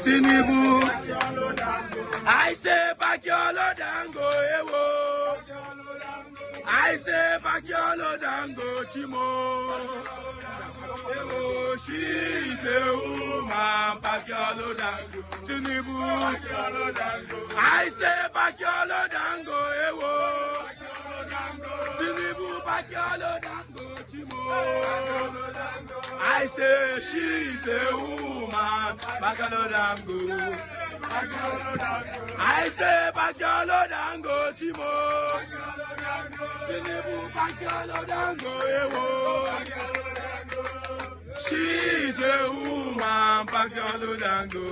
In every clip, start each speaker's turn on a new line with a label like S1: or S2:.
S1: Tinubu. I say Bakiolo Dango Ewo. I say Bakiolo Dango Chimo. Ewo, she is a woman. Bakiolo Dango Tinubu. I say Bakiolo Dango Ewo. Tinubu Bakiolo Dango Chimo. I say she is a woman. Bakiolo Dango. I say Bakiolo Dango Chimo. Tinubu Bakiolo Dango Ewo. She is a woman. Bakiolo Dango.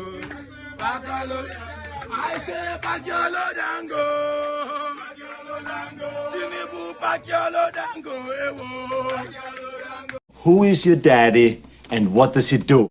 S1: I say Bakiolo Dango. Tinubu Bakiolo Dango Ewo.
S2: Who is your daddy and what does he do?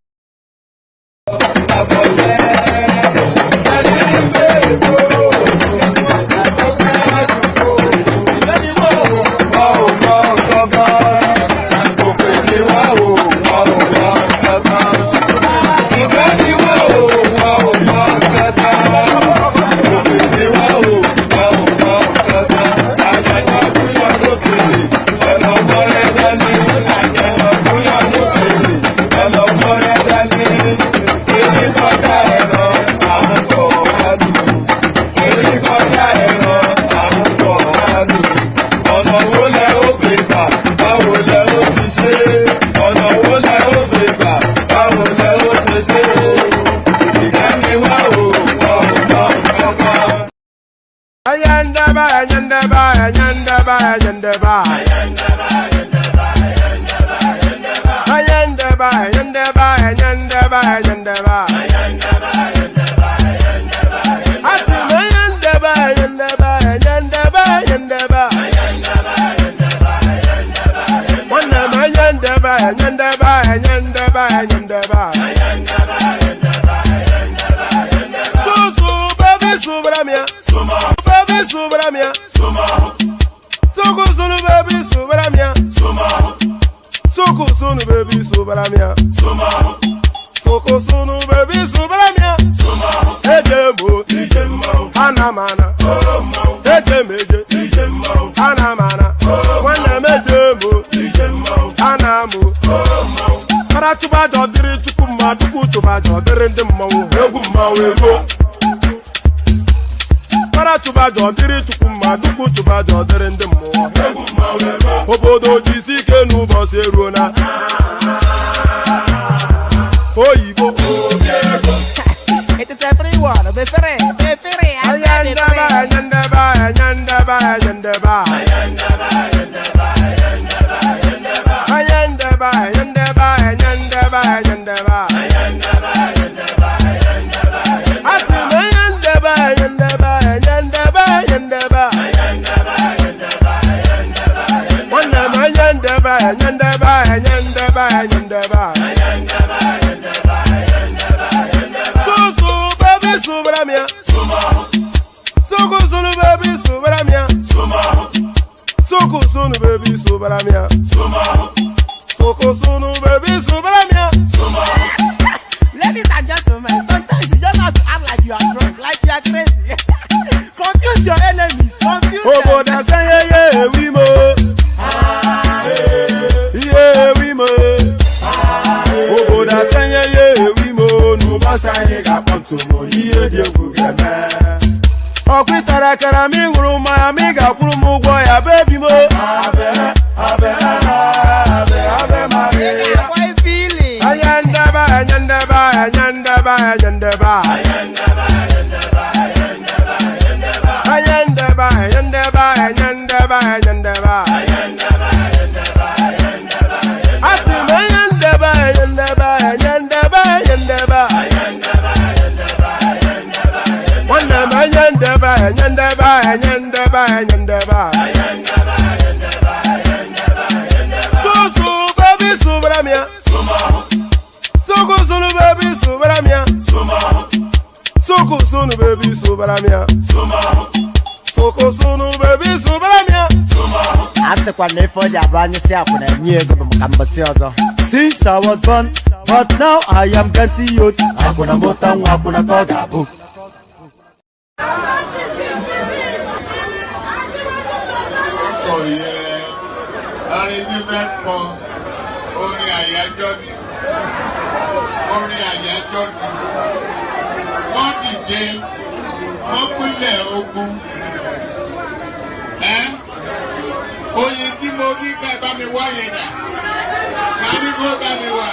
S3: Ladies and gentlemen, sometimes you just have to act like you are drunk, like you are crazy. Confuse your enemies, confuse them.
S1: We mo. Yeah, we mo. We mo. No basanye ga ponto mo. Iye de gugeme. Okwitara kara mi nguru ma mi ga kwuru mu gwo ya baby mo. Abe Maria.
S3: Why feeling?
S1: Ayandaba. Since I was born,
S3: but now I am getting youth. Hakuna mota nwa hakuna koga book.
S4: Oh yeah, arrangement for orin àyájọ́ ni, orin àyájọ́ ni. Wọ́n dìde, wọ́n pínlẹ̀ ogun. Oyin tí mo ní ká bá mi wá yẹn dà, ká ní kó bá mi wá.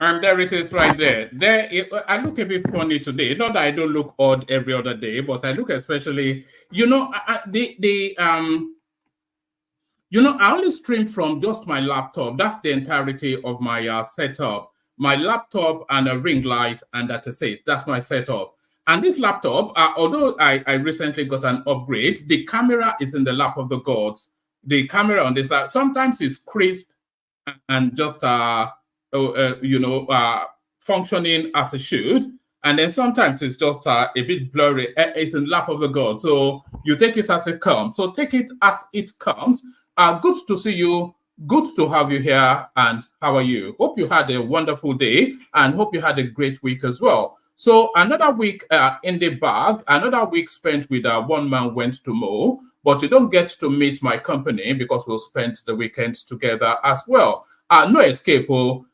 S5: And there it is right there. I look a bit funny today. Not that I don't look odd every other day, but I look especially, I only stream from just my laptop. That's the entirety of my setup. My laptop and a ring light, and that is it. That's my setup. And this laptop, although I recently got an upgrade, the camera is in the lap of the gods. The camera on this, sometimes is crisp and just functioning as it should, and then sometimes it's just a bit blurry. It's in the lap of the god, so you take it as it comes. So take it as it comes. Good to see you, good to have you here, and how are you? Hope you had a wonderful day, and hope you had a great week as well. So another week in the bag, another week spent with one man went to mow, but you don't get to miss my company because we'll spend the weekend together as well. No escape.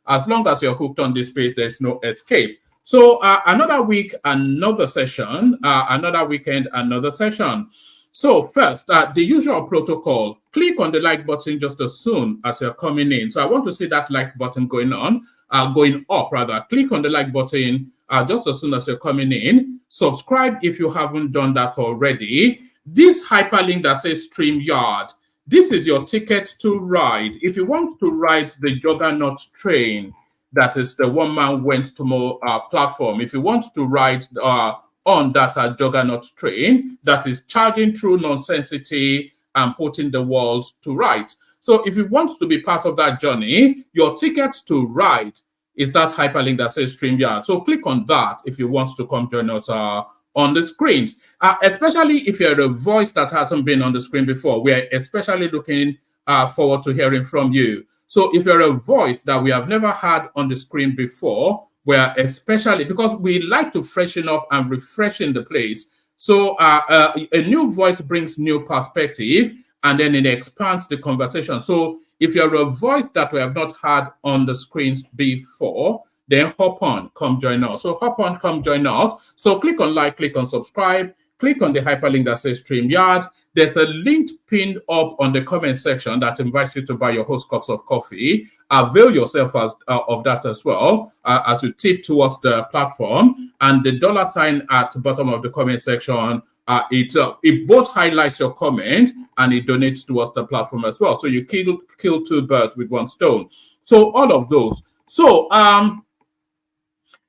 S5: As long as you're hooked on this page, there's no escape. So another week, another session, another weekend, another session. So first, the usual protocol, click on the like button just as soon as you're coming in. So I want to see that like button going up rather. Click on the like button just as soon as you're coming in. Subscribe if you haven't done that already. This hyperlink that says StreamYard, this is your ticket to ride. If you want to ride the Juggernaut train, that is the one man went to more platform. If you want to ride on that Juggernaut train, that is charging through nonsensity and putting the world to right. So if you want to be part of that journey, your ticket to ride is that hyperlink that says StreamYard. So click on that if you want to come join us on the screens, especially if you're a voice that hasn't been on the screen before. We're especially looking forward to hearing from you. So if you're a voice that we have never had on the screen before, we're especially, because we like to freshen up and refreshen the place. So a new voice brings new perspective, and then it expands the conversation. So if you're a voice that we have not had on the screens before, then hop on, come join us. So hop on, come join us. So click on like, click on subscribe, click on the hyperlink that says StreamYard. There's a link pinned up on the comment section that invites you to buy your host cups of coffee. Avail yourself of that as well as you tip towards the platform. And the $sign at the bottom of the comment section, it both highlights your comment and it donates towards the platform as well. So you kill two birds with one stone. So all of those. So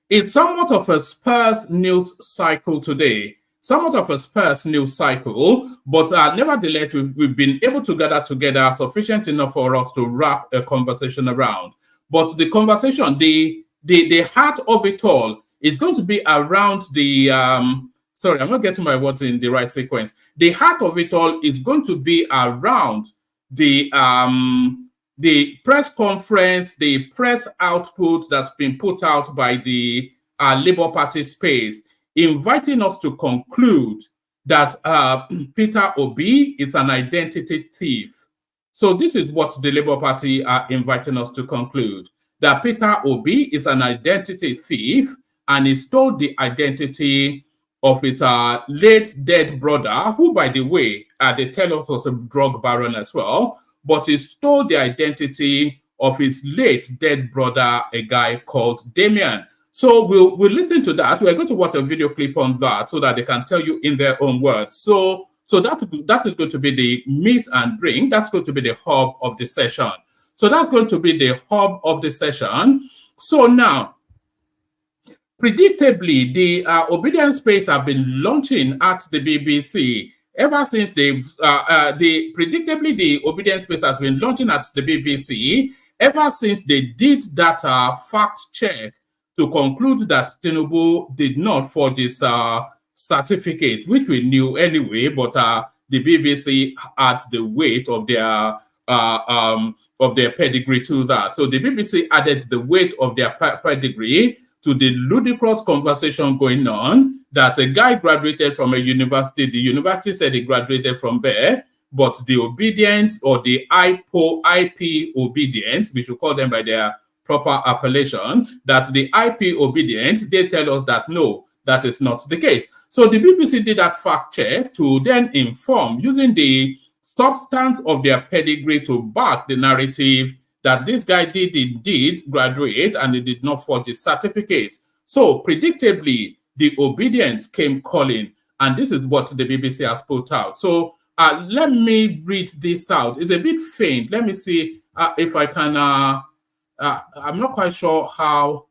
S5: it's somewhat of a sparse news cycle today. Somewhat of a sparse news cycle, but nevertheless, we've been able to gather together sufficient enough for us to wrap a conversation around. But the conversation, the heart of it all is going to be around the, sorry, I'm not getting my words in the right sequence. The heart of it all is going to be around the press conference, the press output that's been put out by the Labour Party space, inviting us to conclude that Peter Obi is an identity thief. So this is what the Labour Party are inviting us to conclude, that Peter Obi is an identity thief and he stole the identity of his late dead brother, who, by the way, they tell us was a drug baron as well, but he stole the identity of his late dead brother, a guy called Damien. So we'll listen to that. We're going to watch a video clip on that so that they can tell you in their own words. So that is going to be the meat and drink. That's going to be the hub of the session. So that's going to be the hub of the session. So now, predictably, the obedience space have been launching at the BBC ever since predictably the obedience space has been launching at the BBC ever since they did that fact check to conclude that Tinubu did not forge his certificate, which we knew anyway, but the BBC adds the weight of their pedigree to that. So the BBC added the weight of their pedigree to the ludicrous conversation going on that a guy graduated from a university. The university said he graduated from there, but the obedience or the IP obedience, we should call them by their proper appellation, that the IP obedience, they tell us that no, that is not the case. So the BBC did that fact check to then inform, using the substance of their pedigree to back the narrative that this guy did indeed graduate and he did not forge his certificate. So predictably, the obedience came calling, and this is what the BBC has put out. So let me read this out. It's a bit faint. Let me see if I can. I'm not quite sure how.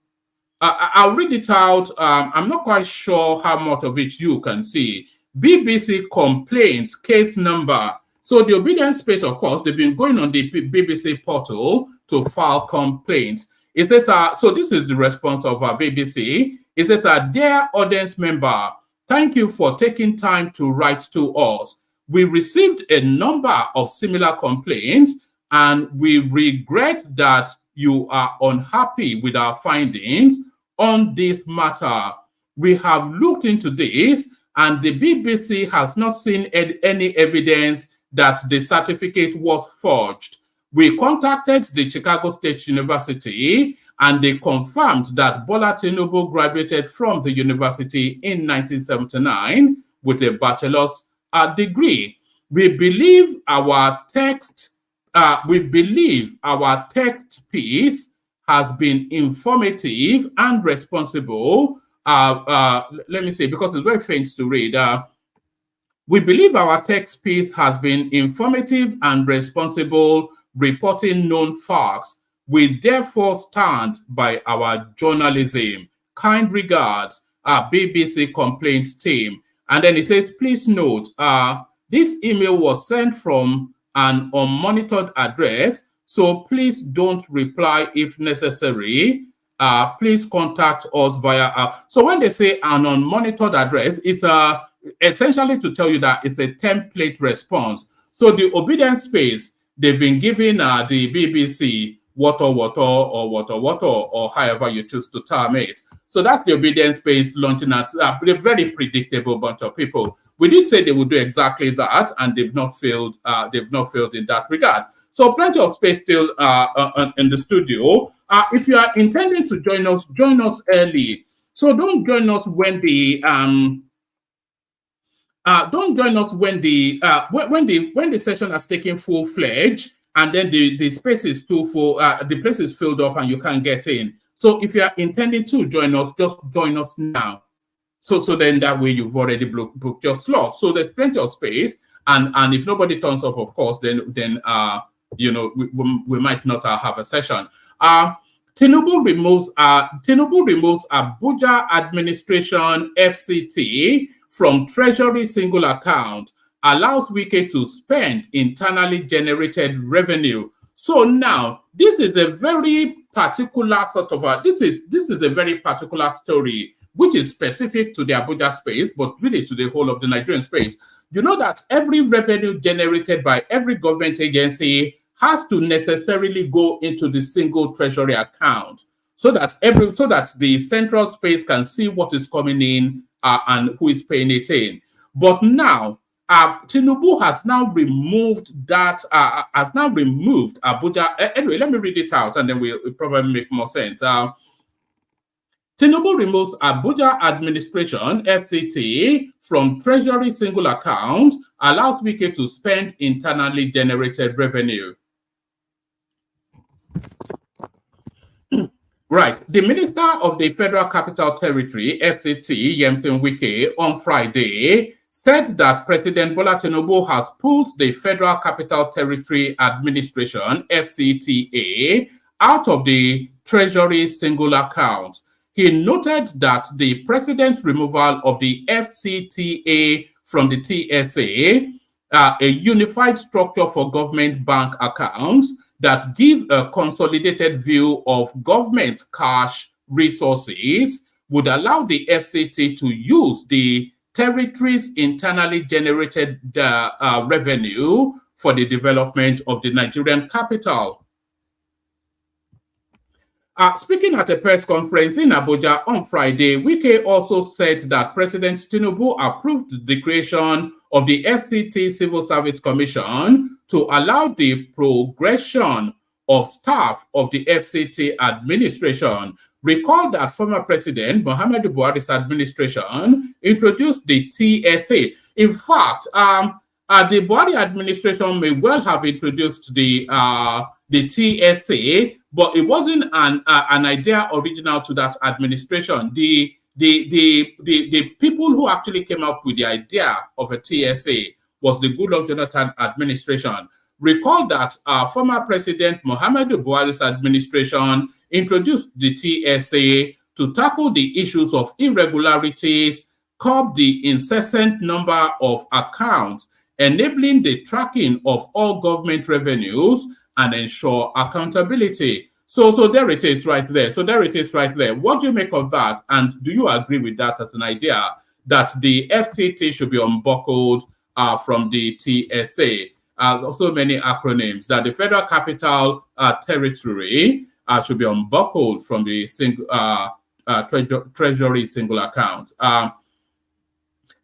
S5: I'll read it out. I'm not quite sure how much of it you can see. BBC complaint case number. So the obedience space, of course, they've been going on the BBC portal to file complaints. It says, so this is the response of our BBC. It says, dear audience member, thank you for taking time to write to us. We received a number of similar complaints, and we regret that you are unhappy with our findings on this matter. We have looked into this, and the BBC has not seen any evidence that the certificate was forged. We contacted the Chicago State University, and they confirmed that Bola Tinubu graduated from the university in 1979 with a bachelor's degree. We believe our text piece has been informative and responsible. Let me see, because it's very faint to read. We believe our text piece has been informative and responsible, reporting known facts. We therefore stand by our journalism. Kind regards, our BBC complaints team. And then it says, please note, this email was sent from an unmonitored address, so please don't reply if necessary. Please contact us via. So when they say an unmonitored address, it's essentially to tell you that it's a template response. So the obedience space, they've been giving the BBC water, or however you choose to term it. So that's the obedience space launching at a very predictable bunch of people. We did say they would do exactly that, and they've not failed. They've not failed in that regard. So plenty of space still in the studio. If you are intending to join us early. So don't join us when the don't join us when the session has taken full-fledged and then the space is too full, the place is filled up and you can't get in. So if you are intending to join us, just join us now. So then that way you've already booked your slot. So there's plenty of space, and if nobody turns up, of course, then you know, we might not have a session. Tinubu removes Abuja Administration FCT from Treasury single account, allows Wike to spend internally generated revenue. So now this is a very particular sort of this is a very particular story, which is specific to the Abuja space, but really to the whole of the Nigerian space. You know that every revenue generated by every government agency has to necessarily go into the single treasury account, so that the central space can see what is coming in and who is paying it in. But now, Tinubu has now removed that. Has now removed Abuja. Anyway, let me read it out, and then we'll probably make more sense. Tinubu removes Abuja Administration FCT from Treasury single account, allows Wike to spend internally generated revenue. Right. The Minister of the Federal Capital Territory, FCT, Yemson Wike, on Friday, said that President Bola Tinubu has pulled the Federal Capital Territory Administration, FCTA, out of the Treasury single account. He noted that the president's removal of the FCTA from the TSA, a unified structure for government bank accounts that give a consolidated view of government cash resources, would allow the FCT to use the territory's internally generated revenue for the development of the Nigerian capital. Speaking at a press conference in Abuja on Friday, Wike also said that President Tinubu approved the creation of the FCT Civil Service Commission to allow the progression of staff of the FCT administration. Recall that former President Muhammadu Buhari's administration introduced the TSA. In fact, the Buhari administration may well have introduced the TSA, but it wasn't an idea original to that administration. The people who actually came up with the idea of a TSA was the Goodluck Jonathan administration. Recall that former President Muhammadu Buhari's administration introduced the TSA to tackle the issues of irregularities, curb the incessant number of accounts, enabling the tracking of all government revenues, and ensure accountability. So there it is right there. So there it is right there. What do you make of that? And do you agree with that as an idea that the FCT should be unbuckled from the TSA? So many acronyms, that the Federal Capital Territory should be unbuckled from the Treasury single account.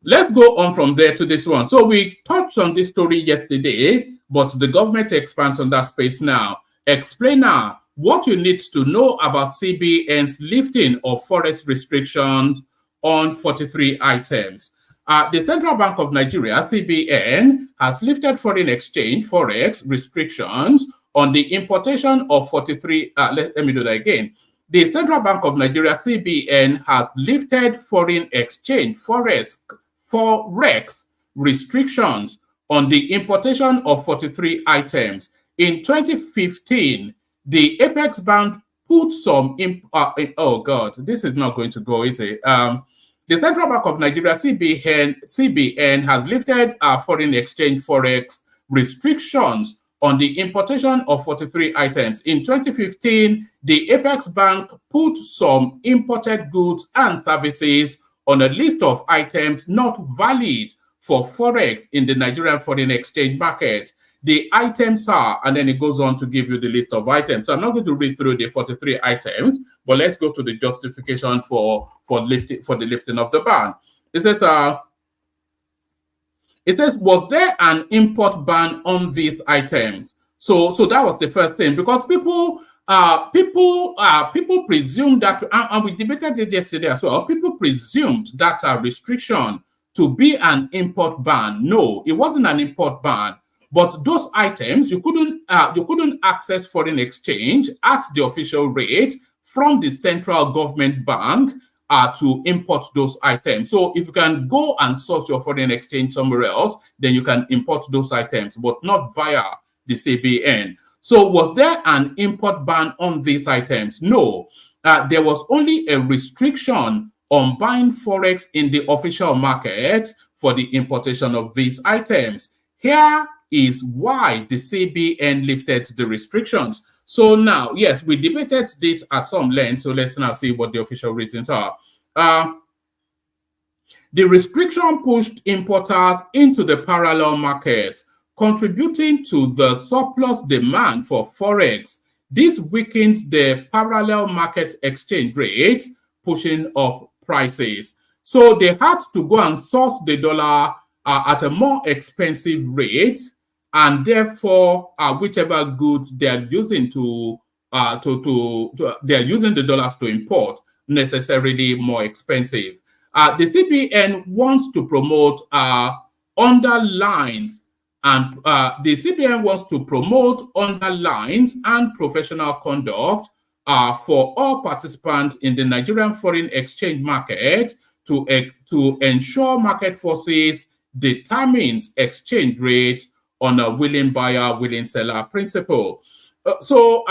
S5: Let's go on from there to this one. So we touched on this story yesterday, but the government expands on that space now. Explainer, what you need to know about CBN's lifting of forex restriction on 43 items. The Central Bank of Nigeria, CBN, has lifted foreign exchange, forex restrictions on the importation of 43, let me do that again. The Central Bank of Nigeria, CBN, has lifted foreign exchange, forex restrictions on the importation of 43 items. In 2015, the Apex Bank put some, oh God, this is not going to go, is it? The Central Bank of Nigeria, CBN, has lifted foreign exchange forex restrictions on the importation of 43 items. In 2015, the Apex Bank put some imported goods and services on a list of items not valid for forex in the Nigerian foreign exchange market. The items are, and then it goes on to give you the list of items. So I'm not going to read through the 43 items, but let's go to the justification for the lifting of the ban. It says, was there an import ban on these items? So that was the first thing, because people presumed that, and we debated it yesterday as well. People presumed that restriction to be an import ban. No, it wasn't an import ban. But those items, you couldn't access foreign exchange at the official rate from the central government bank to import those items. So if you can go and source your foreign exchange somewhere else, then you can import those items, but not via the CBN. So was there an import ban on these items? No. There was only a restriction on buying forex in the official market for the importation of these items. Here is why the CBN lifted the restrictions. So now, yes, we debated this at some length, so let's now see what the official reasons are. The restriction pushed importers into the parallel market, contributing to the surplus demand for forex. This weakened the parallel market exchange rate, pushing up prices. So they had to go and source the dollar at a more expensive rate, and therefore whichever goods they are using they are using the dollars to import necessarily more expensive. The CBN wants to promote underlines and the CBN wants to promote underlines and professional conduct for all participants in the Nigerian foreign exchange market to ensure market forces determines exchange rate on a willing buyer, willing seller principle. So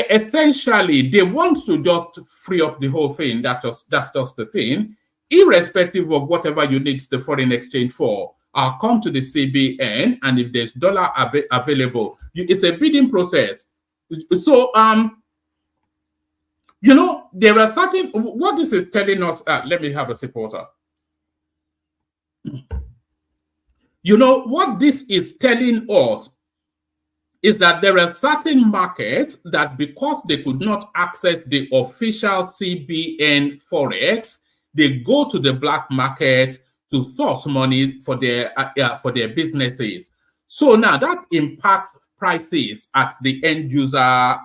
S5: essentially, they want to just free up the whole thing. That's just the thing. Irrespective of whatever you need the foreign exchange for, come to the CBN, and if there's dollar available, it's a bidding process. So, you know, there are certain, what this is telling us, let me have a sip of water. You know, what this is telling us is that there are certain markets that, because they could not access the official CBN forex, they go to the black market to source money for their businesses. So now that impacts prices at the end user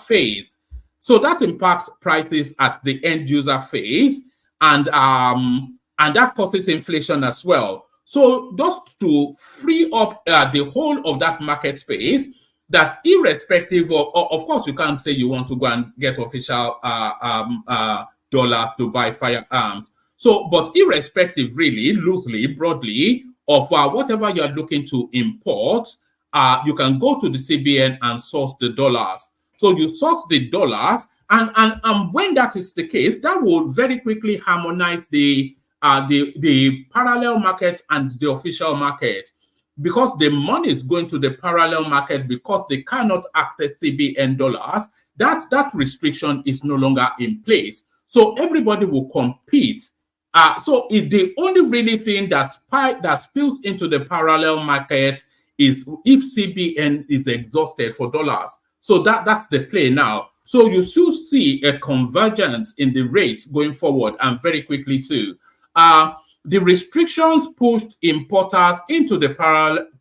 S5: phase. So that impacts prices at the end user phase, and that causes inflation as well. So just to free up the whole of that market space, that irrespective of course, you can't say you want to go and get official dollars to buy firearms. So, but irrespective, really, loosely, broadly, of whatever you're looking to import, you can go to the CBN and source the dollars. So you source the dollars, and when that is the case, that will very quickly harmonize the parallel market and the official market, because the money is going to the parallel market because they cannot access CBN dollars. That restriction is no longer in place. So everybody will compete. So the only really thing that spills into the parallel market is if CBN is exhausted for dollars. So that's the play now. So you should see a convergence in the rates going forward, and very quickly too. The restrictions pushed importers into the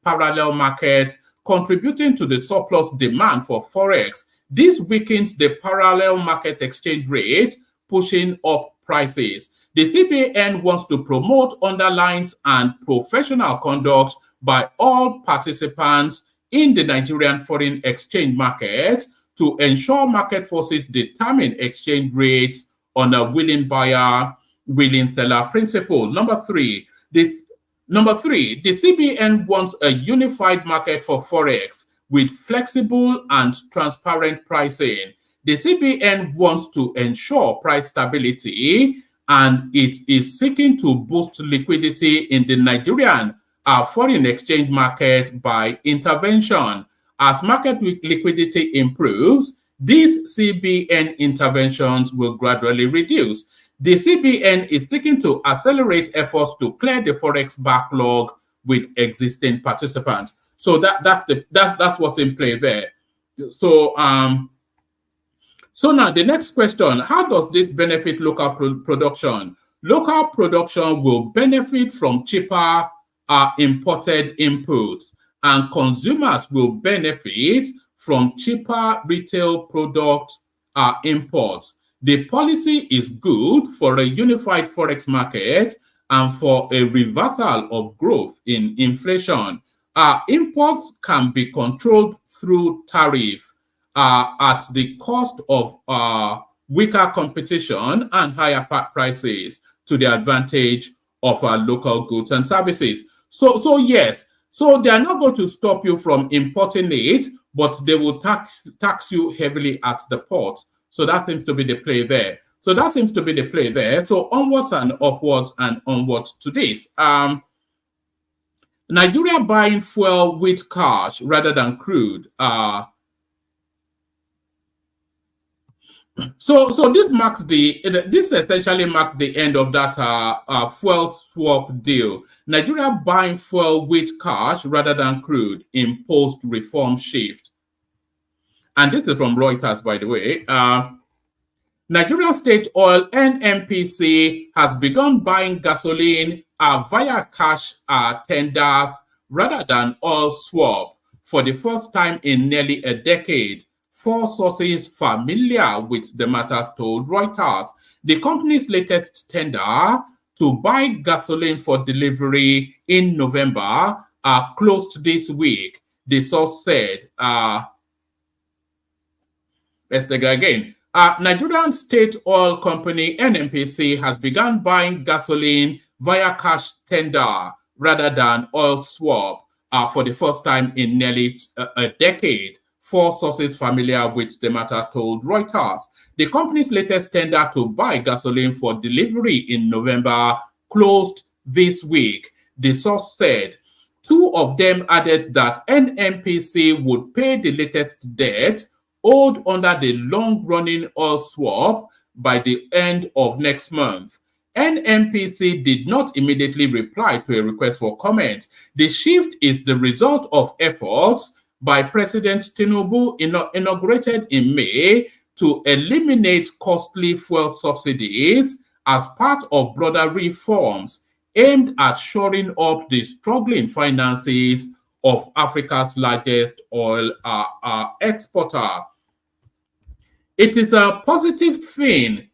S5: parallel market, contributing to the surplus demand for forex. This weakens the parallel market exchange rate, pushing up prices. The CBN wants to promote underlines and professional conduct by all participants in the Nigerian foreign exchange market to ensure market forces determine exchange rates on a willing buyer, willing seller principle. Number three, the CBN wants a unified market for forex with flexible and transparent pricing. The CBN wants to ensure price stability, and it is seeking to boost liquidity in the Nigerian foreign exchange market by intervention. As market liquidity improves, these CBN interventions will gradually reduce. The CBN is seeking to accelerate efforts to clear the forex backlog with existing participants. So that's what's in play there. So so now the next question: how does this benefit local production? Local production will benefit from cheaper imported inputs, and consumers will benefit from cheaper retail product imports. The policy is good for a unified forex market and for a reversal of growth in inflation. Imports can be controlled through tariff at the cost of weaker competition and higher prices to the advantage of our local goods and services. So yes, so they are not going to stop you from importing it, but they will tax you heavily at the port. So that seems to be the play there. So onwards and upwards and onwards to this. Nigeria buying fuel with cash rather than crude. So this essentially marks the end of that fuel swap deal. Nigeria buying fuel with cash rather than crude in post-reform shift. And this is from Reuters, by the way. Nigerian State Oil NNPC has begun buying gasoline via cash tenders rather than oil swap for the first time in nearly a decade. 4 sources familiar with the matters told Reuters. The company's latest tender to buy gasoline for delivery in November closed this week, the source said. Let's take it again. Nigerian State Oil Company, NNPC, has begun buying gasoline via cash tender rather than oil swap for the first time in nearly a decade. 4 sources familiar with the matter told Reuters. The company's latest tender to buy gasoline for delivery in November closed this week, the source said. 2 of them added that NNPC would pay the latest debt owed under the long-running oil swap by the end of next month. NNPC did not immediately reply to a request for comment. The shift is the result of efforts by President Tinubu inaugurated in May to eliminate costly fuel subsidies as part of broader reforms aimed at shoring up the struggling finances of Africa's largest oil exporter. It is a positive thing.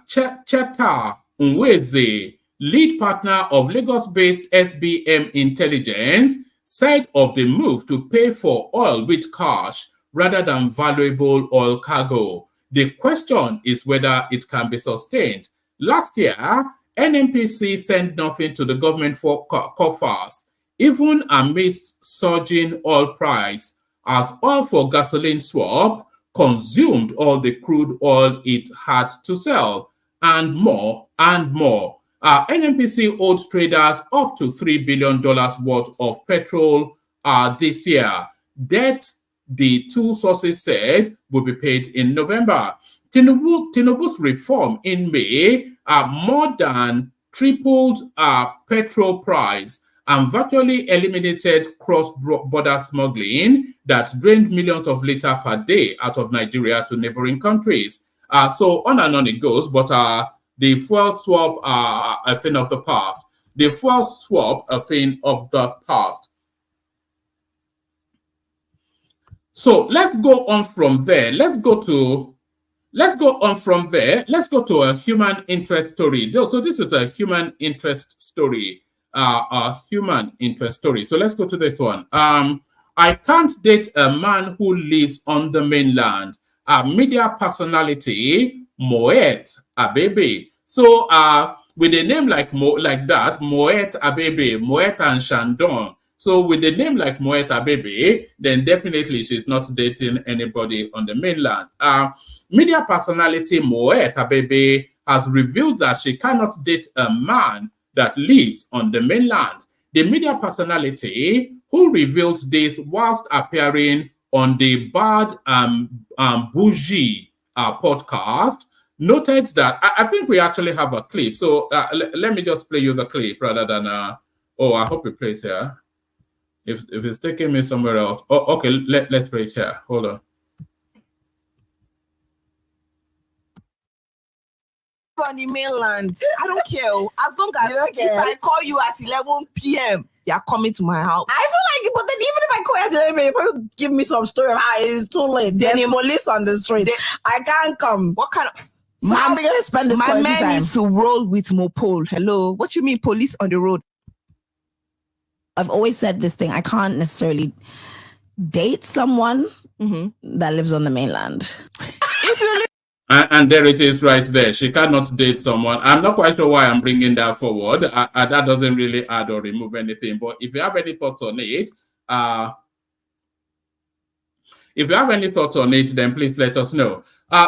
S5: Cheta Nweze, lead partner of Lagos-based SBM Intelligence, said of the move to pay for oil with cash rather than valuable oil cargo. The question is whether it can be sustained. Last year, NNPC sent nothing to the government for coffers, even amidst surging oil price, as oil for gasoline swap consumed all the crude oil it had to sell, and more and more. NNPC owed traders up to $3 billion worth of petrol this year. Debt, the 2 sources said, will be paid in November. Tinubu's reform in May more than tripled petrol price and virtually eliminated cross-border smuggling that drained millions of liters per day out of Nigeria to neighboring countries. So on and on it goes, but the fuel swap a thing of the past. The fuel swap a thing of the past. So let's go on from there. Let's go to a human interest story. So this is a human interest story. So let's go to this one. I can't date a man who lives on the mainland. Media personality Moet Abebe. So with a name like that, Moet Abebe, Moet and Shandong. So with a name like Moet Abebe, then definitely she's not dating anybody on the mainland. Media personality Moet Abebe has revealed that she cannot date a man that lives on the mainland. The media personality who revealed this whilst appearing on the Bad Bougie podcast noted that, I think we actually have a clip. So let me just play you the clip rather than, I hope it plays here. If it's taking me somewhere else. Oh, okay, let's play it here. Hold on.
S6: On the mainland, I don't care. As long as if I call you at 11 p.m., you're coming to my house.
S7: I feel like, but then even if I call you at 11 p.m., you probably give me some story of how it's too late. Then the police on the street. I can't come.
S6: What kind of
S7: So how are we gonna spend this
S6: My
S7: quality
S6: men
S7: time?
S6: need to roll with Mopol. Hello. What you mean police on the road?
S7: I've always said this thing. I can't necessarily date someone that lives on the mainland.
S6: If you live
S5: And there it is right there. She cannot date someone. I'm not quite sure why I'm bringing that forward. That doesn't really add or remove anything. But if you have any thoughts on it, then please let us know.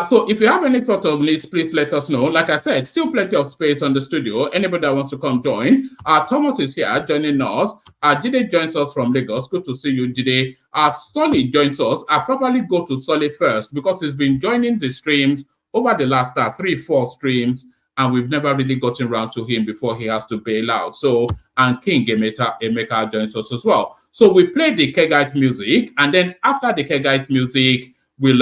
S5: So if you have any thoughts on it, please let us know. Like I said, still plenty of space on the studio. Anybody that wants to come join. Thomas is here joining us. Jide joins us from Lagos. Good to see you, Jide. Solly joins us. I'll probably go to Solly first because he's been joining the streams over the last 3-4 streams, and we've never really gotten around to him before he has to bail out. So, and King Emeka joins us as well. So we play the Kegite music, and then after the Kegite music, we'll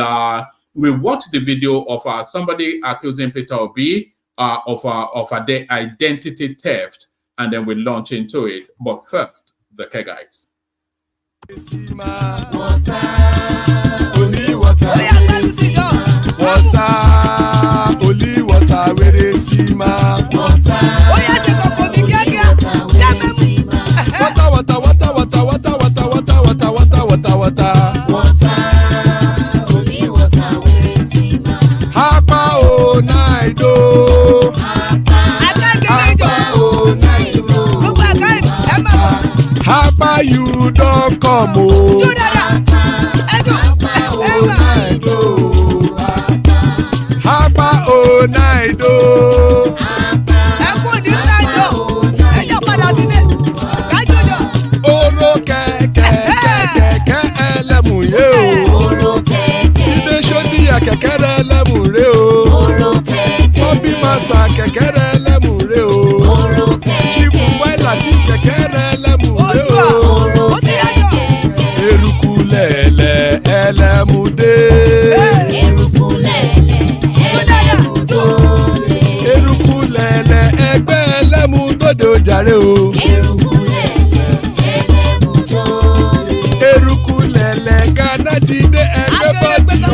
S5: watch the video of somebody accusing Peter Obi of the identity theft, and then we'll launch into it. But first, the Kegites.
S1: Only water, where they see ma. Water, Hapa o naido. Hapa you don't come o. Hapa o naido. Oro kẹ̀kẹ́ ẹlẹ́mù yé o. Ilé sọ́dí àkẹ́kẹ́ ẹlẹ́mù ré o. Bobby Master kẹ̀kẹ́ ẹlẹ́mù ré o. Chief Wáìlà tí kẹ̀kẹ́ ẹlẹ́mù ré o. Eruku lẹ̀lẹ̀ ẹlẹ́mù dé. Eruku lẹ̀lẹ̀ ẹgbẹ́ ẹlẹ́mù dòde ojàre o. Eruku lẹ̀lẹ̀ Ghana ti dé ẹgbẹ́ bọ́ọ̀dì o.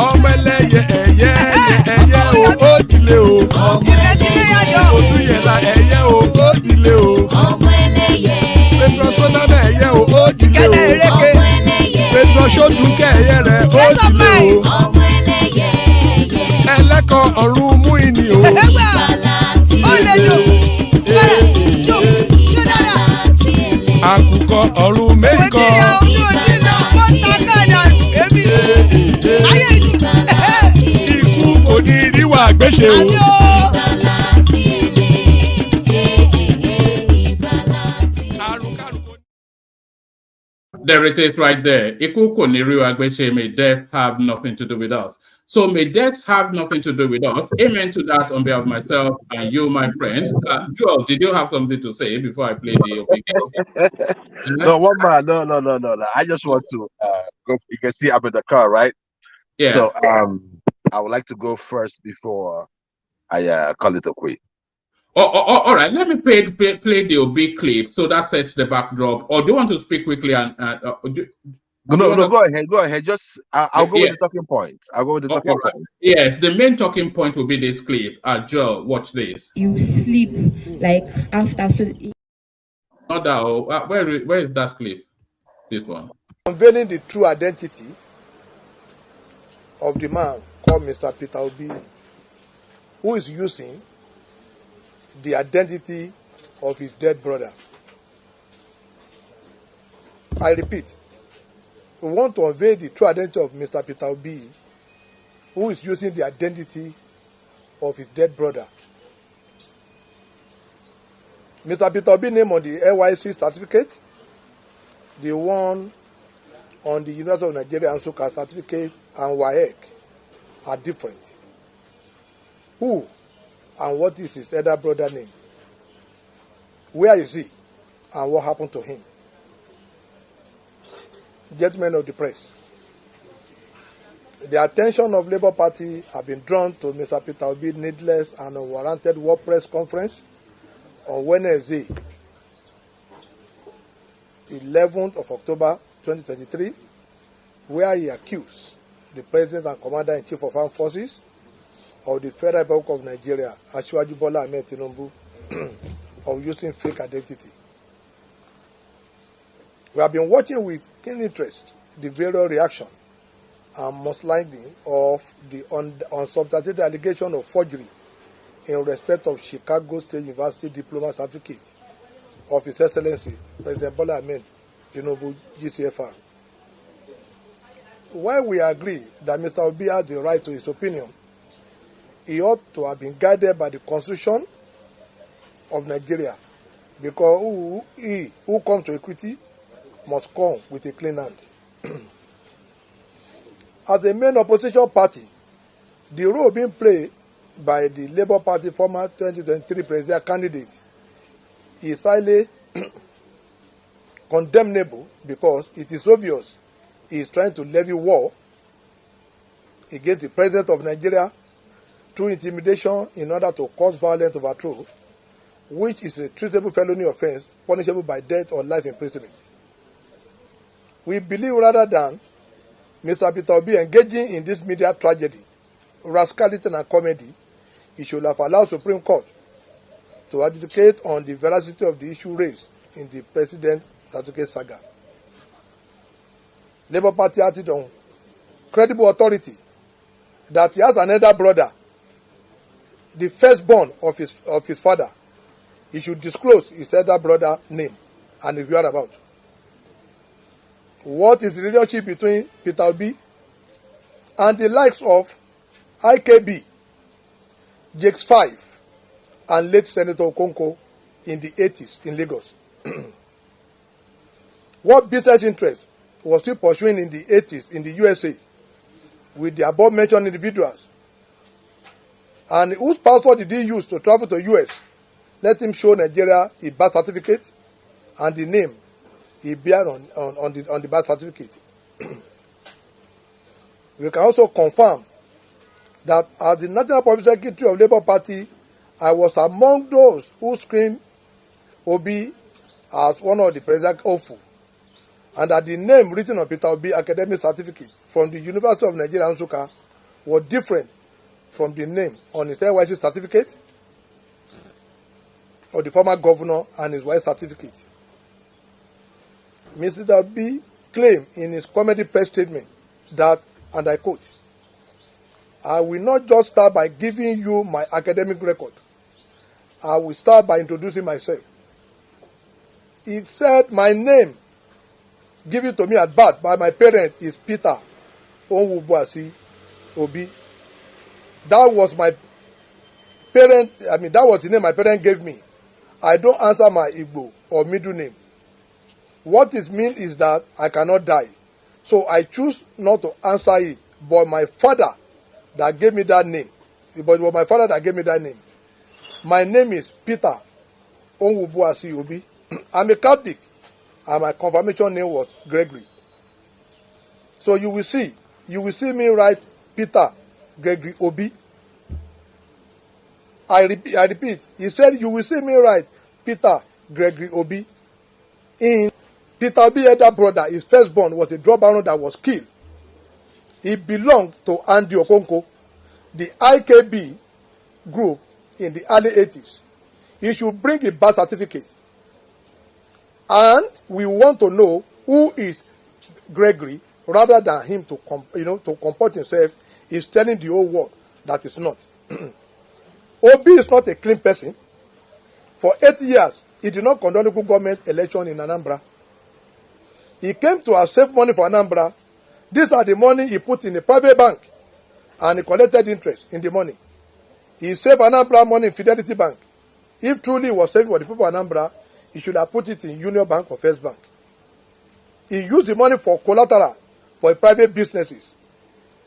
S1: Ọmọ ẹlẹ́yẹ ẹyẹ o ó dìlé o. Odúyẹ̀lá ẹyẹ o ó dìlé o. Petrosonama ẹyẹ o ó dìlé o. Petrosodúnkẹ́ ẹyẹ rẹ̀ ó dìlé o. Ẹlẹ́kọ̀ ọ̀run mú ìní o. Àkùkọ ọ̀run mẹ́kọ̀. Ikú kò ní ríwà gbéṣe o.
S5: There it is right there. Iku kò ní rí wa gbéṣe, may death have nothing to do with us. So may death have nothing to do with us. Amen to that on behalf of myself and you, my friends. Joel, did you have something to say before I play the video?
S8: No, one man. No. I just want to go. You can see I'm in the car, right?
S5: Yeah.
S8: So I would like to go first before I call it a quit.
S5: All right. Let me play the OB clip so that sets the backdrop. Or do you want to speak quickly and
S8: No, go ahead. Just I'll go with the talking point. I'll go with the talking point.
S5: Yes, the main talking point will be this clip. Joe, watch this.
S9: You sleep like after. So
S5: Not that. Where is that clip? This one.
S10: Unveiling the true identity of the man called Mr. Peter Obi, who is using the identity of his dead brother. I repeat, we want to unveil the true identity of Mr. Peter Obi, who is using the identity of his dead brother. Mr. Peter Obi name on the NYC certificate, the one on the University of Nigeria and Nsukka certificate and WAEC are different. Who and what is his elder brother name? Where is he and what happened to him? Gentlemen of the press, the attention of Labour Party have been drawn to Mr. Peter Obi's needless and unwarranted world press conference on Wednesday, 11th of October 2023, where he accused the President and Commander-in-Chief of Armed Forces of the Federal Republic of Nigeria, Asiwaju Bola Ahmed Tinubu, of using fake identity. We have been watching with keen interest the various reaction and mudsliding of the unsubstantiated allegation of forgery in respect of Chicago State University diploma certificate of His Excellency President Bola Ahmed Tinubu, GCFR. While we agree that Mr. Obi has the right to his opinion, he ought to have been guided by the Constitution of Nigeria, because who comes to equity must come with a clean hand. As a main opposition party, the role being played by the Labour Party former 2023 presidential candidate is highly condemnable, because it is obvious he is trying to levy war against the President of Nigeria through intimidation in order to cause violent overthrow, which is a treatable felony offense punishable by death or life imprisonment. We believe rather than Mr. Peter Obi engaging in this media tragedy, rascality and comedy, he should have allowed Supreme Court to adjudicate on the veracity of the issue raised in the President certificate saga. Labour Party acted on credible authority that he has another brother, the firstborn of his father. He should disclose his elder brother's name and his whereabouts. What is the relationship between Peter Obi and the likes of IKB, Jakes 5, and late Senator Okonkwo in the 80s in Lagos? What business interest was he pursuing in the 80s in the USA with the above-mentioned individuals? And whose passport did he use to travel to US? Let him show Nigeria a birth certificate and the name he bears on the birth certificate. We can also confirm that as the National Public Secretary of Labour Party, I was among those who screened Obi as one of the president's hopeful, and that the name written on Peter Obi academic certificate from the University of Nigeria, Nsukka, was different from the name on his NYC certificate of the former governor and his wife's certificate. Mr. Obi claimed in his comedy press statement that, and I quote, "I will not just start by giving you my academic record. I will start by introducing myself." He said, "My name, given to me at birth by my parents, is Peter Onwubuasi Obi. That was my that was the name my parents gave me. I don't answer my Igbo or middle name. What it means is that I cannot die. So I choose not to answer it, but my father that gave me that name. But it was my father that gave me that name. My name is Peter Onwubuasi Obi. I'm a Catholic, and my confirmation name was Gregory." So you will see me write Peter Gregory Obi. I repeat, he said you will see me write Peter Gregory Obi. In Peter Obi's elder brother, his firstborn, was a drug baron that was killed. He belonged to Andy Okonkwo, the IKB group in the early 80s. He should bring a birth certificate. And we want to know who is Gregory, rather than him to comport himself is telling the whole world that it's not. Obi is not a clean person. For 8 years, he did not conduct local government election in Anambra. He came to save money for Anambra. These are the money he put in a private bank, and he collected interest in the money. He saved Anambra money in Fidelity Bank. If truly he was saving for the people of Anambra, he should have put it in Union Bank or First Bank. He used the money for collateral for private businesses.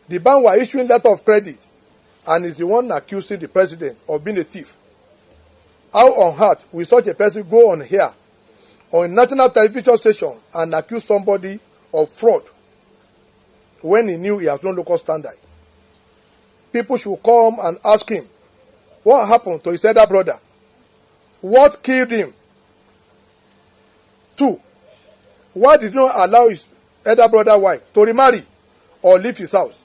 S10: The bank were issuing letter of credit, and is the one accusing the president of being a thief. How on earth will such a person go on here on a national television station and accuse somebody of fraud when he knew he has no local standard? People should come and ask him what happened to his elder brother. What killed him? 2, why did he not allow his elder brother's wife to remarry or leave his house?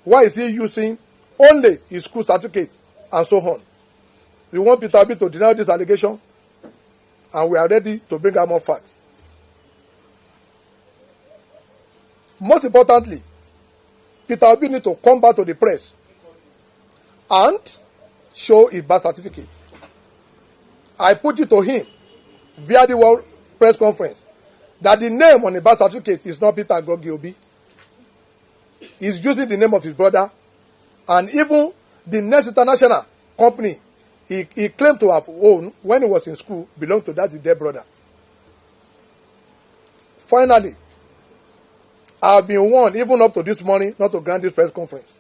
S10: Why is he using only his school certificate and so on? We want Peter Obi to deny this allegation, and we are ready to bring out more facts. Most importantly, Peter Obi needs to come back to the press and show his birth certificate. I put it to him via the World Press Conference that the name on the birth certificate is not Peter Obi. He's using the name of his brother, and even the next international company he claimed to have owned when he was in school belonged to that dead brother. Finally, I have been warned, even up to this morning, not to grant this press conference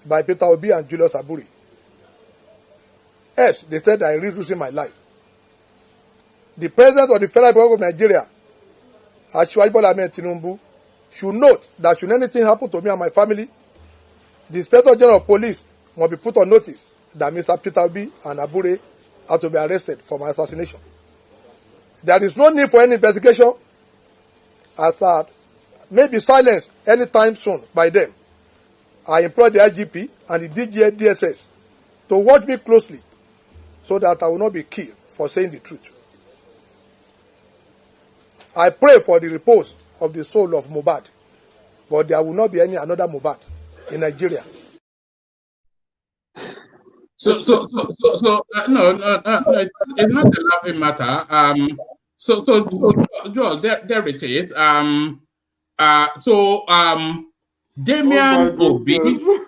S10: by Peter Obi and Julius Aburi. Yes, they said I risk losing my life. The President of the Federal Republic of Nigeria, Tinubu, should note that should anything happen to me and my family, the Inspector General of Police must be put on notice that Mr. Peter Obi and Abure are to be arrested for my assassination. There is no need for any investigation, as that may be silenced anytime soon by them. I implore the IGP and the DSS to watch me closely so that I will not be killed for saying the truth. I pray for the repose of the soul of Mohbad, but there will not be any another Mohbad in Nigeria.
S5: No, it's not a laughing matter. Joel, there it is. Damian Obi, who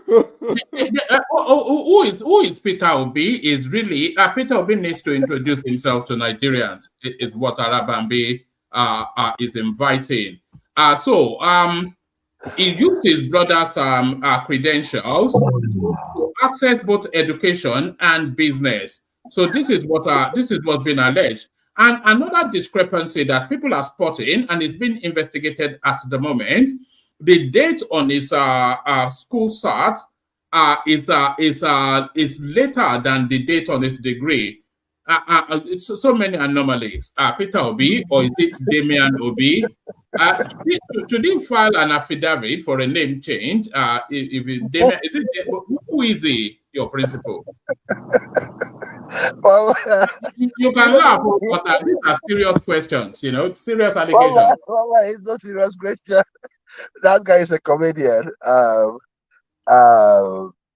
S5: is Peter Obi? Is really Peter Obi needs to introduce himself to Nigerians. Is what Arabambi is inviting. He used his brother's credentials to access both education and business. So this is what's been alleged. And another discrepancy that people are spotting, and it's been investigated at the moment, the date on his school cert is later than the date on his degree. It's so many anomalies. Peter Obi, or is it Damian Obi? Should he file an affidavit for a name change? Who is your principal?
S8: Well,
S5: you can laugh, but these are serious questions. Serious allegations.
S8: It's not serious question. That guy is a comedian.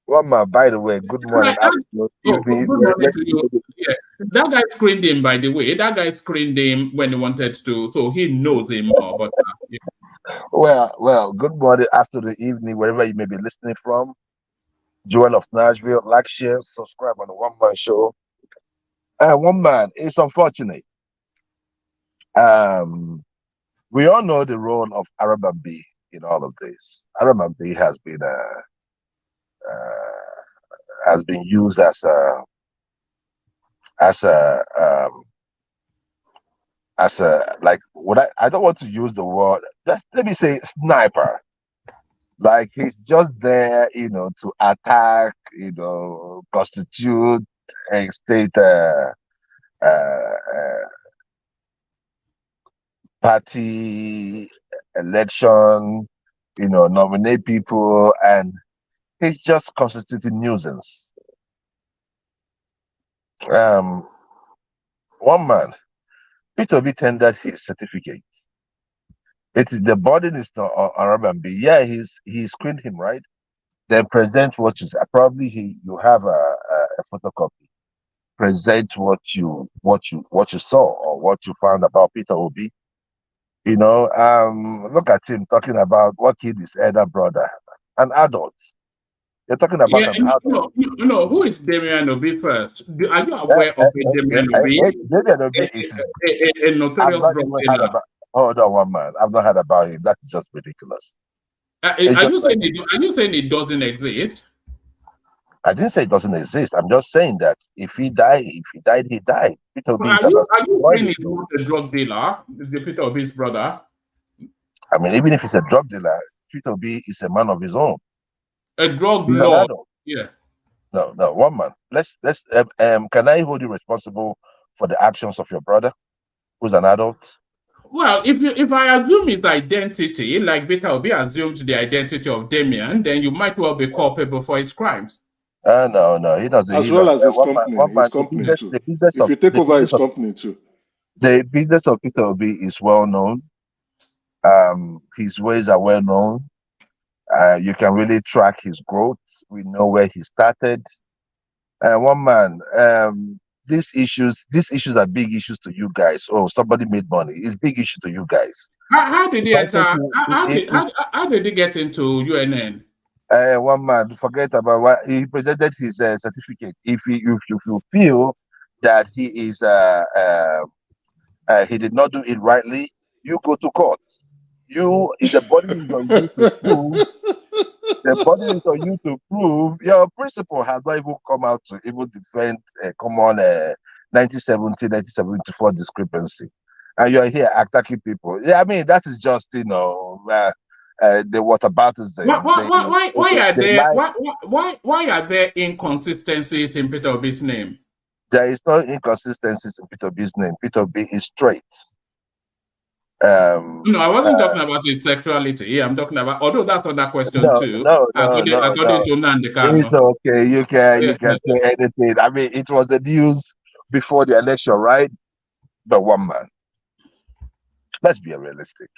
S8: One man, by the way, good morning.
S5: Good morning to you. Yeah. That guy screened him, by the way. That guy screened him when he wanted to, so he knows him more. But yeah.
S8: Well, good morning, afternoon, evening, wherever you may be listening from. Joel of Nashville, like, share, subscribe on the One Man Show. One man, it's unfortunate. We all know the role of Arabambi in all of this. Arabambi has been used as like what I don't want to use the word. Let me say sniper. Like he's just there, to attack, Constitute and state party election, nominate people, and he's just constituting nuisance. One man, Peter Obi tendered his certificate. It is the burden is on Arabambi. Yeah, he screened him, right? Then present what you probably you have a photocopy. Present what you saw or what you found about Peter Obi. Look at him talking about what killed his elder brother, an adult. You're talking about an adult.
S5: No, who is Damian Obi first? Are you aware of Damian Obi?
S8: Damian Obi is
S5: a notorious drug dealer.
S8: Hold on, one man. I've not heard about him. That is just ridiculous.
S5: Are you saying it doesn't exist?
S8: I didn't say it doesn't exist. I'm just saying that if he died, he died. Peter Obi
S5: are you saying he's not a drug dealer, the Peter Obi's brother?
S8: I mean, even if he's a drug dealer, Peter Obi is a man of his own.
S5: A drug lord. Yeah.
S8: No, one man. Let's can I hold you responsible for the actions of your brother, who's an adult?
S5: Well, if I assume his identity, like Peter Obi assumed the identity of Damien, then you might well be culpable for his crimes.
S8: No, he doesn't.
S11: As
S8: He
S11: well
S8: doesn't.
S11: as his
S8: One
S11: company,
S8: man,
S11: too.
S8: the business
S11: If
S8: of
S11: you take
S8: the
S11: over
S8: business
S11: his
S8: of
S11: company too.
S8: the business of Peter Obi is well known. His ways are well known. You can really track his growth. We know where he started. One man, these issues are big issues to you guys. Oh, somebody made money. It's big issue to you guys.
S5: How did he enter?
S8: If
S5: How did he get into UNN?
S8: one man, forget about what he presented his certificate. If you feel that he is he did not do it rightly, you go to court. The body is on you to prove. The body is on you to prove. Your principal has not even come out to even defend a common 1974 discrepancy, and you're here attacking people. Yeah, I mean that is just the whataboutism.
S5: Why are there inconsistencies in Peter Obi's name?
S8: There is no inconsistencies in Peter Obi's name. Peter Obi is straight.
S5: No, I wasn't talking about his sexuality. I'm talking about, although that's another question too. According to Nandekano.
S8: It's okay. You can say anything. I mean, it was the news before the election, right? But one man. Let's be realistic.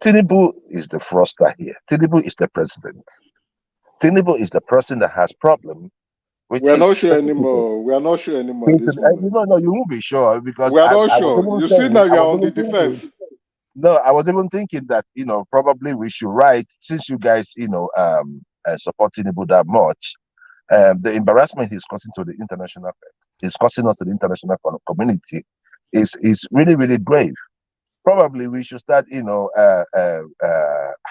S8: Tinubu is the fraudster here. Tinubu is the president. Tinubu is the person that has problem.
S11: We are not sure anymore. We are not sure anymore.
S8: No, you won't be sure because
S11: we are not sure. You see now you are on the defense.
S8: No, I was even thinking that probably we should write, since you guys support Tinubu that much, the embarrassment he's causing to the international, is causing us to the international community, is really, really grave. Probably we should start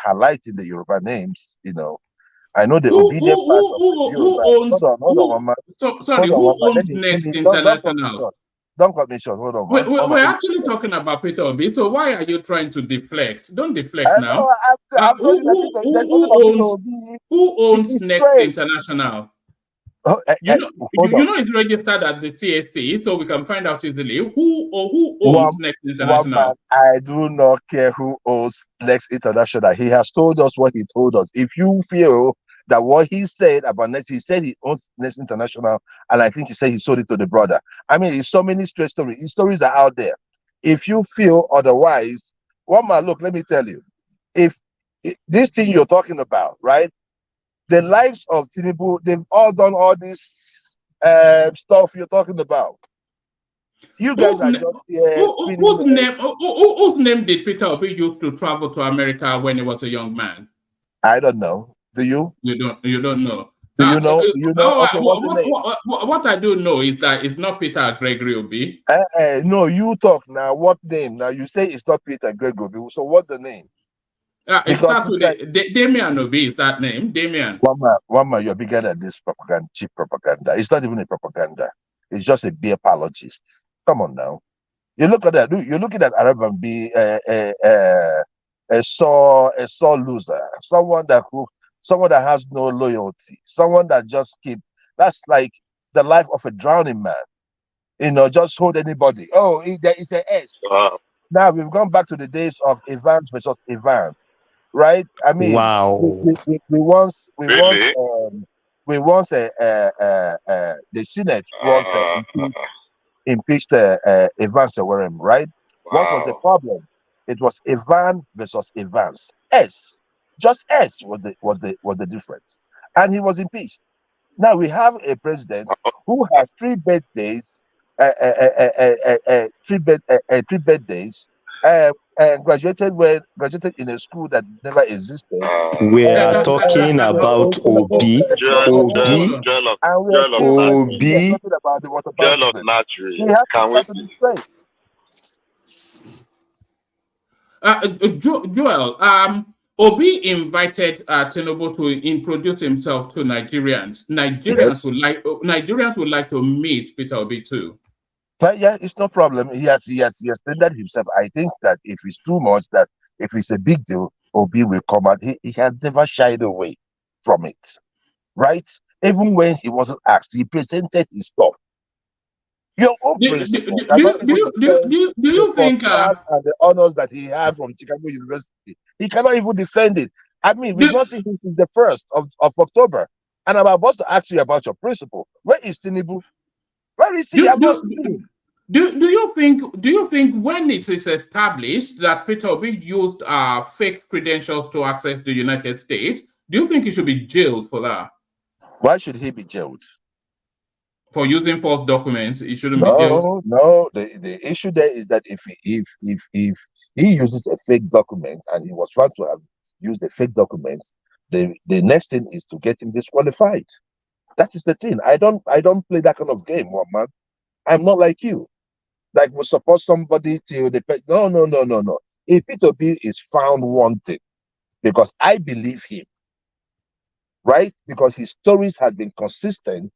S8: highlighting the Yoruba names. I know the obedient part of the Yoruba. Hold on, man.
S5: Sorry, who owns Next International?
S8: Don't cut me short. Hold on.
S5: We're actually talking about Peter Obi. So why are you trying to deflect? Don't deflect now. Who owns Next International? You know it's registered at the CAC, so we can find out easily who owns Next International.
S8: I do not care who owns Next International. He has told us what he told us. If you feel that what he said about Next, he said he owns Next International, and I think he said he sold it to the brother. I mean, it's so many straight stories. His stories are out there. If you feel otherwise, one man, look, let me tell you, if this thing you're talking about, right? The lives of Tinubu, they've all done all this stuff you're talking about. You guys are just here.
S5: Whose name did Peter Obi use to travel to America when he was a young man?
S8: I don't know. Do you?
S5: You don't know.
S8: Do you know? Okay,
S5: what I do know is that it's not Peter Gregory Obi.
S8: No, you talk now. What name? Now you say it's not Peter Gregory Obi. So what's the name?
S5: It starts with Damian Obi. Is that name? Damian.
S8: One man, you're bigger than this propaganda, cheap propaganda. It's not even a propaganda. It's just a beer apologist. Come on now. You look at that. You're looking at Arab and be a sore loser. Someone that has no loyalty. Someone that just that's like the life of a drowning man. Just hold anybody. Oh, there is an S.
S12: Wow.
S8: Now we've gone back to the days of Evans versus Ivan. Right? I mean,
S12: wow.
S8: We once
S12: really?
S8: The Senate once impeached Evans Ewerem, right?
S12: Wow.
S8: What was the problem? It was Ivan versus Evans. Just S was the difference, and he was impeached. Now we have a president who has three birthdays, graduated in a school that never existed.
S12: We are talking about Obi.
S5: Joel, Obi invited Tinubu to introduce himself to Nigerians. Nigerians would like to meet Peter Obi too.
S8: But yeah, it's no problem. He has tendered himself. I think that if it's too much, that if it's a big deal, Obi will come out. He has never shied away from it, right? Even when he wasn't asked, he presented his stuff. Your own
S5: Do
S8: principle.
S5: you think?
S8: And the honors that he had from Chicago University, he cannot even defend it. I mean, we've not seen him since the 1st of October. And I'm about to ask you about your principle. Where is Tinubu? Where is he?
S5: Do you think when it is established that Peter Obi used fake credentials to access the United States, do you think he should be jailed for that?
S8: Why should he be jailed?
S5: For using false documents, he shouldn't be jailed.
S8: No. The issue there is that if he uses a fake document and he was found to have used a fake document, the next thing is to get him disqualified. That is the thing. I don't play that kind of game, one man. I'm not like you. Like we support somebody till the no. If Peter Obi is found wanted, because I believe him, right? Because his stories have been consistent.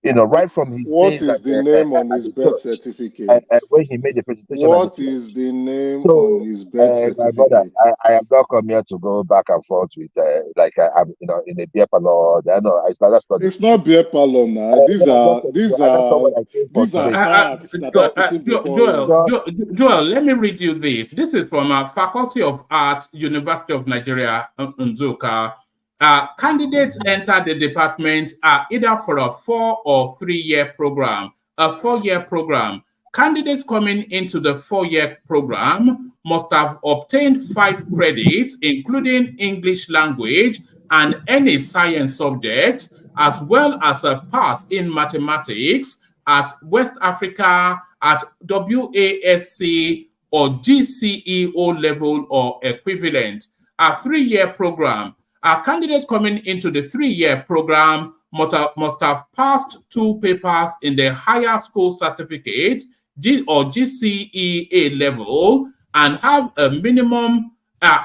S8: Right from his
S11: what
S8: days
S11: is the name on his birth certificate?
S8: And when he made the presentation.
S11: What is the name on his birth certificate?
S8: My brother, I am not come here to go back and forth with I'm in a beer parlor.
S11: It's not beer parlor now. These are facts that are putting before you.
S5: Joel, let me read you this. This is from Faculty of Arts, University of Nigeria, Nzuka. Candidates enter the department either for a 4 or 3 year program. A 4-year program. Candidates coming into the 4-year program must have obtained 5 credits, including English language and any science subject, as well as a pass in mathematics at West Africa at WASC or GCE O level or equivalent. A 3-year program. A candidate coming into the 3-year program must have passed 2 papers in the higher school certificate or GCE A level and have a minimum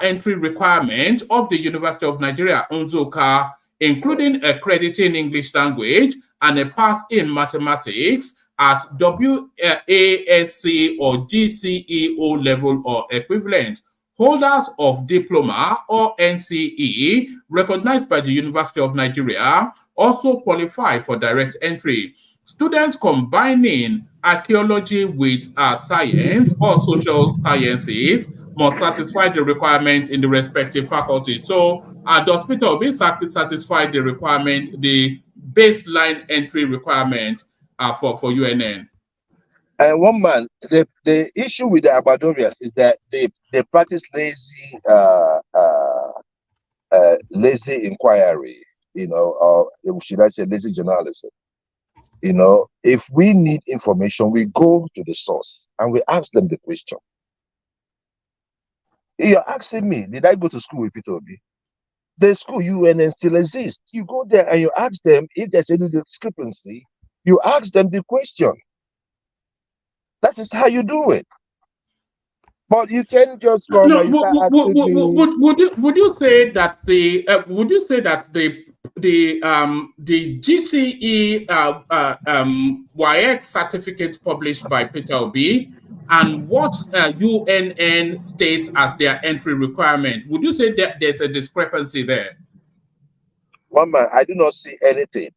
S5: entry requirement of the University of Nigeria, Nzuka, including a credit in English language and a pass in mathematics at WASC or GCE O level or equivalent. Holders of diploma or NCE recognized by the University of Nigeria also qualify for direct entry. Students combining archaeology with science or social sciences must satisfy the requirement in the respective faculty. So, does Peter Obi satisfy the requirement, the baseline entry requirement for UNN?
S8: And one man, the issue with the Abadorians is that they practice lazy inquiry, or should I say lazy journalism. If we need information, we go to the source and we ask them the question. You're asking me, did I go to school with Peter Obi? The school UNN still exists. You go there and you ask them if there's any discrepancy. You ask them the question. That is how you do it. But you can't just come and you start asking me.
S5: Would you say that the GCE WAEC certificate published by Peter Obi and what UNN states as their entry requirement, would you say that there's a discrepancy there?
S8: One man, I do not see anything.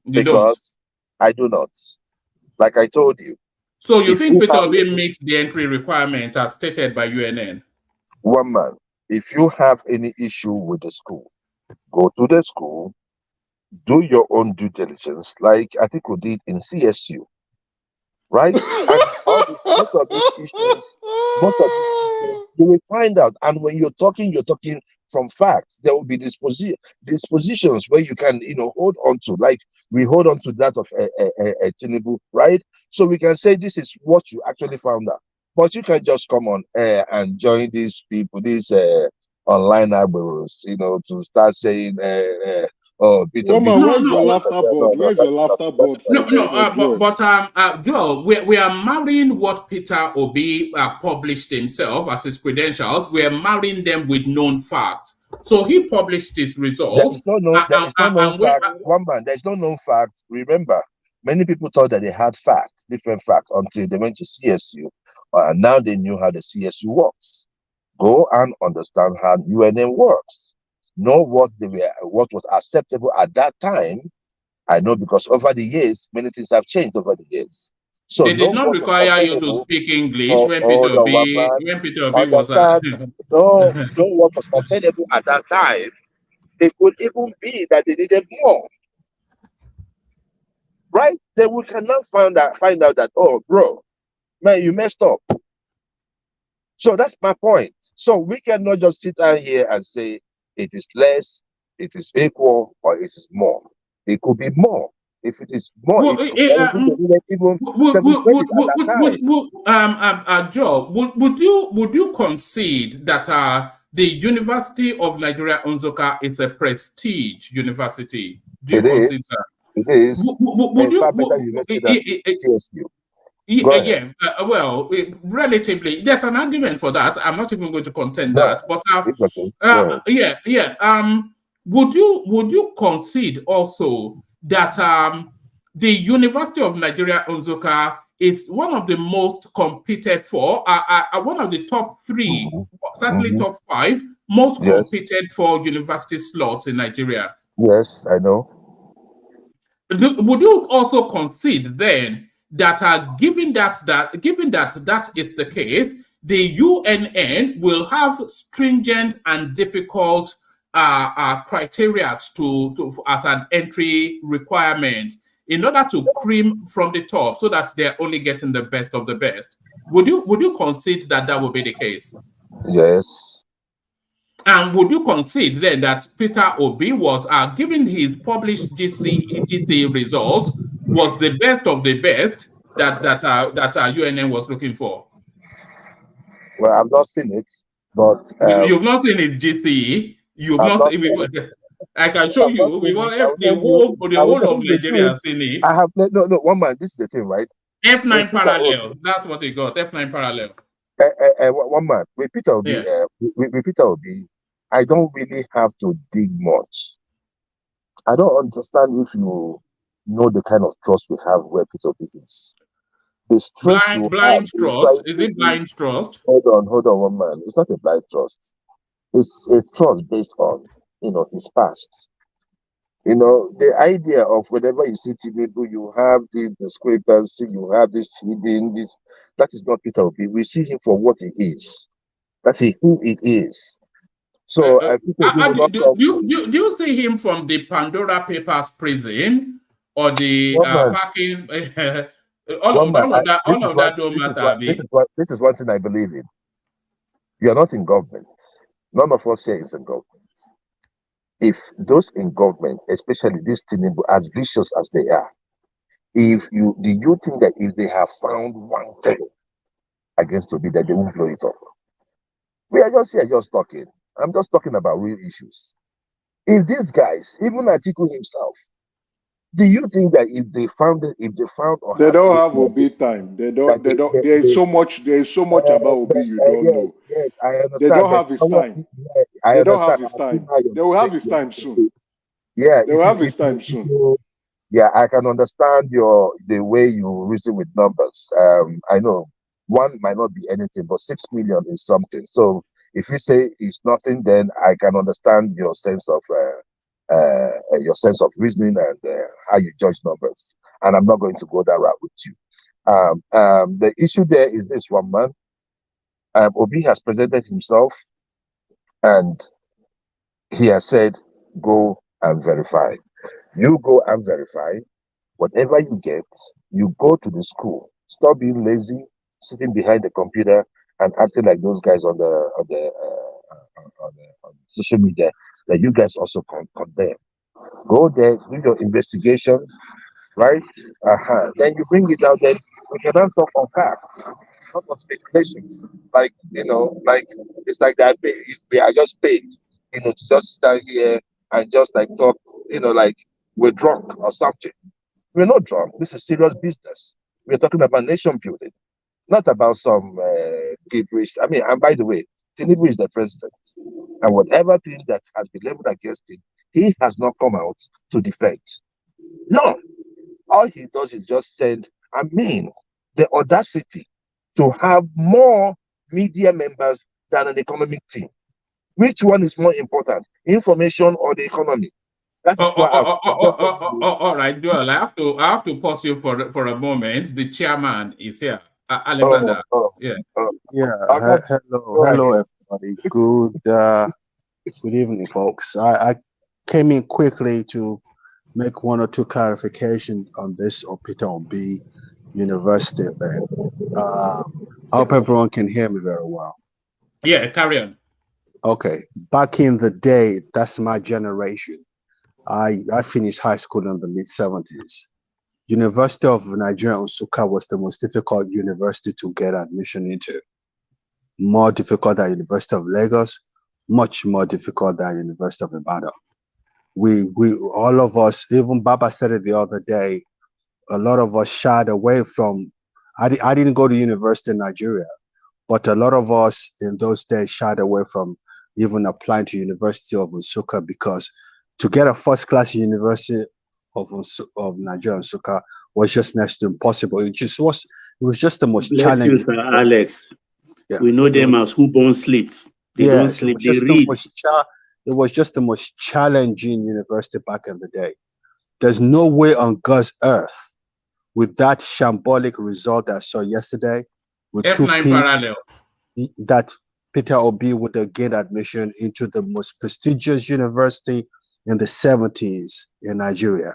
S5: You don't?
S8: I do not. Like I told you.
S5: So you think Peter Obi meets the entry requirement as stated by UNN?
S8: One man, if you have any issue with the school, go to the school, do your own due diligence, like I think we did in CSU, right? And most of these issues, you will find out. And when you're talking from facts. There will be dispositions where you can, hold on to, like we hold on to that of Tinubu, right? So we can say this is what you actually found out. But you can just come on air and join these people, these online arbors, to start saying, Peter.
S11: Woman, where's your laughter board? Where's your laughter board?
S5: Joel, we are marrying what Peter Obi published himself as his credentials. We are marrying them with known facts. So he published his results.
S8: There is no known fact. One man, there is no known fact. Remember, many people thought that they had facts, different facts, until they went to CSU. And now they knew how the CSU works. Go and understand how UNN works. Know what was acceptable at that time, I know because over the years, many things have changed over the years. So
S5: they did
S8: don't
S5: not
S8: go
S5: require you to speak English when
S8: hold on, one
S5: Peter Obi
S8: man.
S5: was
S8: Understand? No, don't want to sustainable at that time. It could even be that they needed more. Right? Then we cannot find out that, oh, bro, man, you messed up. So that's my point. So we cannot just sit down here and say it is less, it is equal, or it is more. It could be more. If it is more,
S5: Well,
S8: it could even celebrate it at that time.
S5: Joe, would you concede that the University of Nigeria Nsukka is a prestige university? Do you concede that?
S8: It is.
S5: Would you?
S8: Better university than PSU.
S5: Yeah, well, relatively, there's an argument for that. I'm not even going to contend that. But would you concede also that the University of Nigeria Nsukka is one of the most competed for, one of the top 3, certainly top 5 most competed for university slots in Nigeria?
S8: Yes, I know.
S5: Would you also concede then that given that is the case, the UNN will have stringent and difficult criteria to as an entry requirement in order to cream from the top, so that they're only getting the best of the best? Would you concede that would be the case?
S8: Yes.
S5: And would you concede then that Peter Obi was, given his published GC results, was the best of the best that UNN was looking for?
S8: Well, I've not seen it, but
S5: you've not seen it GCE. You've not seen it. I can show you. The whole of Nigeria has seen it.
S8: I have no. One man. This is the thing, right?
S5: F9 parallel. That's what he got. F9 parallel.
S8: One man. With Peter Obi, with Peter Obi, I don't really have to dig much. I don't understand if you know the kind of trust we have where Peter Obi is. The stress
S5: blind trust. Is it blind trust?
S8: Hold on, one man. It's not a blind trust. It's a trust based on his past. The idea of whenever you see Tinubu, you have the discrepancy, you have this hidden, this. That is not Peter Obi. We see him for what he is. That is who he is. So
S5: do you see him from the Pandora Papers prison or the parking? all of that don't matter.
S8: This is one thing I believe in. You are not in government. None of us here is in government. If those in government, especially this Tinubu, as vicious as they are, do you think that if they have found one thing against Obi, that they won't blow it up? We are just here just talking. I'm just talking about real issues. If these guys, even Atiku himself, do you think that if they found
S11: they don't have Obi time? They don't. There is so much about Obi you don't know.
S8: Yes, I understand.
S11: They don't have his time. They don't have his time. They will have his time soon.
S8: Yeah,
S11: they will have his time soon.
S8: Yeah, I can understand the way you reason with numbers. I know one might not be anything, but 6 million is something. So if you say it's nothing, then I can understand your sense of reasoning and how you judge numbers. And I'm not going to go that route with you. The issue there is this, one man. Obi has presented himself and he has said, go and verify. You go and verify. Whatever you get, you go to the school. Stop being lazy, sitting behind the computer and acting like those guys on the social media that you guys also condemn. Go there, do your investigation, right? Then you bring it out. Then we can now talk on facts, not on speculations. Like it's like that. We are just paid, to just stand here and just talk, like we're drunk or something. We're not drunk. This is serious business. We're talking about nation building, not about some gibberish. And by the way, Tinubu is the president, and whatever thing that has been leveled against him, he has not come out to defend. No, all he does is just send. The audacity to have more media members than an economic team. Which one is more important, information or the economy? That is why
S5: all right, Joel. I have to pause you for a moment. The chairman is here, Alexander. Yeah.
S13: Hello, everybody. Good evening, folks. I came in quickly to make one or two clarifications on this Peter Obi University thing. I hope everyone can hear me very well.
S5: Yeah, carry on.
S13: Okay, back in the day, that's my generation. I finished high school in the mid-70s. University of Nigeria Nsukka was the most difficult university to get admission into. More difficult than University of Lagos, much more difficult than University of Ibadan. We all of us, even Baba said it the other day, a lot of us shied away from, I didn't go to university in Nigeria, but a lot of us in those days shied away from even applying to University of Nsukka, because to get a first class University of Nigeria Nsukka was just next to impossible. It was just the most challenging.
S14: You, Sir Alex. Yeah. We know them as who don't sleep. They don't sleep, they read.
S13: It was just the most challenging university back in the day. There's no way on God's earth with that shambolic result that I saw yesterday with
S5: F9 parallel
S13: that Peter Obi would have gained admission into the most prestigious university in the 70s in Nigeria.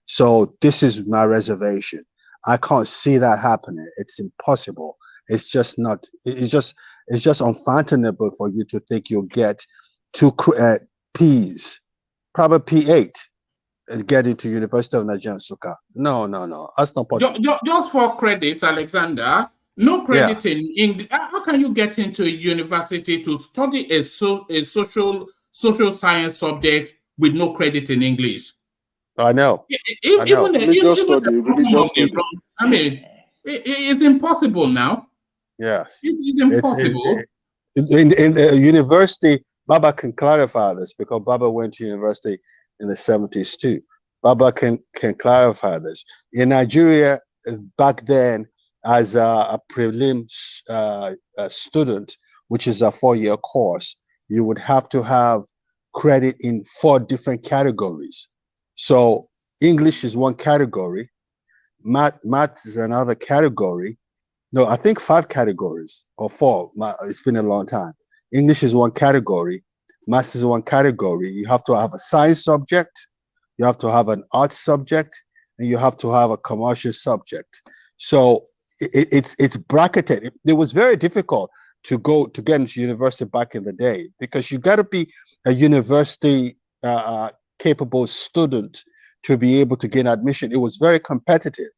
S13: So this is my reservation. I can't see that happening. It's impossible. It's just not. It's just unfathomable for you to think you'll get 2 P's, probably P8, and get into University of Nigeria Nsukka. No, that's not possible.
S5: Just for credits, Alexander. No credit in English. How can you get into a university to study a social science subject with no credit in English?
S13: I know.
S5: I mean, it's impossible now.
S13: Yes,
S5: it's impossible.
S13: In the university, Baba can clarify this because Baba went to university in the 70s too. Baba can clarify this. In Nigeria, back then, as a prelim student, which is a 4-year course, you would have to have credit in 4 different categories. So English is one category, math is another category. No, I think 5 categories or 4. It's been a long time. English is one category, math is one category. You have to have a science subject, you have to have an arts subject, and you have to have a commercial subject. So it's bracketed. It was very difficult to get into university back in the day because you got to be a university capable student to be able to gain admission. It was very competitive,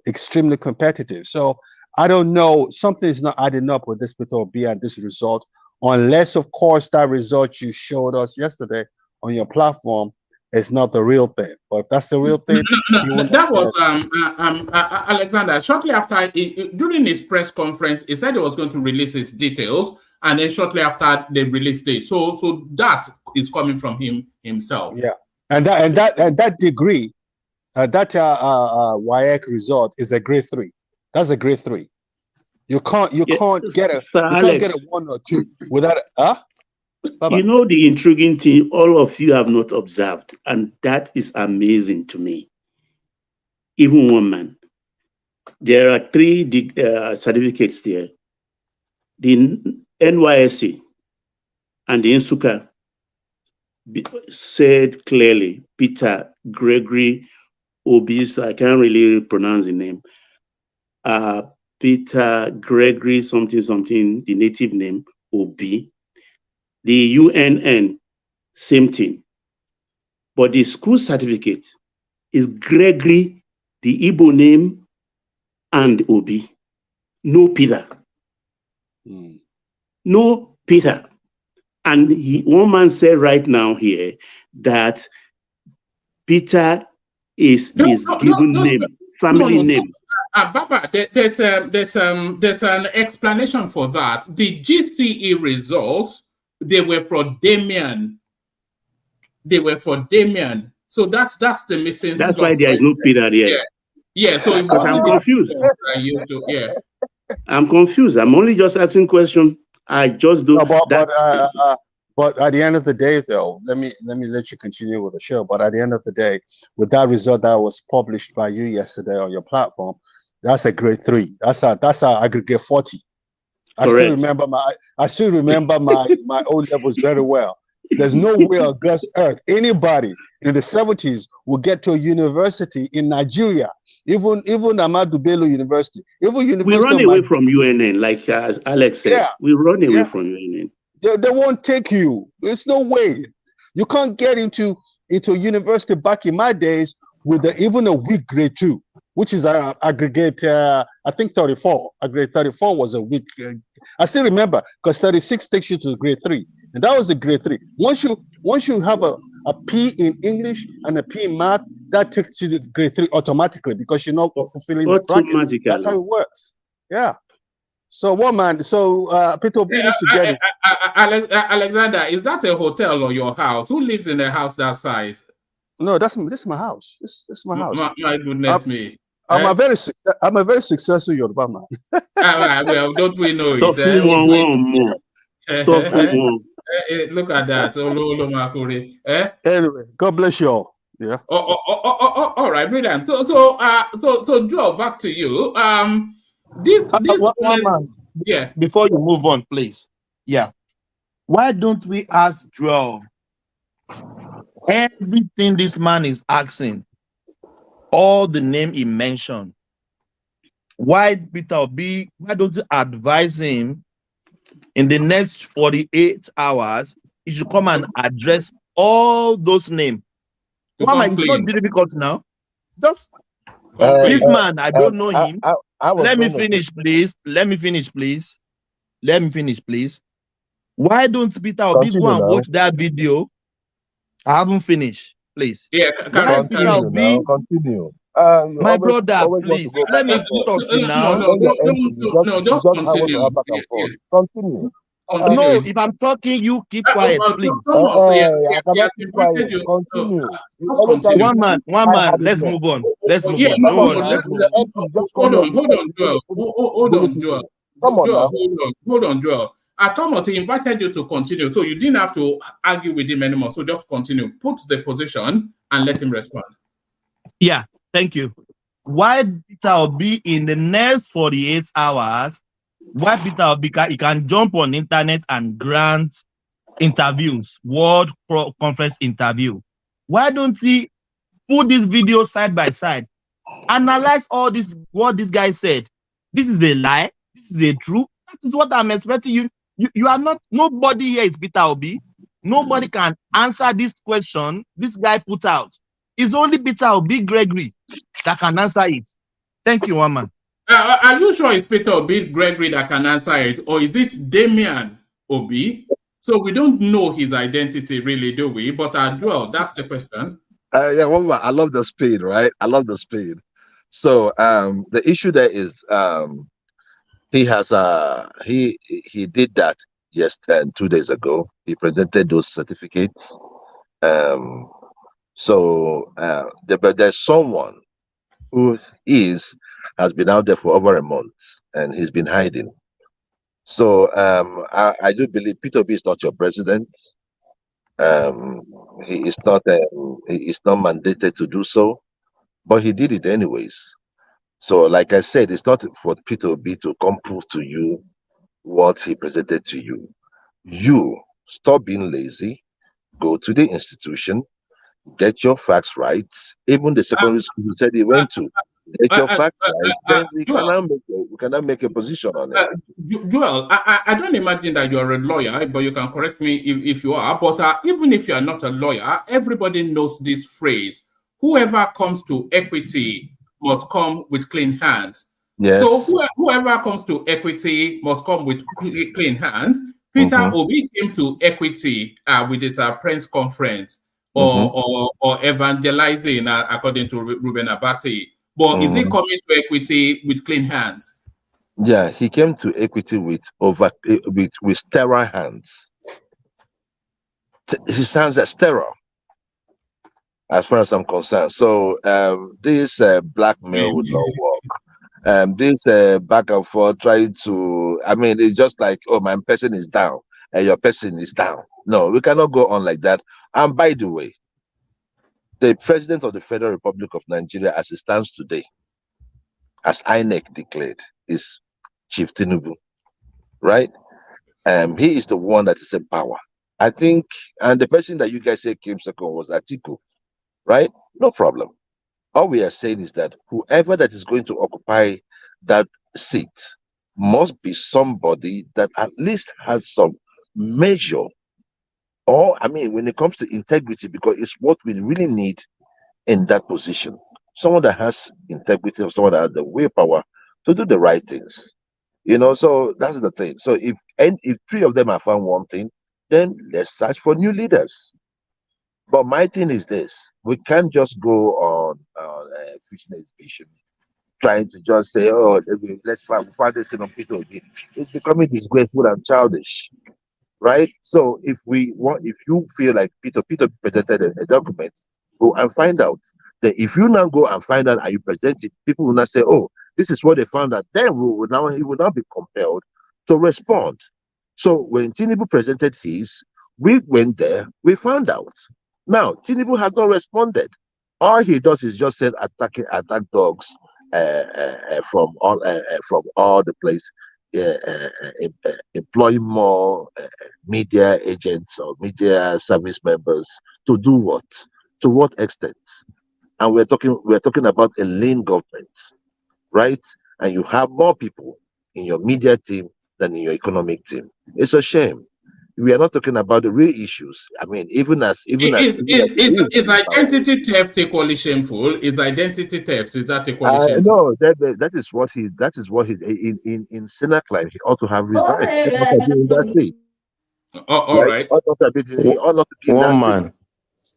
S13: extremely competitive. So I don't know, something is not adding up with this Peter Obi and this result, unless of course that result you showed us yesterday on your platform is not the real thing. But if that's the real thing,
S5: that was Alexander. Shortly after, during his press conference, he said he was going to release his details, and then shortly after the release date. So that is coming from him himself.
S13: Yeah, and that degree, that WAEC result is a grade 3. That's a grade 3. You can't get a 1 or 2 without
S14: You know the intriguing thing all of you have not observed, and that is amazing to me. Even one man. There are 3 certificates there. The NYSC and the Nsukka said clearly, Peter Gregory Obi, so I can't really pronounce the name. Peter Gregory something, the native name, Obi. The UNN, same thing. But the school certificate is Gregory, the Igbo name, and Obi. No Peter. No Peter. And one man said right now here that Peter is his given name, family name.
S5: Baba, there's an explanation for that. The GCE results, they were for Damien. So that's the missing.
S14: That's why there is no Peter there.
S5: Yeah. So
S14: I'm confused.
S5: Yeah.
S14: I'm confused. I'm only just asking question. I just do
S13: But at the end of the day, though, let me let you continue with the show. But at the end of the day, with that result that was published by you yesterday on your platform, that's a grade 3. That's a aggregate 40. I still remember my my O levels very well. There's no way on God's earth anybody in the 70s will get to a university in Nigeria, even Ahmadu Bello University, even University.
S14: We run away from UNN, like as Alex said.
S13: Yeah.
S14: We run away from UNN.
S13: They won't take you. There's no way. You can't get into university back in my days with even a weak grade 2, which is aggregate, I think 34. Grade 34 was a weak. I still remember because 36 takes you to grade 3, and that was a grade 3. Once you have a P in English and a P in math, that takes you to grade 3 automatically because you're not fulfilling the bracket. That's how it works. Yeah. So what man? So Peter B needs to get it.
S5: Alexander, is that a hotel or your house? Who lives in a house that size?
S13: No, this is my house. This is my house.
S5: My goodness me.
S13: I'm a very successful Yoruba man.
S5: Well, don't we know
S14: so
S5: it? Look at that.
S13: Anyway, God bless you all. Yeah.
S5: All right, brilliant. So Joe, back to you.
S15: One man.
S5: Yeah.
S15: Before you move on, please. Yeah. Why don't we ask Joel everything this man is asking? All the name he mentioned. Why Peter Obi? Why don't you advise him in the next 48 hours? He should come and address all those names. It's not difficult now. Just this man, I don't know him. Let me finish, please. Why don't Peter Obi go and watch that video? I haven't finished, please.
S8: Yeah, continue.
S15: My brother, please, let me talk now.
S8: No, just continue. Continue.
S15: No, if I'm talking, you keep quiet, please.
S8: I cannot keep quiet. Continue.
S15: One man. Let's move on. Let's move on.
S5: Hold on, Joel. Hold on, Joel. Thomas, he invited you to continue, so you didn't have to argue with him anymore. So just continue. Put the position and let him respond.
S15: Yeah, thank you. Why Peter Obi in the next 48 hours? Why Peter Obi he can jump on internet and grant interviews, world conference interview? Why don't he put this video side by side, analyze all this, what this guy said? This is a lie. This is a truth. That is what I'm expecting you. You are not. Nobody here is Peter Obi. Nobody can answer this question this guy put out. It's only Peter Obi Gregory that can answer it. Thank you, one man.
S5: Are you sure it's Peter Obi Gregory that can answer it, or is it Damian Obi? So we don't know his identity, really, do we? But Joel, that's the question.
S8: Yeah, one man. I love the speed, right? I love the speed. So the issue there is he has he did that 2 days ago. He presented those certificates. But there's someone who has been out there for over a month and he's been hiding. So I do believe Peter Obi is not your president. He is not mandated to do so, but he did it anyways. So like I said, it's not for Peter Obi to come prove to you what he presented to you. You stop being lazy, go to the institution, get your facts right. Even the secondary school you said he went to, get your facts right. Then we cannot make a position on it.
S5: Joel, I don't imagine that you're a lawyer, but you can correct me if you are. But even if you are not a lawyer, everybody knows this phrase: whoever comes to equity must come with clean hands.
S8: Yes.
S5: So whoever comes to equity must come with clean hands. Peter Obi came to equity with his press conference or evangelizing, according to Ruben Abati. But is he coming to equity with clean hands?
S8: Yeah, he came to equity with sterile hands. His hands are sterile, as far as I'm concerned. So this blackmail would not work. This back and forth trying to, it's just like, oh, my person is down and your person is down. No, we cannot go on like that. And by the way, the president of the Federal Republic of Nigeria, as it stands today, as INEC declared, is Chief Tinubu, right? He is the one that is in power. I think, and the person that you guys say came second was Atiku, right? No problem. All we are saying is that whoever that is going to occupy that seat must be somebody that at least has some measure, or I mean, when it comes to integrity, because it's what we really need in that position. Someone that has integrity, or someone that has the willpower to do the right things. You know, so that's the thing. So if three of them have found one thing, then let's search for new leaders. But my thing is this: we can't just go on fishing expedition, trying to just say, "Oh, let's find this thing on Peter Obi." It's becoming disgraceful and childish, right? So if you feel like Peter presented a document, go and find out. Then if you now go and find out and you present it, people will not say, "Oh, this is what they found out." Then he will not be compelled to respond. So when Tinubu presented his, we went there, we found out. Now Tinubu has not responded. All he does is just send attack dogs from all the place, employing more media agents or media service members to do what? To what extent? And we're talking about a lean government, right? And you have more people in your media team than in your economic team. It's a shame. We are not talking about the real issues. I mean, is
S5: identity theft equally shameful? Is identity theft, is that equally shameful?
S8: No, that is what he in Senate line he ought to have resigned.
S5: All right.
S8: He ought not to be in that
S12: man.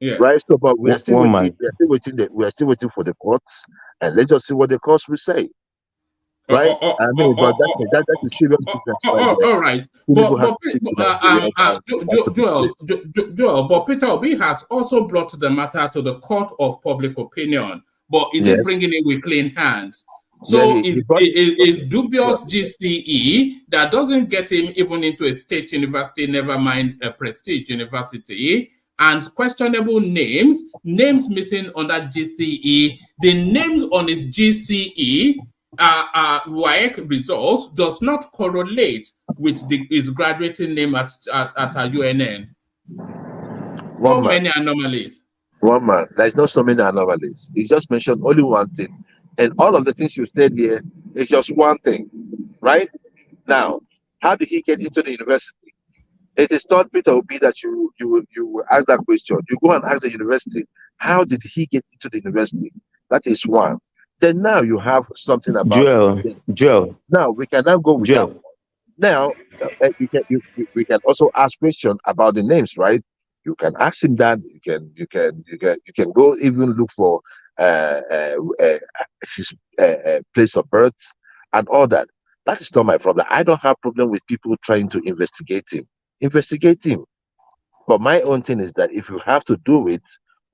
S8: Yeah. Right. So, but we are still waiting. We are still waiting for the courts, and let's just see what the courts will say. Right? I mean, but that is serious business.
S5: All right. Joel, but Peter Obi has also brought the matter to the court of public opinion, but is he bringing it with clean hands? So is dubious GCE that doesn't get him even into a state university, never mind a prestige university, and questionable names missing on that GCE, the names on his GCE WAEC results does not correlate with his graduating name at UNN. Many anomalies.
S8: One man. There's not so many anomalies. He just mentioned only one thing. And all of the things you said here is just one thing. Right? Now, how did he get into the university? It is not Peter Obi that you ask that question. You go and ask the university, how did he get into the university? That is one. Then now you have something about
S12: Joel.
S8: Now we can now go with that one. Now we can also ask questions about the names, right? You can ask him that. You can go even look for his place of birth and all that. That is not my problem. I don't have problem with people trying to investigate him. But my own thing is that if you have to do it,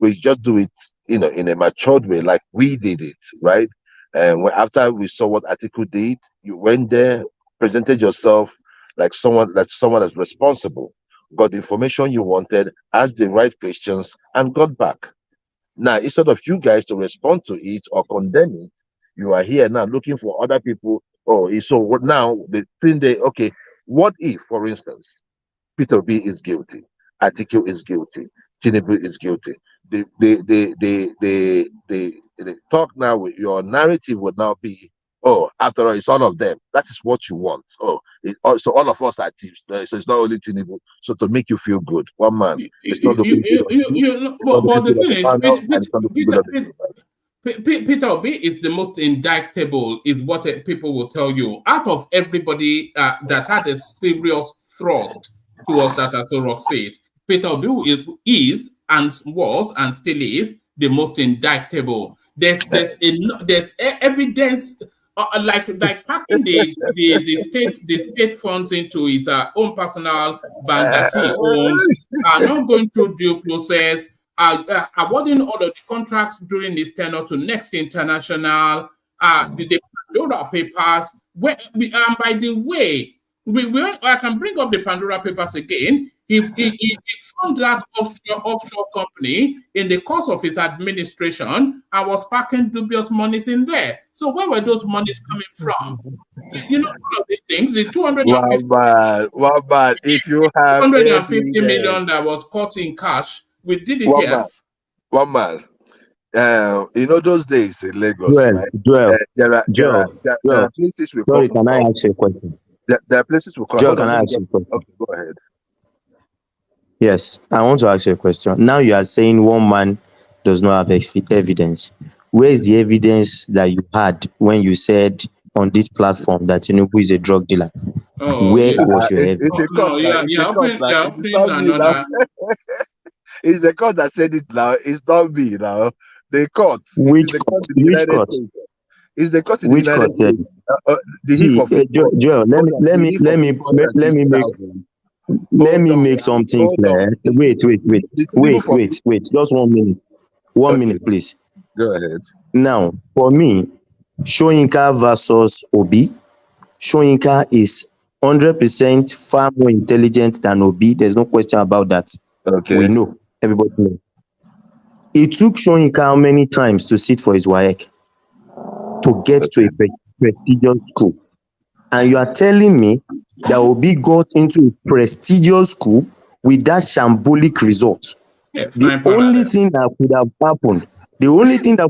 S8: we just do it, in a matured way, like we did it, right? And after we saw what Atiku did, you went there, presented yourself like someone that's responsible, got the information you wanted, asked the right questions, and got back. Now, instead of you guys to respond to it or condemn it, you are here now looking for other people. So what now? The thing okay, what if, for instance, Peter Obi is guilty, Atiku is guilty, Tinubu is guilty? The talk now with your narrative would now be, after all, it's all of them. That is what you want. So all of us are thieves. So it's not only Tinubu. So to make you feel good, one man. It's not
S5: but the thing is, Peter Obi is the most indictable, is what people will tell you. Out of everybody that had a serious thrust towards that, as Rock said, Peter Obi is and was and still is the most indictable. There's evidence, like packing the state funds into its own personal bank that he owns, not going through due process, awarding all of the contracts during his tenure to Next International, the Pandora Papers. By the way, I can bring up the Pandora Papers again. He formed that offshore company in the course of his administration and was packing dubious monies in there. So where were those monies coming from? You know, all of these things, the
S8: 1 if you have
S5: 250 million that was caught in cash, we did it here.
S8: 1 man. You know those days in Lagos, right?
S12: Joel,
S8: There are places we
S12: sorry,
S8: call.
S12: can I ask you a question?
S8: There are places we call.
S12: Joel, can I ask you a question?
S8: Okay, go ahead.
S12: Yes, I want to ask you a question. Now you are saying 1 man does not have evidence. Where is the evidence that you had when you said on this platform that Tinubu is a drug dealer? Where was your evidence?
S8: It's the court that said it now. It's not me now. The court.
S12: Which
S8: court?
S12: court?
S8: Is the court in
S12: Which
S8: the United
S12: court?
S8: States?
S12: Joel, let me make something clear. Wait. Just 1 minute. 1 minute, please.
S8: Go ahead.
S12: Now, for me, Soyinka versus Obi, Soyinka is 100% far more intelligent than Obi. There's no question about that.
S8: Okay.
S12: We know. Everybody knows. It took Soyinka how many times to sit for his WAEC to get to a prestigious school? And you are telling me that Obi got into a prestigious school with that shambolic result. The only thing that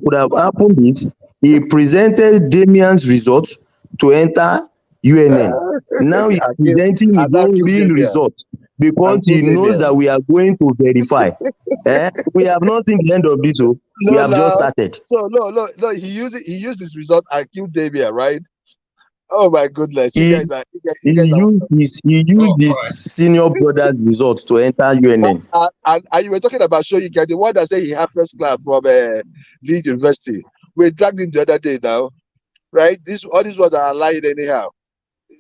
S12: could have happened is he presented Damian's results to enter UNN. Now he's presenting his own real result because he knows that we are going to verify. We have not seen the end of this. We have just started.
S8: So no. He used his result and killed Damian, right? Oh my goodness!
S12: He used his senior brother's results to enter UNN.
S8: And you were talking about Soyinka, the one that said he had first class from Leeds University. We dragged him the other day now, right? All these ones are lying anyhow.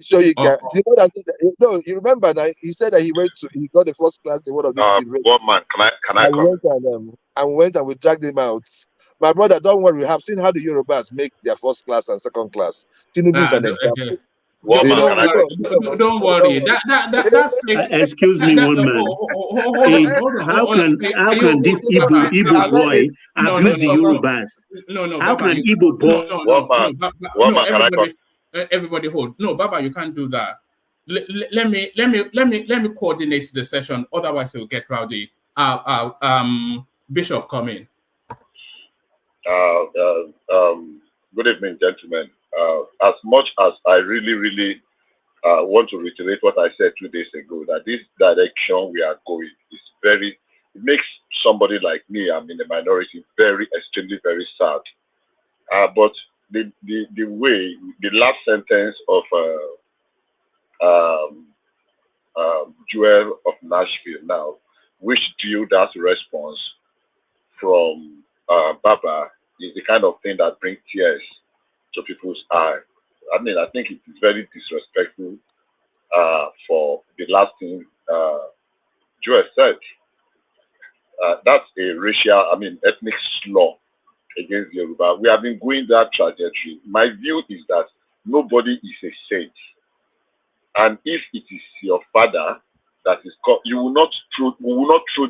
S8: Soyinka, you remember now? He said that he got the first class in one of these.
S16: 1 man, can I come?
S8: Went and we dragged him out. My brother, don't worry. We have seen how the Yorubas make their first class and second class. Tinubu is an example.
S5: Don't worry. That's
S14: excuse me, 1 man. How can this Igbo boy abuse the Yorubas?
S5: No.
S14: How can Igbo boy?
S5: Everybody hold. No, Baba, you can't do that. Let me coordinate the session. Otherwise, it will get rowdy. Bishop, come in.
S16: Good evening, gentlemen. As much as I really want to reiterate what I said 2 days ago, that this direction we are going is it makes somebody like me, I'm in the minority, extremely very sad. But the way, the last sentence of Joel of Nashville now, which drew that response from Baba, is the kind of thing that brings tears to people's eyes. I mean, I think it is very disrespectful for the last thing Joel said. That's a ethnic slur against Yoruba. We have been going that trajectory. My view is that nobody is a saint. And if it is your father that is called, we will not throw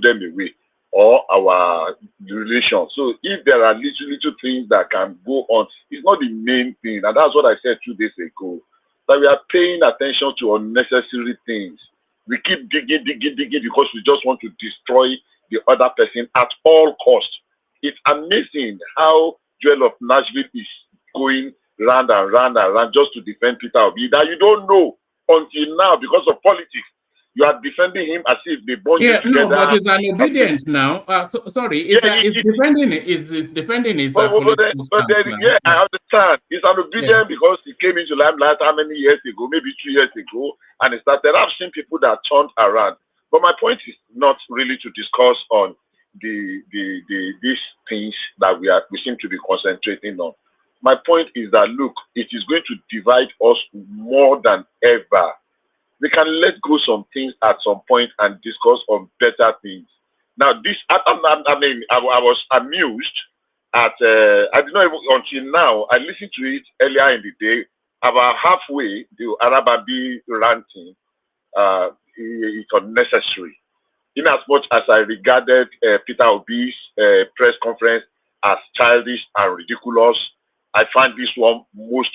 S16: them away, or our relation. So if there are little things that can go on, it's not the main thing. And that's what I said 2 days ago, that we are paying attention to unnecessary things. We keep digging because we just want to destroy the other person at all costs. It's amazing how Joel of Nashville is going round and round just to defend Peter Obi that you don't know until now because of politics. You are defending him as if they bond you together.
S5: No, but it's an obedient now. Sorry, it's defending it. It's defending his political stance now.
S16: Yeah, I understand. It's an obedient because he came into limelight how many years ago, maybe 2 years ago, and it started. I've seen people that turned around. But my point is not really to discuss on these things that we seem to be concentrating on. My point is that look, it is going to divide us more than ever. We can let go some things at some point and discuss on better things. Now, I was amused at, I did not even, until now, I listened to it earlier in the day, about halfway, the Arababi ranting, it's unnecessary. In as much as I regarded Peter Obi's press conference as childish and ridiculous, I find this one most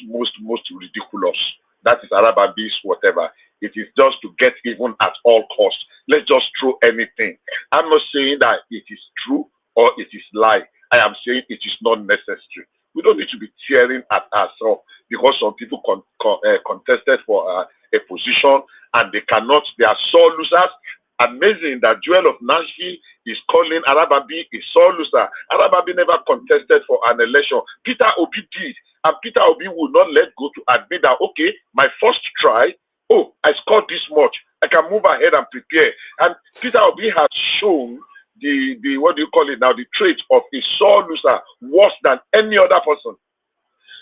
S16: ridiculous. That is Arababi's whatever. It is just to get even at all costs. Let's just throw anything. I'm not saying that it is true or it is lie. I am saying it is not necessary. We don't need to be tearing at ourselves because some people contested for a position and they are sore losers. Amazing that Joel of Nashville is calling Arababi a sore loser. Arababi never contested for an election. Peter Obi did. And Peter Obi will not let go to admit that, okay, my first try, oh, I scored this much. I can move ahead and prepare. And Peter Obi has shown the what do you call it now, the trait of a sore loser worse than any other person.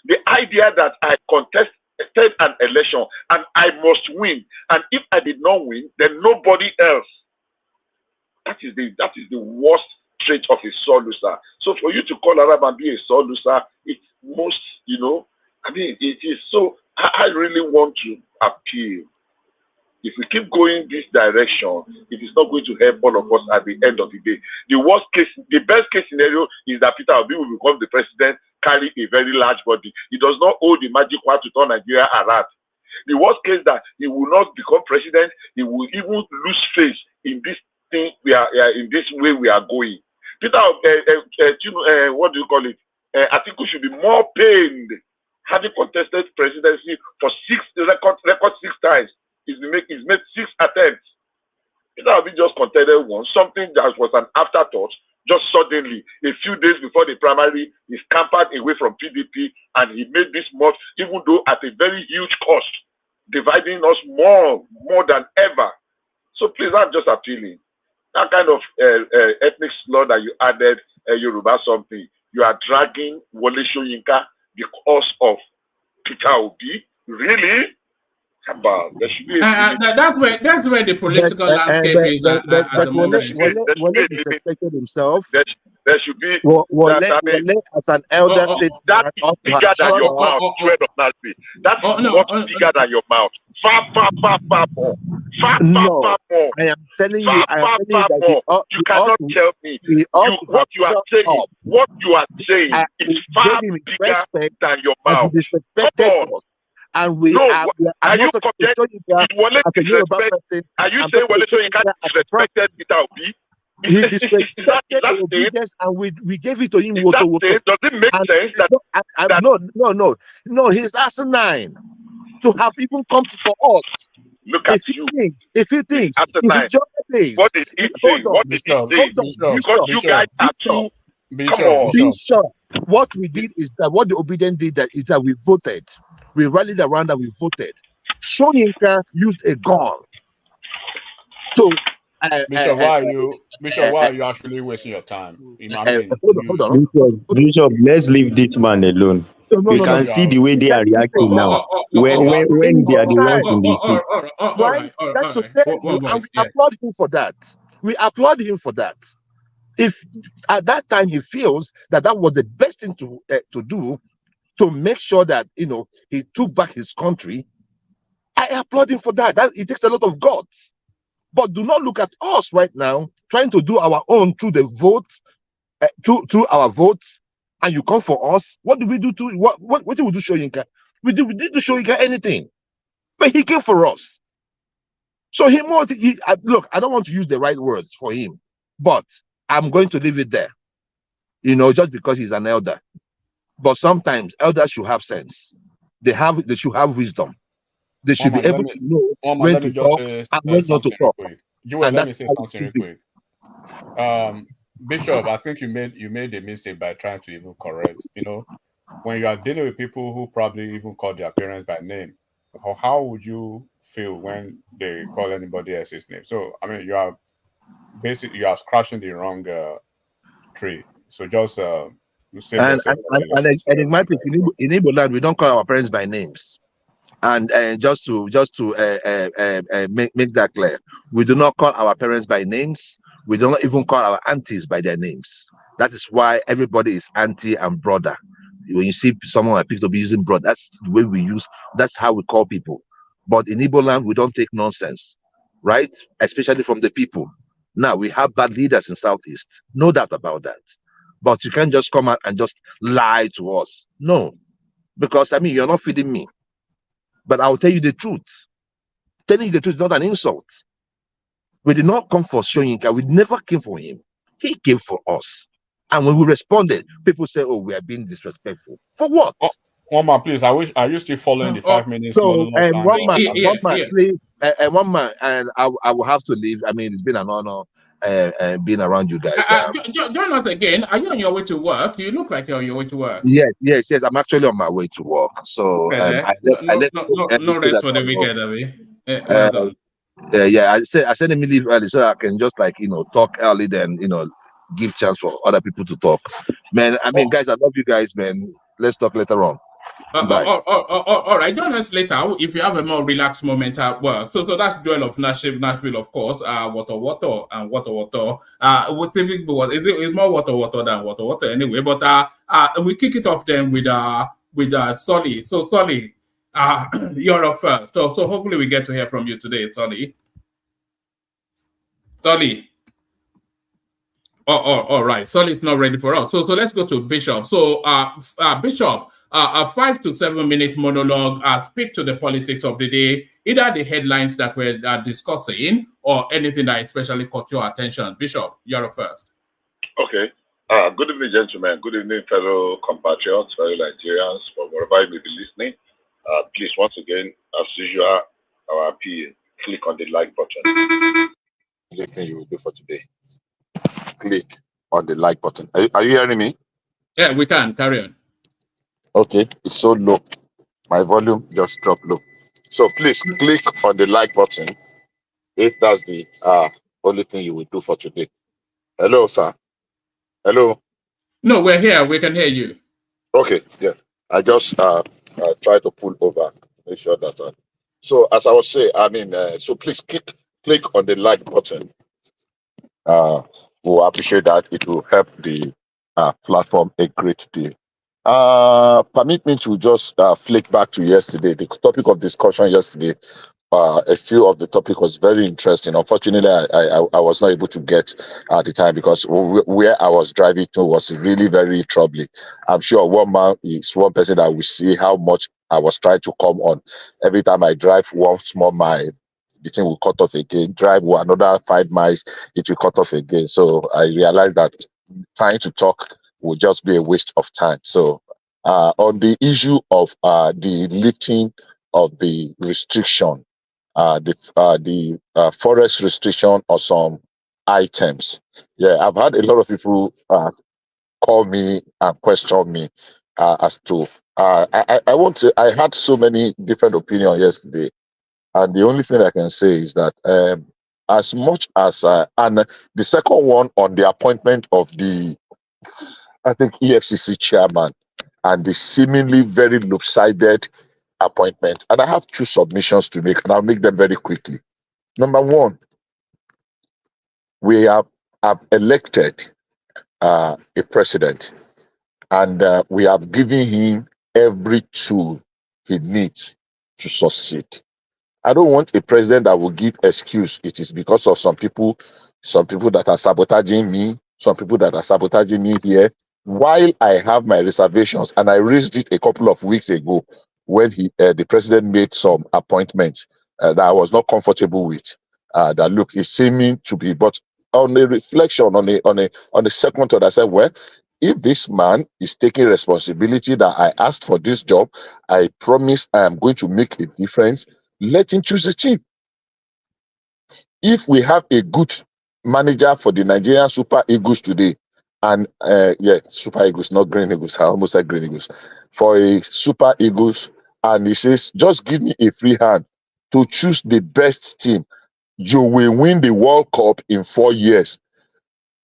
S16: The idea that I contested an election and I must win, and if I did not win, then nobody else. That is the worst trait of a sore loser. So for you to call Arababi a sore loser, it's most, I mean, it is so. I really want to appeal. If we keep going this direction, it is not going to help all of us at the end of the day. The best case scenario is that Peter Obi will become the president, carry a very large body. He does not hold the magic wand to turn Nigeria around. The worst case that he will not become president, he will even lose face in this thing in this way we are going. Peter, what do you call it? Atiku should be more pained having contested presidency for record 6 times. He's made 6 attempts. Peter Obi just contended once, something that was an afterthought. Just suddenly, a few days before the primary, he scampered away from PDP and he made this much, even though at a very huge cost, dividing us more than ever. So please, I'm just appealing. That kind of ethnic slur that you added, Yoruba something, you are dragging Wole Soyinka because of Peter Obi? Really? There should be
S5: that's where the political landscape is at the moment.
S8: Wole disrespected himself.
S16: There should be
S8: Wole as an elder statesman.
S16: That is bigger than your mouth. That is much bigger than your mouth. Far more. Far more.
S8: I am telling you that
S16: you cannot tell me what you are saying is far bigger than your mouth. Come on.
S8: And we
S16: are you saying Wole Soyinka disrespected Peter Obi?
S8: He disrespected obedience, and we gave it to him.
S16: Does it make sense?
S8: No, he's asinine to have even come for us.
S16: Look at you.
S8: If he thinks,
S16: what is he saying? What is he saying? Because you guys are too.
S8: Bishop, what we did is that what the obedient did is that we voted. We rallied around and we voted. Soyinka used a gun. So,
S17: Bishop, why are you actually wasting your time?
S12: Hold on. Bishop, let's leave this man alone. We can see the way they are reacting now. When they are the ones in the
S8: That's to tell you, and we applaud him for that. We applaud him for that. If at that time he feels that was the best thing to do, to make sure that he took back his country, I applaud him for that. It takes a lot of guts. But do not look at us right now trying to do our own through the vote, through our votes, and you come for us. What do we do to what do we do, Soyinka? We didn't do Soyinka anything, but he came for us. So look, I don't want to use the right words for him, but I'm going to leave it there. Just because he's an elder. But sometimes elders should have sense. They should have wisdom. They should be able to know when to talk and when not to talk.
S17: Joel, let me say something real quick. Bishop, I think you made a mistake by trying to even correct. When you are dealing with people who probably even call their parents by name, how would you feel when they call anybody else's name? So I mean, you are scratching the wrong tree. So just
S8: and in my opinion, in Igbo land, we don't call our parents by names. And just to make that clear, we do not call our parents by names. We do not even call our aunties by their names. That is why everybody is auntie and brother. When you see someone like picked up using brother, that's the way we use. That's how we call people. But in Igbo land, we don't take nonsense. right? Especially from the people. Now we have bad leaders in Southeast, no doubt about that. But you can't just come out and just lie to us. No, because I mean you're not feeding me. But I'll tell you the truth. Telling you the truth is not an insult. We did not come for Soyinka. We never came for him. He came for us. And when we responded, people say, "Oh, we are being disrespectful." For what?
S17: Oh, one man, please. Are you still following the 5 minutes
S8: So,
S17: monologue
S8: and
S17: time?
S8: one man, please, and one man, and I will have to leave. I mean, it's been an honor being around you guys.
S5: Join us again. Are you on your way to work? You look like you're on your way to work.
S8: Yes. I'm actually on my way to work. So
S5: no rest for the weekend, well done.
S8: I said let me leave early so I can just talk early, then give chance for other people to talk. Man, I mean, guys, I love you guys, man. Let's talk later on. Bye.
S5: All right, join us later if you have a more relaxed moment at work. So that's Joel of Nashville, of course. Water and water. What think it's more water than water anyway. But we kick it off then with Solly. So Solly, you're up first. So hopefully we get to hear from you today, Solly. Solly. All right. Solly's not ready for us. So let's go to Bishop. So Bishop. A 5 to 7 minute monologue speak to the politics of the day, either the headlines that we're discussing or anything that especially caught your attention. Bishop, you're first.
S16: Okay. Good evening, gentlemen. Good evening, fellow compatriots, fellow Nigerians, from wherever you may be listening. Please, once again, as usual, our appeal, click on the like button.
S18: The thing you will do for today. Click on the like button. Are you hearing me?
S5: Yeah, we can. Carry on.
S18: Okay, it's so low. My volume just dropped low. So please click on the like button if that's the only thing you will do for today. Hello, sir. Hello.
S5: No, we're here. We can hear you.
S18: Okay, yeah. I just try to pull over. Make sure that. So as I was saying, I mean, so please click on the like button. We'll appreciate that. It will help the platform a great deal. Permit me to just flick back to yesterday. The topic of discussion yesterday, a few of the topic was very interesting. Unfortunately, I was not able to get at the time because where I was driving to was really very troubling. I'm sure one man is one person that will see how much I was trying to come on. Every time I drive 1 small mile, the thing will cut off again. Drive another 5 miles, it will cut off again. So I realized that trying to talk would just be a waste of time. So on the issue of the lifting of the restriction, the forest restriction on some items, I've had a lot of people call me and question me as to I had so many different opinions yesterday, and the only thing I can say is that as much as and the second one on the appointment of the EFCC chairman and the seemingly very lopsided appointment. And I have 2 submissions to make, and I'll make them very quickly. Number 1, we have elected a president, and we have given him every tool he needs to succeed. I don't want a president that will give excuse. It is because of some people that are sabotaging me, some people that are sabotaging me here. While I have my reservations, and I raised it a couple of weeks ago when the president made some appointments that I was not comfortable with. That look is seeming to be, but on a reflection, on a second thought, I said, well, if this man is taking responsibility that I asked for this job, I promise I am going to make a difference. Let him choose the team. If we have a good manager for the Nigerian Super Eagles today, and Super Eagles, not Green Eagles. I almost said Green Eagles. For a Super Eagles, and he says, just give me a free hand to choose the best team. You will win the World Cup in 4 years.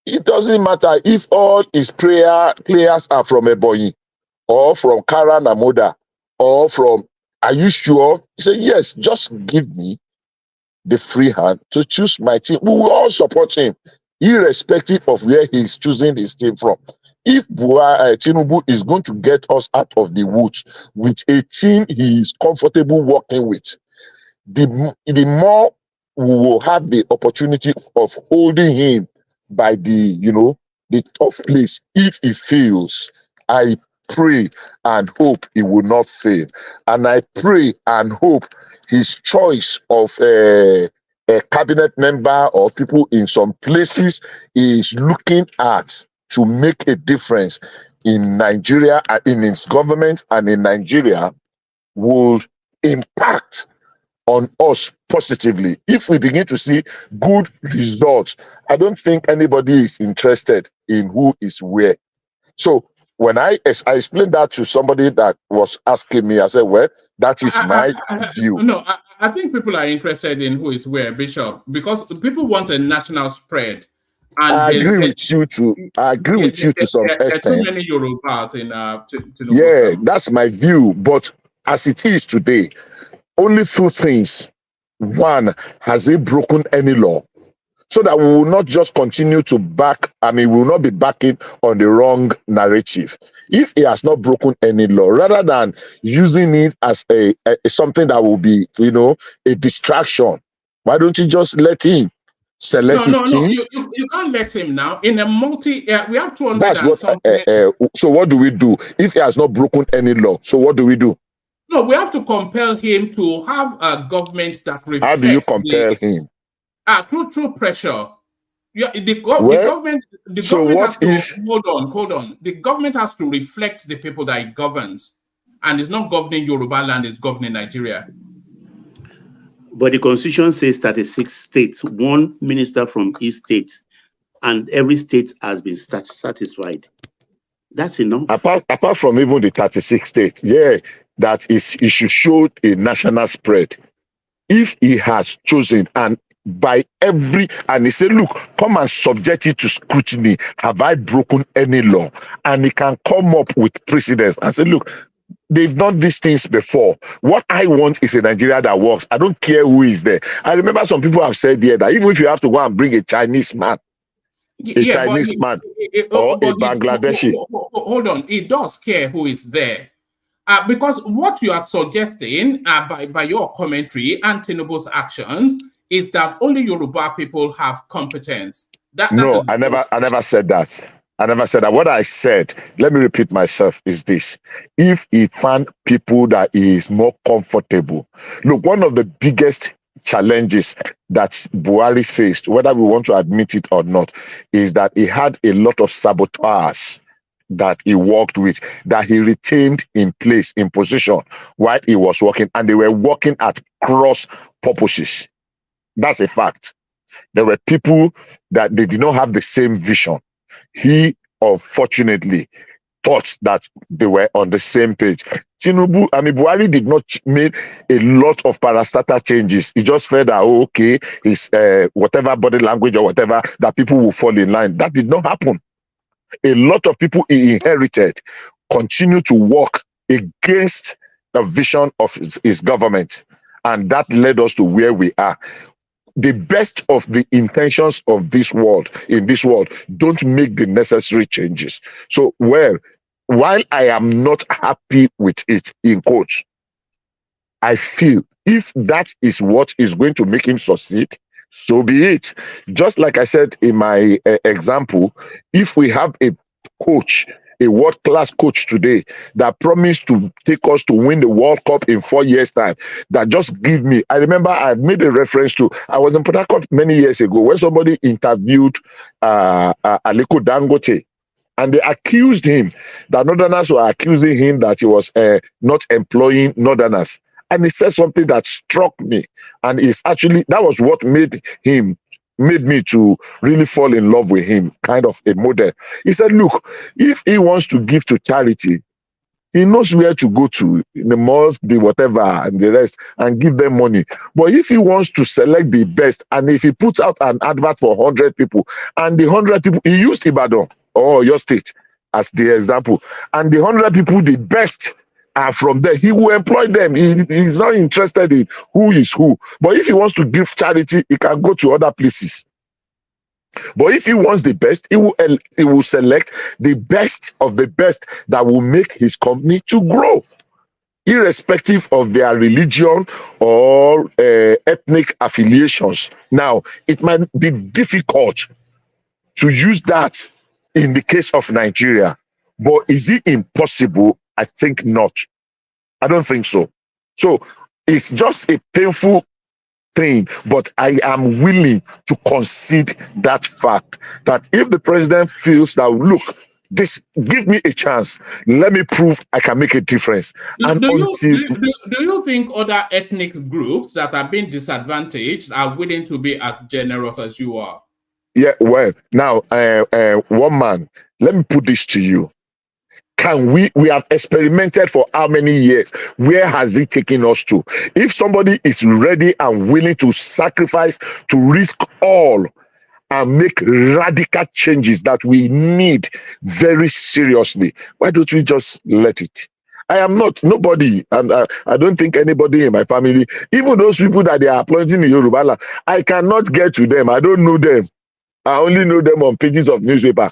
S18: It doesn't matter if all his players are from Ebonyi or from Kara Namoda or from, are you sure? He said, yes, just give me the free hand to choose my team. We will all support him, irrespective of where he's choosing his team from. If Tinubu is going to get us out of the woods with a team he is comfortable working with, the more we will have the opportunity of holding him by the, the tough place if he fails. I pray and hope he will not fail. And I pray and hope his choice of a cabinet member or people in some places is looking at to make a difference in Nigeria, in its government and in Nigeria, will impact on us positively. If we begin to see good results, I don't think anybody is interested in who is where. So when I explained that to somebody that was asking me, I said, well, that is my view.
S5: No, I think people are interested in who is where, Bishop, because people want a national spread. And
S18: I agree with you to some extent.
S5: There are too many Yorubas in
S18: yeah, that's my view. But as it is today, only two things. One, has he broken any law? So that we will not just continue to we will not be backing on the wrong narrative. If he has not broken any law, rather than using it as a something that will be, a distraction, why don't you just let him select his team?
S5: No, you can't let him now. In a we have 200
S18: That's
S5: and
S18: what,
S5: something.
S18: so what do we do? If he has not broken any law, so what do we do?
S5: No, we have to compel him to have a government that reflects.
S18: How do you compel him?
S5: Through pressure. Yeah, the government has to hold on. The government has to reflect the people that it governs, and it's not governing Yoruba land; it's governing Nigeria.
S14: But the Constitution says 36 states, one minister from each state, and every state has been satisfied. That's enough.
S18: Apart from even the 36 states, that is, it should show a national spread. If he has chosen and he said, look, come and subject it to scrutiny. Have I broken any law? And he can come up with precedents and say, look, they've done these things before. What I want is a Nigeria that works. I don't care who is there. I remember some people have said here that even if you have to go and bring a Chinese man, or a Bangladeshi.
S5: Hold on, it does care who is there. Because what you are suggesting by your commentary and Tinubu's actions is that only Yoruba people have competence.
S18: No, I never said that. I never said that. What I said, let me repeat myself, is this. If he found people that he is more comfortable. Look, one of the biggest challenges that Buhari faced, whether we want to admit it or not, is that he had a lot of saboteurs that he worked with, that he retained in place, in position, while he was working, and they were working at cross purposes. That's a fact. There were people that they did not have the same vision. He, unfortunately, thought that they were on the same page. Buhari did not make a lot of parastatal changes. He just felt that, okay, his whatever body language or whatever, that people will fall in line. That did not happen. A lot of people he inherited continue to work against the vision of his government. And that led us to where we are. The best of the intentions of this world, don't make the necessary changes. So, while I am not happy with it, in quotes, I feel if that is what is going to make him succeed, so be it. Just like I said in my example, if we have a coach, a world-class coach today that promised to take us to win the World Cup in 4 years' time, that just give me. I remember I made a reference to, I was in Port Harcourt many years ago when somebody interviewed Aliko Dangote, and they accused him, that Northerners were accusing him that he was not employing Northerners. And he said something that struck me. And it's actually, that was what made me to really fall in love with him, kind of a model. He said, look, if he wants to give to charity, he knows where to go to, the mosque, the whatever, and the rest, and give them money. But if he wants to select the best, and if he puts out an advert for 100 people, and the 100 people, he used Ibadan or your state as the example, and the 100 people, the best are from there, he will employ them. He's not interested in who is who. But if he wants to give charity, he can go to other places. But if he wants the best, he will select the best of the best that will make his company to grow. irrespective of their religion or ethnic affiliations. Now, it might be difficult to use that in the case of Nigeria, but is it impossible? I think not. I don't think so. So it's just a painful thing, but I am willing to concede that fact that if the president feels that, look, this, give me a chance, let me prove I can make a difference. And
S5: Do you think other ethnic groups that are being disadvantaged are willing to be as generous as you are?
S18: Yeah, well, now, one man, let me put this to you. Can we have experimented for how many years? Where has it taken us to? If somebody is ready and willing to sacrifice, to risk all, and make radical changes that we need very seriously, why don't we just let it? I am not, nobody, and I don't think anybody in my family, even those people that they are appointing in Yoruba land, I cannot get to them. I don't know them. I only know them on pages of newspaper.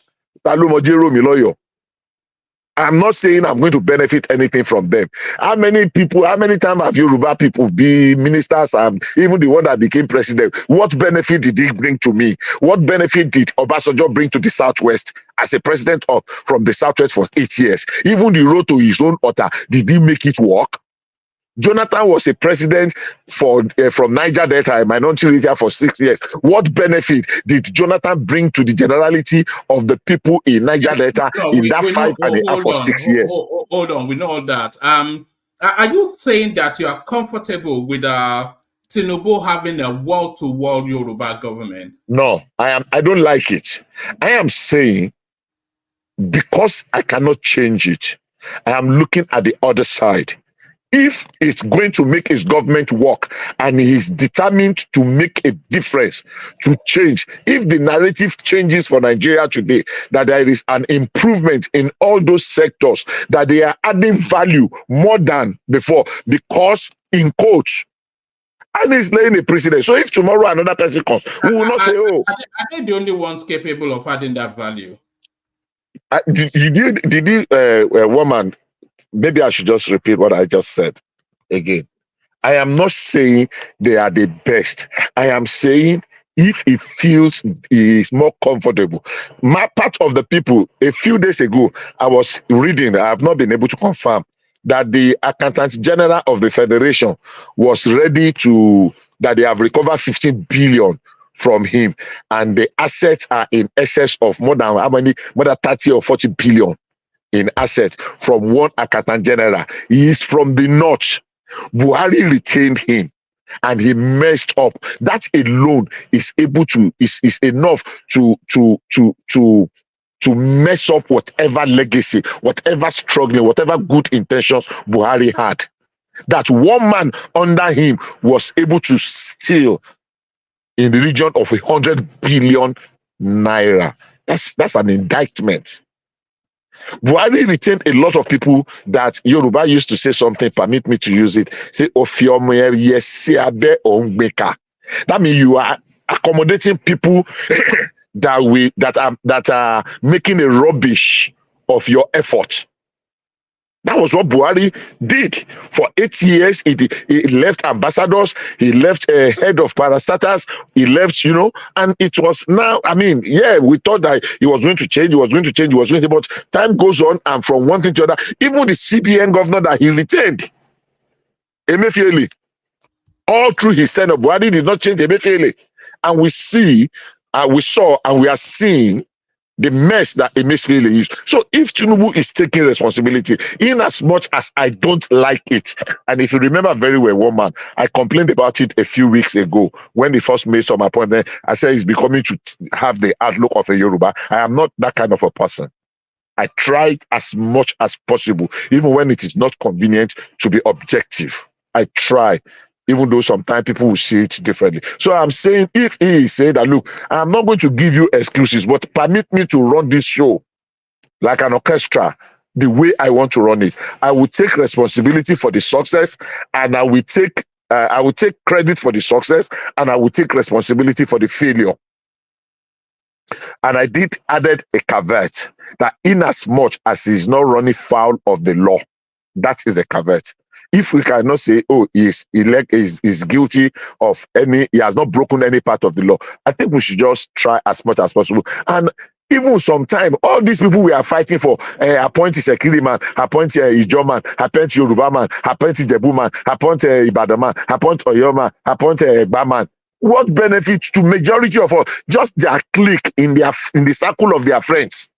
S18: I'm not saying I'm going to benefit anything from them. How many times have Yoruba people be ministers and even the one that became president? What benefit did he bring to me? What benefit did Obasanjo bring to the Southwest as a president from the Southwest for 8 years? Even the road to his own altar, did he make it work? Jonathan was a president from Niger Delta, a minority region, for 6 years. What benefit did Jonathan bring to the generality of the people in Niger Delta in that 5.5 or 6 years?
S5: Hold on, we know all that. Are you saying that you are comfortable with Tinubu having a wall-to-wall Yoruba government?
S18: No, I don't like it. I am saying, because I cannot change it, I am looking at the other side. If it's going to make his government work and he's determined to make a difference, to change, if the narrative changes for Nigeria today, that there is an improvement in all those sectors, that they are adding value more than before, because in quotes, and he's laying a precedent. So if tomorrow another person comes, we will not say, oh.
S5: Are they the only ones capable of adding that value?
S18: Woman, maybe I should just repeat what I just said again. I am not saying they are the best. I am saying if he feels he is more comfortable. My part of the people, a few days ago, I was reading, I have not been able to confirm, that the Accountant General of the Federation was ready to, that they have recovered 15 billion from him, and the assets are in excess of more than 30 or 40 billion in assets from one Accountant General. He is from the north. Buhari retained him and he messed up. That alone is enough to mess up whatever legacy, whatever struggling, whatever good intentions Buhari had. That one man under him was able to steal in the region of 100 billion naira. That's an indictment. Buhari retained a lot of people that Yoruba used to say something, permit me to use it, say, that means you are accommodating people that are making a rubbish of your effort. That was what Buhari did for 8 years. He left ambassadors, he left a head of parastatals, he left, and it was now, we thought that he was going to change, but time goes on, and from one thing to another, even the CBN governor that he retained, Emefiele, all through his tenure, Buhari did not change Emefiele. And we saw, and we are seeing the mess that Emefiele is. So if Tinubu is taking responsibility, in as much as I don't like it, and if you remember very well, one man, I complained about it a few weeks ago when he first made some appointment. I said he's becoming to have the outlook of a Yoruba. I am not that kind of a person. I tried as much as possible, even when it is not convenient, to be objective. I try, even though sometimes people will see it differently. So I'm saying, if he is saying that, look, I'm not going to give you excuses, but permit me to run this show like an orchestra, the way I want to run it. I will take responsibility for the success, and I will take credit for the success, and I will take responsibility for the failure. And I added a caveat that in as much as he's not running foul of the law, That is a caveat. If we cannot say, oh, he is guilty of he has not broken any part of the law, I think we should just try as much as possible. And even sometimes, all these people we are fighting for, appoint Sekiri man, appoint Ijo man, appoint Yoruba man, appoint Jebu man, appoint Ibadan man, appoint Oyo man, appoint Egba man. What benefits to majority of us? Just their clique in the circle of their friends.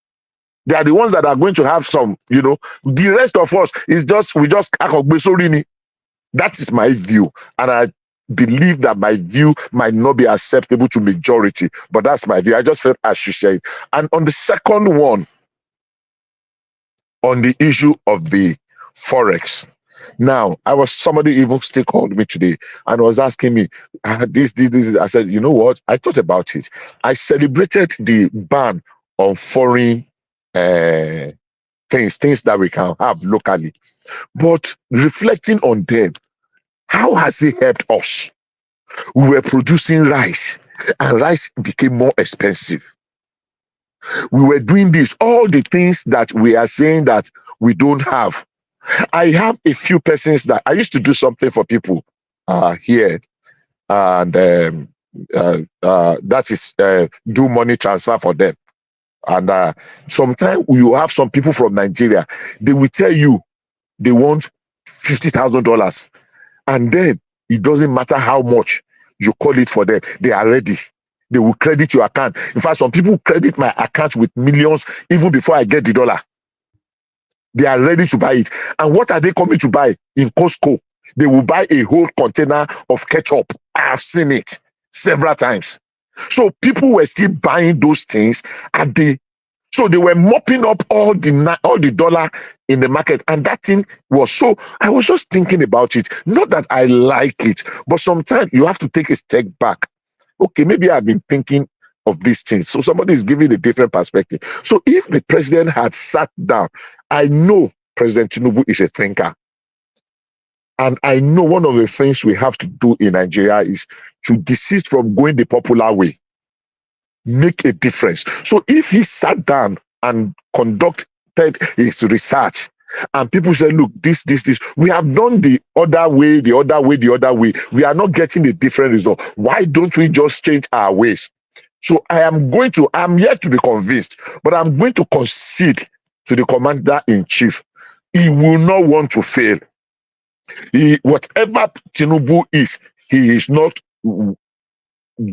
S18: They are the ones that are going to have some, the rest of us is we just that is my view. And I believe that my view might not be acceptable to majority, but that's my view. I just felt I should share it. And on the second one, on the issue of the Forex. Now, somebody even still called me today and was asking me, this. I said, you know what? I thought about it. I celebrated the ban on foreign things that we can have locally. But reflecting on them, how has it helped us? We were producing rice and rice became more expensive. We were doing this, all the things that we are saying that we don't have. I have a few persons that I used to do something for people here, and that is do money transfer for them. And sometimes you have some people from Nigeria, they will tell you they want $50,000, and then it doesn't matter how much you call it for them, they are ready. They will credit your account. In fact, some people credit my account with millions even before I get the dollar. They are ready to buy it. And what are they coming to buy in Costco? They will buy a whole container of ketchup. I have seen it several times. So people were still buying those things so they were mopping up all the dollar in the market. And that thing was I was just thinking about it. Not that I like it, but sometimes you have to take a step back. Okay, maybe I've been thinking of these things. So somebody is giving a different perspective. So if the president had sat down, I know President Tinubu is a thinker. And I know one of the things we have to do in Nigeria is to desist from going the popular way. Make a difference. So if he sat down and conducted his research, and people say, look, this, we have done the other way. We are not getting a different result. Why don't we just change our ways? So I'm yet to be convinced, but I'm going to concede to the commander-in-chief. He will not want to fail. Whatever Tinubu is, he is not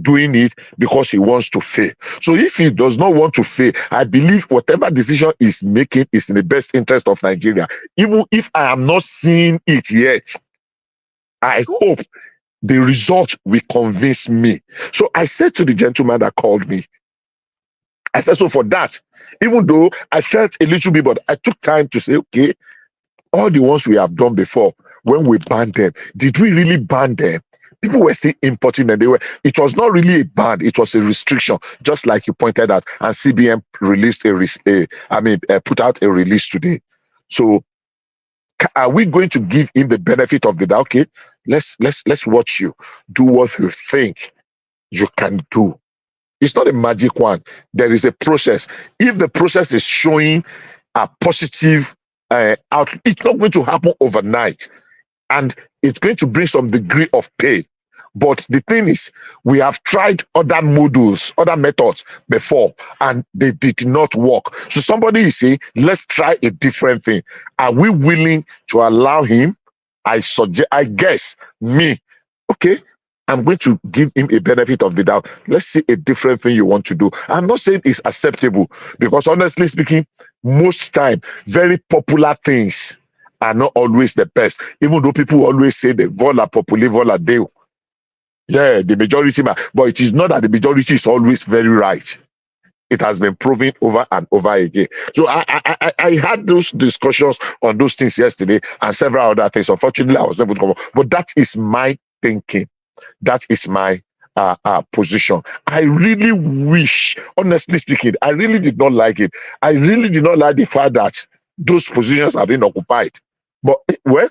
S18: doing it because he wants to fail. So if he does not want to fail, I believe whatever decision he's making is in the best interest of Nigeria. Even if I am not seeing it yet, I hope the result will convince me. So I said to the gentleman that called me, I said, so for that, even though I felt a little bit, but I took time to say, okay, all the ones we have done before, when we banned them, did we really ban them? People were still importing and it was not really a ban, it was a restriction, just like you pointed out, and CBN released put out a release today. So are we going to give him the benefit of the doubt? Okay, let's watch you do what you think you can do. It's not a magic one. There is a process. If the process is showing a positive out, it's not going to happen overnight, and it's going to bring some degree of pain. But the thing is, we have tried other modules, other methods before, and they did not work. So somebody is saying, let's try a different thing. Are we willing to allow him? I guess me, okay, I'm going to give him a benefit of the doubt. Let's see a different thing you want to do. I'm not saying it's acceptable, because honestly speaking, most time, very popular things are not always the best. Even though people always say the vola populi vola deo. Yeah, the majority, but it is not that the majority is always very right. It has been proven over and over again. So I had those discussions on those things yesterday and several other things. Unfortunately, I was not able to come up. But that is my thinking. That is my position. I really wish, honestly speaking, I really did not like it. I really did not like the fact that those positions have been occupied. But well,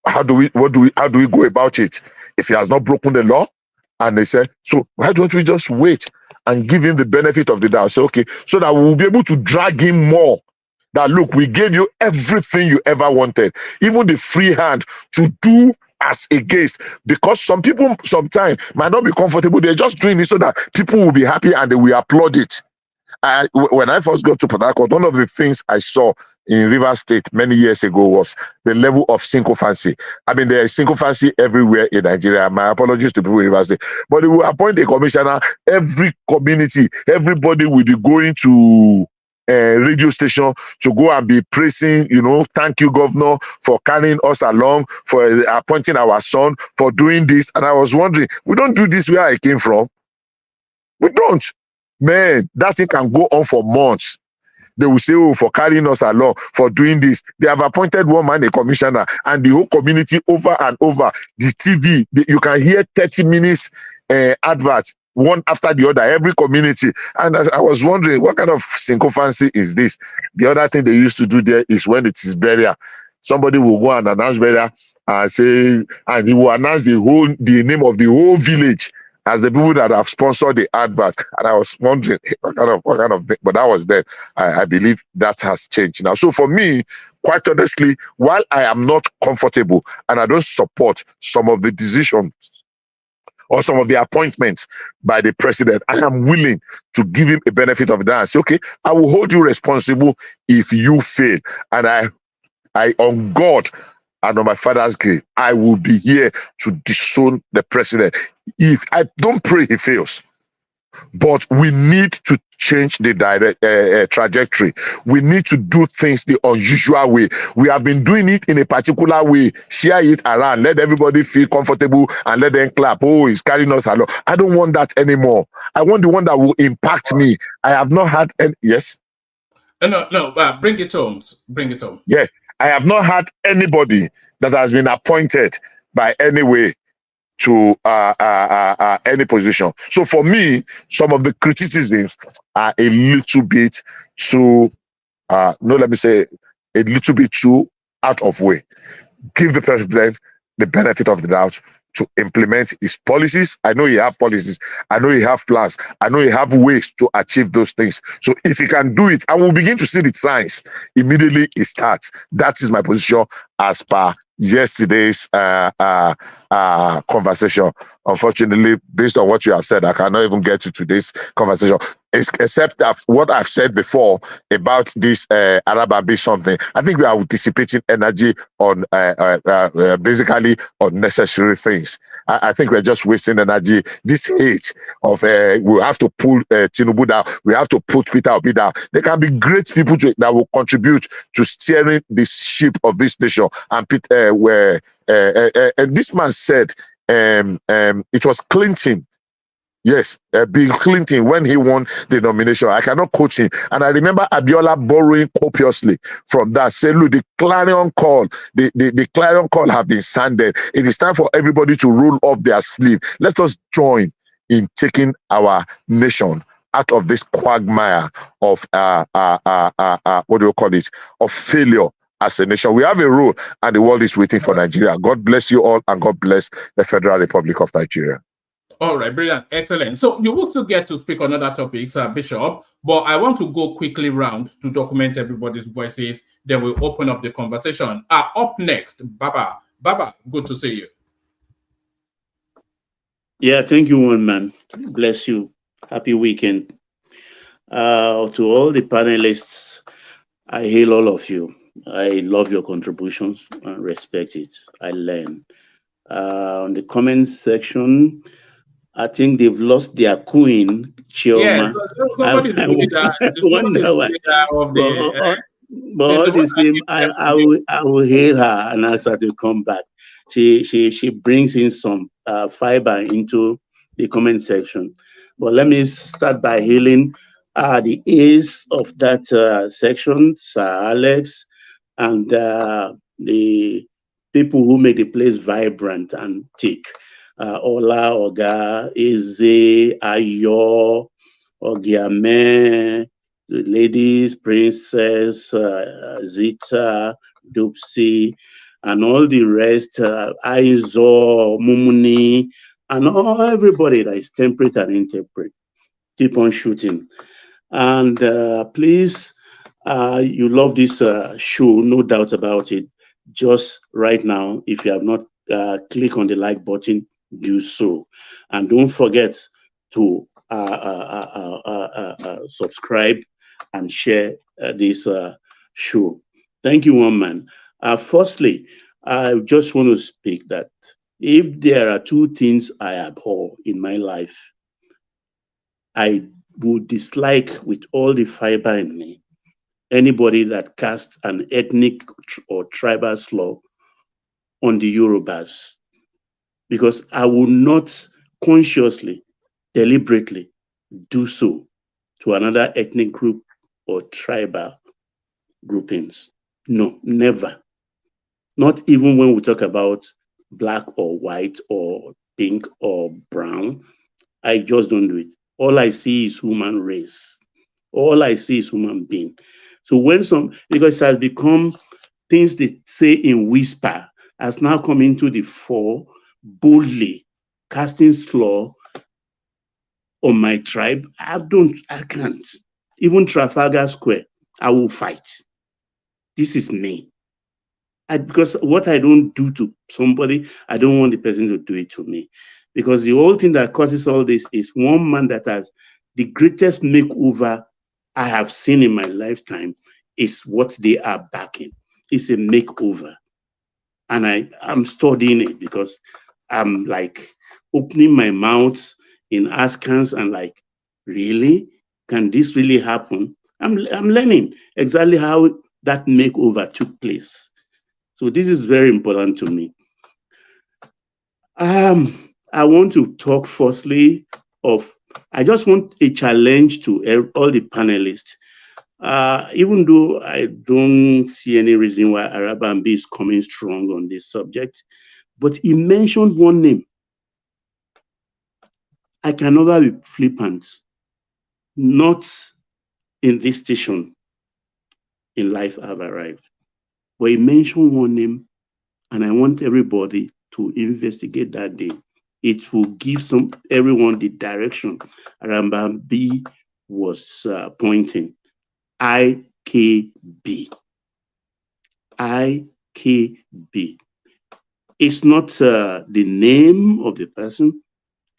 S18: how do we go about it? If he has not broken the law, and they say, so why don't we just wait and give him the benefit of the doubt? Say, okay, so that we will be able to drag him more. that look, we gave you everything you ever wanted, even the free hand to do as against, because some people sometimes might not be comfortable. They're just doing it so that people will be happy and they will applaud it. When I first got to Port Harcourt, one of the things I saw in Rivers State many years ago was the level of sycophancy. I mean, there is sycophancy everywhere in Nigeria. My apologies to people in Rivers State. But they will appoint a commissioner. Every community, everybody will be going to a radio station to go and be praising, thank you, governor, for carrying us along, for appointing our son, for doing this. And I was wondering, we don't do this where I came from. We don't. Man, that thing can go on for months. They will say, oh, for carrying us along, for doing this. They have appointed one man a commissioner, and the whole community over and over. The TV, you can hear 30 minutes adverts, one after the other, every community. And I was wondering, what kind of sycophancy is this? The other thing they used to do there is when it is burial. Somebody will go and announce burial and say, and he will announce the name of the whole village as the people that have sponsored the advert. And I was wondering what kind of thing, but that was then. I believe that has changed now. So for me, quite honestly, while I am not comfortable and I don't support some of the decisions or some of the appointments by the president, I am willing to give him a benefit of the doubt and say, okay, I will hold you responsible if you fail. And I on God and on my father's grave, I will be here to disown the president. If I don't pray he fails, but we need to change the trajectory. We need to do things the unusual way. We have been doing it in a particular way. Share it around. Let everybody feel comfortable and let them clap. Oh, he's carrying us along. I don't want that anymore. I want the one that will impact me. I have not had any. Yes?
S5: No, bring it home. Bring it home.
S18: Yeah. I have not had anybody that has been appointed by any way to any position. So for me, some of the criticisms are a little bit too, let me say, a little bit too out of way. Give the president the benefit of the doubt to implement his policies. I know he have policies. I know he have plans. I know he have ways to achieve those things. So if he can do it, and we'll begin to see the signs, immediately it starts. That is my position as per yesterday's conversation. Unfortunately, based on what you have said, I cannot even get to today's conversation, except that what I've said before about this Arab something. I think we are dissipating energy on basically unnecessary things. I think we're just wasting energy. This hate of we have to pull Tinubu down, we have to put Peter Obi down. There can be great people that will contribute to steering the ship of this nation. And and this man said it was Clinton. Yes, Bill Clinton, when he won the nomination. I cannot quote him. And I remember Abiola borrowing copiously from that. Say, look, the clarion call, the clarion call have been sounded. It is time for everybody to roll up their sleeve. Let us join in taking our nation out of this quagmire of what do you call it? Of failure as a nation. We have a role, and the world is waiting for Nigeria. God bless you all, and God bless the Federal Republic of Nigeria.
S5: All right, brilliant, excellent. So you will still get to speak on other topics, Bishop, but I want to go quickly round to document everybody's voices. Then we'll open up the conversation. Up next, Baba. Baba, good to see you.
S14: Yeah, thank you, one man. Bless you. Happy weekend. To all the panelists, I hail all of you. I love your contributions and respect it. I learn. On the comment section, I think they've lost their queen, Chioma. But all the same, I will hail her and ask her to come back. She brings in some fiber into the comment section. But let me start by hailing the ace of that section, Sir Alex, and the people who make the place vibrant and thick. Ola, Oga, Eze, Ayo, Ogiame, the ladies, Princess, Zita, Dupsy, and all the rest, Aizo, Mumuni, and everybody that is temperate and interpret. Keep on shooting. And please, You love this show, no doubt about it. Just right now, if you have not click on the like button, do so. And don't forget to subscribe and share this show. Thank you, one man. Firstly, I just want to speak that if there are two things I abhor in my life, I would dislike with all the fiber in me anybody that casts an ethnic or tribal slur on the Yorubas, because I will not consciously, deliberately do so to another ethnic group or tribal groupings. No, never. Not even when we talk about black or white or pink or brown. I just don't do it. All I see is human race. All I see is human being. So when because it has become things they say in whisper, has now come into the fore boldly, casting slur on my tribe. I can't. Even Trafalgar Square, I will fight. This is me. Because what I don't do to somebody, I don't want the person to do it to me. Because the whole thing that causes all this is one man that has the greatest makeover I have seen in my lifetime is what they are backing. It's a makeover. And I'm studying it because I'm like opening my mouth in askance and like, really? Can this really happen? I'm learning exactly how that makeover took place. So this is very important to me. I want to talk firstly I just want a challenge to all the panelists. Even though I don't see any reason why Arabambi is coming strong on this subject, but he mentioned one name. I can never be flippant, not in this station in life I've arrived. But he mentioned one name, and I want everybody to investigate that day. It will give everyone the direction Arabambi was pointing. IKB. IKB. It's not the name of the person.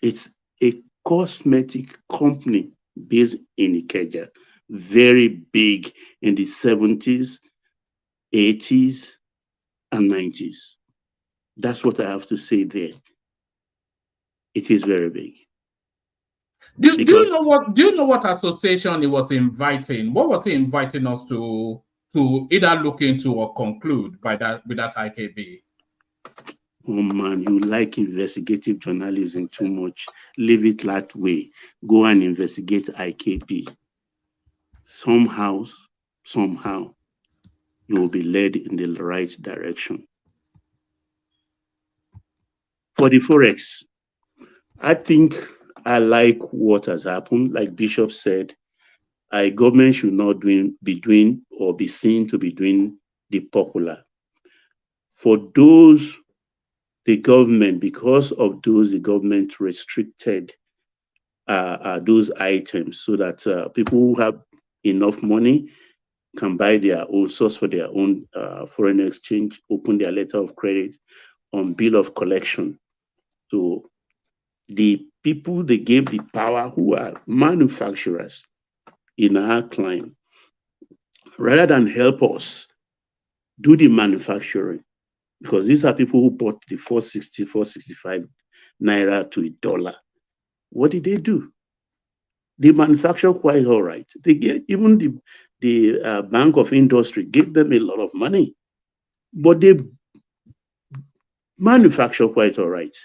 S14: It's a cosmetic company based in Ikeja, very big in the 70s, 80s, and 90s. That's what I have to say there. It is very big.
S5: Do you know what association he was inviting? What was he inviting us to either look into or conclude with that IKB?
S14: Oh man, you like investigative journalism too much. Leave it that way. Go and investigate IKB. Somehow, you will be led in the right direction. For the Forex, I think I like what has happened. Like Bishop said, government should not be seen to be doing the popular. For those, the government restricted those items so that people who have enough money can buy their own source for their own foreign exchange, open their letter of credit on bill of collection. So the people they gave the power, who are manufacturers in our client, rather than help us do the manufacturing, because these are people who bought the 460, 465 naira to $1. What did they do? They manufacture quite all right. They get even the Bank of Industry gave them a lot of money, but they manufacture quite all right.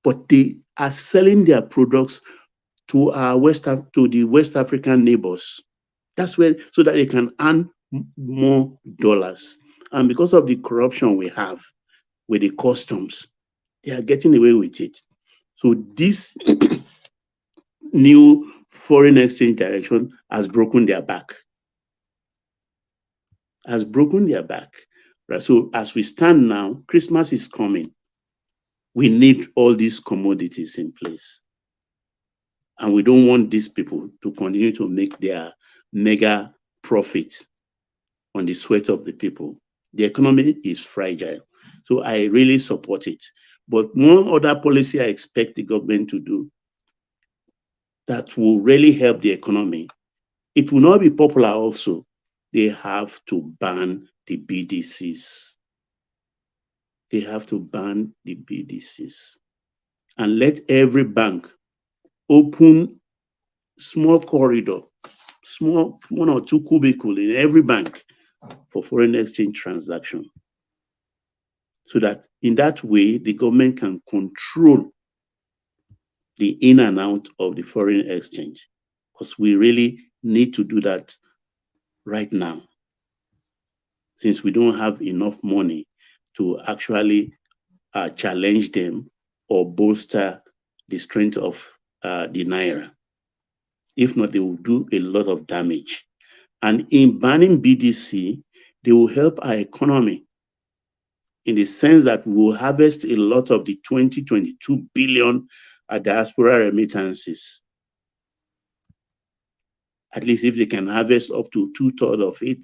S14: But they are selling their products to the West African neighbors. That's where, so that they can earn more dollars. And because of the corruption we have with the customs, they are getting away with it. So this new foreign exchange direction has broken their back. Right? So as we stand now, Christmas is coming. We need all these commodities in place. And we don't want these people to continue to make their mega profit on the sweat of the people. The economy is fragile. So I really support it. But one other policy I expect the government to do that will really help the economy, it will not be popular also. They have to ban the BDCs. They have to ban the BDCs and let every bank open small corridor, small 1 or 2 cubicle in every bank for foreign exchange transaction. So that in that way, the government can control the in and out of the foreign exchange, because we really need to do that right now, since we don't have enough money to actually challenge them or bolster the strength of the Naira. If not, they will do a lot of damage. And in banning BDC, they will help our economy in the sense that we will harvest a lot of the 22 billion diaspora remittances. At least if they can harvest up to 2/3 of it,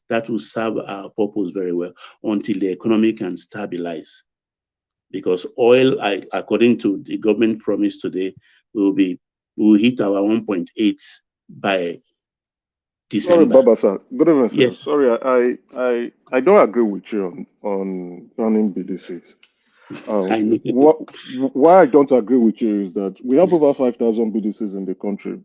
S14: that will serve our purpose very well until the economy can stabilize. Because oil, according to the government promise today, will hit our 1.8 by December.
S11: Sorry, Baba sir. Good evening, sir.
S14: Yes.
S11: Sorry, I don't agree with you on banning BDCs.
S14: I know.
S11: Why I don't agree with you is that we have over 5,000 BDCs in the country.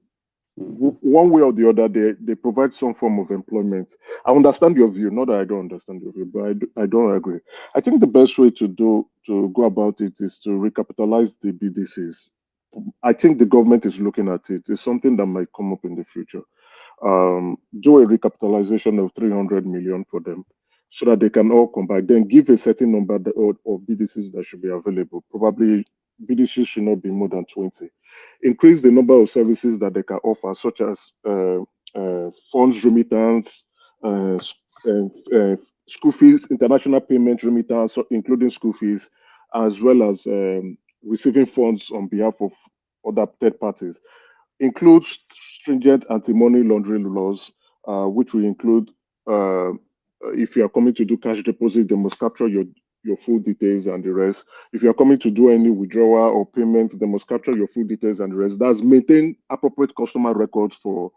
S11: One way or the other, they provide some form of employment. I understand your view, not that I don't understand your view, but I don't agree. I think the best way to go about it is to recapitalize the BDCs. I think the government is looking at it. It's something that might come up in the future. Do a recapitalization of 300 million for them, so that they can all come back. Then give a certain number of BDCs that should be available. Probably BDCs should not be more than 20. Increase the number of services that they can offer, such as funds remittance, school fees, international payment remittance, including school fees, as well as receiving funds on behalf of other third parties. Includes stringent anti-money laundering laws, which will include if you are coming to do cash deposit, they must capture your full details and the rest. If you are coming to do any withdrawal or payment, they must capture your full details and the rest. That's maintain appropriate customer records for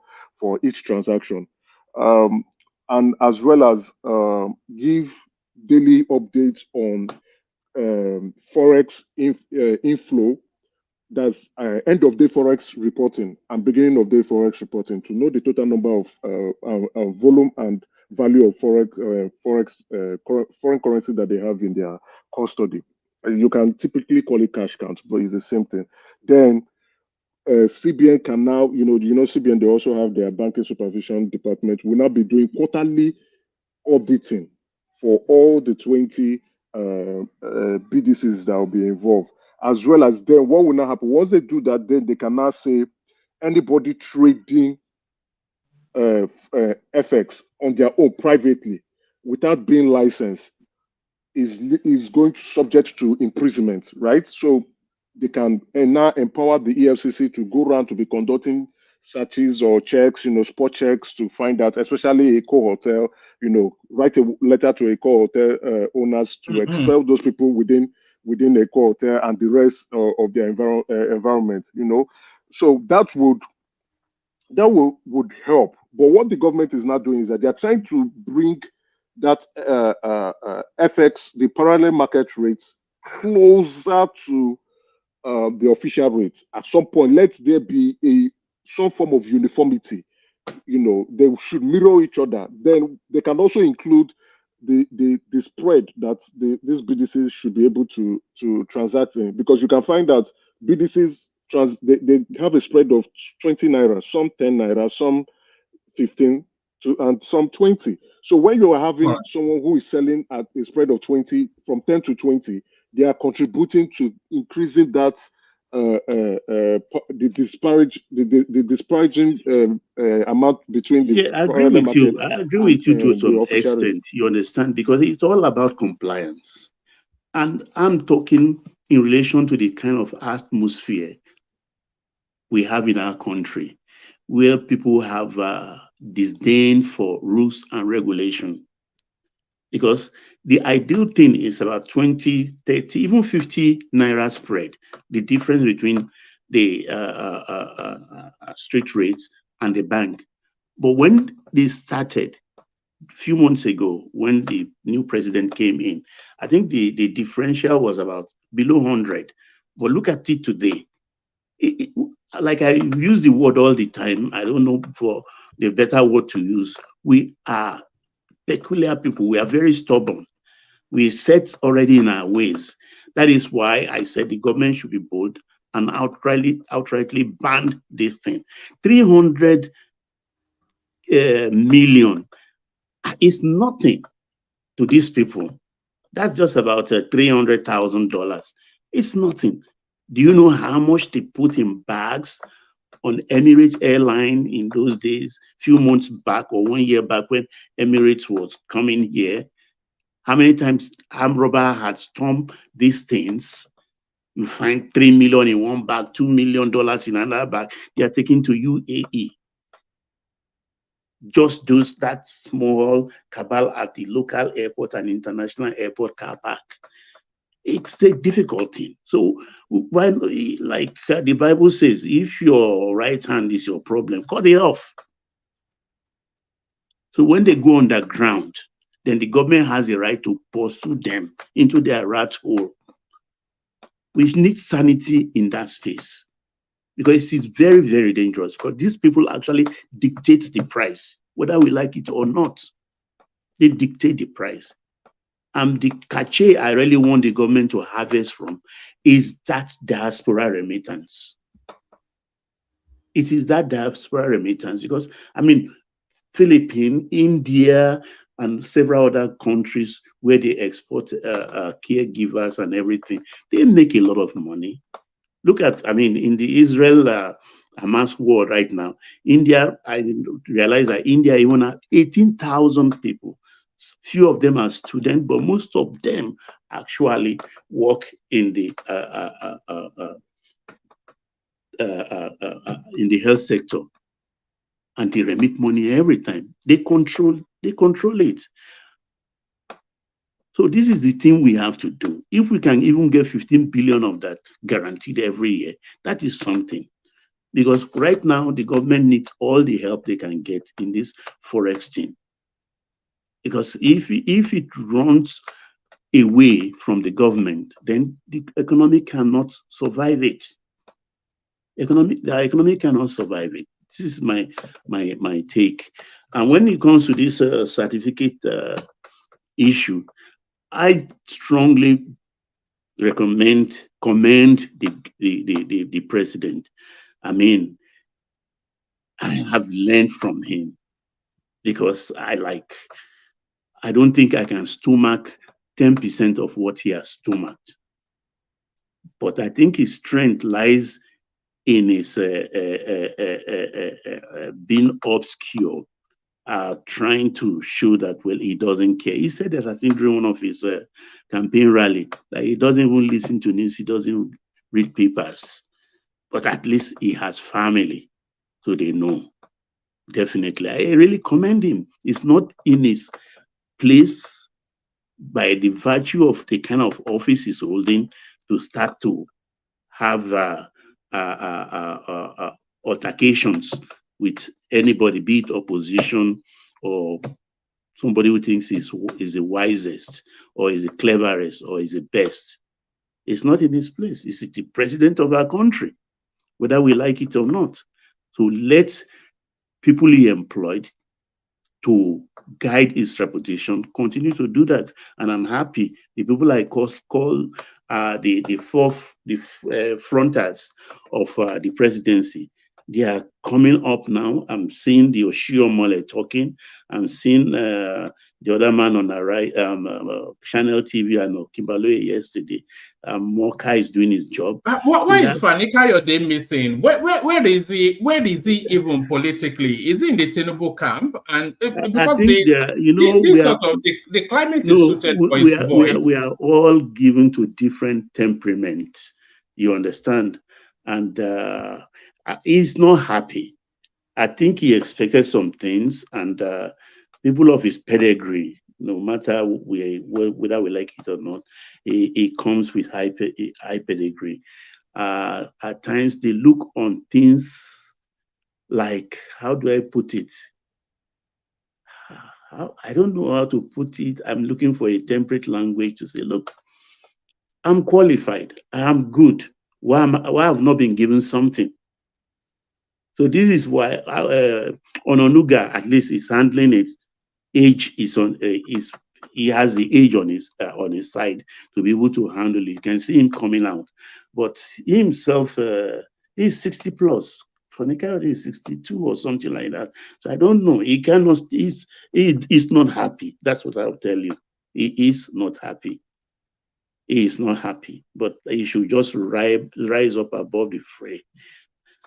S11: each transaction, and as well as give daily updates on forex inflow. That's end of day forex reporting and beginning of day forex reporting to know the total number of volume and value of foreign currency that they have in their custody. You can typically call it cash count, but it's the same thing. Then CBN can now, CBN, they also have their banking supervision department, will now be doing quarterly auditing for all the 20 BDCs that will be involved. As well as then what will now happen once they do that, then they can now say anybody trading FX on their own privately without being licensed is going to subject to imprisonment, right? So they can now empower the EFCC to go around to be conducting searches or checks, spot checks to find out, especially a hotel, write a letter to a hotel owners to expel those people within a hotel and the rest of their environment, So that would help. But what the government is not doing is that they are trying to bring that FX, the parallel market rates, closer to the official rate. At some point, let there be some form of uniformity. They should mirror each other. Then they can also include the spread that these BDCs should be able to transact in, because you can find that BDCs they have a spread of 20 naira, some 10 naira, some 15 and some 20. So when you are having someone who is selling at a spread of 20, from 10 to 20, they are contributing to increasing that the disparaging amount between the.
S14: Yeah, I agree with you. I agree with you to some extent. You understand, because it's all about compliance, and I'm talking in relation to the kind of atmosphere we have in our country, where people have disdain for rules and regulation. Because the ideal thing is about 20, 30, even 50 naira spread, the difference between the street rates and the bank. But when they started a few months ago, when the new president came in, I think the differential was about below 100. But look at it today. Like I use the word all the time, I don't know for the better word to use. We are peculiar people. We are very stubborn. We set already in our ways. That is why I said the government should be bold and outrightly ban this thing. 300 million is nothing to these people. That's just about $300,000. It's nothing. Do you know how much they put in bags on Emirates airline in those days, few months back or 1 year back when Emirates was coming here? How many times armed robber had stormed these things? You find 3 million in one bag, $2 million in another bag. They are taken to UAE. Just those that small cabal at the local airport and international airport car park. It's a difficult thing. So, why, like the Bible says, if your right hand is your problem, cut it off. So when they go underground, then the government has a right to pursue them into their rat hole. We need sanity in that space, because it is very, very dangerous, because these people actually dictate the price, whether we like it or not. They dictate the price. And the cachet I really want the government to harvest from is that diaspora remittance. It is that diaspora remittance, because, I mean, Philippines, India, and several other countries where they export caregivers and everything, they make a lot of money. Look at, I mean, in the Israel-Hamas war right now, India, I realize that India even have 18,000 people. Few of them are students, but most of them actually work in the health sector, and they remit money every time. They control it. So this is the thing we have to do. If we can even get 15 billion of that guaranteed every year, that is something. Because right now the government needs all the help they can get in this forex thing. Because if it runs away from the government, then the economy cannot survive it. The economy cannot survive it. This is my take. And when it comes to this certificate issue, I strongly commend the president. I mean, I have learned from him, because I don't think I can stomach 10% of what he has stomached. But I think his strength lies in his being obscure, trying to show that, well, he doesn't care. He said that, I think, during one of his campaign rally, that he doesn't even listen to news, he doesn't read papers. But at least he has family, so they know. Definitely. I really commend him. It's not in his place, by the virtue of the kind of office he's holding, to start to have altercations with anybody, be it opposition or somebody who thinks is the wisest or is the cleverest or is the best. It's not in his place. It's the president of our country, whether we like it or not. So let people he employed to guide his reputation continue to do that. And I'm happy the people I call the fronters of the presidency, they are coming up now. I'm seeing the Oshiomhole talking. I'm seeing the other man on the right, Channel TV, and Kimbaloye yesterday. Moka is doing his job.
S5: Why is Fani Kayode missing? Where is he? Where is he even politically? Is he in the Tinubu camp? And because the climate is suited for his voice.
S14: We are all given to different temperaments. You understand? And he's not happy. I think he expected some things, and people of his pedigree, no matter whether we like it or not, it comes with high pedigree. At times, they look on things like, how do I put it? I don't know how to put it. I'm looking for a temperate language to say, look, I'm qualified. I am good. Why have not been given something? So this is why Ononuga at least is handling it. Age is on he has the age on his side to be able to handle it. You can see him coming out, but he himself he's 60 plus. Fonika is 62 or something like that. So I don't know. He cannot. He's not happy. That's what I'll tell you. He is not happy. He is not happy. But he should just rise up above the fray.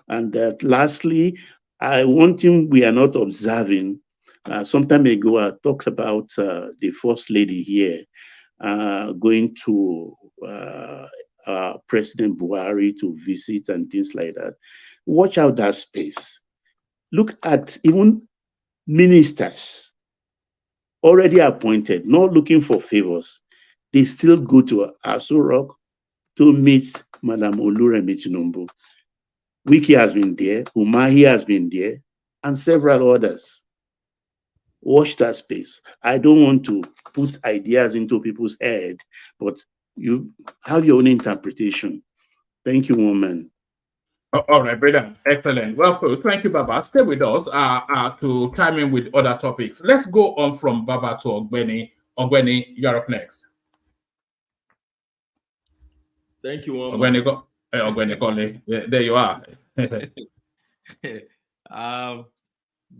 S14: And lastly, one thing we are not observing. Some time ago, I talked about the First Lady here going to President Buhari to visit and things like that. Watch out that space. Look at even ministers already appointed, not looking for favors. They still go to Aso Rock to meet Madam Oluremi Tinubu. Wiki has been there, Umahi has been there, and several others. Watch that space. I don't want to put ideas into people's head, but you have your own interpretation. Thank you, woman.
S5: All right, brilliant. Excellent. Well put. Thank you, Baba. Stay with us to chime in with other topics. Let's go on from Baba to Ogbeni. Ogbeni, you're up next.
S19: Thank you, woman.
S5: Ogbeni Kole. There you are.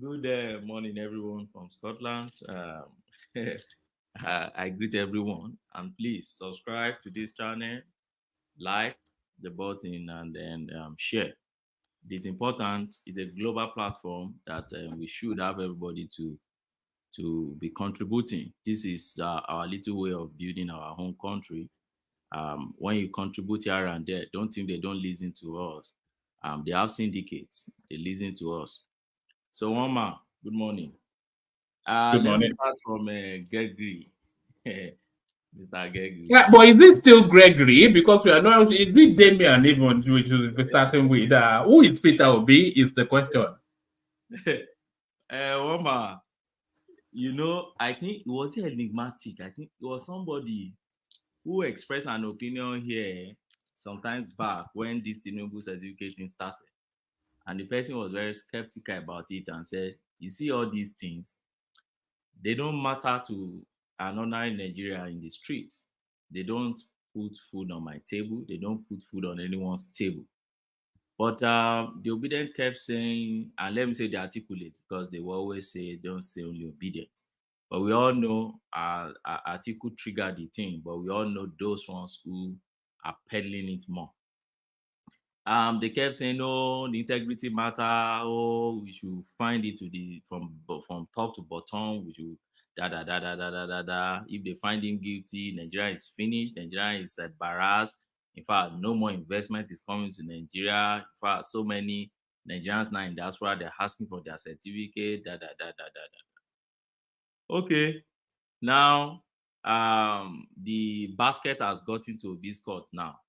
S19: Good morning, everyone from Scotland. I greet everyone, and please subscribe to this channel, like the button, and then share. It is important. It's a global platform that we should have everybody to be contributing. This is our little way of building our home country. When you contribute here and there, don't think they don't listen to us. They have syndicates. They listen to us. So, Mama, good morning.
S5: Good morning.
S19: Let me start from Gregory. Mr. Gregory.
S5: Yeah, but is it still Gregory? Because we are not. Is it Damian even which should be starting with? Who is Peter Obi? Is the question.
S19: Mama, you know, I think it was enigmatic. I think it was somebody who expressed an opinion here sometimes back when this Tinubu certification started. And the person was very skeptical about it and said, you see all these things, they don't matter to an ordinary Nigeria in the streets. They don't put food on my table. They don't put food on anyone's table. But the obedient kept saying, and let me say the articulate, because they will always say, don't say only obedient. But we all know article triggered the thing, but we all know those ones who are peddling it more. They kept saying, no, the integrity matter. Oh, we should find it from top to bottom. We should da. If they find him guilty, Nigeria is finished. Nigeria is embarrassed. In fact, no more investment is coming to Nigeria. In fact, so many Nigerians now in diaspora, they're asking for their certificate. Okay, now the basket has gotten to this court now.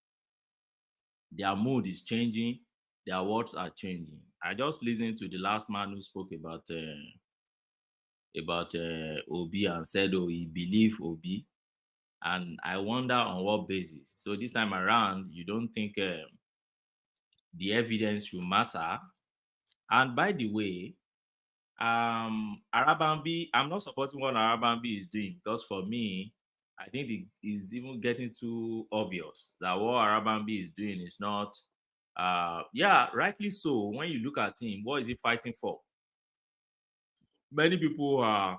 S19: Their mood is changing. Their words are changing. I just listened to the last man who spoke about Obi and said, oh, he believed Obi. And I wonder on what basis. So this time around, you don't think the evidence should matter. And by the way, Arabambi, I'm not supporting what Arabambi is doing, because for me, I think it is even getting too obvious that what Arabambi is doing is not, rightly so. When you look at him, what is he fighting for? Many people I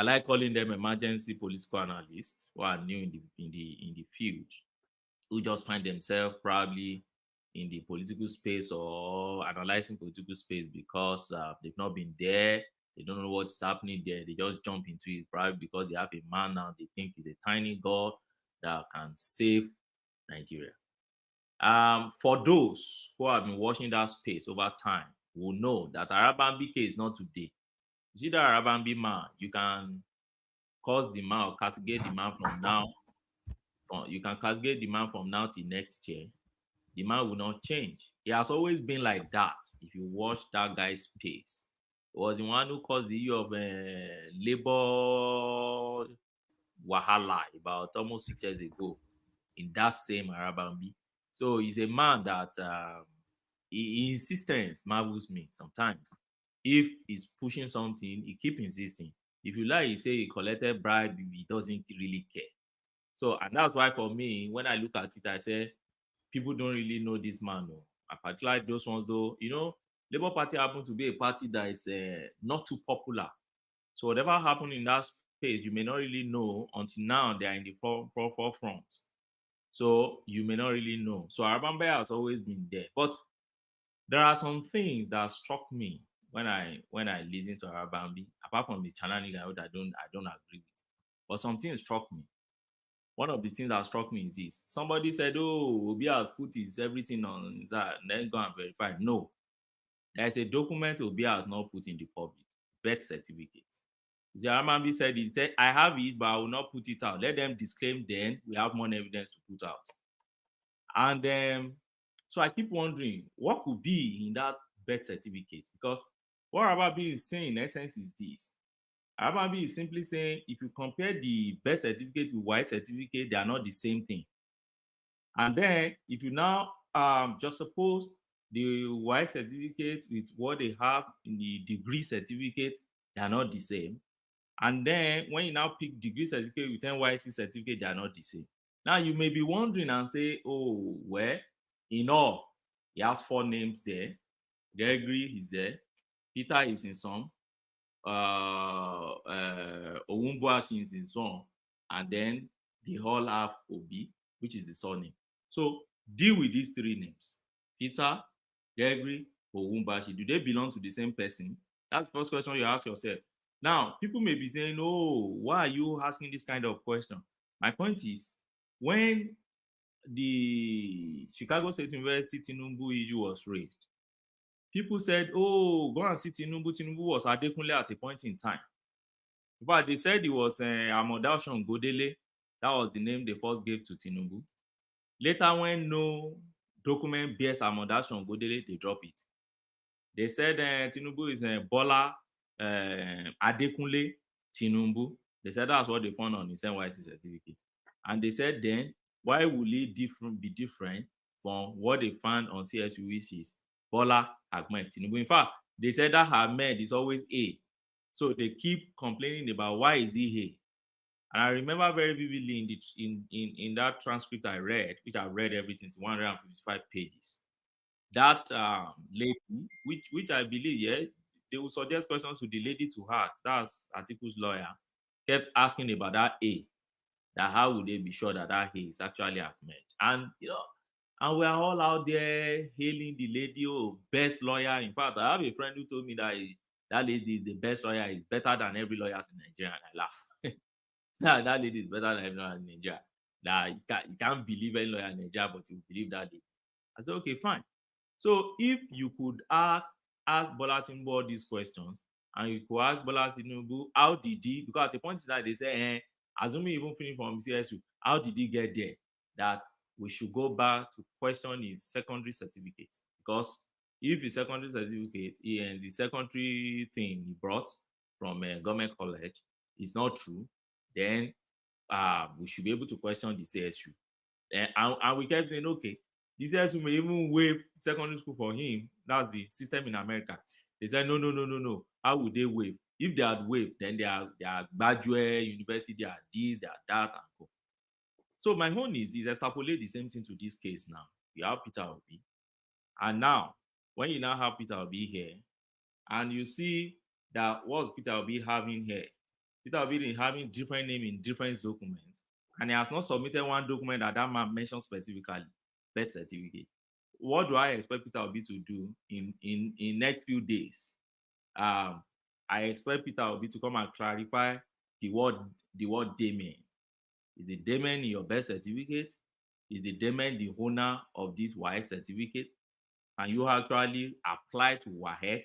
S19: like calling them emergency political analysts who are new in the field, who just find themselves probably in the political space or analyzing political space because they've not been there. They don't know what's happening there. They just jump into it probably because they have a man now they think is a tiny god that can save Nigeria. For those who have been watching that space over time, will know that Arabambi case is not today. You see that Arabambi man, you can cause the man or castigate the man from now. You can castigate the man from now till next year. The man will not change. He has always been like that. If you watch that guy's pace, it was the one who caused the issue of labor wahala about almost 6 years ago in that same Arabambi. So he's a man that his insistence marvels me sometimes. If he's pushing something, he keep insisting. If you like, he say he collected bribe, he doesn't really care. So, and that's why for me, when I look at it, I say people don't really know this man. No. I particularly those ones though, Labour Party happen to be a party that is not too popular. So whatever happened in that space, you may not really know until now they are in the forefront. So you may not really know. So Arabambe has always been there. But there are some things that struck me when I listen to Arabambi, apart from the channeling I don't agree with. But some things struck me. One of the things that struck me is this. Somebody said, oh, Obi has put his everything on that, and then go and verify. No. There is a document Obi has not put in the public, birth certificate. Arabambi said, I have it, but I will not put it out. Let them disclaim, then we have more evidence to put out. And so I keep wondering, what could be in that birth certificate? Because what Arabambi is saying, in essence, is this. Arabambi is simply saying, if you compare the birth certificate to white certificate, they are not the same thing. And then, if you now just suppose the white certificate with what they have in the degree certificate, they are not the same. And then, when you now pick degree certificate with NYC certificate, they are not the same. Now, you may be wondering and say, oh, well, in all, he has 4 names there. Gregory is there. Peter is in some. Owumbuashi is in some. And then they all have Obi, which is the surname. So, deal with these 3 names. Peter, Gregory, Owumbuashi. Do they belong to the same person? That's the first question you ask yourself. Now, people may be saying, oh, why are you asking this kind of question? My point is, when the Chicago State University Tinubu issue was raised, people said, oh, go and see Tinubu. Tinubu was Adekunle at a point in time. But they said it was Amodashon Godele. That was the name they first gave to Tinubu. Later, when no document bears Amodashon Godele, they drop it. They said Tinubu is Bola Adekunle Tinubu. They said that's what they found on his NYC certificate. And they said then, why will it be different from what they found on CSU, which is Bola Ahmed Tinubu? In fact, they said that Ahmed is always A. So they keep complaining about why is he A. And I remember very vividly in that transcript I read, which I read everything, it's 155 pages. That lady, which I believe, yeah, they will suggest questions to the lady to ask. That's Atiku's lawyer. Kept asking about that A. That how would they be sure that that A is actually Ahmed? And and we are all out there hailing the lady, oh, best lawyer. In fact, I have a friend who told me that that lady is the best lawyer, is better than every lawyer in Nigeria. And I laugh. that lady is better than every lawyer in Nigeria. That you can't believe any lawyer in Nigeria, but you believe that lady. I said, okay, fine. So if you could ask Bola Tinubu all these questions, and you could ask Bola Tinubu, how did he, because at the point that they say, assuming even finished from CSU, how did he get there? That we should go back to question his secondary certificate. Because if his secondary certificate and the secondary thing he brought from government college is not true, then we should be able to question the CSU. And we kept saying, okay, the CSU may even waive secondary school for him. That's the system in America. They said, no. How would they waive? If they had waived, then they are graduate university, they are this, they are that, and go. So my own is this: extrapolate the same thing to this case now. You have Peter Obi. And now, when you now have Peter Obi here, and you see that what's Peter Obi having here? Peter Obi is having different name in different documents, and he has not submitted one document that man mentions specifically, birth certificate. What do I expect Peter Obi to do in next few days? I expect Peter Obi to come and clarify the word Damien. Is the Damien in your birth certificate? Is the Damien the owner of this YX certificate? can you actually apply to WAEC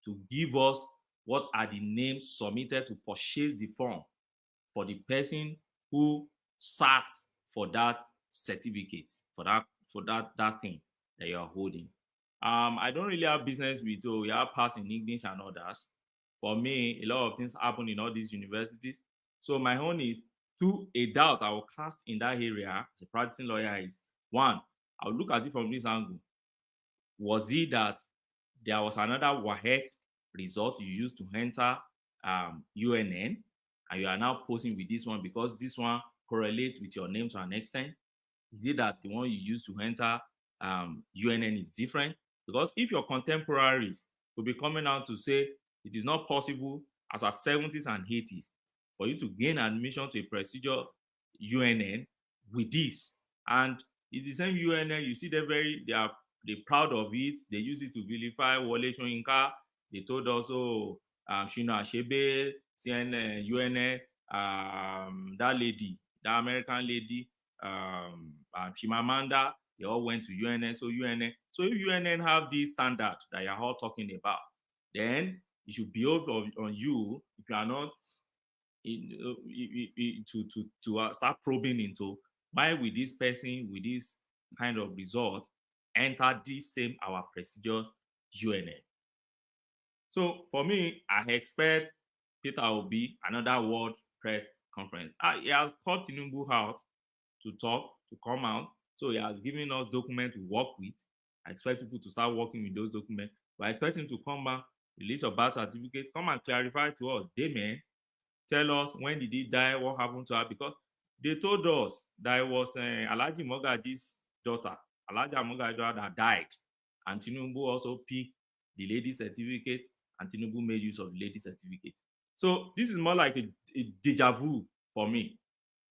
S19: to give us what are the names submitted to purchase the form for the person who sat for that certificate, for that thing that you are holding. I don't really have business with we have pass in English and others. For me, a lot of things happen in all these universities. So my own is a doubt I will cast in that area as a practicing lawyer is one, I'll look at it from this angle. Was it that there was another WAEC result you used to enter UNN, and you are now posing with this one because this one correlates with your name to an extent? Is it that the one you used to enter UNN is different? Because if your contemporaries will be coming out to say it is not possible as at 70s and 80s for you to gain admission to a prestigious UNN with this, and it's the same UNN, you see they're proud of it. They use it to vilify Wole Soyinka. They told us, Shina Achebe, CNN, UNN, that lady, that American lady, Chimamanda, they all went to UNN. So if UNN have this standard that you're all talking about, then it should be over on you if you are not to start probing into why will this person with this kind of result enter this same our prestigious UNN. So for me, I expect Peter Obi another World Press Conference. He has called Tinubu out to talk, to come out. So he has given us documents to work with. I expect people to start working with those documents. But I expect him to come back, release your birth certificates, come and clarify to us. They may tell us when did he die, what happened to her, because they told us that it was Alhaji Mogaji's daughter, Alhaji Mogaji's daughter that died, and Tinubu also picked the lady certificate, and Tinubu made use of the lady certificate. So this is more like a deja vu for me.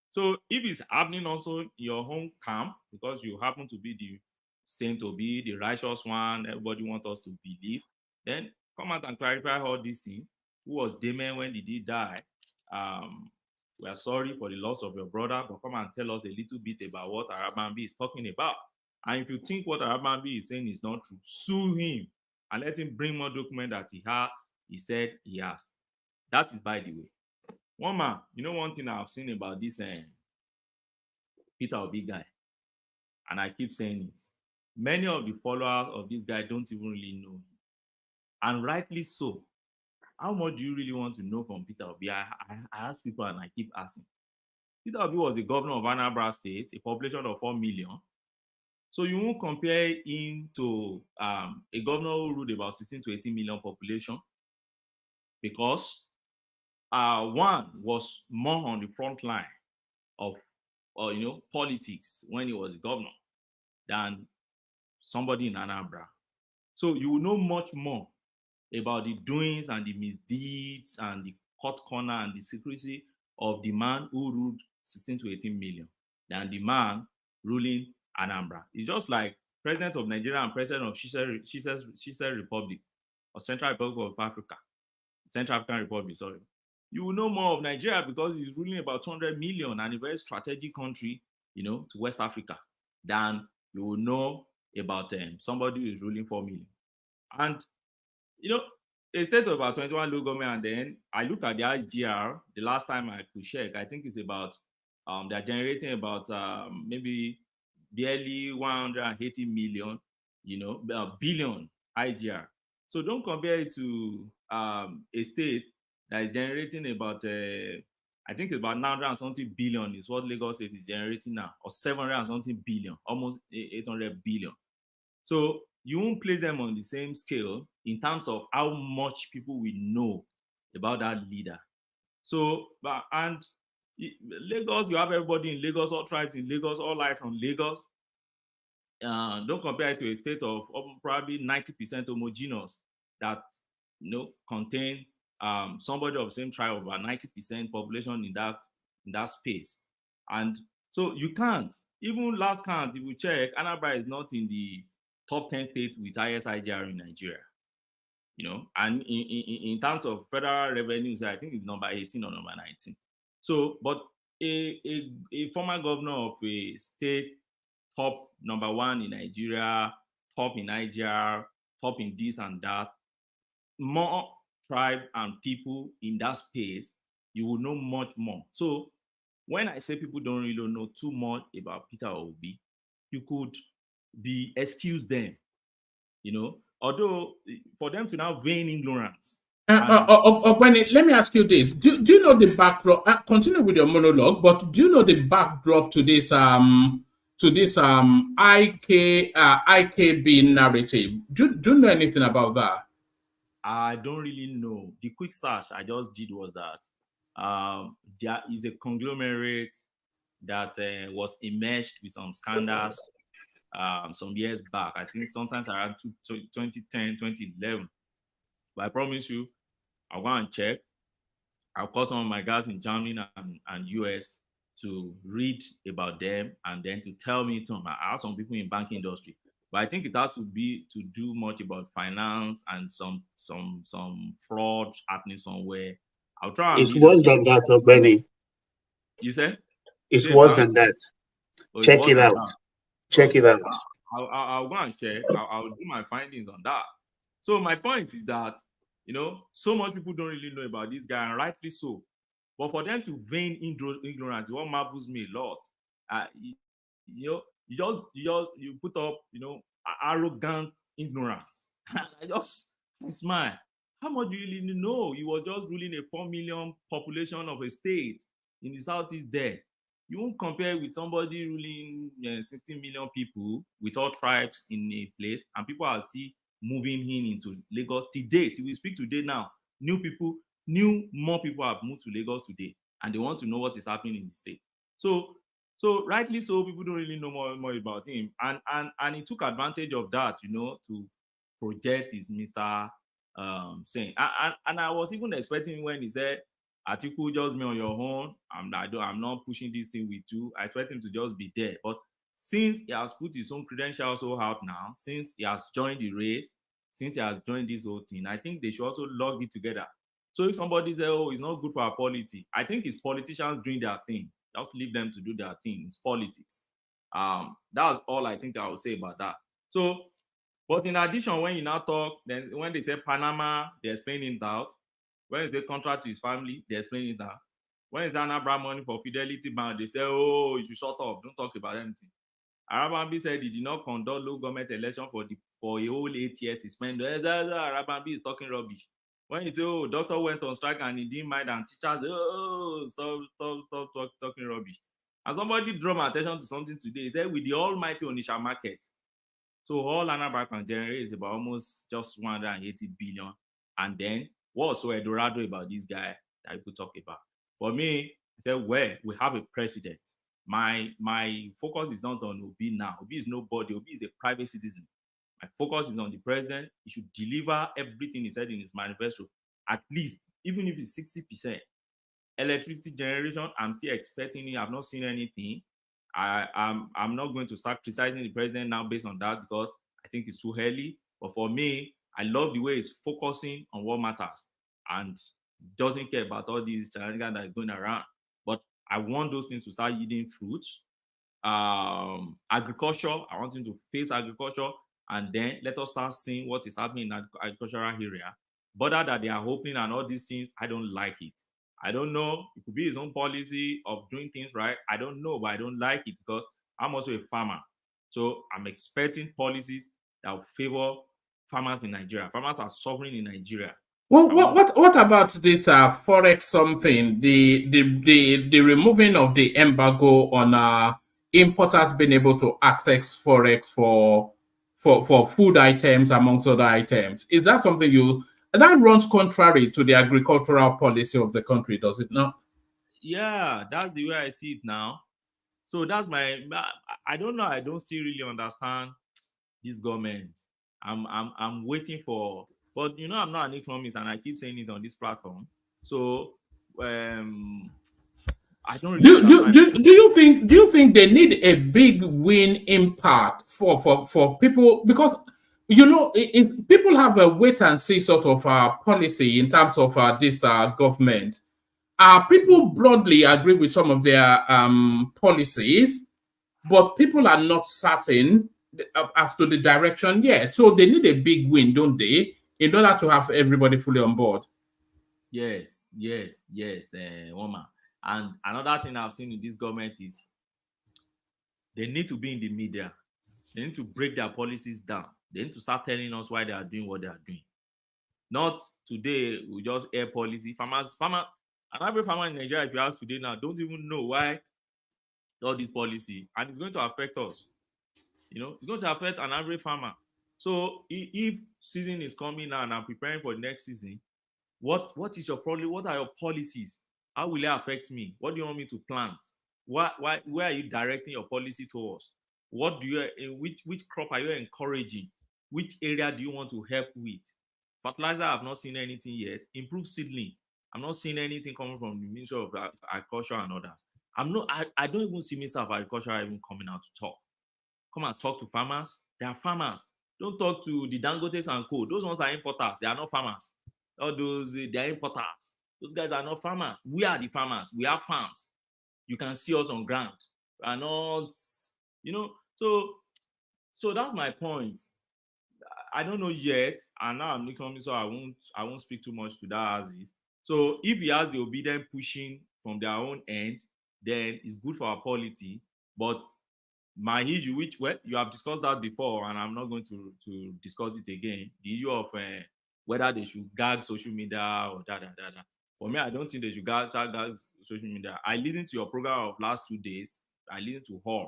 S19: So if it's happening also in your home camp, because you happen to be the saint to be the righteous one, everybody wants us to believe, then come out and clarify all these things. Who was Damien? When did he die? We are sorry for the loss of your brother, but come and tell us a little bit about what Arabambi is talking about. And if you think what Arabambi is saying is not true, sue him and let him bring more document that he said he has. That is by the way. One man, one thing I've seen about this Peter Obi guy, and I keep saying it, many of the followers of this guy don't even really know him. And rightly so. How much do you really want to know from Peter Obi? I ask people and I keep asking. Peter Obi was the governor of Anambra State, a population of 4 million. So you won't compare him to a governor who ruled about 16 to 18 million population, because one was more on the front line of politics when he was the governor than somebody in Anambra. So you will know much more about the doings and the misdeeds and the cut corner and the secrecy of the man who ruled 16 to 18 million than the man ruling Anambra. It's just like President of Nigeria and President of Shisel Republic, or Central Republic of Africa, Central African Republic, sorry. You will know more of Nigeria because he's ruling about 200 million and a very strategic country, to West Africa, than you will know about somebody who is ruling 4 million. And a state of about 21 local government, and then I look at the IGR, the last time I could check, I think it's about, they're generating about maybe barely 180 million, billion IGR. So don't compare it to a state that is generating about, I think it's about 900 and something billion is what Lagos State is generating now, or 700 and something billion, almost 800 billion. So you won't place them on the same scale in terms of how much people will know about that leader. So, and Lagos, you have everybody in Lagos, all tribes in Lagos, all eyes on Lagos. Don't compare it to a state of probably 90% homogeneous that contain somebody of the same tribe, about 90% population in that space. And so you can't. Even last count, if you check, Anambra is not in the top 10 states with highest IGR in Nigeria. And in terms of federal revenues, I think it's number 18 or number 19. So, but a former governor of a state, top number 1 in Nigeria, top in Nigeria, top in this and that, more tribe and people in that space, you will know much more. So when I say people don't really know too much about Peter Obi, you could be excuse them, you know, although for them to now vain ignorance.
S5: Ogbeni, let me ask you this: Do you know the backdrop? Continue with your monologue, but do you know the backdrop to this IKB narrative? Do you know anything about that?
S19: I don't really know. The quick search I just did was that there is a conglomerate that was emerged with some scandals some years back. I think sometimes around 2010, 2011. But I promise you, I'll go and check. I'll call some of my guys in Germany and US to read about them and then to tell me. I have some people in banking industry, but I think it has to do much about finance and some fraud happening somewhere. I'll try and
S14: it's worse than that, Benny.
S19: You said?
S14: It's worse than that. Check it out. Check it out.
S19: I'll go and check. I'll do my findings on that. So my point is that, you know, so much people don't really know about this guy, and rightly so. But for them to vain ignorance, what marvels me a lot. You put up, you know, arrogant ignorance. I smile. How much do you really know? He was just ruling a 4 million population of a state in the southeast there. You won't compare with somebody ruling 16 million people with all tribes in a place, and people are still moving into Lagos today. Till we speak today now, more people have moved to Lagos today, and they want to know what is happening in the state. So rightly so, people don't really know more about him, and he took advantage of that, you know, to project his Mr. Saying. And I was even expecting when he said, Atiku, just me on your own. I'm not pushing this thing with you. I expect him to just be there. But since he has put his own credentials so out now, since he has joined the race, since he has joined this whole thing, I think they should also log it together. So if somebody says, oh, it's not good for our politics, I think it's politicians doing their thing. Just leave them to do their thing. It's politics. That's all I think I will say about that. So, but in addition, when you now talk, then when they say Panama, they're explaining it out. When they say contract to his family, they're explaining it out. When it's Anambra money for Fidelity Bank, they say, oh, you should shut up. Don't talk about anything. Arabambi said he did not conduct local government election for a whole 8 years. He spent. Arabambi is talking rubbish. When you say, oh, doctor went on strike and he didn't mind, and teachers, oh, stop talking rubbish. And somebody drew my attention to something today. He said, with the almighty Onisha market, so all Anambra can generate is about almost just 180 billion. And then what's so Eldorado about this guy that people talk about? For me, I said, well, we have a president. My focus is not on Obi now. Obi is nobody. Obi is a private citizen. My focus is on the president. He should deliver everything he said in his manifesto, at least, even if it's 60%. Electricity generation, I'm still expecting it. I've not seen anything. I'm not going to start criticizing the president now based on that, because I think it's too early. But for me, I love the way he's focusing on what matters and doesn't care about all these challenges that is going around. But I want those things to start yielding fruits. Agriculture, I want him to face agriculture, and then let us start seeing what is happening in the agricultural area. But that they are opening and all these things, I don't like it. I don't know. It could be his own policy of doing things right. I don't know, but I don't like it because I'm also a farmer. So I'm expecting policies that will favor farmers in Nigeria. Farmers are suffering in Nigeria.
S5: Well, what about this forex something? The removing of the embargo on importers being able to access forex for food items amongst other items. Is that something that runs contrary to the agricultural policy of the country, does it not?
S19: Yeah, that's the way I see it now. So that's I don't know. I don't still really understand this government. I'm waiting for, but you know, I'm not an economist and I keep saying it on this platform. So I don't really
S5: do you think they need a big win impact for people? Because you know, people have a wait and see sort of policy in terms of this government. People broadly agree with some of their policies, but people are not certain. as to the direction yet. So they need a big win, don't they, in order to have everybody fully on board?
S19: Yes, woman. And another thing I've seen in this government is they need to be in the media. They need to break their policies down. They need to start telling us why they are doing what they are doing. Not today, we just air policy. Farmers, and every farmer in Nigeria, if you ask today now, don't even know why all this policy, and it's going to affect us. You know, it's going to affect an average farmer. So if season is coming now and I'm preparing for the next season, what is your problem? What are your policies? How will it affect me? What do you want me to plant? Where are you directing your policy towards? What do you, which crop are you encouraging? Which area do you want to help with? Fertilizer, I've not seen anything yet. Improved seedling, I'm not seeing anything coming from the Ministry of Agriculture and others. I don't even see Minister of Agriculture even coming out to talk. Come and talk to farmers. They are farmers. Don't talk to the Dangotes and co. Those ones are importers. They are not farmers. All those, they are importers. Those guys are not farmers. We are the farmers. We have farms. You can see us on ground. We are not, you know, so that's my point. I don't know yet, and now I'm economic, so I won't speak too much to that as is. So if he has the obedient pushing from their own end, then it's good for our polity. But my issue, which, well, you have discussed that before, and I'm not going to discuss it again, the issue of whether they should gag social media or da. For me, I don't think they should gag social media. I listened to your program of last 2 days. I listened to her.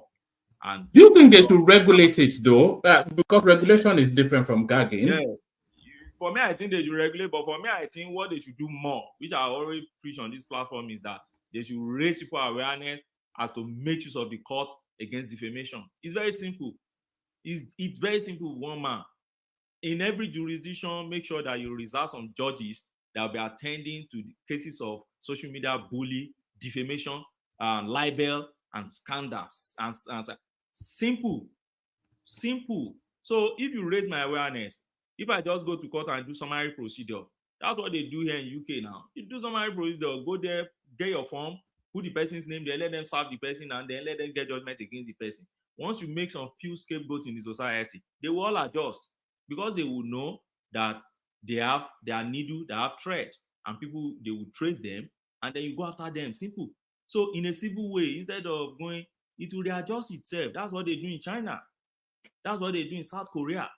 S19: And
S5: do you think they should regulate it though? Because regulation is different from gagging.
S19: Yeah. For me, I think they should regulate, but for me, I think what they should do more, which I already preach on this platform, is that they should raise people awareness as to make use of the court against defamation. It's very simple. It's very simple, one man. In every jurisdiction, make sure that you reserve some judges that will be attending to the cases of social media bully, defamation, libel, and scandals. And simple. So if you raise my awareness, if I just go to court and do summary procedure, that's what they do here in UK now. You do summary procedure, go there, get your form, put the person's name there, let them serve the person, and then let them get judgment against the person. Once you make some few scapegoats in the society, they will all adjust, because they will know that they have their needle, they have thread, and people, they will trace them, and then you go after them. Simple. So in a civil way, instead of going, it will readjust itself. That's what they do in China. That's what they do in South Korea.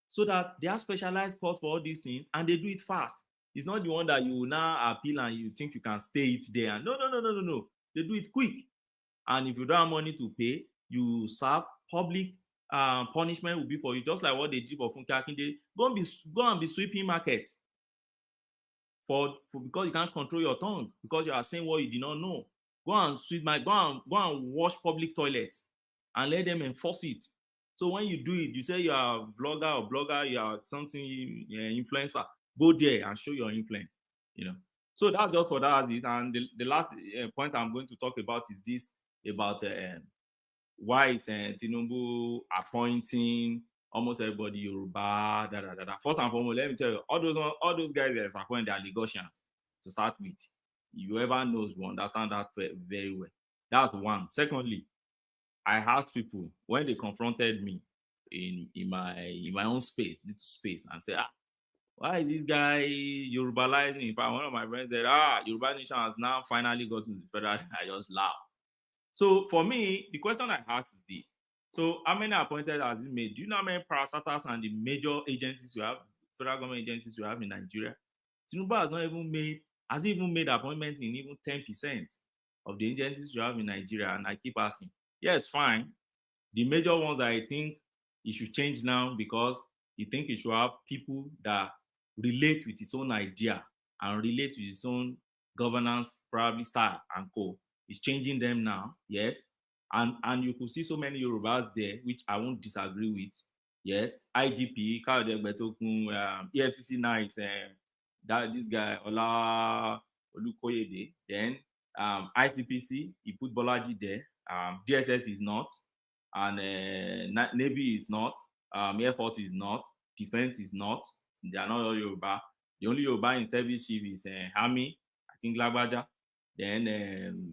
S19: So that they have specialized court for all these things, and they do it fast. It's not the one that you now appeal and you think you can stay it there. No. They do it quick. And if you don't have money to pay, you serve public punishment will be for you, just like what they did for Funke Akinde. Go and be sweeping market for because you can't control your tongue, because you are saying what you did not know. Go and sweep go and wash public toilets and let them enforce it. So when you do it, you say you are a blogger, you are something, influencer. Go there and show your influence. You know. So that's just for that. And the last point I'm going to talk about is this, about why is Tinubu appointing almost everybody Yoruba, da. First and foremost, let me tell you, all those guys that are appointing, they are Lagosians to start with. Whoever knows will understand that very well. That's one. Secondly, I asked people when they confronted me in my own space, little space, and said, why is this guy Yorubalizing? In fact, one of my friends said, Yoruba Nation has now finally gotten to the federal. I just laughed. So for me, the question I asked is this. So how many appointed has it made? Do you know how many parastatals and the major agencies you have, federal government agencies you have in Nigeria? Tinubu has even made appointments in even 10% of the agencies you have in Nigeria. And I keep asking, yes, fine. The major ones that I think it should change now, because you think it should have people that relate with his own idea and relate with his own governance, probably style and co. It's changing them now, yes. And you could see so many Yorubas there, which I won't disagree with. Yes, IGP, EFCC now is that this guy Ola Olukoyede. Then ICPC, he put Bolaji there. DSS is not, and Navy is not. Air Force is not. Defense is not. They are not all Yoruba. The only Yoruba in service chief is Army, I think Lagbaja. Then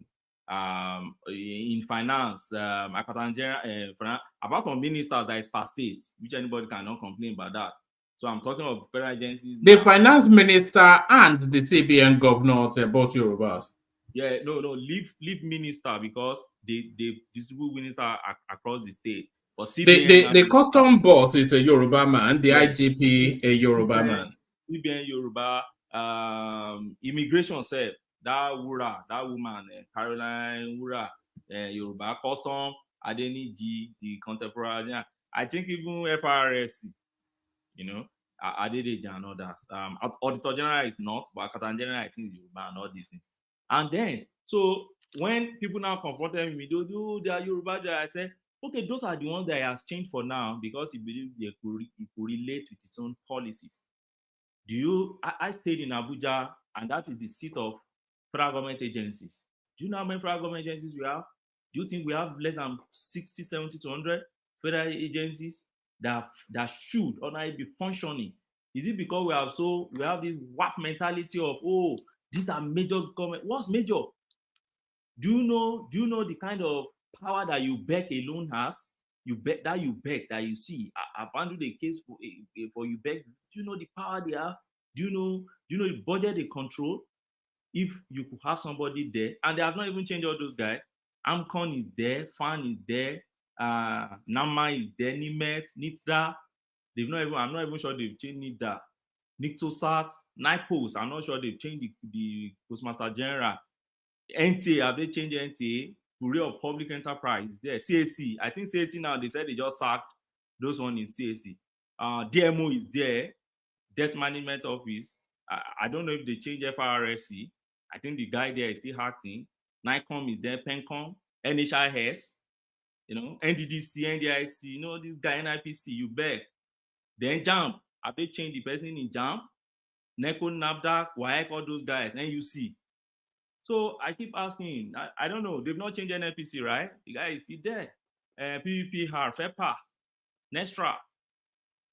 S19: in finance, apart from ministers, that is per state, which anybody cannot complain about that. So I'm talking of federal agencies.
S5: The finance minister and the CBN governors, they're both Yorubas.
S19: Yeah, no, leave minister, because they distribute minister across the state. But CBN
S5: The custom boss is a Yoruba man, the IGP a Yoruba man.
S19: CBN Yoruba, immigration self, that woman, Caroline Wura, Yoruba, custom, Adeniji, the contemporary. I think even FRSC, Adedeji and others. Auditor General is not, but Accountant General, I think, is Yoruba and all these things. And then, so when people now confronted me, they are Yoruba, I said, okay, those are the ones that he has changed for now, because he believes he could relate with his own policies. I stayed in Abuja, and that is the seat of federal government agencies. Do you know how many federal government agencies we have? Do you think we have less than 60, 70 to 100 federal agencies that should or not be functioning? Is it because we have this WAP mentality of, oh, these are major government? What's major? Do you know the kind of power that UBEC alone has? UBEC that you see. I've handled the case for UBEC. Do you know the power they have? Do you know the budget they control? If you could have somebody there, and they have not even changed all those guys. Amcon is there, FAN is there, Nama is there, Nimet, Nitra. I'm not even sure they've changed NIDA. Nictosat, NIPOS, I'm not sure they've changed the Postmaster General. NTA, have they changed NTA? Bureau of Public Enterprise is there. CAC, I think CAC now, they said they just sacked those one in CAC. DMO is there. Debt Management Office. I don't know if they changed FRSC. I think the guy there is still acting. NICOM is there, PENCOM, NHIS, NDDC, NDIC, this guy, NIPC, UBEC. Then JAMP, have they changed the person in JAMP? NECO, NABDAC, WAEC, all those guys, NUC. So I keep asking, I don't know, they've not changed NNPC, right? The guy is still there. PVPR, FEPA, Nestra.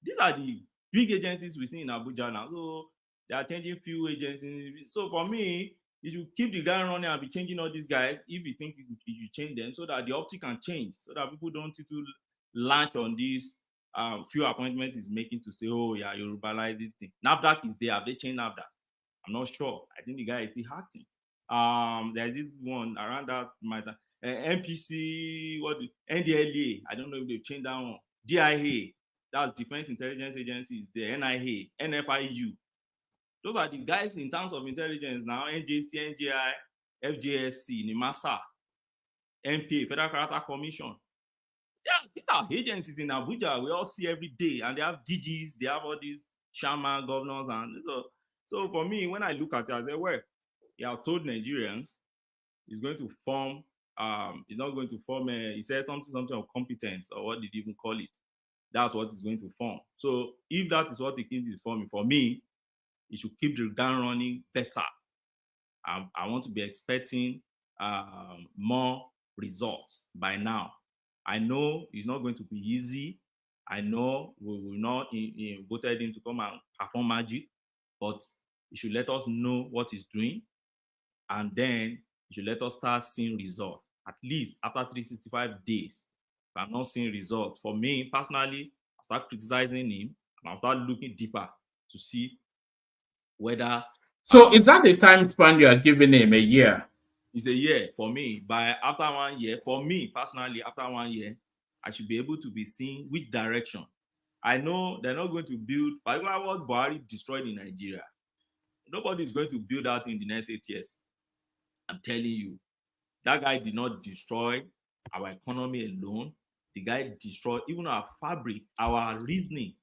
S19: These are the big agencies we see in Abuja now. So they are changing few agencies. So for me, you should keep the guy running and be changing all these guys if you think you change them, so that the optic can change, so that people don't need to launch on this few appointments is making to say, oh yeah, you Yorubalize this thing. NAFDAC is there. Have they changed NAFDAC? I'm not sure. I think the guy is still acting. There's this one around that matter. NPC, NDLA. I don't know if they've changed that one. DIA, that's Defense Intelligence Agency, is there. NIA, NFIU. Those are the guys in terms of intelligence now. NJC, NJI, FJSC, NIMASA, NPA, Federal Character Commission. Yeah, these are agencies in Abuja we all see every day, and they have DGs, they have all these shaman governors, and so for me, when I look at it, I say, well, he has told Nigerians he's going to form, he's not going to form he said something of competence, or what did he even call it? That's what he's going to form. So if that is what he thinks is forming, for me, he should keep the gun running better. I want to be expecting more results by now. I know it's not going to be easy. I know we will not voted him to come and perform magic, but he should let us know what he's doing, and then he should let us start seeing results, at least after 365 days. If I'm not seeing results, for me personally, I'll start criticizing him, and I'll start looking deeper to see whether...
S5: So is that the time span you are giving him, a year?
S19: It's a year for me. After 1 year, for me personally, after 1 year, I should be able to be seeing which direction. I know they're not going to build, particularly what Buhari destroyed in Nigeria. Nobody is going to build that in the next 8 years. I'm telling you, that guy did not destroy our economy alone. The guy destroyed even our fabric, our reasoning,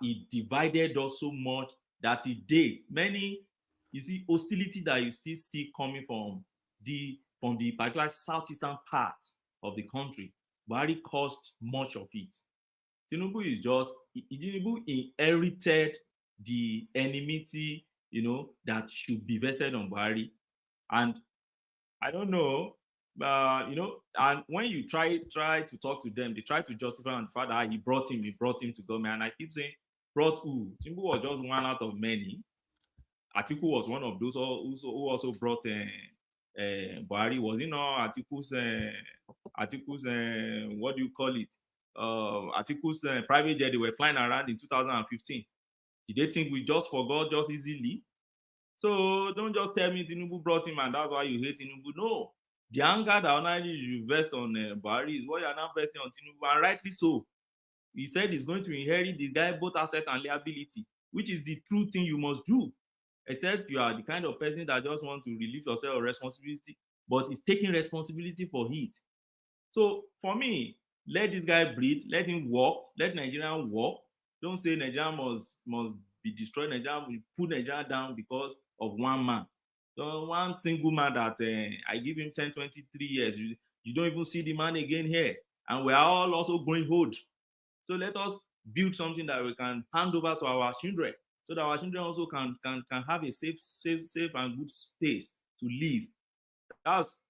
S19: he divided us so much that he did many, you see, hostility that you still see coming from the particular southeastern part of the country. Buhari caused much of it. Tinubu is just, Tinubu inherited the enmity, that should be vested on Buhari. And I don't know, and when you try to talk to them, they try to justify on the fact that he brought him to government. And I keep saying, brought who? Tinubu was just one out of many. Atiku was one of those who also brought Buhari, was it not Atiku's what do you call it? Atiku's private jet they were flying around in 2015. Did they think we just forgot just easily? So don't just tell me Tinubu brought him and that's why you hate Tinubu. No. The anger that only you vest on Buhari is what you are now vesting on Tinubu, and rightly so. He said he's going to inherit the guy both asset and liability, which is the true thing you must do. Except you are the kind of person that just want to relieve yourself of responsibility, but is taking responsibility for it. So for me, let this guy breathe, let him walk, let Nigeria walk. Don't say Nigeria must be destroyed. Nigeria will put Nigeria down because of one man. So one single man that I give him 10, 23 years, you don't even see the man again here. And we are all also going old. So let us build something that we can hand over to our children, so that our children also can have a safe and good space to live. That's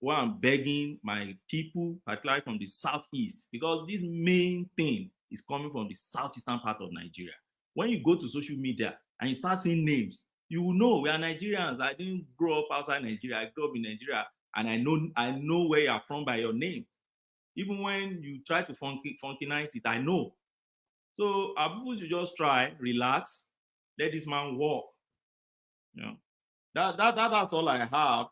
S19: what I'm begging my people, particularly from the southeast, because this main thing is coming from the southeastern part of Nigeria. When you go to social media and you start seeing names, you will know we are Nigerians. I didn't grow up outside Nigeria. I grew up in Nigeria, and I know where you are from by your name. Even when you try to funkinize it, I know. So our people should just try, relax, let this man walk. You know, that's all I have.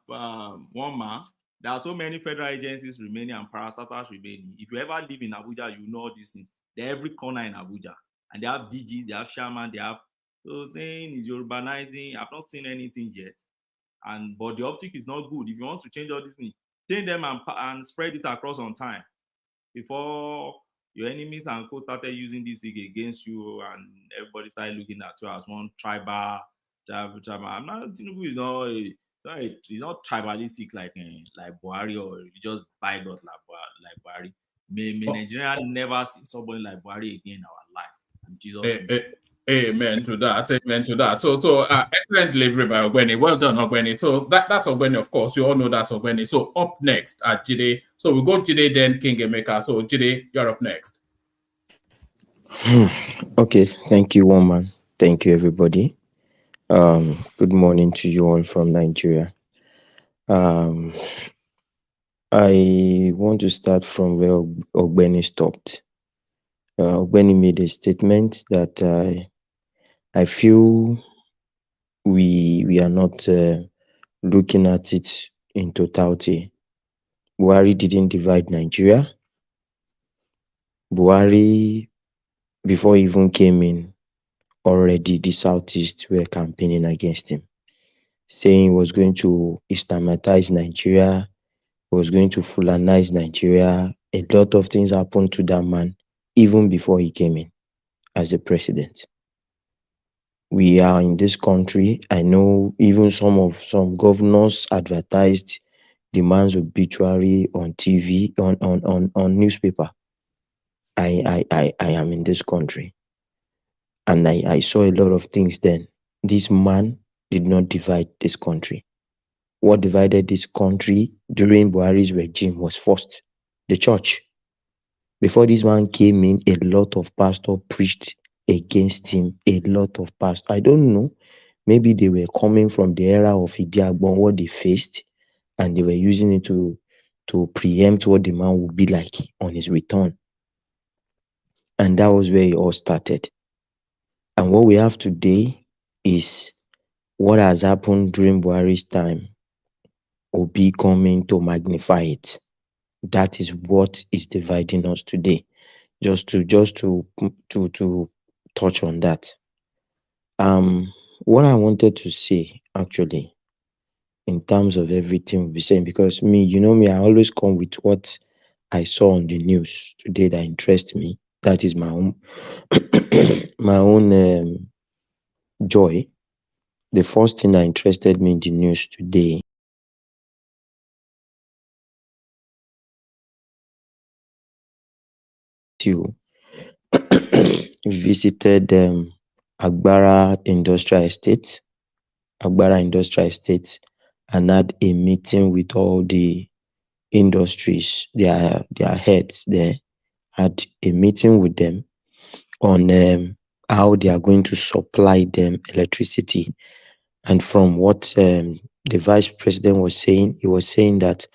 S19: One man. There are so many federal agencies remaining and parastatals remaining. If you ever live in Abuja, you know all these things. They're every corner in Abuja, and they have DGs, they have shaman, they have. So saying is urbanizing. I've not seen anything yet, but the optic is not good. If you want to change all these things, change them and spread it across on time, before your enemies and co started using this thing against you, and everybody started looking at you as one tribal. I'm not. Tinubu is not. It's not tribalistic like Buhari, or just bigot like Buhari. May Nigeria never see somebody like Buhari again in our life. In Jesus' name.
S5: Amen to that. Amen to that. So excellent delivery by Ogweni. Well done, Ogweni. So that's Ogweni, of course. You all know that's Ogweni. So up next at Jide. So we go Jide, then King Emeka. So Jide, you're up next.
S12: Okay, thank you, woman. Thank you, everybody. Good morning to you all from Nigeria. I want to start from where Ogweni stopped. Ogweni made a statement that I feel we are not looking at it in totality. Buhari didn't divide Nigeria. Buhari, before he even came in, already the Southeast were campaigning against him, saying he was going to Islamitize Nigeria, he was going to Fulanize Nigeria. A lot of things happened to that man even before he came in as a president. We are in this country. I know even some governors advertised the man's obituary on TV, on newspaper. I am in this country, and I saw a lot of things then. This man did not divide this country. What divided this country during Buhari's regime was first the church. Before this man came in, a lot of pastors preached against him. A lot of pastors. I don't know. Maybe they were coming from the era of Idiagbon, what they faced, and they were using it to preempt what the man would be like on his return. And that was where it all started. And what we have today is what has happened during Buhari's time, Obi coming to magnify it. That is what is dividing us today. Just to touch on that. What I wanted to say actually, in terms of everything we'll be saying, because me, I always come with what I saw on the news today that interests me. That is my own joy. The first thing that interested me in the news today visited Agbara Industrial Estate, and had a meeting with all the industries, their heads there, had a meeting with them on how they are going to supply them electricity. And from what the vice president was saying. He was saying that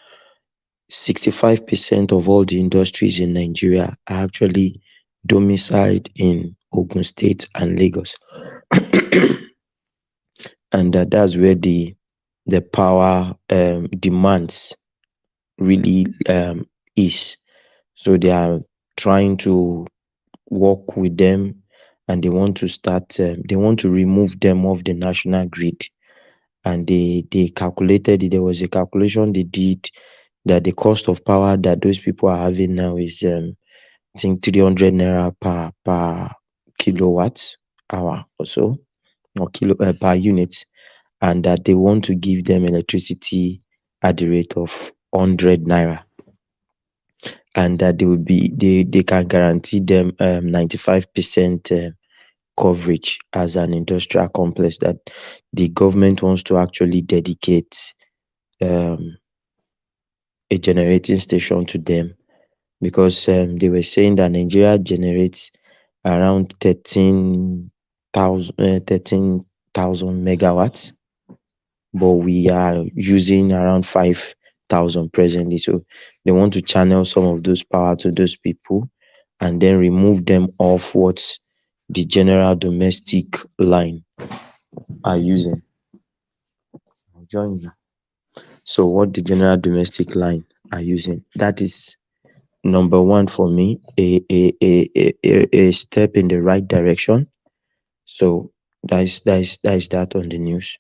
S12: 65% of all the industries in Nigeria are actually domiciled in Ogun State and Lagos. And that's where the power demands really is. So they are trying to work with them, and they want to start. They want to remove them off the national grid. And they calculated it. There was a calculation they did that the cost of power that those people are having now is I think 300 naira per kilowatt hour or so, or kilo per unit, and that they want to give them electricity at the rate of 100 naira, and that they can guarantee them 95% coverage as an industrial complex, that the government wants to actually dedicate a generating station to them, because they were saying that Nigeria generates around 13,000 megawatts, but we are using around 5,000 presently. So they want to channel some of those power to those people and then remove them off what the general domestic line are using. So what the general domestic line are using, that is number one for me, a step in the right direction. So that is that on the news.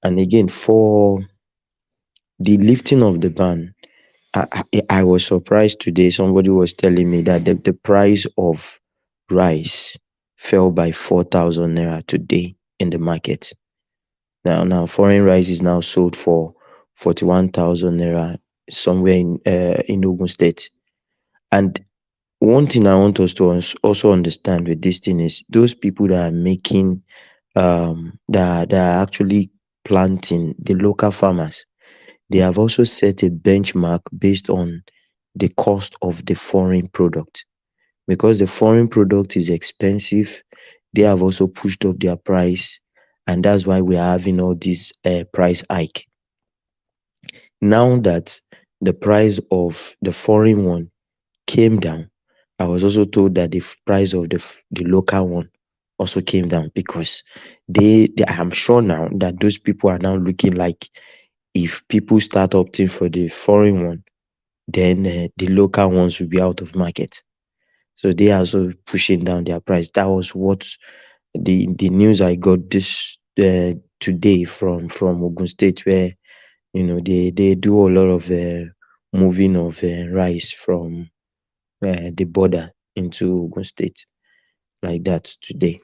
S12: And again, for the lifting of the ban, I was surprised today. Somebody was telling me that the price of rice fell by 4,000 naira today in the market. Now foreign rice is now sold for 41,000 naira somewhere in Ogun State. And one thing I want us to also understand with this thing is those people that are making that are actually planting, the local farmers, they have also set a benchmark based on the cost of the foreign product. Because the foreign product is expensive, they have also pushed up their price, and that's why we are having all this price hike. Now that the price of the foreign one came down, I was also told that the price of the local one also came down, because I'm sure now that those people are now looking like, if people start opting for the foreign one, then the local ones will be out of market. So they are also pushing down their price. That was what the news I got this today from Ogun State, where they do a lot of moving of rice from the border into Ogun State, like that today.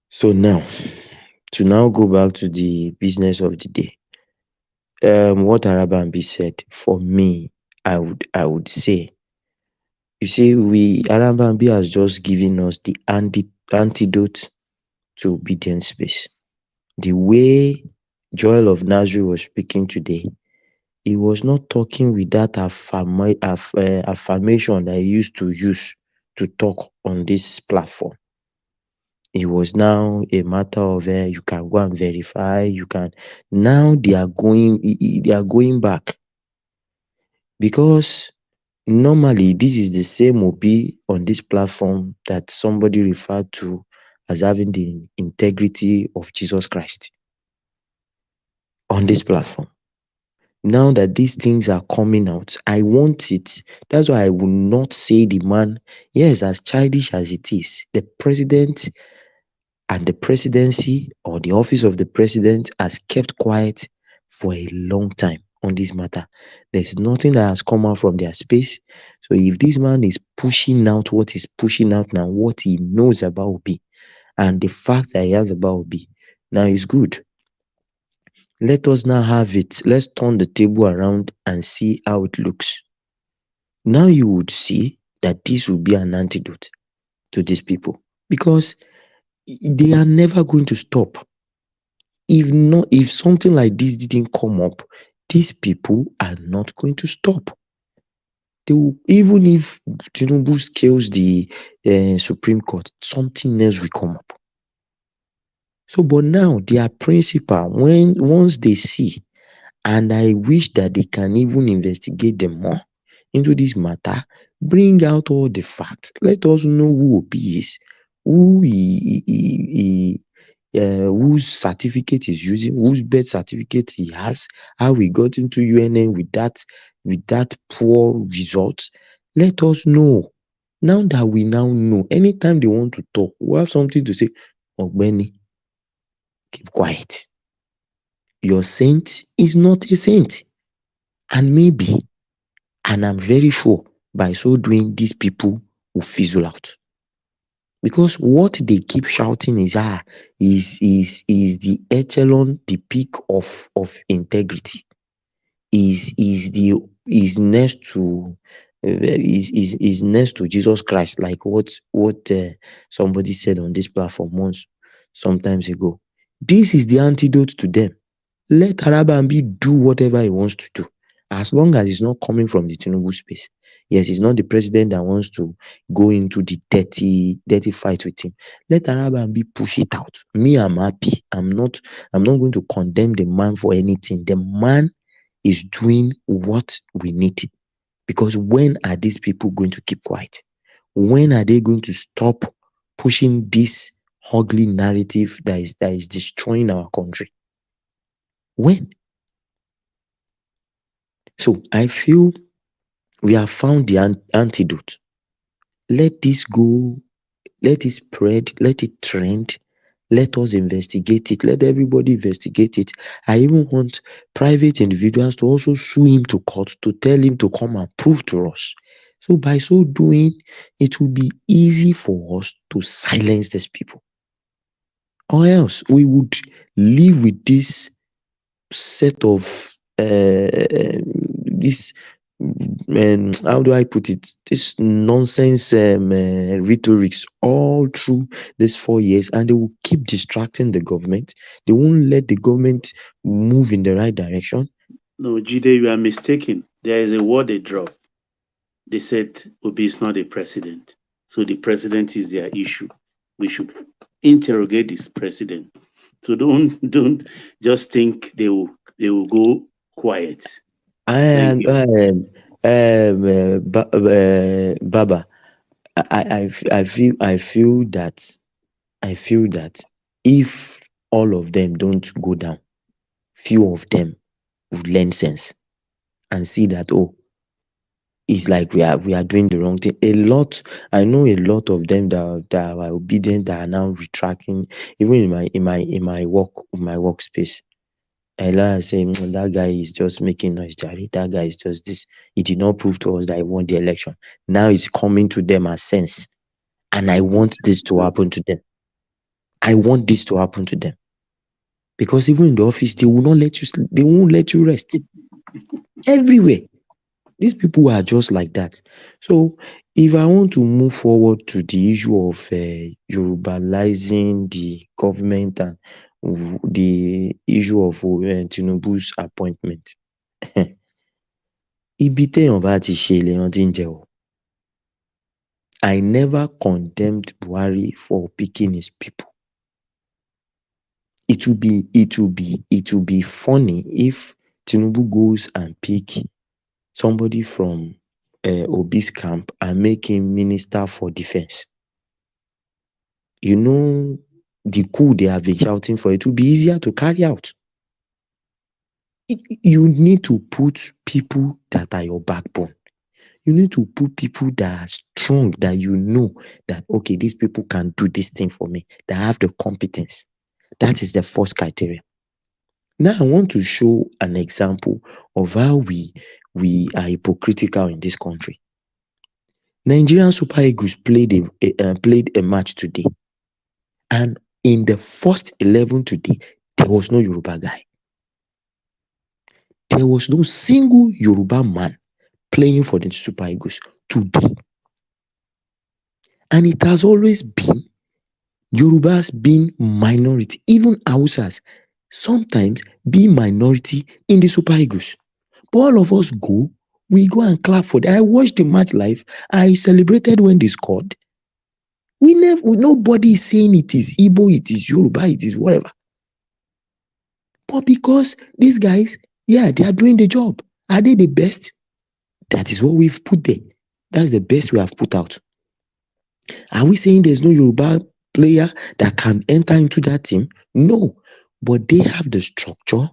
S12: So now, to now go back to the business of the day, what Arabambi said, for me, I would say, you see, Arabambi has just given us the antidote to obedience space. The way Joel of Nazareth was speaking today, he was not talking with that affirmation that he used to use to talk on this platform. It was now a matter of you can go and verify, you can. Now they are going back, because normally this is the same Obi on this platform that somebody referred to as having the integrity of Jesus Christ on this platform. Now that these things are coming out, I want it. That's why I will not say the man, yes, as childish as it is, the president and the presidency, or the office of the president, has kept quiet for a long time on this matter. There's nothing that has come out from their space. So if this man is pushing out what he's pushing out now, what he knows about Obi, and the fact that he has about Obi, now is good. Let us now have it. Let's turn the table around and see how it looks. Now you would see that this will be an antidote to these people, because they are never going to stop. If something like this didn't come up, these people are not going to stop. They will, even if Tinubu scales the Supreme Court, something else will come up. So, but now their principal, once they see, and I wish that they can even investigate them more into this matter, bring out all the facts. Let us know who Obi is, who whose certificate is using, whose birth certificate he has, how he got into UNN with that poor result. Let us know. Now that we now know, anytime they want to talk, we have something to say. Ogbeni, keep quiet. Your saint is not a saint. And maybe, and I'm very sure, by so doing, these people will fizzle out. Because what they keep shouting is the echelon, the peak of integrity. Is next to is next to Jesus Christ, like what somebody said on this platform sometimes ago. This is the antidote to them. Let Arabambi do whatever he wants to do, as long as it's not coming from the Tinubu space. Yes, it's not the president that wants to go into the dirty fight with him. Let Arabambi push it out. Me, I'm happy. I'm not going to condemn the man for anything. The man is doing what we need. Because when are these people going to keep quiet? When are they going to stop pushing this ugly narrative that is destroying our country? When? So I feel we have found the antidote. Let this go, let it spread, let it trend, let us investigate it, let everybody investigate it. I even want private individuals to also sue him to court to tell him to come and prove to us. So by so doing, it will be easy for us to silence these people. Or else we would live with this set of this how do I put it, this nonsense rhetorics all through these 4 years, and they will keep distracting the government. They won't let the government move in the right direction.
S14: No, Jide, you are mistaken. There is a word they dropped. They said Obi is not a president, so the president is their issue. We should interrogate this president. So don't just think they will go quiet.
S12: Baba, I feel that if all of them don't go down, few of them would learn sense and see that, oh, it's like we are doing the wrong thing. I know a lot of them that are obedient, that are now retracting. Even in my workspace, I say that guy is just making noise, Jerry. That guy is just this. He did not prove to us that he won the election. Now it's coming to them as sense, and I want this to happen to them. I want this to happen to them, because even in the office, they will not let you sleep. They won't let you rest. Everywhere, these people are just like that. So if I want to move forward to the issue of Yorubalizing the government and the issue of Tinubu's appointment, I never condemned Buhari for picking his people. It will be funny if Tinubu goes and pick somebody from Obi's camp and make him minister for defense. You know, the coup they have been shouting for, it will be easier to carry out. You need to put people that are your backbone. You need to put people that are strong, that you know that, okay, these people can do this thing for me, that have the competence. That is the first criteria. Now I want to show an example of how we are hypocritical in this country. Nigerian Super Eagles played a match today, and in the first 11 today, there was no Yoruba guy. There was no single Yoruba man playing for the Super Eagles today. And it has always been Yorubas being minority, even Hausas sometimes be minority in the Super Eagles. But all of us we go and clap for them. I watched the match live. I celebrated when they scored.
S20: Nobody is saying it is Igbo, it is Yoruba, it is whatever. But because these guys, yeah, they are doing the job. Are they the best? That is what we've put there. That's the best we have put out. Are we saying there's no Yoruba player that can enter into that team? No. But they have the structure,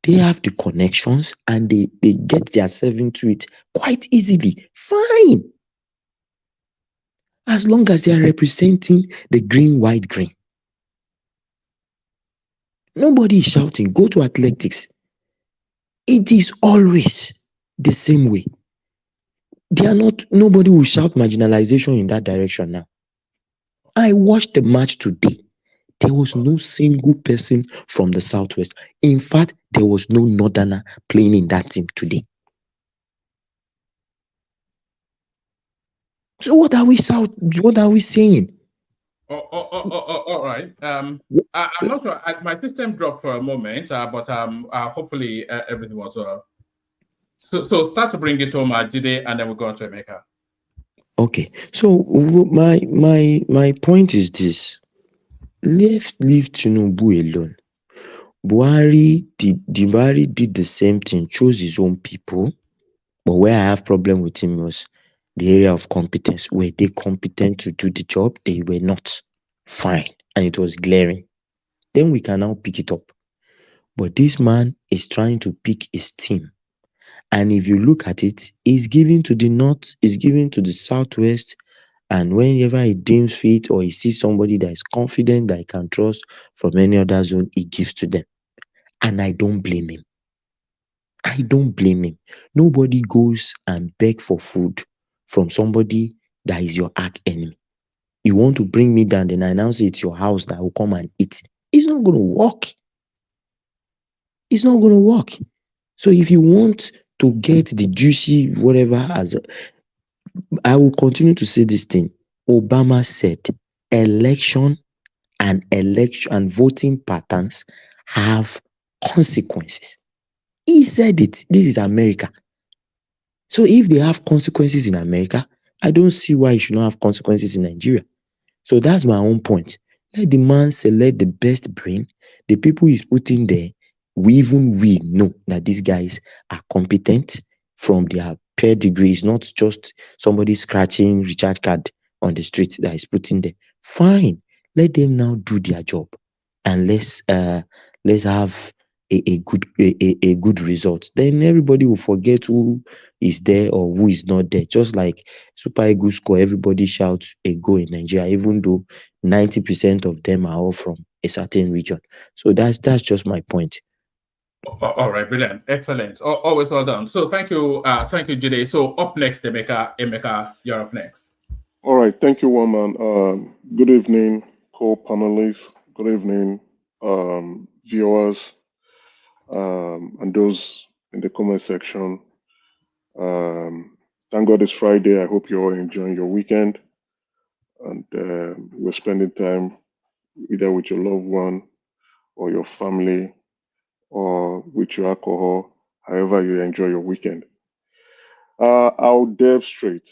S20: they have the connections, and they get themselves into it quite easily. Fine. As long as they are representing the green, white, green. Nobody is shouting, go to athletics. It is always the same way. Nobody will shout marginalization in that direction now. I watched the match today. There was no single person from the Southwest. In fact, there was no Northerner playing in that team today. So what are we saying?
S5: All right. I'm not sure. My system dropped for a moment, but hopefully everything was So start to bring it home, Jide, and then we'll go on to Emeka.
S20: Okay. So my point is this: let's leave Tinubu alone. Buhari did the same thing, chose his own people, but where I have problem with him was the area of competence. Were they competent to do the job? They were not. Fine. And it was glaring. Then we can now pick it up. But this man is trying to pick his team. And if you look at it, he's giving to the north, he's giving to the southwest, and whenever he deems fit or he sees somebody that is confident that he can trust from any other zone, he gives to them. And I don't blame him. I don't blame him. Nobody goes and beg for food from somebody that is your arch enemy. You want to bring me down, then I announce it's your house that will come and eat. It's not going to work. It's not going to work. So if you want to get the juicy whatever, I will continue to say this thing. Obama said election and voting patterns have consequences. He said it. This is America. So if they have consequences in America, I don't see why it should not have consequences in Nigeria. So that's my own point. Let the man select the best brain. The people he's putting there, we know that these guys are competent from their pedigree. It's not just somebody scratching recharge card on the street that is putting there. Fine. Let them now do their job. And let's have a good result. Then everybody will forget who is there or who is not there. Just like Super Eagles score, everybody shouts a goal in Nigeria, even though 90% of them are all from a certain region. So that's just my point.
S5: All right, brilliant, excellent, always well done. So thank you, Jide. So up next, Emeka, you're up next.
S11: All right, thank you, Woman. Good evening, co-panelists. Good evening, viewers, and those in the comment section. Thank God it's Friday. I hope you're all enjoying your weekend, and we're spending time either with your loved one or your family or with your alcohol, however you enjoy your weekend. I'll delve straight.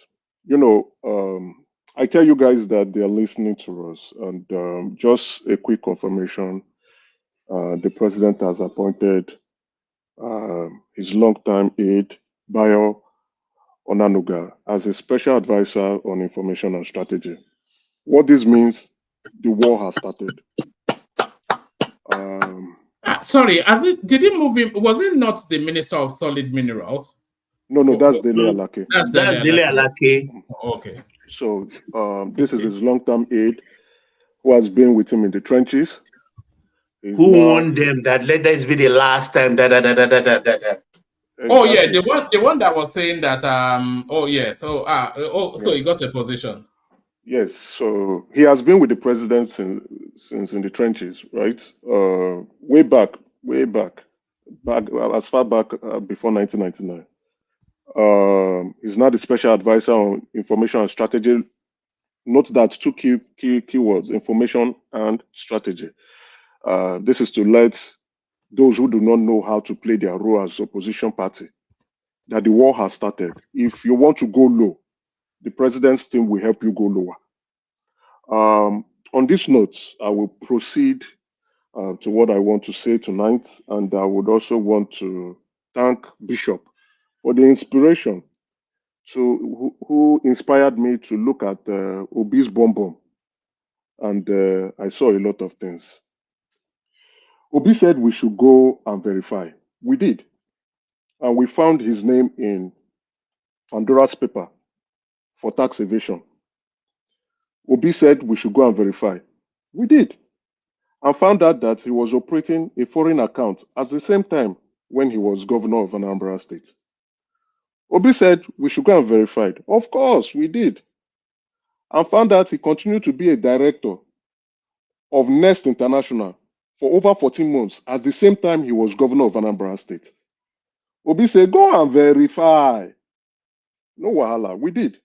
S11: I tell you guys that they're listening to us, and just a quick confirmation. The president has appointed his longtime aide, Bayo Onanuga, as a special advisor on information and strategy. What this means, the war has started.
S5: Sorry, did he move him? Was it not the Minister of Solid Minerals?
S11: No, that's Dele Alake.
S5: That's Dele Alake. Okay.
S11: So this is his long-term aide who has been with him in the trenches.
S14: Who warned them that let this be the last time?
S5: Oh yeah, the one that was saying that. So he got a position.
S11: Yes, so he has been with the president since in the trenches, right? Way back as far back before 1999. He's now the special advisor on information and strategy. Note that two keywords: information and strategy. This is to let those who do not know how to play their role as opposition party that the war has started. If you want to go low, the president's team will help you go lower. On this note, I will proceed to what I want to say tonight, and I would also want to thank Bishop for the inspiration who inspired me to look at Obi's Bomb Bomb, and I saw a lot of things. Obi said we should go and verify. We did, and we found his name in Honduras paper for tax evasion. Obi said we should go and verify. We did, and found out that he was operating a foreign account at the same time when he was governor of Anambra State. Obi said we should go and verify. Of course, we did, and found out he continued to be a director of Nest International for over 14 months at the same time he was governor of Anambra State. Obi said, go and verify. No wahala, we did.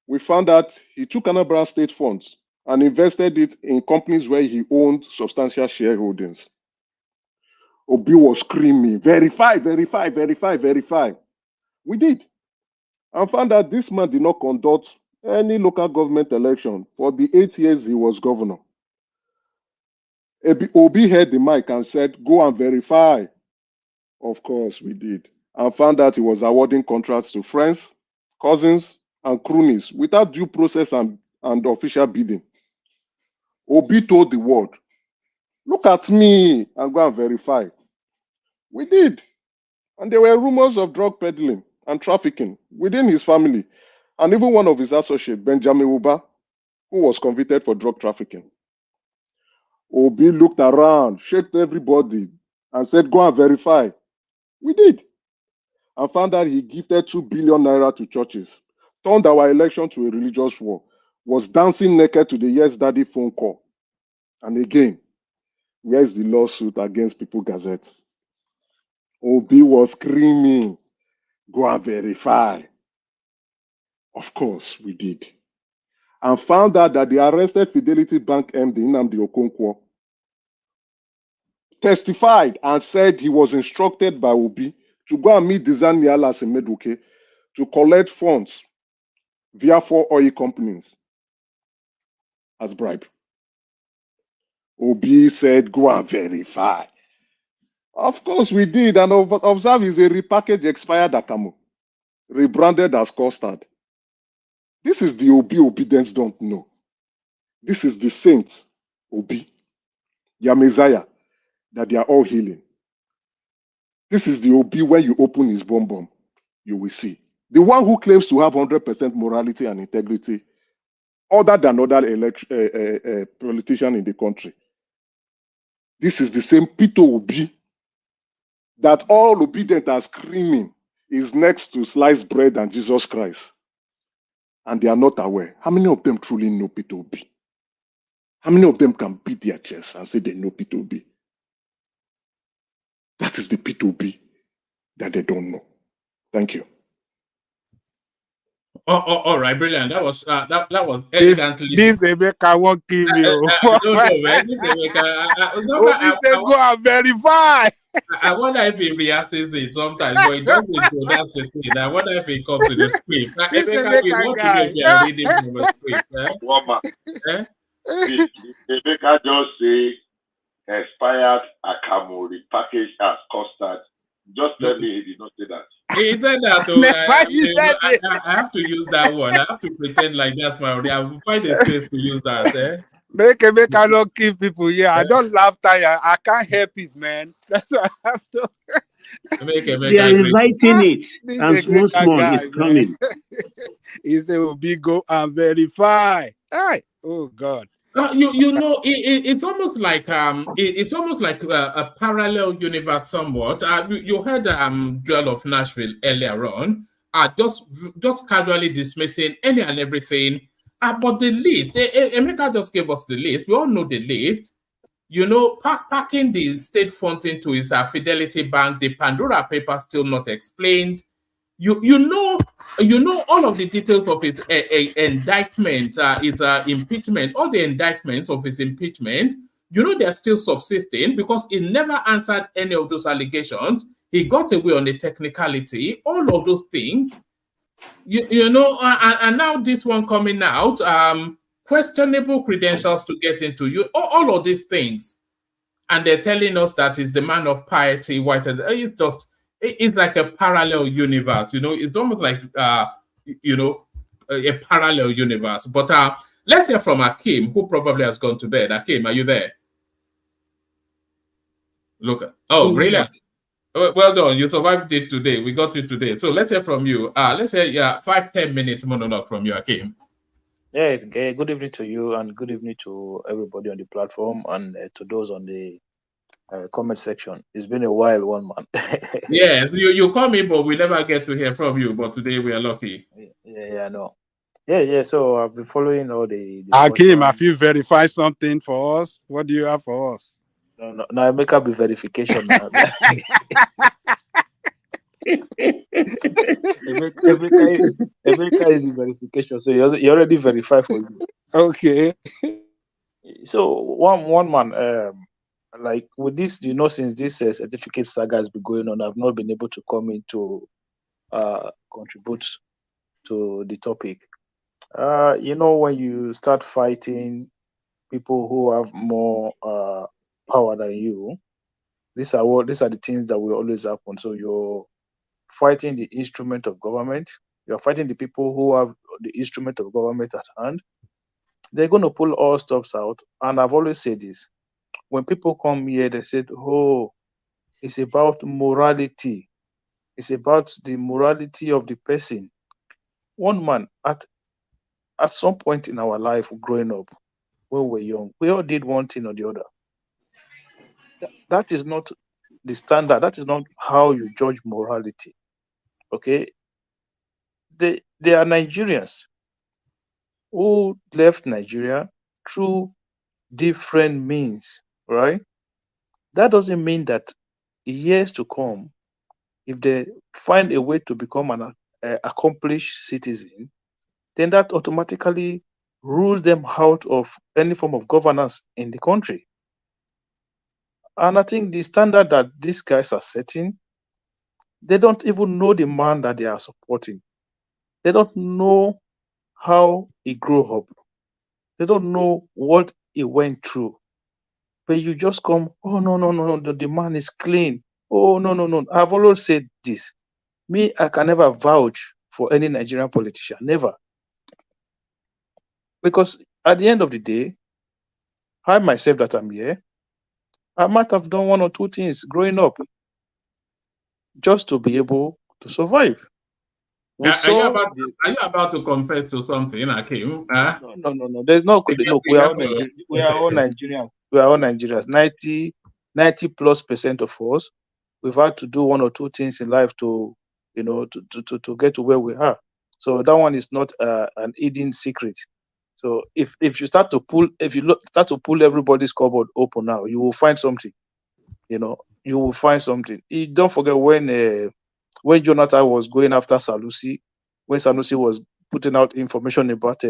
S11: We found out he took Anambra State funds and invested it in companies where he owned substantial shareholdings. Obi was screaming, verify, verify, verify, verify. We did. And found out this man did not conduct any local government election for the 8 years he was governor. Obi heard the mic and said, go and verify. Of course, we did. And found out he was awarding contracts to friends, cousins, and cronies without due process and official bidding. Obi told the world, look at me and go and verify. We did. And there were rumors of drug peddling and trafficking within his family, and even one of his associates, Benjamin Uba, who was convicted for drug trafficking. Obi looked around, shook everybody, and said, go and verify. We did. And found out he gifted 2 billion naira to churches, turned our election to a religious war, was dancing naked to the Yes Daddy phone call. And again, where is the lawsuit against People Gazette? Obi was screaming, go and verify. Of course, we did. And found out that the arrested Fidelity Bank MD, Nnamdi Okonkwo, testified and said he was instructed by Obi to go and meet Dizan Mialas in Meduke to collect funds via 4 oil companies as bribe. Obi said, go and verify. Of course we did, and observe is a repackaged expired Akamo, rebranded as custard. This is the Obi obedience don't know. This is the saints, Obi, their Messiah, that they are all healing. This is the Obi when you open his bomb bomb, you will see. The one who claims to have 100% morality and integrity, other than other politicians in the country. This is the same Peter Obi that all obedient are screaming is next to sliced bread and Jesus Christ. And they are not aware. How many of them truly know Peter Obi? How many of them can beat their chest and say they know Peter Obi? That is the Peter Obi that they don't know. Thank you.
S5: All right, brilliant. That was elegantly.
S2: This Emeka won't kill you.
S5: I don't know, man. This Emeka.
S2: Go and verify.
S5: I wonder if he reacts it sometimes, but it doesn't. So that's the thing. I wonder if he comes to the script. Emeka, we want to know if you are reading from the script.
S16: Emeka just say expired Akamo repackaged as custard. Just tell me he did not say that.
S5: He said that. So I have to use that one. I have to pretend like that's my already. I will find a place to use that.
S2: Make I not kill people. Yeah, I don't laugh tire. I can't help it, man. That's what I have to.
S14: They are inviting it, and small is coming.
S2: He said, "Will be go and verify." All right. Oh God.
S5: You know, it's almost like a parallel universe somewhat. You heard Joel of Nashville earlier on, just casually dismissing any and everything. But the list, Emeka just gave us the list. We all know the list. You know, packing the state funds into his Fidelity Bank, the Pandora Papers still not explained. You know all of the details of his indictment, his impeachment, all the indictments of his impeachment. You know they're still subsisting because he never answered any of those allegations. He got away on the technicality, all of those things. You know, and now this one coming out, questionable credentials to get into. You all of these things, and they're telling us that he's the man of piety. It's like a parallel universe. It's almost like a parallel universe. But let's hear from Akim, who probably has gone to bed. Akim, are you there? Look. Oh, brilliant. Well done. You survived it today. We got it today. So let's hear from you. Let's hear 5-10 minutes monologue from you, Akim.
S21: Yeah, good evening to you, and good evening to everybody on the platform, and to those on the comment section. It's been a while, one man.
S5: Yes, you call me, but we never get to hear from you. But today we are lucky.
S21: Yeah, I know. Yeah. So I've been following all the
S2: Akim, have you verified something for us? What do you have for us?
S21: No, I make up the verification now. Emeka is the verification, so he already verified for you.
S2: Okay.
S21: So one man, like with this, since this certificate saga has been going on, I've not been able to come in to contribute to the topic. When you start fighting people who have more power than you, these are the things that will always happen. So you're fighting the instrument of government. You're fighting the people who have the instrument of government at hand. They're going to pull all stops out. And I've always said this. When people come here, they said, oh, it's about morality. It's about the morality of the person. One man, at some point in our life growing up, when we were young, we all did one thing or the other. That is not the standard. That is not how you judge morality. Okay? They are Nigerians who left Nigeria through different means, right? That doesn't mean that years to come, if they find a way to become an accomplished citizen, then that automatically rules them out of any form of governance in the country. And I think the standard that these guys are setting, they don't even know the man that they are supporting. They don't know how he grew up. They don't know what he went through. But you just come, oh, no, the man is clean. Oh, no. I've always said this. Me, I can never vouch for any Nigerian politician. Never. Because at the end of the day, I myself that I'm here, I might have done one or two things growing up just to be able to survive.
S5: Are you about to confess to something, Akim?
S21: No. There's no. Look, we are all Nigerians. We are all Nigerians. 90+% of us, we've had to do one or two things in life to get to where we are. So that one is not an hidden secret. So if you start to pull everybody's cupboard open now, you will find something. You will find something. Don't forget when Jonathan was going after Sanusi, when Sanusi was putting out information about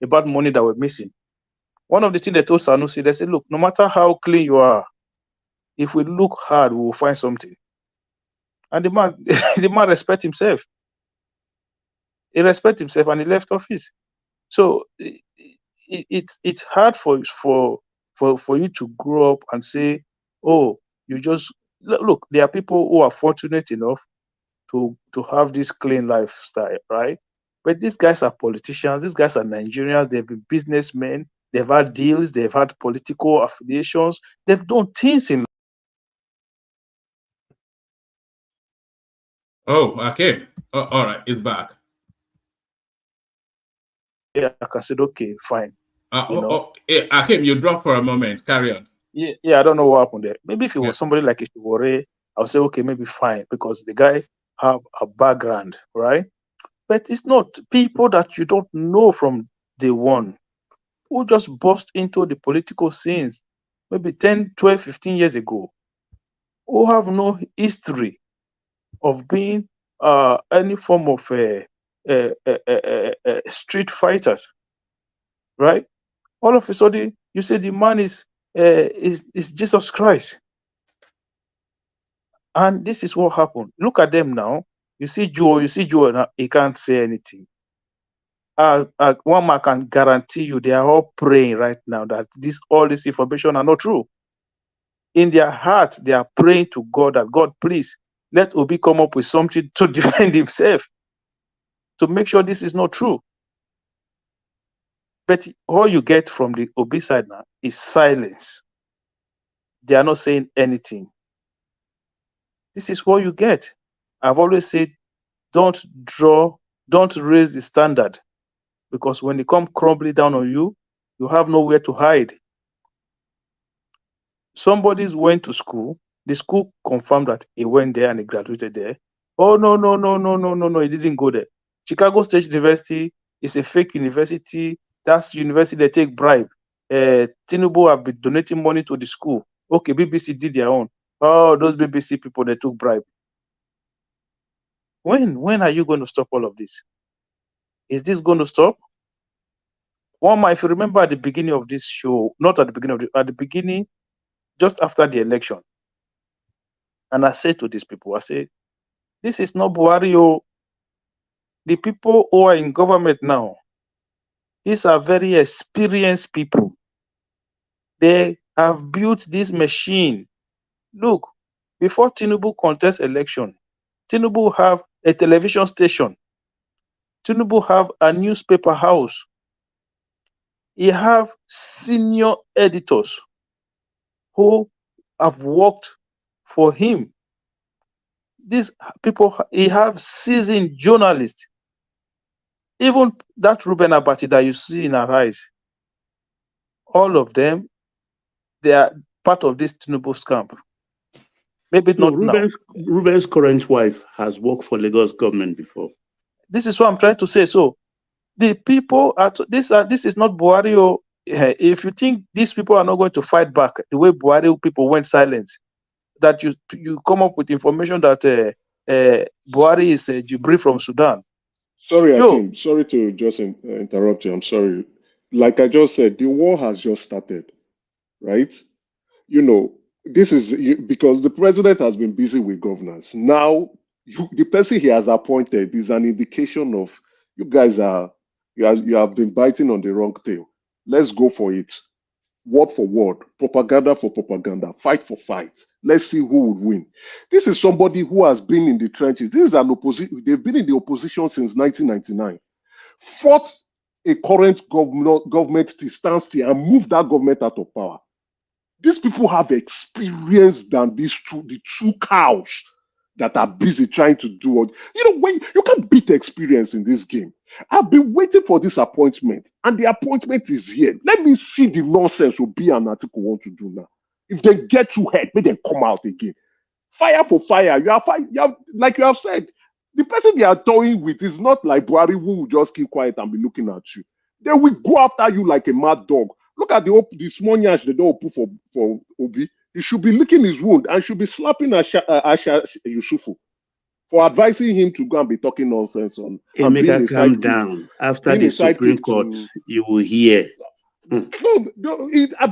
S21: about money that were missing. One of the things they told Sanusi, they said, look, no matter how clean you are, if we look hard, we will find something. And the man respect himself. He respect himself and he left office. So it's hard for you to grow up and say, oh, you just look. There are people who are fortunate enough to have this clean lifestyle, right? But these guys are politicians. These guys are Nigerians. They've been businessmen. They've had deals. They've had political affiliations. They've done things in.
S5: Oh, okay. All right, it's back.
S21: Yeah, I can say, okay, fine.
S5: Akim, you dropped for a moment. Carry on.
S21: Yeah, I don't know what happened there. Maybe if it was somebody like Ishibore, I'll say, okay, maybe fine, because the guy have a background, right? But it's not people that you don't know from day one who just burst into the political scenes maybe 10, 12, 15 years ago, who have no history of being any form of street fighters, right? All of a sudden, you say the man is Jesus Christ. And this is what happened. Look at them now. You see Joe now, he can't say anything. one man can guarantee you they are all praying right now that all this information are not true. In their hearts, they are praying to God that, God, please let Obi come up with something to defend himself, to make sure this is not true. But all you get from the Obi side now is silence. They are not saying anything. This is what you get. I've always said, don't raise the standard, because when they come crumbling down on you, you have nowhere to hide. Somebody's went to school, the school confirmed that he went there and he graduated there. Oh, no, he didn't go there. Chicago State University is a fake university. That's university they take bribe. Tinubu have been donating money to the school. Okay, BBC did their own. Oh, those BBC people, they took bribe. When are you going to stop all of this? Is this going to stop? If you remember at the beginning of this show, not at the beginning at the beginning, just after the election, and I said to these people, I said, this is not Buhari. The people who are in government now, these are very experienced people. They have built this machine. Look, before Tinubu contest election, Tinubu have a television station. Tinubu have a newspaper house. He have senior editors who have worked for him. These people, he have seasoned journalists. Even that Ruben Abati that you see in our eyes, all of them, they are part of this Tinubu's camp. Maybe not now.
S14: Ruben's current wife has worked for Lagos government before.
S21: This is what I'm trying to say. So the people this is not Buhari. If you think these people are not going to fight back the way Buhari people went silent, that you come up with information that Buhari is Jibril from Sudan.
S11: Sorry, Akim. Sorry to just interrupt you. I'm sorry. Like I just said, the war has just started, right? You know, this is because the president has been busy with governance. Now, the person he has appointed is an indication of you guys you have been biting on the wrong tail. Let's go for it. Word for word, propaganda for propaganda, fight for fight. Let's see who would win. This is somebody who has been in the trenches. This is an opposition. They've been in the opposition since 1999. Fought a current government to stand still and move that government out of power. These people have experience than the two cows that are busy trying to do what when you can't beat experience in this game. I've been waiting for this appointment, and the appointment is here. Let me see the nonsense Obi and Atiku want to do now. If they get too hurt, make them come out again. Fire for fire. Like you have said, the person they are toying with is not like Buhari who will just keep quiet and be looking at you. They will go after you like a mad dog. Look at the small nyash they don't put for Obi. He should be licking his wound and should be slapping Asha Yusufu for advising him to go and be talking nonsense on.
S14: Emeka, calm down. After the Supreme Court, you will hear.
S11: No,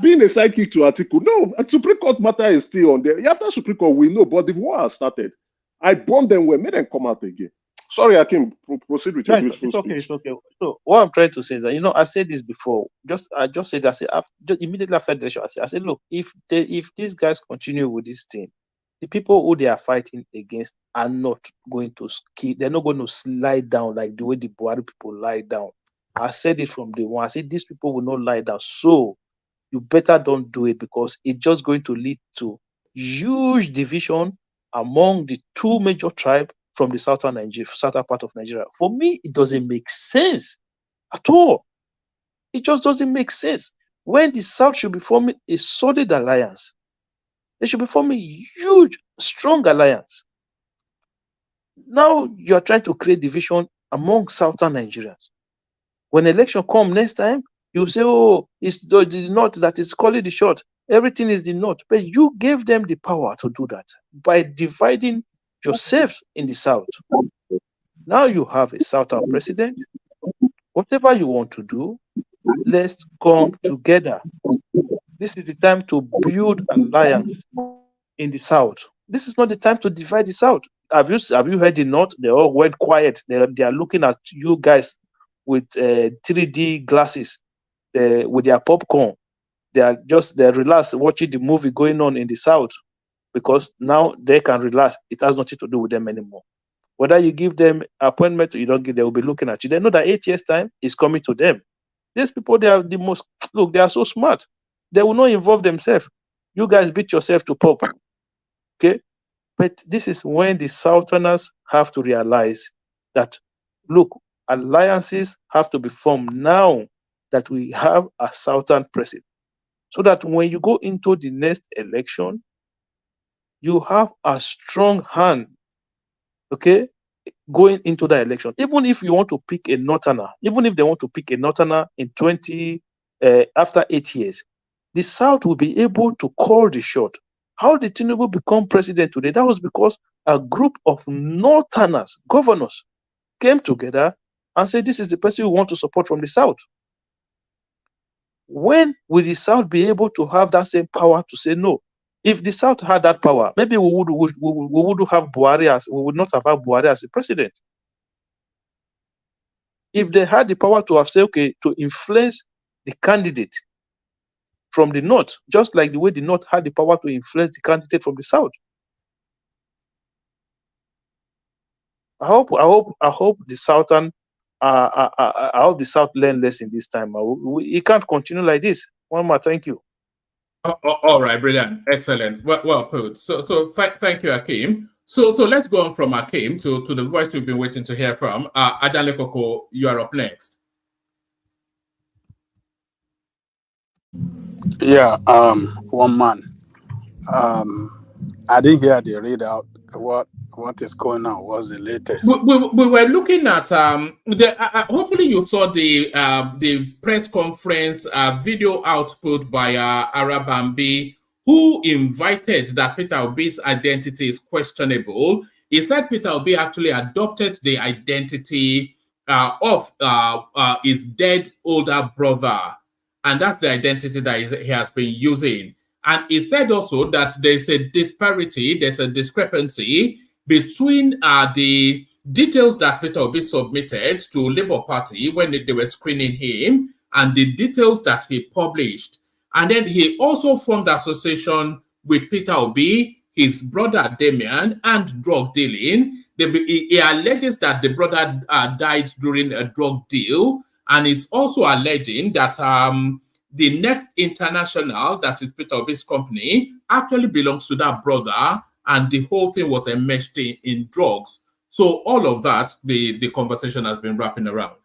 S11: being a sidekick to Atiku. No, a Supreme Court matter is still on there. After Supreme Court, we know, but the war has started. I bond them well, made them come out again. Sorry, Akim, proceed with your beautiful speech.
S21: It's okay. So what I'm trying to say is that I said this before. I just said immediately after the election, I said, look, if these guys continue with this thing, the people who they are fighting against are not going to they're not going to slide down like the way the Buhari people lie down. I said it from day one. I said these people will not lie down. So you better don't do it, because it's just going to lead to huge division among the two major tribes from the southern part of Nigeria. For me, it doesn't make sense at all. It just doesn't make sense. When the South should be forming a solid alliance, they should be forming a huge, strong alliance. Now you're trying to create division among southern Nigerians. When election comes next time, you say, oh, it's the north that is calling the shot. Everything is the north. But you gave them the power to do that by dividing yourselves in the south. Now you have a southern president. Whatever you want to do, let's come together. This is the time to build an alliance in the south. This is not the time to divide the south. Have you heard the north? They all went quiet. They are looking at you guys with 3D glasses, with their popcorn. They're relaxed watching the movie going on in the South, because now they can relax. It has nothing to do with them anymore. Whether you give them appointment or you don't give, they will be looking at you. They know that 8 years' time is coming to them. These people, they are the most, look, they are so smart. They will not involve themselves. You guys beat yourself to pop. Okay? But this is when the Southerners have to realize that, look, alliances have to be formed now that we have a Southern president. So that when you go into the next election, you have a strong hand, okay, going into the election. Even if you want to pick a Northerner, even if they want to pick a Northerner in after 8 years, the South will be able to call the shot. How did Tinubu become president today? That was because a group of Northerners, governors, came together and said, this is the person we want to support from the South. When will the South be able to have that same power to say no? If the South had that power, maybe we would have Buhari as, we would not have had Buhari as the president. If they had the power to have said, okay, to influence the candidate from the North, just like the way the North had the power to influence the candidate from the South. I hope the Southern, I hope the South learn lesson this time. It can't continue like this. One more, thank you.
S5: All right, brilliant, excellent, well put. So thank you, Akeem. So let's go on from Akeem to the voice we've been waiting to hear from. Ajanle Koko, you are up next.
S3: Yeah, one man. I didn't hear the readout. What is going on? What's the latest?
S5: We were looking at hopefully you saw the press conference video output by Arabambi, who invited that Peter Obi's identity is questionable. He said Peter Obi actually adopted the identity of his dead older brother, and that's the identity that he has been using. And he said also that there's a disparity, there's a discrepancy between the details that Peter Obi submitted to Labour Party when they were screening him and the details that he published. And then he also formed association with Peter Obi, his brother Damian, and drug dealing. He alleges that the brother died during a drug deal, and he's also alleging that the Next International, that is Peter Obi's company, actually belongs to that brother, and the whole thing was enmeshed in drugs. So all of that, the conversation has been wrapping around.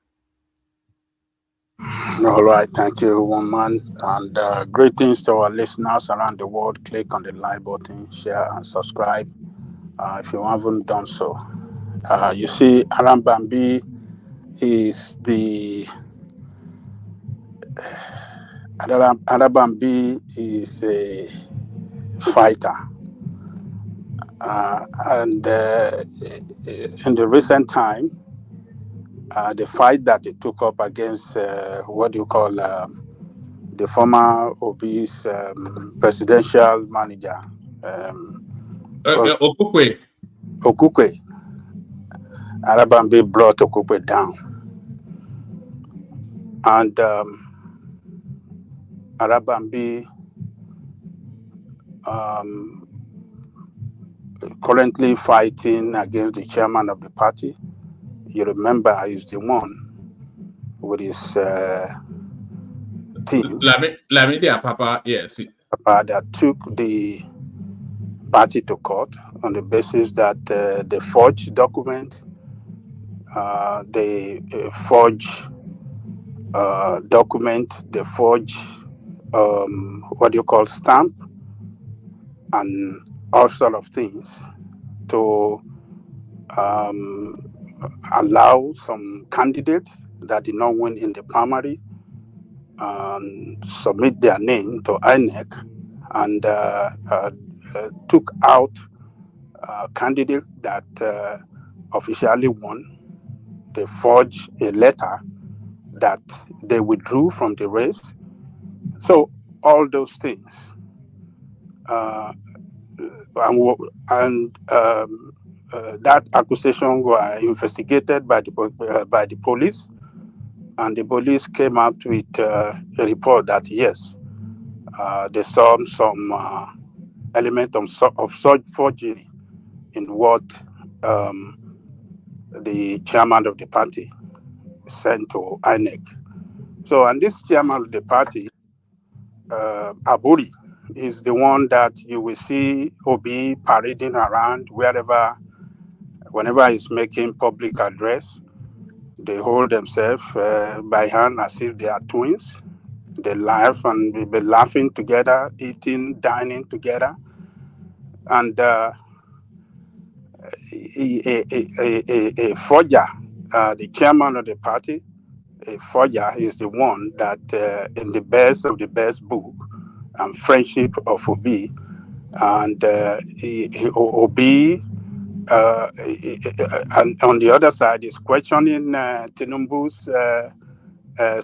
S3: All right, thank you, one man. And greetings to our listeners around the world. Click on the like button, share, and subscribe if you haven't done so. You see, Arabambi is the... Arabambi is a fighter. And in the recent time, the fight that he took up against the former Obi's presidential manager,
S5: Okukwe.
S3: Arabambi brought Okukwe down. And Arabambi currently fighting against the chairman of the party. You remember he's the one with his team.
S5: Lamidi Papa, yes.
S3: Papa that took the party to court on the basis that they forged document, they forge document, they forge stamp, and all sort of things to allow some candidates that did not win in the primary submit their name to INEC, and took out candidates that officially won. They forged a letter that they withdrew from the race. So all those things. That accusation were investigated by the police, and the police came out with a report that yes, they saw some element of such forgery in what the chairman of the party sent to INEC. So, and this chairman of the party, Aburi, is the one that you will see Obi parading around whenever he's making public address. They hold themselves by hand as if they are twins. They laugh and we be laughing together, eating, dining together. And a forger, the chairman of the party, a forger is the one that in the best of the best book and friendship of Obi, and Obi, and on the other side is questioning Tinubu's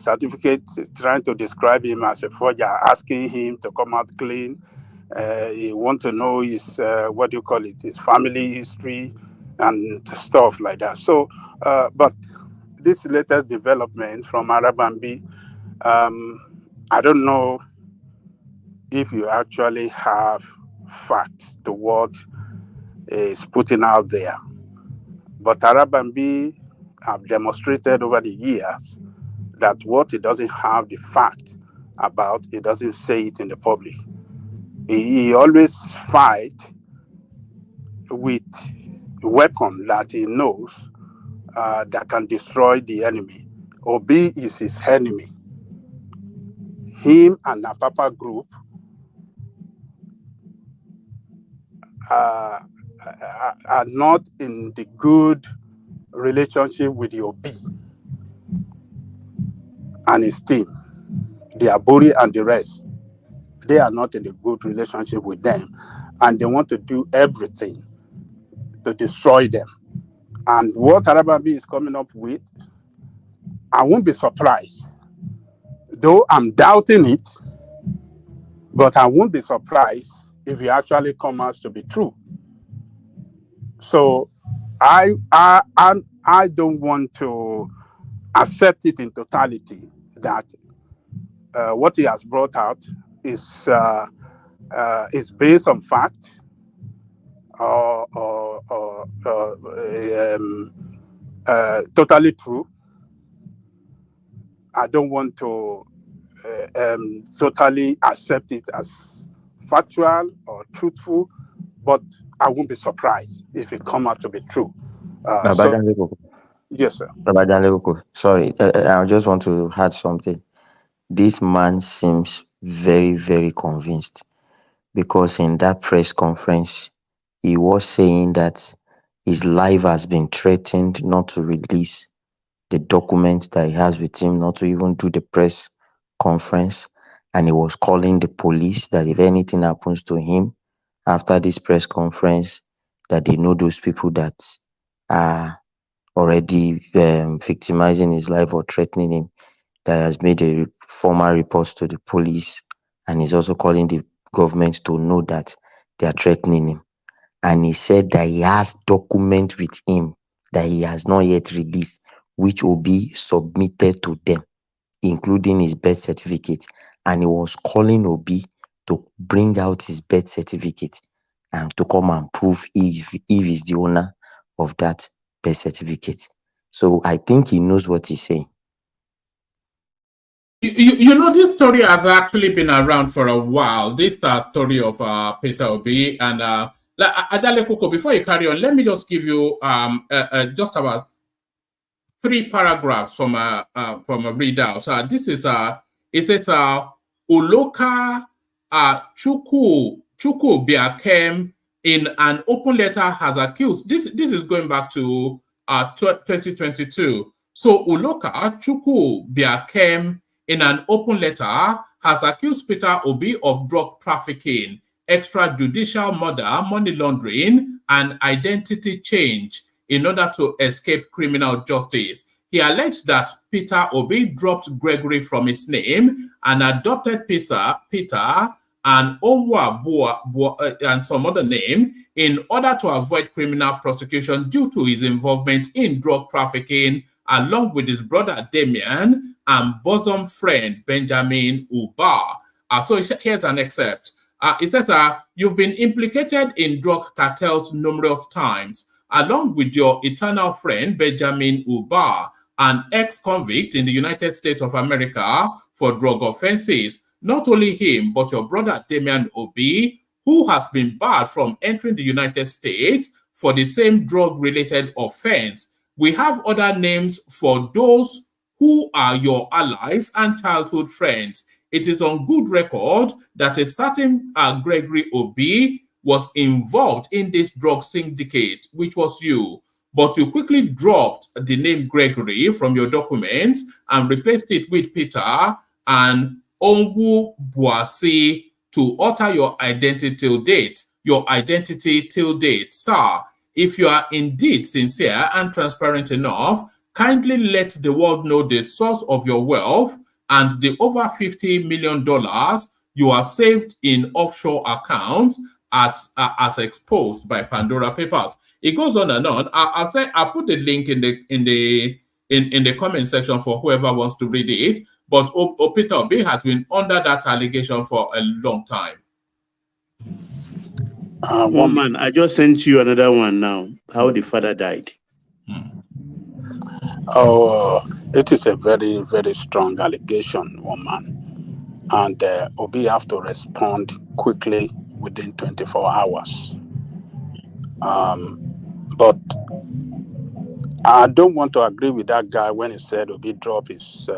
S3: certificate, trying to describe him as a forger, asking him to come out clean. He want to know his his family history and stuff like that. So, but this latest development from Arabambi, I don't know if you actually have facts to what is putting out there. But Arabambi have demonstrated over the years that what he doesn't have the fact about, he doesn't say it in the public. He always fight with weapon that he knows that can destroy the enemy. Obi is his enemy. Him and the Papa group are not in the good relationship with the Obi and his team. The Aburi and the rest, they are not in a good relationship with them, and they want to do everything to destroy them. And what Arabambi is coming up with, I won't be surprised. Though I'm doubting it, but I won't be surprised if it actually comes out to be true. So I don't want to accept it in totality that what he has brought out is based on fact or totally true. I don't want to totally accept it as factual or truthful, but I won't be surprised if it come out to be true. Yes, sir.
S20: Sorry, I just want to add something. This man seems very, very convinced, because in that press conference, he was saying that his life has been threatened, not to release the documents that he has with him, not to even do the press conference. And he was calling the police that if anything happens to him after this press conference, that they know those people that are already victimizing his life or threatening him, that has made a formal report to the police, and he's also calling the government to know that they are threatening him. And he said that he has documents with him that he has not yet released, which will be submitted to them, including his birth certificate. And he was calling Obi to bring out his birth certificate and to come and prove if he's the owner of that birth certificate. So I think he knows what he's saying.
S5: You know, this story has actually been around for a while. This story of Peter Obi and Ajale Koko. Before you carry on, let me just give you just about 3 paragraphs from a readout. This is it says Uloka Chukwu Biakem in an open letter has accused. This is going back to 2022. So Uloka Chukwu Biakem in an open letter has accused Peter Obi of drug trafficking, extrajudicial murder, money laundering, and identity change in order to escape criminal justice. He alleged that Peter Obi dropped Gregory from his name and adopted Peter and Onwa and some other name in order to avoid criminal prosecution due to his involvement in drug trafficking along with his brother Damian and bosom friend Benjamin Ubah. So here's an excerpt. It says, you've been implicated in drug cartels numerous times, along with your eternal friend Benjamin Ubah, an ex-convict in the United States of America for drug offenses. Not only him, but your brother Damian Obi, who has been barred from entering the United States for the same drug-related offense. We have other names for those who are your allies and childhood friends. It is on good record that a certain Gregory Obi was involved in this drug syndicate, which was you. But you quickly dropped the name Gregory from your documents and replaced it with Peter and Ongu Boasi to alter your identity till date. Sir, if you are indeed sincere and transparent enough, kindly let the world know the source of your wealth and the over $50 million you have saved in offshore accounts as exposed by Pandora Papers. It goes on and on. I'll put the link in the comment section for whoever wants to read it. But Peter Obi has been under that allegation for a long time.
S14: One man, I just sent you another one now. How the father died.
S3: Oh, it is a very, very strong allegation, woman. And Obi have to respond quickly within 24 hours. But I don't want to agree with that guy when he said Obi dropped his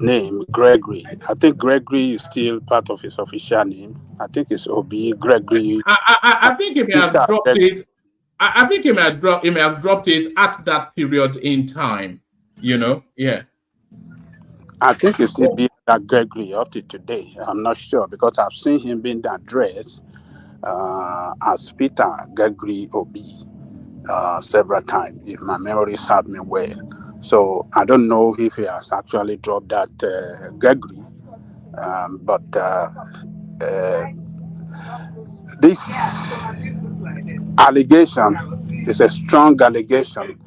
S3: name, Gregory. I think Gregory is still part of his official name. I think it's Obi Gregory.
S5: I think he may have dropped it. I think he may have dropped it at that period in time. Yeah.
S3: I think it's still being that Gregory up to today. I'm not sure because I've seen him being addressed as Peter Gregory Obi several times, if my memory serves me well. So I don't know if he has actually dropped that Gregory, but this allegation is a strong allegation,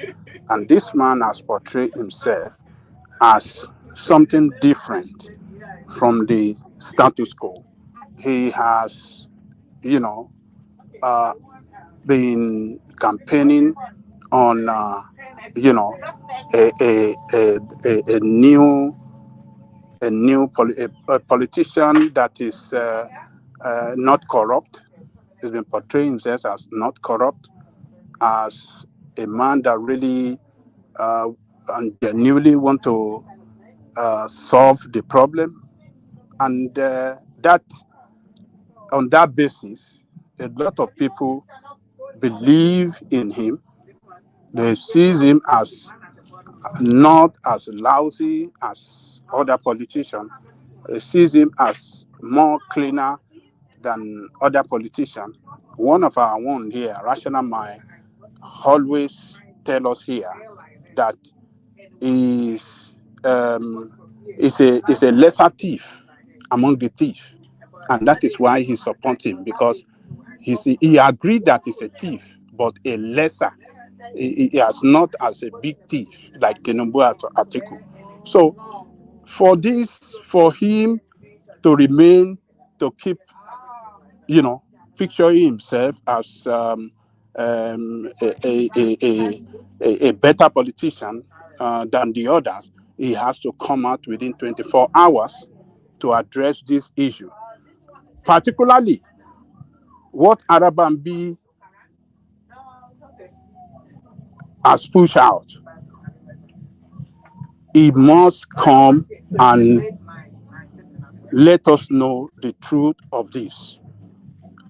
S3: and this man has portrayed himself as something different from the status quo. He has, been campaigning on, a politician that is not corrupt. He's been portraying himself as not corrupt, as a man that really and genuinely want to solve the problem, and that on that basis, a lot of people believe in him. They see him as not as lousy as other politicians. They see him as more cleaner than other politicians. One of our own here, Rational Mind, always tell us here that is a lesser thief among the thieves, and that is why he support him, because he agreed that he's a thief, but a lesser. He has not as a big thief like Tinubu article. So for him to remain, to keep, picturing himself as a better politician than the others, he has to come out within 24 hours to address this issue. Particularly, what Arabambi has pushed out, he must come and let us know the truth of this.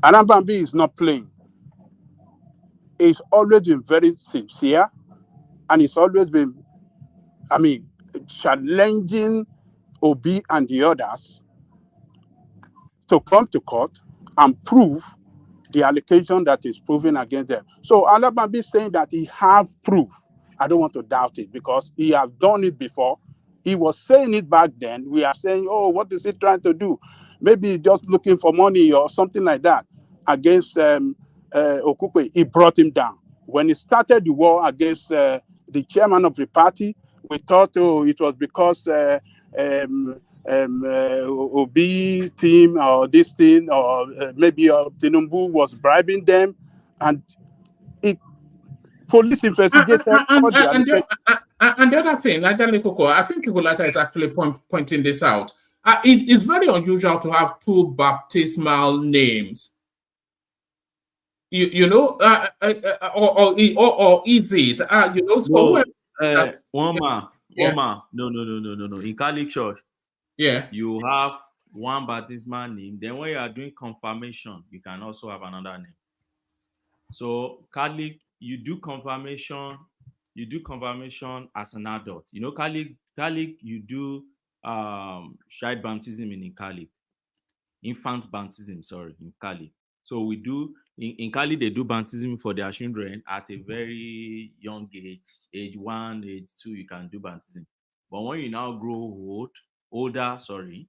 S3: Arabambi is not playing. He's always been very sincere, and he's always been, challenging Obi and the others to come to court and prove the allegation that is proven against them. So Arabambi is saying that he have proof. I don't want to doubt it because he has done it before. He was saying it back then. We are saying, oh, what is he trying to do? Maybe just looking for money or something like that against Okukwe. He brought him down. When he started the war against the chairman of the party. We thought, oh, it was because Obi team or this thing, or maybe Tinubu was bribing them, and police investigated all the allegations.
S5: And the other thing, Ajale Koko, I think Igolata is actually pointing this out. It's very unusual to have two baptismal names. You know, or is it? You know, so
S19: one man. No. In Catholic Church, you have one baptismal name. Then when you are doing confirmation, you can also have another name. So Catholic, you do confirmation as an adult. You know, Catholic, you do child baptism in Catholic, infant baptism, in Catholic. So we do in Catholic, they do baptism for their children at a very young age 1, age 2, you can do baptism. But when you now grow older, and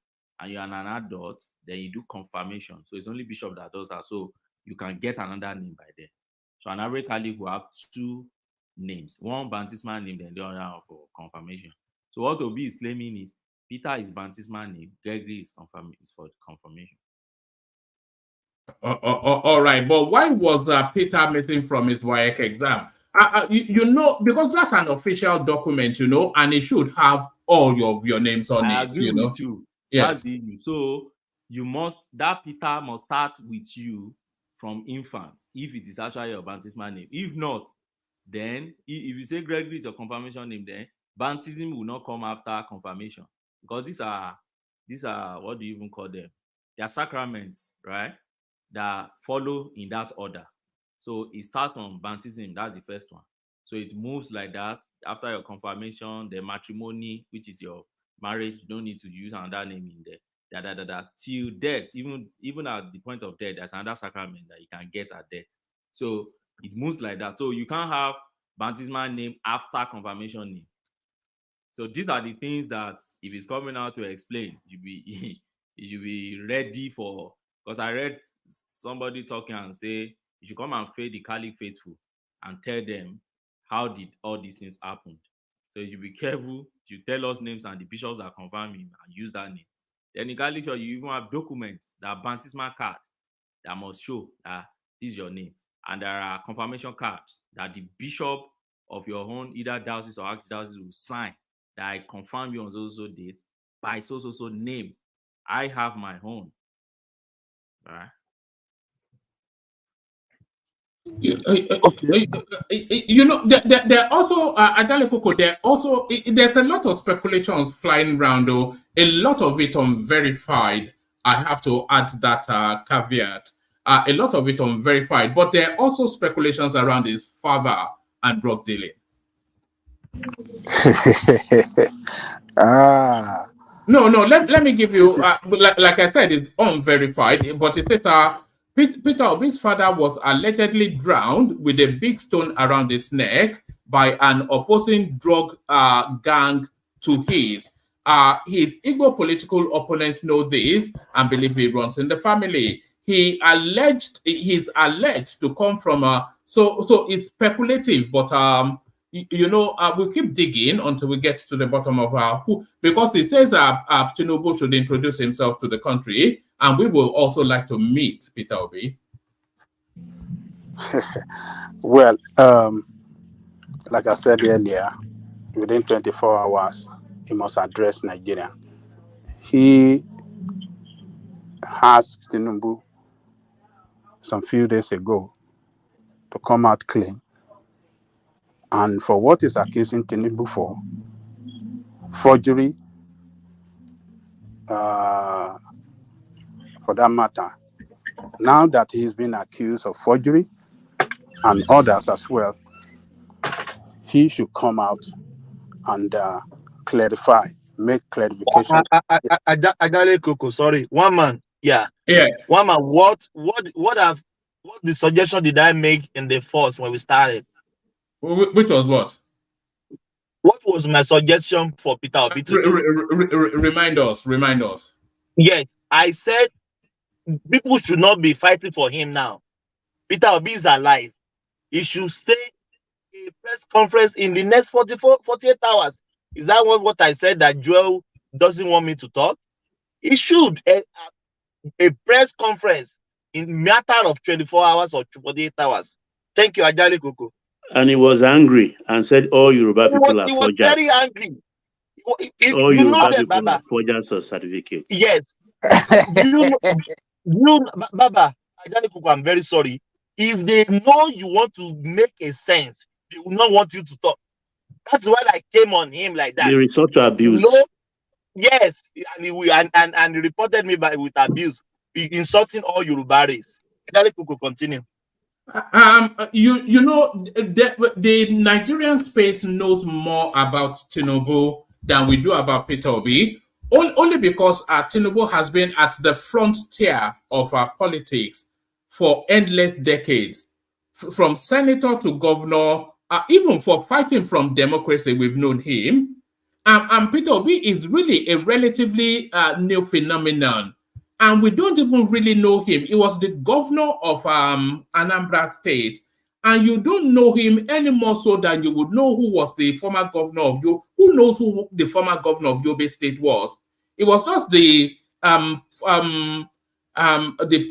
S19: you're an adult, then you do confirmation. So it's only bishop that does that. So you can get another name by then. So an average Catholic will have two names, one baptismal name, then the other for confirmation. So what Obi is claiming is Peter is baptismal name, Gregory is for confirmation.
S5: All right, but why was Peter missing from his WAEC exam? You know, because that's an official document, you know, and it should have all of your names on it.
S19: I agree with you.
S5: Yes.
S19: That's the issue. So that Peter must start with you from infant, if it is actually your baptismal name. If not, then if you say Gregory is your confirmation name, then baptism will not come after confirmation, because these are what do you even call them? They are sacraments, right? That follow in that order. So it starts from baptism, that's the first one. So it moves like that. After your confirmation, the matrimony, which is your marriage, you don't need to use another name in there. Till death, even at the point of death, there's another sacrament that you can get at death. So it moves like that. So you can't have baptismal name after confirmation name. So these are the things that if it's coming out to explain, you be ready for. Because I read somebody talking and say you should come and face the Catholic faithful and tell them how did all these things happen. So you be careful. You tell us names and the bishops are confirming and use that name. Then in Catholic Church, you even have documents, that baptismal card that must show that this is your name. And there are confirmation cards that the bishop of your own, either diocese or archdiocese, will sign that I confirm you on so date by so name. I have my own. All right.
S5: You know, there also Ajale Koko, there's a lot of speculations flying around, though, a lot of it unverified. I have to add that caveat. A lot of it unverified, but there are also speculations around his father and drug dealing. No, let me give you, like I said, it's unverified, but it says Peter Obi's father was allegedly drowned with a big stone around his neck by an opposing drug gang to his. His Igbo political opponents know this and believe he runs in the family. He's alleged to come from so it's speculative, but you know, we'll keep digging until we get to the bottom of who, because it says Tinubu should introduce himself to the country, and we will also like to meet Peter Obi.
S3: Well, like I said earlier, within 24 hours, he must address Nigeria. He asked Tinubu some few days ago to come out clean. And for what he's accusing Tinubu for, forgery, for that matter, now that he's been accused of forgery and others as well, he should come out and clarify, make clarification.
S4: Adale Koko, sorry, one man, one man. What the suggestion did I make in the first when we started?
S5: Which was what?
S4: What was my suggestion for Peter Obi to do?
S5: Remind us.
S4: Yes, I said people should not be fighting for him now. Peter Obi is alive. He should stay a press conference in the next 48 hours. Is that what I said, that Joel doesn't want me to talk? He should. A press conference in matter of 24 hours or 48 hours. Thank you, Ajali Koko.
S14: And he was angry and said all Yoruba people are
S4: He was
S14: forgers.
S4: very angry.
S14: All
S4: You know
S14: Yoruba
S4: that,
S14: people
S4: Baba.
S14: are forgers of certificate.
S4: Yes. Baba, Ajali Koko, I'm very sorry. If they know you want to make a sense, they will not want you to talk. That's why I came on him like that.
S14: They resort to abuse.
S4: You know, yes, and he reported me with abuse, insulting all Yoruba race. Ajali Koko, continue.
S5: You know, the Nigerian space knows more about Tinubu than we do about Peter Obi, only because Tinubu has been at the frontier of our politics for endless decades, from senator to governor, even for fighting from democracy, we've known him. And Peter Obi is really a relatively new phenomenon. And we don't even really know him. He was the governor of Anambra State. And you don't know him any more so than you would know who was the former governor of Yobe. Who knows who the former governor of Yobe State was? It was just the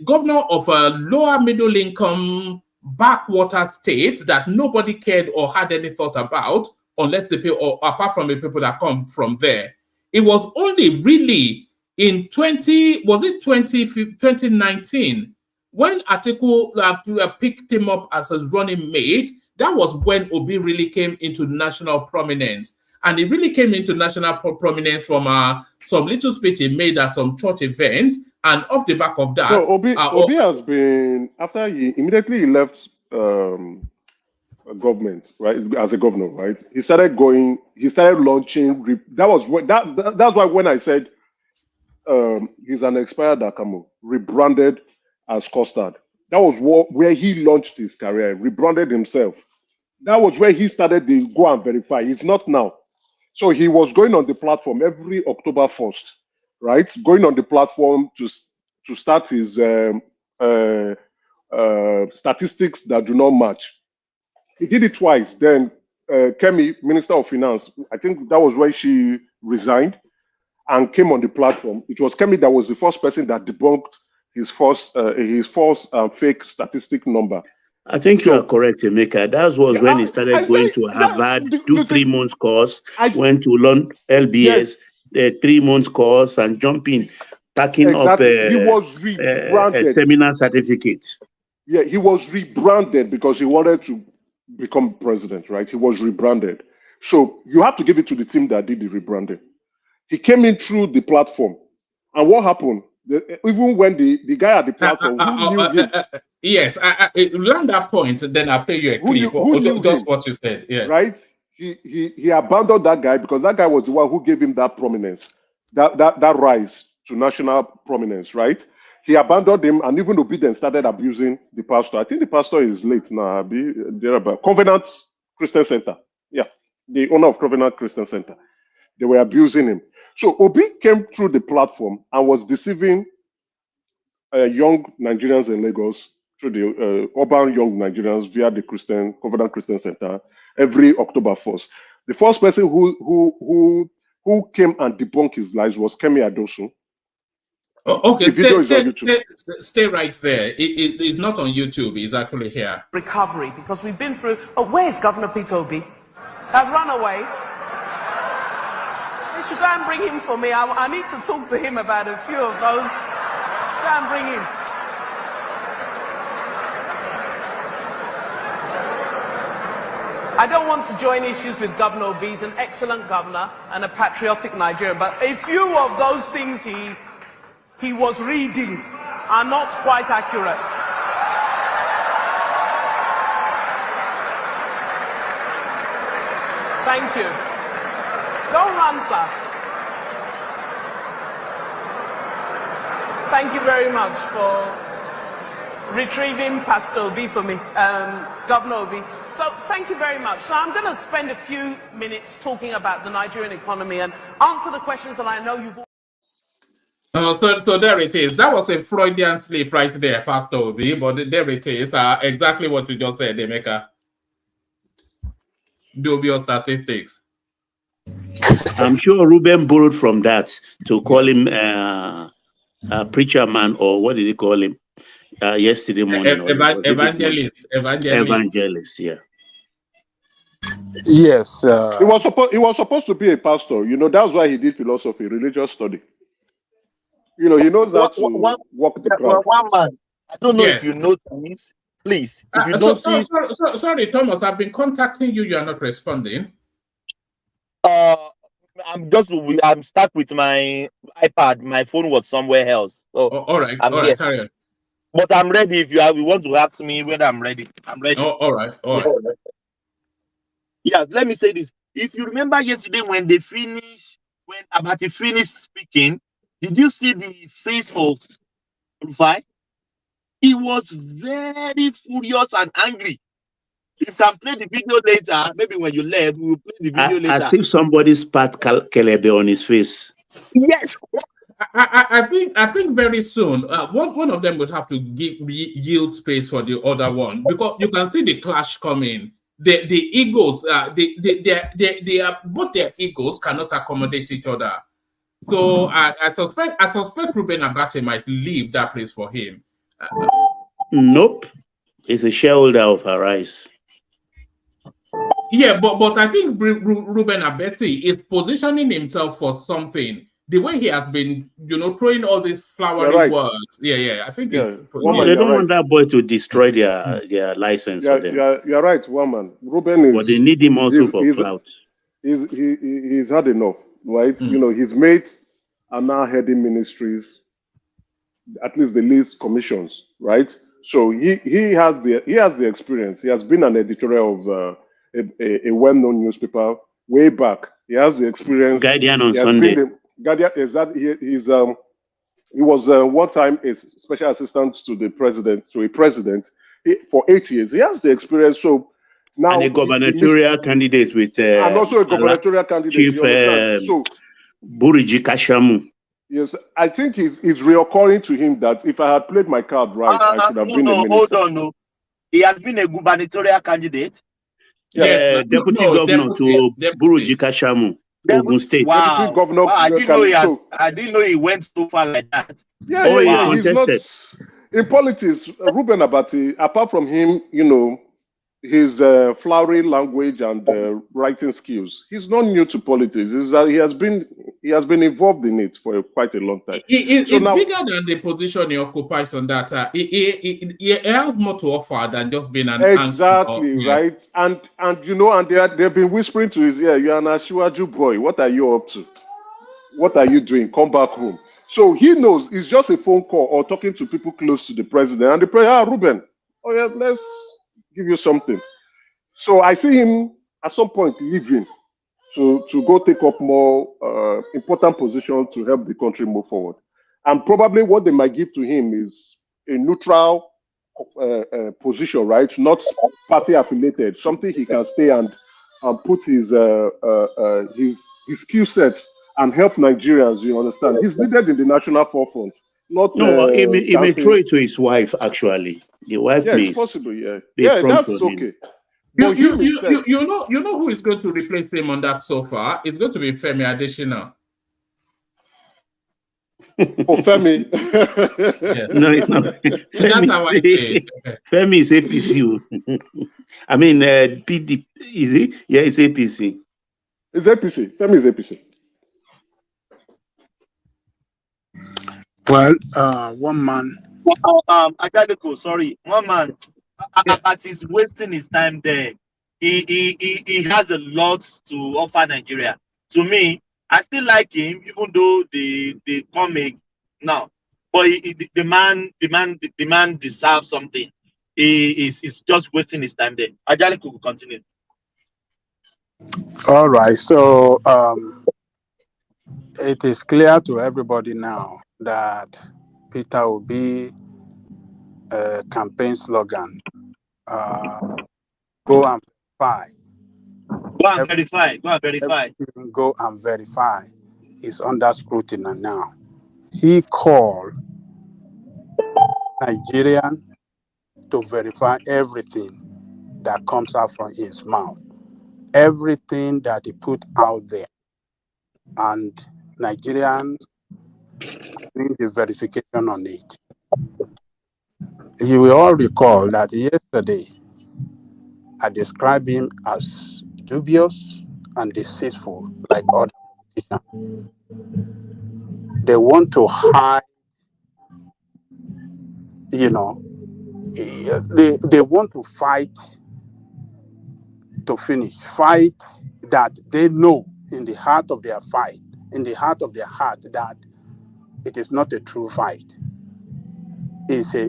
S5: governor of a lower middle income backwater state that nobody cared or had any thought about, unless the people, or apart from the people that come from there. It was only really in 2019 when Atiku picked him up as a running mate. That was when Obi really came into national prominence, and he really came into national prominence from some little speech he made at some church event, and off the back of that,
S11: no, Obi has been, after he left government, right, as a governor, right, he started launching. That's why when I said he's an expired Akamo, rebranded as Custard. That was where he launched his career, rebranded himself. That was where he started to go and verify. It's not now. So he was going on the platform every October 1st, right? Going on the platform to start his statistics that do not match. He did it twice. Then Kemi, Minister of Finance, I think that was when she resigned and came on the platform. It was Kemi that was the first person that debunked his false fake statistic number.
S14: I think you are correct, Emeka. That was when he started going to Harvard, do 3 months course, went to learn LBS, 3 months course, and jumping, packing up a seminar certificate.
S11: Yeah, he was rebranded because he wanted to become president, right? He was rebranded. So you have to give it to the team that did the rebranding. He came in through the platform. And what happened? Even when the guy at the platform who knew him.
S5: Yes, around that point, then I'll play you a clip. Just what you said. Yeah.
S11: Right? He abandoned that guy because that guy was the one who gave him that prominence, that rise to national prominence, right? He abandoned him, and even Obi then started abusing the pastor. I think the pastor is late now. Covenant Christian Center. Yeah, the owner of Covenant Christian Center. They were abusing him. So Obi came through the platform and was deceiving young Nigerians in Lagos through the urban young Nigerians via the Covenant Christian Center every October 1st. The first person who came and debunked his lies was Kemi Adosu.
S5: Okay, stay right there. It's not on YouTube. It's actually here.
S7: Recovery, because we've been through. Oh, where's Governor Peter Obi? Has run away. You should go and bring him for me. I need to talk to him about a few of those. Go and bring him. I don't want to join issues with Governor Obi. He's an excellent governor and a patriotic Nigerian. But a few of those things he was reading are not quite accurate. Thank you. Don't run, sir. Thank you very much for retrieving Pastor Obi for me, Governor Obi. So thank you very much. So I'm going to spend a few minutes talking about the Nigerian economy and answer the questions that I know you've
S5: so there it is. That was a Freudian slip right there, Pastor Obi, but there it is. Exactly what you just said, Emeka. dubious statistics.
S14: I'm sure Ruben borrowed from that to call him preacher man, or what did he call him yesterday morning? Evangelist, yeah.
S3: Yes.
S11: He was supposed to be a pastor. You know, that's why he did philosophy, religious study. You know, he knows how to walk the crowd.
S4: One man. I don't know if you notice. Please, if you notice.
S5: Sorry, Thomas. I've been contacting you. You are not responding.
S4: I'm stuck with my iPad. My phone was somewhere else. So
S5: all right, carry on.
S4: But I'm ready. If you want to ask me whether I'm ready, I'm ready.
S5: Oh, all right.
S4: Yeah, let me say this. If you remember yesterday when Abati finished speaking, did you see the face of Rufai? He was very furious and angry. You can play the video later. Maybe when you left, we will play the video later.
S14: As if somebody spat Kelebe on his face.
S4: Yes.
S5: I think very soon one of them would have to yield space for the other one, because you can see the clash coming. The egos, they are both their egos cannot accommodate each other. So I suspect Ruben Abate might leave that place for him.
S14: Nope, he's a shareholder of Arise.
S5: Yeah, but I think Ruben Abate is positioning himself for something. The way he has been, throwing all these flowery words. Yeah. I think it's.
S14: They don't want that boy to destroy their license for them.
S11: You're right, woman. Ruben is.
S14: But they need him also for clout.
S11: He's had enough, right? You know, his mates are now heading ministries, at least the least commissions, right? So he has the experience. He has been an editorial of a well-known newspaper way back. He has the experience.
S14: Guardian on Sunday.
S11: Guardian is that he was one time a special assistant to a president for 8 years. He has the experience. So now
S14: and a gubernatorial candidate with
S11: and also a gubernatorial candidate.
S14: Chief Buriji Kashamu.
S11: Yes, I think it's reoccurring to him that if I had played my card right, I should have been a minister.
S4: Hold on, no. He has been a gubernatorial candidate.
S14: Yes, deputy governor to Buriji Kashamu, Ogun State.
S4: Wow.
S11: Deputy governor.
S4: Wow, I didn't know he went so far like that.
S11: Yeah, he's not in politics. Ruben Abati, apart from him, his flowery language and writing skills, he's not new to politics. He has been involved in it for quite a long time.
S5: It's bigger than the position he occupies on that. He has more to offer than just being an
S11: exactly right. And they've been whispering to his ear, "You're an Ashiwaju boy. What are you up to? What are you doing? Come back home." So he knows it's just a phone call or talking to people close to the president, and the president, Ruben, oh yeah, let's give you something. So I see him at some point leaving to go take up more important position to help the country move forward. And probably what they might give to him is a neutral position, right? Not party affiliated, something he can stay and put his skill set and help Nigerians. You understand? He's needed in the national forefront.
S14: He may throw it to his wife. Actually, the wife may.
S11: It's possible. Yeah, that's okay.
S5: You know who is going to replace him on that sofa? It's going to be Femi Adesina.
S11: Oh, Femi.
S14: No, it's not.
S5: That's how I say.
S14: Femi is APC. I mean, PD. Is he? Yeah, it's APC.
S11: It's APC. Femi is APC.
S3: Well, one man.
S4: Agadeko, sorry, one man. But he's wasting his time there. He has a lot to offer Nigeria. To me, I still like him, even though they come now. But the man deserves something. He's just wasting his time there. Agadeko will continue.
S3: All right. So it is clear to everybody now that Peter Obi campaign slogan, go and verify.
S4: Go and verify.
S3: Go and verify is under scrutiny now. He called Nigerian to verify everything that comes out from his mouth. everything that he put out there, and Nigerians doing the verification on it. You will all recall that yesterday I described him as dubious and deceitful, like other politicians. They want to hide, you know, they want to fight to finish, fight that they know in the heart of their fight, in the heart of their heart, that it is not a true fight. It's a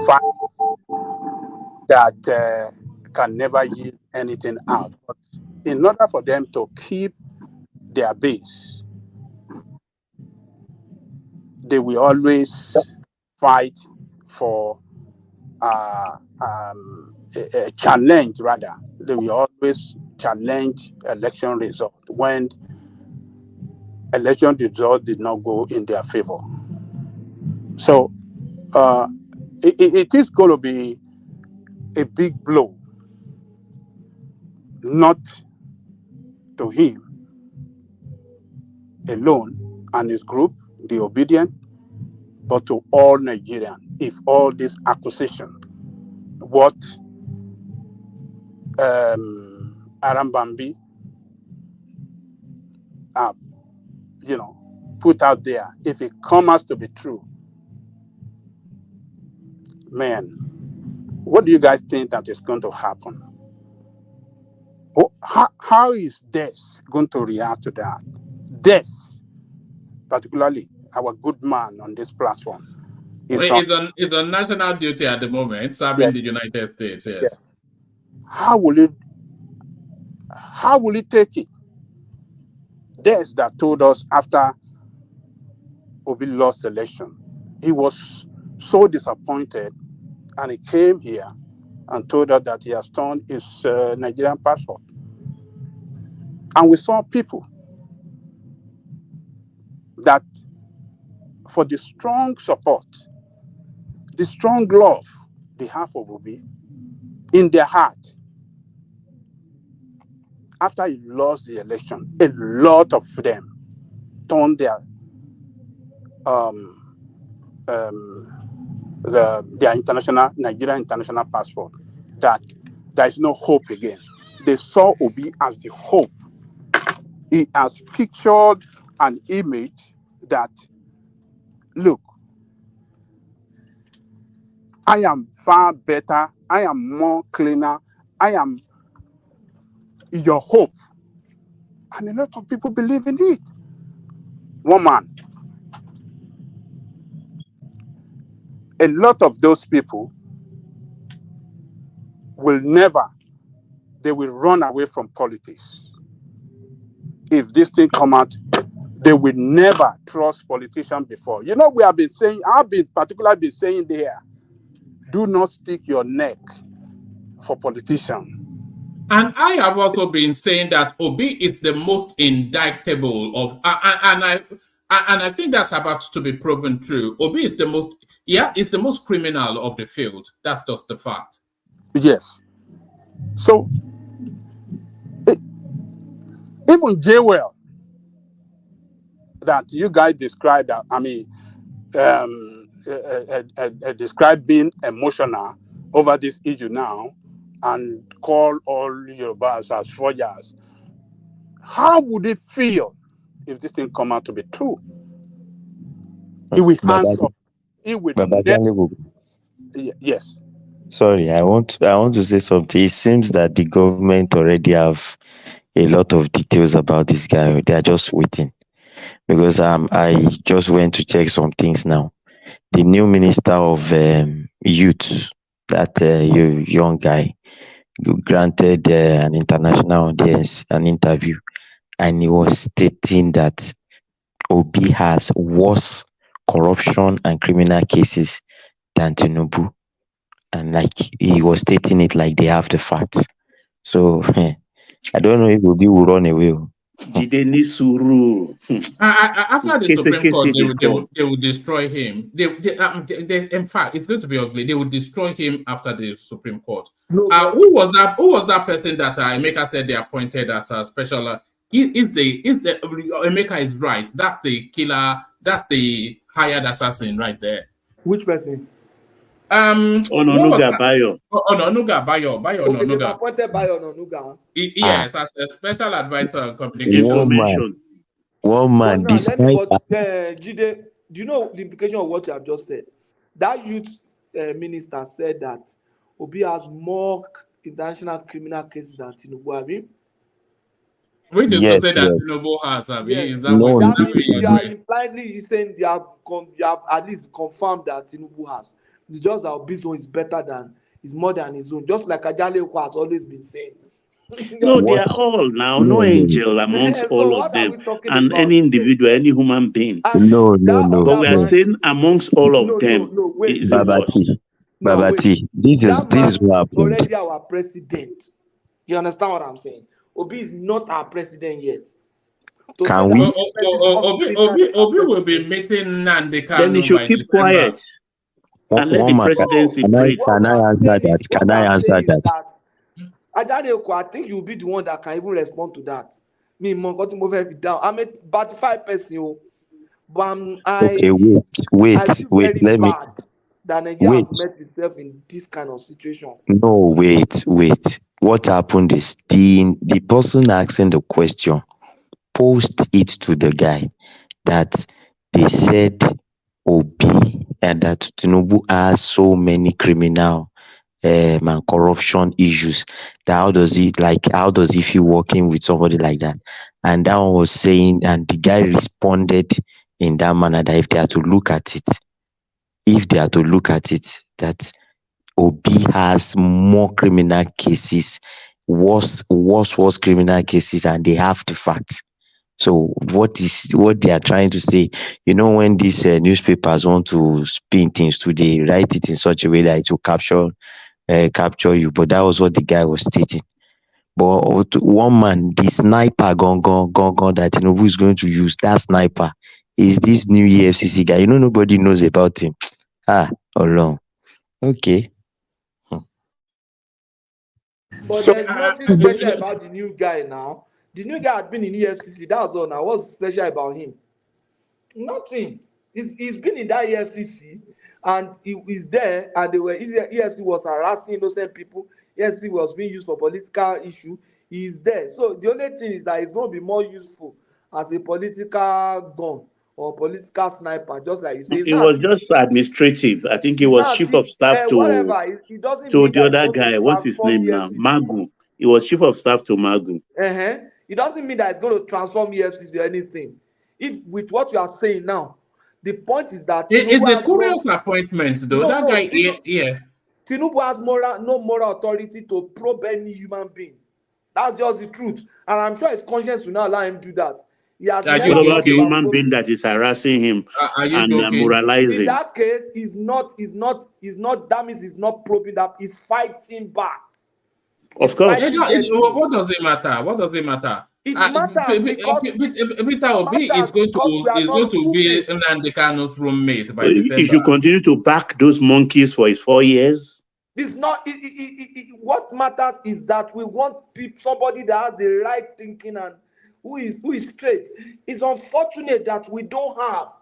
S3: fight that can never yield anything out. But in order for them to keep their base, they will always fight for a challenge, rather. They will always challenge election result when election result did not go in their favor. So it is going to be a big blow, not to him alone and his group, the obedient, but to all Nigerians. If all this accusation, what Arambambi have, put out there, if it comes to be true, man, what do you guys think that is going to happen? How is Des going to react to that? Des, particularly our good man on this platform,
S5: It's on national duty at the moment, serving the United States. Yes.
S3: Yeah. How will he take it? Des that told us after Obi lost election, he was so disappointed, and he came here and told us that he has turned his Nigerian passport. And we saw people that, for the strong support, the strong love they have for Obi in their heart, after he lost the election, a lot of them turned their their Nigerian international passport, that there is no hope again. They saw Obi as the hope. He has pictured an image that, look, I am far better, I am more cleaner, I am your hope. And a lot of people believe in it. One man. A lot of those people they will run away from politics. If this thing come out, they will never trust politicians before. We have been saying, I've been particularly saying there, do not stick your neck for politicians.
S5: And I have also been saying that Obi is the most indictable of, and I think that's about to be proven true. Obi is the most criminal of the field. That's just the fact.
S3: Yes. So, even J-Well, that you guys described, described being emotional over this issue now, and call all Yorubas as forgers. How would it feel if this thing come out to be true? He will answer. He will never. Yes.
S20: Sorry, I want to say something. It seems that the government already have a lot of details about this guy. They are just waiting, because I just went to check some things now. The new minister of youth, that young guy, granted an international audience an interview, and he was stating that Obi has worse corruption and criminal cases than Tinubu, and like he was stating it like they have the facts. So I don't know if Obi will run away.
S14: Jide
S5: After the Supreme Court,
S14: Kese
S5: they will destroy him. In fact, it's going to be ugly. They will destroy him after the Supreme Court.
S10: No,
S5: who was that person that Emeka said they appointed as a special? Emeka is right? That's the killer. That's the hired assassin right there.
S10: Which person?
S14: Ononuga Bayo.
S5: Ononuga Bayo.
S10: Okay, they've appointed Bayo Ononuga.
S5: Yes, as a special advisor on communication.
S12: One man.
S10: This Jide, do you know the implication of what you have just said? That youth minister said that Obi has more international criminal cases than Tinubu.
S5: Which is to say that Tinubu has.
S10: Yes.
S5: Is that what
S10: you are impliedly saying you have at least confirmed that Tinubu has. It's just that Obi's own is better than, is more than his own. Just like Ajale has always been saying.
S14: No, they are all now. No angel amongst all of them, and any individual, any human being.
S12: No.
S14: But we are saying amongst all of them.
S12: Babati, this is what happened.
S10: Already our president. You understand what I'm saying? Obi is not our president yet.
S12: Can we?
S5: Obi will be meeting Nnamdi Kanu.
S14: Then he should keep quiet and let the presidency breathe.
S12: Can I answer that?
S10: Ajane, I think you'll be the one that can even respond to that. Me, down. I'm a 35 person, but
S12: wait. Let me.
S10: That Nigeria has met itself in this kind of situation.
S12: No, wait. What happened is the person asking the question posed it to the guy that they said Obi and that Tinubu has so many criminal and corruption issues. That how does he feel working with somebody like that? And that one was saying, and the guy responded in that manner that if they are to look at it, that Obi has more criminal cases, worse criminal cases, and they have the facts. So what they are trying to say, when these newspapers want to spin things to, they write it in such a way that it will capture you. But that was what the guy was stating. But one man, the sniper gone that Tinubu is going to use, that sniper is this new EFCC guy. Nobody knows about him. Alone. Okay.
S10: But there's nothing special about the new guy now. The new guy had been in EFCC. That's all now. What's special about him? Nothing. He's been in that EFCC and he is there, and EFCC was harassing innocent people. EFCC was being used for political issue. He is there. So the only thing is that it's going to be more useful as a political gun or political sniper, just like you say.
S14: It was just administrative. I think he was chief of staff to the other guy. What's his name now? Magu. He was chief of staff to Magu.
S10: It doesn't mean that it's going to transform EFCC or anything. If with what you are saying now, the point is that
S5: it's a curious appointment, though. That guy,
S10: Tinubu has no moral authority to probe any human being. That's just the truth, and I'm sure his conscience will not allow him to do that.
S14: What about the human being that is harassing him and moralizing?
S10: In that case, he's not. That means he's not probing that. He's fighting back.
S14: Of course.
S5: What does it matter?
S10: It matters because
S5: Peter Obi is going to be Nnamdi Kanu's roommate by December.
S14: If you continue to back those monkeys for his 4 years.
S10: It's not. What matters is that we want somebody that has the right thinking and who is straight. It's unfortunate that we don't have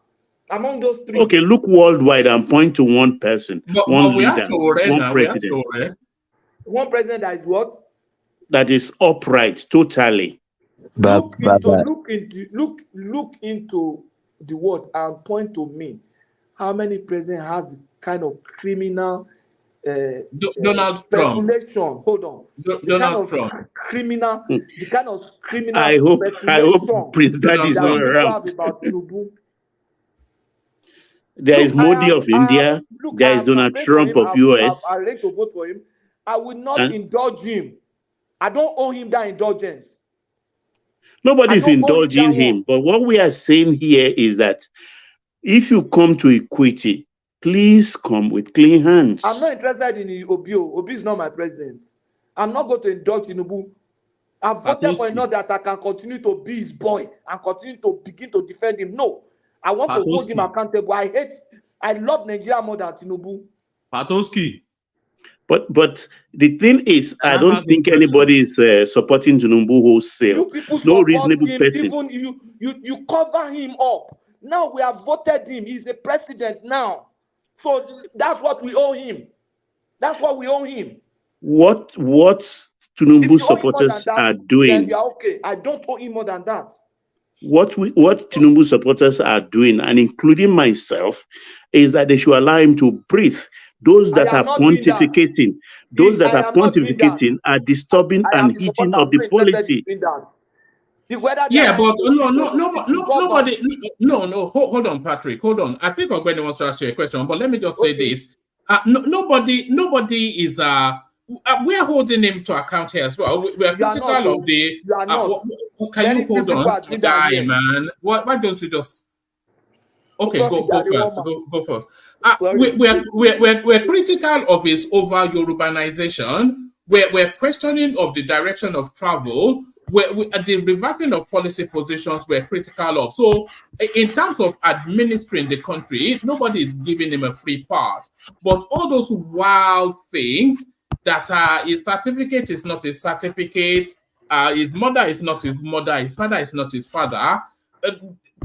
S10: among those three.
S14: Okay, look worldwide and point to one person, one leader, one president.
S10: One president that is what?
S14: That is upright, totally.
S10: Look into the word and point to me. How many president has the kind of criminal
S5: Donald Trump.
S10: Hold on.
S5: Donald Trump.
S10: Criminal. The kind of criminal.
S14: I hope that is not around. There is Modi of India. There is Donald Trump of US.
S10: I ready to vote for him. I will not indulge him. I don't owe him that indulgence.
S14: Nobody's indulging him. But what we are saying here is that if you come to equity, please come with clean hands.
S10: I'm not interested in Obi. Obi is not my president. I'm not going to indulge Tinubu.
S6: I've voted for enough that I can continue to be his boy and continue to begin to defend him. No, I want to hold him accountable. I love Nigeria more than Tinubu.
S14: Patoski. But the thing is, I don't think anybody is supporting Tinubu wholesale.
S6: You people
S14: No
S6: support
S14: reasonable
S6: him,
S14: person.
S6: even you cover him up. Now we have voted him. He's the president now. So that's what we owe him. That's what we owe him.
S14: What Tinubu supporters are doing?
S6: Then you are okay. I don't owe him more than that.
S14: What Tinubu supporters are doing, and including myself, is that they should allow him to breathe. Those that are pontificating, are disturbing and eating up the polity.
S5: Yeah, but nobody. Hold on, Patrick. Hold on. I think Ogbeni wants to ask you a question, but let me just say this: nobody is. We are holding him to account here as well. We are critical of the. Can you hold on to guy, man? Why don't you just? Okay, go first. Go first. We're critical of his over Yorubanization. We're questioning of the direction of travel. The reversing of policy positions we're critical of. So, in terms of administering the country, nobody is giving him a free pass. But all those wild things that his certificate is not his certificate, his mother is not his mother, his father is not his father.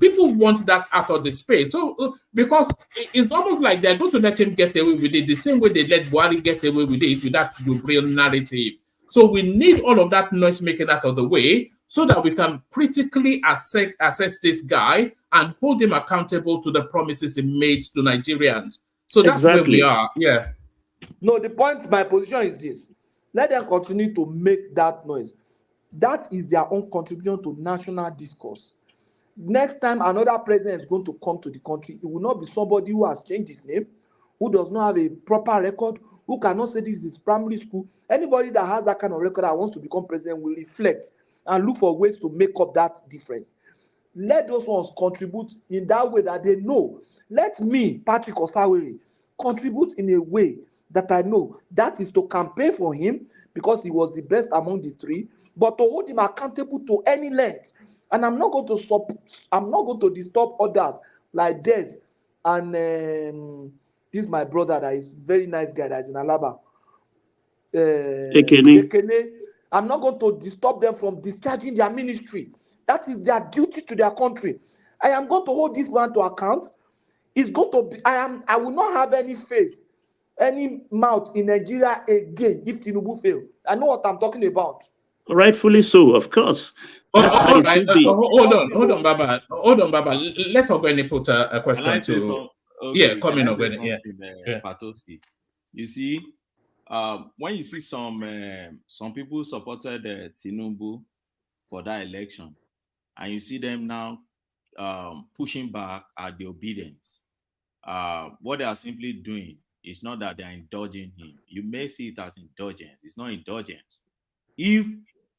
S5: People want that out of the space. So, because it's almost like they're going to let him get away with it the same way they let Buhari get away with it with that Jubril narrative. So we need all of that noise making out of the way so that we can critically assess this guy and hold him accountable to the promises he made to Nigerians. So that's where we are. Yeah.
S6: No, my position is this. Let them continue to make that noise. That is their own contribution to national discourse. Next time another president is going to come to the country, it will not be somebody who has changed his name, who does not have a proper record, who cannot say this is primary school. Anybody that has that kind of record that wants to become president will reflect and look for ways to make up that difference. Let those ones contribute in that way that they know. Let me, Patrick Osawere, contribute in a way that I know. That is to campaign for him because he was the best among the three, but to hold him accountable to any length. And I'm not going to stop. I'm not going to disturb others like Des and this is my brother that is very nice guy that is in Alaba. Ekene. I'm not going to disturb them from discharging their ministry. That is their duty to their country. I am going to hold this man to account. It's going to be. I will not have any face, any mouth in Nigeria again if Tinubu fail. I know what I'm talking about.
S14: Rightfully so, of course.
S5: Hold on, Baba. Let Ogbeni put a question to. Coming Ogbeni.
S19: Patoski. You see, when you see some people supported Tinubu for that election, and you see them now pushing back at the obedience, what they are simply doing is not that they are indulging him. You may see it as indulgence. It's not indulgence. If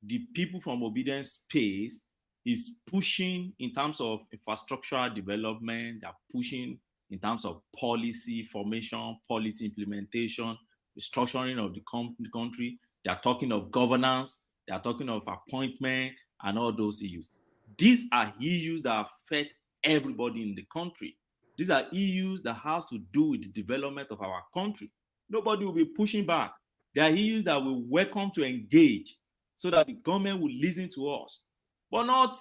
S19: the people from obedience space is pushing in terms of infrastructural development, they're pushing in terms of policy formation, policy implementation, structuring of the country, they're talking of governance, they're talking of appointment and all those issues. These are issues that affect everybody in the country. These are issues that have to do with the development of our country. Nobody will be pushing back. There are issues that we welcome to engage so that the government will listen to us, but not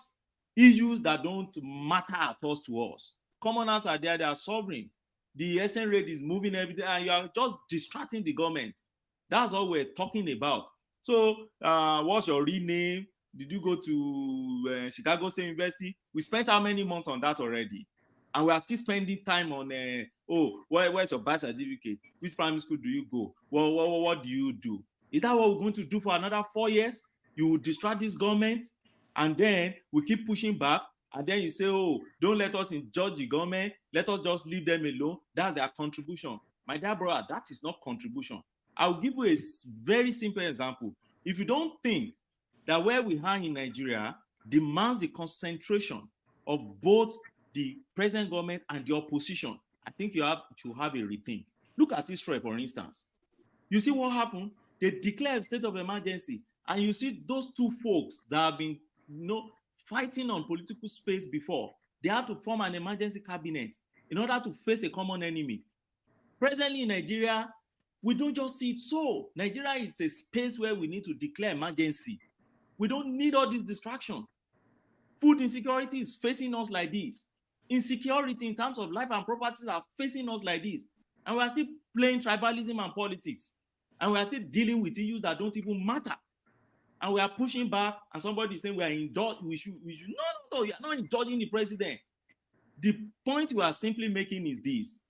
S19: issues that don't matter at all to us. Commoners are there, they are sovereign. The exchange rate is moving every day, and you are just distracting the government. That's all we're talking about. So, what's your real name? Did you go to Chicago State University? We spent how many months on that already? And we are still spending time on, where's your birth certificate? Which primary school do you go? What do you do? Is that what we're going to do for another 4 years? You will distract this government, and then we keep pushing back, and then you say, don't let us judge the government. Let us just leave them alone. That's their contribution. My dear brother, that is not contribution. I'll give you a very simple example. If you don't think that where we are in Nigeria demands the concentration of both the present government and the opposition, I think you have to have a rethink. Look at Israel, for instance. You see what happened? They declared a state of emergency. And you see those two folks that have been, fighting on political space before, they had to form an emergency cabinet in order to face a common enemy. Presently in Nigeria, we don't just see it so. Nigeria is a space where we need to declare emergency. We don't need all this distraction. Food insecurity is facing us like this. Insecurity in terms of life and properties are facing us like this. And we are still playing tribalism and politics. And we are still dealing with issues that don't even matter. And we are pushing back, and somebody is saying we should. No, you are not indulging the president. The point we are simply making is this: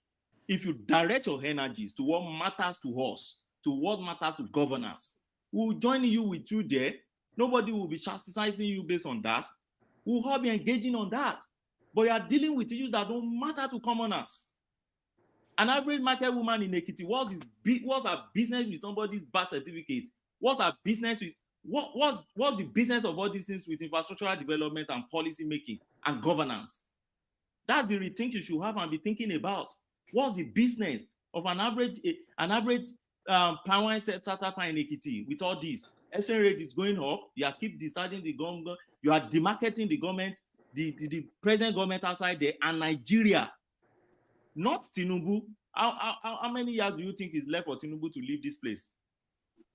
S19: if you direct your energies to what matters to us, to what matters to governance, we'll join you with you there. Nobody will be chastising you based on that. We'll all be engaging on that. But you are dealing with issues that don't matter to commoners. An average market woman in Ekiti, what's her business with somebody's birth certificate? What's her business with what's the business of all these things with infrastructural development and policy making and governance? That's the rethink you should have and be thinking about. What's the business of an average power setup in Ekiti with all this? Exchange rate is going up. You are keep distorting the government. You are demarketing the government, the present government outside there, and Nigeria, not Tinubu. How many years do you think is left for Tinubu to leave this place?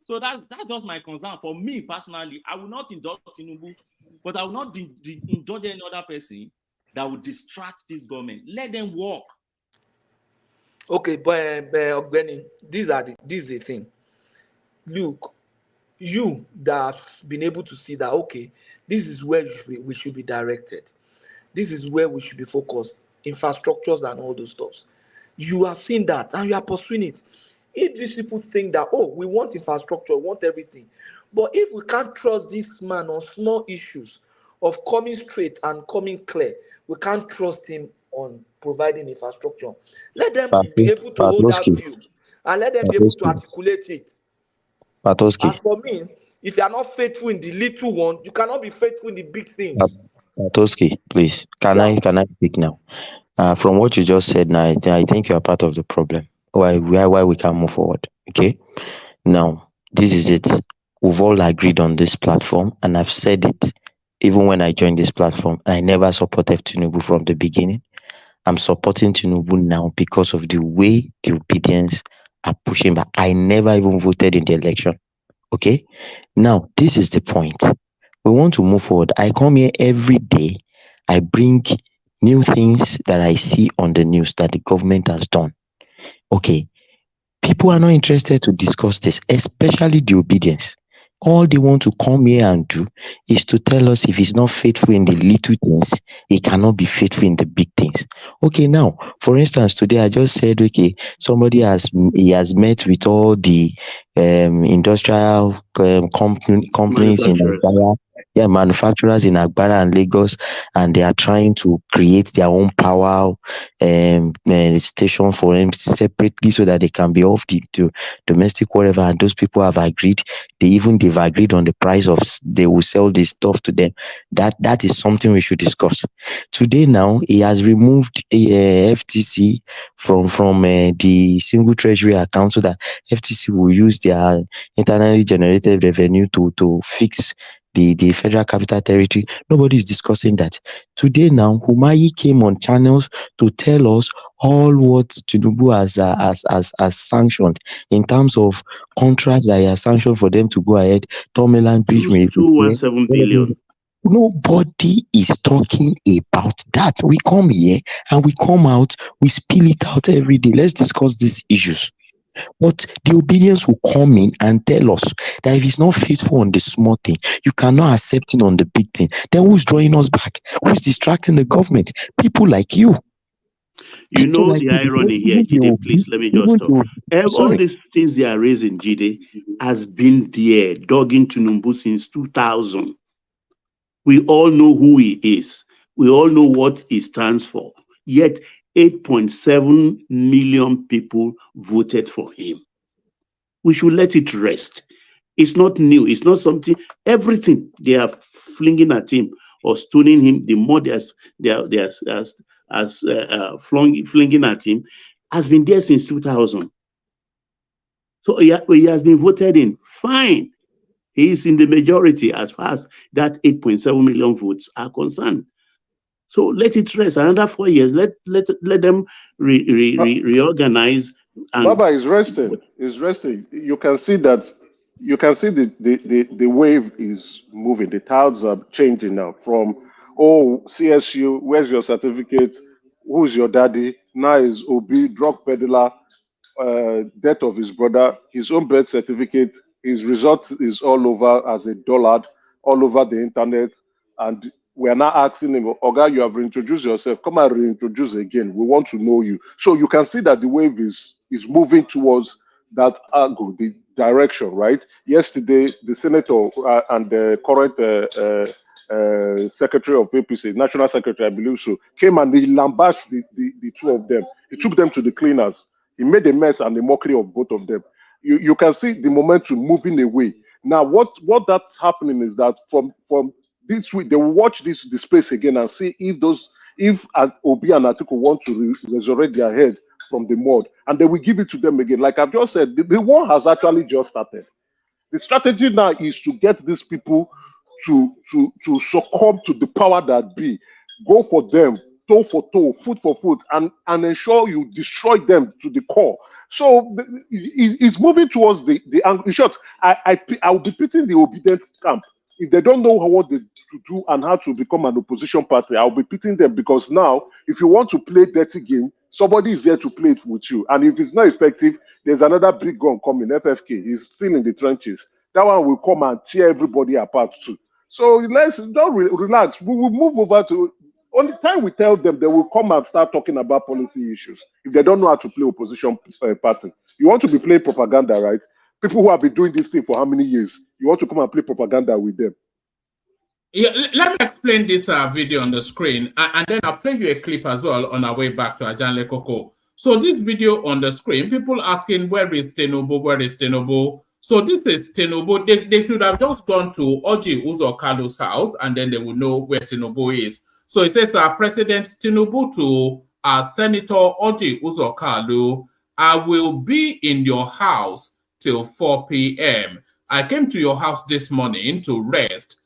S19: So that's just my concern. For me personally, I will not indulge Tinubu, but I will not indulge any other person that will distract this government. Let them work.
S6: Okay, but Ogbeni, this is the thing. Look, you that have been able to see that, okay, this is where we should be directed. This is where we should be focused. Infrastructures and all those stuff. You have seen that and you are pursuing it. If these people think that, oh, we want infrastructure, we want everything, but if we can't trust this man on small issues of coming straight and coming clear, we can't trust him on providing infrastructure. Let them be able to hold that view and let them be able to articulate it. As for me, if you are not faithful in the little one, you cannot be faithful in the big things.
S20: Patoski, please, can I speak now? From what you just said now, I think you are part of the problem. Why we can't move forward? Okay, now this is it. We've all agreed on this platform, and I've said it even when I joined this platform. I never supported Tinubu from the beginning. I'm supporting Tinubu now because of the way the obedience are pushing back. I never even voted in the election. Okay, now this is the point. We want to move forward. I come here every day. I bring new things that I see on the news that the government has done. Okay, people are not interested to discuss this, especially the obedience. All they want to come here and do is to tell us if he's not faithful in the little things, he cannot be faithful in the big things. Okay, now, for instance, today I just said, okay, somebody has met with all the industrial companies in Agbara, manufacturers in Agbara and Lagos, and they are trying to create their own power station for them separately so that they can be off the domestic whatever, and those people have agreed. They've agreed on the price of they will sell this stuff to them. That is something we should discuss. Today now, he has removed FTC from the single treasury account so that FTC will use their internally generated revenue to fix the Federal Capital Territory. Nobody is discussing that. Today now, Humayi came on channels to tell us all what Tinubu has sanctioned in terms of contracts that he has sanctioned for them to go ahead. Tomeland Bridge,
S14: 217 billion.
S20: Nobody is talking about that. We come here and we come out, we spill it out every day. Let's discuss these issues. But the obedience will come in and tell us that if he's not faithful on the small thing, you cannot accept him on the big thing. Then who's drawing us back? Who's distracting the government? People like you.
S14: You know like the irony here, Jide, please let me just talk. All these things they are raising, Jide, has been there, dogging Tinubu since 2000. We all know who he is. We all know what he stands for. Yet 8.7 million people voted for him. We should let it rest. It's not new. It's not something. Everything they are flinging at him or stoning him, the more they flinging at him, has been there since 2000. So he has been voted in. Fine. He is in the majority as far as that 8.7 million votes are concerned. So let it rest. Another 4 years. Let them reorganize. And
S11: Baba is resting. Is resting. You can see that. You can see the wave is moving. The tides are changing now. From CSU, where's your certificate? Who's your daddy? Now is Obi, drug peddler, death of his brother, his own birth certificate. His result is all over as a dullard, all over the internet, and we are now asking him, Oga, you have reintroduced yourself. Come and reintroduce again. We want to know you. So you can see that the wave is moving towards that angle, the direction, right? Yesterday, the senator and the current secretary of APC, national secretary, I believe so, came and he lambasted the two of them. He took them to the cleaners. He made a mess and a mockery of both of them. You can see the momentum moving away. Now, what that's happening is that from this week, they will watch the space again and see if Obi and Atiku want to resurrect their head from the mud, and they will give it to them again. Like I've just said, the war has actually just started. The strategy now is to get these people to succumb to the power that be. Go for them, toe for toe, foot for foot, and ensure you destroy them to the core. So it's moving towards the angle. In short, I will be pitting the obedient camp. If they don't know what to do and how to become an opposition party, I'll be pitting them, because now, if you want to play dirty game, somebody is there to play it with you. And if it's not effective, there's another big gun coming, FFK. He's still in the trenches. That one will come and tear everybody apart too. So let's don't relax. We will move over to, only time we tell them, they will come and start talking about policy issues. If they don't know how to play opposition party. You want to be playing propaganda, right? People who have been doing this thing for how many years? You want to come and play propaganda with them?
S5: Yeah, let me explain this video on the screen, and then I'll play you a clip as well on our way back to Ajanle Koko. So this video on the screen, people asking, where is Tinubu? Where is Tinubu? So this is Tinubu. They should have just gone to Orji Uzor Kalu's house, and then they would know where Tinubu is. So it says, President Tinubu to Senator Orji Uzor Kalu, I will be in your house till 4 p.m. I came to your house this morning to rest.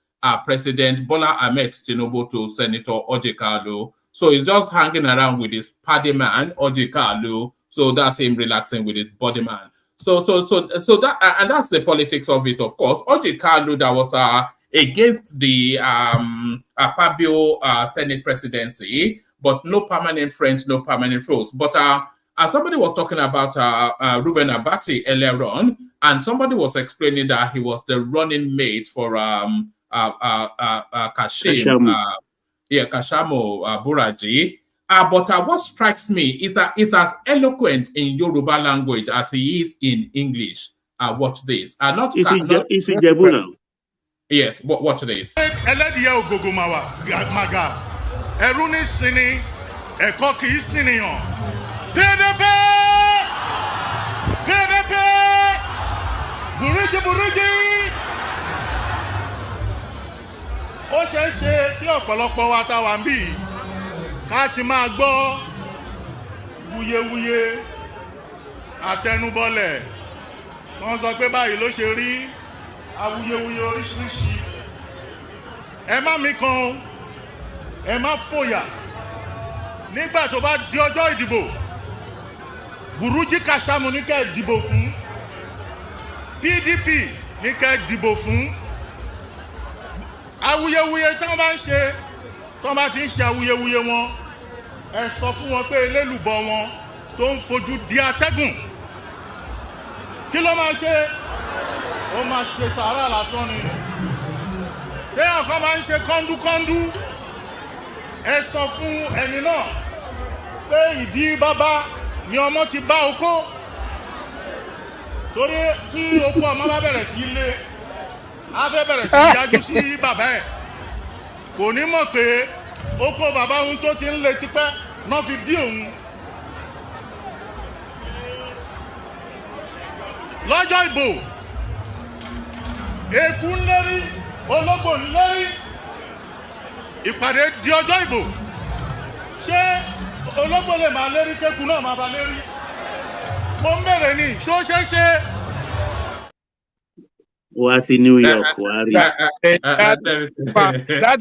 S5: President Bola Ahmed Tinubu to Senator Orji Kalu. So he's just hanging around with his paddy man, Orji Kalu. So that's him relaxing with his body man. So that, and that's the politics of it, of course. Orji Kalu, that was against the Akpabio Senate presidency, but no permanent friends, no permanent foes. But as somebody was talking about Reuben Abati earlier on, and somebody was explaining that he was the running mate for Kashamo Buraji. But what strikes me is that it's as eloquent in Yoruba language as he is in English. Watch this.
S14: It's in Jebu now.
S5: Yes, watch this.
S1: Ó ṣeé ṣe kí ọ̀pọ̀lọpọ̀ wa tá wà níbí ká ti máa gbọ́ wuyewuye àtẹnubọlẹ̀ wọ́n sọ pé báyìí ló ṣe rí awuyewuye oríṣiríṣi. Ẹ má mikàn, ẹ má fòyà. Nígbà tó bá di ọjọ́ ìdìbò, Buruji Kashamu ní kẹ́ dìbò fún, PDP ní kẹ́ dìbò fún. Awuyewuye tí wọ́n bá ń ṣe, tí wọ́n bá ti ń ṣe awuyewuye wọn, ẹ sọ fún wọn pé elélùbọ́ wọn tó ń fojú di atẹ́gùn. Kí ló máa ṣe? Ó máa ṣe sàárà lásán ni. Téèyàn kan máa ń ṣe kọ́ńdúkọ́ńdú, ẹ sọ fún ẹni náà pé ìdí bàbá ni ọmọ ti bá oko. Torí tí oko ọmọ bá bẹ̀rẹ̀ sí ilé, a fẹ́ bẹ̀rẹ̀ sí yájú sí bàbá ẹ̀. Kò ní mọ̀ pé oko bàbá òun tó ti ń lé tipẹ́ náà fi bí òun. Lọ́jọ́ ìbò, eku ń lérí, ológbò ń lérí. Ìpàdé di ọjọ́ ìbò. Ṣé ológbò lè máa lérí kéku náà máa bá lérí? Mo ń bèrè ni, ṣó ṣeé ṣe?
S14: was in New York, worry.
S2: That's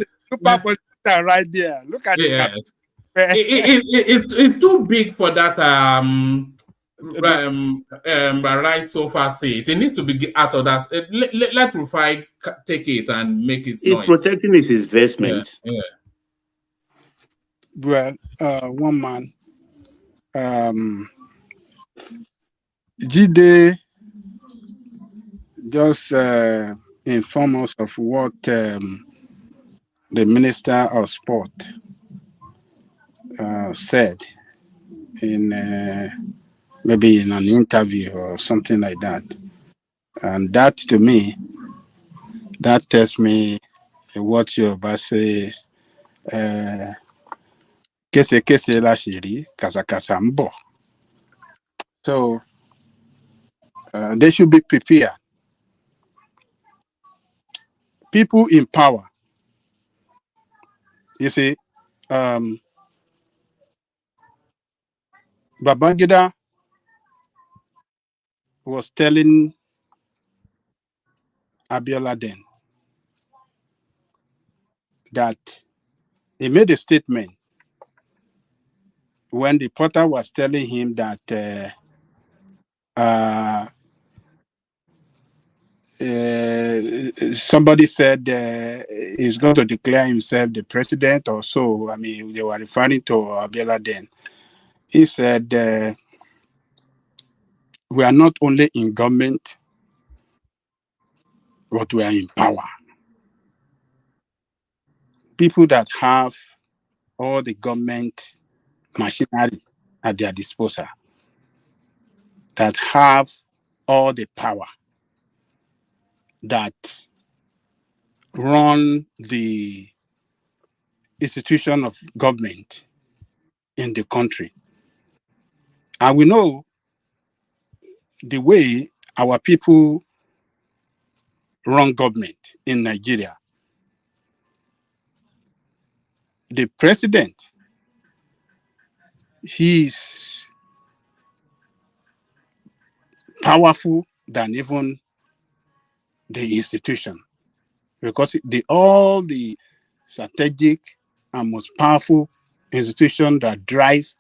S2: a super politician right there. Look at
S5: Yes.
S2: it.
S5: It's too big for that right sofa seat. It needs to be out of that. Let Rufai take it and make its
S14: He's
S5: noise.
S14: protecting his investments.
S5: Yeah.
S3: Well, one man, Jide just inform us of what the Minister of Sport said in maybe in an interview or something like that. And that to me, that tells me what Yoruba says, kese la shiri, kasa mbo. So they should be prepared. People in power, you see, Babangida was telling Abiola then that he made a statement when the reporter was telling him that somebody said he's going to declare himself the president or so. I mean, they were referring to Abiola then. He said, we are not only in government, but we are in power. People that have all the government machinery at their disposal, that have all the power, that run the institution of government in the country. And we know the way our people run government in Nigeria. The president, he's powerful than even the institution, because all the strategic and most powerful institution that drive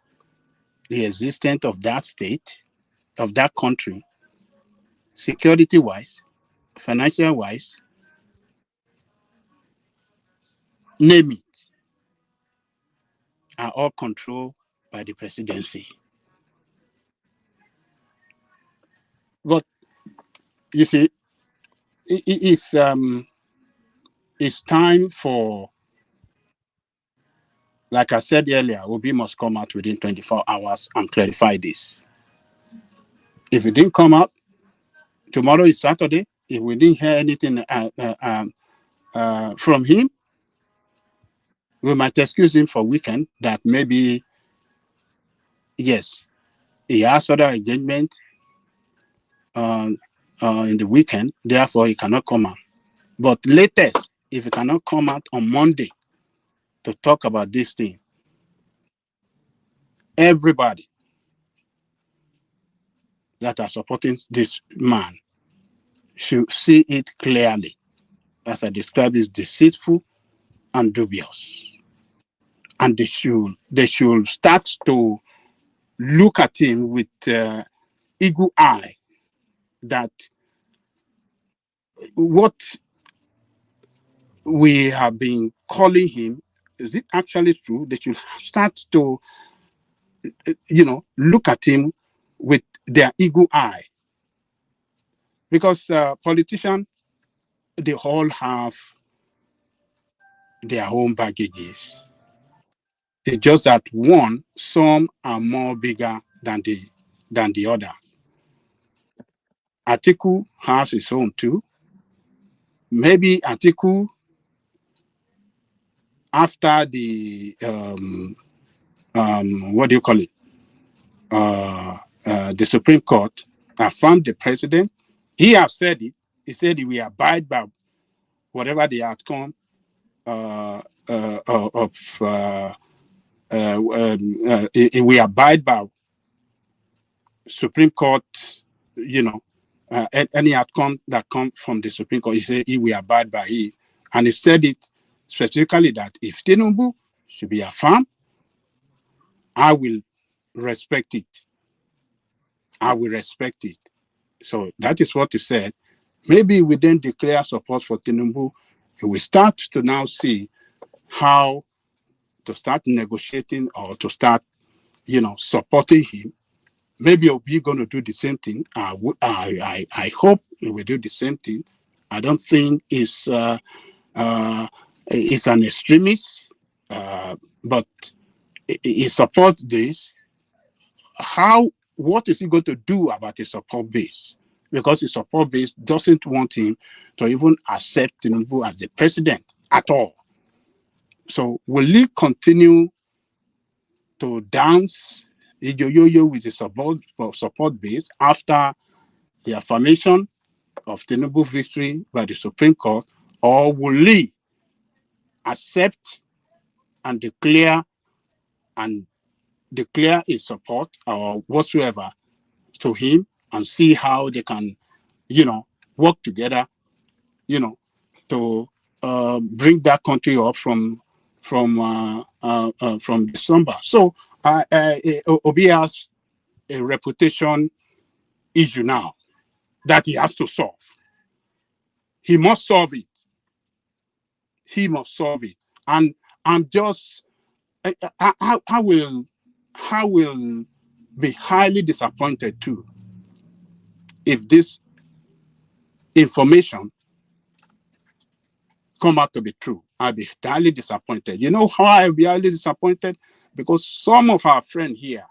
S3: the existence of that state, of that country, security-wise, financial-wise, name it, are all controlled by the presidency. But you see, it's time for, like I said earlier, Obi must come out within 24 hours and clarify this. If it didn't come out, tomorrow is Saturday. If we didn't hear anything from him, we might excuse him for weekend, that maybe, yes, he has other engagement in the weekend, therefore he cannot come out. But latest, if he cannot come out on Monday to talk about this thing, everybody that are supporting this man should see it clearly. As I described, is deceitful and dubious. And they should start to look at him with eagle eye, that what we have been calling him, is it actually true? They should start to, look at him with their eagle eye. Because politicians, they all have their own baggages. It's just that some are more bigger than the others. Atiku has his own too. Maybe Atiku, after the what do you call it? The Supreme Court affirmed the president. He has said it. He said he will abide by whatever the outcome we abide by Supreme Court, any outcome that comes from the Supreme Court, he said he will abide by it. And he said it specifically that if Tinubu should be affirmed, I will respect it. I will respect it. So that is what he said. Maybe we then declare support for Tinubu. We start to now see how to start negotiating or to start, supporting him. Maybe Obi going to do the same thing. I hope he will do the same thing. I don't think it's an extremist, but he supports this. What is he going to do about his support base? Because his support base doesn't want him to even accept Tinubu as the president at all. So will he continue to dance yo-yo with the support base after the affirmation of Tinubu victory by the Supreme Court, or will he accept and declare his support or whatsoever to him and see how they can, work together, to bring that country up from December. So Obi has a reputation issue now that he has to solve. He must solve it. He must solve it. And I'm just, I will be highly disappointed too if this information come out to be true. I'll be highly disappointed. You know how I'll be highly disappointed? Because some of our friends here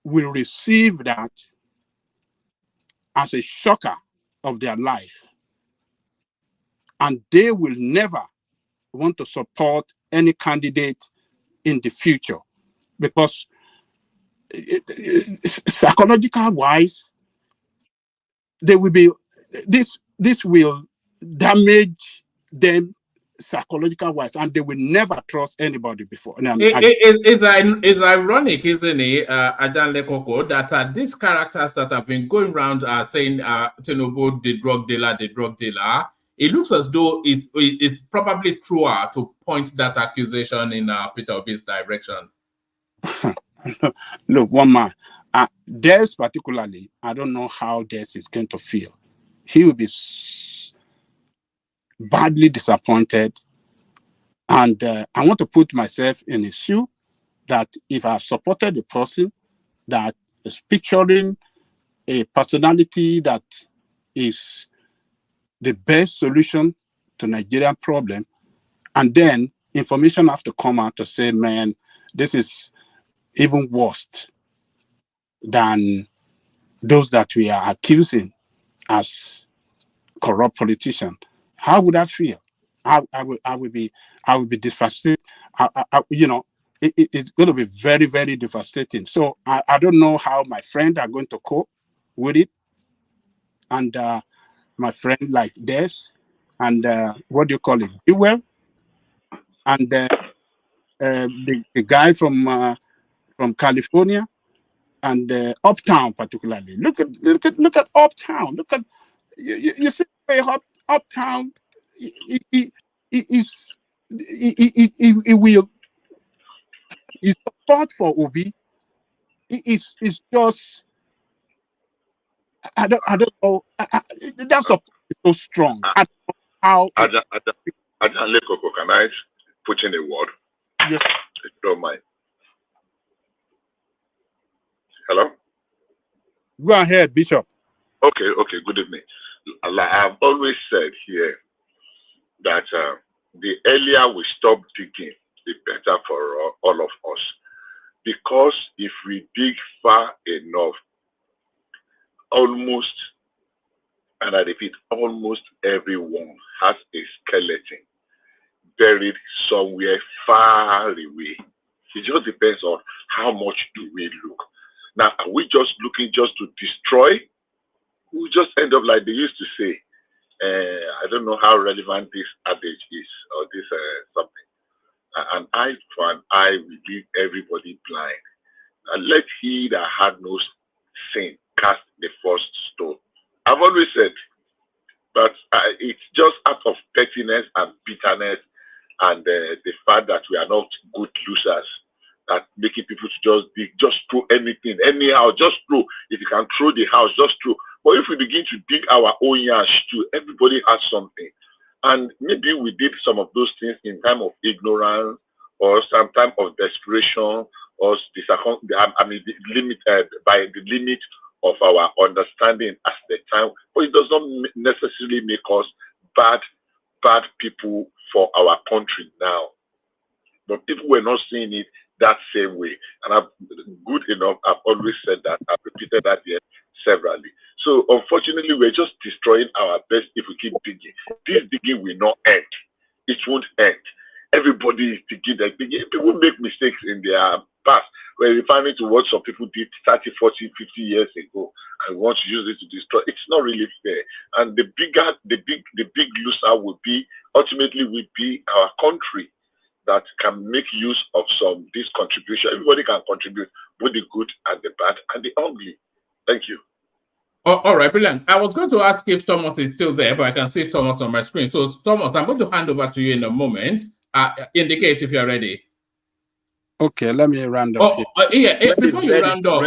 S3: will receive that as a shocker of their life. And they will never want to support any candidate in the future because psychological wise, they will be, this will damage them psychological wise, and they will never trust anybody before.
S5: It's ironic, isn't it, Ajan Lekoko, that these characters that have been going around saying Tinubu, the drug dealer, it looks as though it's probably truer to point that accusation in Peter Obi's direction.
S3: Look, one man, Des particularly, I don't know how Des is going to feel. He will be badly disappointed. And I want to put myself in his shoe that if I supported a person that is picturing a personality that is the best solution to Nigerian problem, and then information have to come out to say, man, this is even worse than those that we are accusing as corrupt politicians. How would I feel? I would be devastated. It's going to be very, very devastating. So I don't know how my friends are going to cope with it. And my friend like Des, and what do you call it, Jewel, and the guy from California, and Uptown particularly. Look at Uptown. Look at you see Uptown. It will. His support for Obi is just. I don't know. That support is so strong. I don't know how.
S16: Ajan Lekoko, can I put in a word?
S3: Yes.
S16: If you don't mind. Hello?
S3: Go ahead, Bishop.
S16: Okay, good evening. I've always said here that the earlier we stop digging, the better for all of us. Because if we dig far enough, almost, and I repeat, almost everyone has a skeleton buried somewhere far away. It just depends on how much do we look. Now, are we just looking just to destroy? We just end up like they used to say. I don't know how relevant this adage is or this something. An eye for an eye will leave everybody blind. And let he that had no sin cast the first stone. I've always said that it's just out of pettiness and bitterness and the fact that we are not good losers that making people to just dig, just throw anything, anyhow, just throw. If you can throw the house, just throw. But if we begin to dig our own yash too, everybody has something. And maybe we did some of those things in time of ignorance or some time of desperation or the limit by the limit of our understanding at the time. But it does not necessarily make us bad people for our country now. But people were not seeing it that same way. And good enough, I've always said that. I've repeated that here severally. So unfortunately, we're just destroying our best if we keep digging. This digging will not end. It won't end. Everybody is digging. People make mistakes in their past. We're referring to what some people did 30, 40, 50 years ago and want to use it to destroy. It's not really fair. And the big loser ultimately will be our country that can make use of this contribution. Everybody can contribute, both the good and the bad and the ugly. Thank you.
S5: Oh, all right, brilliant. I was going to ask if Thomas is still there, but I can see Thomas on my screen. So, Thomas, I'm going to hand over to you in a moment. Indicate if you're ready.
S3: Okay, let me round up.
S5: Before you round up,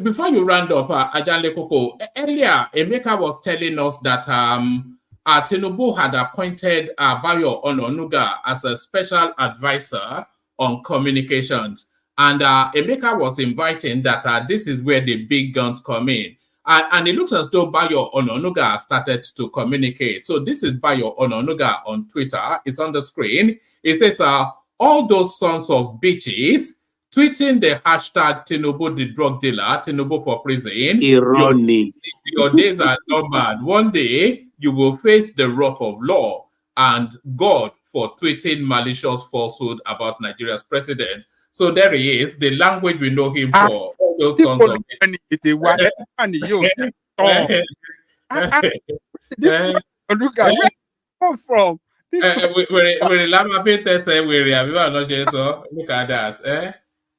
S5: before you round up, Ajanle Koko, earlier, Emeka was telling us that Tinubu had appointed Bayo Ononuga as a special advisor on communications. And Emeka was inviting that this is where the big guns come in. And it looks as though Bayo Ononuga started to communicate. So this is Bayo Ononuga on Twitter. It's on the screen. It says, all those sons of bitches tweeting the hashtag Tinubu the drug dealer, Tinubu for prison.
S14: Irony.
S5: Your days are numbered. One day you will face the wrath of law and God for tweeting malicious falsehood about Nigeria's president. So there he is, the language we know him for. All those sons of bitches.
S3: Look at where come from.
S5: Look at that.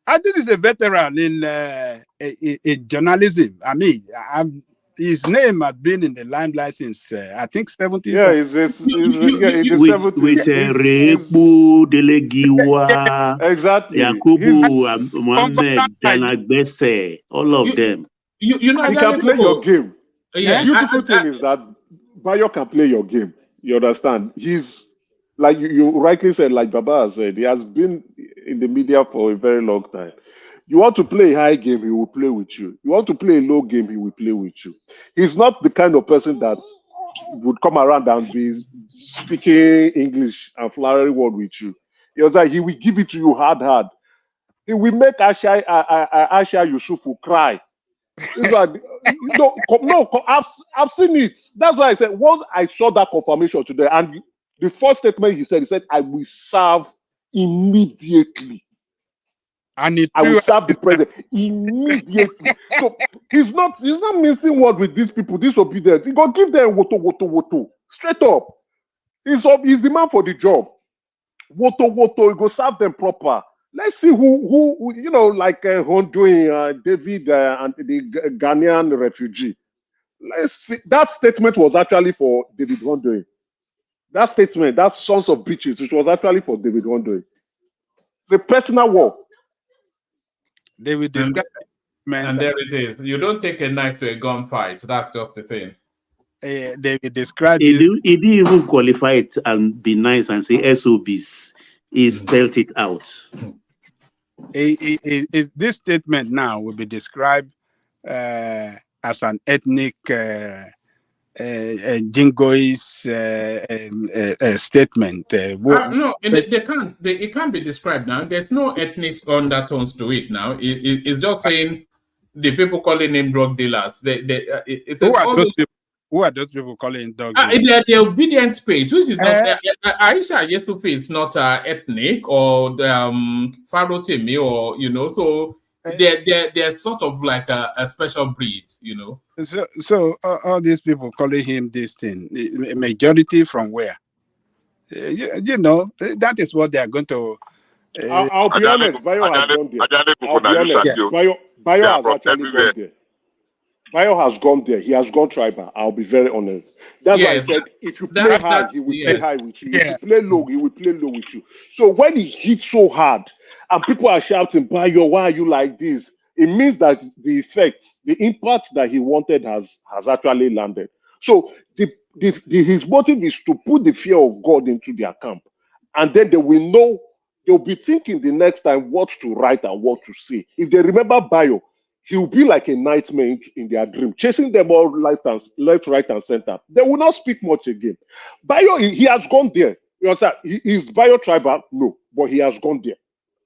S3: And this is a veteran in journalism. I mean, his name has been in the limelight since I think 70s.
S11: Yeah, it's the 70s.
S14: With Rebu Delegiwa,
S11: exactly.
S14: Yakubu, Mohammed, Danagbese, all of them.
S11: You know, he can play your game. The beautiful thing is that Bayo can play your game. You understand? He's like you rightly said, like Baba said, he has been in the media for a very long time. You want to play a high game, he will play with you. You want to play a low game, he will play with you. He's not the kind of person that would come around and be speaking English and flowery word with you. He was like, he will give it to you hard. He will make Asha Yusufu cry. Like, I've seen it. That's why I said, once I saw that confirmation today, and the first statement he said, I will serve immediately.
S3: And
S11: I will serve the president immediately. So he's not missing word with these people, disobedience. He gonna give them woto. Straight up. He's the man for the job. Woto, he go serve them proper. Let's see who you know, like Honduran, David and the Ghanaian refugee. Let's see. That statement was actually for David Honduran. That statement, that sons of bitches, which was actually for David Honduran. The personal war.
S3: They will describe
S5: and there it is. You don't take a knife to a gunfight. That's just the thing.
S3: They will describe
S14: he didn't even qualify it and be nice and say SOBs. He spelled it out.
S3: This statement now will be described as an ethnic jingoist statement.
S5: No, it can't be described now. There's no ethnic undertones to it now. It's just saying the people calling him drug dealers.
S3: Who are those people calling drug dealers?
S5: They're the obedience page, which is not Aisha Yesufi is not ethnic or Pharaoh Temi or so. They're sort of like a special breed,
S3: So all these people calling him this thing, majority from where? That is what they are going to.
S11: I'll be honest. Bayo has gone there. I'll be honest. Bayo has actually gone there. Bayo has gone there. He has gone tribal. I'll be very honest. That's why I
S5: Yes,
S11: said if you play high, he will play high with you. If you play low, he will play low with you. So when he hits so hard and people are shouting, Bayo, why are you like this? It means that the effect, the impact that he wanted has actually landed. So his motive is to put the fear of God into their camp. And then they will know, they'll be thinking the next time what to write and what to say. If they remember Bayo, he'll be like a nightmare in their dream, chasing them all left, right, and center. They will not speak much again. Bayo, he has gone there. You understand? Is Bayo tribal? No, but he has gone there.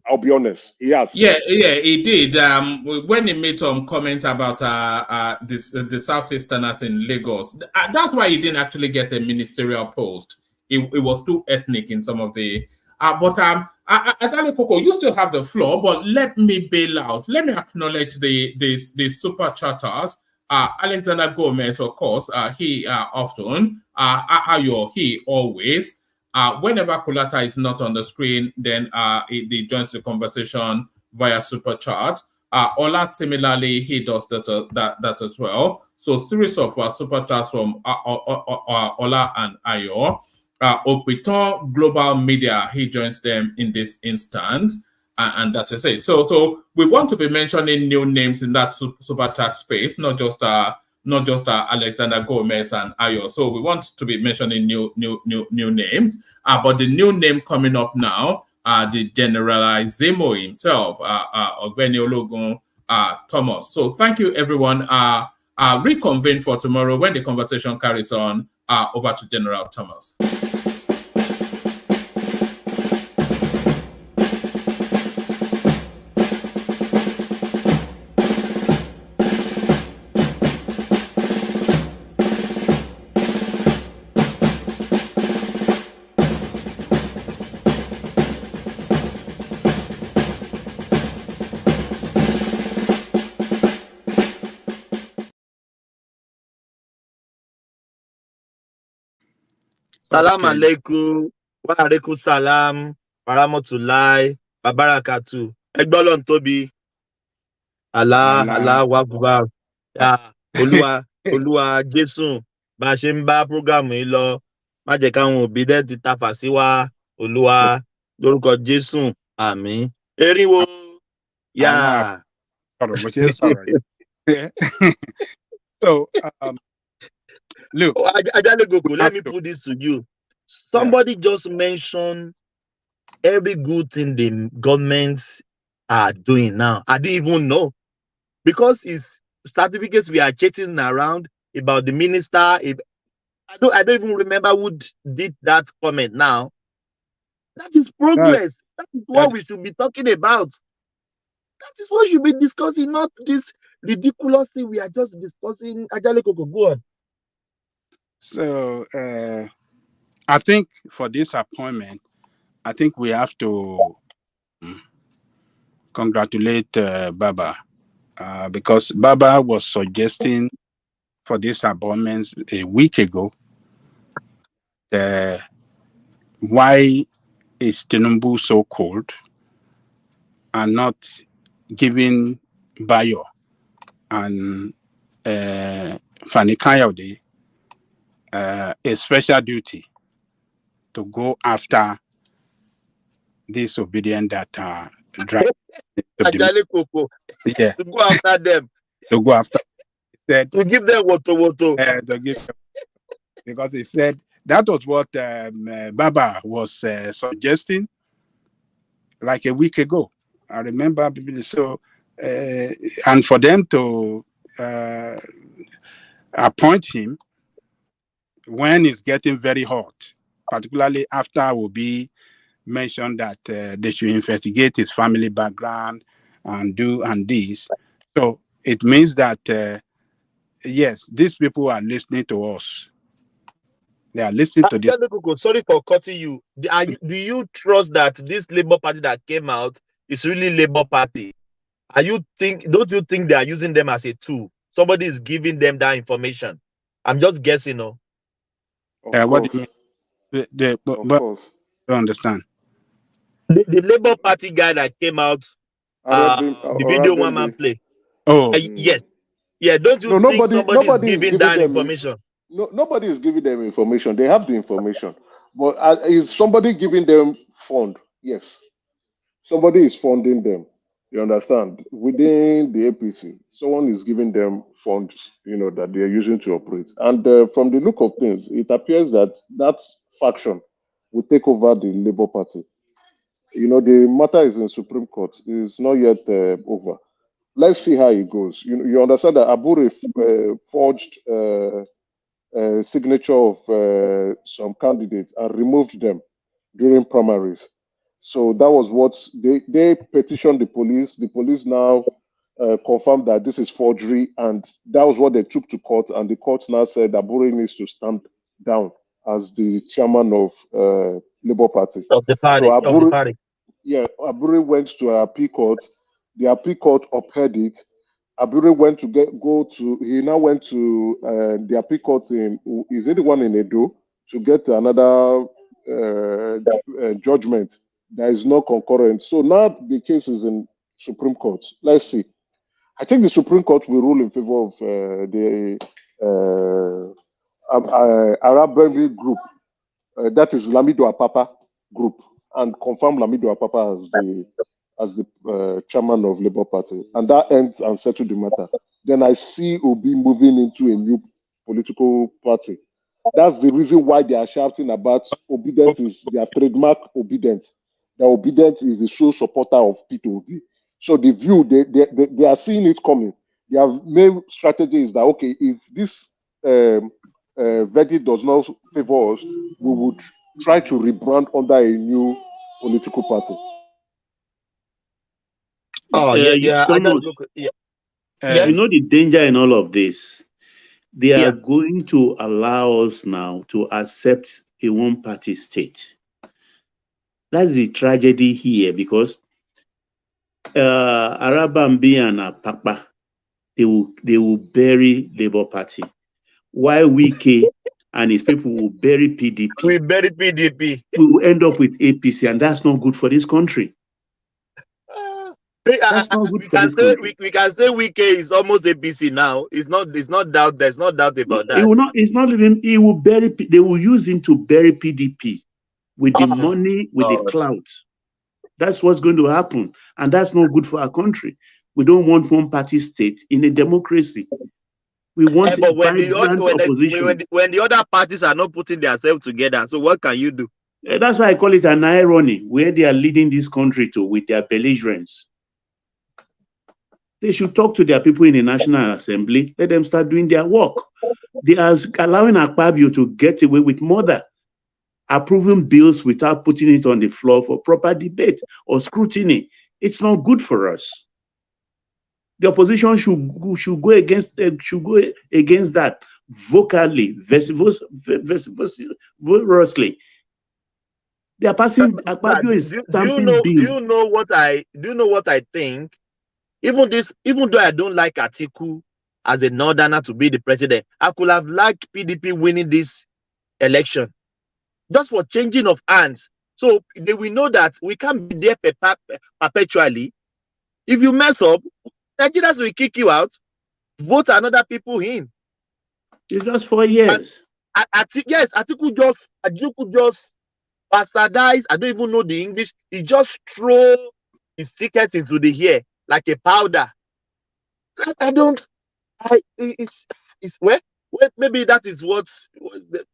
S11: I'll be honest. He has.
S5: Yeah, he did. When he made some comments about the Southeasterners in Lagos, that's why he didn't actually get a ministerial post. It was too ethnic in some of the. Atali Koko, you still have the floor, but let me bail out. Let me acknowledge the super chatters. Alexander Gomez, of course, he often. Ayo, he always. Whenever Kulata is not on the screen, then he joins the conversation via super chat. Ola, similarly, he does that as well. So series of super chats from Ola and Ayo. Opiton Global Media, he joins them in this instance, and that is it. So we want to be mentioning new names in that super chat space, not just Alexander Gomez and Ayo. So we want to be mentioning new names. But the new name coming up now, the Generalizimo himself, Ogbeni Ologun Thomas. So thank you, everyone. Reconvene for tomorrow when the conversation carries on. Over to General Thomas.
S4: Salam alaikum, wa alaikum salam, paramotulai, babarakatu. Egbolon tobi, Allah wakbar. Ya, Olúwa Jésù, bá ṣe ń bá program yìí lọ, má jẹ́ káwọn òbí dẹ́ ti tafà sí wa, Olúwa, lórúkọ Jésù, àmín. Eriwo, ya.
S3: So, look,
S4: let me put this to you. Somebody just mentioned every good thing the governments are doing now. I didn't even know, because it's certificates we are chatting around about the minister. I don't even remember who did that comment now. That is progress. That is what we should be talking about. That is what we should be discussing, not this ridiculous thing we are just discussing. Ajale Koko, go on.
S3: So I think for this appointment, I think we have to congratulate Baba because Baba was suggesting for this appointment a week ago. Why is Tinubu so cold and not giving Bayo and Fani Kayode a special duty to go after disobedient that drive
S4: to go after them.
S3: To go after. He said,
S4: to give them woto.
S3: To give them, because he said that was what Baba was suggesting like a week ago. I remember. So, and for them to appoint him when it's getting very hot, particularly after Obi mentioned that they should investigate his family background and this. So it means that, yes, these people are listening to us. They are listening to this.
S4: Sorry for cutting you. Do you trust that this Labour Party that came out is really Labour Party? Don't you think they are using them as a tool? Somebody is giving them that information. I'm just guessing, no?
S3: What do you mean? But I don't understand.
S4: The Labour Party guy that came out, the video one man play.
S3: Oh,
S4: yes. Yeah, don't you
S11: No,
S4: think
S11: nobody
S4: somebody is
S11: is
S4: giving
S11: giving
S4: that
S11: them
S4: information?
S11: no, nobody is giving them information. They have the information. But is somebody giving them fund? Yes. Somebody is funding them. You understand? Within the APC, someone is giving them funds, that they are using to operate. And from the look of things, it appears that that faction will take over the Labour Party. The matter is in Supreme Court. It's not yet over. Let's see how it goes. You understand that Abure forged signature of some candidates and removed them during primaries. So that was what they petitioned the police. The police now confirmed that this is forgery, and that was what they took to court. And the court now said that Abure needs to stand down as the chairman of Labour Party.
S4: Of the
S11: So
S4: party.
S11: Abure went to an appeal court. The appeal court upheld it. Abure went to he now went to the appeal court is it the one in Edo, to get another judgment that is not concurrent. So now the case is in Supreme Court. Let's see. I think the Supreme Court will rule in favor of the Arab group. That is Lamido Apapa group, and confirm Lamido Apapa as the chairman of Labour Party, and that ends and settles the matter. Then I see Obi moving into a new political party. That's the reason why they are shouting about obedience is their trademark obedience. The obedience is the sole supporter of Peter Obi. So the view they are seeing it coming. Their main strategy is that okay, if this verdict does not favor us, we would try to rebrand under a new political party.
S4: Oh yeah. I
S14: Thomas,
S4: don't look. Yeah.
S14: You know the danger in all of this. They are
S4: Yeah.
S14: going to allow us now to accept a one-party state. That's the tragedy here, because Arabambi and Apapa, they will bury Labour Party, while Wike and his people will bury PDP.
S4: We bury PDP.
S14: We will end up with APC, and that's not good for this country. That's not good for this country.
S4: We can say Wike is almost APC now. It's not doubt. There's no doubt about that.
S14: It will not. It's not even. He will bury. They will use him to bury PDP with the money, with the clout. That's what's going to happen, and that's not good for our country. We don't want one-party state in a democracy. We want a vibrant opposition.
S4: When the other parties are not putting themselves together, so what can you do?
S14: That's why I call it an irony, where they are leading this country to with their belligerence. They should talk to their people in the National Assembly. Let them start doing their work. They are allowing Akpabio to get away with murder, approving bills without putting it on the floor for proper debate or scrutiny. It's not good for us. The opposition should go against that vocally, vociferously. They are passing. Akpabio is stamping bill.
S4: Do you know what I think? Even though I don't like Atiku as a northerner to be the president, I could have liked PDP winning this election, just for changing of hands. So they will know that we can't be there perpetually. If you mess up, Nigerians will kick you out, vote another people in.
S14: It's just 4 years.
S4: Atiku just bastardize. I don't even know the English. He just throw his ticket into the air like a powder. Maybe that is what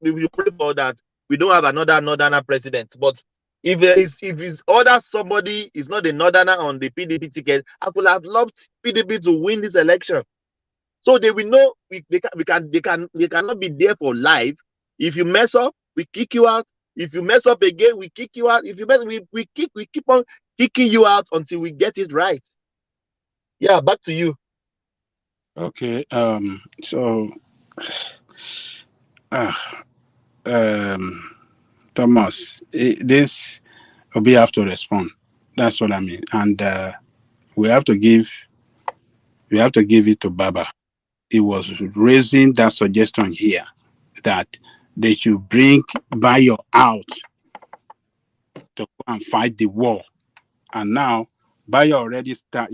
S4: we will pray for, that we don't have another northerner president. But if his other somebody is not a northerner on the PDP ticket, I could have loved PDP to win this election. So they will know they cannot be there for life. If you mess up, we kick you out. If you mess up again, we kick you out. If you mess, we keep on kicking you out until we get it right. Yeah, back to you.
S3: Okay. So, Thomas, this we have to respond. That's what I mean, and we have to give it to Baba. He was raising that suggestion here that they should bring Bayo out to go and fight the war, and now Bayo already start.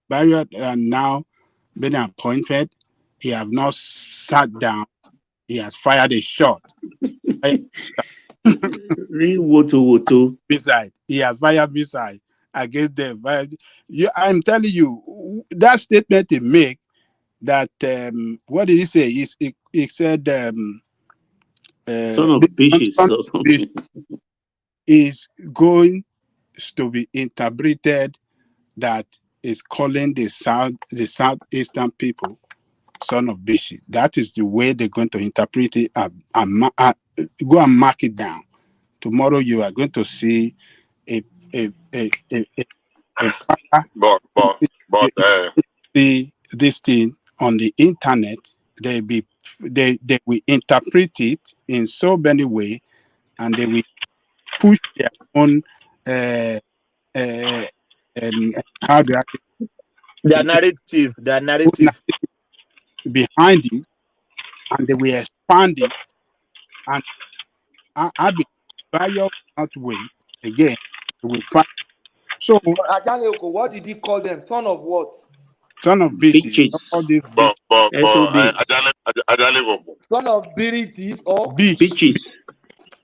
S3: Bayo now been appointed. He have not sat down. He has fired a shot. Missile. He has fired missile against them. I'm telling you, that statement he make that what did he say? He said
S14: son of bitches.
S3: Is going to be interpreted that is calling the southeastern people son of bitches. That is the way they're going to interpret it. Go and mark it down. Tomorrow you are going to see a see this thing on the internet. They will interpret it in so many ways, and they will push their own how do I
S4: their narrative
S3: behind it, and they will expand it, and I be not wait again. We find so.
S6: Ajaleko, what did he call them? Son of what?
S3: Son of bitches. All these
S6: Son
S3: Son
S6: of biritis or
S14: bitches.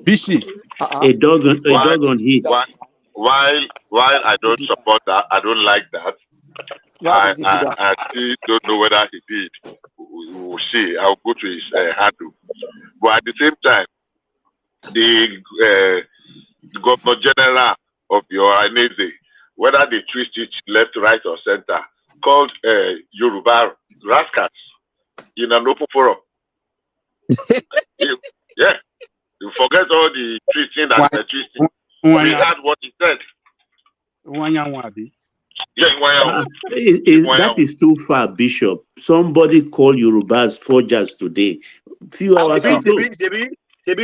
S3: Bitches.
S14: A dog on heat.
S16: While I don't support that, I don't like that. I still don't know whether he did. We'll see. I'll go to his handle. But at the same time, the Governor General of your Aneze, whether they twist it left, right, or center, called Yoruba rascals in an open forum. Yeah. You forget all the twisting and the twisting. We heard what he said.
S14: That is too far, Bishop. Somebody called Yorubas forgers today. Few hours ago.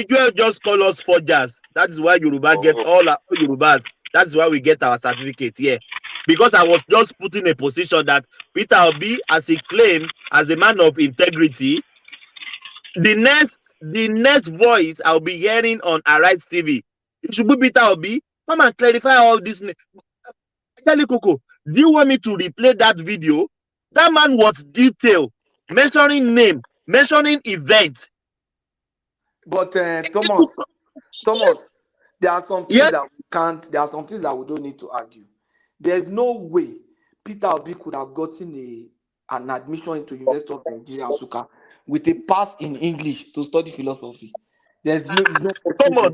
S4: Joel just call us forgers. That is why Yoruba gets all Yorubas. That's why we get our certificate here. Because I was just put in a position that Peter Obi, as he claimed, as a man of integrity, the next voice I'll be hearing on Arise TV, it should be Peter Obi. Come and clarify all this. Koko, do you want me to replay that video? That man was detailed, mentioning name, mentioning event.
S6: But Thomas, there are some things that we can't. There are some things that we don't need to argue. There's no way Peter Obi could have gotten an admission into University of Nigeria, Nsukka, with a pass in English to study philosophy. There's no
S4: Thomas,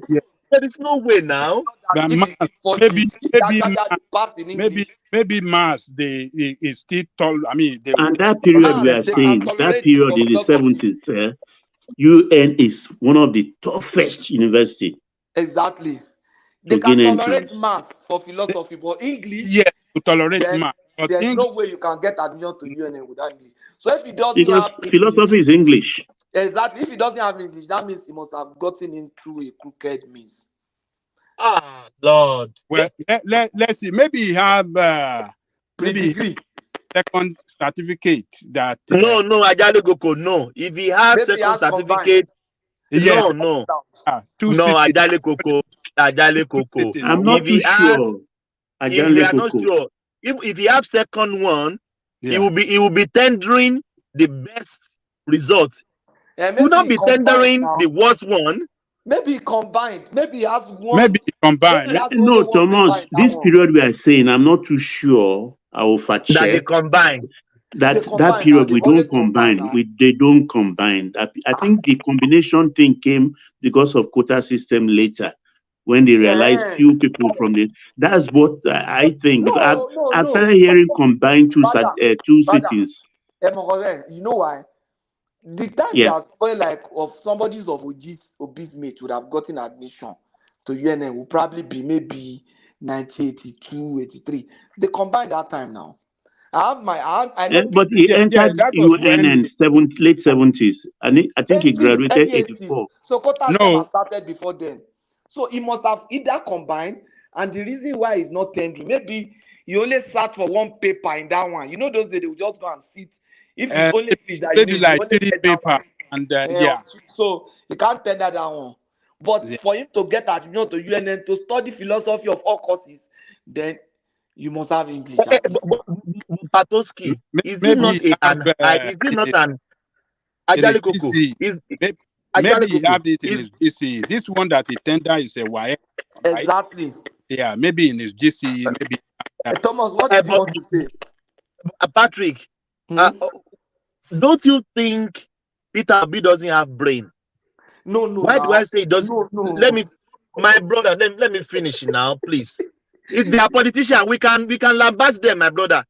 S4: there is no way now.
S3: Maybe mass is still tall. I mean,
S14: and that period we are saying, that period in the 70s, UN is one of the toughest universities.
S6: Exactly. They can tolerate math for philosophy, but English,
S3: to tolerate math. But
S6: there's no way you can get admission to UNN without English. So if he doesn't have
S14: philosophy is English.
S6: Exactly. If he doesn't have English, that means he must have gotten in through a crooked means.
S4: Ah, Lord.
S3: Well, let's see. Maybe he have
S6: pre-degree,
S3: second certificate that.
S4: No, Ajale Goko, no. If he has second certificate, no. Ajale Goko.
S14: I'm not too sure.
S4: If we are not sure, if he have second one, he will be tendering the best result. He will not be tendering the worst one.
S6: Maybe he combined. Maybe he has one.
S3: Maybe he combined.
S14: No, Thomas, this period we are saying, I'm not too sure. I will fact check.
S4: That they combine.
S14: That period we don't combine. They don't combine. I think the combination thing came because of quota system later, when they realized few people from the. That's what I think. I started hearing combined two cities.
S6: You know why? The time that of somebody's of obese mate would have gotten admission to UNN will probably be maybe 1982, 83. They combined that time now. I know
S14: but he entered UNN in late 70s. I think he graduated 84.
S6: So quota started before then. So he must have either combined, and the reason why he's not tendering, maybe he only sat for one paper in that one. You know those days they will just go and sit. If it's only English that
S3: maybe like 3 paper and
S6: so he can't tender that one. But for him to get admission to UNN to study philosophy of all courses, then You must have English at least.
S4: Patoski, is he
S2: Maybe
S4: not
S2: he have
S4: is he not an
S2: in his
S4: Ajalikoko?
S2: GC.
S4: Is
S2: Maybe he
S4: Ajalikoko?
S2: have it in his GC. This one that he tender is a YF, right?
S6: Exactly.
S2: Yeah, maybe in his GC, maybe.
S6: Thomas, what did you want to say?
S4: Patrick, don't you think Peter Obi doesn't have brain?
S6: No.
S4: Why do I say it doesn't?
S6: No.
S4: Let me, my brother. Let me finish now, please. If they are politicians, we can lambast them, my brother.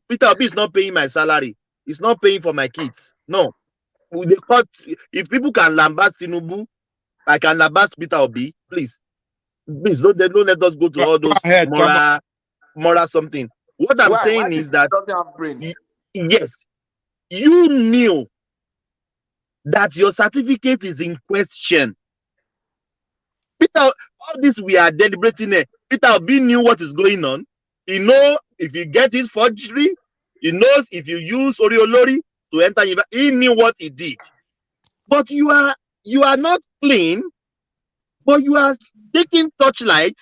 S4: Peter Obi is not paying my salary. He's not paying for my kids. No, they cut. If people can lambast Tinubu, I can lambast Peter Obi. Please don't let us go to all those moral something. What I'm saying is that yes, you knew that your certificate is in question. Peter, all this we are deliberating here. Peter Obi knew what is going on. He knows if you get it forgery. He knows if you use Oriolori to enter. He knew what he did. But you are not clean. But you are taking torchlight,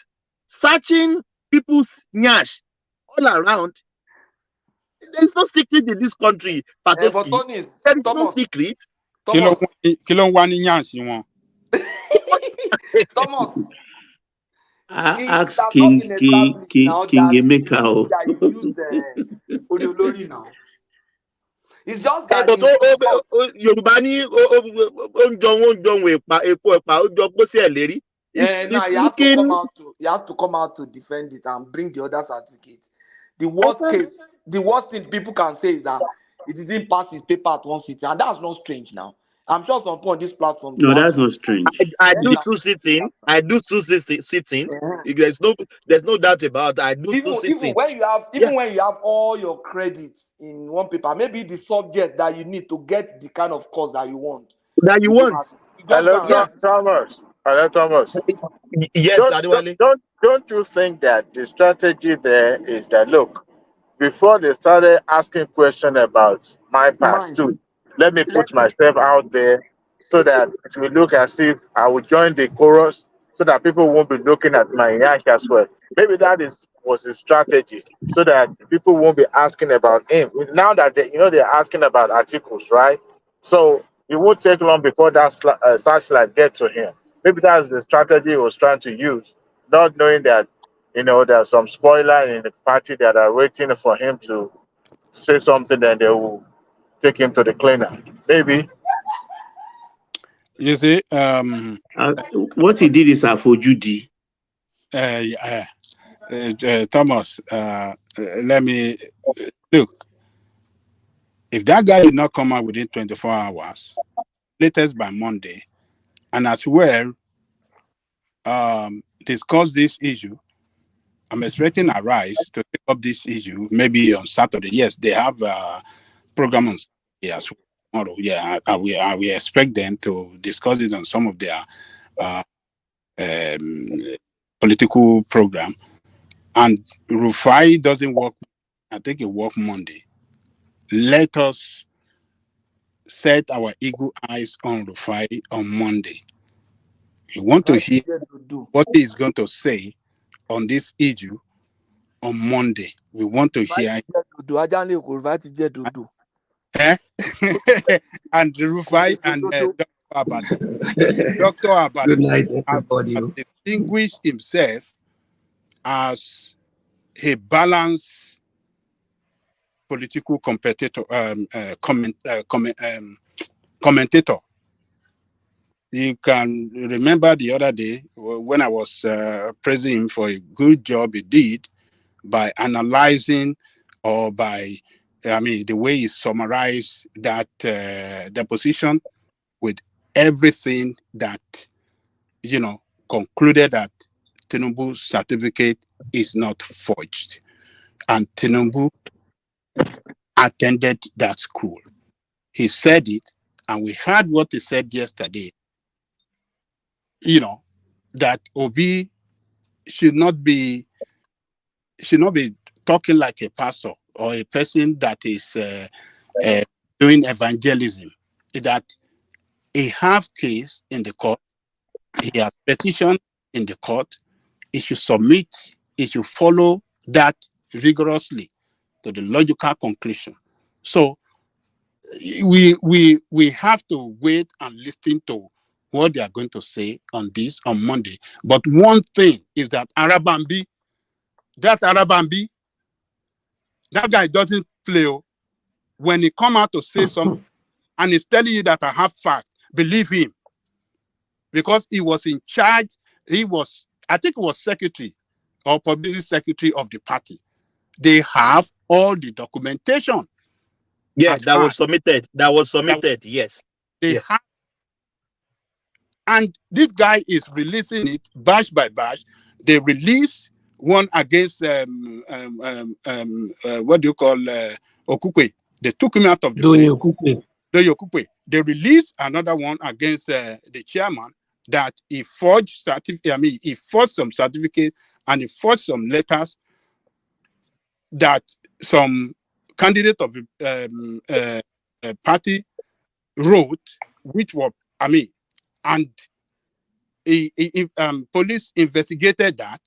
S4: searching people's nyash all around. There is no secret in this country, Patoski. There is no secret.
S2: Thomas.
S6: Thomas.
S14: Ask King Emeka.
S6: Now. It's just that he has to come out to defend it and bring the other certificate. The worst thing people can say is that it didn't pass his paper at one sitting, and that's not strange now. I'm sure some point on this platform.
S14: No, that's not strange.
S4: I do two sitting. There's no doubt about it. I do two sitting.
S6: Even when you have all your credits in one paper, maybe the subject that you need to get the kind of course that you want.
S18: Hello, Thomas. Hello, Thomas.
S4: Yes,
S18: don't you think that the strategy there is that, look, before they started asking questions about my past too, let me put myself out there so that it will look as if I will join the chorus so that people won't be looking at my yank as well. Maybe that was a strategy so that people won't be asking about him. Now that they're asking about articles, right? So it won't take long before that searchlight get to him. Maybe that's the strategy he was trying to use, not knowing that there's some spoiler in the party that are waiting for him to say something and they will take him to the cleaner. Maybe.
S2: You see,
S14: what he did is for Judy.
S2: Thomas, let me look. If that guy did not come out within 24 hours, latest by Monday, and as well discuss this issue, I'm expecting Arise to take up this issue maybe on Saturday. Yes, they have a program on Saturday as well. Tomorrow. Yeah, we expect them to discuss it on some of their political program. And Rufai doesn't work. I think it works Monday. Let us set our eagle eyes on Rufai on Monday. We want to hear what he's going to say on this issue on Monday. We want to hear. And Rufai and Dr. Abad
S20: Good night, everybody.
S2: have distinguished himself as a balanced political commentator. You can remember the other day when I was praising him for a good job he did by analyzing or by, the way he summarized that deposition with everything that, concluded that Tinubu's certificate is not forged. And Tinubu attended that school. He said it, and we heard what he said yesterday. That Obi should not be talking like a pastor or a person that is doing evangelism. That he have case in the court, he has petition in the court, he should submit, he should follow that vigorously to the logical conclusion. So we have to wait and listen to what they are going to say on this on Monday. But one thing is that Arabambi, that guy doesn't play. When he come out to say something and he's telling you that I have fact, believe him. Because he was in charge, I think he was secretary or publicity secretary of the party. They have all the documentation.
S4: Yeah, that was submitted. Yes.
S2: They have. And this guy is releasing it batch by batch. They release one against what do you call Okukwe? They took him out of the Okukwe. They released another one against the chairman that he forged he forged some certificate and he forged some letters that some candidate of the party wrote, which were and police investigated that,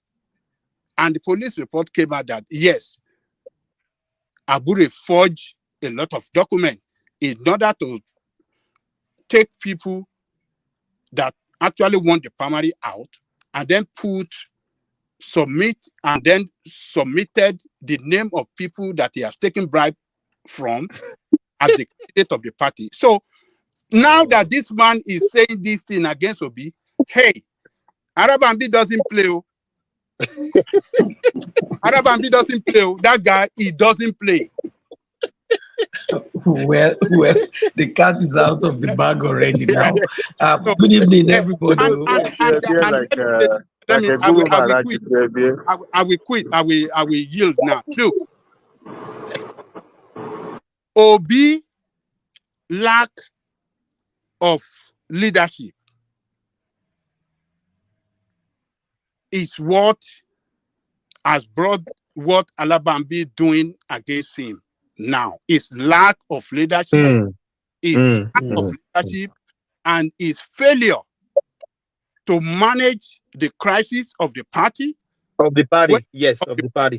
S2: and the police report came out that yes, Abure forged a lot of documents in order to take people that actually want the primary out, and then submitted the name of people that he has taken bribe from as the candidate of the party. So now that this man is saying this thing against Obi, hey, Arabambi doesn't play. Arabambi doesn't play. That guy, he doesn't play.
S9: Well, the cat is out of the bag already now. Good evening, everybody.
S2: I will quit. I will yield now. Look, Obi lack of leadership is what has brought what Alabambi doing against him now. Is lack of leadership, and his failure to manage the crisis of the party.
S4: Of the party,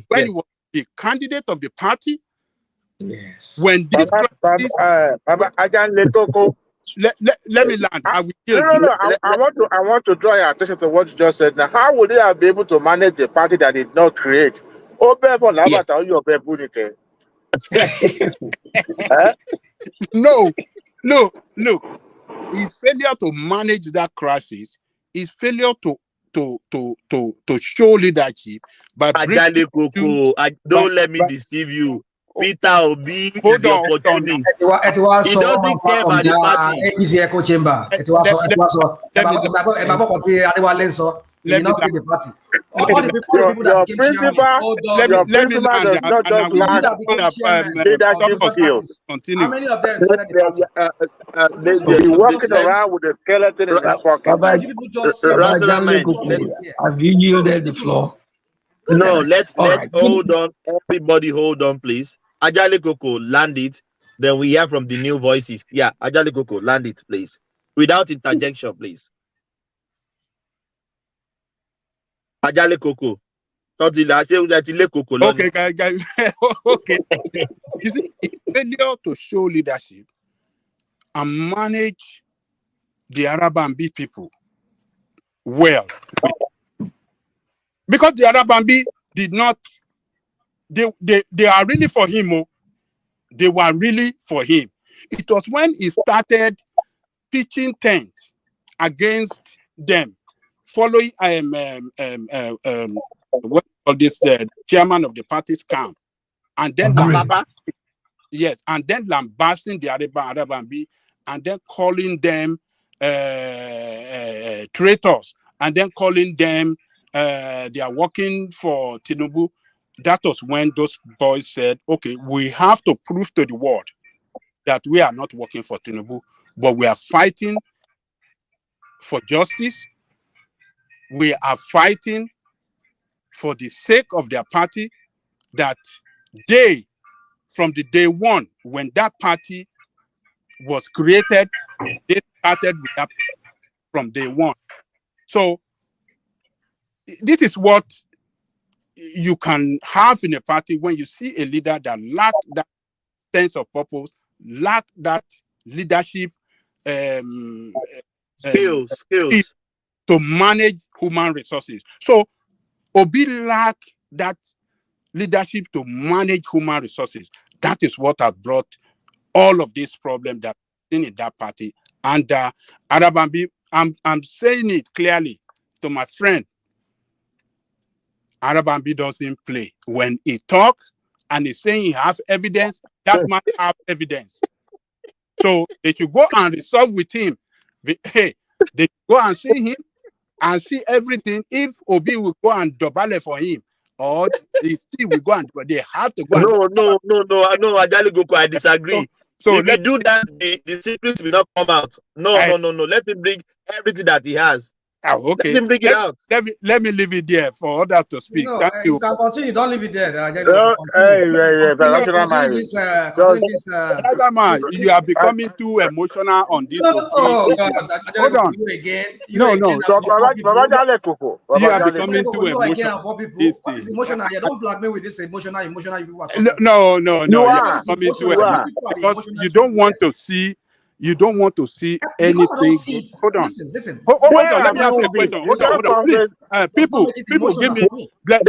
S2: when
S4: he was
S2: the candidate of the party.
S9: Yes.
S2: When this crisis, let me land. I will yield.
S8: I want to draw your attention to what you just said. Now, how would they have been able to manage a party that did not create?
S2: Yes. No. His failure to manage that crisis, his failure to show leadership by
S4: don't let me deceive you. Peter Obi is the opportunist. He doesn't care about the party.
S8: How many of them be walking around with a skeleton in his pocket?
S9: Have you yielded the floor?
S4: No, let's hold on. Everybody hold on, please. Ajale Koko, land it. Then we hear from the new voices. Yeah, Ajale Koko, land it, please. Without interjection, please. Ajale Koko.
S2: Okay, guys. Okay. You see, failure to show leadership and manage the Arabambi people well. Because the Arabambi did not, they are really for him. They were really for him. It was when he started pitching tents against them, following what this chairman of the party's camp, and then lambasting the Arabambi, and then calling them traitors, and then calling them they are working for Tinubu. That was when those boys said, okay, we have to prove to the world that we are not working for Tinubu, but we are fighting for justice. We are fighting for the sake of their party, that they, from the day one, when that party was created, they started with that from day one. So this is what you can have in a party when you see a leader that lack that sense of purpose, lack that leadership
S4: skills
S2: to manage human resources. So Obi lack that leadership to manage human resources. That is what has brought all of these problems that in that party. And Arabambi, I'm saying it clearly to my friend. Arabambi doesn't play. When he talk and he's saying he has evidence, that man have evidence. So they should go and resolve with him. Hey, they go and see him and see everything. If Obi will go and double for him, or they still will go and they have to go.
S4: No, Ajali Goko, I disagree. So if you do that, the secrets will not come out. No. Let him bring everything that he has.
S2: Okay.
S4: Let him bring it out.
S2: Let me leave it there for others to speak.
S13: No,
S2: Thank you.
S13: You can continue. Don't leave it there.
S2: You are becoming too emotional on this.
S13: Oh God!
S2: Hold on.
S13: Again.
S2: No. You are becoming too emotional.
S13: What is emotional? You don't black me with this emotional. You
S2: No. You are becoming too emotional because you don't want to see. You don't want to see anything. Hold on.
S13: Listen.
S2: Hold on. Let me ask you a question. Hold on. Please, people, give me. Let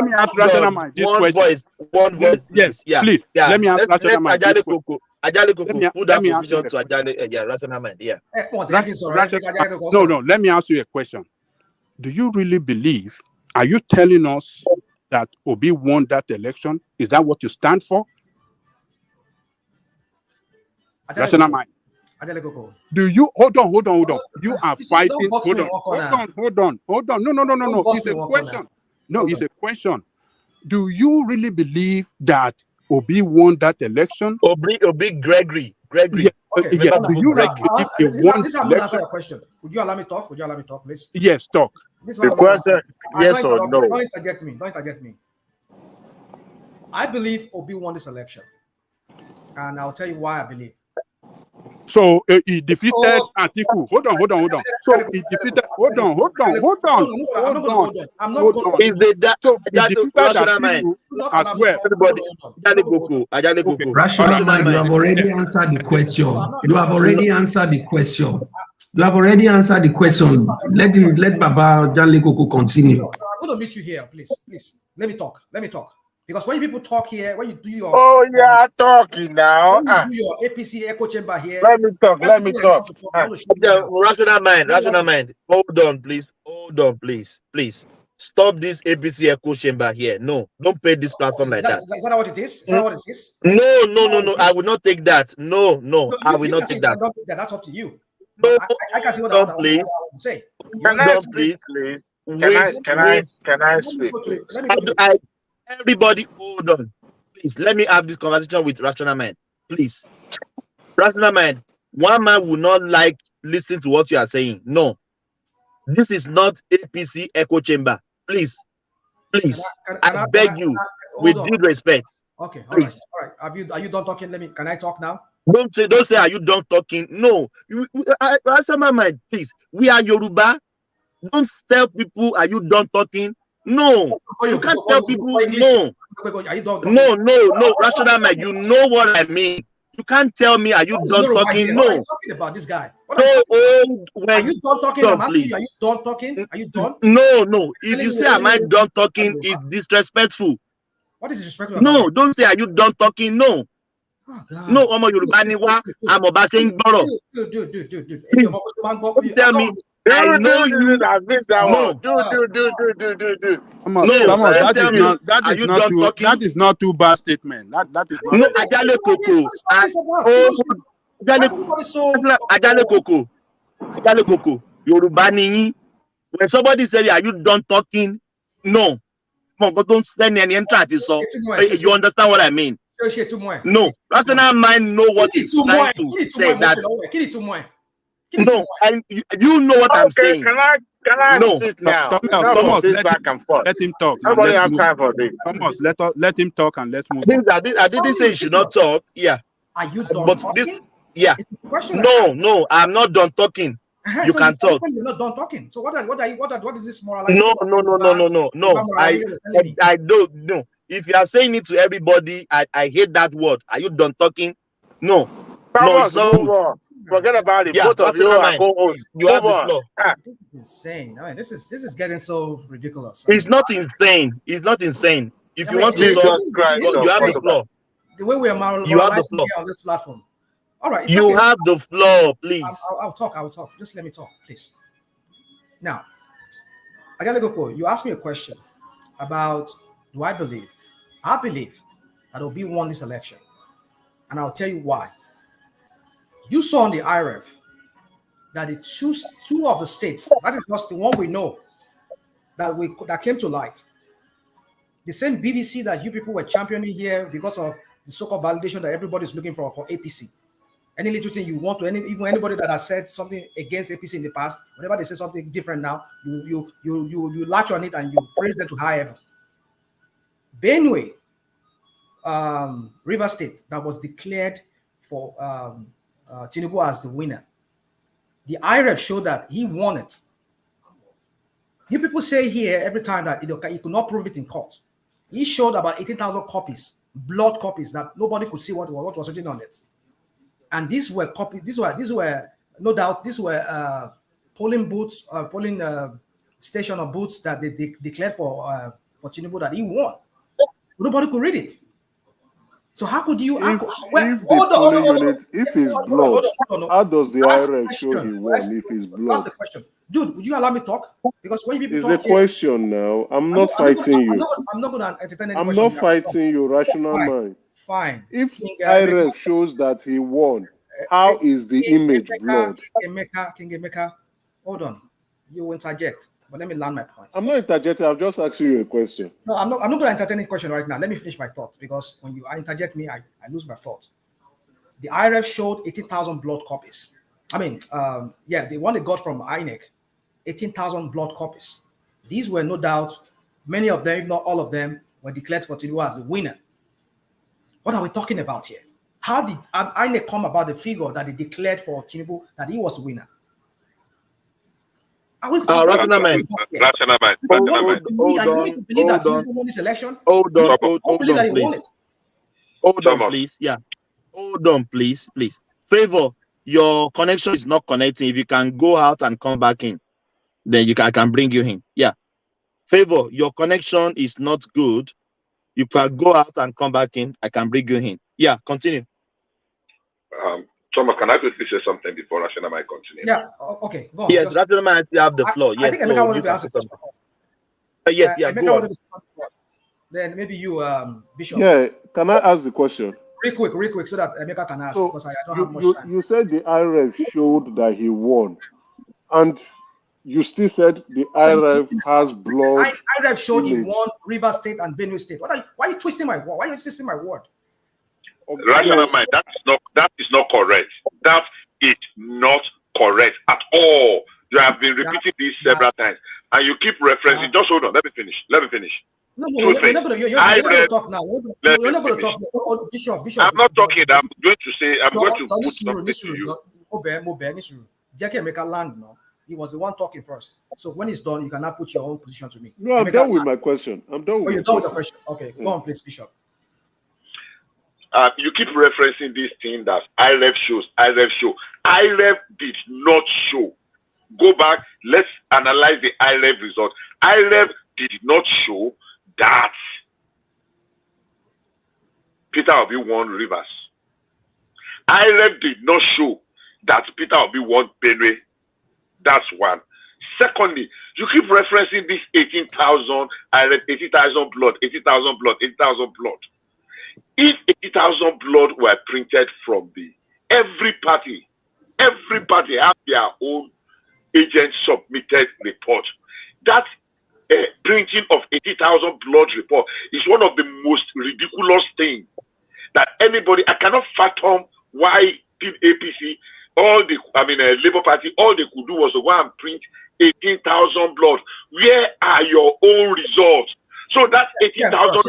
S2: me ask Rational Mind this question.
S4: One voice.
S2: Yes. Please. Let me ask Rational Mind this question.
S4: Ajali Koko, put that position to Ajali. Rational Mind. Yeah.
S2: No. Let me ask you a question. Do you really believe? Are you telling us that Obi won that election? Is that what you stand for? Rational Mind. Do you hold on? You are fighting. Hold on. No. It's a question. No, it's a question. Do you really believe that Obi won that election?
S4: Obi Gregory.
S2: Yeah. Do you really believe he won
S13: the election? Question. Would you allow me talk, please?
S2: Yes, talk.
S8: The question, yes or no?
S13: Don't interject me. I believe Obi won this election, and I'll tell you why I believe.
S2: So he defeated Atiku. Hold on. So he defeated. Hold on.
S13: I'm not going.
S4: Is the
S2: so he defeated Atiku as well.
S4: Everybody, Ajali Koko.
S9: Rational Mind, you have already answered the question. Let Baba Ajali Koko continue.
S13: I'm going to meet you here, please. Let me talk. Because when people talk here, when you do your
S8: talking now.
S13: When you do your APC echo chamber here.
S8: Let me talk.
S4: Rational mind. Hold on, please. Stop this APC echo chamber here. No, don't pay this platform like that.
S13: Is that what it is?
S4: No. I will not take that. No, I will not take that.
S13: That's up to you.
S4: No,
S13: I can see what I would say.
S8: Can I speak, please? Can I speak, please?
S4: Everybody, hold on. Please, let me have this conversation with Rational Mind. Please. Rational Mind, one man will not like listening to what you are saying. No. This is not APC echo chamber. Please. I beg you, with due respect.
S13: Okay,
S4: please.
S13: All right. Are you done talking? Can I talk now?
S4: Don't say, are you done talking? No. Rational Mind, please. We are Yoruba. Don't tell people, are you done talking? No, you can't tell people no. No, Rational Mind, you know what I mean. You can't tell me, are you done talking? No.
S13: What are you talking about this guy?
S4: Are you done talking?
S13: I'm asking you, are you done talking? Are you done?
S4: No. If you say, am I done talking, it's disrespectful.
S13: What is disrespectful?
S4: No, don't say, are you done talking? No. No, Omo Yoruba ni wa, I'm about to gboro.
S13: Dude.
S4: Tell me. I know you
S8: have missed that one. Do.
S2: That is not too bad statement. That is not.
S4: No, Ajali Koko. Yoruba ni. When somebody says, "Are you done talking?" No. Don't send any entrance. So you understand what I mean? No. Rational Mind know what he's trying to say. That. No, and you know what I'm saying.
S8: Can I speak now?
S2: Thomas,
S8: back and forth.
S2: Let him talk.
S8: Nobody have time for this.
S2: Thomas, let him talk and let's move on.
S4: I didn't say you should not talk. Yeah.
S13: Are you done
S4: but
S13: talking?
S4: This, yeah. No, I'm not done talking. You
S13: so
S4: can talk.
S13: You're not done talking. So what is this moralizing?
S4: No. I don't know. If you are saying it to everybody, I hate that word. Are you done talking? No,
S8: Thomas,
S4: it's not
S8: move
S4: good.
S8: on. Forget about it.
S4: Yeah,
S8: Both of you
S4: rational
S8: are
S4: mind.
S8: co-hosts.
S4: You
S8: Move
S4: have the
S8: on.
S4: floor.
S13: This is insane. I mean, this is getting so ridiculous.
S4: It's not insane. It's not insane. If you want to
S8: Jesus
S4: talk,
S8: Christ
S4: you have the
S8: of
S4: floor.
S13: The way we are
S4: You have the
S13: moralizing
S4: floor.
S13: here on this platform. All right, it's
S4: You
S13: okay.
S4: have the floor, please.
S13: I'll talk. Just let me talk, please. Now, Agalego, you asked me a question about do I believe? I believe that Obi won this election, and I'll tell you why. You saw on the IRF that the two of the states, that is just the one we know that came to light. The same BBC that you people were championing here because of the so-called validation that everybody's looking for APC. Any little thing you want to, even anybody that has said something against APC in the past, whenever they say something different now, you latch on it and you praise them to high heaven. Benue, River State, that was declared for Tinubu as the winner. The IRF showed that he won it. You people say here every time that he could not prove it in court. He showed about 18,000 copies, blood copies, that nobody could see what was written on it. And these were copies. These were no doubt. These were polling booths, polling station or booths that they declared for Tinubu that he won. Nobody could read it. So how could you?
S11: If the polling unit, if it's blood, how does the IRF show he won if it's blood?
S13: That's the question. Dude, would you allow me to talk? Because when people
S11: It's
S13: talk
S11: a question now. I'm not fighting you.
S13: I'm not going to entertain any
S11: I'm
S13: question.
S11: not fighting your rational mind.
S13: Fine.
S11: If IRF shows that he won, how is the image blood?
S13: King Emeka, hold on. You interject, but let me land my point.
S11: I'm not interjecting. I'm just asking you a question.
S13: No, I'm not going to entertain any question right now. Let me finish my thought, because when you interject me, I lose my thought. The IRF showed 18,000 blood copies. I mean, the one they got from INEC, 18,000 blood copies. These were no doubt, many of them, if not all of them, were declared for Tinubu as a winner. What are we talking about here? How did INEC come about the figure that they declared for Tinubu that he was a winner?
S4: Rational mind. Hold on, please. Yeah. Hold on, please. Favor, your connection is not connecting. If you can go out and come back in, then I can bring you in. Yeah. Favor, your connection is not good. You can go out and come back in. I can bring you in. Yeah, continue.
S16: Thomas, can I quickly say something before Rational might continue?
S13: Yeah, okay, go on.
S4: Yes, Rational might have the floor. Yes,
S13: I think Emeka wanted to answer something.
S4: Yes, go on.
S13: Then maybe you, Bishop.
S11: Yeah, can I ask the question?
S13: Real quick, so that Emeka can ask,
S11: so
S13: because I don't have much time.
S11: You said the IRF showed that he won, and you still said the IRF has blood.
S13: IRF showed he won River State and Benue State. Why are you twisting my word? Why are you twisting my word?
S16: Rational mind, that is not correct. That is not correct at all. You have been repeating this several times, and you keep referencing. Just hold on. Let me finish.
S13: No, you're not going to talk now. You're not going to talk. Oh, Bishop.
S16: I'm not talking. I'm going to put something to you.
S13: Jackie Emeka land now. He was the one talking first. So when he's done, you can now put your own position to me.
S11: No, I'm done with my question.
S13: You're done with the question. Okay, go on, please, Bishop.
S16: You keep referencing this thing that IRF shows. IRF did not show. Go back. Let's analyze the IRF result. IRF did not show that Peter Obi won Rivers. IRF did not show that Peter Obi won Benue. That's one. Secondly, you keep referencing this 18,000 blood. If 80,000 blood were printed from every party have their own agent submitted report. That printing of 80,000 blood report is one of the most ridiculous things that anybody. I cannot fathom why APC, Labour Party, all they could do was to go and print 18,000 blood. Where are your own results? So that 18,000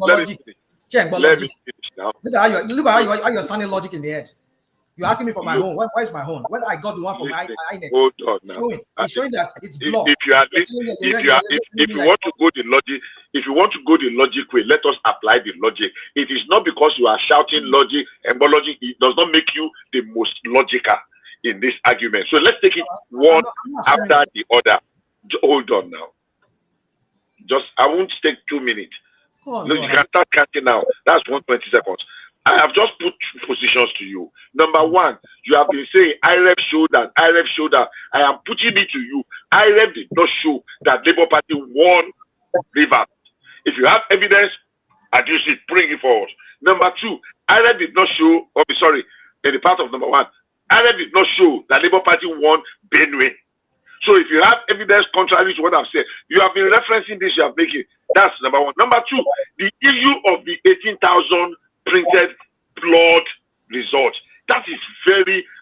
S13: Let me finish now. Look at how you're sounding logic in the head. You're asking me for my own. Where's my own? When I got the one from my INEC,
S16: hold on now.
S13: it's showing that it's
S16: If
S13: blocked.
S16: you are if you want to go the logic, if you want to go the logic way, let us apply the logic. It is not because you are shouting logic and logic. It does not make you the most logical in this argument. So let's take it one after the other. Hold on now. I won't take 2 minutes. You can start counting now. That's 120 seconds. I have just put positions to you. Number one, you have been saying IREF showed that. I am putting it to you. IREF did not show that Labour Party won Rivers. If you have evidence, adduce it, bring it forward. Number two, IREF did not show, in the part of number one, IREF did not show that Labour Party won Benue. So if you have evidence contrary to what I've said, you have been referencing this, you have making. That's number one. Number two, the issue of the 18,000 printed blood results. That is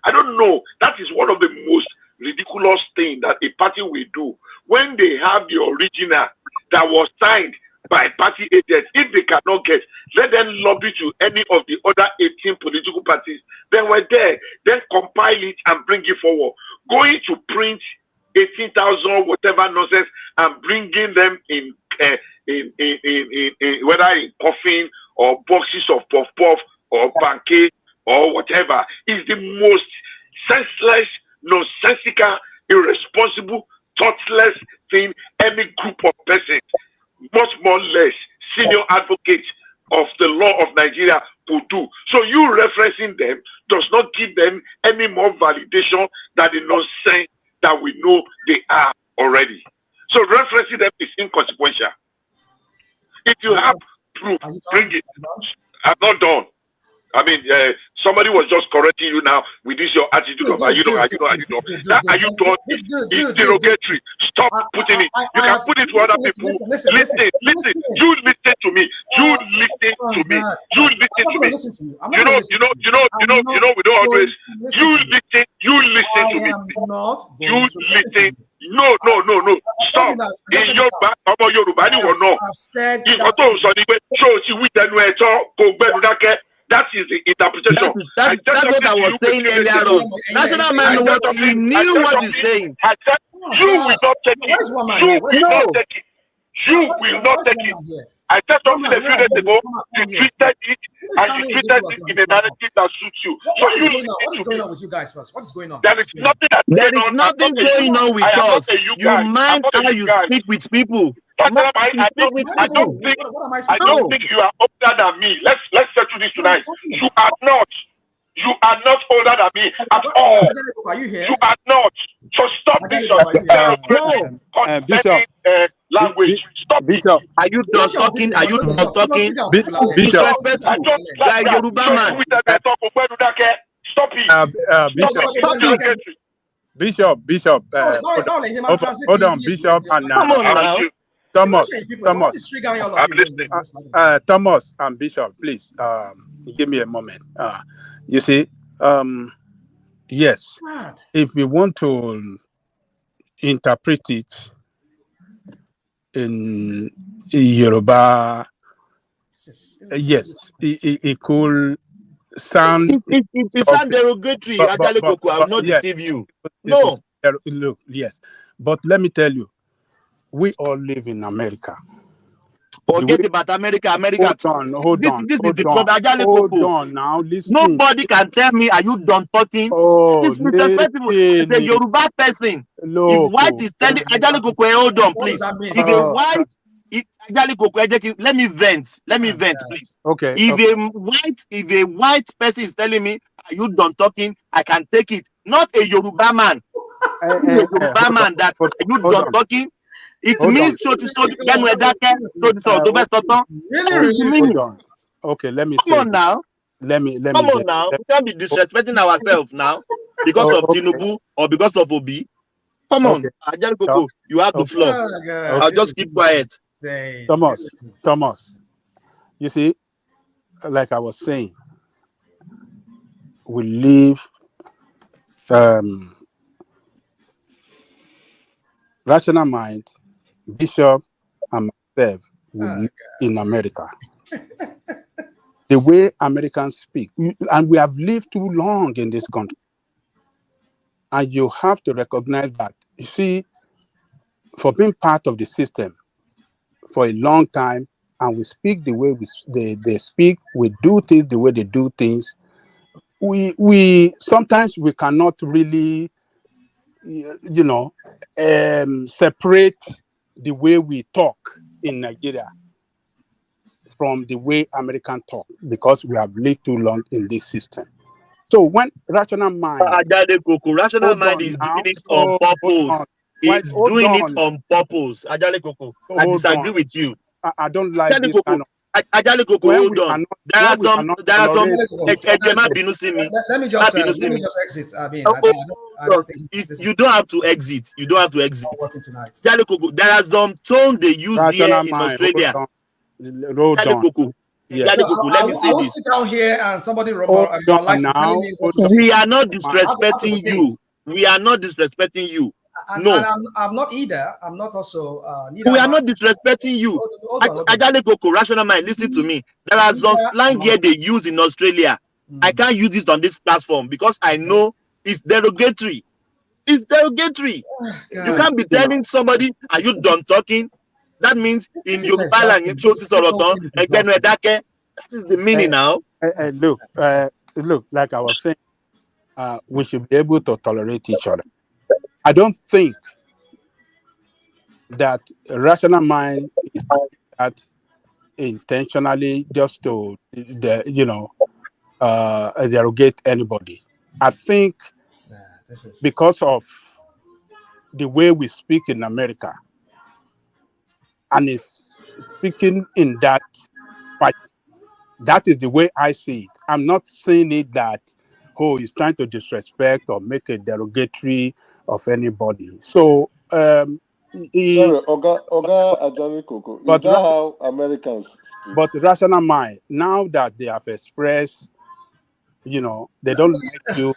S16: I don't know, that is one of the most ridiculous things that a party will do. When they have the original that was signed by party agents, if they cannot get, let them lobby to any of the other 18 political parties. Then we're there, then compile it and bring it forward. Going to print 18,000 whatever nonsense and bringing them in whether in coffin or boxes of puff or pancake or whatever is the most senseless, nonsensical, irresponsible, thoughtless thing any group of persons, much more less senior advocates of the law of Nigeria could do. So you referencing them does not give them any more validation than the nonsense that we know they are already. So referencing them is inconsequential. If you have proof, bring it. I'm not done. I mean, somebody was just correcting you now with this your attitude of are you done? It's derogatory. Stop putting it. You can put it to other people. Listen. You listen to me. You listen to me. You listen to me. You know. We don't always. You listen. You listen to me. You listen. No. Stop. In your back, about Yoruba, you will know. That is the interpretation.
S4: That's what I was saying earlier on. National man, he knew what he's saying.
S16: I said, you will not take it. You will not take it. You will not take it. I said something a few days ago. You treated it and you treated it in a narrative that suits you.
S13: What is going on with you guys first? What is going on?
S16: There is nothing
S4: going on with us. You mind how you speak with people.
S16: I don't think you are older than me. Let's settle this tonight. You are not. You are not older than me at all.
S13: Are you here?
S16: You are not. So stop this
S2: Bishop.
S16: Language. Stop
S2: Bishop.
S4: Are you done talking? Are you done talking?
S2: Bishop.
S4: Like Yoruba man.
S16: Stop it.
S2: Bishop. Hold on, Bishop. And
S4: come on now.
S2: Thomas and Bishop, please give me a moment. You see, yes, if we want to interpret it in Yoruba, yes, it could sound.
S4: It sounds derogatory. I will not deceive you. No.
S2: Look, yes, but let me tell you. We all live in America.
S4: Forget about America.
S2: Hold on now. Listen.
S4: Nobody can tell me, are you done talking?
S2: Oh,
S4: this is disrespectful. It's a Yoruba person. If white is telling Ajali Kokwe, hold on, please. If a white, let me vent, please.
S2: Okay.
S4: If a white person is telling me, are you done talking? I can take it. Not a Yoruba man. Yoruba man that are you done talking? It means
S2: Hold on. Okay, let me
S4: Come on now.
S2: Let me
S4: Come on now. We can't be disrespecting ourselves now because of Tinubu or because of Obi. Come on. You have the floor. I'll just keep quiet.
S2: Thomas. You see, like I was saying, we live rational mind, Bishop and myself will live in America. the way Americans speak. And we have lived too long in this country. And you have to recognize that. You see, for being part of the system for a long time, and we speak the way they speak, we do things the way they do things, we sometimes we cannot really, separate the way we talk in Nigeria from the way American talk, because we have lived too long in this system. So when rational mind,
S4: rational mind is doing it on purpose. It's doing it on purpose. Ajale Koko, I disagree with you.
S2: I don't like this kind of.
S4: Ajale Koko, hold on. There are some.
S13: Let me just exit. I mean, I don't think
S4: you don't have to exit. You don't have to exit. Ajale Koko, there are some tone they use here in Australia.
S2: Hold on.
S4: Yes. Let me say this.
S13: Sit down here and somebody
S4: we are not disrespecting you. We are not disrespecting you. No,
S13: I'm not either. I'm not also.
S4: We are not disrespecting you. Ajale Koko, rational mind. Listen to me. There are some slang here they use in Australia. I can't use this on this platform because I know it's derogatory. It's derogatory. You can't be telling somebody, "Are you done talking?" That means in Yoruba language, that is the meaning now.
S2: Look, like I was saying, we should be able to tolerate each other. I don't think that rational mind is that intentionally just to, derogate anybody. I think because of the way we speak in America, and is speaking in that fight. That is the way I see it. I'm not saying it that, he's trying to disrespect or make a derogatory of anybody. So,
S11: Sorry, Oga Ajale Koko, is that how Americans speak?
S2: But rational mind, now that they have expressed, they don't like you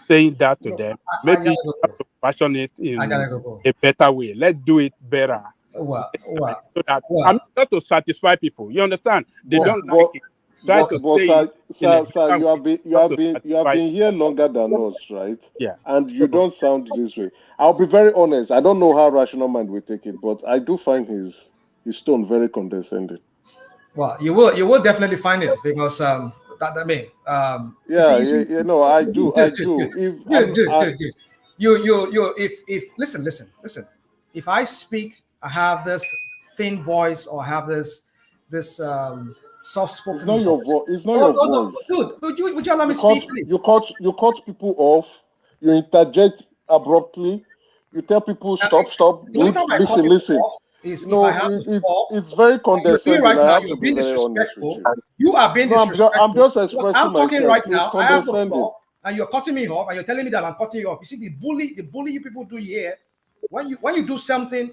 S2: saying that to them, maybe you have to fashion it in a better way. Let's do it better. So that I'm not to satisfy people. You understand? They don't like it. Try to say
S11: sir, you have been here longer than us, right?
S2: Yeah.
S11: And you don't sound this way. I'll be very honest. I don't know how rational mind will take it, but I do find his tone very condescending.
S13: Well, you will definitely find it because I do. If listen. If I speak, I have this thin voice or have this soft spoken.
S11: It's not your voice. It's not your voice.
S13: Dude, would you allow me to speak, please?
S11: You cut people off. You interject abruptly. You tell people stop. Listen. It's very condescending.
S13: Right
S11: I have
S13: now,
S11: to be very honest with you.
S13: You are being disrespectful.
S11: I'm just expressing
S13: I'm talking
S11: myself.
S13: right now. I have the
S11: condescending.
S13: floor, and you're cutting me off, and you're telling me that I'm cutting you off. You see, the bully you people do here. When you do something,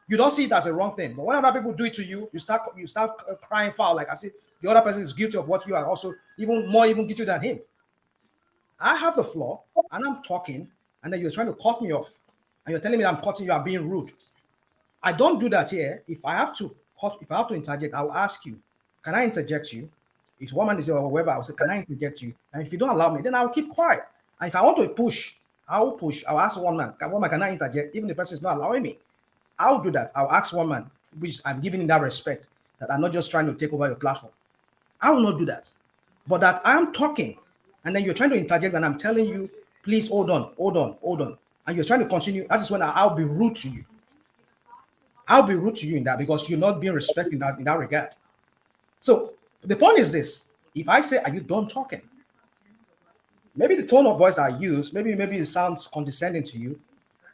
S13: you don't see it as a wrong thing. But when other people do it to you, you start crying foul. Like I said, the other person is guilty of what you are also even guilty than him. I have the floor, and I'm talking, and then you're trying to cut me off, and you're telling me that I'm cutting you, I'm being rude. I don't do that here. If I have to interject, I'll ask you, can I interject you? If one man is or whoever, I'll say, can I interject you? And if you don't allow me, then I'll keep quiet. And if I want to push, I'll push. I'll ask one man, can I interject? Even the person is not allowing me, I'll do that. I'll ask one man, which I'm giving him that respect, that I'm not just trying to take over your platform. I will not do that. But that I'm talking, and then you're trying to interject, and I'm telling you, please hold on. And you're trying to continue. That is when I'll be rude to you. I'll be rude to you in that because you're not being respected in that regard. So the point is this: if I say, "Are you done talking?" Maybe the tone of voice I use, maybe it sounds condescending to you.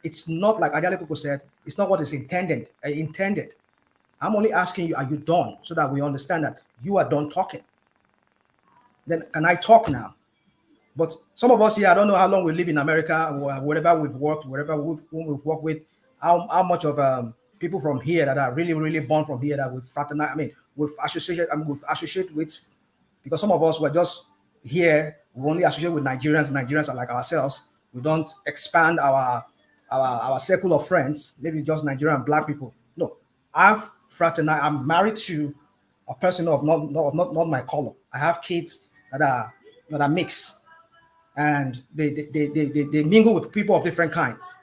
S13: It's not like Ajale Koko said. It's not what is intended. I'm only asking you, "Are you done?" So that we understand that you are done talking. Then can I talk now? But some of us here, I don't know how long we live in America, or wherever we've worked, we've worked with, how much of people from here that are really, really born from here that we fraternize, we associate with, because some of us were just here, we only associate with Nigerians. Nigerians are like ourselves. We don't expand our circle of friends, maybe just Nigerian black people. No, I've fraternized. I'm married to a person of not my color. I have kids that are mixed, and they mingle with people of different kinds.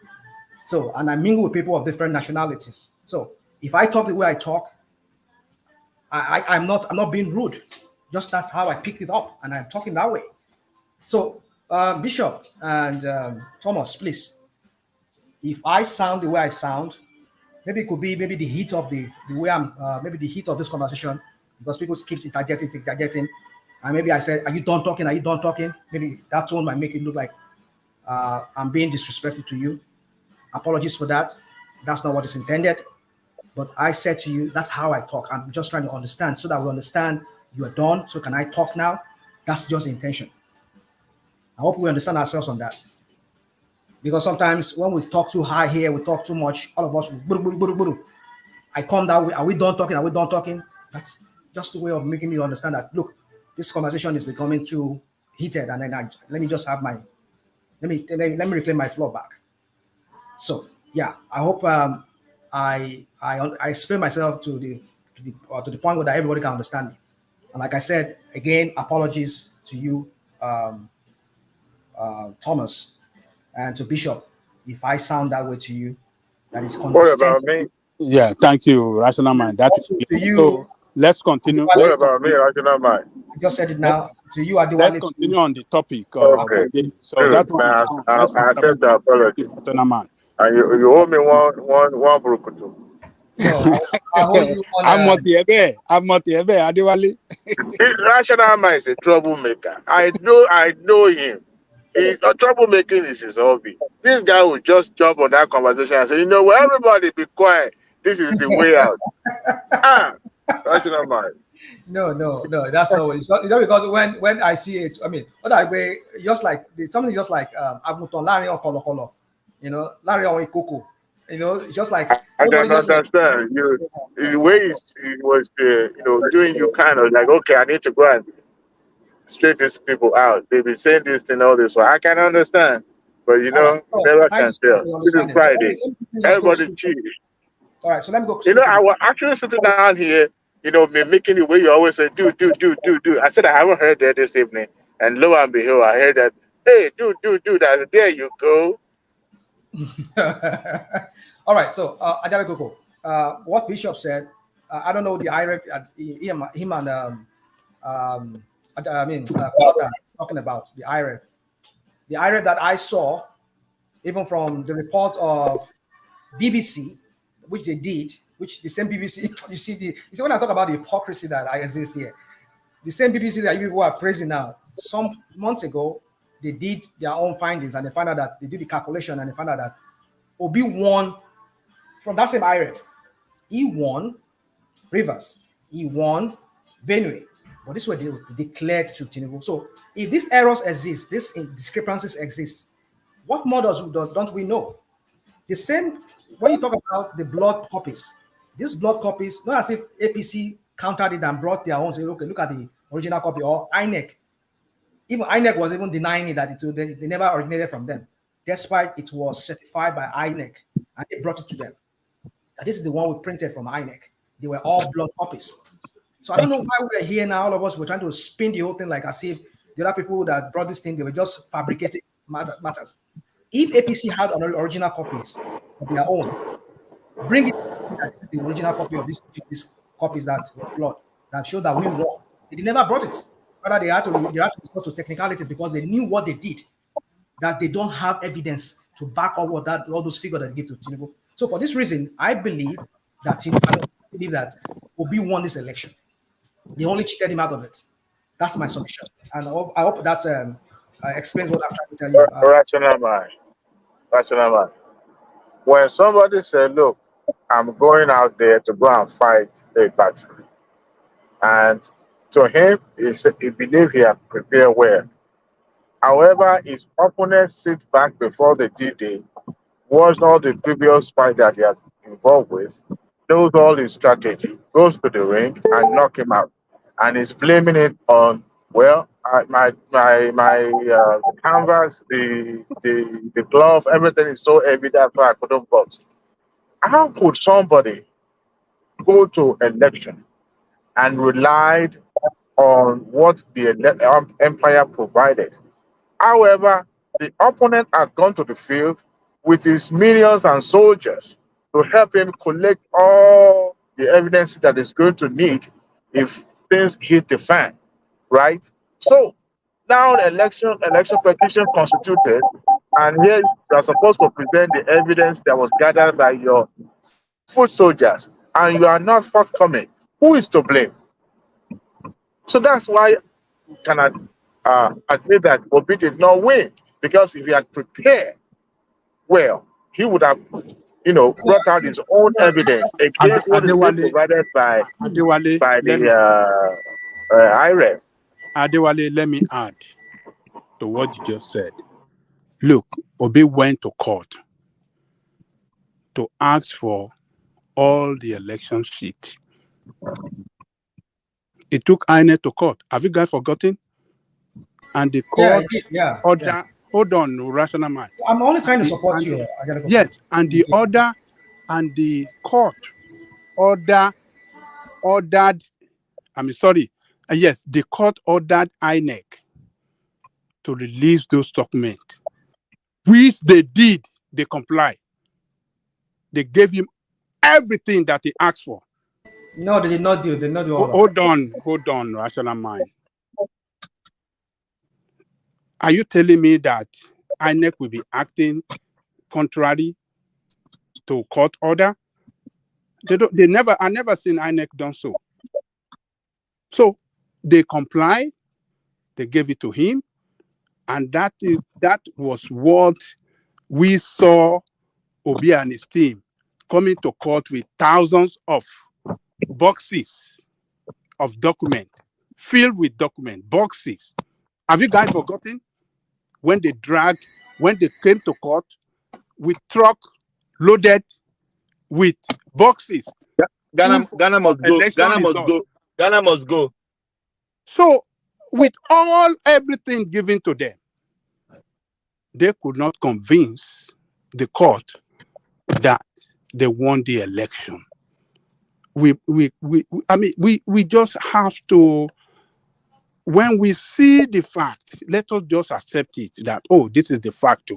S13: So, and I mingle with people of different nationalities. So, if I talk the way I talk, I'm not being rude. Just that's how I picked it up, and I'm talking that way. So, Bishop and Thomas, please, if I sound the way I sound, maybe it could be maybe the heat of the way I'm, maybe the heat of this conversation, because people keep interjecting, and maybe I said, "Are you done talking? Are you done talking?" Maybe that tone might make it look like I'm being disrespectful to you. Apologies for that. That's not what is intended. But I said to you, that's how I talk. I'm just trying to understand so that we understand you are done. So can I talk now? That's just the intention. I hope we understand ourselves on that. Because sometimes when we talk too high here, we talk too much, all of us, I come that way. Are we done talking? Are we done talking? That's just a way of making me understand that, look, this conversation is becoming too heated. And then let me just have my, let me reclaim my floor back. So, yeah, I hope I explain myself to the point where everybody can understand me. And like I said, again, apologies to you, Thomas, and to Bishop, if I sound that way to you, that is
S8: What about me?
S2: Yeah, thank you, Rational Mind. That is
S13: to
S2: clear.
S13: you.
S2: So let's continue.
S8: What about me, Rational Mind?
S13: I just said it now. To you,
S2: Let's
S13: Adewale.
S2: continue on the topic of
S8: Okay,
S2: the day. So
S8: good.
S2: that one is gone. Let's
S8: I
S2: forget about
S8: accept the apology.
S2: Rational Mind.
S8: And you owe me one brukutu.
S13: No, I hold you on.
S2: I'm not here. Adewale.
S8: Rational Mind is a troublemaker. I know him. He's a troublemaking is his hobby. This guy will just jump on that conversation and say, well, everybody be quiet. This is the way out. Rational Mind.
S13: No, that's not what it's not because when I see it, I mean, what I way just like something just like Aguton Larry or Kolo, Larry or Ikoko, just like
S8: I can understand you. The way he was, doing you kind of like, okay, I need to go and straight these people out. They've been saying this thing all this while. I can understand, but you never can tell. This is Friday. Everybody chill.
S13: All right, so let me go.
S8: I was actually sitting down here, making the way you always say, do. I said I haven't heard that this evening, and lo and behold, I heard that. Hey, do that. There you go.
S13: All right, so Ajala Koko, what Bishop said, I don't know the IREF, him and talking about the IREF. The IREF that I saw, even from the report of BBC, which they did, which the same BBC, you see when I talk about the hypocrisy that I exist here, the same BBC that you people are praising now, some months ago, they did their own findings and they found out that they did the calculation and they found out that Obi won from that same IREF. He won Rivers, he won Benue, but this was they declared to Tinubu. So if these errors exist, these discrepancies exist, what more don't we know? The same when you talk about the blood copies, these blood copies, not as if APC countered it and brought their own, say, okay, look at the original copy, or INEC. Even INEC was even denying it that they never originated from them, despite it was certified by INEC and they brought it to them. And this is the one we printed from INEC. They were all blood copies. So I don't know why we're here now. All of us were trying to spin the whole thing like as if the other people that brought this thing, they were just fabricating matters. If APC had original copies of their own, bring it. This is the original copy of these copies that were blood that showed that we won. They never brought it. Rather, they had to resort to technicalities because they knew what they did. That they don't have evidence to back up all those figures that they give to Tinubu. So for this reason, I believe that Obi won this election. They only cheated him out of it. That's my submission, and I hope that explains what I'm trying to tell you.
S8: Rational mind. When somebody said, "Look, I'm going out there to go and fight a battle," and to him, he believed he had prepared well. However, his opponent sit back before the D-Day, watched all the previous fight that he has involved with, knows all his strategy, goes to the ring and knock him out, and is blaming it on my canvas, the glove, everything is so heavy that's why I couldn't box. How could somebody go to election and relied on what the empire provided. However, the opponent had gone to the field with his millions and soldiers to help him collect all the evidence that is going to need if things hit the fan, right? So now the election petition constituted, and here you are supposed to present the evidence that was gathered by your foot soldiers, and you are not forthcoming. Who is to blame? So that's why we cannot admit that Obi did not win, because if he had prepared well, he would have, brought out his own evidence against what is being provided by the IRS.
S2: Adewale, let me add to what you just said. Look, Obi went to court to ask for all the election sheet. It took INEC to court. Have you guys forgotten? And the court order. Hold on, rational mind.
S13: I'm only trying to support you.
S2: Yes, and the order and the court ordered. Yes, the court ordered INEC to release those documents, which they did. They complied. They gave him everything that he asked for.
S13: No, they did not do. They did not do all
S2: Hold on, rational mind. Are you telling me that INEC will be acting contrary to court order? I never seen INEC done so. So they complied, they gave it to him, and that was what we saw Obi and his team coming to court with thousands of boxes of documents, filled with boxes. Have you guys forgotten when they came to court with truck loaded with boxes?
S4: Ghana must go.
S2: So with everything given to them, they could not convince the court that they won the election. We just have to, when we see the fact, let us just accept it that, this is the fact,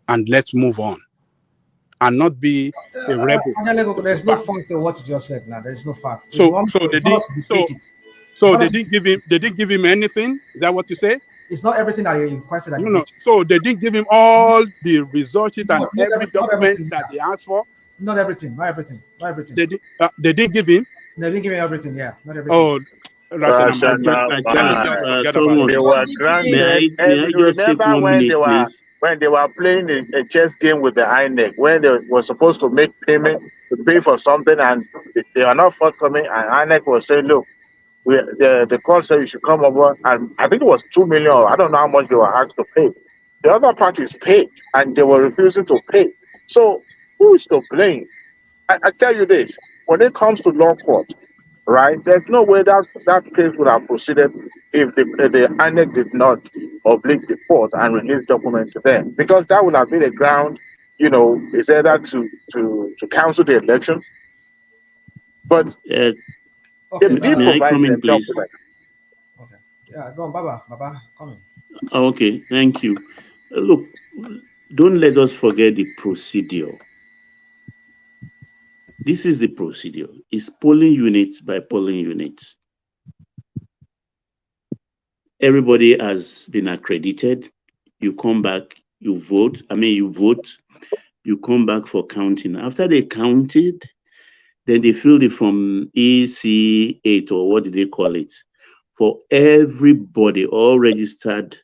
S2: and let's move on and not be a rebel.
S13: There's no fact to what you just said now. There's no fact.
S2: So they didn't give him anything. Is that what you say?
S13: It's not everything that you requested.
S2: No. So they didn't give him all the result sheet and every document that they asked for.
S13: Not everything. They
S2: didn't give him.
S13: They didn't give him everything. Yeah, not everything.
S2: Oh,
S8: They were granted. Remember when they were playing a chess game with the INEC, when they were supposed to make payment to pay for something, and they are not forthcoming, and INEC was saying, "Look, the court said you should come over," and I think it was 2 million. Or I don't know how much they were asked to pay. The other parties paid, and they were refusing to pay. So who is to blame? I tell you this: when it comes to law court, right? There's no way that case would have proceeded if the INEC did not oblige the court and release documents to them, because that would have been a ground, is either to cancel the election. But they did provide them documents.
S13: Okay. Yeah, go on, Baba, come in.
S14: Okay, thank you. Look, don't let us forget the procedure. This is the procedure. It's polling units by polling units. Everybody has been accredited. You come back, you vote. You come back for counting. After they counted, then they filled it from EC8, or what did they call it? For everybody, all registered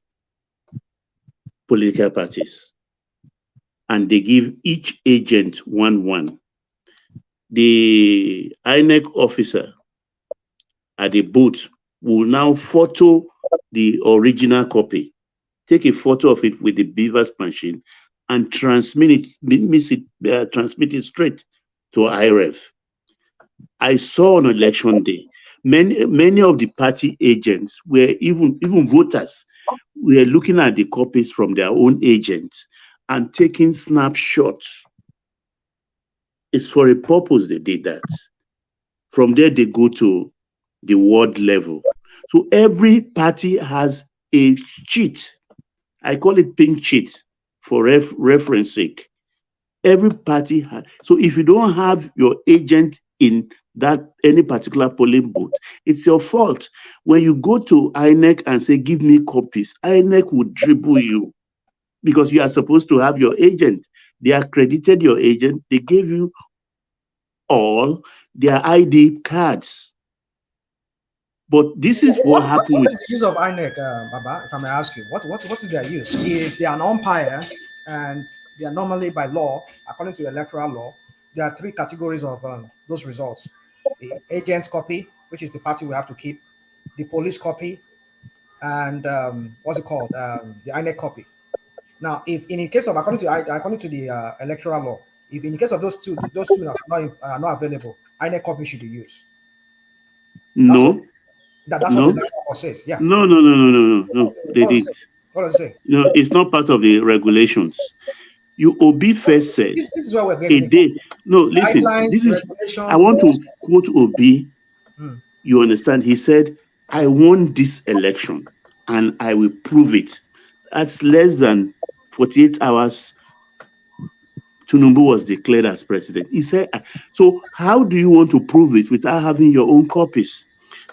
S14: political parties. And they give each agent 1-1. The INEC officer at the booth will now photo the original copy, take a photo of it with the beavers machine, and transmit it straight to IRF. I saw on election day, many of the party agents were even voters were looking at the copies from their own agents and taking snapshots. It's for a purpose they did that. From there, they go to the ward level. So every party has a sheet. I call it pink sheet for reference sake. Every party has. So if you don't have your agent in that any particular polling booth, it's your fault. When you go to INEC and say, give me copies, INEC would dribble you because you are supposed to have your agent. They accredited your agent. They gave you all their ID cards. But this is what happened.
S13: What is the use of INEC, Baba, if I may ask you? What is their use? If they are an umpire and they are normally by law, according to electoral law, there are three categories of those results. The agent's copy, which is the party we have to keep, the police copy, and what's it called? The INEC copy. Now, if in the case of according to the electoral law, if in the case of those two are not available, INEC copy should be used.
S14: No.
S13: That's what the electoral law says. Yeah.
S14: No. They did.
S13: What does it say?
S14: No, it's not part of the regulations. You Obi first said
S13: this is where we're getting
S14: a day. No, listen. This is. I want to quote Obi. You understand? He said, "I won this election, and I will prove it." That's less than 48 hours. Tinubu was declared as president. He said, "So how do you want to prove it without having your own copies?"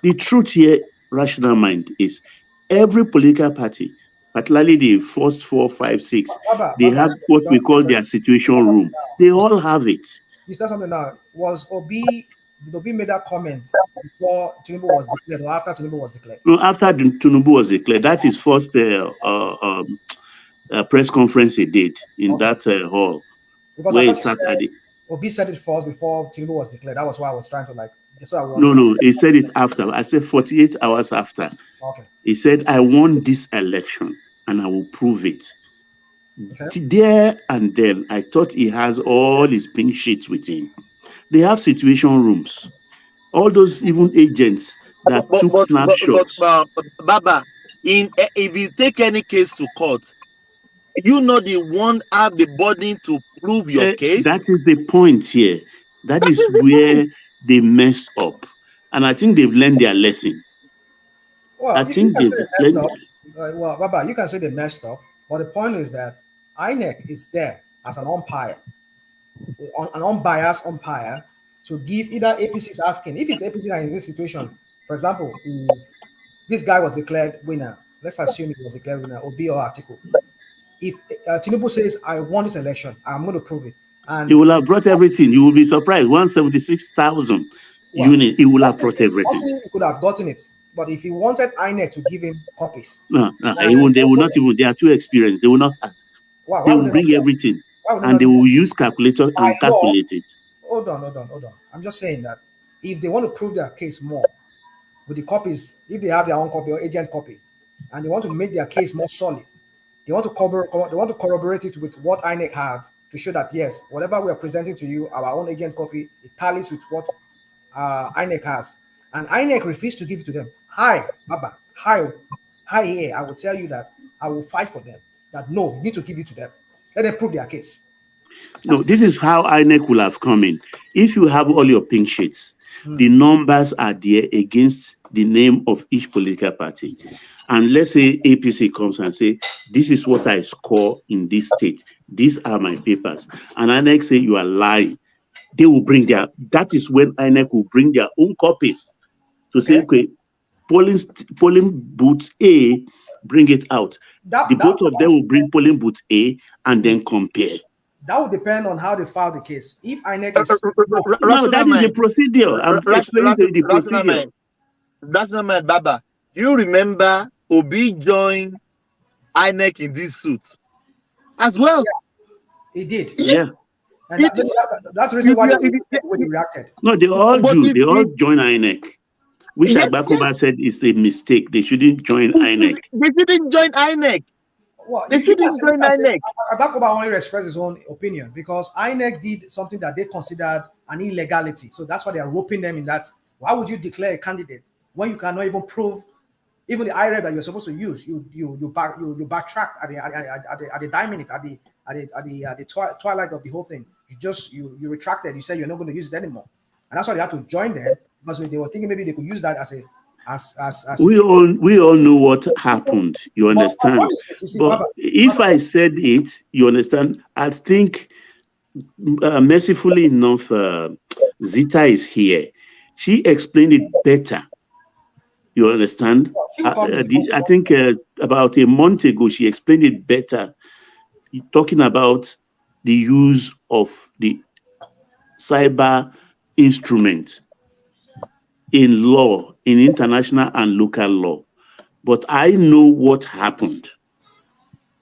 S14: The truth here, rational mind, is every political party, particularly the first 4, 5, 6, they have what we call their situation room. They all have it.
S13: You said something now. Did Obi make that comment before Tinubu was declared or after Tinubu was declared?
S14: No, after Tinubu was declared. That's his first press conference he did in that hall.
S13: Because
S14: where
S13: Obi said it first before Tinubu was declared. That was why I was trying to
S14: No, he said it after. I said 48 hours after.
S13: Okay.
S14: He said, "I won this election and I will prove it."
S13: Okay.
S14: There and then, I thought he has all his pink sheets with him. They have situation rooms. All those even agents that took snapshots.
S4: But Baba, if you take any case to court, you know the one have the burden to prove your case.
S14: That is the point here. That is where they mess up, and I think they've learned their lesson.
S13: Well,
S14: I think they've learned.
S13: Well, Baba, you can say they messed up, but the point is that INEC is there as an umpire, an unbiased umpire, to give either APC is asking. If it's APC in this situation, for example, this guy was declared winner. Let's assume he was declared winner, Obi or Atiku. If Tinubu says, "I won this election, I'm going to prove it," and
S14: he will have brought everything. You will be surprised. 176,000 units. He will have brought everything.
S13: He could have gotten it, but if he wanted INEC to give him copies,
S14: they will not even. They are too experienced. They will not act. They will bring everything, and they will use calculator and calculate it.
S13: Hold on. I'm just saying that if they want to prove their case more with the copies, if they have their own copy or agent copy, and they want to make their case more solid, they want to corroborate it with what INEC have to show that yes, whatever we are presenting to you, our own agent copy, it tallies with what INEC has, and INEC refused to give it to them. Hi, Baba. Hi, here. I will tell you that I will fight for them. That no, you need to give it to them. Let them prove their case.
S14: No, this is how INEC will have come in. If you have all your pink sheets, the numbers are there against the name of each political party. And let's say APC comes and say, "This is what I score in this state. These are my papers." And INEC say you are lying. They will bring that is when INEC will bring their own copies to say, "Okay, polling booth A, bring it out." Both of them will bring polling booth A and then compare.
S13: That would depend on how they file the case. If INEC is
S14: no, that is the procedure. I'm explaining to you the procedure.
S4: That's not my Baba. You remember Obi joined INEC in this suit as well.
S13: He did.
S14: Yes.
S13: And that's the reason why he reacted.
S14: No, they all do. They all join INEC. Which Agbakoba said is a mistake. They shouldn't join INEC.
S4: They shouldn't join INEC.
S13: Well,
S4: they shouldn't join INEC.
S13: Agbakoba only expressed his own opinion because INEC did something that they considered an illegality. So that's why they are roping them in that. Why would you declare a candidate when you cannot even prove even the IREB that you're supposed to use? You backtrack at the dying minute, at the twilight of the whole thing. You retracted. You said you're not going to use it anymore, and that's why they had to join them because they were thinking maybe they could use that as a
S14: we all know what happened. You understand? But if I said it, you understand? I think mercifully enough, Zita is here. She explained it better. You understand? I think about a month ago, she explained it better, talking about the use of the cyber instrument in law, in international and local law. But I know what happened.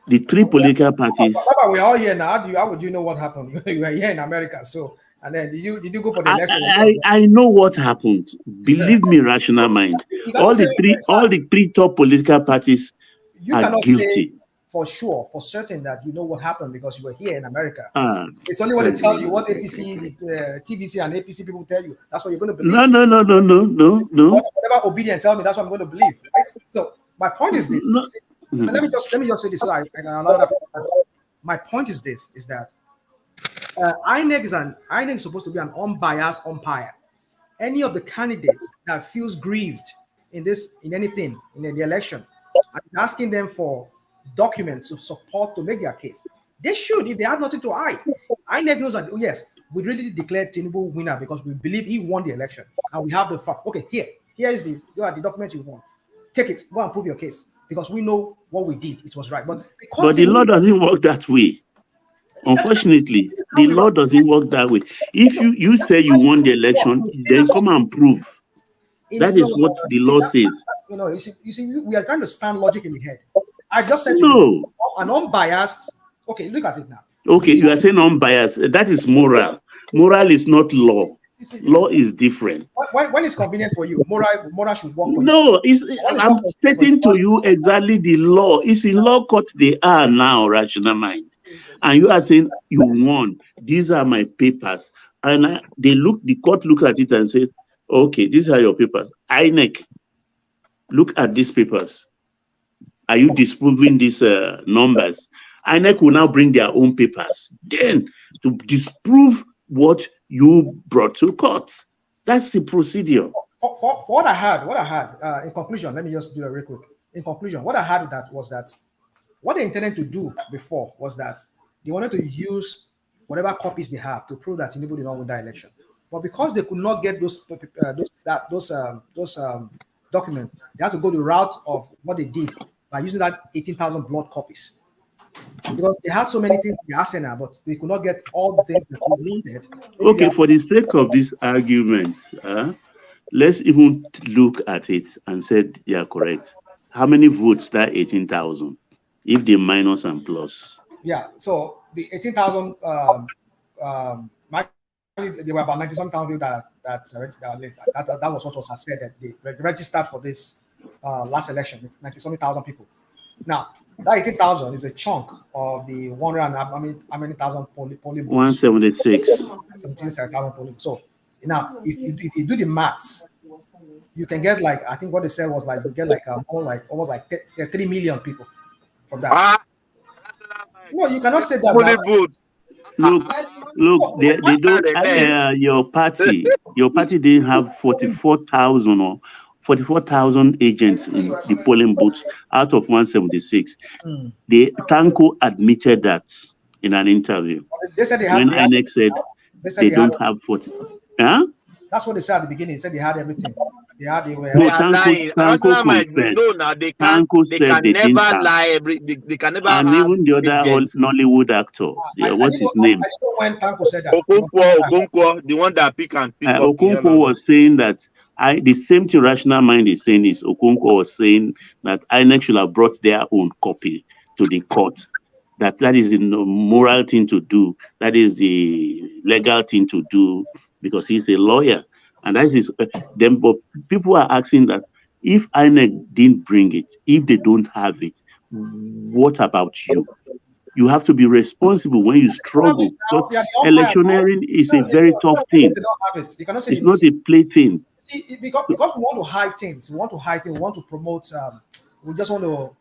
S14: The three political parties.
S13: We're all here now. How would you know what happened? You were here in America, so and then did you go for the election?
S14: I know what happened. Believe me, rational mind. All the three top political parties are guilty.
S13: Say for sure, for certain, that you know what happened because you were here in America. It's only when they tell you what APC, the TVC and APC people tell you. That's what you're going to believe.
S14: No.
S13: Whatever obedient tell me, that's what I'm going to believe. Right? So my point is this. Let me just say this. So my point is this: is that INEC is supposed to be an unbiased umpire. Any of the candidates that feels grieved in anything in the election, I'm asking them for documents of support to make their case. They should, if they have nothing to hide. INEC knows that, oh yes, we really declared Tinubu winner because we believe he won the election and we have the fact. Okay, here is the document you want. Take it, go and prove your case because we know what we did. It was right, but
S14: the law doesn't work that way. Unfortunately, the law doesn't work that way. If you say you won the election, then come and prove. That is what the law says.
S13: You see, we are trying to stand logic in the head. I just said to you, an unbiased. Okay, look at it now.
S14: Okay, you are saying unbiased. That is moral. Moral is not law. Law is different.
S13: When it's convenient for you, moral should work for you.
S14: No, I'm stating to you exactly the law. It's in law court they are now, rational mind. And you are saying you won. These are my papers. And the court looked at it and said, okay, these are your papers. INEC, look at these papers. Are you disproving these numbers? INEC will now bring their own papers then to disprove what you brought to court. That's the procedure.
S13: For what I had, in conclusion, let me just do it real quick. In conclusion, what I had was that what they intended to do before was that they wanted to use whatever copies they have to prove that Tinubu did not win that election. But because they could not get those documents, they had to go the route of what they did by using that 18,000 blood copies. Because they had so many things in the arsenal, but they could not get all the things that they needed.
S14: Okay, for the sake of this argument, let's even look at it and say they are correct. How many votes that 18,000? If they minus and plus.
S13: Yeah, so the 18,000, there were about 90-some-thousand people that was what was said that they registered for this last election, 90-something-thousand people. Now, that 18,000 is a chunk of the 100 and how many thousand polling booths?
S14: 176.
S13: 17,000 polling. So now, if you do the maths, you can get like, I think what they said was like you get like almost like 3 million people from that. No, you cannot say that.
S4: Polling booths.
S14: Look, they don't. Your party didn't have 44,000 or 44,000 agents in the polling booths out of 176. The Tanko admitted that in an interview.
S13: They said they
S14: when INEC said they don't have 40. Huh?
S13: That's what they said at the beginning. They said they had everything.
S14: Tanko said they didn't have.
S4: They can never
S14: and even the other Nollywood actor, what's his name?
S13: When Tanko said that.
S4: Okonkwo, the one that pick up.
S14: Okonkwo was saying that the same thing rational mind is saying is Okonkwo was saying that INEC should have brought their own copy to the court. That is the moral thing to do. That is the legal thing to do because he's a lawyer. And that is them. But people are asking that if INEC didn't bring it, if they don't have it, what about you? You have to be responsible when you struggle. So electioneering is a very tough thing. It's not a plaything.
S13: Because we want to hide things. We want to promote. We just want to.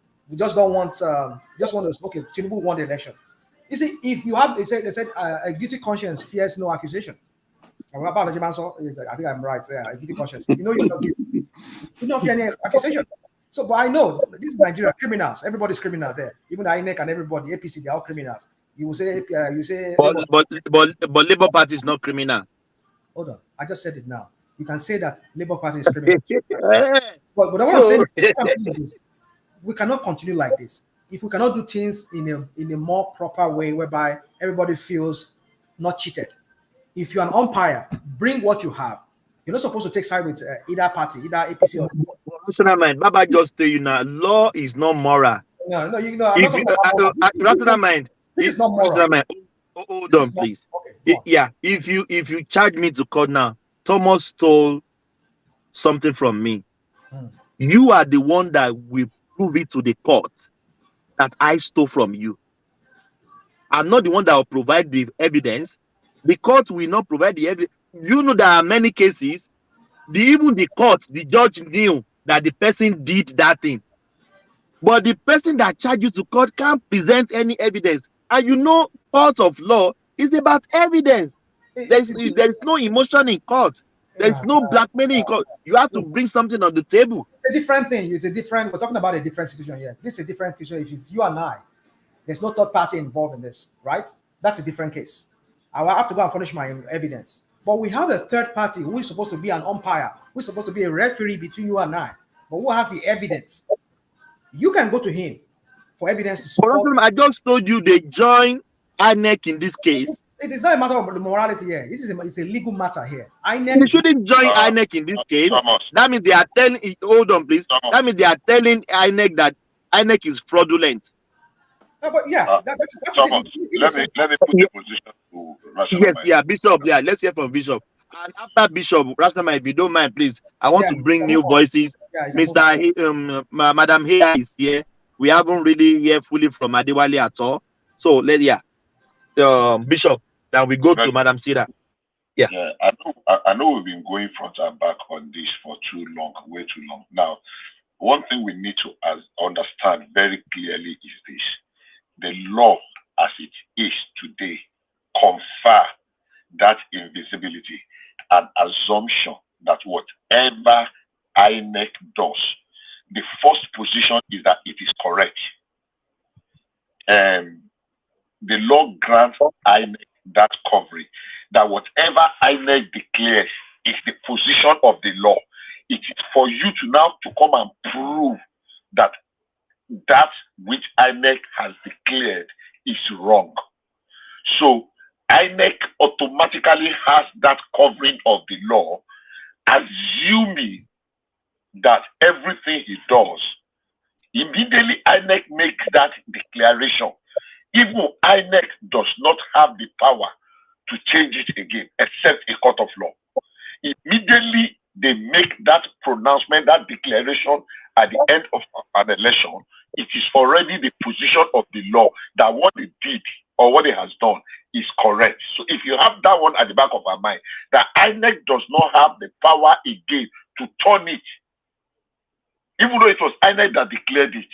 S13: Okay, Tinubu won the election. You see, if you have, they said a guilty conscience fears no accusation. I think I'm right. Yeah, guilty conscience. You know you're not guilty. You don't fear any accusation. So, but I know this is Nigeria, criminals. Everybody's criminal there. Even INEC and everybody, APC, they're all criminals. You will say,
S4: but Labour Party is not criminal.
S13: Hold on, I just said it now. You can say that Labour Party is criminal. but what I'm saying is we cannot continue like this. If we cannot do things in a more proper way, whereby everybody feels not cheated. If you're an umpire, bring what you have. You're not supposed to take side with either party, either APC or.
S4: Rational mind, Baba just tell you now, law is not moral.
S13: No, you know, I'm not talking about
S4: rational mind.
S13: This is not moral.
S4: Mind. Hold on, please. Okay, yeah, if you charge me to court now, Thomas stole something from me. You are the one that will prove it to the court that I stole from you. I'm not the one that will provide the evidence. The court will not provide the evidence. You know there are many cases. Even the court, the judge knew that the person did that thing. But the person that charged you to court can't present any evidence. And you know, court of law is about evidence. There's no emotion in court. There's no blackmailing in court. You have to bring something on the table.
S13: It's a different thing. We're talking about a different situation here. This is a different situation. If it's you and I, there's no third party involved in this, right? That's a different case. I will have to go and furnish my evidence. But we have a third party who is supposed to be an umpire, who is supposed to be a referee between you and I, but who has the evidence. You can go to him for evidence to support.
S4: I just told you they join INEC in this case.
S13: It is not a matter of morality here. It's a legal matter here. INEC.
S4: They shouldn't join INEC in this case. That means they are telling. Hold on, please. That means they are telling INEC that INEC is fraudulent.
S13: But yeah,
S16: let me put the position to Rational
S4: Yes,
S16: Mind.
S4: yeah, Bishop. Yeah, let's hear from Bishop. And after Bishop, Rational Mind, if you don't mind, please, I want to bring new voices. Madam Hea is here. We haven't really heard fully from Adewale at all. So Bishop, then we go to Madam Sida. Yeah.
S16: I know we've been going front and back on this for too long, way too long. Now, one thing we need to understand very clearly is this. The law as it is today confer that invisibility and assumption that whatever INEC does, the first position is that it is correct. The law grants INEC that coverage, that whatever INEC declares is the position of the law. It is for you to now to come and prove that that which INEC has declared is wrong. So INEC automatically has that covering of the law, assuming that everything he does, immediately INEC makes that declaration. Even INEC does not have the power to change it again, except a court of law. Immediately they make that pronouncement, that declaration at the end of an election, it is already the position of the law that what they did or what it has done is correct. So if you have that one at the back of our mind, that INEC does not have the power again to turn it, even though it was INEC that declared it,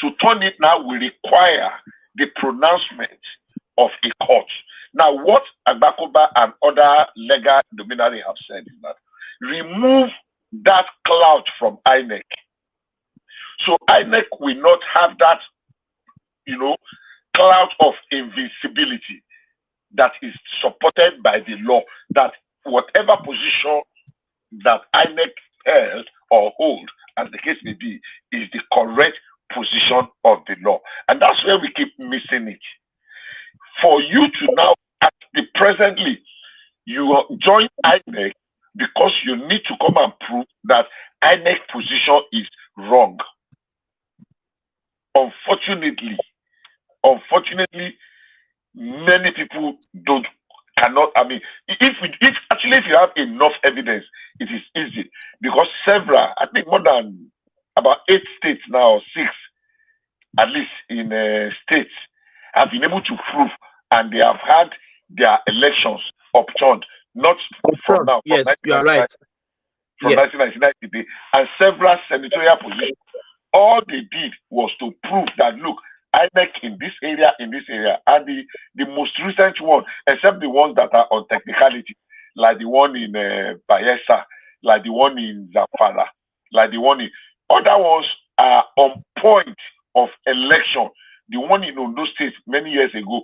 S16: to turn it now will require the pronouncement of a court. Now, what Agbakoba and other legal luminaries have said is that remove that cloud from INEC. So INEC will not have that, cloud of invincibility that is supported by the law, that whatever position that INEC held or hold, as the case may be, is the correct position of the law. And that's where we keep missing it. For you to now, at the presently, you join INEC because you need to come and prove that INEC position is wrong. Unfortunately, many people cannot. I mean, if you have enough evidence, it is easy, because several, I think more than about 8 states now, 6 at least in states, have been able to prove, and they have had their elections upturned, not from now.
S4: Yes, you are right.
S16: From 1999, and several senatorial positions. All they did was to prove that, look, INEC in this area, and the most recent one, except the ones that are on technicality, like the one in Bayelsa, like the one in Zamfara, like the one in other ones are on point of election. The one in Ondo State many years ago,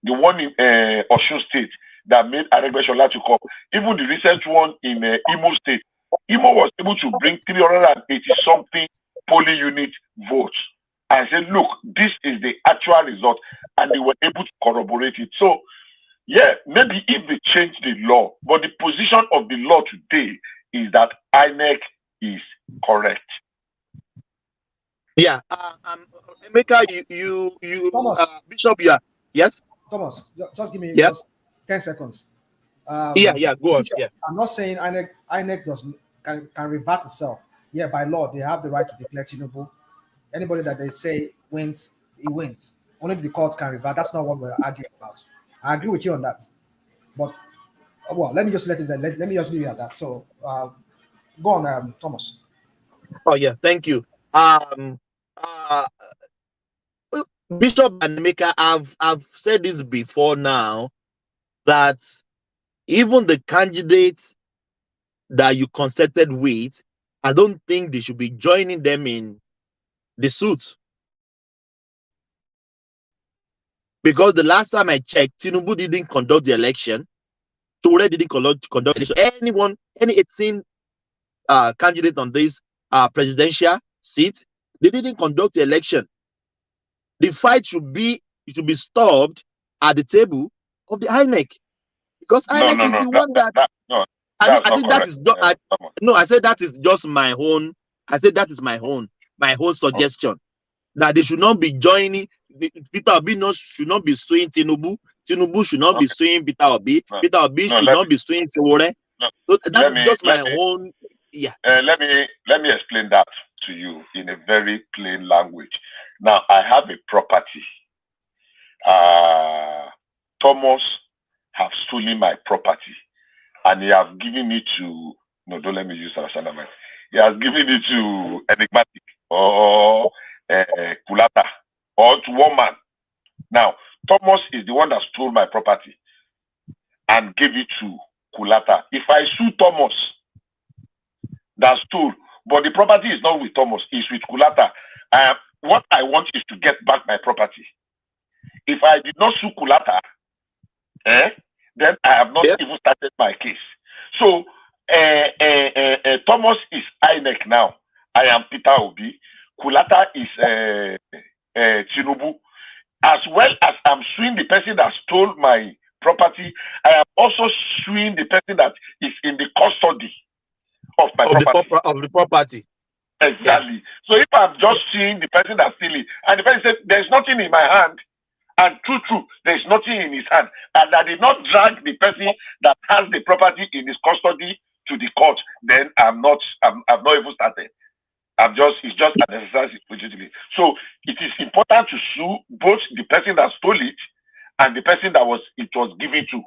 S16: the one in Osun State that made Aregbesola to come. Even the recent one in Imo State, Imo was able to bring 380 something polling unit votes. And said, look, this is the actual result, and they were able to corroborate it. So, yeah, maybe if they change the law, but the position of the law today is that INEC is correct.
S4: Yeah, Emeka,
S13: Thomas.
S4: Bishop, yeah, yes.
S13: Thomas, just give me
S4: Yeah.
S13: just 10 seconds.
S4: Go on.
S13: Bishop,
S4: Yeah,
S13: I'm not saying INEC can revert itself. Yeah, by law, they have the right to declare Tinubu. Anybody that they say wins, he wins. Only the courts can revert. That's not what we're arguing about. I agree with you on that. But well, let me just let me just leave it at that. So go on, Thomas.
S4: Oh yeah, thank you. Bishop and Emeka, I've said this before now, that even the candidates that you consulted with, I don't think they should be joining them in the suit. Because the last time I checked, Tinubu didn't conduct the election. Tore didn't conduct the election. Any 18 candidate on this presidential seat, they didn't conduct the election. The fight should be stopped at the table of the INEC, because INEC is the one that. I think that is no. I said that is just my own. I said that is my own suggestion, that they should not be joining. Peter Obi should not be suing Tinubu. Tinubu should not be suing Peter Obi. Peter Obi should not be suing Sowore. So that's just my own. Yeah.
S16: Let me explain that to you in a very plain language. Now, I have a property. Thomas have stolen my property, and he has given it to. No, don't let me use Sanaman. He has given it to Enigmatic or Kulata or to one man. Now, Thomas is the one that stole my property and gave it to Kulata. If I sue Thomas that stole, but the property is not with Thomas, it's with Kulata, what I want is to get back my property. If I did not sue Kulata, then I have not even started my case. So, Thomas is INEC now. I am Peter Obi. Kulata is Tinubu. As well as I'm suing the person that stole my property, I am also suing the person that is in the custody of my property.
S4: Of the property.
S16: Exactly. Yeah. So if I'm just suing the person that stole it, and the person said, there's nothing in my hand, and true, there's nothing in his hand, and I did not drag the person that has the property in his custody to the court, then I've not even started. It's just an exercise in fugitivity. So it is important to sue both the person that stole it and the person that it was given to,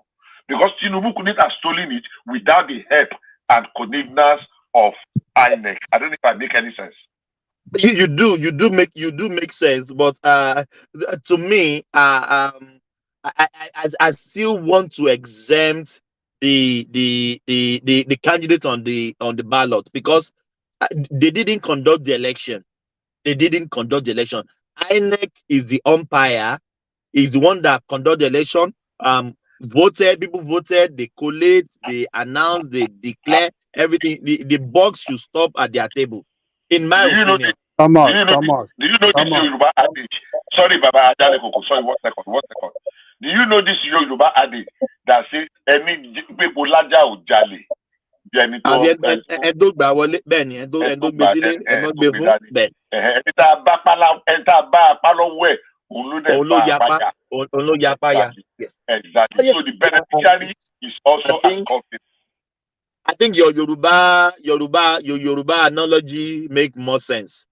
S16: because Tinubu couldn't have stolen it without the help and connivance of INEC. I don't know if I make any sense.
S4: You do make sense, but to me, I still want to exempt the candidate on the ballot, because they didn't conduct the election. INEC is the umpire, is the one that conduct the election. People voted, they collate, they announce, they declare everything. The box should stop at their table, in my opinion.
S16: Thomas. Do you know this Yoruba adage? Sorry, Baba Adalekoko. Sorry, one second. Do you know this Yoruba adage that says, "Any people laja o jale"? Yes. Exactly. So the beneficiary is also as confident.
S4: I think your Yoruba analogy make more sense.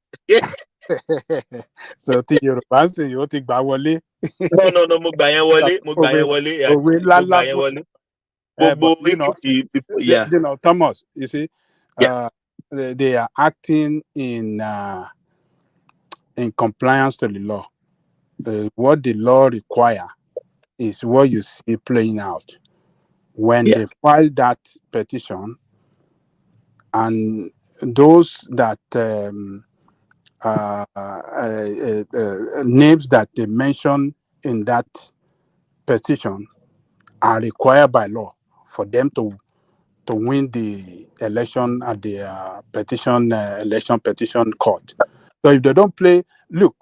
S2: So the Yoruba say you take wọlé.
S4: No, mo gbà yẹn wọlé.
S2: You know, Thomas, you see, they are acting in compliance to the law. What the law require is what you see playing out. when they filed that petition, and those that names that they mention in that petition are required by law for them to win the election at the election petition court. So if they don't play, look,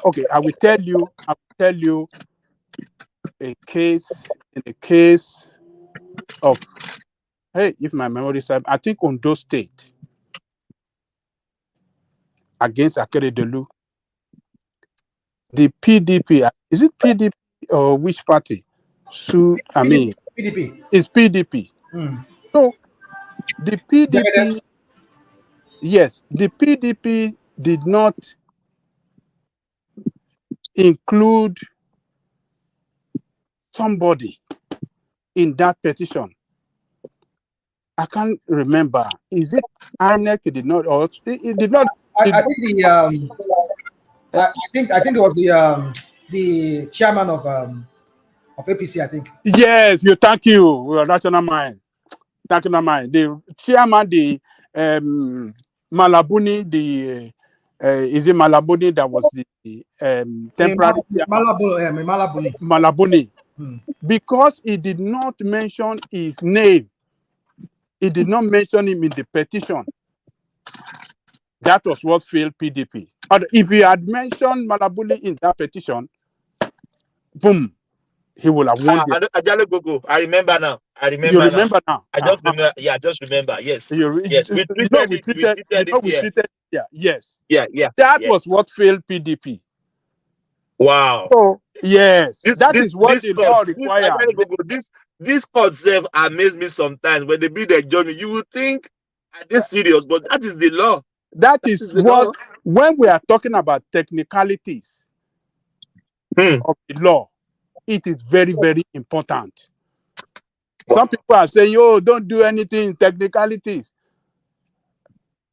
S2: okay, I will tell you a case of, hey, if my memory serves, I think Ondo State against Akeredolu. The PDP, is it PDP or which party?
S13: PDP.
S2: It's PDP. So the PDP, yes, the PDP did not include somebody in that petition. I can't remember. Is it INEC? It did not, or it did not.
S13: I think I think it was the chairman of APC. I think.
S2: Yes, thank you. We are national mind. National mind. The chairman, the Malabuni, is it Malabuni that was the temporary Malabuni. Because he did not mention his name. He did not mention him in the petition. That was what failed PDP. If he had mentioned Malabuni in that petition, boom, he will have won.
S4: I remember now.
S2: You remember now?
S4: I just remember. Yeah, I just remember. Yes. Yes. We treated it.
S2: Yeah. Yes.
S4: Yeah.
S2: That was what failed PDP.
S4: Wow.
S2: So yes, that is what the law requires.
S4: This court self amazed me sometimes when they be their journey. You would think are they serious, but that is the law.
S2: That is what, when we are talking about technicalities of the law, it is very, very important. Some people are saying, "Oh, don't do anything in technicalities."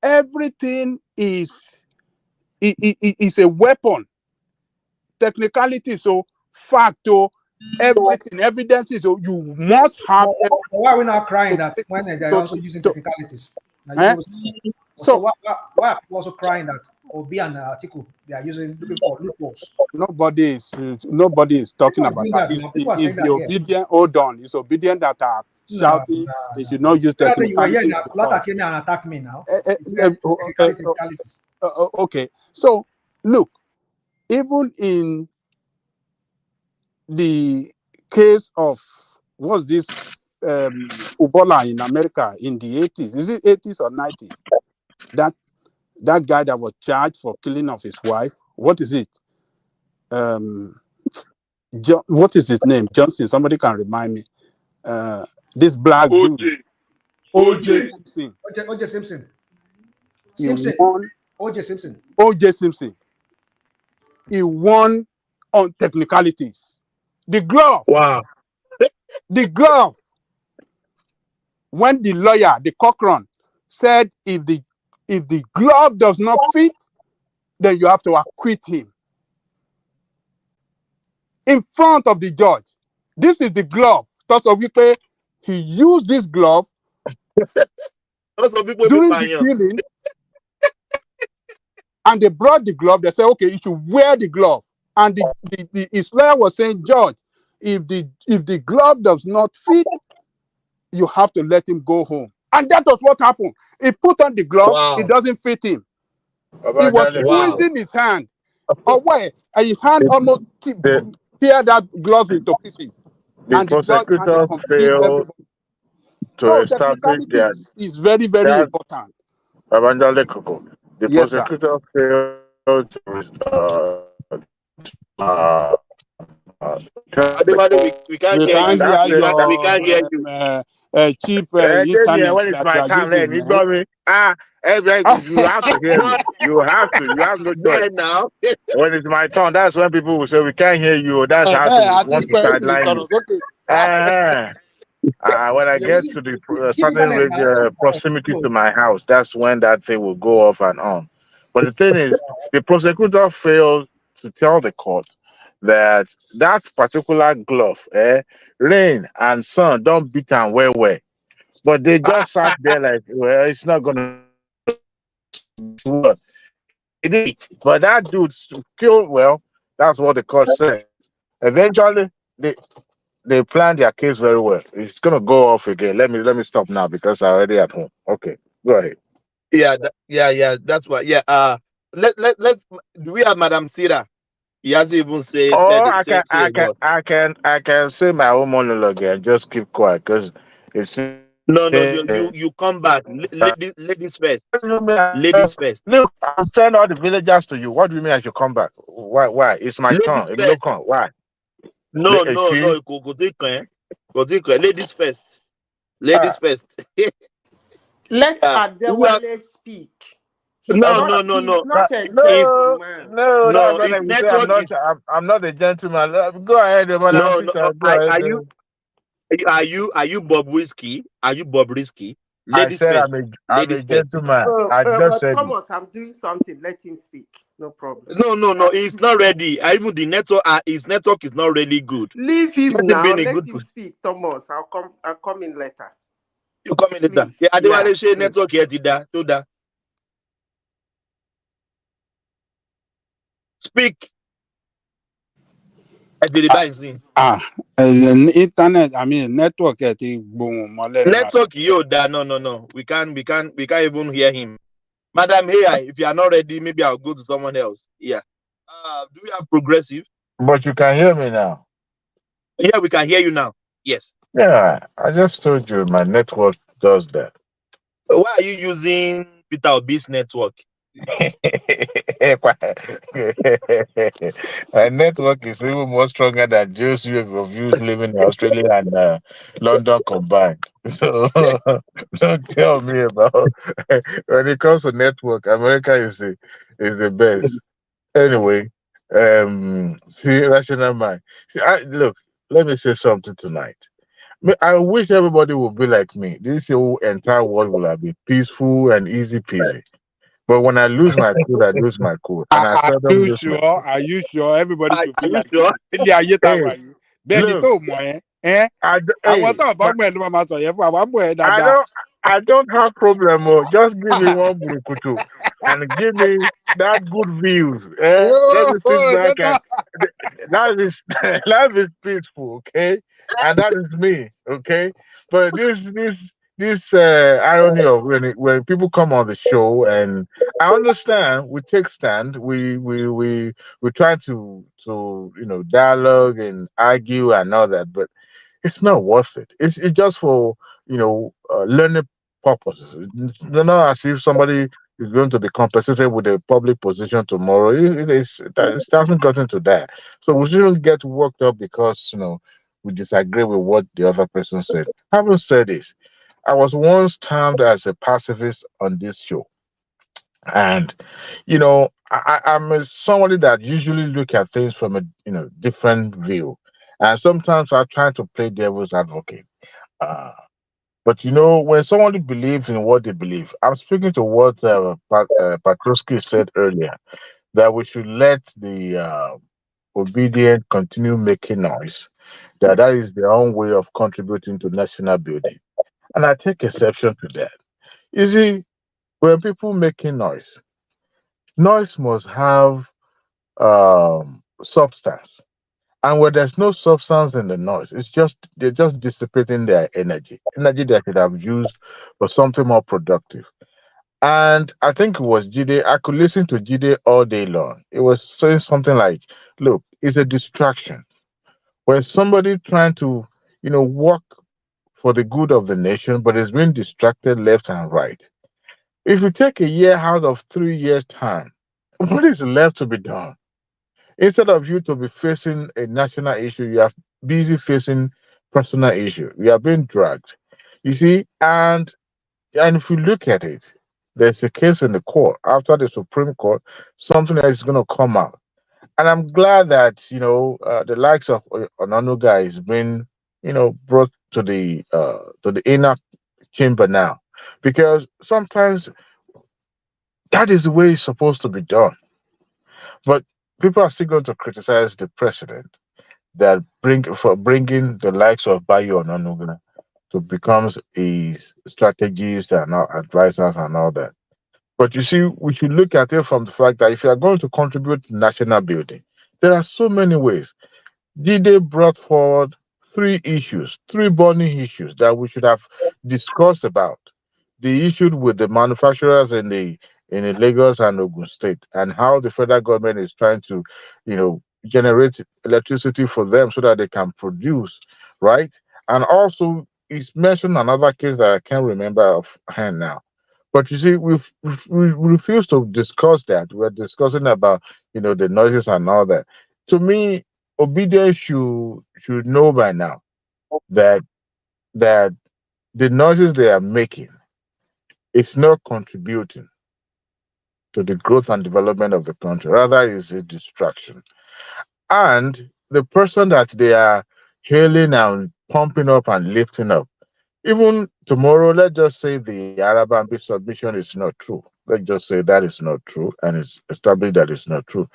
S2: Everything is a weapon. Technicality, so fact, everything, evidence is, so you must have.
S13: Why are we not crying that when they're also using technicalities? So why are people also crying that Obi and Atiku they are looking for loopholes?
S2: Nobody is talking about that. If the obedient, hold on, it's obedient that are shouting. They should not use technicalities.
S13: Plata came here and attack me now.
S2: Okay, so look, even in the case of what's this footballer in America in the 80s, is it 80s or 90s? That guy that was charged for killing of his wife, what is it? What is his name? Johnson. Somebody can remind me. This black dude, O.J. Simpson.
S13: O.J. Simpson. O.J. Simpson.
S2: O.J. Simpson. He won on technicalities. The glove.
S4: Wow.
S2: The glove. When the lawyer, the Cochran, said if the glove does not fit, then you have to acquit him. In front of the judge. This is the glove. He used this glove during the killing, and they brought the glove. They said, okay, you should wear the glove. And his lawyer was saying, Judge, if the glove does not fit, you have to let him go home. And that was what happened. He put on the glove, it doesn't fit him. He was squeezing his hand away, and his hand almost tear that glove into pieces.
S18: The prosecutors failed to establish that
S2: is very, very important.
S18: The prosecutors failed to
S4: we can't hear you.
S2: Cheap
S18: internet when it's my time, you got me. You have to hear me. You have no choice.
S4: Now.
S18: When it's my turn, that's when people will say we can't hear you. That's how they want to sideline you. When I get to the certain proximity to my house, that's when that thing will go off and on. But the thing is, the prosecutor failed to tell the court
S8: that that particular glove, rain and sun don't beat am well well. But they just sat there like, well, it's not gonna work. It did. But that dude killed, well, that's what the court said. Eventually, they planned their case very well. It's gonna go off again. Let me stop now because I'm already at home. Okay, go ahead.
S4: Yeah, yeah. That's why. Yeah. Let's. Do we have Madam Sira? He hasn't even
S8: Oh,
S4: say a word.
S8: I can say my own monologue and just keep quiet because it's
S4: No, no, you come back. Ladies first. Ladies first.
S8: look, I'll send all the villagers to you. What do you mean I should come back? Why? It's my turn.
S4: Ladies
S8: If you don't
S4: first.
S8: come, why?
S4: No, no,
S8: See,
S4: no. Go take care. Go take care. Ladies first. Ladies first.
S15: Let
S4: Do we have,
S15: Adewale speak.
S4: no, no, no,
S15: He's
S4: no.
S15: not a
S4: If
S15: gentleman.
S8: no, that's
S4: no,
S8: not
S4: his
S8: like you say.
S4: network is
S8: I'm not a gentleman. Go ahead, Madam
S4: no, no.
S8: Sita. Go ahead.
S4: Are you Bob Risky? Are you Bob Risky?
S8: I
S4: Ladies
S8: said
S4: first.
S8: I'm a
S4: Ladies first.
S8: gentleman. I just said it.
S15: Thomas, I'm doing something. Let him speak. No problem.
S4: No, no, no. He's not ready. Even the network, his network is not really good.
S15: Leave him
S4: Let him be
S15: now.
S4: in a
S15: Let
S4: good
S15: him
S4: position.
S15: speak, Thomas. I'll come in later.
S4: You come in later.
S15: Please.
S4: Yeah, Adewale
S15: Yeah,
S4: say
S15: please.
S4: network here did that. Do that. Speak.
S2: Internet, I mean, network, boom,
S4: Network yo da no. We can't even hear him. Madam, hey, if you are not ready, maybe I'll go to someone else. Yeah. Do we have progressive?
S8: But you can hear me now.
S4: Yeah, we can hear you now. Yes.
S8: Yeah, I just told you my network does that.
S4: Why are you using Peter Obi's network?
S8: My network is even more stronger than Joe's of views living in Australia and London combined. So don't tell me about when it comes to network, America is the best. Anyway, see, rational mind. See, look, let me say something tonight. I wish everybody would be like me. This whole entire world will have been peaceful and easy peasy. But when I lose my cool, I lose my cool. And I seldom lose my cool.
S2: Are you sure everybody should be like
S4: sure?
S2: Ilé ayé tá a wà yìí. Bẹ́ẹ̀ni
S8: Look,
S2: tó mọ̀ ẹ́. Àwọn tó bá mọ̀ ẹ́ ló máa sọ yẹn fún àwọn mọ̀ ẹ́ dáadáa.
S8: I don't have problem. Just give me one burukutu and give me that good views. Let me sit back and that is life is peaceful, okay? And that is me, okay? But this irony of when people come on the show, and I understand we take stand, we try to dialogue and argue and all that, but it's not worth it. It's just for learning purposes. It's not as if somebody is going to be compensated with a public position tomorrow. It hasn't gotten to that. So we shouldn't get worked up because we disagree with what the other person said. Having said this, I was once termed as a pacifist on this show. And I'm somebody that usually look at things from a different view, and sometimes I try to play devil's advocate. But when somebody believes in what they believe, I'm speaking to what Patrosky said earlier, that we should let the obedient continue making noise. That is their own way of contributing to national building, and I take exception to that. You see, when people making noise must have substance. And when there's no substance in the noise, they're just dissipating their energy they could have used for something more productive. And I think it was Jide. I could listen to Jide all day long. It was saying something like, "Look, it's a distraction. When somebody trying to, work for the good of the nation, but is being distracted left and right. If you take a year out of 3 years' time, what is left to be done? Instead of you to be facing a national issue, you are busy facing personal issue. You are being dragged. You see, and if you look at it, there's a case in the court after the Supreme Court, something that is going to come out. And I'm glad that the likes of Onanuga is being brought to the inner chamber now, because sometimes that is the way it's supposed to be done. But people are still going to criticize the president that bringing the likes of Bayo Onanuga to becomes a strategist and advisors and all that. But you see, we should look at it from the fact that if you are going to contribute to national building, there are so many ways. Dide brought forward three burning issues that we should have discussed about. The issue with the manufacturers in the Lagos and Ogun State, and how the federal government is trying to, generate electricity for them so that they can produce, right? And also, he's mentioned another case that I can't remember offhand now. But you see, we refuse to discuss that. We're discussing about, the noises and all that. To me, obedience should know by now that that the noises they are making, it's not contributing to the growth and development of the country. Rather, it's a distraction. And the person that they are hailing and pumping up and lifting up, even tomorrow, let's just say the Arabian submission is not true. Let's just say that is not true, and it's established that it's not true.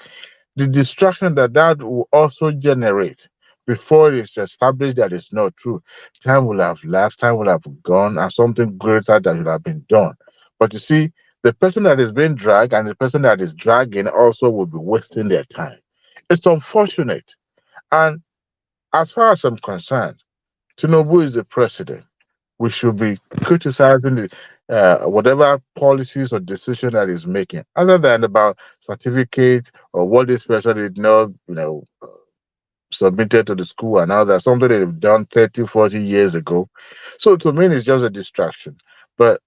S8: The distraction that will also generate before it's established that it's not true, time will have lapsed, time will have gone, and something greater that should have been done. But you see, the person that is being dragged and the person that is dragging also will be wasting their time. It's unfortunate. And as far as I'm concerned, Tinubu is the president. We should be criticizing whatever policies or decision that he's making, other than about certificate or what this person did not, submitted to the school and all that, something they've done 30, 40 years ago. So to me, it's just a distraction. But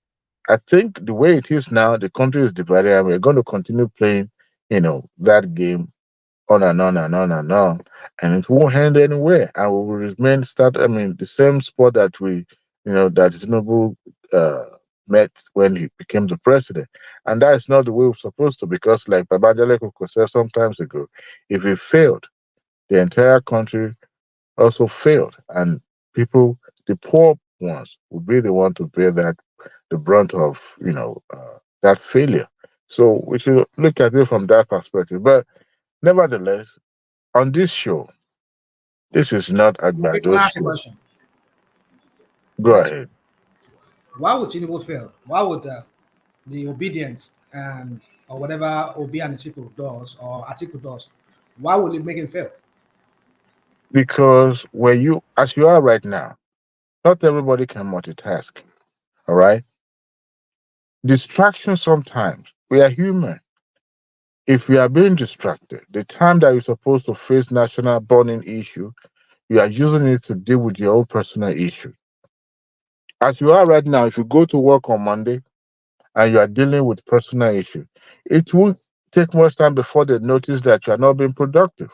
S8: I think the way it is now, the country is divided, and we're going to continue playing, that game on and on and on and on, and it won't end anywhere, and we will remain the same spot that that Tinubu met when he became the president, and that is not the way we're supposed to, because like Babajale Koko said some times ago, if he failed, the entire country also failed, and people, the poor ones, will be the one to bear the brunt of that failure. So we should look at it from that perspective, but nevertheless, on this show, this is not a
S13: Quick last
S8: show.
S13: question.
S8: Go ahead.
S13: Why would Tinubu fail? Why would the obedience and or whatever Obi and his people does or Atiku does, why would it make him fail?
S8: Because where as you are right now, not everybody can multitask. All right. Distraction sometimes. We are human. If we are being distracted, the time that you're supposed to face national burning issue, you are using it to deal with your own personal issue. As you are right now, if you go to work on Monday and you are dealing with personal issue, it won't take much time before they notice that you are not being productive.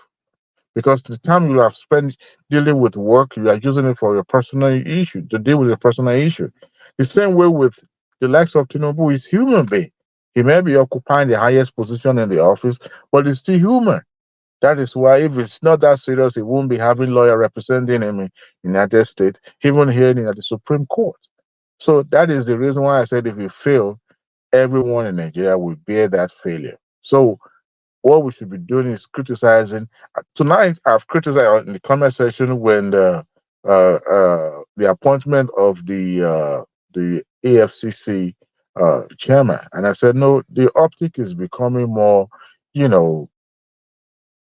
S8: Because the time you have spent dealing with work, you are using it for your personal issue, to deal with your personal issue. The same way with the likes of Tinubu, is human being. He may be occupying the highest position in the office, but he's still human. That is why if it's not that serious, he won't be having lawyer representing him in the United States, even here in the Supreme Court. So that is the reason why I said if we fail, everyone in Nigeria will bear that failure. So what we should be doing is criticizing. Tonight, I've criticized in the comment section when the appointment of the AFCC chairman, and I said no, the optic is becoming more,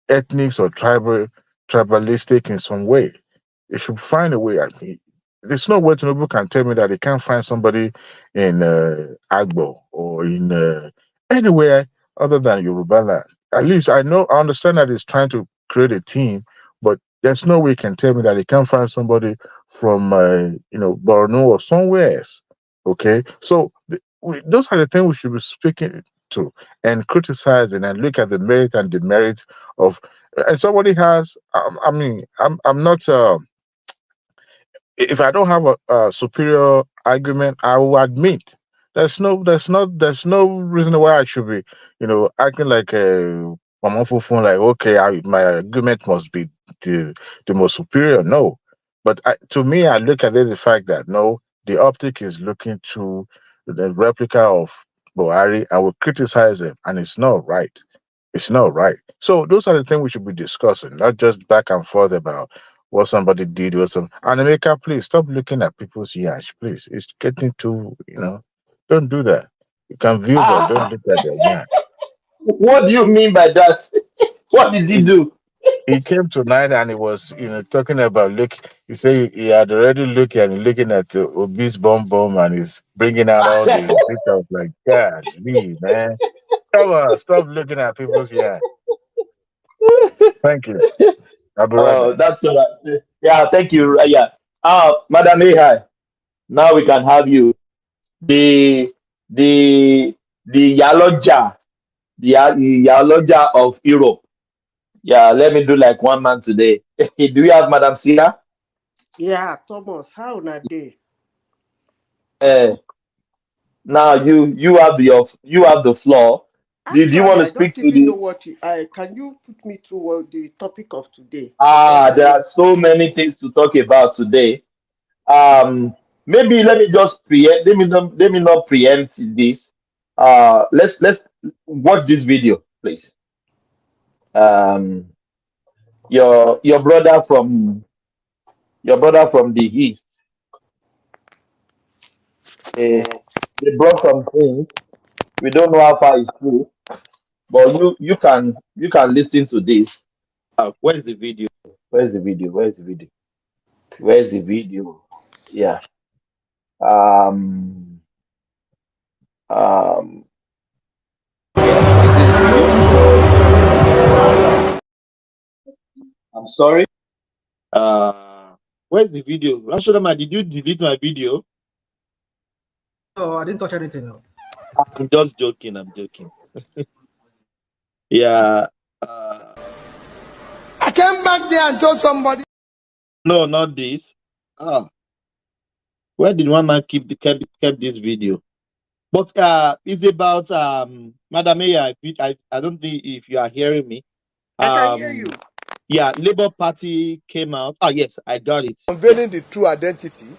S8: ethnic or tribalistic in some way. They should find a way. I mean, there's no way Tinubu can tell me that they can't find somebody in Agbo or in anywhere other than Yoruba land. At least I understand that he's trying to create a team, but there's no way he can tell me that he can't find somebody from Borno or somewhere else. Okay, so those are the things we should be speaking to and criticizing and look at the merit and demerit of. And somebody has. I'm not. If I don't have a superior argument, I will admit there's no reason why I should be, acting like a phone, like okay, my argument must be the most superior. No, but to me, I look at it the fact that no, the optic is looking to the replica of Buhari. I will criticize him, and it's not right. It's not right. So those are the things we should be discussing, not just back and forth about what somebody did or something. And America, please stop looking at people's yash. Please, it's getting too, don't do that. You can view, but don't look at their yash.
S4: What do you mean by that? What did he do?
S8: He came tonight and he was, talking about he said he had already looking at the obese bomb and he's bringing out all the pictures like, God, me, man. Come on, stop looking at people's yash. Thank you. I'll be right back.
S4: That's all right. Yeah, thank you. Yeah. Madam Ahai, now we can have you. The Yaloja, the Yaloja of Europe. Yeah, let me do like one man today. Do you have Madam Sia?
S15: Yeah, Thomas, how na day?
S4: Now you have the floor. Do you want to
S15: I
S4: speak
S15: don't
S4: to
S15: even know
S4: the?
S15: what can you put me through what the topic of today?
S4: There are so many things to talk about today. Maybe let me just preempt. Let me not preempt this. Let's watch this video, please. Your brother from the east. They brought some things. We don't know how far it's true, but you can listen to this. Where's the video? Where's the video? Where's the video? Where's the video? Yeah. I'm sorry.
S9: Where's the video? Rashidama, did you delete my video?
S13: Oh, I didn't touch anything. No.
S9: I'm just joking. Yeah.
S10: I came back there and told somebody.
S9: No, not this. Where did one man kept this video? But it's about Madam Mayor. I don't think if you are hearing me.
S15: I can hear you.
S9: Yeah, Labour Party came out. Oh yes, I got it.
S10: Unveiling the true identity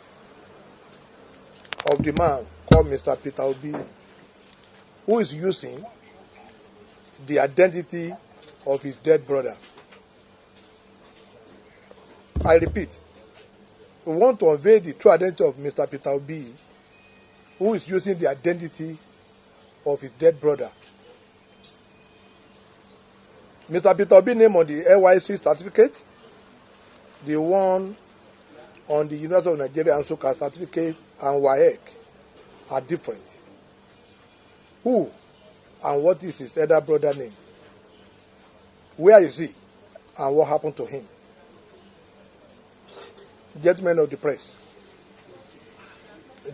S10: of the man called Mr. Peter Obi, who is using the identity of his dead brother. I repeat, we want to unveil the true identity of Mr. Peter Obi, who is using the identity of his dead brother. Mr. Peter Obi name on the NYC certificate, the one on the University of Nigeria and Suka certificate and WAEC are different. Who and what is his elder brother name? Where is he and what happened to him? Gentlemen of the press,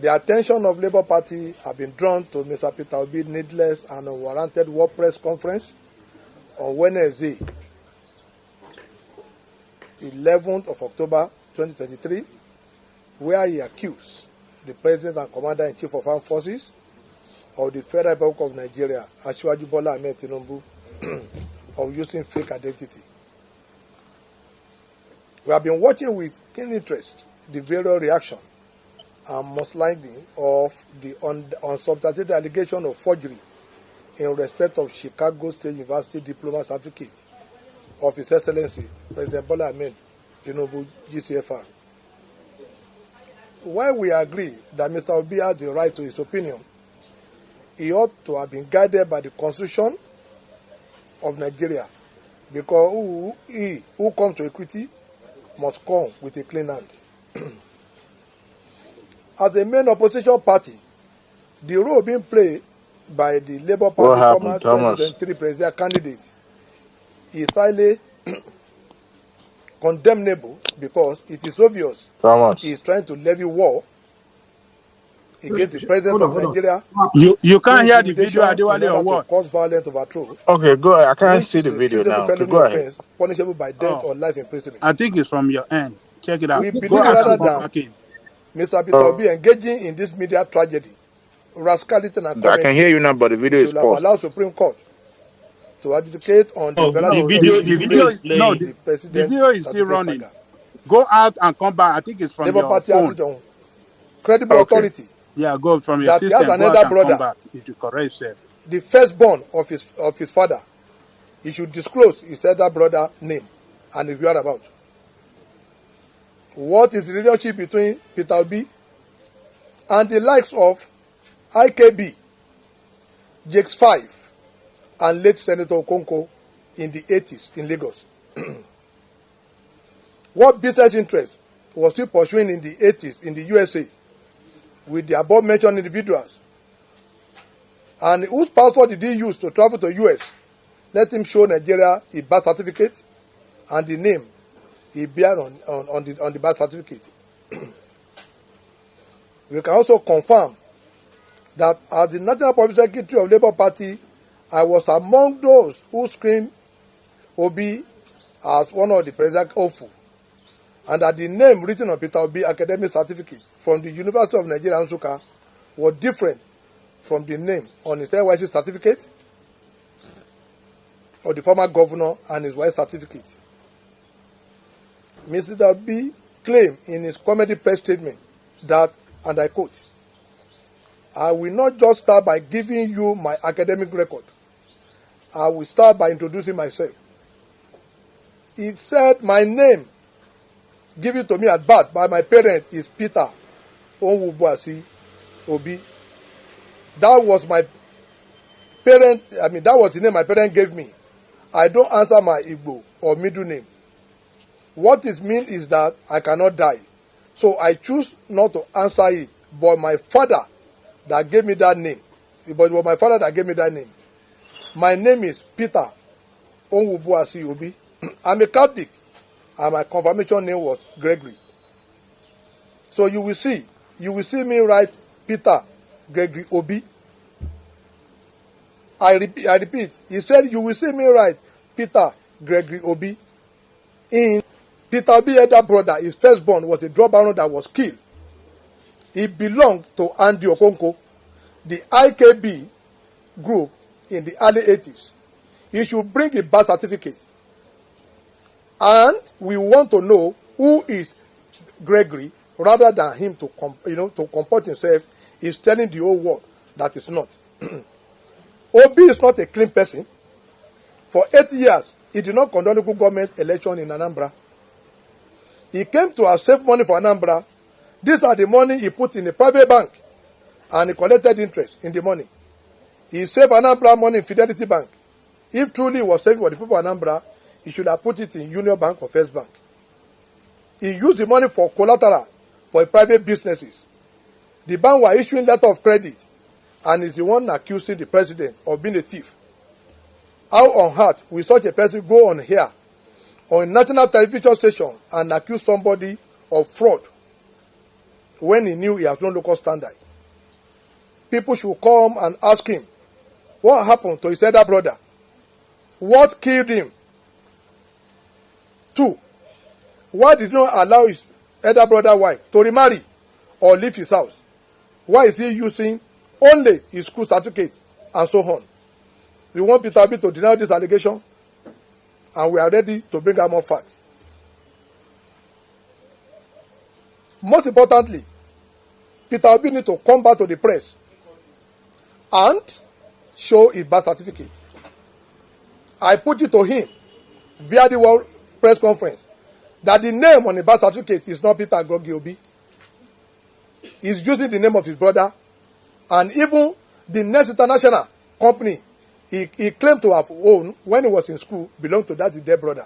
S10: the attention of Labour Party have been drawn to Mr. Peter Obi's needless and unwarranted world press conference on Wednesday, 11th of October 2023, where he accused the President and Commander-in-Chief of Armed Forces of the Federal Republic of Nigeria, Asiwaju Bola Ahmed Tinubu, of using fake identity. We have been watching with keen interest the various reaction and mudsliding of the unsubstantiated allegation of forgery in respect of Chicago State University diploma certificate of His Excellency President Bola Ahmed Tinubu, GCFR. While we agree that Mr. Obi has the right to his opinion, he ought to have been guided by the Constitution of Nigeria, because who comes to equity must come with a clean hand. As the main opposition party, the role being played by the Labour Party former 2023 presidential candidate is highly condemnable, because it is obvious he is trying to levy war against the president of Nigeria.
S2: You can't hear the video, Adewale, or what?
S10: To cause violent overthrow.
S8: Okay, go ahead. I can't see the video now.
S10: Felony
S8: Go ahead.
S10: offense punishable by death or life imprisonment.
S2: I think it's from your end. Check it out.
S10: We believe rather than Mr. Peter Obi engaging in this media tragedy, rascality and comedy,
S8: I can hear you now, but the video is paused.
S10: Allow Supreme Court to adjudicate on the
S2: video is still running. Go out and come back. I think it's from
S10: Labour
S2: your
S10: Party
S2: phone.
S10: On credible authority.
S2: Yeah, go from your
S10: that
S2: system.
S10: He has another brother,
S2: come back if you correct yourself.
S10: The firstborn of his father, he should disclose his elder brother name and his whereabouts. What is the relationship between Peter Obi and the likes of IKB, Jakes 5, and late Senator Okonkwo in the 80s in Lagos? What business interest was he pursuing in the 80s in the USA with the above mentioned individuals? And whose passport did he use to travel to US? Let him show Nigeria a birth certificate and the name he bear on the birth certificate. We can also confirm that as the National Public Secretary of Labour Party, I was among those who screened Obi as one of the presidential hopeful, and that the name written on Peter Obi academic certificate from the University of Nigeria, Nsukka, was different from the name on his NYC certificate of the former governor and his wife's certificate. Mr. Obi claimed in his comedy press statement that, and I quote, "I will not just start by giving you my academic record. I will start by introducing myself." He said, "My name, given to me at birth by my parents, is Peter Onwubuasi Obi. That was my that was the name my parents gave me. I don't answer my Igbo or middle name. What it means is that I cannot die. So I choose not to answer it, but my father that gave me that name. But it was my father that gave me that name. My name is Peter Onwubuasi Obi. I'm a Catholic, and my confirmation name was Gregory." So you will see me write Peter Gregory Obi. I repeat, he said you will see me write Peter Gregory Obi. In Peter Obi's elder brother, his firstborn, was a drug baron that was killed. He belonged to Andy Okonkwo, the IKB group in the early 80s. He should bring a birth certificate. And we want to know who is Gregory, rather than him to comport himself. He's telling the whole world that it's not. Obi is not a clean person. For 8 years, he did not conduct local government election in Anambra. He came to save money for Anambra. These are the money he put in a private bank, and he collected interest in the money. He saved Anambra money in Fidelity Bank. If truly he was saving for the people of Anambra, he should have put it in Union Bank or First Bank. He used the money for collateral for private businesses. The bank were issuing letter of credit, and is the one accusing the president of being a thief. How on earth will such a person go on here on a national television station and accuse somebody of fraud when he knew he has no local standard? People should come and ask him what happened to his elder brother. What killed him? 2, why did he not allow his elder brother's wife to remarry or leave his house? Why is he using only his school certificate and so on? We want Peter Obi to deny this allegation, and we are ready to bring out more facts. Most importantly, Peter Obi needs to come back to the press and show his birth certificate. I put it to him via the World Press Conference that the name on the birth certificate is not Peter Gregory Obi. He's using the name of his brother, and even the Next International company he claimed to have owned when he was in school belonged to that his dead brother.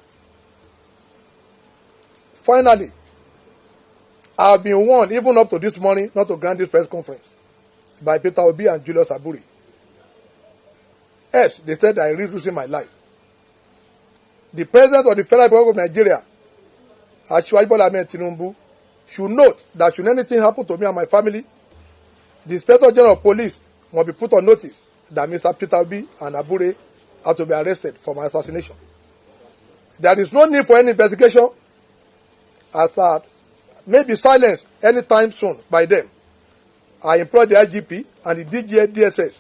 S10: Finally, I have been warned, even up to this morning, not to grant this press conference by Peter Obi and Julius Aburi. Yes, they said I risk losing my life. The President of the Federal Republic of Nigeria, Apppointees Tinubu, should note that should anything happen to me and my family, the Inspector General of Police must be put on notice that Mr. Peter Obi and Abure are to be arrested for my assassination. There is no need for any investigation, as that may be silenced anytime soon by them. I implore the IGP and the DSS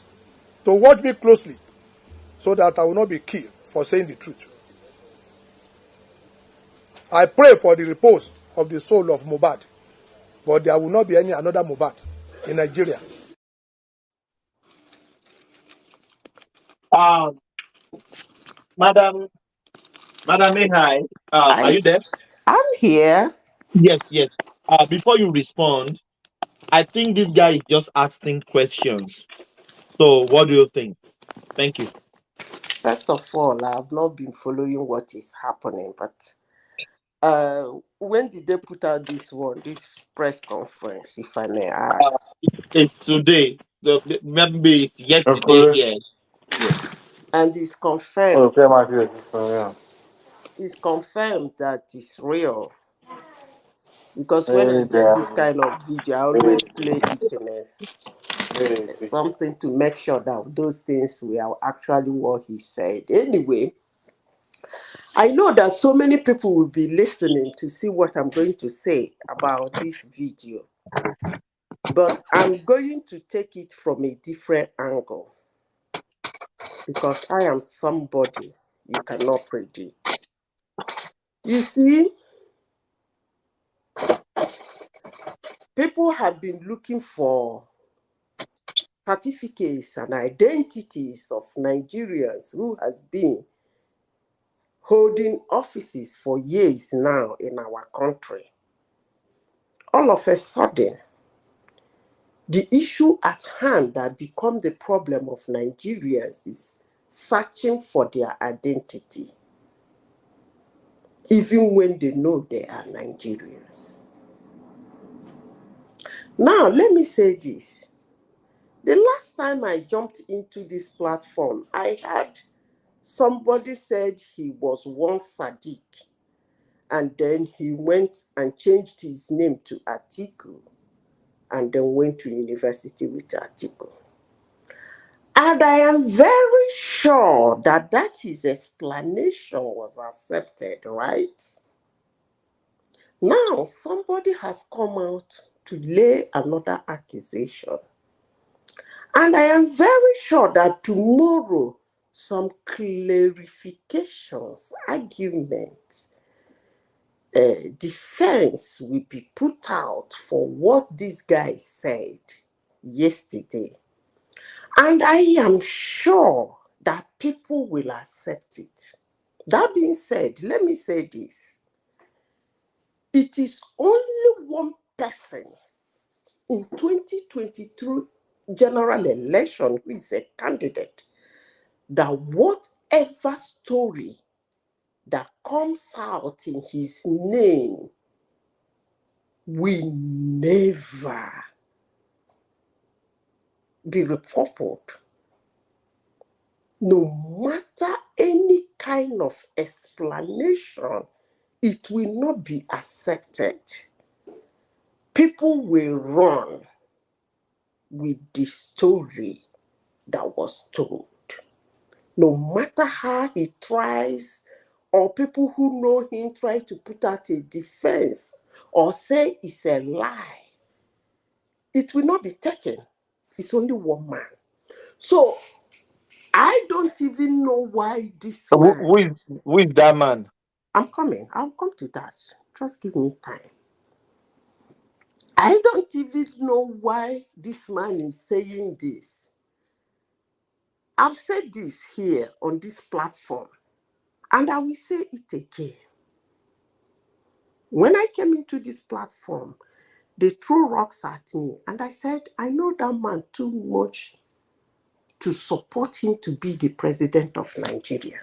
S10: to watch me closely so that I will not be killed for saying the truth. I pray for the repose of the soul of Mohbad, but there will not be any another Mohbad in Nigeria.
S4: Madam Mihai, are you there?
S15: I'm here.
S4: Yes, yes. Before you respond, I think this guy is just asking questions. So what do you think? Thank you.
S15: First of all, I've not been following what is happening, but when did they put out this press conference, if I may ask?
S4: It's today. Maybe it's yesterday here. Yeah.
S15: And it's confirmed. It's confirmed that it's real. Because when I get this kind of video, I always play it in something to make sure that those things were actually what he said. Anyway, I know that so many people will be listening to see what I'm going to say about this video. But I'm going to take it from a different angle. Because I am somebody you cannot predict. You see, people have been looking for certificates and identities of Nigerians who has been holding offices for years now in our country. All of a sudden, the issue at hand that become the problem of Nigerians is searching for their identity, even when they know they are Nigerians. Now, let me say this. The last time I jumped into this platform, I had somebody said he was once Sadiq, and then he went and changed his name to Atiku, and then went to university with Atiku. And I am very sure that his explanation was accepted, right? Now, somebody has come out to lay another accusation. And I am very sure that tomorrow, some clarifications, arguments, defense will be put out for what this guy said yesterday. And I am sure that people will accept it. That being said, let me say this. It is only one person in 2023 general election who is a candidate that whatever story that comes out in his name will never be reported. No matter any kind of explanation, it will not be accepted. People will run with the story that was told. No matter how he tries, or people who know him try to put out a defense or say it's a lie, it will not be taken. It's only one man. So I don't even know why this man.
S4: Who is that man?
S15: I'm coming. I'll come to that. Just give me time. I don't even know why this man is saying this. I've said this here on this platform, and I will say it again. When I came into this platform, they threw rocks at me, and I said, I know that man too much to support him to be the president of Nigeria.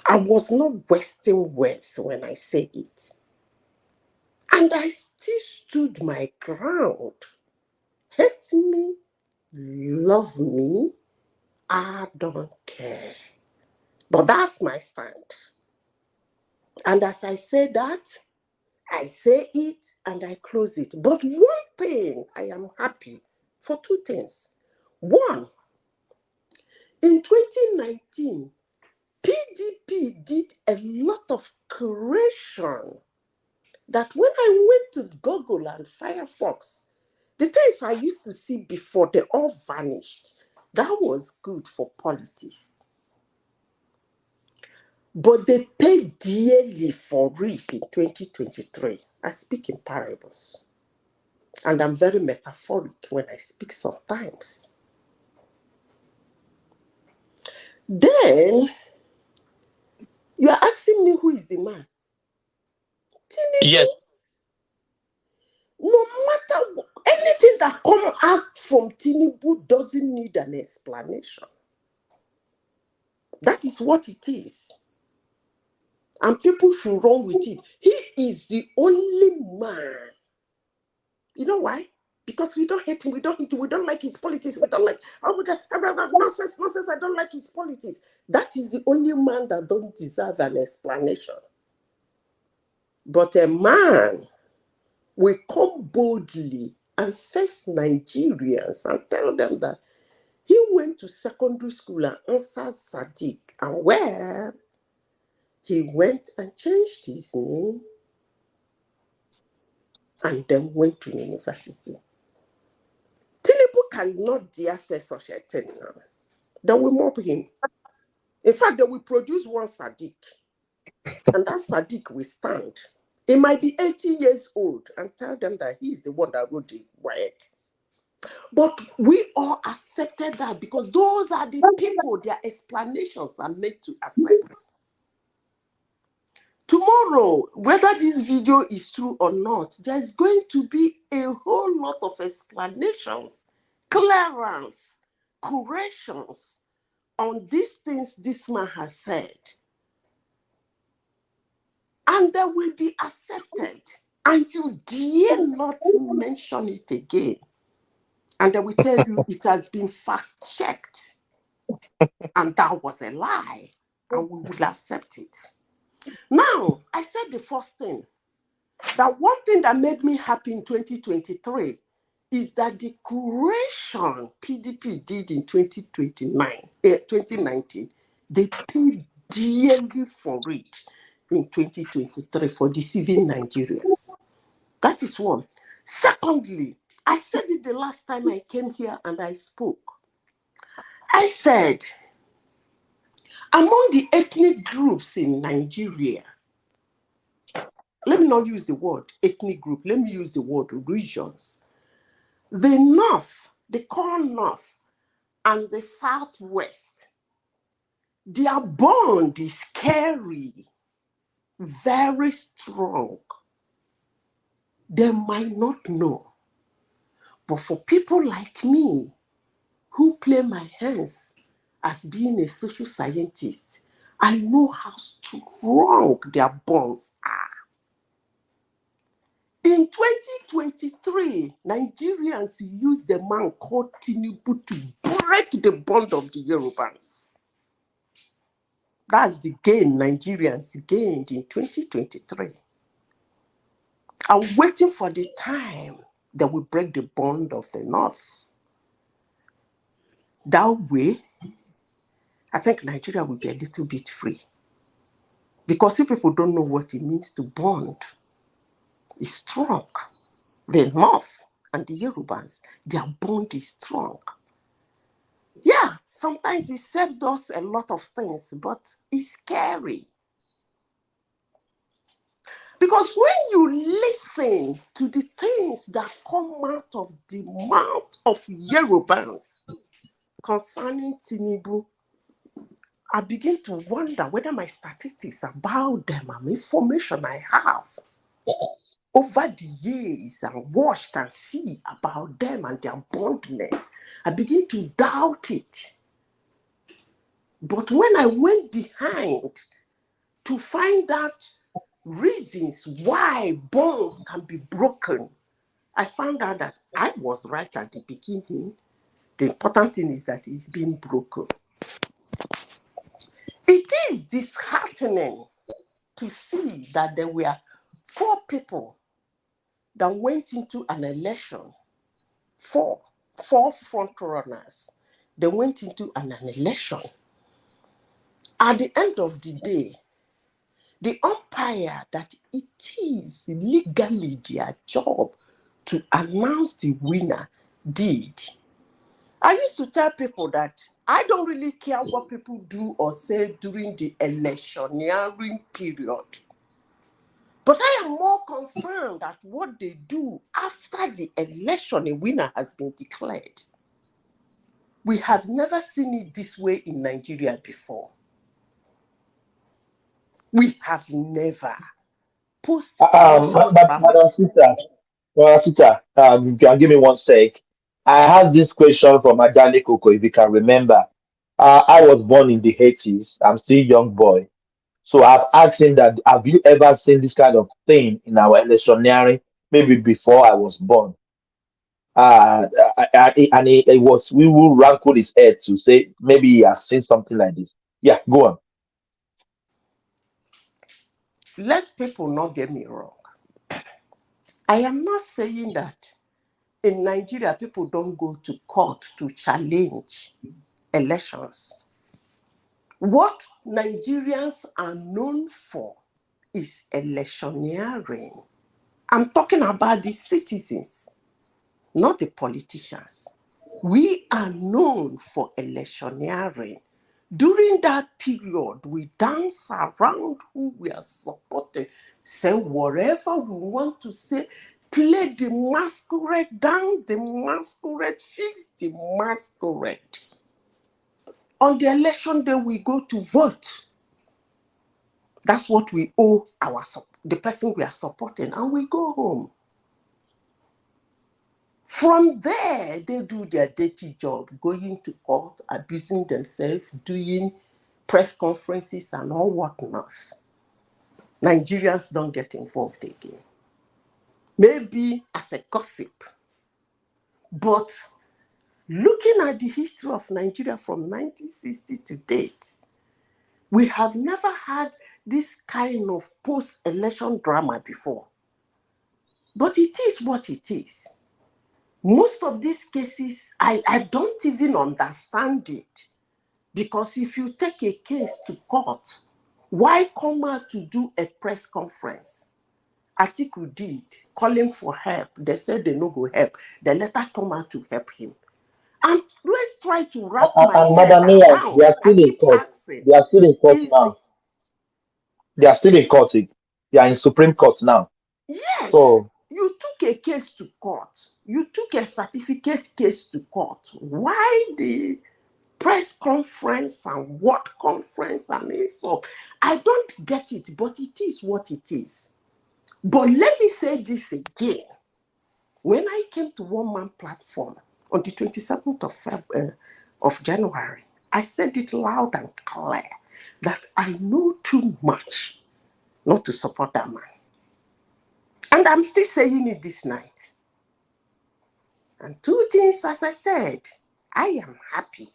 S15: I was not wasting words when I say it. And I still stood my ground. Hate me, love me, I don't care. But that's my stand. And as I say that, I say it and I close it. But one thing, I am happy for two things. One, in 2019, PDP did a lot of creation that when I went to Google and Firefox, the things I used to see before, they all vanished. That was good for politics. But they paid dearly for it in 2023. I speak in parables. And I'm very metaphoric when I speak sometimes. Then, You are asking me who is the man? Tinubu.
S9: Yes.
S15: No matter what, anything that comes out from Tinubu doesn't need an explanation. That is what it is. And people should run with it. He is the only man. You know why? Because we don't hate him, we don't like his politics, we don't like, nonsense, I don't like his politics. That is the only man that don't deserve an explanation. But a man will come boldly and face Nigerians and tell them that he went to secondary school and answered Sadiq, and where he went and changed his name and then went to university. Tinubu cannot dare say such a thing now. They will mob him. In fact, they will produce one Sadiq, and that Sadiq will stand. He might be 80 years old and tell them that he's the one that wrote the work. But we all accepted that because those are the people their explanations are made to accept. Tomorrow, whether this video is true or not, there's going to be a whole lot of explanations, clearance, corrections on these things this man has said. And they will be accepted. And you dare not mention it again. And they will tell you it has been fact-checked. And that was a lie. And we will accept it. Now, I said the first thing. That one thing that made me happy in 2023 is that the correction PDP did in 2019, they paid dearly for it in 2023 for deceiving Nigerians. That is one. Secondly, I said it the last time I came here and I spoke. I said, among the ethnic groups in Nigeria, let me not use the word ethnic group, let me use the word regions. The North, the core North, and the Southwest, their bond is scary, very strong. They might not know. But for people like me, who play my hands as being a social scientist, I know how strong their bonds are. In 2023, Nigerians used the man called Tinubu to break the bond of the Yorubans. That's the gain Nigerians gained in 2023. I'm waiting for the time that we break the bond of the North. That way, I think Nigeria will be a little bit free. Because if people don't know what it means to bond, it's strong. The North and the Yorubans, their bond is strong. Yeah, sometimes it saved us a lot of things, but it's scary. Because when you listen to the things that come out of the mouth of Yorubans concerning Tinubu, I begin to wonder whether my statistics about them and information I have over the years and watched and see about them and their bondness, I begin to doubt it. But when I went behind to find out reasons why bonds can be broken, I found out that I was right at the beginning. The important thing is that it's been broken. It is disheartening to see that there were 4 people that went into an election, four front runners. They went into an election. At the end of the day, the umpire that it is legally their job to announce the winner did. I used to tell people that I don't really care what people do or say during the electioneering period. But I am more concerned at what they do after the election, a winner has been declared. We have never seen it this way in Nigeria before. We have never post-election drama.
S9: Madam Sita, you can give me one sec. I had this question from Ajani Koko, if you can remember. I was born in the 80s. I'm still a young boy. So I've asked him that, have you ever seen this kind of thing in our electioneering, maybe before I was born? And it was, we will rankle his head to say maybe he has seen something like this. Yeah, go on.
S15: Let people not get me wrong. I am not saying that in Nigeria people don't go to court to challenge elections. What Nigerians are known for is electioneering. I'm talking about the citizens, not the politicians. We are known for electioneering. During that period, we dance around who we are supporting, say whatever we want to say, play the masquerade down, the masquerade, fix the masquerade. On the election day, we go to vote. That's what we owe the person we are supporting, and we go home. From there, they do their dirty job, going to court, abusing themselves, doing press conferences and all whatnot. Nigerians don't get involved again. Maybe as a gossip. But looking at the history of Nigeria from 1960 to date, we have never had this kind of post-election drama before. But it is what it is. Most of these cases, I don't even understand it. Because if you take a case to court, why come out to do a press conference? Atiku did, calling for help. They said they no go help. They later come out to help him. And let's try to wrap my head
S9: Madam Mayor,
S15: around.
S9: they are still in court. They are still in court now. They are still in court. They are in Supreme Court now.
S15: Yes.
S9: So
S15: you took a case to court. You took a certificate case to court. Why the press conference and what conference and so? I don't get it, but it is what it is. But let me say this again. When I came to One Man Platform on the 27th of January, I said it loud and clear that I know too much not to support that man. And I'm still saying it this night. And two things, as I said, I am happy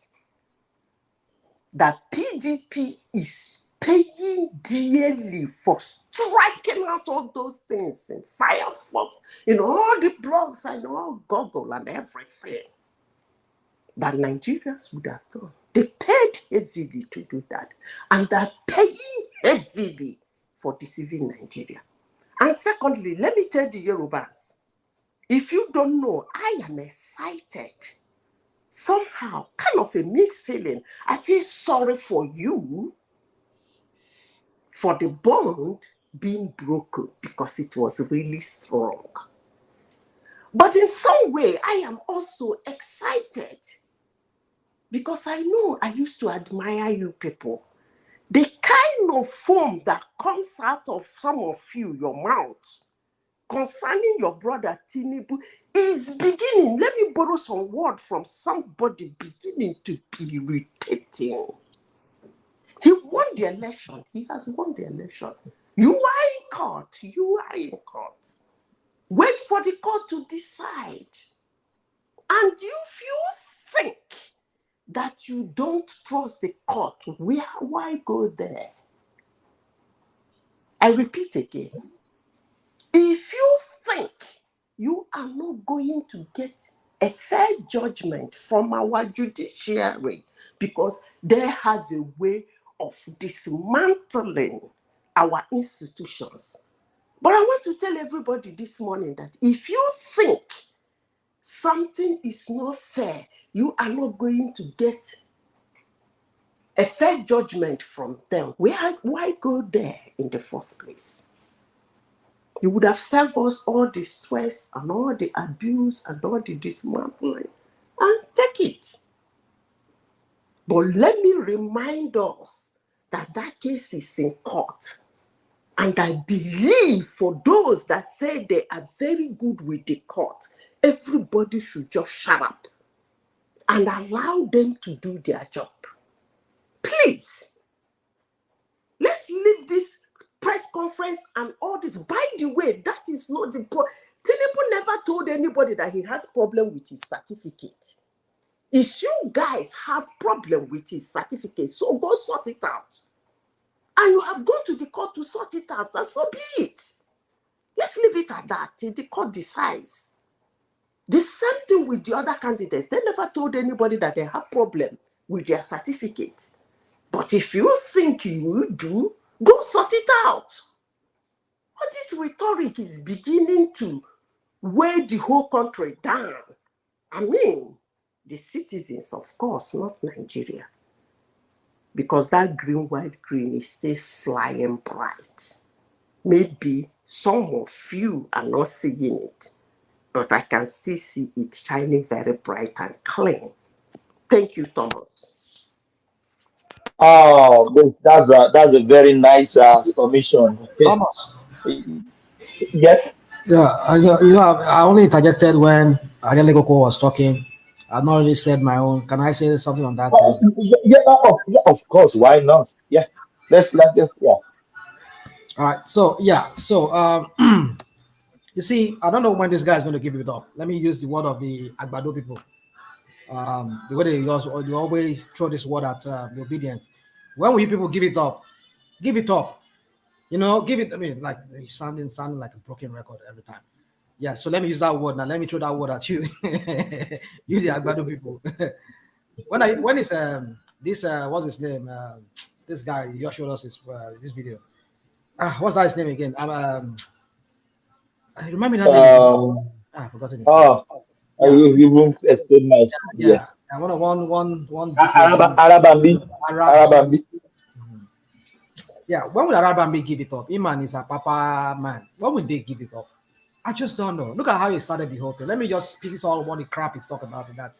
S15: that PDP is paying dearly for striking out all those things in Firefox, in all the blogs and all Google and everything that Nigerians would have done. They paid heavily to do that. And they're paying heavily for deceiving Nigeria. And secondly, let me tell the Yorubas, if you don't know, I am excited. Somehow, kind of a mixed feeling. I feel sorry for you for the bond being broken because it was really strong. But in some way, I am also excited because I know I used to admire you people. The kind of foam that comes out of some of you, your mouth, concerning your brother Tinubu is beginning, let me borrow some word from somebody, beginning to be irritating. He won the election. He has won the election. You are in court. You are in court. Wait for the court to decide. And if you think that you don't trust the court, why go there? I repeat again. If you think you are not going to get a fair judgment from our judiciary because they have a way of dismantling our institutions. But I want to tell everybody this morning that if you think something is not fair, you are not going to get a fair judgment from them. Why go there in the first place? You would have saved us all the stress and all the abuse and all the dismantling and take it. But let me remind us that that case is in court. And I believe for those that say they are very good with the court, everybody should just shut up and allow them to do their job. Please, let's leave this press conference and all this. By the way, that is not the point. Tinubu never told anybody that he has problem with his certificate. If you guys have problem with his certificate, so go sort it out. And you have gone to the court to sort it out, and so be it. Let's leave it at that till the court decides. The same thing with the other candidates. They never told anybody that they have problem with their certificate. But if you think you do, go sort it out. All this rhetoric is beginning to weigh the whole country down. I mean, the citizens, of course, not Nigeria. Because that green, white, green is still flying bright. Maybe some of you are not seeing it, but I can still see it shining very bright and clean. Thank you, Thomas.
S9: Oh, that's a very nice submission.
S13: Thomas.
S9: Yes.
S13: Yeah, I only interjected when Adelekoko was talking. I've not really said my own. Can I say something on that?
S9: Yeah, of course. Why not? Yeah. Let's just
S13: All right. So you see, I don't know when this guy is going to give it up. Let me use the word of the Agbado people. The way they always throw this word at the obedient. When will you people give it up? Give it up. Give it. I mean, like sounding like a broken record every time. Yeah. So let me use that word now. Let me throw that word at you. You the Agbado people. when is this what's his name? This guy you showed us this video. What's that his name again? Remind me that name. I've forgotten his name.
S9: You won't explain my
S13: yeah. I want one
S9: Arabambi.
S13: Yeah, when will Arabambi give it up? Iman is a papa man. When will they give it up? I just don't know. Look at how he started the whole thing. Let me just pieces all what the crap he's talking about in that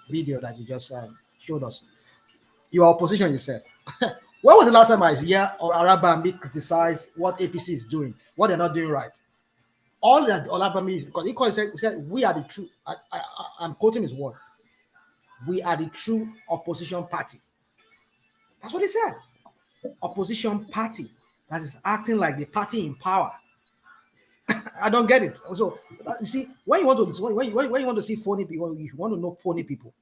S13: video that you just showed us. Your opposition, you said. When was the last time I hear Arabambi criticize what APC is doing, what they're not doing right? All that Arabambi, because he said, we are the true, I'm quoting his word, we are the true opposition party. That's what he said. Opposition party that is acting like the party in power. I don't get it. So you see, when you want to see phony people, if you want to know phony people,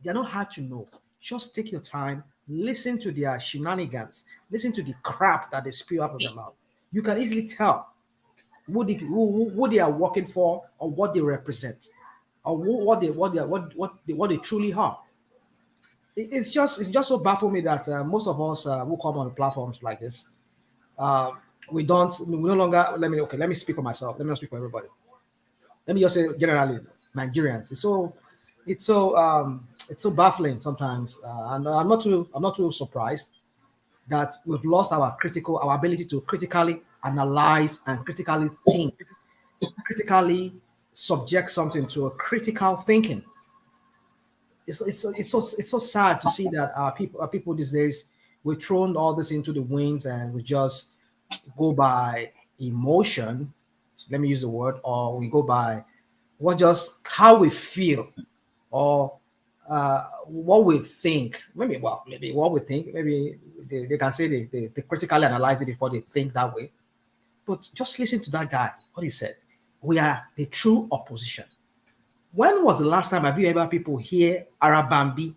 S13: they're not hard to know. Just take your time, listen to their shenanigans, listen to the crap that they spew out of their mouth. You can easily tell who they are working for, or what they represent, or what they truly are. It's just so baffling me that most of us who come on platforms like this, we no longer. Let me speak for myself. Let me not speak for everybody. Let me just say generally, Nigerians. It's so baffling sometimes, and I'm not too surprised that we've lost our ability to critically analyze and critically think, critically subject something to a critical thinking. It's so sad to see that our people these days, we've thrown all this into the winds and we just go by emotion. Let me use the word, or we go by how we feel, or what we think. Maybe what we think. Maybe they can say they critically analyze it before they think that way. But just listen to that guy. What he said. We are the true opposition. When was the last time have you ever people hear Arabambi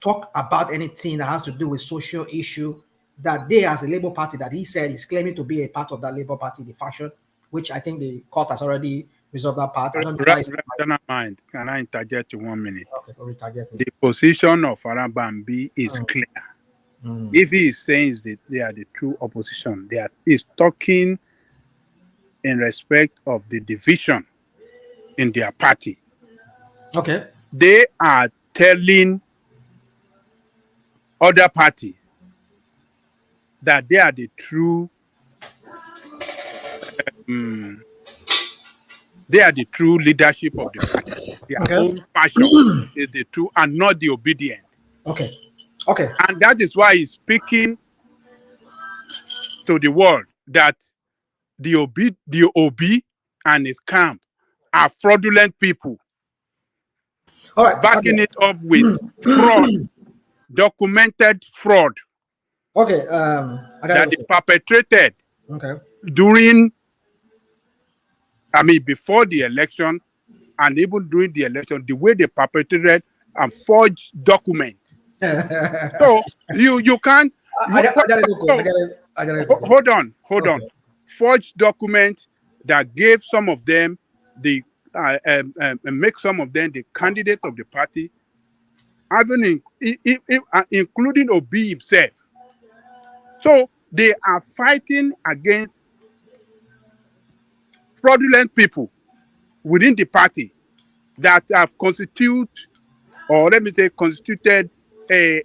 S13: talk about anything that has to do with social issue that they as a Labour Party that he said is claiming to be a part of that Labour Party, the faction, which I think the court has already resolved that part. I don't know.
S2: Can I interject 1 minute?
S13: Okay,
S2: the position of Arabambi is clear. If he is saying that they are the true opposition, he's talking in respect of the division in their party.
S13: Okay.
S2: They are telling other parties that they are the true leadership of the party. Their own fashion is the true and not the obedient.
S13: Okay.
S2: And that is why he's speaking to the world that the OB and his camp are fraudulent people.
S13: All right.
S2: Backing it up with fraud, documented fraud.
S13: Okay.
S2: That they perpetrated
S13: during,
S2: before the election and even during the election, the way they perpetrated and forged documents. So you can't. Hold on. Forged documents that gave some of them the make some of them the candidate of the party, including Obi himself. So they are fighting against fraudulent people within the party that have constituted a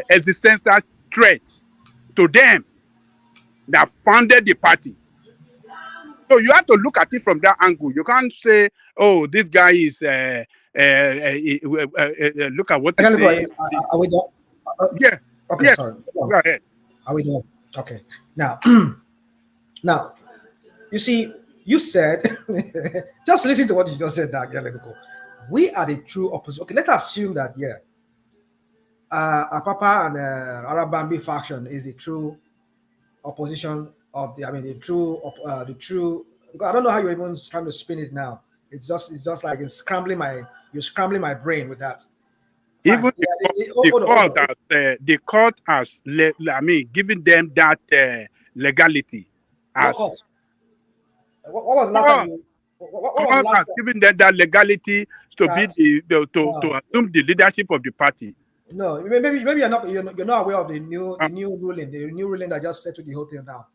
S2: existential threat to them that founded the party. So you have to look at it from that angle. You can't say, "Oh, this guy is." Look at what he's saying.
S13: Are we done?
S2: Yeah.
S13: Okay.
S2: Yes.
S13: Sorry.
S2: Go ahead.
S13: Are we done? Okay. Now, you see, you said, just listen to what you just said, now. We are the true opposition. Okay, let's assume that Apapa and Arabambi faction is the true opposition of the true. I don't know how you're even trying to spin it now. It's just like you're scrambling my brain with that.
S2: Even the court has given them that legality.
S13: What was last time?
S2: What has given them that legality to assume the leadership of the party?
S13: No, maybe you're not aware of the new ruling that just settled the whole thing now.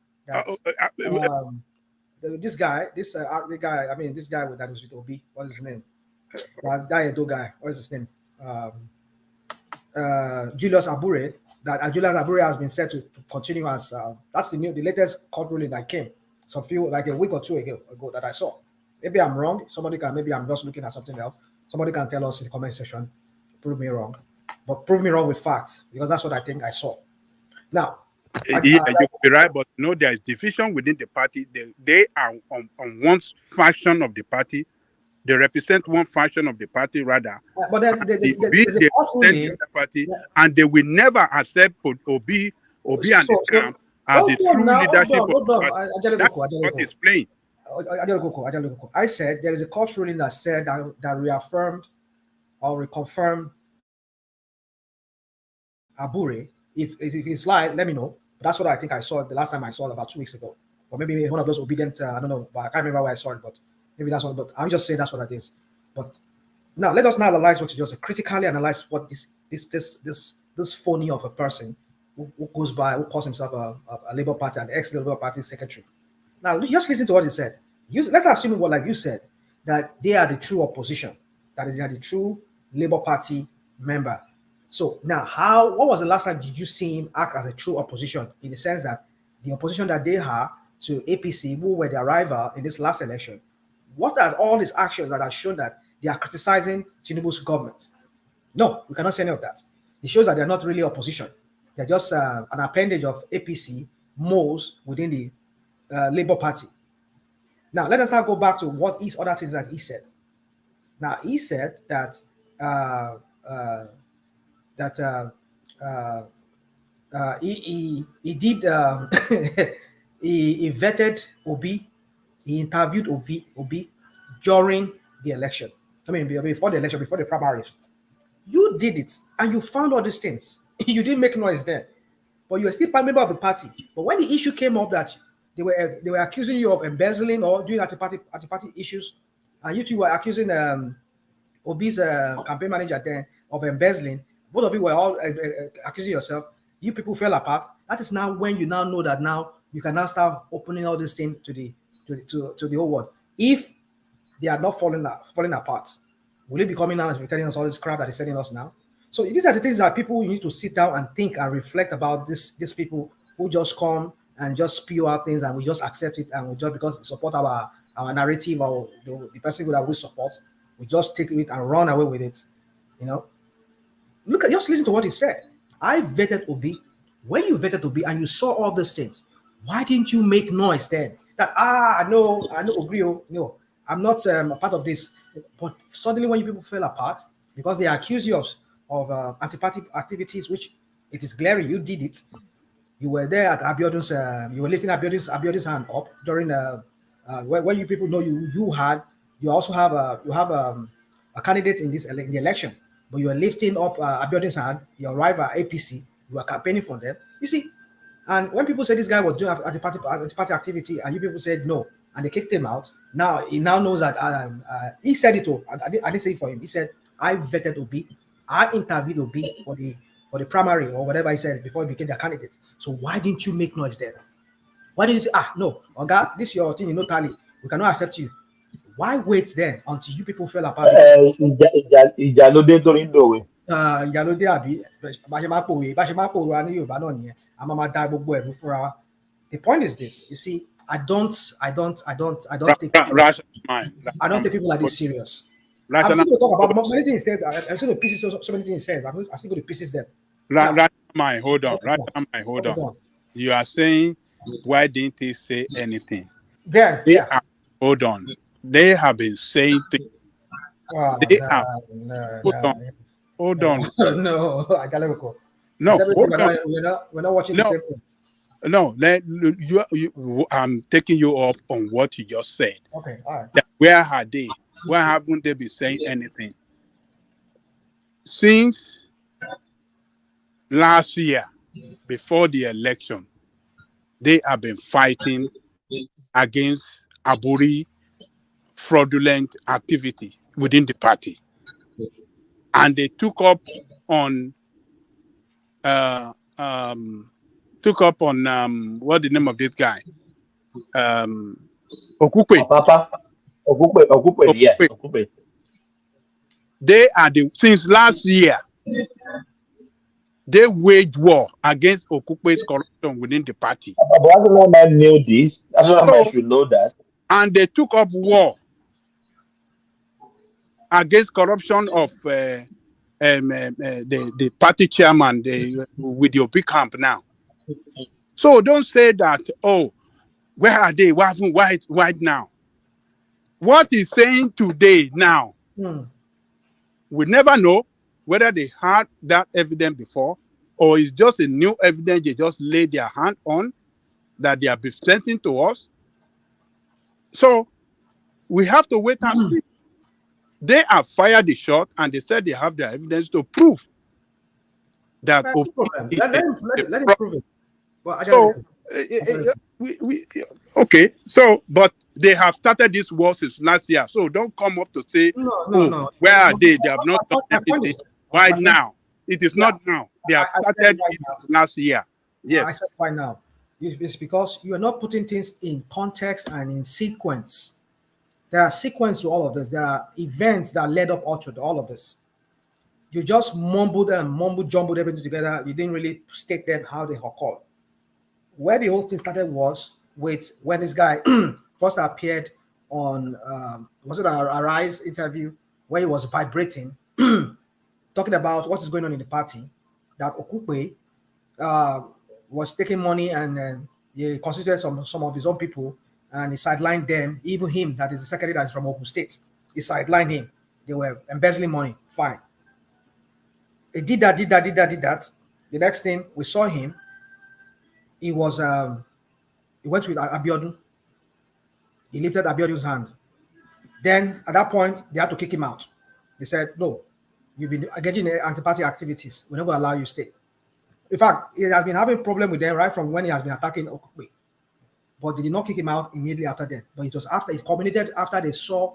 S13: This guy that was with Obi, what's his name? That guy, what is his name? Julius Abure. Julius Abure has been set to continue as that's the latest court ruling that came like a week or two ago that I saw. Maybe I'm wrong. Maybe I'm just looking at something else. Somebody can tell us in the comment section, prove me wrong, but prove me wrong with facts, because that's what I think I saw. Now,
S2: you could be right, but there is division within the party. They are on one faction of the party. They represent one faction of the party, rather.
S13: But then
S2: they represent the other party, and they will never accept Obi and his camp as the true leadership of the party. That's what is playing.
S13: I said there is a court ruling that said that reaffirmed or reconfirmed Abure. If it's live, let me know. But that's what I think I saw the last time I saw it about 2 weeks ago. Or maybe one of those obedient, I don't know, but I can't remember where I saw it, but maybe that's one. But I'm just saying that's what it is. But now let us now analyze what you just said. Critically analyze what this phony of a person who calls himself a Labour Party and ex-Labour Party secretary. Now just listen to what he said. Let's assume like you said, that they are the true opposition. That is, they are the true Labour Party member. So now, what was the last time did you see him act as a true opposition, in the sense that the opposition that they have to APC, who were their rival in this last election? What are all these actions that have shown that they are criticizing Tinubu's government? No, we cannot say any of that. It shows that they're not really opposition. They're just an appendage of APC moles within the Labour Party. Now, let us now go back to what these other things that he said. Now, he said that he did he vetted Obi, he interviewed Obi during the election. I mean, before the election, before the primaries. You did it, and you found all these things. You didn't make noise then, but you were still a member of the party. But when the issue came up that they were accusing you of embezzling or doing anti-party issues, and you two were accusing Obi's campaign manager then of embezzling, both of you were all accusing yourself. You people fell apart. That is now when you now know that now you can now start opening all these things to the whole world. If they are not falling apart, will it be coming now and telling us all this crap that he's telling us now? So these are the things that people, you need to sit down and think and reflect about. These people who just come and just spew out things and we just accept it, and we just, because we support our narrative or the person that we support, we just take it and run away with it. Just listen to what he said. I vetted Obi When you vetted to be and you saw all these things, why didn't you make noise then? That I know, agree. No, I'm not a part of this. But suddenly, when you people fell apart because they accuse you of anti-party activities, which it is glaring you did it. You were there at Abiodun's. You were lifting Abiodun's hand up during when you people know you also have a candidate in the election, but you are lifting up Abiodun's hand. Your rival APC, you are campaigning for them. You see, and when people say this guy was doing anti-party activity, and you people said no, and they kicked him out. Now he now knows that he said it all. I didn't say it for him. He said I vetted Obi, I interviewed Obi for the primary or whatever he said before he became their candidate. So why didn't you make noise then? Why didn't you say, no, Oga, this is your thing, tally. We cannot accept you. Why wait then until you people fell apart? Ìyálóde àbí bá ṣe máa pòwe wa ní Yorùbá náà nìyẹn. A máa da gbogbo ẹ̀rù fúnra wa. The point is this. You see, I don't take people like this serious. I'm still going to talk about many things he said. I'm still going to pieces so many things he says. I'm still going to pieces them.
S2: Hold on. You are saying, why didn't he say anything? Hold on. They have been saying things. Hold on.
S13: No, I gotta go.
S2: No,
S13: we're not watching the same thing.
S2: No, I'm taking you up on what you just said.
S13: Okay, all right.
S2: Where are they? Why haven't they been saying anything? Since last year, before the election, they have been fighting against Aburi fraudulent activity within the party. And they took up on what's the name of this guy? Okupe.
S9: Okupe, yes. Okupe.
S2: They are since last year, they waged war against Okupe's corruption within the party.
S9: But National Man knew this. National Man should know that.
S2: And they took up war against corruption of the party chairman with your big camp now. So don't say that, where are they? Why haven't white now? What he's saying today now, we never know whether they had that evidence before or it's just a new evidence they just laid their hand on that they are presenting to us. So we have to wait and see. They have fired the shot and they said they have their evidence to prove that.
S13: Let him prove it.
S2: Well, okay. So, but they have started this war since last year. So don't come up to say, no. Where are they? They have not done anything. Why now? It is not now. They have started it last year. Yes.
S13: I said why now? It's because you are not putting things in context and in sequence. There are sequences to all of this. There are events that led up to all of this. You just mumbled jumbled everything together. You didn't really state them how they occurred. Where the whole thing started was with when this guy first appeared on was it an Arise interview where he was vibrating, talking about what is going on in the party, that Okupe was taking money and he constituted some of his own people and he sidelined them, even him, that is the secretary that is from Ogun State. He sidelined him. They were embezzling money. Fine. He did that. The next thing we saw him, he was he went with Abiodun. He lifted Abiodun's hand. Then at that point, they had to kick him out. They said, no, you've been engaging in anti-party activities. We never allow you to stay. In fact, he has been having a problem with them right from when he has been attacking Okupe. But they did not kick him out immediately after that. But it was after it culminated after they saw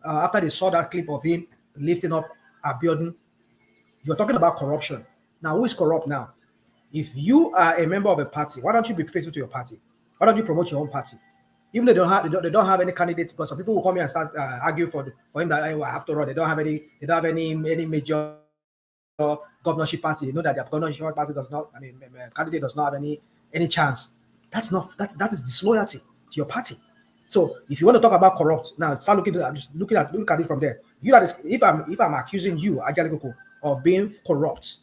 S13: that clip of him lifting up Abiodun. You're talking about corruption. Now, who is corrupt now? If you are a member of a party, why don't you be faithful to your party? Why don't you promote your own party? Even though they don't have any candidate, because some people will come here and start argue for him that after all they don't have any major governorship party. You know that their governorship party does not. Candidate does not have any chance. That is disloyalty to your party. So if you want to talk about corrupt, now start looking at it from there. If I'm accusing you, Ajalikoko, of being corrupt,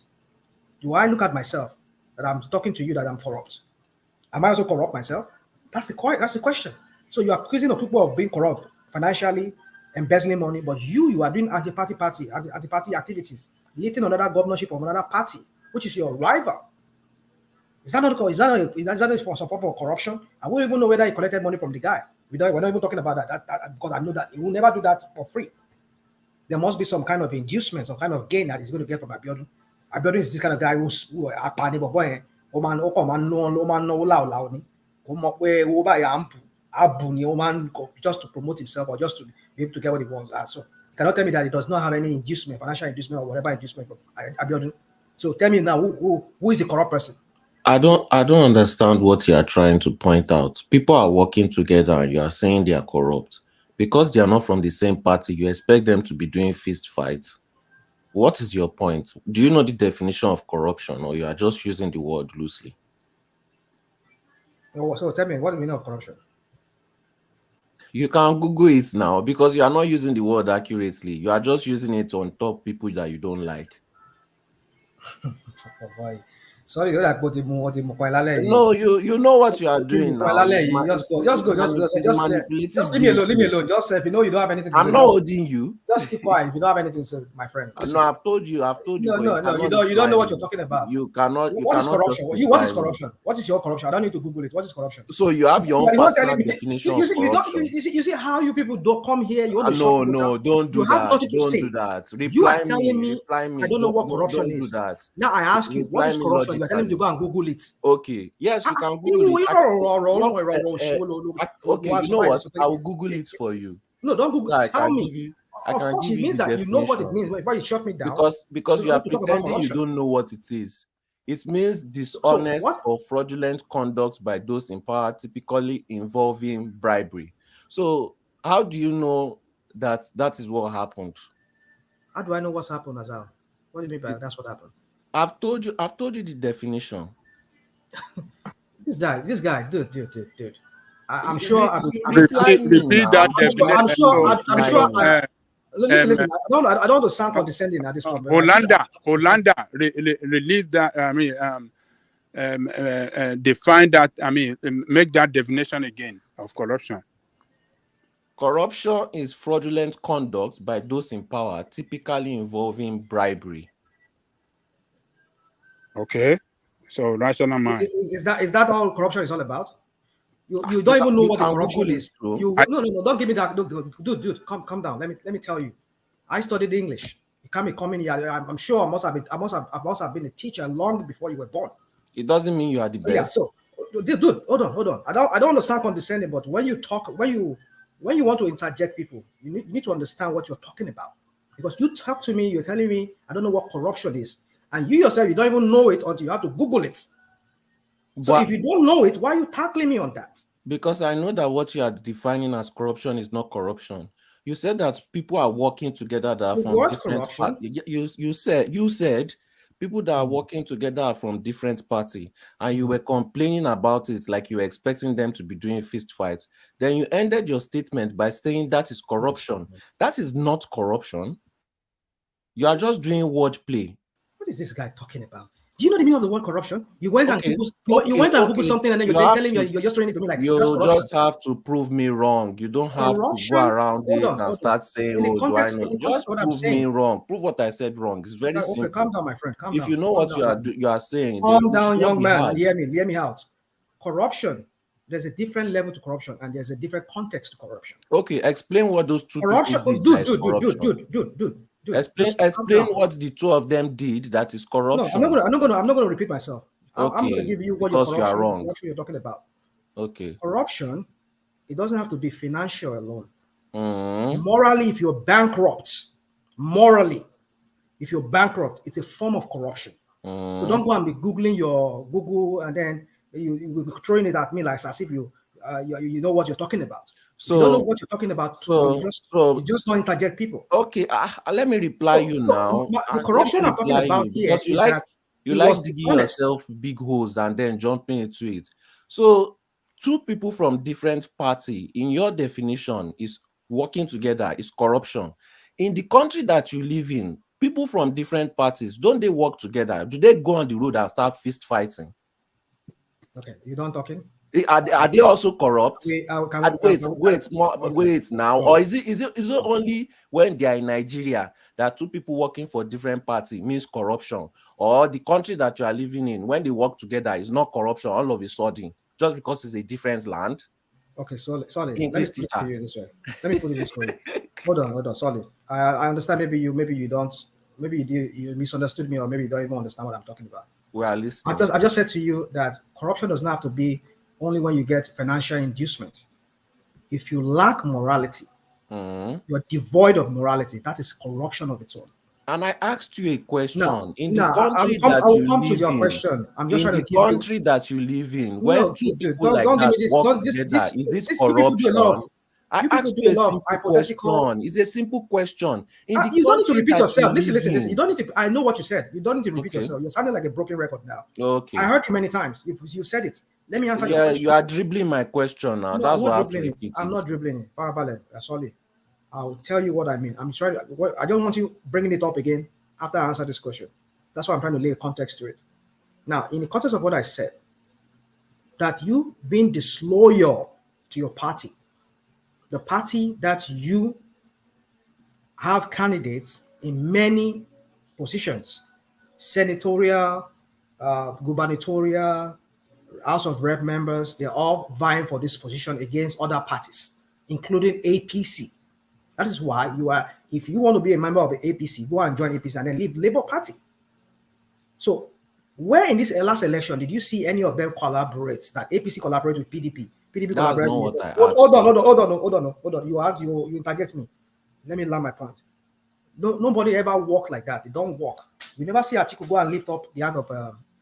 S13: do I look at myself? that I'm talking to you that I'm corrupt? Am I also corrupt myself? That's the question. So you are accusing of people of being corrupt financially, embezzling money, but you are doing anti-party activities, lifting another governorship of another party, which is your rival. Is that not for some form of corruption? I won't even know whether he collected money from the guy. We're not even talking about that because I know that he will never do that for free. There must be some kind of inducement, some kind of gain that he's going to get from Abiodun. Abiodun is this kind of guy who just to promote himself or just to be able to get what he wants. So you cannot tell me that he does not have any inducement, financial inducement or whatever inducement from Abiodun. So tell me now, who is the corrupt person?
S17: I don't understand what you are trying to point out. People are working together and you are saying they are corrupt. Because they are not from the same party, you expect them to be doing fist fights. What is your point? Do you know the definition of corruption, or you are just using the word loosely?
S13: So tell me, what do you mean of corruption?
S17: You can Google it now because you are not using the word accurately. You are just using it on top people that you don't like.
S13: Oh boy. Sorry, you're like
S17: no, you know what you are doing now.
S13: Just leave me alone. Just if you know you don't have anything to say.
S17: I'm not holding you.
S13: Just keep quiet if you don't have anything to say, my friend.
S17: No, I've told you.
S13: No, you don't know what you're talking about.
S17: You cannot.
S13: What is corruption? What is corruption? What is your corruption? I don't need to Google it. What is corruption?
S17: So you have your own personal definition of corruption.
S13: You see how you people don't come here. You want to
S17: no, don't do that. Don't do that.
S13: You are telling me I don't know what corruption is. Now I ask you, what is corruption? You're telling me to go and Google it.
S17: Okay. Yes, you can Google it. Okay, you know what? I will Google it for you.
S13: No, don't Google it. Tell me.
S17: Of
S13: course, it means that you know what it means. Before you shut me down.
S17: Because you are pretending you don't know what it is. It means dishonest or fraudulent conduct by those in power, typically involving bribery. So how do you know that is what happened?
S13: How do I know what's happened, Azal? What do you mean by that's what happened?
S17: I've told you the definition.
S13: This guy, dude. I'm sure I would
S2: repeat that definition.
S13: Listen. I don't want to sound condescending at this point.
S2: Hollanda release that. Define that. Make that definition again of corruption.
S17: Corruption is fraudulent conduct by those in power, typically involving bribery.
S2: Okay, so rational mind.
S13: Is that all corruption is all about? You don't even know what the corruption is. No, don't give me that. Dude, calm down. Let me tell you. I studied English. You can't be coming here. I'm sure I must have been a teacher long before you were born.
S17: It doesn't mean you are the best.
S13: Yeah, so dude, hold on. I don't want to sound condescending, but when you talk, when you want to interject people, you need to understand what you're talking about. Because you talk to me, you're telling me I don't know what corruption is. And you yourself, you don't even know it until you have to Google it. So if you don't know it, why are you tackling me on that?
S17: Because I know that what you are defining as corruption is not corruption. You said that people are working together that are from different parties. You said people that are working together are from different parties, and you were complaining about it like you were expecting them to be doing fist fights. Then you ended your statement by saying that is corruption. That is not corruption. You are just doing word play.
S13: What is this guy talking about? Do you know the meaning of the word corruption? You went and Google something, and then you're telling me you're just throwing it to me like
S17: you just have to prove me wrong. You don't have to go around and start saying, "Oh, do I know?" Just prove me wrong. Prove what I said wrong. It's very simple.
S13: Calm down, my friend.
S17: If you know what you are saying,
S13: calm down, young man. Hear me out. Corruption. There's a different level to corruption, and there's a different context to corruption.
S17: Okay, explain what those two
S13: corruption. Dude.
S17: Explain what the two of them did that is corruption.
S13: No, I'm not going to repeat myself.
S17: Okay,
S13: I'm going to give you what
S17: you are wrong.
S13: What you're talking about.
S17: Okay.
S13: Corruption, it doesn't have to be financial alone. Morally, if you're bankrupt, it's a form of corruption. So don't go and be Googling your Google and then you throwing it at me like as if you know what you're talking about. So you don't know what you're talking about. You just don't interject people.
S17: Okay, let me reply you now.
S13: The corruption I'm talking about here
S17: because you like digging yourself big holes and then jumping into it. So two people from different party, in your definition, is working together is corruption. In the country that you live in, People from different parties, don't they work together? Do they go on the road and start fist fighting?
S13: Okay, you done talking?
S17: Are they also corrupt? Wait now.
S13: Oh.
S17: Or is it only when they are in Nigeria that two people working for different party means corruption? Or the country that you are living in, when they work together, is not corruption all of a sudden, just because it's a different land?
S13: Okay, solid. Let me
S17: English
S13: put it
S17: teacher.
S13: to you this way. Let me put it this way. Hold on, solid. I understand. Maybe you don't. Maybe you misunderstood me, or maybe you don't even understand what I'm talking about.
S17: We are listening.
S13: I just said to you that corruption does not have to be only when you get financial inducement. If you lack morality, you're devoid of morality. That is corruption of its own.
S17: And I asked you a question.
S13: I will come to your question. I'm just trying to
S17: give country that you live in, when two people like that work together, is it corruption? I asked you a simple question. It's a simple question.
S13: You don't need to repeat yourself. Listen. You don't need to. I know what you said. You don't need to repeat yourself. You're sounding like a broken record now.
S17: Okay.
S13: I heard you many times. You said it. Let me answer your question.
S17: You are dribbling my question now. That's why I have to repeat it.
S13: I'm not dribbling it. Sorry. I'll tell you what I mean. I don't want you bringing it up again after I answer this question. That's why I'm trying to lay a context to it. Now, in the context of what I said, that you being disloyal to your party, the party that you have candidates in many positions, senatorial, gubernatorial, House of Rep members, they're all vying for this position against other parties, including APC. That is why if you want to be a member of the APC, go and join APC and then leave Labour Party. So where in this last election did you see any of them collaborate, that APC collaborate with PDP? PDP collaborate with... Hold on. You target me. Let me land my point. Nobody ever walk like that. They don't walk. You never see Atiku go and lift up the hand of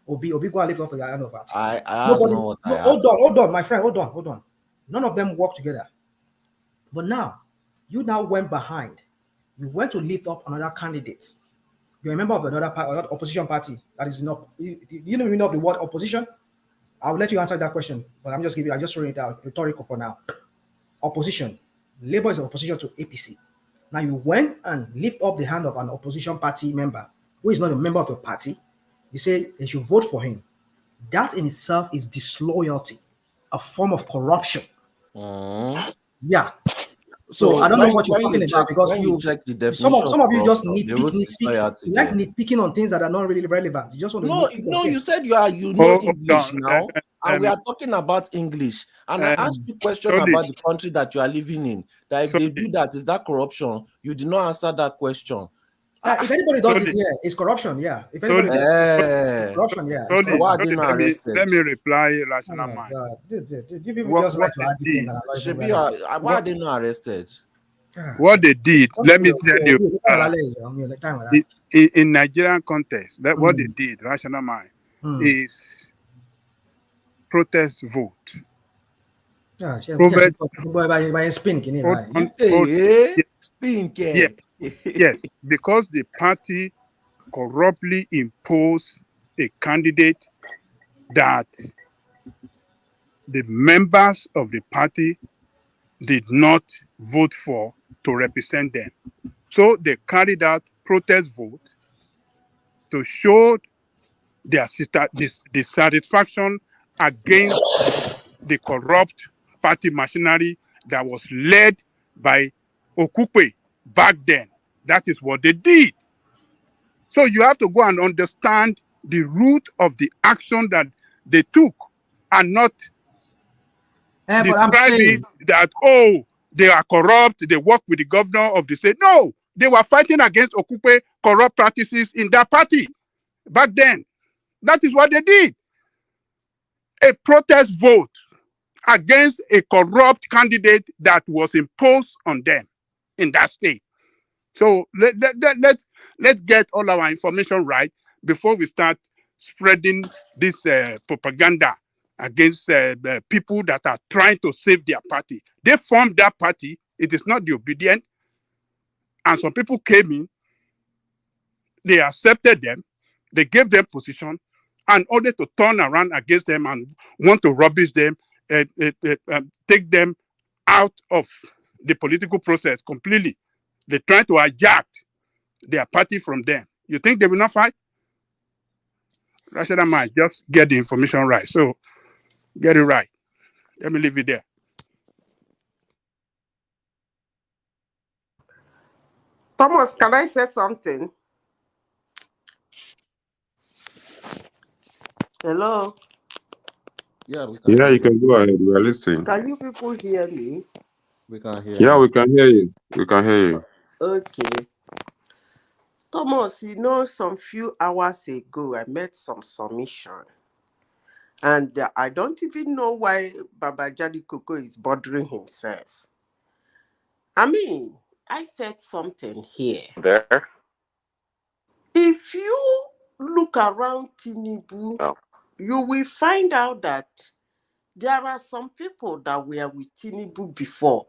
S13: Obi go and lift up the hand of Atiku. Hold on, my friend. Hold on. None of them work together. But now, you now went behind. You went to lift up another candidate. You're a member of another opposition party. That is not. You don't even know the word opposition. I'll let you answer that question, but I'm just throwing it out rhetorical for now. Opposition. Labour is an opposition to APC. Now you went and lift up the hand of an opposition party member who is not a member of the party. You say they should vote for him. That in itself is disloyalty, a form of corruption. Yeah. So I don't know what you're talking about, because you check the definition. Some of you just nitpicking on things that are not really relevant. You just want to
S17: no. You said you know English now, and we are talking about English. And I asked you a question about the country that you are living in. That if they do that, is that corruption? You did not answer that question.
S13: If anybody does it, yeah, it's corruption. Yeah. If anybody does it, corruption, yeah.
S2: Why didn't arrested? Let me reply, rational mind.
S17: Why are they not arrested?
S2: What they did, let me tell you, in Nigerian context, what they did, rational mind, is protest vote.
S13: Yes,
S2: because the party corruptly imposed a candidate that the members of the party did not vote for to represent them. So they carried out protest vote to show their dissatisfaction against the corrupt party machinery that was led by Okupe back then. That is what they did. So you have to go and understand the root of the action that they took, and not describe it that, they are corrupt, they work with the governor of the state. No, they were fighting against Okupe corrupt practices in that party back then. That is what they did. A protest vote against a corrupt candidate that was imposed on them in that state. So let's get all our information right before we start spreading this propaganda against the people that are trying to save their party. They formed that party. It is not the obedient. And some people came in, they accepted them, they gave them position, and order to turn around against them and want to rubbish them, take them out of the political process completely. They try to hijack their party from them. You think they will not fight? Rashida might just get the information right. So get it right. Let me leave it there.
S15: Thomas, can I say something? Hello?
S17: Yeah, we can
S21: Yeah,
S17: hear
S21: you
S17: you.
S21: can go ahead. We are listening.
S15: Can you people hear me?
S17: We can hear
S21: Yeah,
S17: you.
S21: we can hear you. We can hear you.
S15: Okay. Thomas, you know, some few hours ago, I made some submission. And I don't even know why Baba Jadi Koko is bothering himself. I mean, I said something here.
S21: There?
S15: If you look around Tinubu,
S21: Oh.
S15: you will find out that there are some people that were with Tinubu before.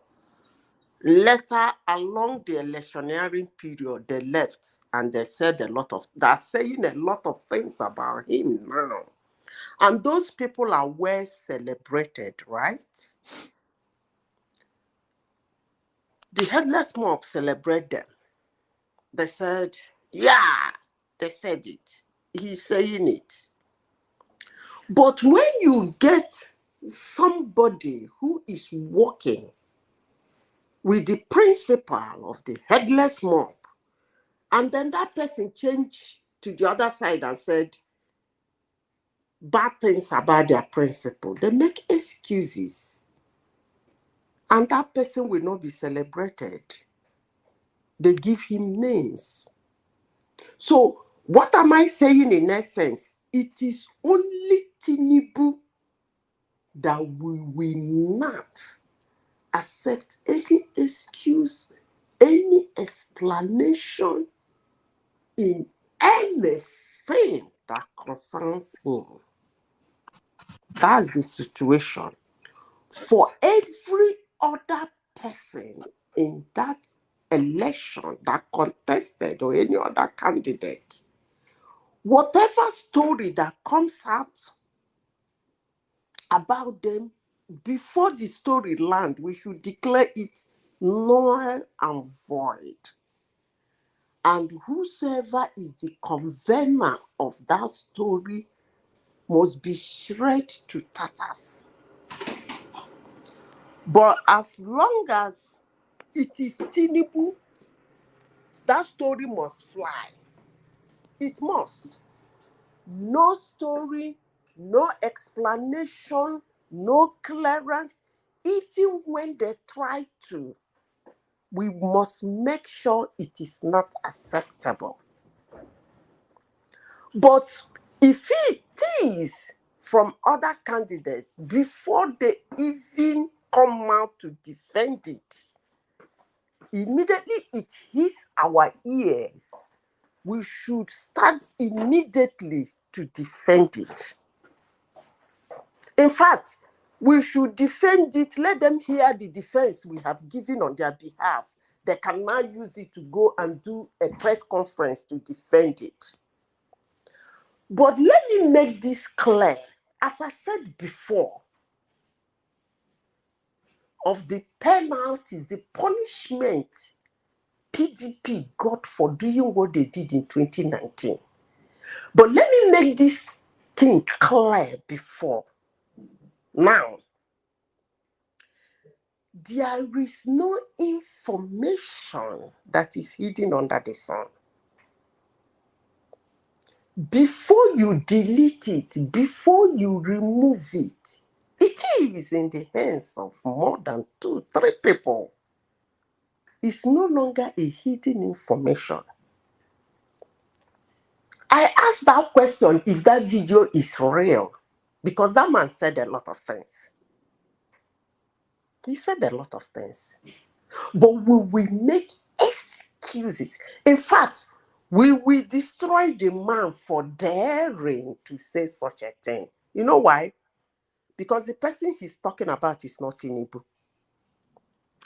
S15: Later, along the electioneering period, they left and they said they're saying a lot of things about him now. And those people are well celebrated, right? The headless mob celebrate them. They said, yeah, they said it. He's saying it. But when you get somebody who is working with the principle of the headless mob, and then that person changed to the other side and said bad things about their principle, they make excuses. And that person will not be celebrated. They give him names. So what am I saying in essence? It is only Tinubu that we will not accept any excuse, any explanation in anything that concerns him. That's the situation. For every other person in that election that contested or any other candidate, whatever story that comes out about them, before the story land, we should declare it null and void. And whosoever is the convener of that story must be shred to tatters. But as long as it is Tinubu, that story must fly. It must. No story, no explanation, no clearance. Even when they try to, we must make sure it is not acceptable. But if it is from other candidates, before they even come out to defend it, immediately it hits our ears, we should start immediately to defend it. In fact, we should defend it. Let them hear the defense we have given on their behalf. They can now use it to go and do a press conference to defend it. But let me make this clear. As I said before, of the penalties, the punishment PDP got for doing what they did in 2019. But let me make this thing clear before. Now, there is no information that is hidden under the sun. Before you delete it, before you remove it, it is in the hands of more than 2-3 people. It's no longer a hidden information. I asked that question if that video is real, because that man said a lot of things. He said a lot of things. But we will make excuses. In fact, we will destroy the man for daring to say such a thing. You know why? Because the person he's talking about is not Tinubu.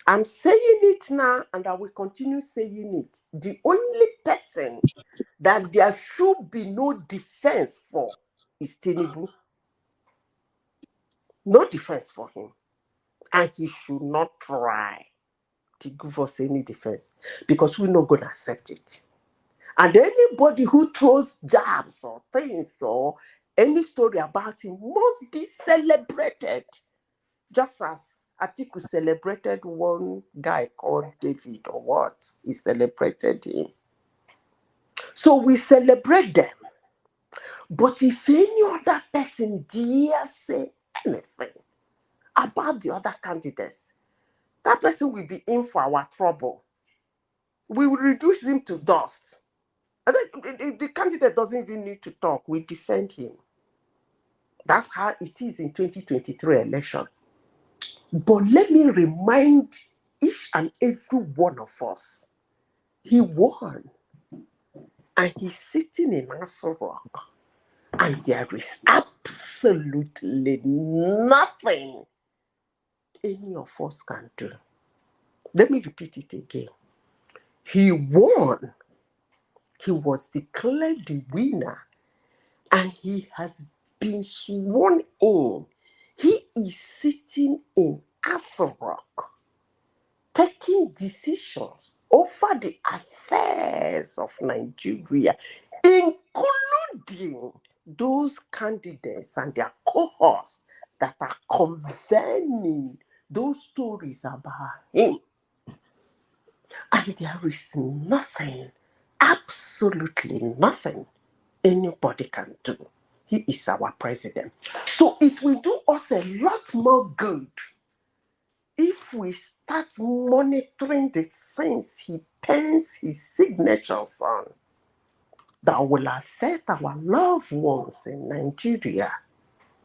S15: I'm saying it now and I will continue saying it. The only person that there should be no defense for is Tinubu. No defense for him. And he should not try to give us any defense because we're not going to accept it. And anybody who throws jabs or things or any story about him must be celebrated. Just as Atiku celebrated one guy called David or what? He celebrated him. So we celebrate them. But if any other person dare say anything about the other candidates, that person will be in for our trouble. We will reduce him to dust. I think the candidate doesn't even need to talk. We defend him. That's how it is in 2023 election. But let me remind each and every one of us, he won. And he's sitting in Aso Rock. And there is absolutely nothing any of us can do. Let me repeat it again. He won. He was declared the winner. And he has been sworn in. He is sitting in Aso Rock, taking decisions over the affairs of Nigeria, including those candidates and their cohorts that are convening those stories about him. And there is nothing, absolutely nothing anybody can do. He is our president. So it will do us a lot more good if we start monitoring the things he pens his signatures on that will affect our loved ones in Nigeria,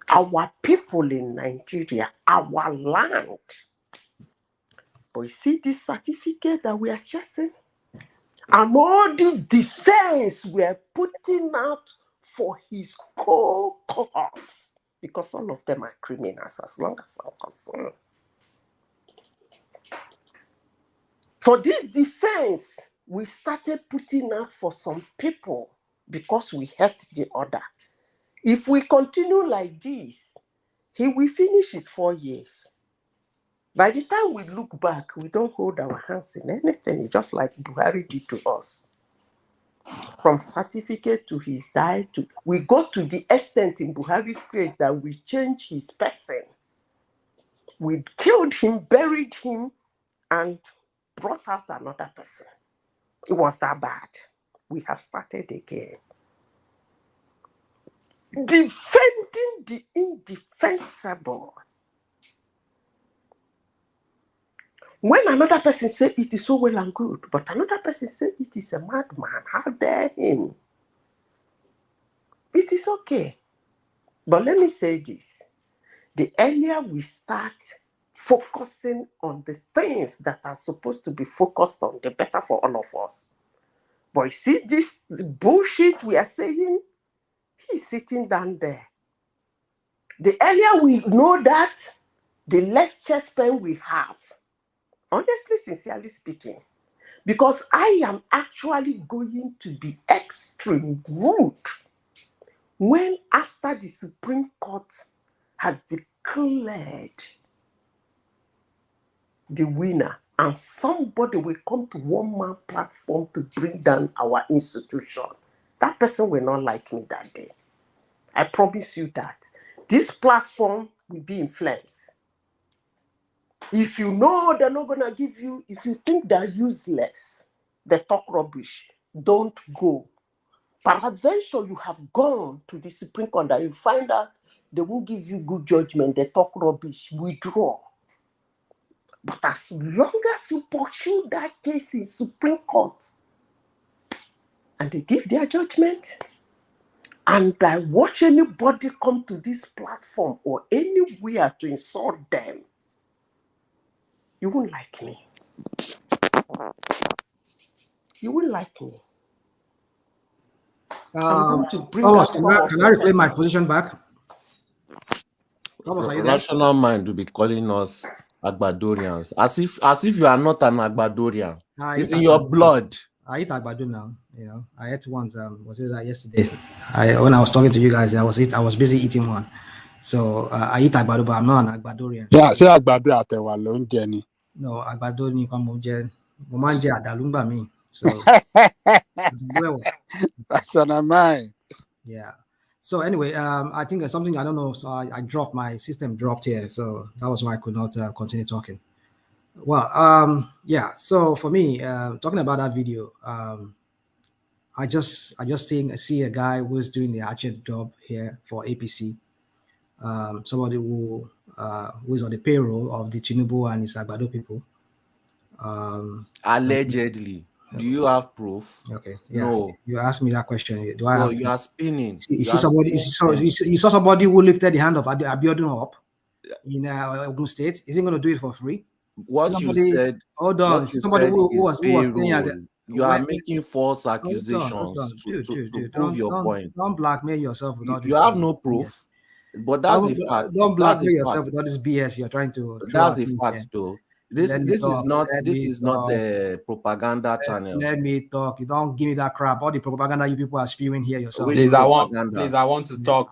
S15: our people in Nigeria, our land. But you see this certificate that we are chasing? And all this defense we are putting out for his co-cause, because all of them are criminals as long as I'm concerned. For this defense, we started putting out for some people because we hurt the other. If we continue like this, he will finish his 4 years. By the time we look back, we don't hold our hands in anything, just like Buhari did to us. From certificate to his die, we got to the extent in Buhari's case that we changed his person. We killed him, buried him, and brought out another person. It was that bad. We have started again. Defending the indefensible. When another person says it is so well and good, but another person says it is a madman, how dare him? It is okay. But let me say this. The earlier we start focusing on the things that are supposed to be focused on, the better for all of us. But you see this bullshit we are saying? He's sitting down there. The earlier we know that, the less chest pain we have. Honestly, sincerely speaking. Because I am actually going to be extreme rude when after the Supreme Court has declared the winner and somebody will come to one-man platform to bring down our institution. That person will not like me that day. I promise you that. This platform will be in flames. If you know they're not going to give you, if you think they're useless, they talk rubbish, don't go. Peradventure, you have gone to the Supreme Court and you find out they won't give you good judgment, they talk rubbish, withdraw. But as long as you pursue that case in Supreme Court and they give their judgment, and I watch anybody come to this platform or anywhere to insult them, you won't like me. You won't like me. I'm going to bring out some of
S13: Can I reclaim my position back? Thomas, are you there?
S17: Rational mind will be calling us Agbadorians, as if you are not an Agbadorian. It's in your blood.
S13: I eat Agbado now. You know, I ate once. Was it yesterday? When I was talking to you guys, I was busy eating one. So I eat Agbado, but I'm not an Agbadorian.
S2: Yeah, say Agbado àtẹ̀wà ló ń jẹ ni.
S13: No, Agbado ni kan mo jẹ. Mo máa ń jẹ àdàlú ńgbà míì. So
S2: that's on mine.
S13: Yeah. So anyway, I think something I don't know. So I dropped, my system dropped here, so that was why I could not continue talking. Well, yeah. So for me, talking about that video, I just see a guy who's doing the hatchet job here for APC. Somebody who is on the payroll of the Tinubu and his Agbado people.
S17: Allegedly. Do you have proof?
S13: Okay. Yeah.
S17: No.
S13: You asked me that question. Do I have?
S17: You are spinning.
S13: You see somebody. You saw somebody who lifted the hand of Abiodun up in Ogun State. Is he going to do it for free?
S17: What you said.
S13: Hold on. Somebody who was saying that.
S17: You are making false accusations to prove your point.
S13: Don't blackmail yourself with all this.
S17: You have no proof. But that's a fact.
S13: Don't blackmail yourself with all this BS you're trying to.
S17: That's a fact, though. This is not a propaganda channel.
S13: Let me talk. You don't give me that crap. All the propaganda you people are spewing here yourself.
S7: Please, I want to talk.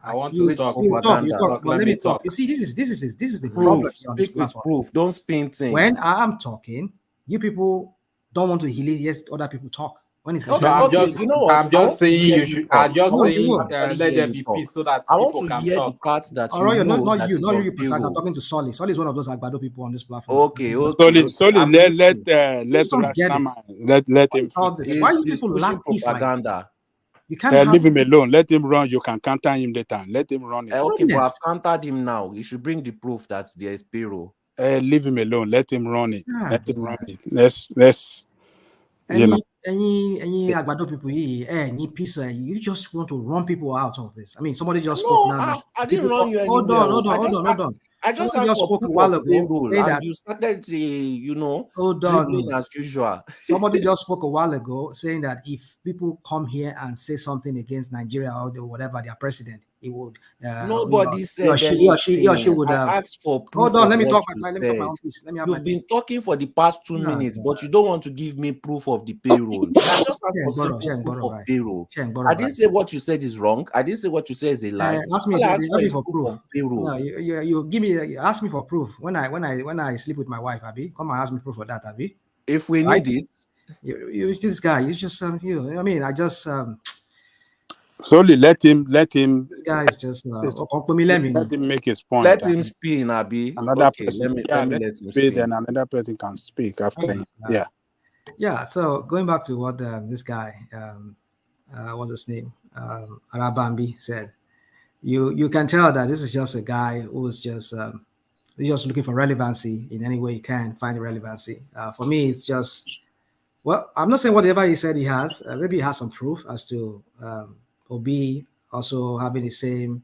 S7: I want to talk.
S13: You talk. Let me talk. You see, this is the problem.
S17: Speak with proof. Don't spin things.
S13: When I'm talking, you people don't want to hear other people talk. When it's
S7: I'm just saying you should. I'm just saying let there be peace so that
S17: I want to
S7: can
S17: hear
S7: talk.
S17: the part that
S13: you know. Not you
S17: precise.
S13: I'm talking to Solly. Solly is one of those Agbado people on this platform.
S2: Okay. Solly, let him.
S13: Why you people lack peace
S17: propaganda?
S2: You can't leave him alone. Let him run. You can counter him later. Let him run.
S17: Okay, but I've countered him now. You should bring the proof that there is payroll.
S2: Leave him alone. Let him run it. Let him run it. Let's.
S13: Any Agbado people here, peace. You just want to run people out of this. I mean, somebody just spoke now.
S17: I didn't run you anywhere.
S13: Hold on.
S17: I just spoke a while ago. And you started, dribbling as usual.
S13: Somebody just spoke a while ago saying that if people come here and say something against Nigeria or whatever, their president, he would.
S17: Nobody said
S13: he or she would.
S17: I asked for proof.
S13: Hold on, let me talk. Let me talk my own piece.
S17: You've been talking for the past 2 minutes, but you don't want to give me proof of the payroll. I just asked for simple proof of payroll. I didn't say what you said is wrong. I didn't say what you said is a lie.
S13: Ask me for proof of payroll. You give me. Ask me for proof when I sleep with my wife, Abby. Come and ask me proof for that, Abby.
S17: If we need it,
S13: you this guy. You just I mean, I just
S2: Solely let him.
S13: This guy is just
S2: let him make his point.
S17: Let him spin, Abby.
S2: Another person. Let him speak, then another person can speak after him.
S13: Yeah. So going back to what this guy, what's his name, Arabambi said. You can tell that this is just a guy who's just looking for relevancy in any way he can find the relevancy. For me, it's just, well, I'm not saying whatever he said he has. Maybe he has some proof as to Obi also having the same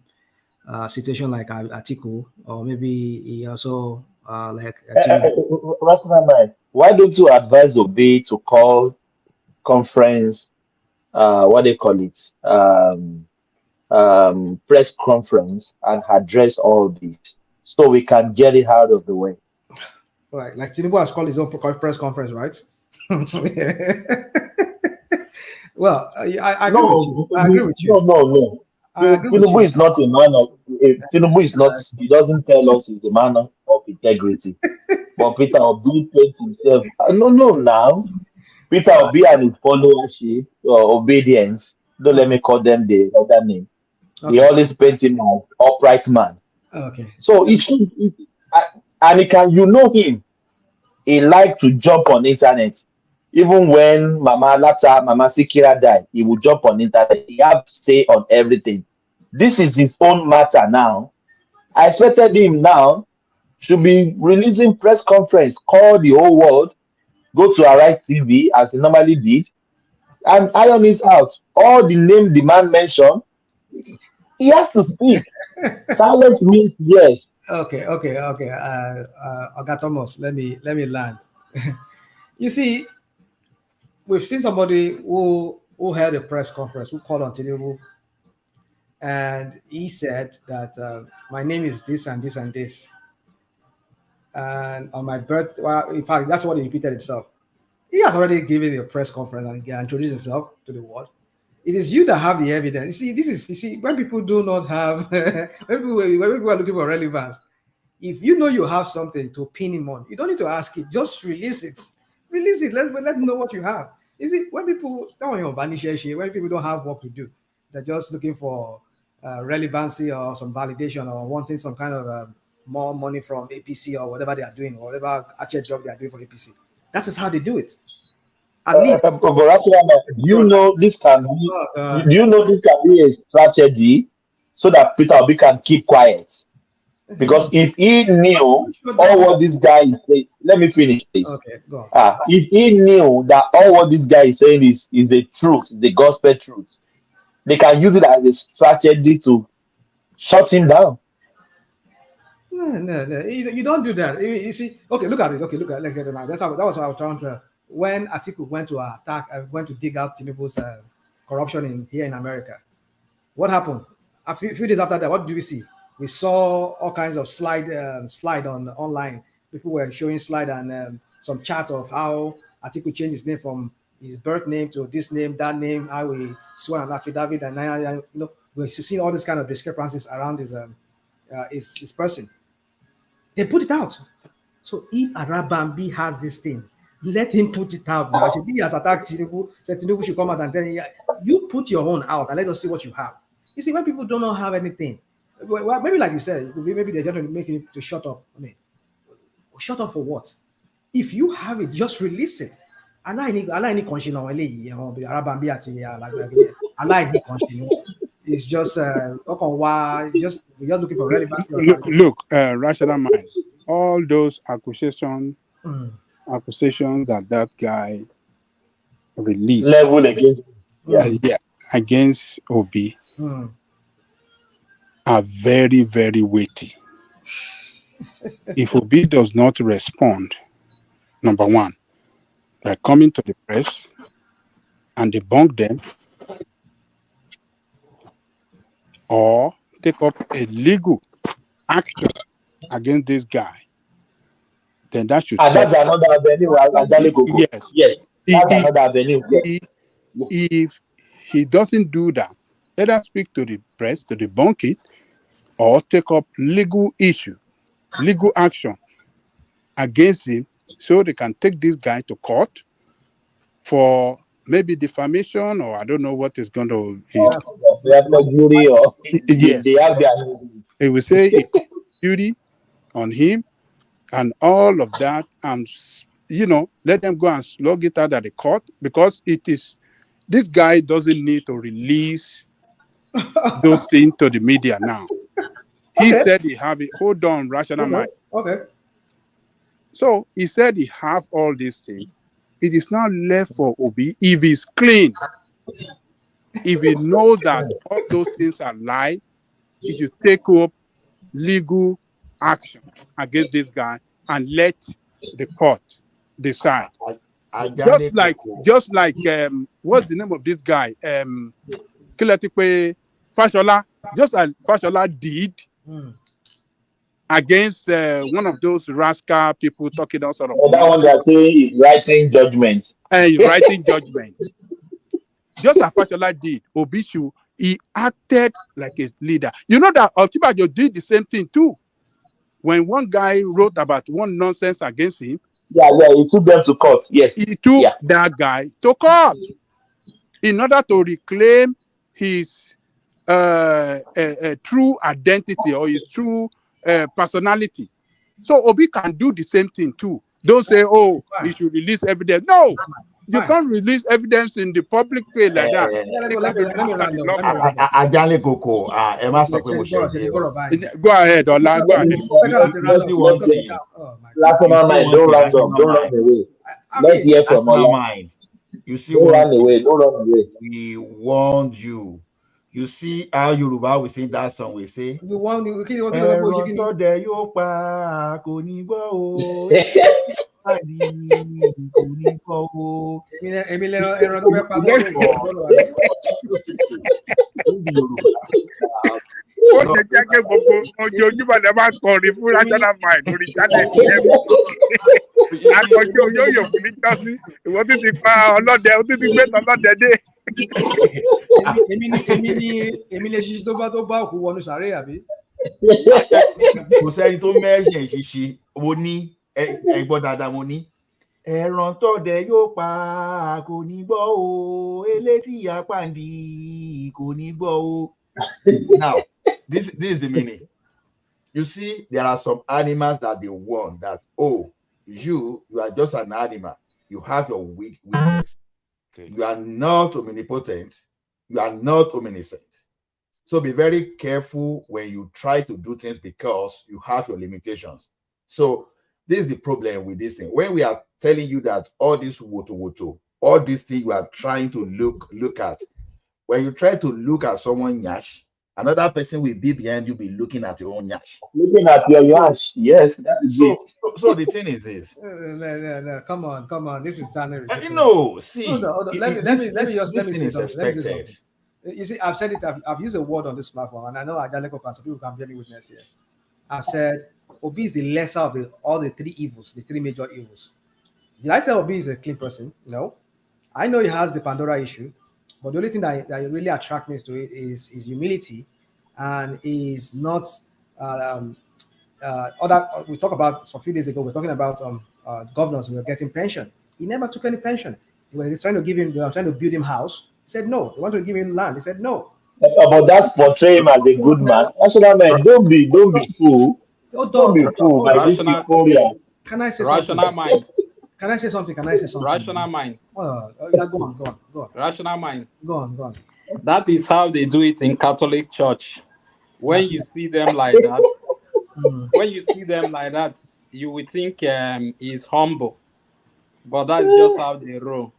S13: situation like Atiku, or maybe he also like.
S9: Why don't you advise Obi to call conference? What they call it? Press conference and address all this so we can get it out of the way.
S13: Right, like Tinubu has called his own press conference, right? Well, I agree with you.
S9: No. Tinubu is not a man of. Tinubu is not. He doesn't tell us he's the man of integrity. But Peter Obi takes himself. No. Now, Peter Obi and his followership or obedience. Don't let me call them the other name. Okay. He always paints him as upright man.
S13: Okay.
S9: So and he can, him. He liked to jump on internet. Even when Mama Sikira died, he would jump on internet. He had to say on everything. This is his own matter now. I expected him now to be releasing press conference, call the whole world, go to Arise TV as he normally did, and iron is out. All the name the man mentioned, he has to speak. Silence means yes.
S13: Okay. Oga Thomas, let me land. You see, we've seen somebody who held a press conference, who called on Tinubu, and he said that my name is this and this and this. And on my birth, well, in fact, that's what he repeated himself. He has already given a press conference and introduced himself to the world. It is you that have the evidence. You see, when people do not have, when people are looking for relevance, if you know you have something to pin him on, you don't need to ask it. Just release it. Release it. Let them know what you have. You see, when people when people don't have work to do, they're just looking for relevancy or some validation or wanting some kind of more money from APC or whatever they are doing, or whatever actual job they are doing for APC. That is how they do it. At least.
S9: Do you know this can be a strategy so that Peter Obi can keep quiet? Because if he knew all what this guy is saying, let me finish, please.
S13: Okay, go on.
S9: If he knew that all what this guy is saying is the truth, the gospel truth, they can use it as a strategy to shut him down.
S13: No. You don't do that. You see, okay, look at it. Okay, look at it now. That was what I was trying to. When Atiku went to attack, went to dig out Tinubu's corruption here in America, what happened? A few days after that, what do we see? We saw all kinds of slide on online. People were showing slide and some chart of how Atiku changed his name from his birth name to this name, that name, how he sworn an affidavit, and we're seeing all these kind of discrepancies around his person. They put it out. So if Arabambi has this thing, let him put it out now. He has attacked Tinubu, said Tinubu should come out and tell you put your own out and let us see what you have. You see, when people do not have anything, well, maybe like you said, maybe they're just making it to shut up. I mean, shut up for what? If you have it, just release it. It's just we're just looking for relevance.
S2: Look, rational mind. All those accusations that guy released
S9: level against
S2: against Obi are very, very weighty. If Obi does not respond, number one, by coming to the press and debunk them, or take up a legal action against this guy, then that should.
S9: That's another avenue.
S2: Yes.
S9: That's another avenue.
S2: If he doesn't do that, let us speak to the press to debunk it, or take up legal action against him, so they can take this guy to court for maybe defamation, or I don't know what is going to.
S9: Jury or
S2: yes,
S9: they have their.
S2: It will say a duty on him and all of that, and let them go and slug it out at the court, because this guy doesn't need to release those things to the media now. He said he have it. Hold on, rational mind.
S13: Okay.
S2: So he said he have all these things. It is now left for Obi, if he's clean, if he knows that all those things are lie, he should take up legal action against this guy and let the court decide. Just like what's the name of this guy? Kilatipe Fashola. Just like Fashola did against one of those rascal people talking all sort of.
S9: That one that say is writing judgment.
S2: Writing judgment. Just like Fashola did, Obishu, he acted like a leader. You know that Ochibajo did the same thing too. When one guy wrote about one nonsense against him,
S9: he took them to court. Yes,
S2: he took that guy to court in order to reclaim his true identity or his true personality. So Obi can do the same thing too. Don't say, "Oh, he should release evidence." No, you can't release evidence in the public way like that. Go ahead, Ola. Go ahead.
S9: Don't run away. Let's hear from Ola.
S12: You see,
S9: don't run away.
S12: We warned you. You see how Yoruba we sing that song. We say,
S2: ó ṣe jẹ́ kí gbogbo ojoojúmọ́ lè máa kọrin fún national mind lórí channel akọjú oyóyò fún ní jọ́sí ìwọ tún ti pa ọlọ́dẹ ó tún ti gbé tọlọ́dẹ dé.
S13: èmi lè ṣiṣẹ́ tó bá òkú wọnú sàárè àbí.
S12: kò sẹ́ni tó mẹ́rin ṣiṣẹ́ mo ní ẹgbọ́n dáadáa mo ní ẹran tọdẹ yóò pa kò ní gbọ́ o, elétí àpáǹdì kò ní gbọ́ o. Now, this is the meaning. You see, there are some animals that they warn that, oh, you are just an animal. You have your weakness. Okay. You are not omnipotent. You are not omniscient. So be very careful when you try to do things because you have your limitations. So this is the problem with this thing. When we are telling you that all this woto, all these things you are trying to look at, when you try to look at someone nyash, another person will be behind you, be looking at your own nyash.
S9: Looking at your nyash, yes, that is it.
S12: So the thing is this.
S13: No, come on. This is sounding ridiculous.
S12: No, see,
S13: hold on. Let me say something. You see, I've said it. I've used a word on this platform, and I know Ajaleko can, so people can bear me witness here. I've said Obi is the lesser of all the three evils, the three major evils. Did I say Obi is a clean person? No. I know he has the Pandora issue, but the only thing that really attracts me to it is his humility, and is not we talked about a few days ago. We're talking about some governors who were getting pension. He never took any pension. They were trying to build him house. He said no. They wanted to give him land. He said no.
S9: But that's portray him as a good man. National man, don't be fool. Don't be fool by this Victoria.
S13: Can I say
S7: rational
S13: something?
S7: Mind?
S13: Can I say something?
S7: Rational mind.
S13: Yeah, go on.
S7: Rational mind.
S13: Go on.
S7: That is how they do it in Catholic Church. When you see them like that, you would think he's humble, but that's just how they roll.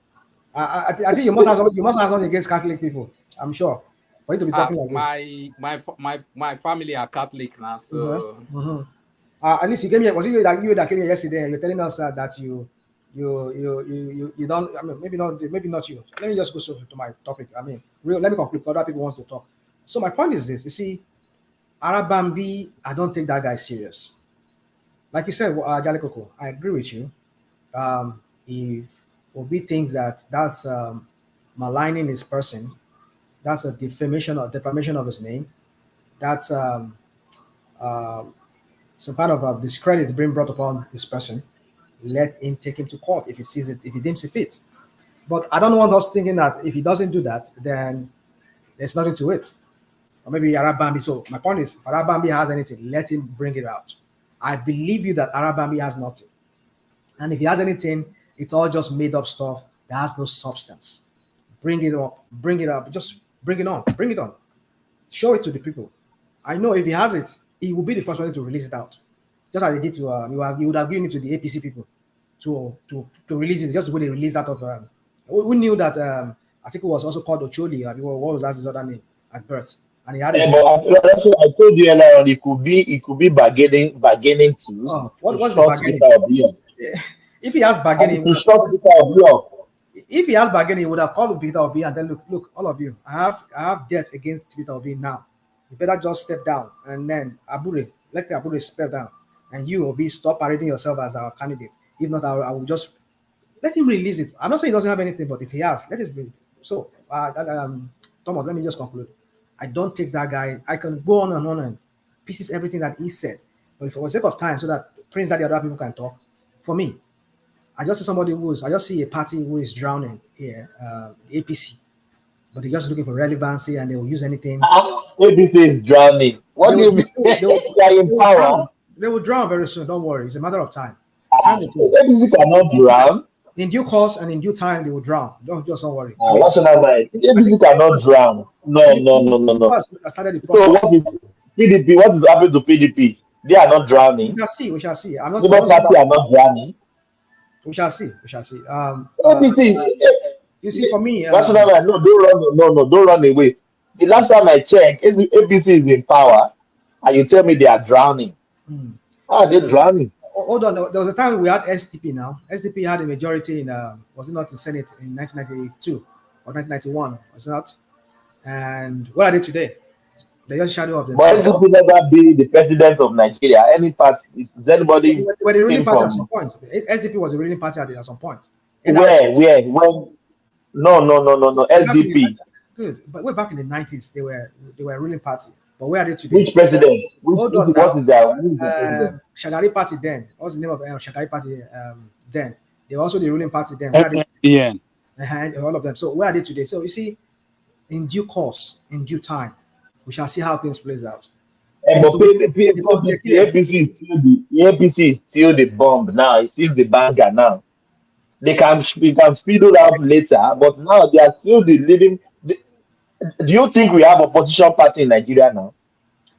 S13: I think you must have something against Catholic people. I'm sure. For you to be talking like
S7: this. My family are Catholic now, so.
S13: Mm-hmm. At least you came here. Was it you that came here yesterday? And you're telling us that you don't. I mean, maybe not you. Let me just go to my topic. I mean, let me conclude. Other people want to talk. So my point is this: you see, Arabambi, I don't take that guy serious. Like you said, Jalekoko, I agree with you. If Obi thinks that's maligning his person, that's a defamation of his name, that's some kind of discredit being brought upon this person, let him take him to court if he sees it, if he deems it fit. But I don't want us thinking that if he doesn't do that, then there's nothing to it. Or maybe Arabambi. So my point is, if Arabambi has anything, let him bring it out. I believe you that Arabambi has nothing. And if he has anything, it's all just made up stuff that has no substance. Bring it up, just bring it on. Show it to the people. I know if he has it, he will be the first one to release it out. Just as they did to, he would have given it to the APC people to release it, just when they released out of, we knew that article was also called Ocholi, what was that his other name at birth? And he had
S9: but that's what I told you earlier on. It could be bargaining tools.
S13: Oh, what's the bargaining? If he has bargaining, if he has bargaining, he would have called Peter Obi and then look, all of you, I have debt against Peter Obi now. You better just step down, and then let Abure step down, and you Obi stop parading yourself as our candidate. If not, I will just let him release it. I'm not saying he doesn't have anything, but if he has, let it be. So, Thomas, let me just conclude. I don't take that guy. I can go on and pieces everything that he said, but for the sake of time, so that Prince that the other people can talk. For me, I just see a party who is drowning here, the APC, but they're just looking for relevancy and they will use anything.
S9: APC is drowning. What do you mean? They are in power.
S13: They will drown very soon. Don't worry. It's a matter of time.
S9: APC cannot drown.
S13: In due course and in due time, they will drown. Don't worry.
S9: APC cannot drown. No. So what is PDP? What is happening to PDP? They are not drowning.
S13: We shall see. I'm not
S9: saying party are not drowning.
S13: We shall see.
S9: APC.
S13: You see, for me,
S9: don't run away. The last time I checked, APC is in power, and you tell me they are drowning. How are they drowning?
S13: Hold on. There was a time we had SDP now. SDP had a majority in, was it not the Senate in 1992 or 1991? Was it not? And what are they today? They're just shadow of them.
S9: But SDP never be the president of Nigeria. Any party, is anybody?
S13: Were the ruling party at some point? SDP was a ruling party at some point.
S9: Where? When? No. SDP.
S13: Good, but way back in the 90s, they were a ruling party. But where are they today?
S9: Which president? What is their
S13: Shagari party then. What's the name of Shagari party then? They're also the ruling party then.
S2: Yeah.
S13: All of them. So where are they today? So you see, in due course, in due time, we shall see how things plays out.
S9: But the APC is still the bomb now. It's still the banger now. We can fiddle out later, but now they are still the leading. Do you think we have opposition party in Nigeria now?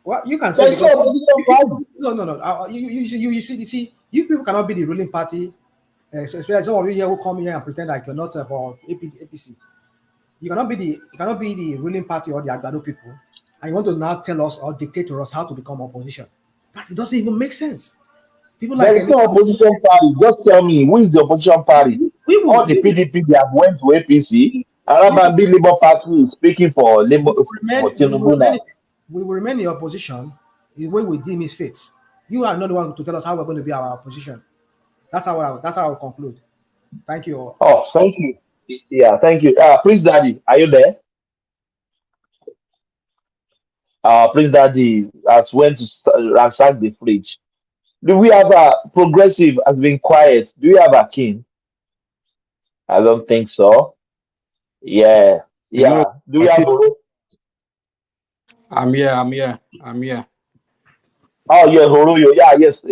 S13: Well, you can say no. You see, you people cannot be the ruling party. Especially some of you here who come here and pretend like you're not for APC. You cannot be the ruling party or the Agbado people, and you want to now tell us or dictate to us how to become opposition. That it doesn't even make sense. People
S9: there is no opposition party. Just tell me who is the opposition party? All the PDP they have went to APC. Arababi Labour Party is speaking for Labour for Tinubu now.
S13: We will remain in opposition the way we deem it fits. You are not the one to tell us how we're going to be our opposition. That's how I'll conclude. Thank you.
S9: Oh, thank you. Yeah, thank you. Prince Daddy, are you there? Prince Daddy has went to ransack the fridge. Do we have a progressive has been quiet? Do we have a king? I don't think so. Yeah. Do we have
S7: I'm here.
S9: Oh, yeah, Horoyo. Yeah, yes.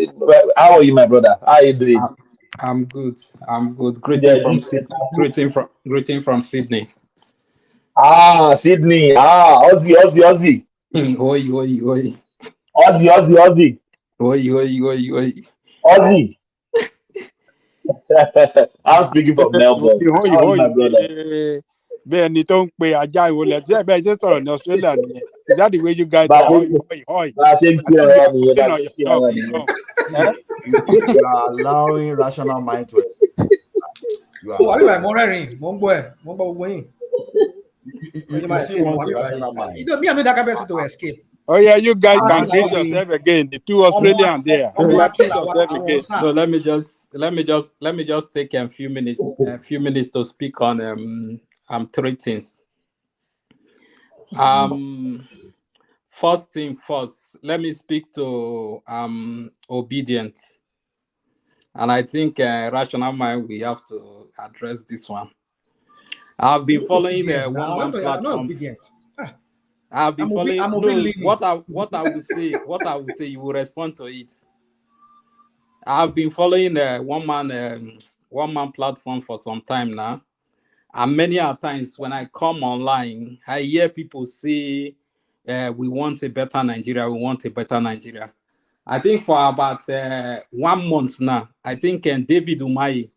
S9: How are you, my brother? How are you doing?
S7: I'm good. Greeting from Sydney.
S9: Sydney. Aussie.
S7: Oi.
S9: Aussie.
S7: Oi.
S9: Aussie. I'm speaking from Melbourne. How are you, my brother?
S2: Bẹ́ẹ̀ ni tó ń pe ajá ìwọlẹ̀ tí ẹ̀bẹ̀ jẹ́ sọ̀rọ̀ ní Australia nìyẹn. Is that the way you guys are? Hoi.
S12: You are allowing rational mind to escape.
S13: I mean,
S12: you still want rational mind.
S13: You know, me, I'm not that capacity to escape.
S2: Oh yeah, you guys can treat yourself again. The two Australians there.
S7: So let me just take a few minutes to speak on three things. First thing first, let me speak to obedience. And I think rational mind, we have to address this one. I've been following one platform. I've been following. What I will say, you will respond to it. I've been following one man platform for some time now, and many times when I come online, I hear people say, "We want a better Nigeria. We want a better Nigeria." I think for about 1 month now, I think David Umahi,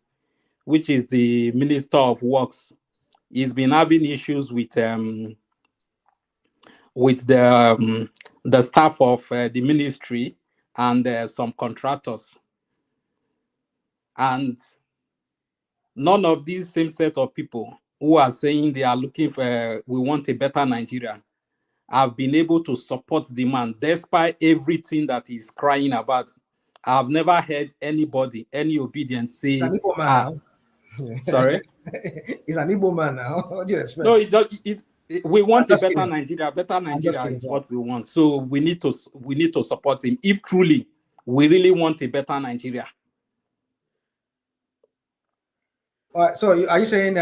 S7: which is the Minister of Works, he's been having issues with the staff of the ministry and some contractors. And none of these same set of people who are saying they are looking for, we want a better Nigeria, have been able to support the man despite everything that he's crying about. I've never heard anybody, any obedience say, sorry?
S13: He's an Igbo man now. What do you expect?
S7: No, we want a better Nigeria. Better Nigeria is what we want. So we need to support him if truly we really want a better Nigeria.
S13: All right, so are you saying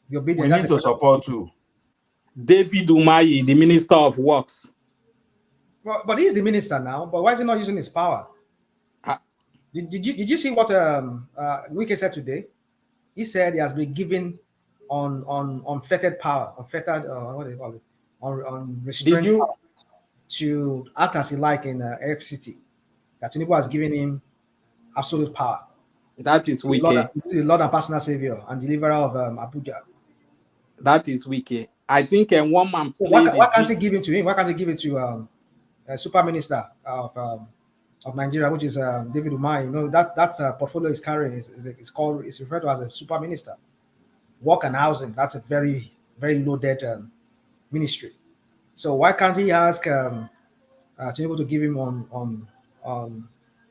S13: we
S12: need to support too?
S7: David Umahi, the Minister of Works.
S13: Well, but he's the minister now. But why is he not using his power? Did you see what Wike said today? He said he has been given unfettered power, unfettered what do they call it? On restrained power to act as he like in FCT. That Tinubu has given him absolute power.
S7: That is Wike.
S13: The Lord and personal savior and deliverer of Abuja.
S7: That is Wike. I think one man.
S13: So why can't he give it to him? Why can't he give it to Super Minister of Nigeria, which is David Umahi? You know that portfolio is carrying is referred to as a Super Minister. Work and housing. That's a very very loaded ministry. So why can't he ask Tinubu to give him on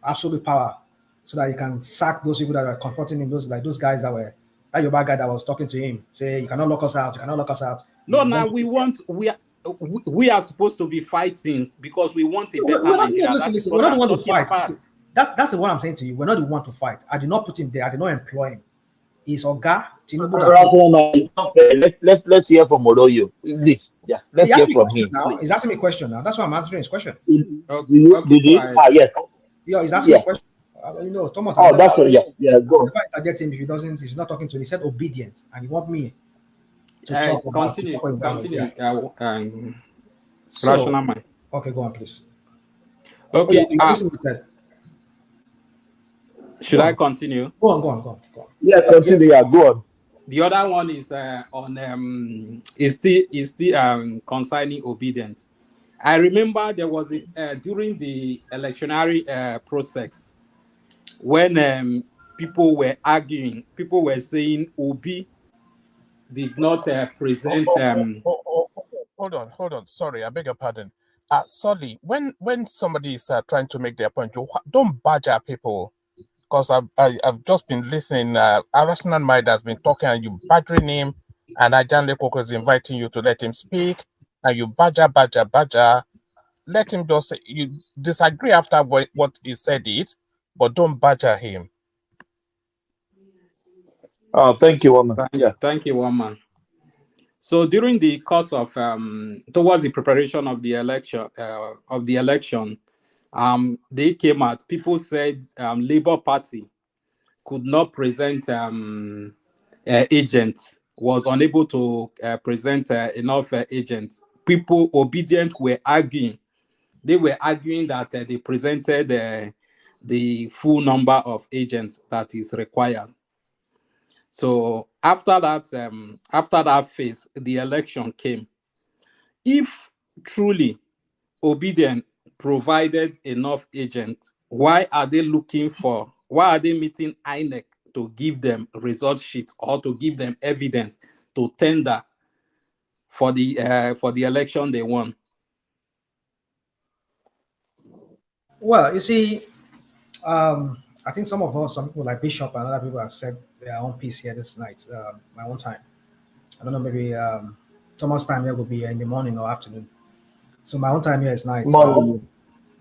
S13: absolute power so that he can sack those people that are confronting him? Those guys that Yoruba guy that was talking to him, say you cannot lock us out. You cannot lock us out.
S7: No, now we are supposed to be fighting because we want a better Nigeria.
S13: We're not the one to fight. That's the one I'm saying to you. We're not the one to fight. I did not put him there. I did not employ him. is Oga Tinubu
S9: Let's hear from Oroyo. Please, yeah, let's hear from him.
S13: Now he's asking me a question now. That's why I'm answering his question.
S9: Did you? Yes.
S13: Yeah, he's asking me a question. Thomas.
S9: Oh, that's right. Yeah. Go on.
S13: If I target him, if he's not talking to me. He said obedience, and he want me to talk about.
S7: Continue.
S13: So,
S7: rational mind.
S13: Okay, go on, please.
S7: Okay. Should I continue?
S13: Go on.
S9: Yeah, continue.
S7: Yes.
S9: Yeah, go on.
S7: The other one is on is the concerning obedience. I remember there was during the electionary process when people were arguing, people were saying Obi did not present.
S5: Hold on. Sorry, I beg your pardon. Sorry, when somebody is trying to make their point, you don't badger people. Because I've just been listening. Rational Mind has been talking and you badgering him, and Ajan Lekoko is inviting you to let him speak, and you badger. Let him just say, you disagree after what he said but don't badger him.
S9: Oh, thank you, woman.
S7: Thank you, woman. So during the course of towards the preparation of the election, they came out. People said Labour Party could not present agents, was unable to present enough agents. People obedient were arguing. They were arguing that they presented the full number of agents that is required. So after that phase, the election came. If truly obedient provided enough agents, why are they meeting INEC to give them result sheet or to give them evidence to tender for the election they won?
S13: Well, you see, I think some people like Bishop and other people have said their own piece here this night, my own time. I don't know, maybe Thomas' time here will be in the morning or afternoon. So my own time here is night.
S9: Morning.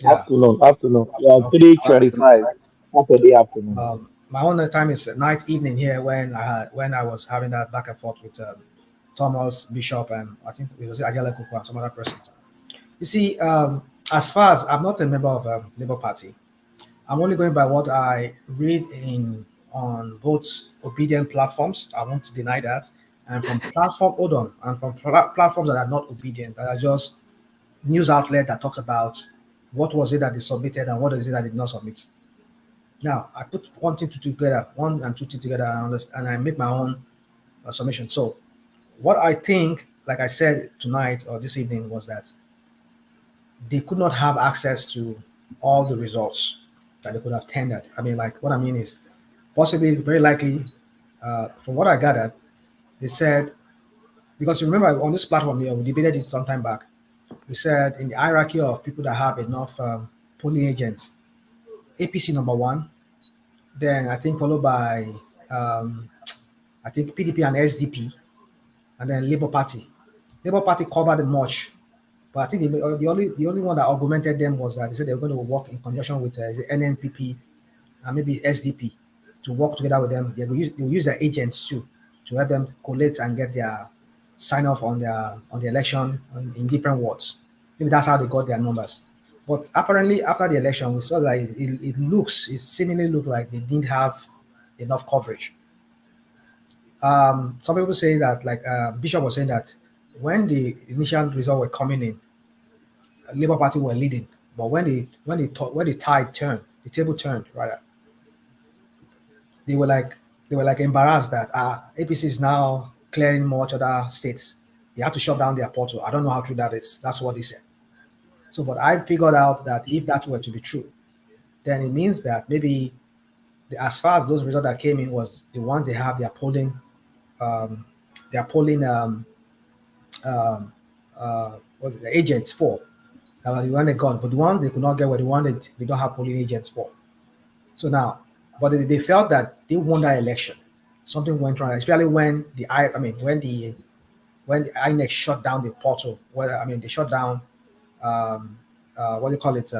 S9: Afternoon. Yeah, 3:25. Saturday afternoon.
S13: My own time is night, evening here when I was having that back and forth with Thomas, Bishop, and I think it was Ajala Kuku and some other persons. You see, as far as I'm not a member of Labour Party, I'm only going by what I read on both obedient platforms. I won't deny that, and from platforms that are not obedient, that are just news outlet that talks about what was it that they submitted and what is it that they did not submit. Now, I put one and two things together, and I make my own submission. So, what I think, like I said tonight or this evening, was that they could not have access to all the results that they could have tendered. I mean, like, what I mean is, possibly, very likely, from what I gathered, they said, because you remember on this platform here, we debated it some time back. We said in the hierarchy of people that have enough polling agents, APC number one, then I think followed by I think PDP and SDP, and then Labour Party. Labour Party covered much, but I think the only one that augmented them was that they said they were going to work in conjunction with NNPP and maybe SDP to work together with them. They will use their agents too to help them collate and get their sign off on the election in different wards. Maybe that's how they got their numbers. But apparently, after the election, we saw that it seemingly looked like they didn't have enough coverage. Some people say that, like Bishop was saying, that when the initial results were coming in, Labour Party were leading, but when the table turned, rather, they were like embarrassed that APC is now clearing much other states. They have to shut down their portal. I don't know how true that is. That's what they said. So, but I figured out that if that were to be true, then it means that maybe as far as those results that came in was the ones they have their polling the agents for. The one they got, but the ones they could not get were the ones they don't have polling agents for. So now, but they felt that they won that election. Something went wrong, especially when the INEC shut down the portal. They shut down what do you call it?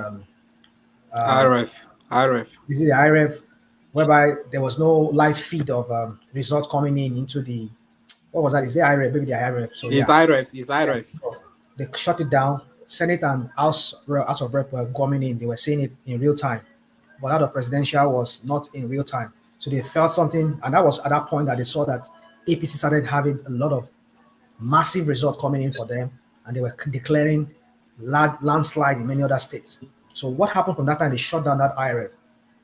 S7: IRF.
S13: Is it the IRF? whereby there was no live feed of results coming into the, what was that? Is the IREF? Maybe the IREF. So
S7: It's
S13: yeah.
S7: IREF. It's IREF.
S13: Yeah. So they shut it down. Senate and House of Rep were coming in. They were seeing it in real time, but that of presidential was not in real time. So they felt something, and that was at that point that they saw that APC started having a lot of massive results coming in for them, and they were declaring landslide in many other states. So what happened from that time? They shut down that IREF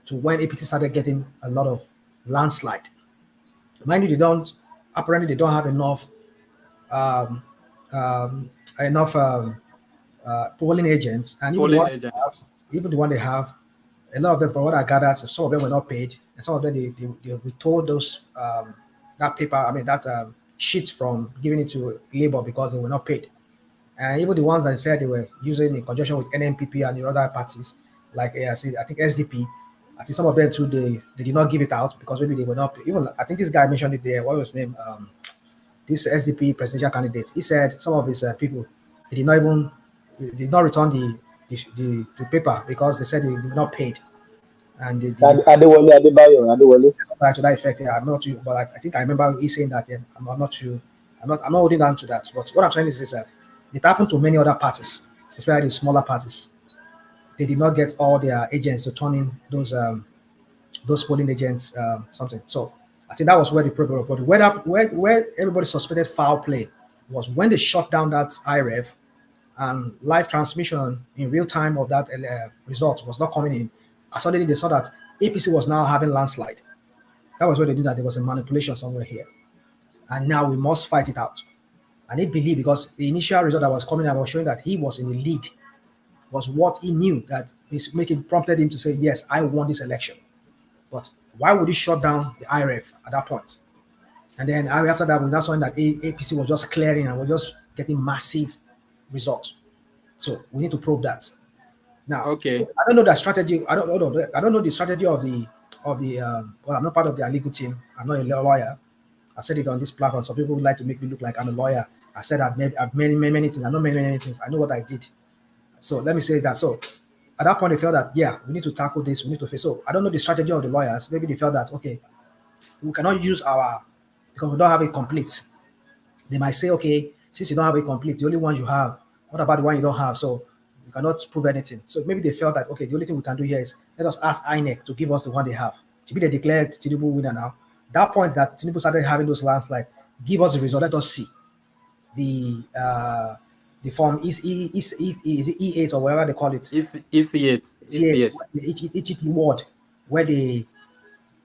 S13: to when APC started getting a lot of landslide. Mind you, apparently they don't have enough polling agents, and even the one they have, a lot of them, from what I gathered, some of them were not paid, and some of them they withhold those that paper, that sheets from giving it to Labour because they were not paid. And even the ones that said they were using in conjunction with NNPP and the other parties, like I think SDP, I think some of them too, they did not give it out because maybe they were not paid. Even I think this guy mentioned it there. What was his name? This SDP presidential candidate. He said some of his people, they did not return the paper because they said they were not paid. And
S9: Adewale Adebayo.
S13: To that effect, yeah, I'm not too, but I think I remember he saying that. Yeah, I'm not holding on to that. But what I'm saying is that it happened to many other parties, especially the smaller parties. They did not get all their agents to turn in those polling agents something. So I think that was where the problem was. But where everybody suspected foul play was when they shut down that IREF and live transmission in real time of that result was not coming in. Suddenly they saw that APC was now having landslide. That was where they knew that there was a manipulation somewhere here. And now we must fight it out. And he believed, because the initial result that was coming out was showing that he was in the lead, was what he knew that prompted him to say, yes, I won this election. But why would he shut down the IRF at that point? And then after that, we now saw that APC was just clearing and was just getting massive results. So we need to probe that. Now,
S7: okay.
S13: I don't know the strategy. I don't know the strategy of the. Well, I'm not part of their legal team. I'm not a lawyer. I said it on this platform. Some people would like to make me look like I'm a lawyer. I said I've many things. I know many things. I know what I did. So let me say that. So at that point, they felt that, yeah, we need to tackle this. We need to face. So I don't know the strategy of the lawyers. Maybe they felt that, okay, we cannot use because we don't have it complete. They might say, okay, since you don't have it complete, the only one you have, what about the one you don't have? So you cannot prove anything. So maybe they felt that, okay, the only thing we can do here is let us ask INEC to give us the one they have. Maybe they declared Tinubu winner now. That point that Tinubu started having those landslides, give us the result. Let us see the form is E8 or whatever they call it.
S7: EC8.
S13: Each ward where they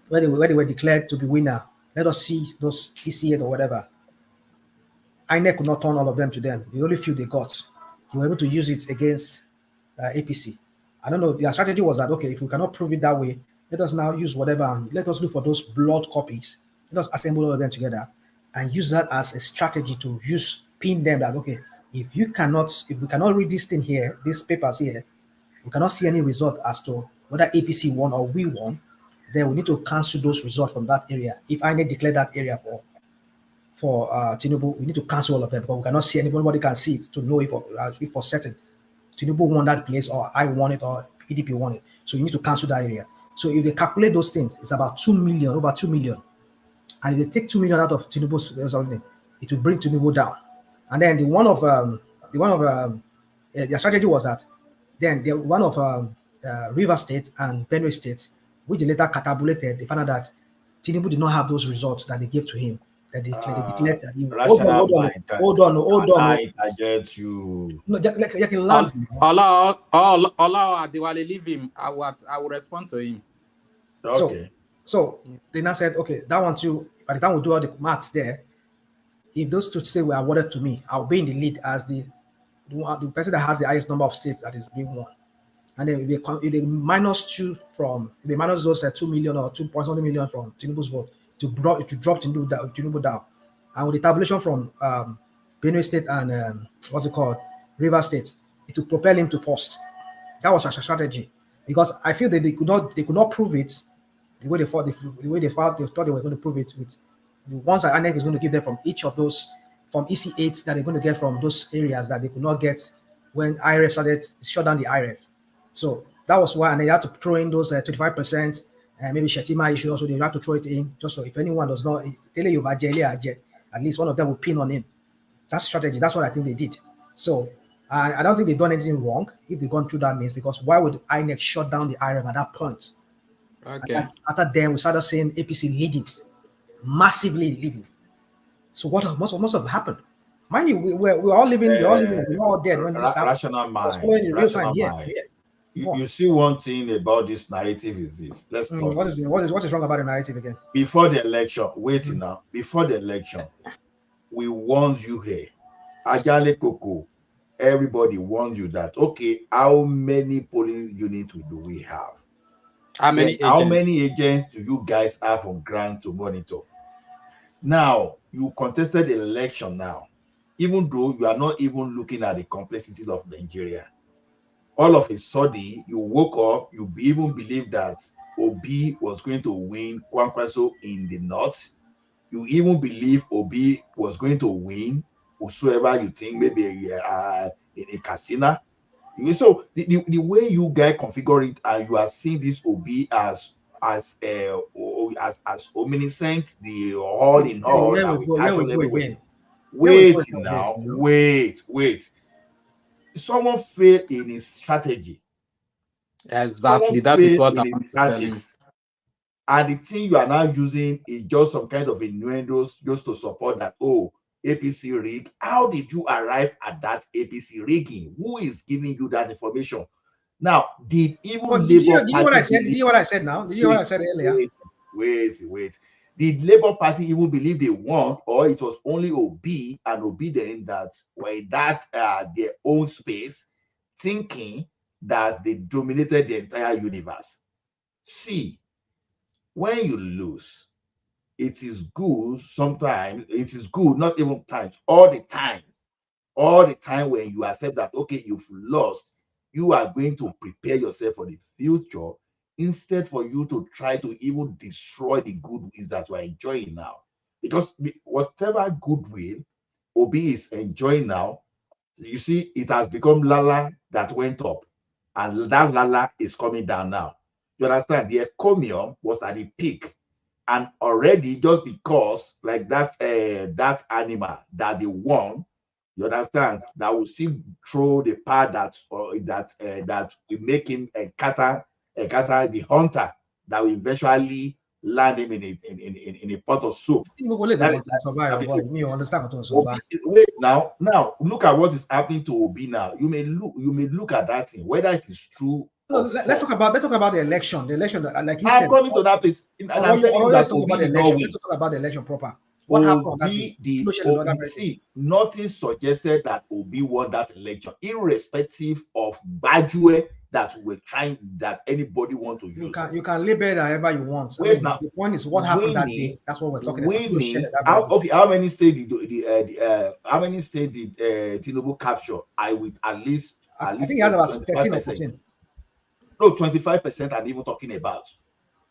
S13: were declared to be winner. Let us see those EC8 or whatever. INEC could not turn all of them to them. The only few they got, they were able to use it against APC. I don't know. Their strategy was that, okay, if we cannot prove it that way, let us now use whatever. Let us look for those blood copies. Let us assemble all of them together and use that as a strategy to pin them that, okay, if we cannot read this thing here, these papers here, we cannot see any result as to whether APC won or we won, then we need to cancel those results from that area. If INEC declare that area for Tinubu, we need to cancel all of them because we cannot see anybody can see it to know if for certain Tinubu won that place or I won it or PDP won it. So you need to cancel that area. So if they calculate those things, it's about 2 million, over 2 million. And if they take 2 million out of Tinubu's something, it will bring Tinubu down. And then their strategy was that then the one of River State and Benue State, which they later catapulted, they found out that Tinubu did not have those results that they gave to him. That they declared that he hold on.
S12: I get you.
S13: No, you can land.
S7: Allah Adewale, leave him. I will respond to him.
S12: Okay.
S13: So they now said, okay, that one too. By the time we do all the maths there, if those two states were awarded to me, I'll be in the lead as the person that has the highest number of states that is being won. And then if they minus those 2 million or 2.something million from Tinubu's vote to drop Tinubu down, and with the tabulation from Benue State and River State, it will propel him to first. That was a strategy, because I feel that they could not prove it the way they thought they were going to prove it with the ones that INEC is going to give them from each of those, from EC8s that they're going to get from those areas that they could not get when IRF started shut down the IRF. So that was why, and they had to throw in those 25% And maybe Shetima issue also, they have to throw it in, just so if anyone does not, at least one of them will pin on him. That's strategy. That's what I think they did. So I don't think they've done anything wrong if they've gone through that means, because why would INEC shut down the IREM at that point?
S7: Okay.
S13: After then, we started seeing APC leading, massively leading. So what must have happened? Mind you, we're all living, we're all dead when this happened.
S12: Rational mind. Rational mind. You see, one thing about this narrative is this. Let's talk.
S13: What is wrong about the narrative again?
S12: Before the election, waiting now. Before the election, we warned you here. Ajale Koko, everybody warned you that, okay, how many polling units do we have?
S7: How many agents?
S12: How many agents do you guys have on ground to monitor? Now, you contested the election now, even though you are not even looking at the complexity of Nigeria. All of a sudden, you woke up, you even believed that Obi was going to win Kwankwaso in the north. You even believe Obi was going to win whosoever you think, maybe in a casino. So the way you guys configure it, and you are seeing this Obi as omniscient, the all in all. Wait. Someone failed in his strategy.
S7: Exactly. That is what I want to tell you.
S12: And the thing you are now using is just some kind of innuendos just to support that, oh, APC rig. How did you arrive at that APC rigging? Who is giving you that information? Now, did even Labour Party...
S13: Did you hear what I said? Did you hear what I said now? Did you hear what I said earlier?
S12: Wait. Did Labour Party even believe they won, or it was only Obi and Obi then that were in that their own space, thinking that they dominated the entire universe? See, when you lose, it is good sometimes, it is good, not even times, all the time when you accept that, okay, you've lost, you are going to prepare yourself for the future, instead for you to try to even destroy the goodwill that you are enjoying now. Because whatever goodwill Obi is enjoying now, you see, it has become Lala that went up, and that Lala is coming down now. You understand? The encomium was at the peak, and already just because like that animal that they won, you understand, that will still throw the part that will make him encounter the hunter that will eventually land him in a pot of soup. Wait, now look at what is happening to Obi now. You may look at that thing, whether it is true.
S13: No, let's talk about the election. The election, like you said.
S12: Coming to that place, and I'm telling you that Obi did not win.
S13: Let's talk about the election proper. What happened?
S12: See, nothing suggested that Obi won that election, irrespective of Bajue that we're trying, that anybody want to use.
S13: You can label it however you want. Wait, now, the point is what happened that day. That's what we're talking about.
S12: How many states did Tinubu capture? I think he has about 13 or 14. No, 25%. I'm even talking about.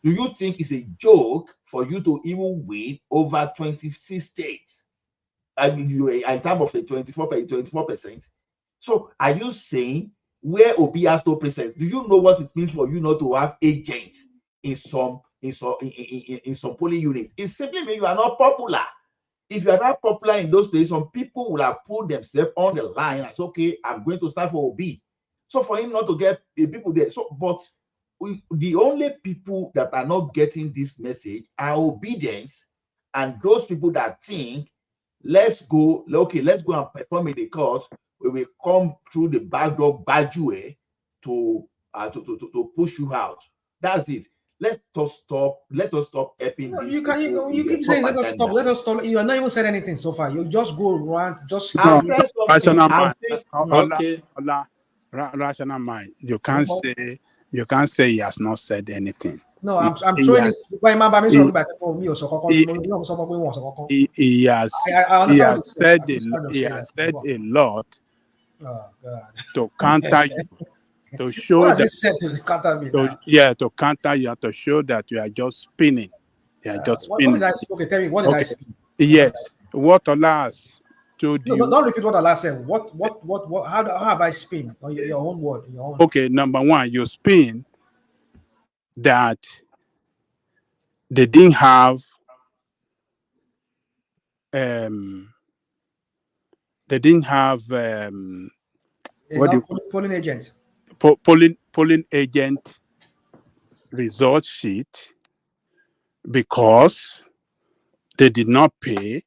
S12: Do you think it's a joke for you to even win over 26 states? I mean, in terms of a 24%. So, are you saying where Obi has no presence? Do you know what it means for you not to have agents in some polling units? It simply means you are not popular. If you are not popular in those days, some people will have put themselves on the line and say, okay, I'm going to stand for Obi. So for him not to get people there. So, but the only people that are not getting this message are obedience, and those people that think, let's go and perform in the court. We will come through the back door Bajue to push you out. That's it. Let us stop helping.
S13: You keep saying let us stop. You are not even said anything so far. You just go around, just
S2: rational mind. You can't say he has not said anything.
S13: No, I'm throwing it.
S2: He has said a lot to counter you, to show that to counter you, to show that you are just spinning. You are just spinning.
S13: Tell me, what did I say?
S2: Yes, what Allah has told you.
S13: Don't repeat what Allah said. What? How have I spin? On your own word.
S2: Okay, number one, you spin that they didn't have um, what do you
S13: polling agent.
S2: Polling agent result sheet because they did not pay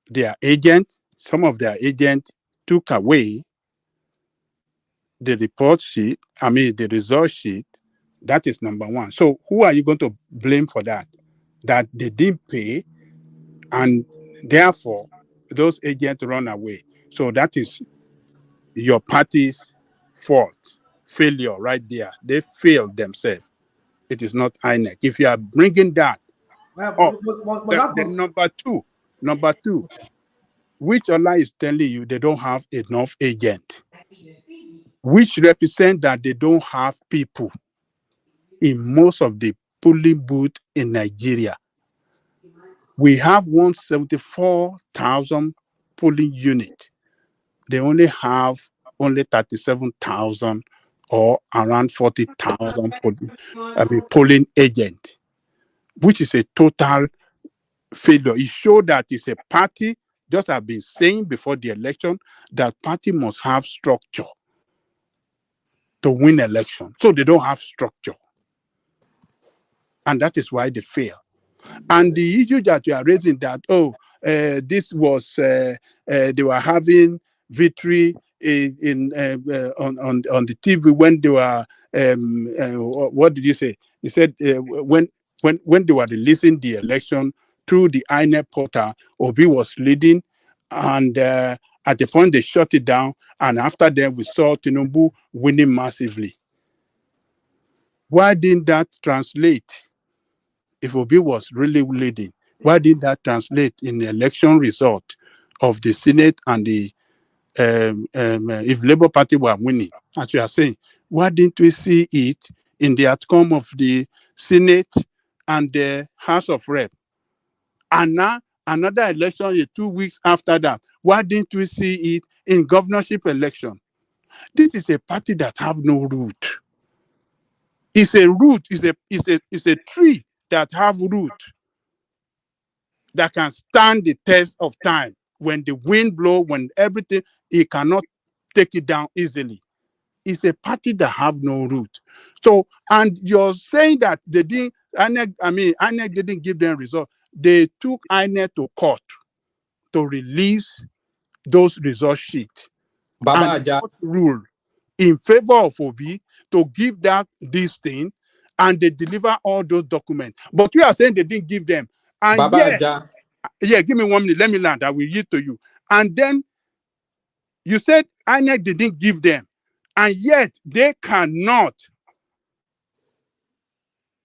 S2: their agent. Some of their agents took away the report sheet, the result sheet. That is number one. So who are you going to blame for that? That they didn't pay and therefore those agents run away. So that is your party's fault, failure right there. They failed themselves. It is not INEC. If you are bringing that up, then number two, which Allah is telling you they don't have enough agent, which represent that they don't have people in most of the polling booth in Nigeria. We have 174,000 polling unit. They only have 37,000 or around 40,000 polling agent, which is a total failure. It shows that it's a party, just have been saying before the election, that party must have structure to win election. So they don't have structure. And that is why they fail. And the issue that you are raising that, this was, they were having victory on the TV when they were, what did you say? You said when they were releasing the election through the INEC portal, Obi was leading, and at the point they shut it down, and after that we saw Tinubu winning massively. Why didn't that translate? If Obi was really leading, why did that translate in the election result of the Senate and the if Labour Party were winning, as you are saying, why didn't we see it in the outcome of the Senate and the House of Rep? And now another election 2 weeks after that, why didn't we see it in governorship election? This is a party that have no root. It's a root. It's a tree that have root that can stand the test of time. When the wind blow, when everything, it cannot take it down easily. It's a party that have no root. So, and you're saying that they didn't, INEC didn't give them result. They took INEC to court to release those result sheets. And the court ruled in favor of Obi to give this thing, and they deliver all those documents. But you are saying they didn't give them. And give me 1 minute. Let me land. I will yield to you. And then you said INEC didn't give them, and yet they cannot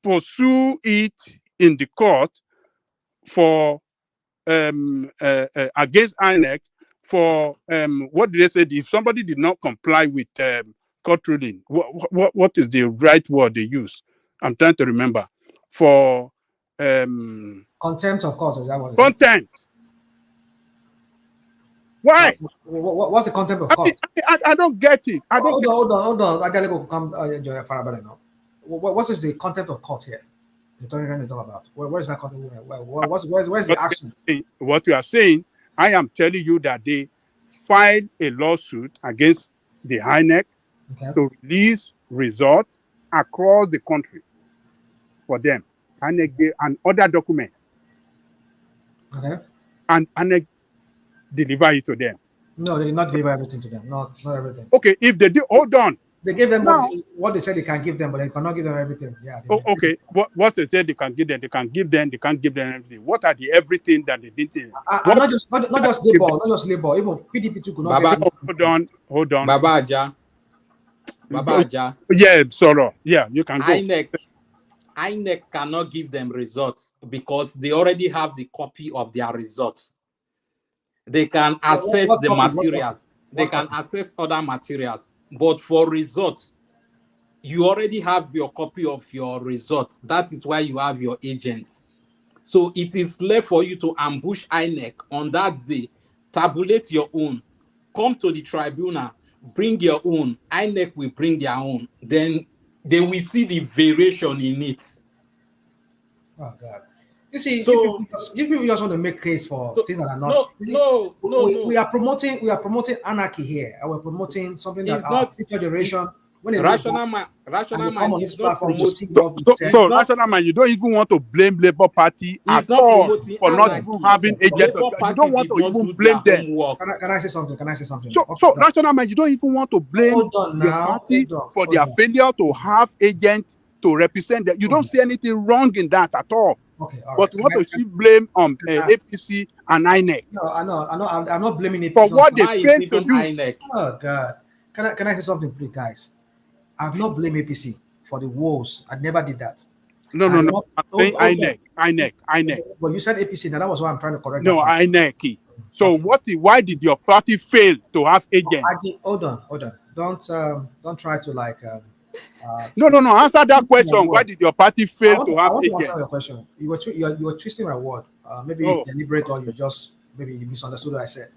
S2: pursue it in the court for against INEC for what did they say? If somebody did not comply with court ruling, what is the right word they use? I'm trying to remember. For
S13: contempt of court, is that what?
S2: Contempt. Why?
S13: What's the contempt of court?
S2: I don't get it. I don't.
S13: Hold on. I gotta go come. What is the contempt of court here? You're trying to talk about. Where's that contempt? Where's the action?
S2: What you are saying, I am telling you that they filed a lawsuit against the INEC to release results across the country for them. INEC gave an other document.
S13: Okay.
S2: And INEC deliver it to them.
S13: No, they did not deliver everything to them. Not everything.
S2: Okay, if they do, hold on.
S13: They gave them what they said they can give them, but they cannot give them everything. Yeah.
S2: Okay. What they said they can give them, they can't give them everything. What are the everything that they didn't?
S13: Not just labor, even PDP too could not.
S2: Hold on.
S7: Baba Aja.
S2: Yeah, Soro. Yeah, you can go.
S7: INEC cannot give them results because they already have the copy of their results. They can access the materials. They can access other materials. But for results, you already have your copy of your results. That is why you have your agents. So it is left for you to ambush INEC on that day, tabulate your own, come to the tribunal, bring your own. INEC will bring their own. Then they will see the variation in it.
S13: Oh God. You see,
S7: So
S13: you people just want to make case for things that are not. We are promoting anarchy here, and we're promoting something that
S7: it's
S13: our
S7: not.
S13: future generation, when they look back
S7: Rational man,
S13: and they
S7: rational
S13: come
S7: man
S13: on
S7: is
S13: this
S7: not
S13: platform to
S7: promoting.
S13: see what we said.
S2: So Rational Man, you don't even want to blame Labour Party at
S7: He's not
S2: all
S7: promoting
S2: for not
S7: anarchy.
S2: even having agent.
S7: Labour
S2: You
S7: Party
S2: don't want
S7: did
S2: to
S7: not
S2: even
S7: do their
S2: blame them.
S7: homework.
S13: Can I say something? Can I say something?
S2: So,
S13: Okay, done.
S2: Rational Man, you don't even want to blame
S13: Hold on
S2: your
S13: now.
S2: party
S13: Hold on.
S2: for
S13: Hold
S2: their
S13: on.
S2: failure to have agents to represent them. You don't see anything wrong in that at all.
S13: Okay, all
S2: But
S13: right.
S2: you want to shift blame on APC and INEC
S13: No, I know. I'm not blaming it.
S2: for what they
S7: Why is
S2: failed to
S7: even
S2: do.
S7: INEC?
S13: Oh God. Can I say something, please, guys? I've not blamed APC for the woes. I never did that.
S2: No. I'm saying INEC.
S13: Well, you said APC. Now that was why I'm trying to correct
S2: No,
S13: that part.
S2: INEC. So why did your party fail to have agents?
S13: Hold on. Don't try to like.
S2: No. Answer that question. Why
S13: word.
S2: did your party fail to
S13: I
S2: have
S13: want to answer
S2: agents?
S13: your question. You were twisting my word. Maybe deliberate or you just maybe you misunderstood what I said.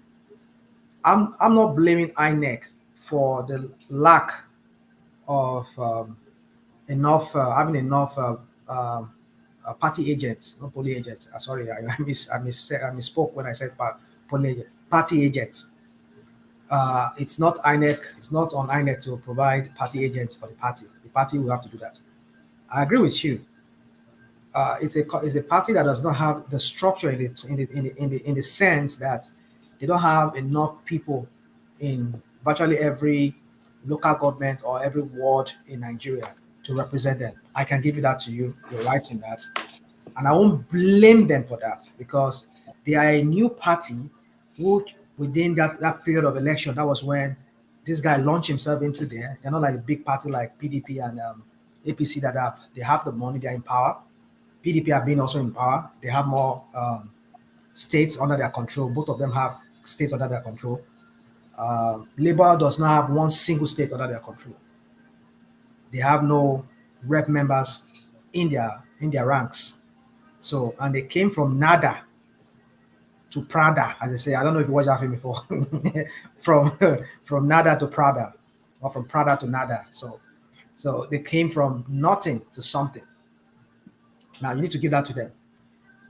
S13: I'm not blaming INEC for the lack of having enough party agents, not poly agents. Sorry, I misspoke when I said poly agent. Party agents. It's not INEC. It's not on INEC to provide party agents for the party. The party will have to do that. I agree with you. It's a party that does not have the structure in the sense that they don't have enough people in virtually every local government or every ward in Nigeria to represent them. I can give you that to you. You're right in that. And I won't blame them for that because they are a new party which within that period of election, that was when this guy launched himself into there. They're not like a big party like PDP and APC that they have the money, they're in power. PDP have been also in power. They have more states under their control. Both of them have states under their control. Labour does not have one single state under their control. They have no rep members in their ranks. So, and they came from nada to Prada, as they say. I don't know if you watched that film before. from nada to Prada, or from Prada to nada. So they came from nothing to something. Now you need to give that to them.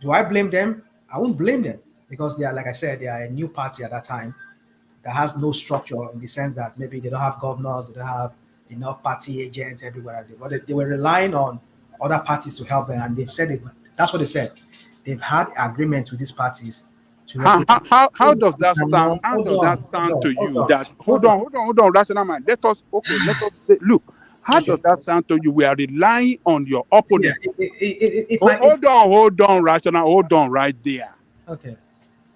S13: Do I blame them? I won't blame them because they are, like I said, they are a new party at that time that has no structure in the sense that maybe they don't have governors, they don't have enough party agents everywhere. But they were relying on other parties to help them, and they've said it. That's what they said. They've had agreements with these parties to
S2: How does that sound? How does that sound to you? That hold on, Rational Man. Let us look. How does that sound to you? We are relying on your opponent. Hold on, Rational. Hold on, right there.
S13: Okay,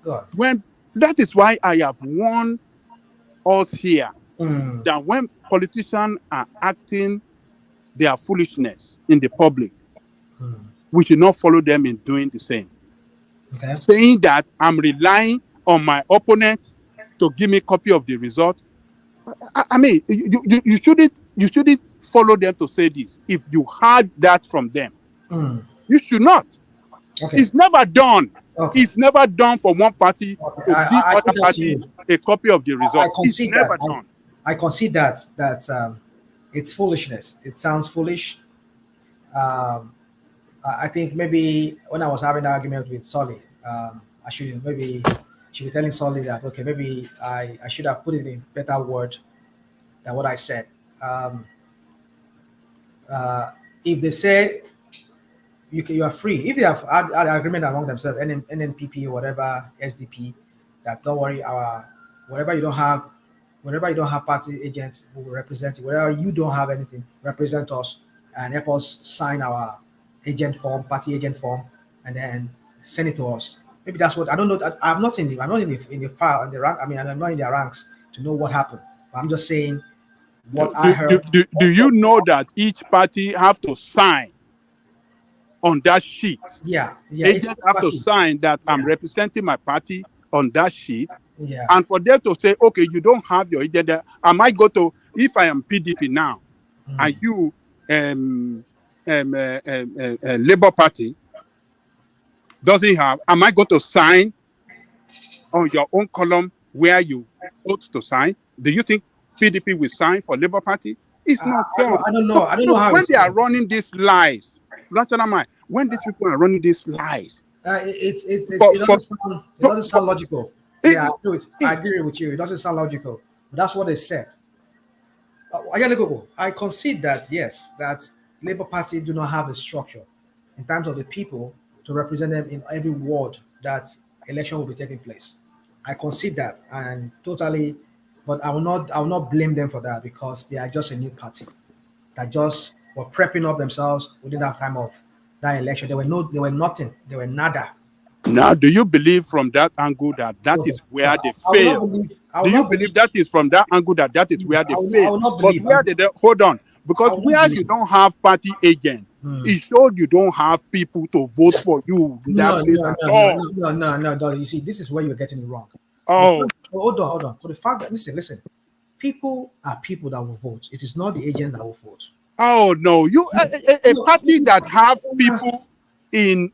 S13: go on.
S2: When that is why I have warned us here that when politicians are acting their foolishness in the public, we should not follow them in doing the same.
S13: Okay.
S2: Saying that I'm relying on my opponent to give me a copy of the result. I mean, you shouldn't follow them to say this. If you heard that from them, you should not.
S13: Okay.
S2: It's never done.
S13: Okay.
S2: It's never done for one party to give other party a copy of the result. It's never done.
S13: I concede that it's foolishness. It sounds foolish. I think maybe when I was having an argument with Solly, I should be telling Solly that okay, maybe I should have put it in better word than what I said. If they say you are free, if they have had an agreement among themselves, NNPP, whatever, SDP, that don't worry, wherever you don't have party agents who will represent you, wherever you don't have anything, represent us and help us sign our party agent form, and then send it to us. Maybe that's what I don't know. I'm not in the file in the rank. I mean, I'm not in their ranks to know what happened. But I'm just saying what I heard.
S2: Do you know that each party have to sign on that sheet?
S13: Yeah.
S2: Agents have to sign that I'm representing my party on that sheet.
S13: Yeah.
S2: And for them to say, okay, you don't have your agent there. I might go to, if I am PDP now, and you Labour Party doesn't have, am I going to sign on your own column where you ought to sign? Do you think PDP will sign for Labour Party? It's not done.
S13: I don't know. I don't know how
S2: when they are running these lies, rational mind. When these people are running these lies,
S13: it doesn't sound logical. Yeah, I agree with you. It doesn't sound logical. But that's what they said. I concede that, yes, that Labour Party do not have a structure in terms of the people to represent them in every ward that election will be taking place. I concede that, and totally, but I will not blame them for that, because they are just a new party that just were prepping up themselves within that time of that election. They were nothing. They were nada.
S2: Now, do you believe from that angle that is where they fail? Do you believe that is from that angle that is where they fail? But where did they hold on? Because where you don't have party agents, it shows you don't have people to vote for you in that place at all.
S13: No. You see, this is where you're getting it wrong.
S2: Oh,
S13: hold on. For the fact that listen, people are people that will vote. It is not the agent that will vote.
S2: Oh no, you a party that have people in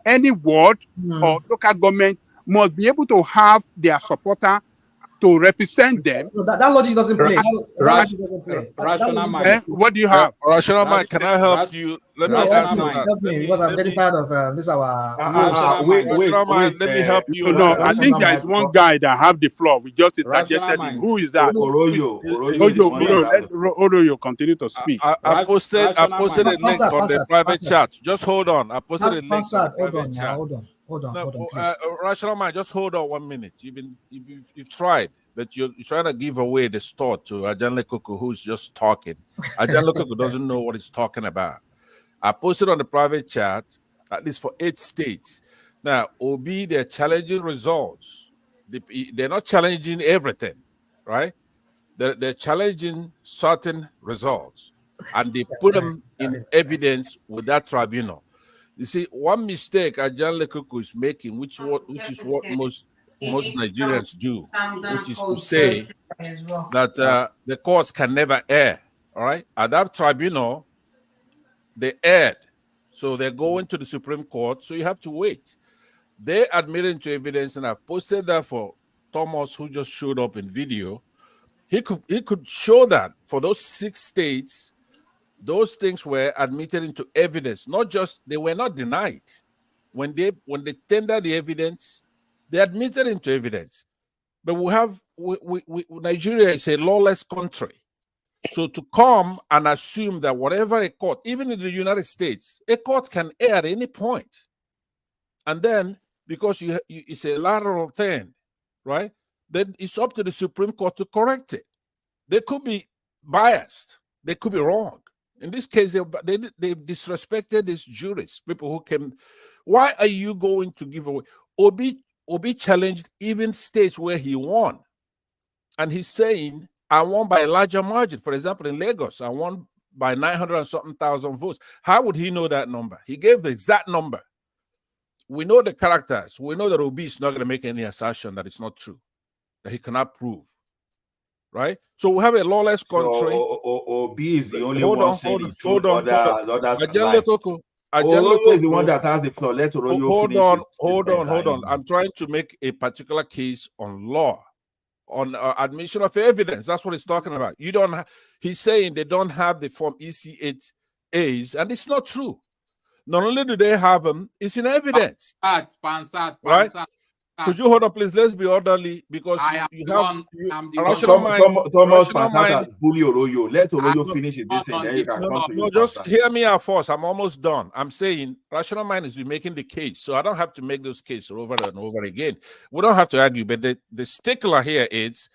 S2: any ward or local government must be able to have their supporter to represent them.
S13: No, that logic doesn't play.
S7: Rational mind.
S2: What do you have?
S19: Rational mind, can I help you? Let me answer that.
S13: Because I'm getting tired of this.
S19: Rational mind, let me help you.
S2: No, I think there is one guy that have the floor. We just interjected him. Who is that? Oroyo, continue to speak.
S19: I posted a link on the private chat. Just hold on. I posted a link on the private chat.
S13: Hold on.
S19: Rational mind, just hold on 1 minute. You've tried, but you're trying to give away the store to Ajanle Koko, who's just talking. Ajanle Koko doesn't know what he's talking about. I posted on the private chat, at least for 8 states. Now, Obi, they're challenging results. They're not challenging everything, right? They're challenging certain results, and they put them in evidence with that tribunal. You see, one mistake Ajanle Koko is making, which is what most Nigerians do, which is to say that the courts can never err. All right, at that tribunal, they erred, so they're going to the Supreme Court. So you have to wait. They admitted into evidence, and I've posted that for Thomas, who just showed up in video. He could show that for those 6 states, those things were admitted into evidence. Not just, they were not denied. When they tendered the evidence, they admitted into evidence. But Nigeria is a lawless country. So to come and assume that whatever a court, even in the United States, a court can err at any point. And then, because it's a lateral thing, right? Then it's up to the Supreme Court to correct it. They could be biased. They could be wrong. In this case, they disrespected these jurists, people who came. Why are you going to give away? Obi challenged even states where he won. And he's saying, I won by a larger margin. For example, in Lagos, I won by 900 and something thousand votes. How would he know that number? He gave the exact number. We know the characters. We know that Obi is not going to make any assertion that it's not true, that he cannot prove. Right? So we have a lawless country.
S12: Obi is the only
S19: one
S12: saying the truth.
S19: Hold on.
S12: Ajanle Koko is the one that has the floor. Let Oroyo finish.
S19: Hold on. I'm trying to make a particular case on law, on admission of evidence. That's what he's talking about. He's saying they don't have the Form EC8As, and it's not true. Not only do they have them, it's in evidence. Right? Could you hold on, please? Let's be orderly, because
S12: Thomas bully Oroyo. Let Oroyo finish it. Then you can come to
S19: no, just hear me out first. I'm almost done. I'm saying rational mind has been making the case, so I don't have to make those cases over and over again. We don't have to argue, but the stickler here is,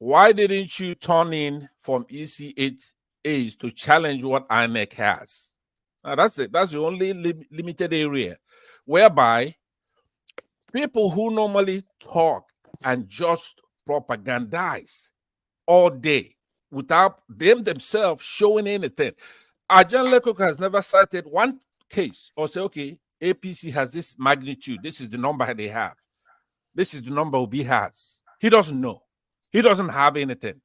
S19: why didn't you turn in from EC8As to challenge what INEC has? Now, that's the only limited area whereby people who normally talk and just propagandize all day without them themselves showing anything. Ajanle Koko has never cited one case or say, okay, APC has this magnitude. This is the number they have. This is the number Obi has. He doesn't know. He doesn't have anything.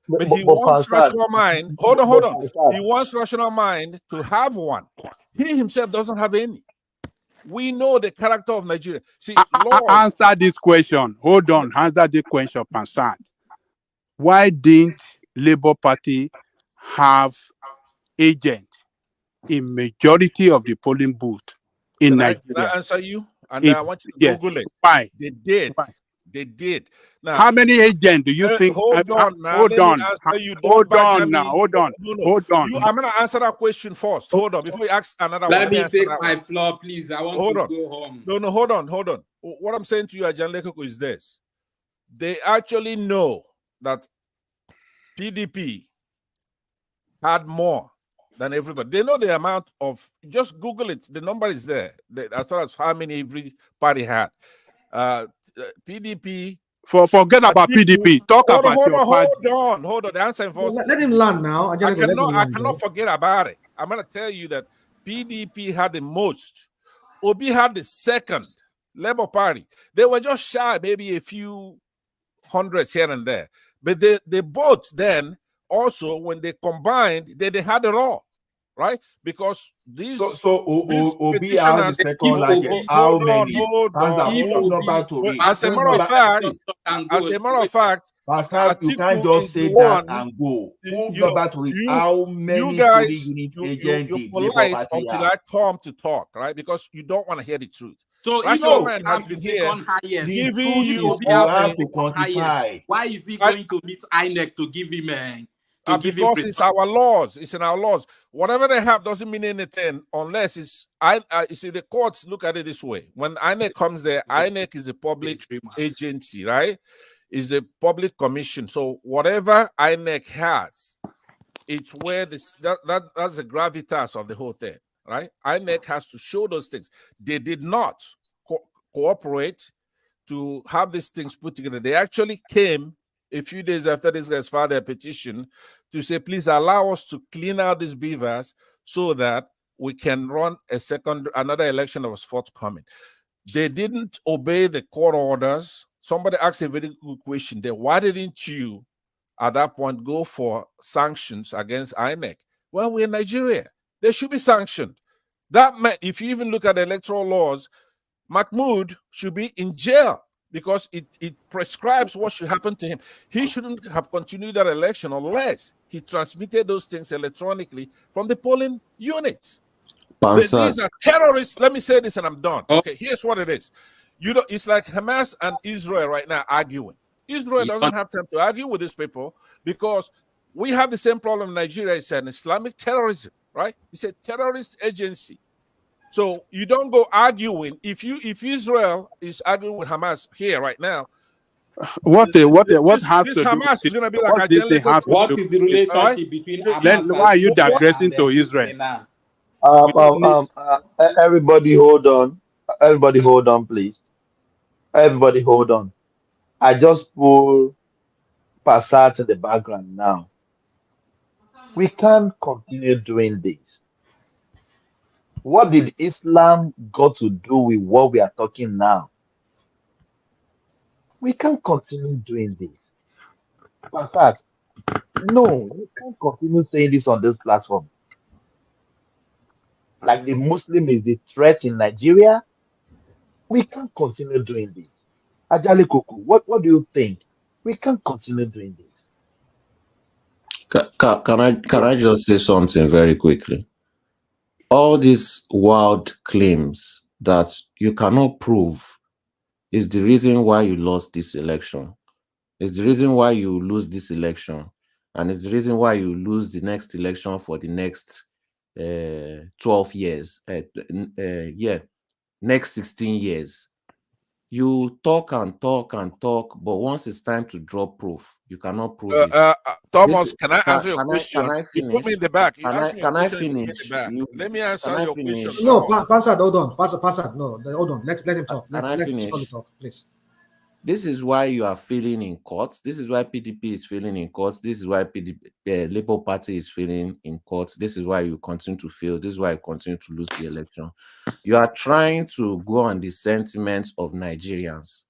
S19: But he wants rational mind. Hold on. He wants rational mind to have one. He himself doesn't have any. We know the character of Nigeria. See,
S2: answer this question. Hold on. Answer the question, Pansat. Why didn't Labour Party have agent in majority of the polling booth in Nigeria.
S19: Did I answer you? And I want you to
S2: yes.
S19: Google it.
S2: Why?
S19: They did.
S2: Why?
S19: They did. Now,
S2: how many agents do you think?
S19: Hold on now.
S2: Hold
S19: Let
S2: on.
S19: me answer you. Don't
S2: Hold
S19: badger
S2: on
S19: me.
S2: now. Hold on.
S19: No.
S2: Hold on.
S19: I'm going to answer that question first. Hold on. Before you ask another one,
S7: Let me
S19: answer
S7: take
S19: that
S7: my
S19: one.
S7: floor, please. I want
S19: Hold
S7: to
S19: on.
S7: go home.
S19: No, hold on. What I'm saying to you, Ajan Lekoko, is this. They actually know that PDP had more than everybody. They know the amount of, just Google it. The number is there. As far as how many every party had. PDP.
S2: Forget about PDP. Talk about your party.
S19: Hold on. The answer involves.
S13: Let him land now.
S19: I cannot forget about it. I'm going to tell you that PDP had the most. Obi had the second. Labour Party. They were just shy, maybe a few hundreds here and there. But they both then also, when they combined, they had it all. Right? Because these
S12: Obi has the second largest. How many?
S19: As a matter of fact,
S12: you can't just say that and go. How many polling unit agents did Labour Party
S19: until
S12: have?
S19: I come to talk, right? Because you don't want to hear the truth.
S7: So
S19: Rational
S7: if
S19: Man has been here giving you
S12: have to quantify.
S7: Why is he going to meet INEC to give him?
S19: Because it's our laws. It's in our laws. Whatever they have doesn't mean anything unless it's. You see, the courts look at it this way. When INEC comes there, INEC is a public agency, right? Is a public commission. So whatever INEC has, it's where that's the gravitas of the whole thing, right? INEC has to show those things. They did not cooperate to have these things put together. They actually came a few days after these guys filed their petition to say, please allow us to clean out these beavers so that we can run another election that was forthcoming. They didn't obey the court orders. Somebody asked a very good question there. Why didn't you, at that point, go for sanctions against INEC? Well, we're in Nigeria. They should be sanctioned. That meant, if you even look at the electoral laws, Mahmoud should be in jail because it prescribes what should happen to him. He shouldn't have continued that election unless he transmitted those things electronically from the polling units. These are terrorists. Let me say this and I'm done. Okay, here's what it is. It's like Hamas and Israel right now arguing. Israel doesn't have time to argue with these people because we have the same problem in Nigeria. It's an Islamic terrorism, right? It's a terrorist agency. So you don't go arguing. If Israel is arguing with Hamas here right now,
S2: what
S19: this
S2: has to
S19: Hamas
S2: do?
S19: is going to be
S2: What
S19: like
S2: this thing have to
S7: what
S2: do?
S7: is the relationship between Hamas
S2: Why are you digressing to Israel?
S9: Everybody hold on. Everybody hold on, please. Everybody hold on. I just pull Passat in the background now. We can't continue doing this. What did Islam got to do with what we are talking now? We can't continue doing this. Passat, no, we can't continue saying this on this platform. Like the Muslim is the threat in Nigeria. We can't continue doing this. Ajali Koko, what do you think? We can't continue doing this.
S17: Can I just say something very quickly? All these wild claims that you cannot prove is the reason why you lost this election. It's the reason why you lose this election. And it's the reason why you lose the next election for the next 12 years. Next 16 years. You talk and talk and talk, but once it's time to drop proof, you cannot prove it.
S19: Thomas, can I answer your question?
S17: Can I finish?
S19: You put me in the back. You
S17: Can
S19: asked me a
S17: I
S19: question,
S17: finish?
S19: you put me in the back. Let me answer your question.
S13: No, Passat, hold on. Passat, no, hold on. Let him talk. Let's
S17: finish?
S13: talk, please.
S17: This is why you are failing in courts. This is why PDP is failing in courts. This is why Labour Party is failing in courts. This is why you continue to fail. This is why you continue to lose the election. You are trying to go on the sentiments of Nigerians.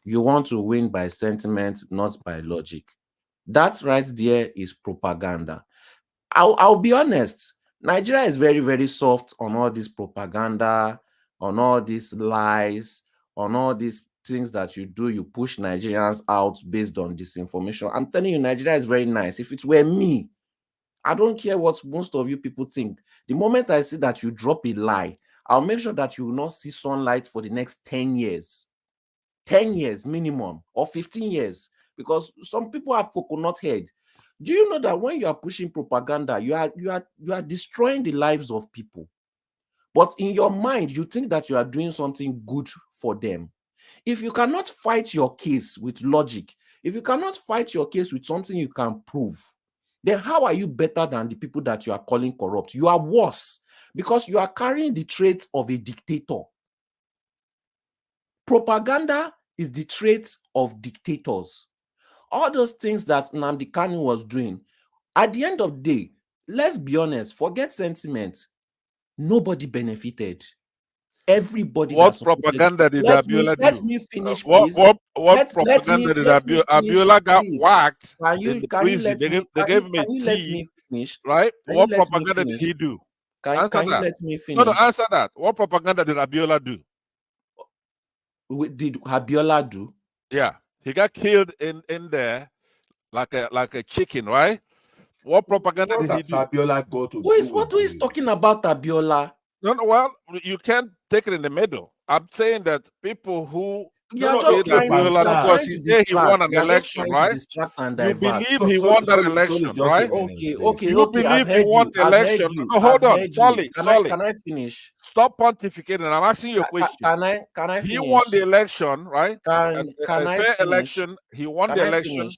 S17: You want to win by sentiment, not by logic. That right there is propaganda. I'll be honest. Nigeria is very, very soft on all this propaganda, on all these lies, on all these things that you do. You push Nigerians out based on disinformation. I'm telling you, Nigeria is very nice. If it were me, I don't care what most of you people think. The moment I see that you drop a lie, I'll make sure that you will not see sunlight for the next 10 years. 10 years minimum, or 15 years, because some people have coconut head. Do you know that when you are pushing propaganda, you are destroying the lives of people? But in your mind, you think that you are doing something good for them. If you cannot fight your case with logic, if you cannot fight your case with something you can prove, then how are you better than the people that you are calling corrupt? You are worse, because you are carrying the traits of a dictator. Propaganda is the traits of dictators. All those things that Nnamdi Kanu was doing, at the end of the day, let's be honest, forget sentiment. Nobody benefited. Everybody.
S19: What propaganda did Abiola do?
S17: Let me finish,
S19: What
S17: please.
S19: propaganda did Abiola got whacked in the prison? They gave him a tea, right? What propaganda did he do? Answer
S17: Can you
S19: that.
S17: let me finish?
S19: No, answer that. What propaganda did Abiola do?
S17: Did Abiola do?
S19: Yeah, he got killed in there like a chicken, right? What propaganda did he do?
S12: Abiola go to
S17: Who is talking about Abiola?
S19: No, well, you can't take it in the middle. I'm saying that people who
S17: You're just trying
S19: because he said he won an
S17: You're
S19: election,
S17: just
S19: right?
S17: distract and
S19: You
S17: divert.
S19: believe he won that election, right?
S17: Okay.
S19: You believe he won the election. No, hold on, Solly.
S17: Can I finish?
S19: Stop pontificating. I'm asking you a question.
S17: Can I finish?
S19: He won the election, right?
S17: Can
S19: a
S17: I
S19: fair
S17: finish?
S19: election. He won the election.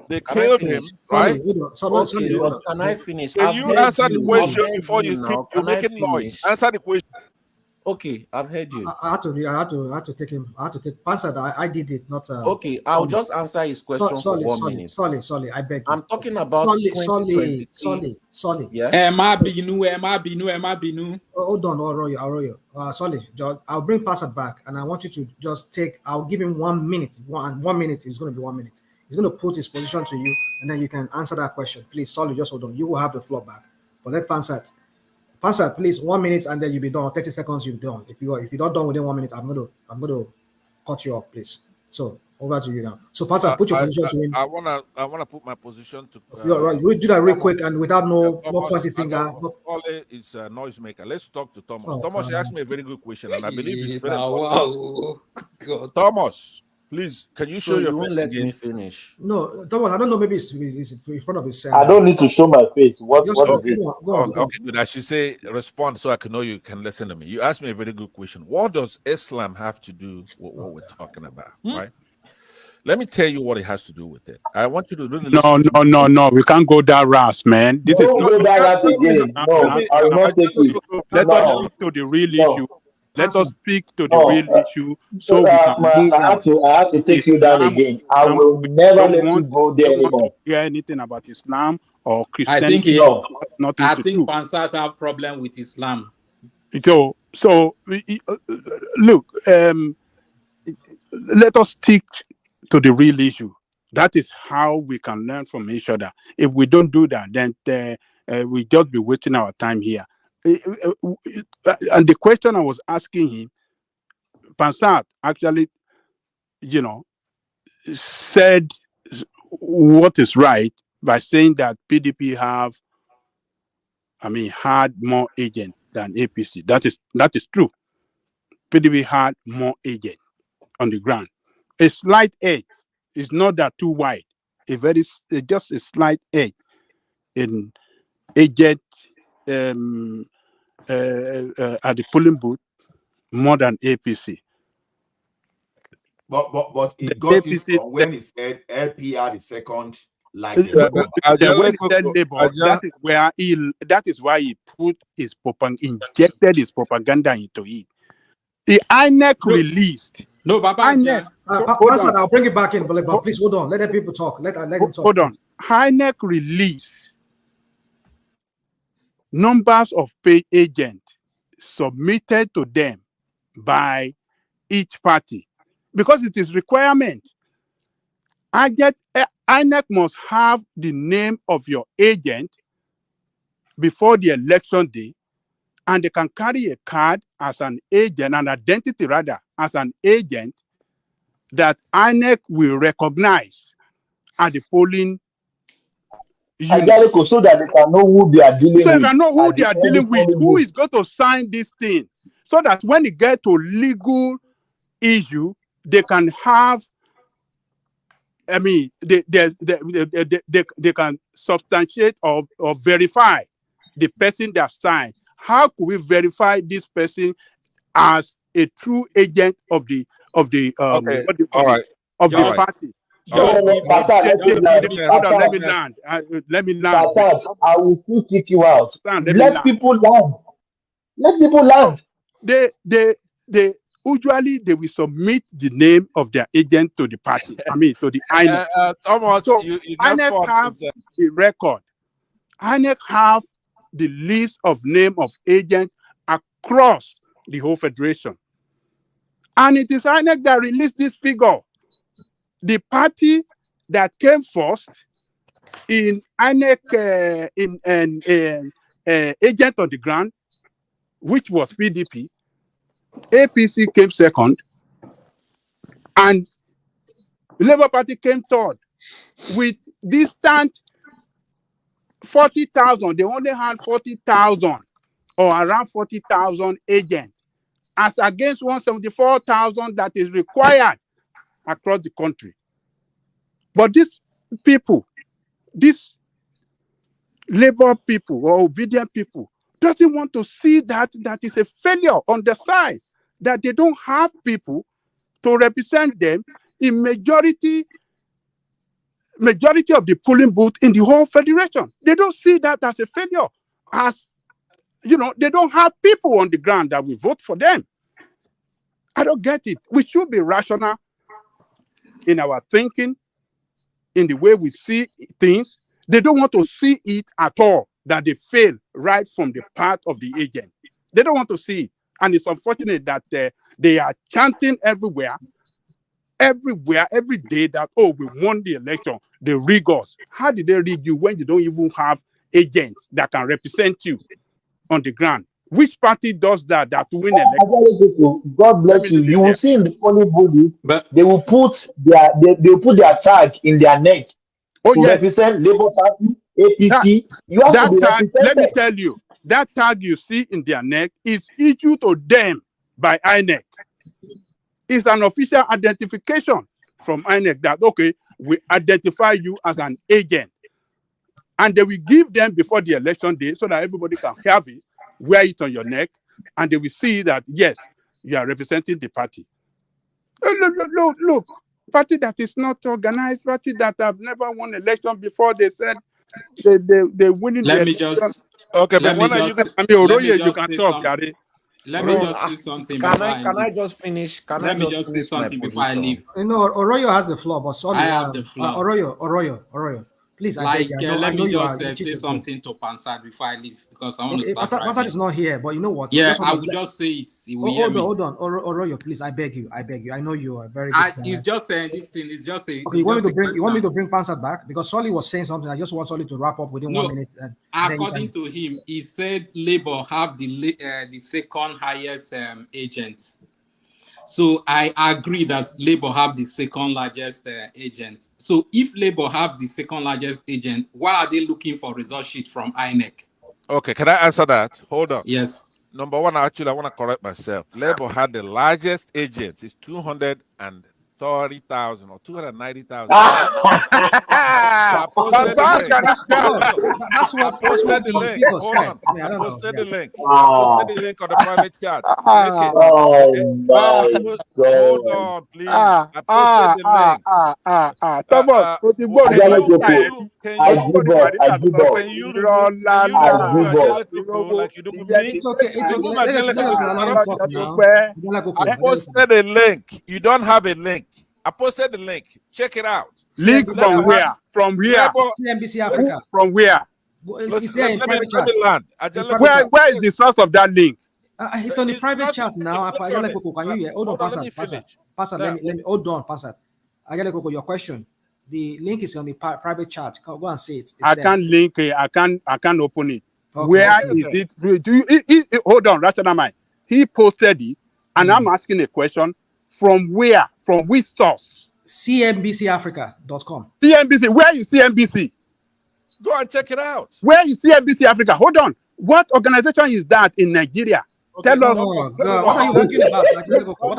S19: They
S17: Can I
S19: killed
S17: finish?
S19: him, right?
S17: Okay, but can I finish?
S19: Can
S17: I've
S19: you
S17: heard
S19: answer the
S17: you.
S19: question
S17: I've heard
S19: before you
S17: now.
S19: keep you're
S17: Can I
S19: making noise?
S17: finish?
S19: Answer the question.
S17: Okay, I've heard you.
S13: I had to take him. I had to take answer that I did it, not.
S17: Okay, I'll just answer his question for 1 minute.
S13: Sorry, I beg you.
S17: I'm talking about 2023.
S13: Solly.
S17: Yeah.
S7: Emma Binu.
S13: Hold on, I'll roll you. Solly, George, I'll bring Passat back, and I want you to just I'll give him 1 minute. 1 minute is going to be 1 minute. He's going to put his position to you, and then you can answer that question. Please, Solly, just hold on. You will have the floor back. But let Passat, please, 1 minute, and then you'll be done. 30 seconds, you'll be done. If you're not done within 1 minute, I'm gonna cut you off, please. So over to you now. So Passat, put your position to him.
S19: I wanna put my position to.
S13: You're right. We'll do that real quick and without no pointing finger.
S19: Ole is a noisemaker. Let's talk to Thomas.
S13: Oh,
S19: Thomas, you
S13: God.
S19: asked me a very good question, and I believe it's very
S7: Wow.
S19: important. Thomas, please, can you show your face
S17: let
S19: again?
S17: me finish?
S13: No, Thomas, I don't know. Maybe it's in front of his.
S9: I don't need to show my face. What is it?
S13: Go on.
S19: Okay, good. I should say respond so I can know you can listen to me. You asked me a very good question. What does Islam have to do with what we're talking about, right? Let me tell you what it has to do with it. I want you to really listen.
S2: No. We can't go that route, man. This is not
S9: go that route again. No, I will not take it.
S2: Let us speak to the real issue. Let us speak to the real issue so we can move on.
S9: I have to take you down again. I will never let you go there anymore.
S2: Hear anything about Islam or
S7: I
S2: Christianity?
S7: think Pansat have problem with Islam.
S2: So look, let us stick to the real issue. That is how we can learn from each other. If we don't do that, then we just be wasting our time here. And the question I was asking him, Pansat actually, said what is right by saying that PDP had more agents than APC. That is true. PDP had more agents on the ground. A slight edge. It's not that too wide. Just a slight edge in agent at the polling booth more than APC.
S12: But he got it from when he said LPR the second like
S2: when he said Labour, that is why he injected his propaganda into it. The INEC released.
S7: No, Baba.
S2: INEC.
S13: I'll bring it back in, but please hold on. Let the people talk. Let them talk.
S2: Hold on. INEC released numbers of paid agents submitted to them by each party because it is requirement. INEC must have the name of your agent before the election day, and they can carry a card as an agent, an identity rather, as an agent that INEC will recognize at the polling
S9: Ajaleco, so that they can know who they are dealing
S2: So you
S9: with.
S2: can know who
S9: at
S2: they
S9: the
S2: are
S9: end
S2: dealing
S9: of
S2: with,
S9: the
S2: who
S9: day.
S2: is going to sign this thing, so that when it get to legal issue, they can have. I mean, they can substantiate or verify the person that signed. How could we verify this person as a true agent of the what do you
S19: All
S2: call it,
S19: right.
S2: of the
S19: All right.
S2: party?
S19: All right.
S2: So hold on, let me
S19: Let
S2: land. Let me land.
S9: Pastor, I will still kick you out.
S2: Let me
S9: Let
S2: land.
S9: people land. Let people land.
S2: They usually they will submit the name of their agent to the party. I mean, to the INEC.
S19: Thomas,
S2: So
S19: you got
S2: INEC
S19: fun.
S2: have the record. INEC have the list of name of agents across the whole federation, and it is INEC that released this figure. The party that came first in INEC agent on the ground, which was PDP. APC came second, and Labour Party came third with distant 40,000. They only had 40,000 or around 40,000 agents, as against 174,000 that is required across the country. But these people, these Labour people or obedient people, doesn't want to see that is a failure on the side, that they don't have people to represent them in majority of the polling booth in the whole federation. They don't see that as a failure. As they don't have people on the ground that will vote for them. I don't get it. We should be rational in our thinking, in the way we see things. They don't want to see it at all, that they fail right from the part of the agent. They don't want to see it. And it's unfortunate that they are chanting everywhere, every day, that, oh, we won the election, they rig us. How did they rig you when you don't even have agents that can represent you on the ground? Which party does that win election?
S9: God bless you. You will see in the polling booth, they will put their tag in their neck to represent Labour Party, APC. You have to be
S2: tag,
S9: represented.
S2: let me tell you, that tag you see in their neck is issued to them by INEC. It's an official identification from INEC that, okay, we identify you as an agent. And they will give them before the election day so that everybody can have it, wear it on your neck, and they will see that, yes, you are representing the party. Look, party that is not organized, party that have never won election before, they said they're winning the election.
S19: Okay, but
S2: when are you going to... Oroye, you can talk, Gary.
S7: Let me just say something before I leave.
S17: Can I just finish? Let me just say something before I leave.
S13: Oroyo has the floor, but sorry,
S7: I have the floor.
S13: Oroyo. Please,
S7: like, let me just say something to Pansad before I leave, because I want to start.
S13: Pansad is not here, but you know what?
S7: Yeah, I will just say it.
S13: Hold on, Oroyo, please, I beg you. I know you are very good.
S7: He's just saying this thing. It's just a.
S13: Okay, you want me to bring Pansad back, because Solly was saying something. I just want Solly to wrap up within 1 minute.
S7: According to him, he said Labour have the second highest agent. So I agree that Labour have the second largest agent. So if Labour have the second largest agent, why are they looking for result sheet from INEC?
S19: Okay, can I answer that? Hold on.
S7: Yes.
S19: Number one, actually, I want to correct myself. Labour had the largest agents. It's 230,000 or 290,000. I posted the link.
S13: That's what.
S19: I posted the link. Hold on. I posted the link. I posted the link on the private chat. Hold on, please. I posted the link.
S2: Thomas,
S19: Can you remove like you do with me?
S13: It's okay.
S19: I posted a link. You don't have a link. I posted the link. Check it out.
S2: Link from where? From where?
S13: CNBC Africa.
S2: From where?
S13: It's there in private chat.
S2: Where is the source of that link?
S13: It's on the private chat now. Can you hear? Hold on, Pansad. Let me hold on, Pansad. Your question. The link is on the private chat. Go and see it.
S2: I can't link it. I can't open it. Okay, where is it? Do you hold on, rational mind. He posted it, and I'm asking a question. From where? From which source?
S13: CNBCAfrica.com.
S2: CNBC. Where is CNBC?
S19: Go and check it out.
S2: Where is CNBC Africa? Hold on. What organization is that in Nigeria?
S19: Okay,
S2: Tell us.
S13: What are you arguing about?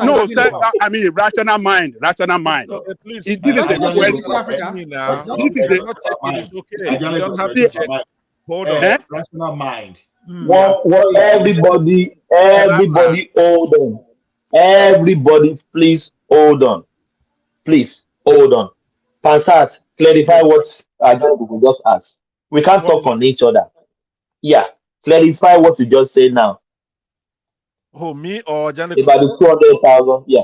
S2: No, I mean rational mind. Rational mind.
S19: Please,
S2: This is a question.
S13: Africa.
S19: Now.
S2: This is
S19: I'm not checking. It's okay. You don't have to check. Hold on.
S12: Rational mind.
S9: What everybody hold on. Everybody, please hold on. Please hold on. Pansat, clarify what Ajabu just asked. We can't talk on each other. Yeah, clarify what you just said now.
S19: Who, me or Janet?
S9: About the 200,000. Yeah.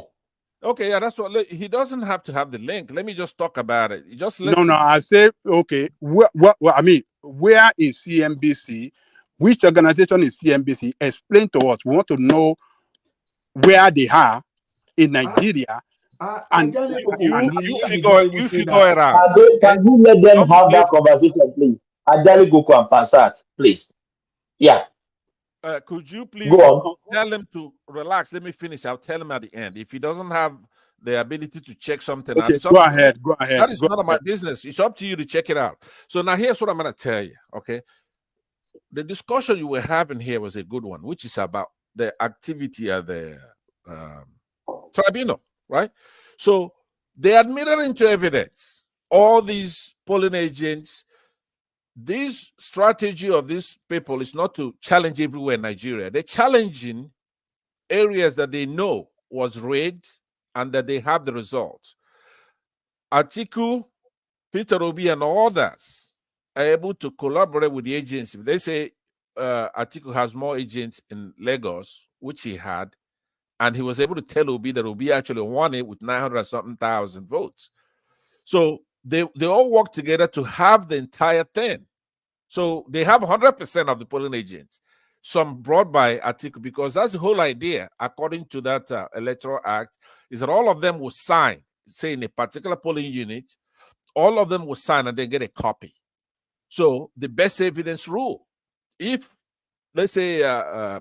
S19: Okay, yeah, that's what. He doesn't have to have the link. Let me just talk about it. Just listen.
S2: No. I say okay. I mean, where is CNBC? Which organization is CNBC? Explain to us. We want to know where they are in Nigeria. And
S19: you figure it out.
S9: Can you let them have that conversation, please? Ajali Goko and Pansat, please. Yeah.
S19: Could you please
S9: go on?
S19: Tell him to relax? Let me finish. I'll tell him at the end. If he doesn't have the ability to check something out,
S2: go ahead.
S19: That is none of my business. It's up to you to check it out. So now here's what I'm going to tell you. Okay. The discussion you were having here was a good one, which is about the activity at the tribunal, right? So they admitted into evidence all these polling agents. This strategy of these people is not to challenge everywhere in Nigeria. They're challenging areas that they know was rigged and that they have the results. Atiku, Peter Obi, and others are able to collaborate with the agency. They say Atiku has more agents in Lagos, which he had, and he was able to tell Obi that Obi actually won it with 900-something thousand votes. So they all work together to have the entire thing. So they have 100% of the polling agents, some brought by Atiku, because that's the whole idea, according to that Electoral Act, is that all of them will sign, say in a particular polling unit, all of them will sign and then get a copy. So the best evidence rule. If, let's say,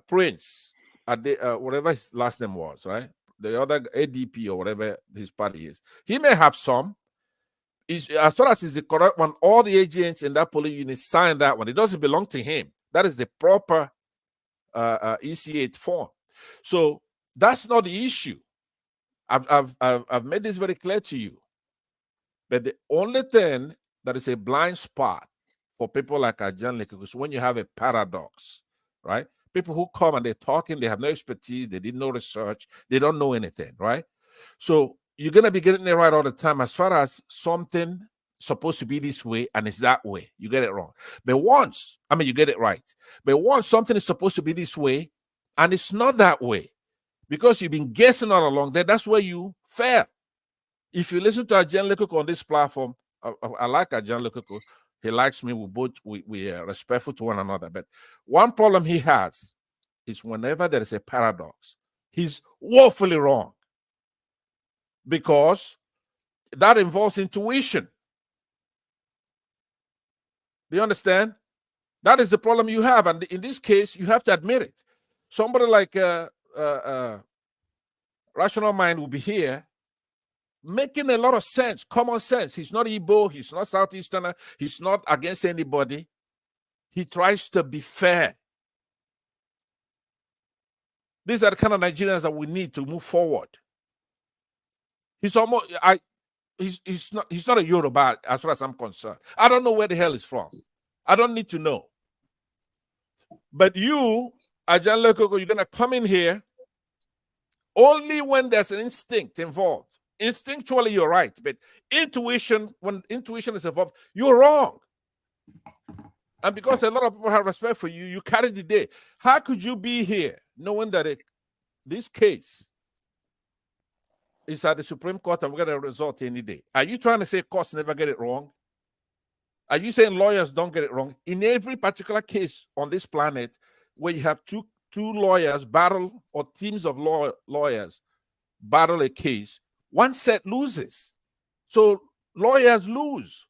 S19: Prince, whatever his last name was, right? The other ADP or whatever his party is, he may have some. As far as is the correct one, all the agents in that polling unit sign that one. It doesn't belong to him. That is the proper EC8 form. So that's not the issue. I've made this very clear to you. But the only thing that is a blind spot for people like Ajan Leke is when you have a paradox, right? People who come and they're talking, they have no expertise, they did no research, they don't know anything, right? So you're going to be getting it right all the time as far as something supposed to be this way and it's that way. You get it wrong. But once, you get it right. But once something is supposed to be this way and it's not that way, because you've been guessing all along, then that's where you fail. If you listen to Ajan Leke on this platform, I like Ajan Leke. He likes me. We are respectful to one another. But one problem he has is whenever there is a paradox, he's woefully wrong. Because that involves intuition. Do you understand? That is the problem you have. And in this case, you have to admit it. Somebody like Rational Mind will be here making a lot of sense, common sense. He's not Igbo, he's not Southeasterner, he's not against anybody. He tries to be fair. These are the kind of Nigerians that we need to move forward. He's not a Yoruba as far as I'm concerned. I don't know where the hell he's from. I don't need to know. But you, Ajan Leke, you're gonna come in here only when there's an instinct involved. Instinctually, you're right, but intuition, when intuition is involved, you're wrong. And because a lot of people have respect for you, you carry the day. How could you be here knowing that this case is at the Supreme Court and we're going to result any day? Are you trying to say courts never get it wrong? Are you saying lawyers don't get it wrong? In every particular case on this planet where you have two lawyers battle, or teams of lawyers battle a case, one set loses. So lawyers lose.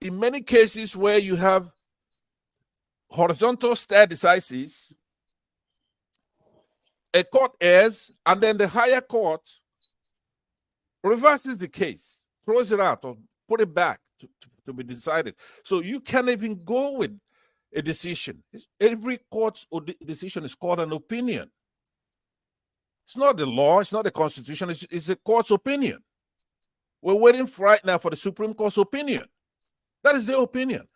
S19: In many cases where you have horizontal stare decisis, a court errs, and then the higher court reverses the case, throws it out, or put it back to be decided. So you can't even go with a decision. Every court's decision is called an opinion. It's not the law, it's not the Constitution, it's the court's opinion. We're waiting right now for the Supreme Court's opinion. That is their opinion.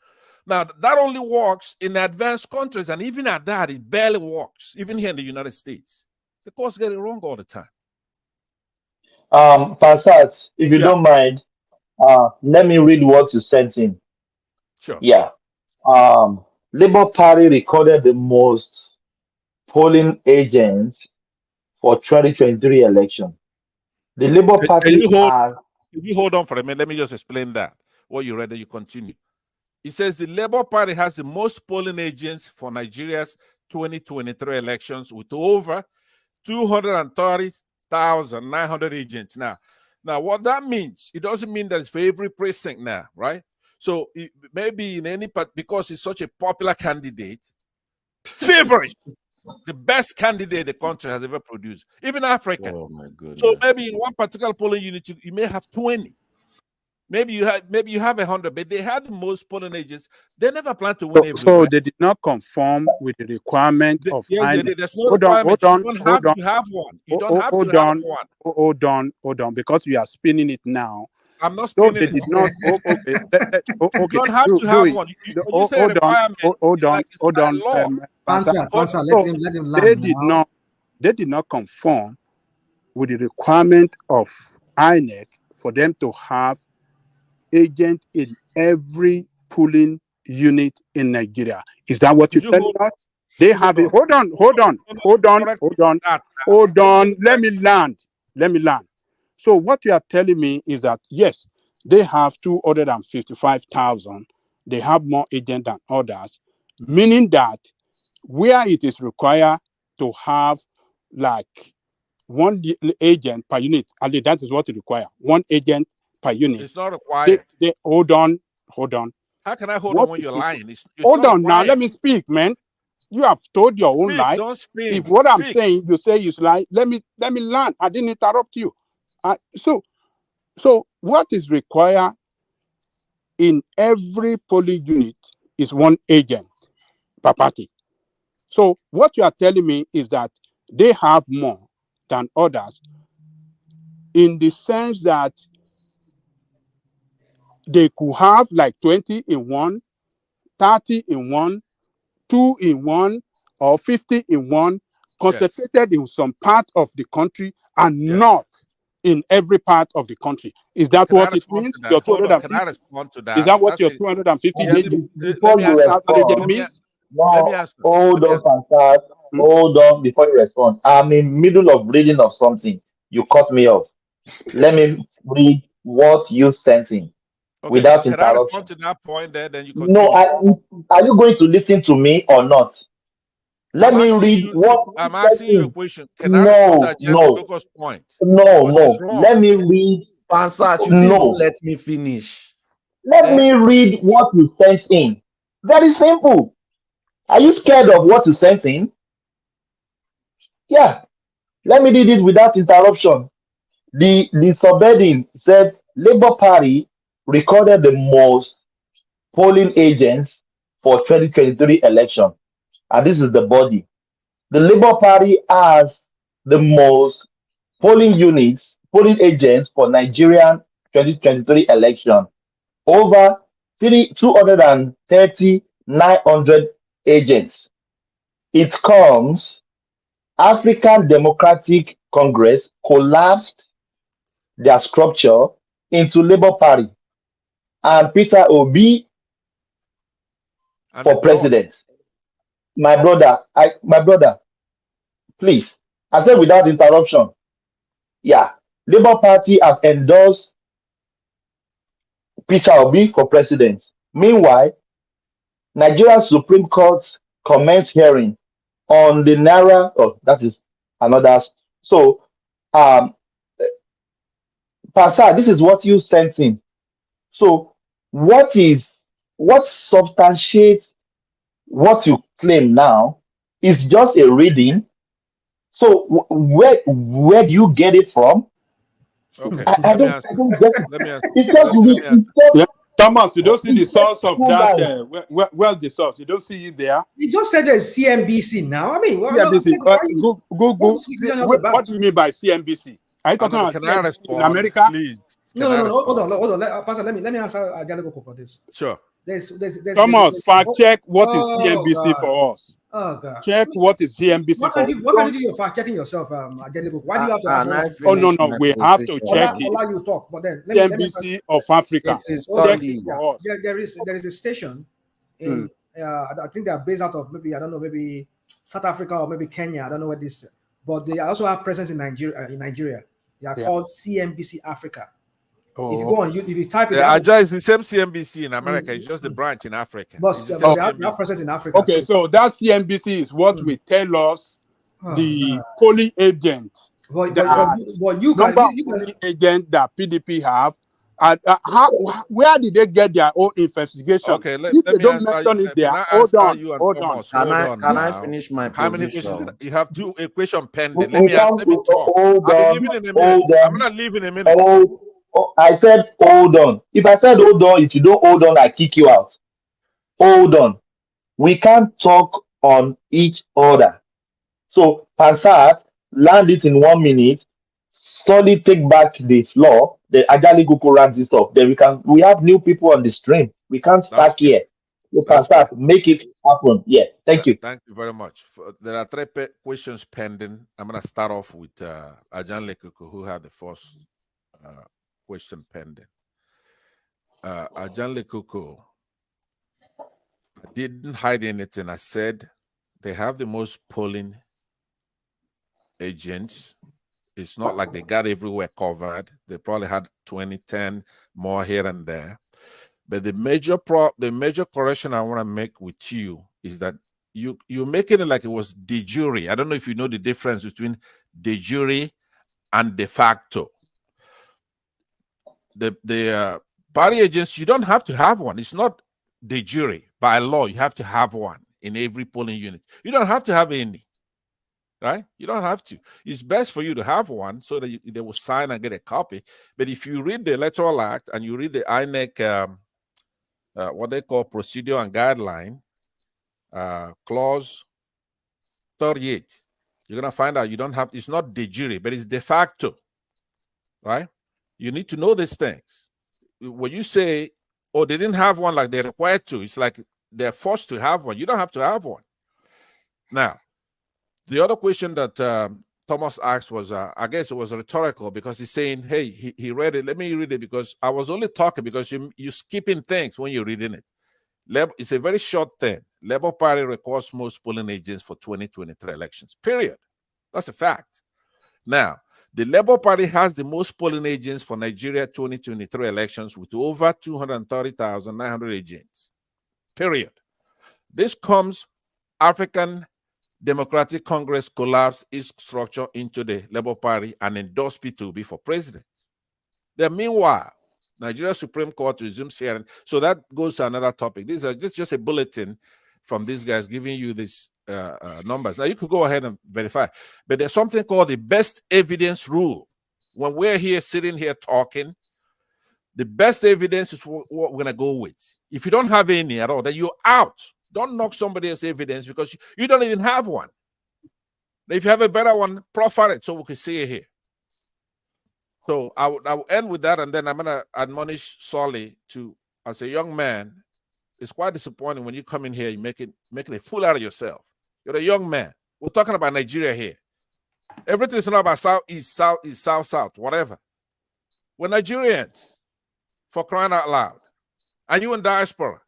S19: Now, that only works in advanced countries, and even at that, it barely works, even here in the United States. The courts get it wrong all the time.
S9: Passat, if you don't mind, let me read what you sent in.
S19: Sure.
S9: Yeah. Labour Party recorded the most polling agents for 2023 election. The Labour Party
S19: Can you hold on for a minute? Let me just explain that. What you read, you continue. It says the Labour Party has the most polling agents for Nigeria's 2023 elections with over 230,900 agents. Now, what that means, it doesn't mean that it's for every precinct now, right? So maybe in any part, because he's such a popular candidate, favorite, the best candidate the country has ever produced, even Africa.
S17: Oh my goodness.
S19: So maybe in one particular polling unit, you may have 20. Maybe you have 100, but they had the most polling agents. They never plan to win everywhere.
S2: So they did not conform with the requirement of
S19: yes,
S2: INEC.
S19: there's no requirement. You don't have to have one. You don't have to have one.
S2: Hold on, because we are spinning it now.
S19: I'm not spinning
S2: they did not. Okay.
S19: You don't have to have one. You say requirement.
S2: Hold on.
S13: Pansa, let him land.
S2: They did not conform with the requirement of INEC for them to have agent in every polling unit in Nigeria. Is that what you're telling us? They have it. Hold on. Let me land. So what you are telling me is that yes, they have 255,000. They have more agents than others, meaning that where it is required to have like one agent per unit, and that is what it requires. One agent per unit.
S19: It's not required.
S2: Hold on.
S19: How can I hold on when you're lying?
S2: Hold on now. Let me speak, man. You have told your own lie.
S19: Don't speak.
S2: If what I'm saying, you say is lie, let me land. I didn't interrupt you. So what is required in every polling unit is one agent per party. So what you are telling me is that they have more than others in the sense that they could have like 20 in one, 30 in one, 2 in one, or 50 in one, concentrated in some part of the country and not in every part of the country. Is that what it means? Your 250?
S19: Can I respond to that?
S2: Is that what your 250 agents
S9: means? Hold on before you respond. I'm in middle of reading of something. You cut me off. Let me read what you sent in without
S19: can
S9: interruption.
S19: I respond to that point there? Then you continue.
S9: No, are you going to listen to me or not? Let me read what
S19: I'm asking you a question. Can I respond to Ajano's point?
S9: No. Let me read.
S17: Answer. You didn't let me finish.
S9: Let me read what you sent in. Very simple. Are you scared of what you sent in? Yeah. Let me read it without interruption. The subheading said Labour Party recorded the most polling agents for 2023 election. And this is the body. The Labour Party has the most polling agents for Nigerian 2023 election. Over 230,900 agents. It comes African Democratic Congress collapsed their structure into Labour Party and Peter Obi for president. My brother, please, I said without interruption. Yeah, Labour Party has endorsed Peter Obi for president. Meanwhile, Nigeria Supreme Court commenced hearing on the Naira. Oh, that is another. So, Pastor, this is what you sent in. So, what substantiates what you claim now is just a reading. So, where do you get it from?
S19: Okay,
S9: I don't get it.
S19: Let me answer.
S9: It's just
S2: Thomas, you don't see the source of
S9: Two
S2: that.
S9: guys.
S2: Where's the source? You don't see it there.
S13: You just said there's CNBC now. I mean,
S2: CNBC. Google.
S13: What
S2: What do you mean by CNBC? Are you talking about
S19: Can I
S2: CNBC in
S19: respond,
S2: America?
S19: please?
S13: No, hold on. Pastor, let me answer Ajaneko for this.
S19: Sure.
S2: Thomas, fact check what is CNBC
S13: God.
S2: for us.
S13: Oh God.
S2: Check what is CNBC
S13: What
S2: for
S13: can you do your fact checking yourself, Ajaneko? Why do you have to ask?
S2: Oh no, we have to check it.
S13: Allow you talk, but then
S2: CNBC of Africa. Check it for us.
S13: There is a station in I think they are based out of maybe South Africa or maybe Kenya. I don't know where this, but they also have presence in Nigeria. They are called CNBC Africa.
S2: Oh.
S13: If you go on, if you type it,
S19: it's the same CNBC in America. It's just the branch in Africa.
S13: But they have presence in Africa.
S2: Okay, so that CNBC is what will tell us the polling agent. Polling agent that PDP have. Where did they get their own investigation?
S19: Okay, let
S2: they
S19: me
S2: don't
S19: answer
S2: mention
S19: you.
S2: it there.
S19: Hold
S2: on.
S17: Can I finish my
S19: How many
S17: position?
S19: questions? You have two equations pending. Let me talk.
S9: Hold
S19: I'll
S9: on,
S19: be leaving in a minute. I'm not leaving in a minute.
S9: I said hold on. If I said hold on, if you don't hold on, I kick you out. Hold on. We can't talk on each other. So Pansat, land it in 1 minute. Slowly take back the floor. The Ajali Goko runs this up. Then we have new people on the stream. We can't start here. So Pansat, make it happen. Yeah. Thank you.
S19: Thank you very much. There are three questions pending. I'm going to start off with Ajan Lekuku, who had the first question pending. Ajan Lekuku, I didn't hide anything. I said they have the most polling agents. It's not like they got everywhere covered. They probably had 20, 10 more here and there. But the major correction I want to make with you is that you're making it like it was de jure. I don't know if you know the difference between de jure and de facto. The party agents, you don't have to have one. It's not de jure. By law, you have to have one in every polling unit. You don't have to have any. Right? You don't have to. It's best for you to have one so that they will sign and get a copy. But if you read the Electoral Act and you read the INEC, what they call procedure and guideline, clause 38, you're going to find out you don't have, it's not de jure, but it's de facto. Right? You need to know these things. When you say, oh, they didn't have one like they're required to, it's like they're forced to have one. You don't have to have one. Now, the other question that Thomas asked was, I guess it was rhetorical because he's saying, hey, he read it. Let me read it because I was only talking because you're skipping things when you're reading it. It's a very short thing. Labour Party records most polling agents for 2023 elections, period. That's a fact. Now, the Labour Party has the most polling agents for Nigeria 2023 elections with over 230,900 agents, period. This comes African Democratic Congress collapsed its structure into the Labour Party and endorsed P2B for president. Then meanwhile, Nigeria Supreme Court resumes hearing. So that goes to another topic. This is just a bulletin from these guys giving you these numbers. Now you could go ahead and verify. But there's something called the best evidence rule. When we're here sitting here talking, the best evidence is what we're going to go with. If you don't have any at all, then you're out. Don't knock somebody else's evidence because you don't even have one. If you have a better one, profile it so we can see it here. So I will end with that, and then I'm going to admonish Solly to, as a young man, it's quite disappointing when you come in here, you're making a fool out of yourself. You're a young man. We're talking about Nigeria here. Everything is not about Southeast, Southeast, South, whatever. We're Nigerians, for crying out loud. And you in diaspora.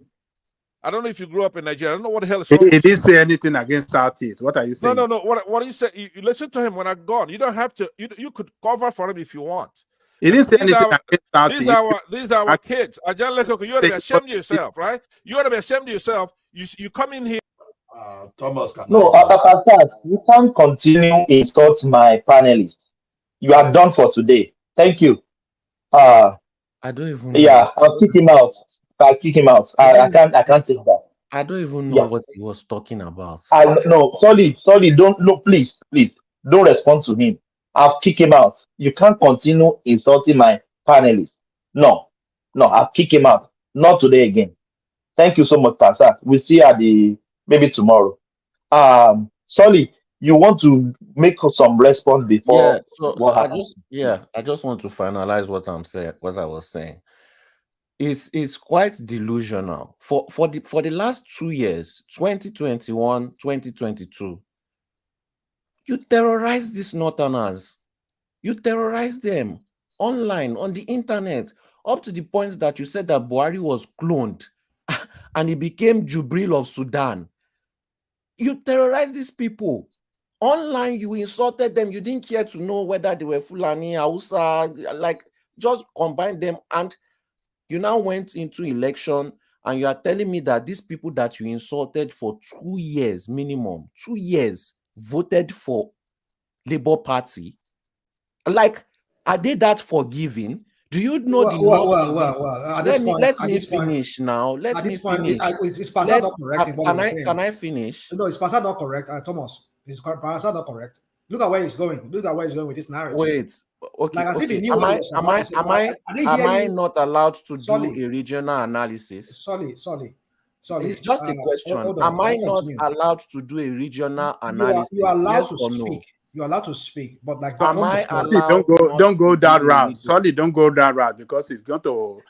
S19: I don't know if you grew up in Nigeria. I don't know what the hell is wrong.
S2: He didn't say anything against Southeast. What are you saying?
S19: No. What you say? You listen to him when I'm gone. You don't have to. You could cover for him if you want.
S2: He didn't say anything against Southeast.
S19: These are our kids. Ajan Lekoko, you ought to be ashamed of yourself, right? You ought to be ashamed of yourself. You come in here.
S12: Thomas,
S9: No, Pastor, you can't continue insult my panelists. You are done for today. Thank you.
S17: I don't even know.
S9: Yeah, I'll kick him out. I can't take that.
S17: I don't even know what he was talking about.
S9: Sorry, please, don't respond to him. I'll kick him out. You can't continue insulting my panelists. No, I'll kick him out. Not today again. Thank you so much, Pastor. We'll see you at the maybe tomorrow. Solly, you want to make some response
S17: Yeah,
S9: before
S17: so
S9: what
S17: I
S9: happened?
S17: just I just want to finalize what I'm saying, what I was saying. It's quite delusional. For the last 2 years, 2021, 2022, you terrorize these northerners. You terrorize them online, on the internet, up to the point that you said that Buhari was cloned and he became Jubril of Sudan. You terrorize these people. Online, you insulted them. You didn't care to know whether they were Fulani, Hausa, like just combine them. And you now went into election and you are telling me that these people that you insulted for 2 years minimum, 2 years, voted for Labour Party. Like, are they that forgiving? Do you know the North to be?
S13: At this
S17: Let me
S13: point,
S17: let me finish now. Let me finish.
S13: Is Pastor not correct in what
S17: Can
S13: he's
S17: I
S13: saying?
S17: finish?
S13: No, is Pastor not correct? Thomas, is Pastor not correct? Look at where he's going. Look at where he's going with this narrative.
S17: Wait. Okay.
S13: Like as if he
S17: Okay.
S13: knew what he was about to say. I didn't hear you.
S17: Not allowed to
S13: Solly.
S17: do a regional analysis?
S13: Solly.
S17: It's just a question.
S13: Hold on.
S17: Am I not allowed to do a regional analysis?
S13: You are allowed
S17: Yes
S13: to
S17: or
S13: speak.
S17: no?
S13: You are allowed to speak, but like
S17: Am I
S2: Sorry,
S17: allowed
S2: don't go
S17: not to
S2: that
S17: do a
S2: route.
S17: region?
S2: Sorry, don't go that route because it's going to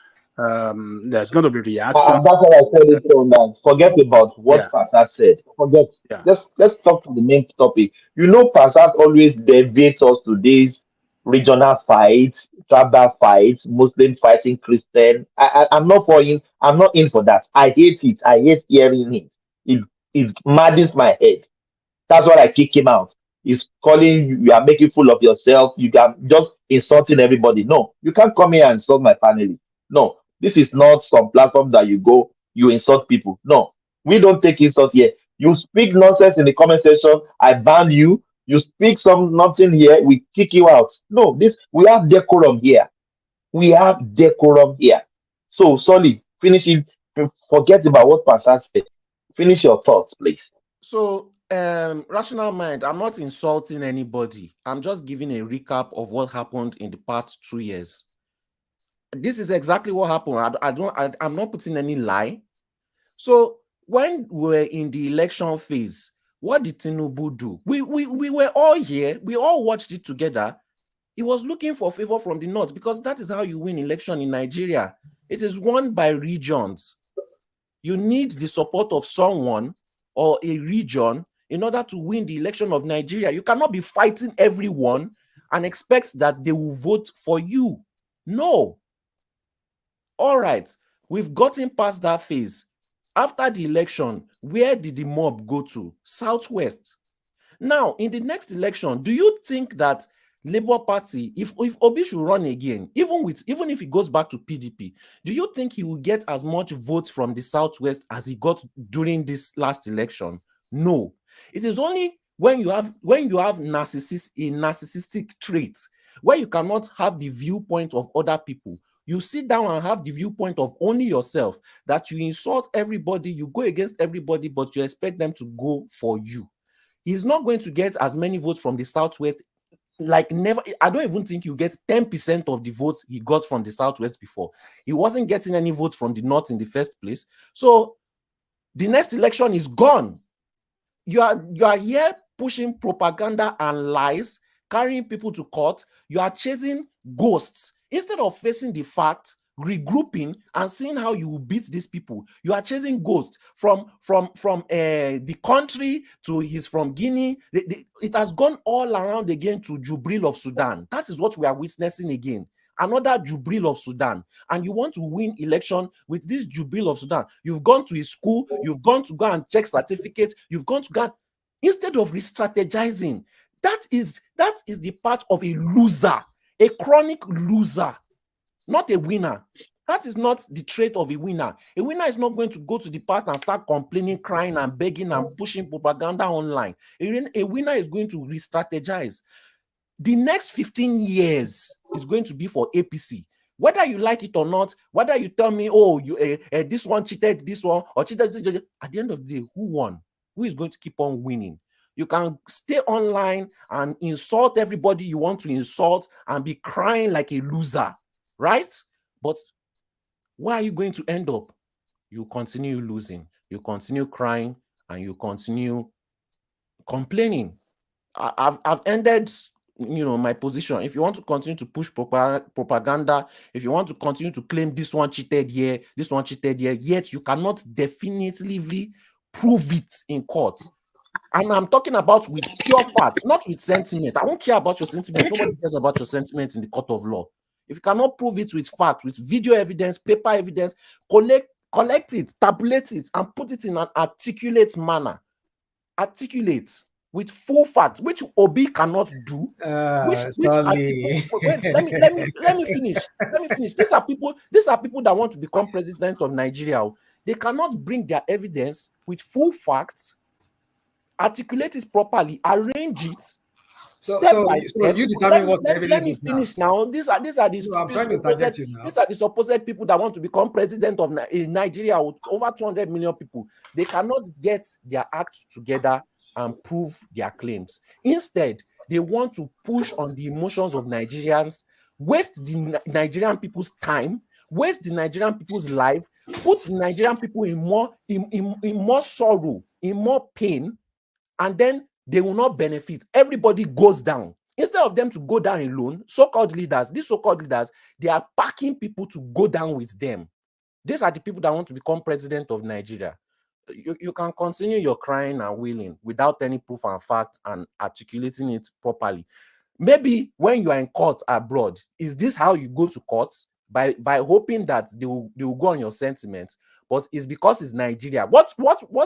S2: there's going to be reaction.
S9: That's what I said it on that. Forget about
S2: Yeah,
S9: what Pastor said. Forget.
S2: yeah.
S9: Let's talk to the main topic. You know, Pastor always debates us to these regional fights, tribal fights, Muslim fighting Christian. I'm not for him. I'm not in for that. I hate it. I hate hearing it. It maddens my head. That's what I kick him out. He's calling you, you are making fool of yourself. You are just insulting everybody. No, you can't come here and insult my panelists. No, this is not some platform that you go, you insult people. No, we don't take insult here. You speak nonsense in the comment section, I ban you. You speak some nothing here, we kick you out. No, this we have decorum here. We have decorum here. So, sorry, finish it. Forget about what Pastor said. Finish your thoughts, please.
S17: So, rational mind, I'm not insulting anybody. I'm just giving a recap of what happened in the past 2 years. This is exactly what happened. I'm not putting any lie. So, when we were in the election phase, what did Tinubu do? We were all here. We all watched it together. He was looking for favor from the North because that is how you win election in Nigeria. It is won by regions. You need the support of someone or a region in order to win the election of Nigeria. You cannot be fighting everyone and expect that they will vote for you. No. All right, we've gotten past that phase. After the election, where did the mob go to? Southwest. Now, in the next election, do you think that Labour Party, if Obi should run again, even if he goes back to PDP, do you think he will get as much votes from the Southwest as he got during this last election? No. It is only when you have narcissistic traits, where you cannot have the viewpoint of other people. You sit down and have the viewpoint of only yourself, that you insult everybody, you go against everybody, but you expect them to go for you. He's not going to get as many votes from the Southwest. Like never, I don't even think you get 10% of the votes he got from the Southwest before. He wasn't getting any votes from the North in the first place. So the next election is gone. You are here pushing propaganda and lies, carrying people to court. You are chasing ghosts instead of facing the fact, regrouping and seeing how you will beat these people. You are chasing ghosts from the country to he's from Guinea. It has gone all around again to Jubril of Sudan. That is what we are witnessing again. Another Jubril of Sudan. And you want to win election with this Jubril of Sudan. You've gone to his school, you've gone to go and check certificates, you've gone to go instead of re-strategizing. That is the part of a loser, a chronic loser, not a winner. That is not the trait of a winner. A winner is not going to go to the part and start complaining, crying, and begging and pushing propaganda online. A winner is going to re-strategize. The next 15 years is going to be for APC. Whether you like it or not, whether you tell me, oh, you this one cheated, this one, or cheated, at the end of the day, who won? Who is going to keep on winning? You can stay online and insult everybody you want to insult and be crying like a loser, right? But where are you going to end up? You continue losing, you continue crying, and you continue complaining. I've ended, my position. If you want to continue to push propaganda, if you want to continue to claim this one cheated here, this one cheated here, yet you cannot definitively prove it in court. And I'm talking about with pure facts, not with sentiment. I don't care about your sentiment. Nobody cares about your sentiment in the court of law. If you cannot prove it with fact, with video evidence, paper evidence, collect it, tabulate it, and put it in an articulate manner. Articulate with full facts, which Obi cannot do. Which wait, let me finish. Let me finish. These are people that want to become president of Nigeria. They cannot bring their evidence with full facts, articulate it properly, arrange it step by step.
S13: You determine what the
S17: Let me
S13: evidence
S17: finish now. These are the supposed people that want to become president of Nigeria with over 200 million people. They cannot get their acts together and prove their claims. Instead, they want to push on the emotions of Nigerians, waste the Nigerian people's time, waste the Nigerian people's life, put the Nigerian people in more sorrow, in more pain, and then they will not benefit. Everybody goes down. Instead of them to go down alone, these so-called leaders, they are packing people to go down with them. These are the people that want to become president of Nigeria. You can continue your crying and wailing without any proof and fact and articulating it properly. Maybe when you are in court abroad, is this how you go to court? By hoping that they will go on your sentiments, but it's because it's Nigeria. What's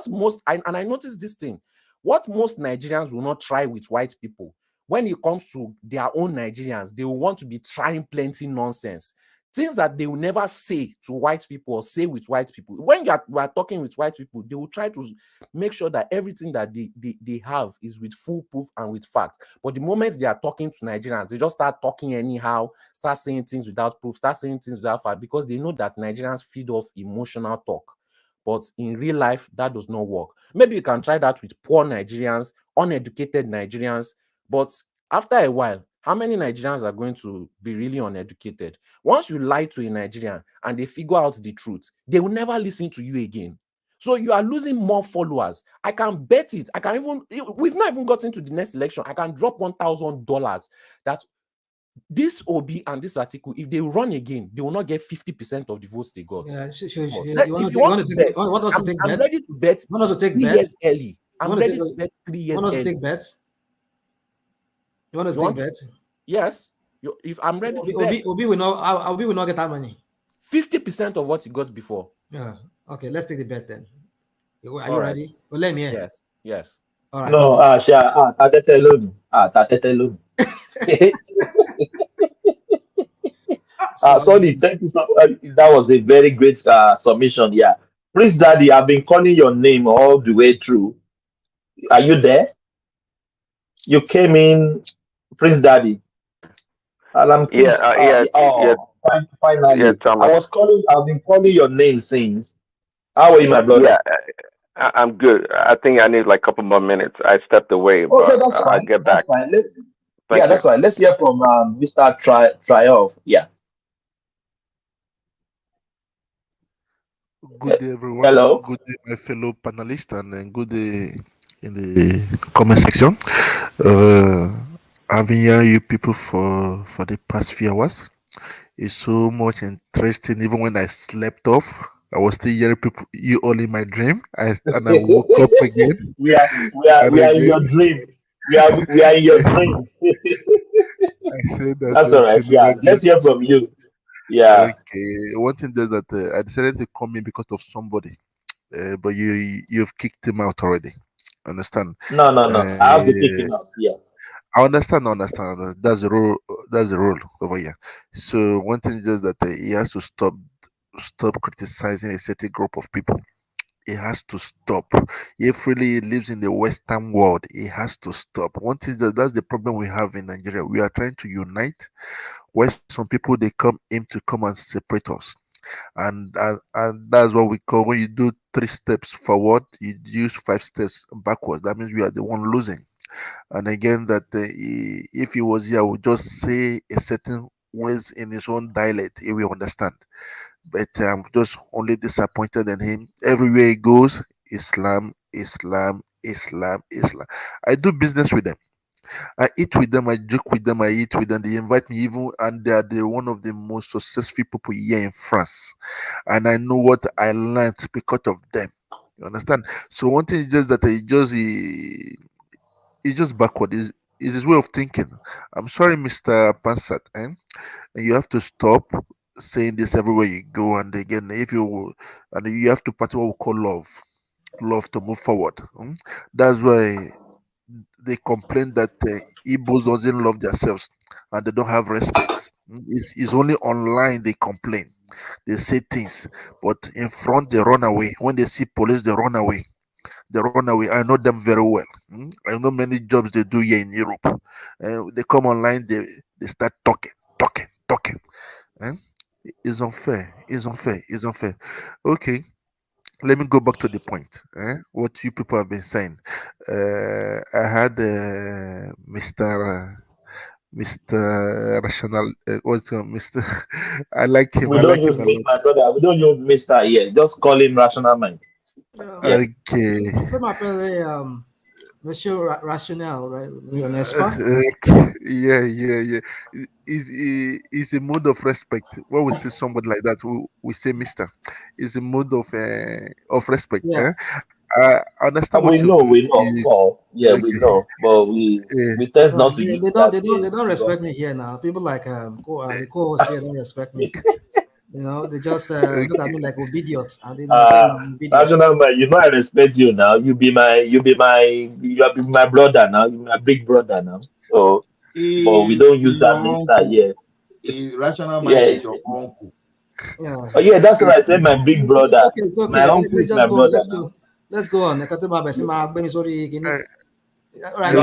S17: most, and I noticed this thing, what most Nigerians will not try with white people, when it comes to their own Nigerians, they will want to be trying plenty nonsense. Things that they will never say to white people or say with white people. When we are talking with white people, they will try to make sure that everything that they have is with full proof and with facts. But the moment they are talking to Nigerians, they just start talking anyhow, start saying things without proof, start saying things without fact, because they know that Nigerians feed off emotional talk. But in real life, that does not work. Maybe you can try that with poor Nigerians, uneducated Nigerians, but after a while, how many Nigerians are going to be really uneducated? Once you lie to a Nigerian and they figure out the truth, they will never listen to you again. So you are losing more followers. I can bet it. We've not even gotten to the next election. I can drop $1,000 that this Obi and this article, if they run again, they will not get 50% of the votes they got.
S13: Yeah,
S17: if you want to bet, I'm ready to bet 3 years early. I'm ready to bet 3 years early.
S13: You want us to take bet?
S17: Yes. If I'm ready to bet.
S13: Obi will not get that money.
S17: 50% of what he got before.
S13: Yeah. Okay, let's take the bet then. Are you ready? Well, let me hear.
S17: Yes.
S13: All right.
S9: No, sorry, thank you so much. That was a very great submission. Yeah. Prince Daddy, I've been calling your name all the way through. Are you there? You came in, Prince Daddy. And I'm
S1: finally.
S9: I've been calling your name since. How are you, my brother?
S1: Yeah, I'm good. I think I need like a couple more minutes. I stepped away,
S9: Okay,
S1: but
S9: that's fine.
S1: I'll get back.
S9: Fine.
S1: Thank
S9: that's
S1: you.
S9: fine. Let's hear from Mr. Triumph. Yeah.
S22: Good day, everyone.
S9: Hello.
S22: Good day, my fellow panelists, and good day in the comment section. I've been hearing you people for the past few hours. It's so much interesting. Even when I slept off, I was still hearing you all in my dream. And I woke up again.
S9: We are in your dream. We are in your dream.
S22: I said that.
S9: That's all right. Yeah. Let's hear from you. Yeah.
S22: Okay. One thing is that I decided to come in because of somebody, but you've kicked him out already. Understand?
S9: No. I have to kick him out. Yeah.
S22: I understand. That's the rule. That's the rule over here. So one thing is just that he has to stop criticizing a certain group of people. He has to stop. If really he lives in the Western world, he has to stop. One thing that's the problem we have in Nigeria. We are trying to unite, where some people they come and separate us, and that's what we call, when you do 3 steps forward, you use 5 steps backwards. That means we are the one losing. And again, that if he was here, I would just say a certain words in his own dialect, he will understand. but I'm just only disappointed in him. Everywhere he goes, Islam, Islam, Islam, Islam. I do business with them. I eat with them, I joke with them, I eat with them. They invite me even, and they are one of the most successful people here in France. And I know what I learned because of them. You understand? So one thing is just that he's just backward. Is his way of thinking. I'm sorry, Mr. Pansat, and you have to stop saying this everywhere you go. And again, and you have to practice what we call love to move forward. That's why they complain that Igbos doesn't love themselves and they don't have respect. It's only online they complain. They say things, but in front they run away. When they see police, they run away. They run away. I know them very well. I know many jobs they do here in Europe. They come online, they start talking. Eh? It's unfair. It's unfair. It's unfair. Okay, let me go back to the point. What you people have been saying. I had Mr. Rational. What's Mr. I like him.
S9: We
S22: I
S9: don't
S22: like
S9: use
S22: him a lot.
S9: my brother. We don't use Mister here. Just call him Rational Mind. Yeah.
S22: Okay.
S13: Je m'appelle Monsieur Rationnel, right? N'est-ce pas?
S22: Yeah. It's a mode of respect. When we see somebody like that, we say Mister. It's a mode of respect.
S13: Yeah.
S22: I understand what
S9: We know,
S22: you.
S9: Paul. Yeah, we
S22: Okay.
S9: know, but we tend not to use
S13: They
S9: that.
S13: don't respect me here now. People like the co-host here don't respect me. You know, they just look at me like idiots, and they think I'm idiot.
S9: Rational Mind, you know I respect you now. You be my brother now. You my big brother now. So, but we don't use that Mister here.
S12: Rational Mind
S9: Yeah.
S12: is your uncle.
S13: Yeah.
S9: Oh yeah, that's what I said. My big brother.
S13: It's okay.
S9: My uncle
S13: Let's
S9: is my
S13: just go.
S9: brother now.
S13: Let's go on. Right,
S12: You
S13: go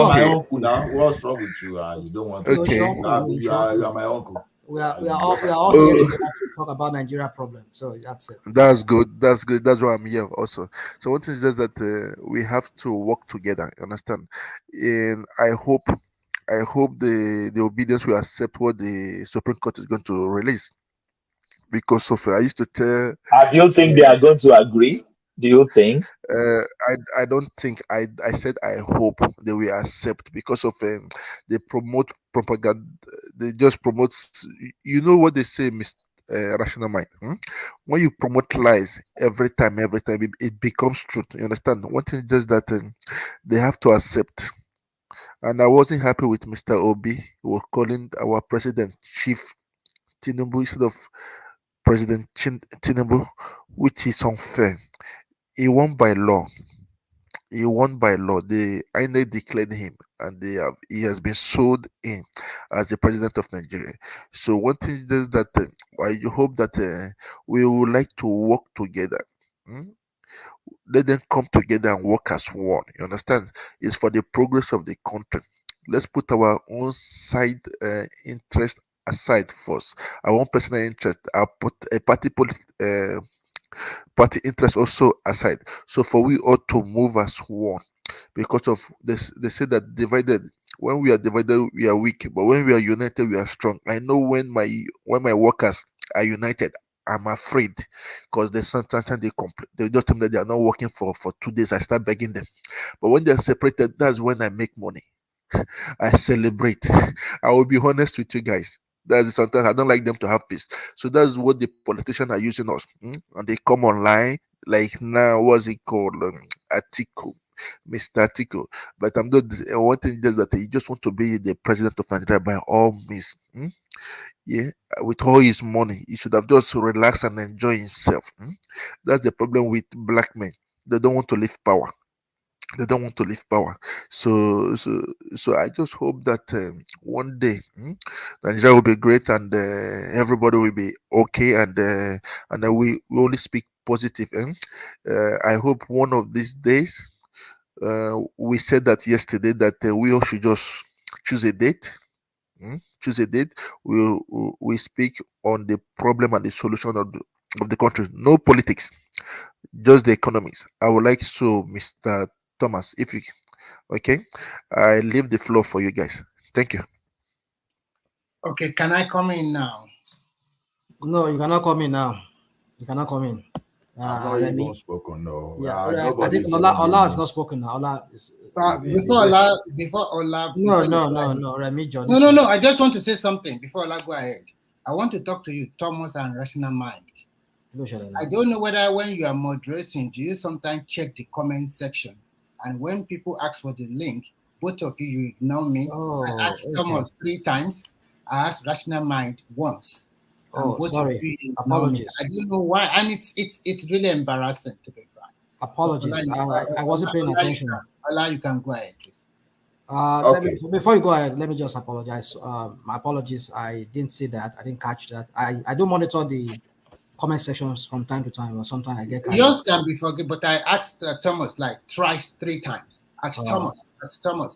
S12: are my
S13: on.
S12: uncle now. What's wrong with you? You don't want to.
S13: No,
S22: Okay.
S12: You are my uncle.
S13: We are
S12: You
S13: all here together to talk about Nigeria problem. So that's it.
S22: That's good. That's great. That's why I'm here also. So one thing is just that we have to work together. You understand? And I hope the obedience will accept what the Supreme Court is going to release. Because of I used to tell.
S9: Do you think they are going to agree? Do you think?
S22: I don't think I said I hope they will accept because of they promote propaganda. They just promote. You know what they say, Mr. Rational Mind. When you promote lies every time, it becomes truth. You understand? One thing is just that they have to accept. And I wasn't happy with Mr. Obi. Who was calling our president Chief Tinubu instead of President Tinubu, which is unfair. He won by law. He won by law. The INEC declared him, and he has been sworn in as the president of Nigeria. So one thing is that I hope that we would like to work together. Let them come together and work as one. You understand? It's for the progress of the country. Let's put our own side interest aside first. Our own personal interest. I'll put a party interest also aside. So for we ought to move as one because of this. They say that divided. When we are divided, we are weak, but when we are united, we are strong. I know when my workers are united, I'm afraid because there's sometimes they complain. They just tell me that they are not working for 2 days. I start begging them, but when they're separated, that's when I make money. I celebrate. I will be honest with you guys. That's sometimes I don't like them to have peace. So that's what the politicians are using us. And they come online like now. What's it called? Atiku, Mr. Atiku. But I'm not one thing just that he just want to be the president of Nigeria by all means. Yeah, with all his money, he should have just relaxed and enjoy himself. That's the problem with black men. They don't want to leave power. They don't want to leave power. So I just hope that one day Nigeria will be great and everybody will be okay and then we only speak positive. I hope one of these days we said that yesterday that we all should just choose a date. Choose a date. We speak on the problem and the solution of the country. No politics, just the economies. I would like so, Mr. Thomas, if you okay, I leave the floor for you guys. Thank you.
S3: Okay, can I come in now?
S13: No, you cannot come in now. You cannot come in.
S3: I've not even spoken. No,
S13: Yeah, I
S3: nobody
S13: think
S3: is
S13: Ola
S3: even
S13: has
S3: moving.
S13: not spoken now. Ola is.
S12: Before Ola.
S13: No, Remy John.
S12: No. I just want to say something before Ola go ahead. I want to talk to you, Thomas and Rational Mind. I don't know whether when you are moderating, do you sometimes check the comment section? And when people ask for the link, both of you ignore me. I asked Thomas 3 times. I asked Rational Mind once. And both
S13: sorry.
S12: of you ignore me. I don't know why, and it's really embarrassing to be frank.
S13: Apologies. I wasn't paying attention.
S12: Ola, you can go ahead, please.
S13: Before you go ahead, let me just apologize. My apologies. I didn't see that. I didn't catch that. I do monitor the comment sections from time to time, or sometimes I get
S12: yours can be forgiven, but I asked Thomas like thrice, 3 times. Asked Thomas,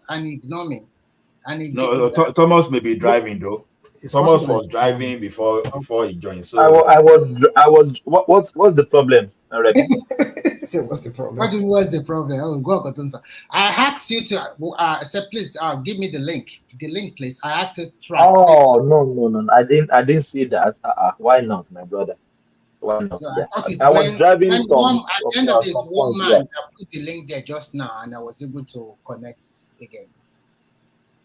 S12: and he ignored me. And
S3: Thomas may be driving though. Thomas was driving before he joined. So
S9: I was. What's the problem, Remy?
S13: So what's the problem?
S12: What's the problem? Oh, go. I asked you to say, please give me the link. The link, please. I asked it twice.
S9: Oh no. I didn't see that. Why not, my brother? Why not?
S12: So
S9: Yeah.
S12: I
S9: was driving
S12: at the end of this, one man
S9: that
S12: put the link there just now, and I was able to connect again.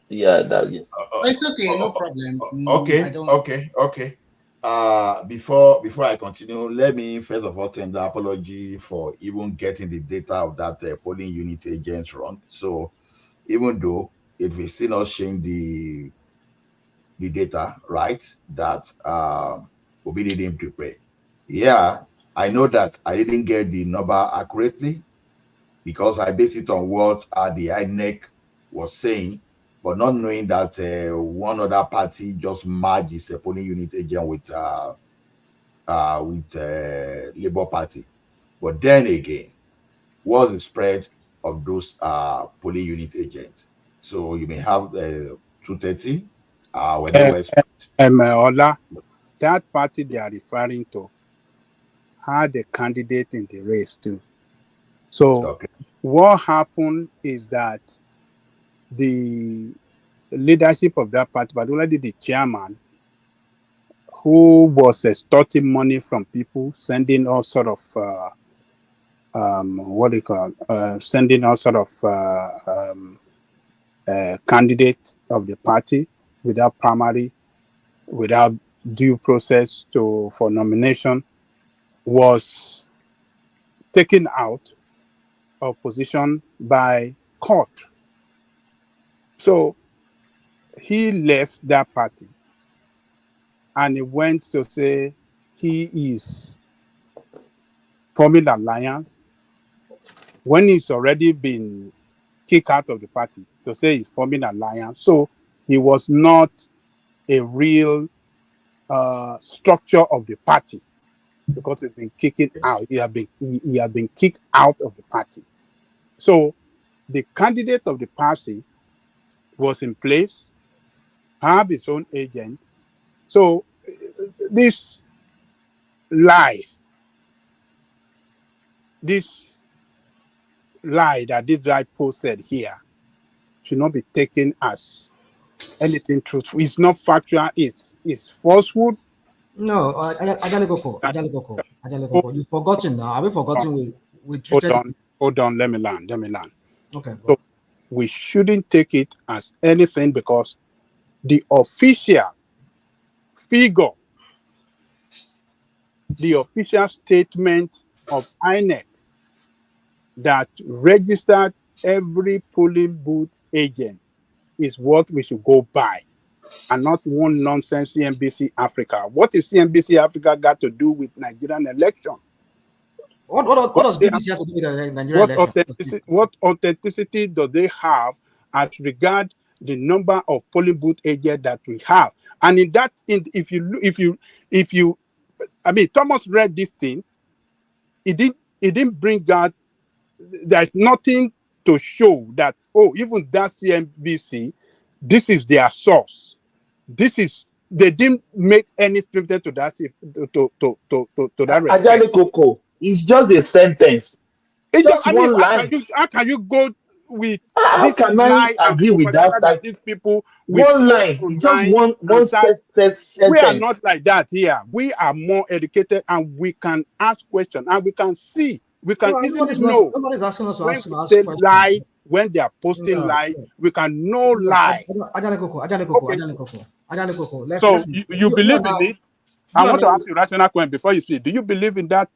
S9: Yeah, that is.
S12: It's okay, no problem.
S3: Okay. Before I continue, let me first of all tender apology for even getting the data of that polling unit agents wrong. So even though it will still not change the data, right, that we didn't prepare. Yeah, I know that I didn't get the number accurately because I based it on what the INEC was saying, but not knowing that one other party just merged its polling unit agent with Labour Party. But then again, what's the spread of those polling unit agents? So you may have 230 when they were spread.
S2: Ola, that party they are referring to had a candidate in the race too. So what happened is that the leadership of that party, particularly the chairman, who was extorting money from people, sending all sort of sending all sort of candidate of the party without primary, without due process for nomination, was taken out of position by court. So he left that party and he went to say he is forming an alliance when he's already been kicked out of the party, to say he's forming an alliance. So he was not a real structure of the party because he's been kicked out. He had been kicked out of the party. So the candidate of the party was in place, have his own agent. So this lie that this guy posted here should not be taken as anything truthful. It's not factual. It's falsehood.
S13: No, Ajalekoko. You've forgotten now. Have you forgotten we treated...
S2: Hold on. Let me land.
S13: Okay.
S2: So we shouldn't take it as anything because the official figure, the official statement of INEC that registered every polling booth agent is what we should go by, and not one nonsense CNBC Africa. What is CNBC Africa got to do with Nigerian election?
S13: What does BBC have to do with Nigerian election?
S2: What authenticity do they have as regard the number of polling booth agents that we have? And if you, I mean, Thomas read this thing. It didn't bring out. There's nothing to show that, even that CNBC, this is their source. They didn't make any scripted to that to that respect.
S9: Ajalekoko, it's just a sentence. Just one line.
S2: How can you go with
S9: How
S2: this
S9: can I
S2: lie and
S9: agree with that?
S2: propaganda that these people will
S9: One
S2: post
S9: line, it's just
S2: online
S9: one
S2: and start. We are
S9: sentence.
S2: not like that here. We are more educated and we can ask questions and we can see. We can easily know
S13: Nobody's asking us to
S2: when we
S13: ask
S2: say
S13: questions.
S2: lies, when they are posting
S13: No,
S2: lies, we can know lie. Okay. So
S13: Let's
S2: you believe in it? I want to ask you a rational question before you speak. Do you believe in that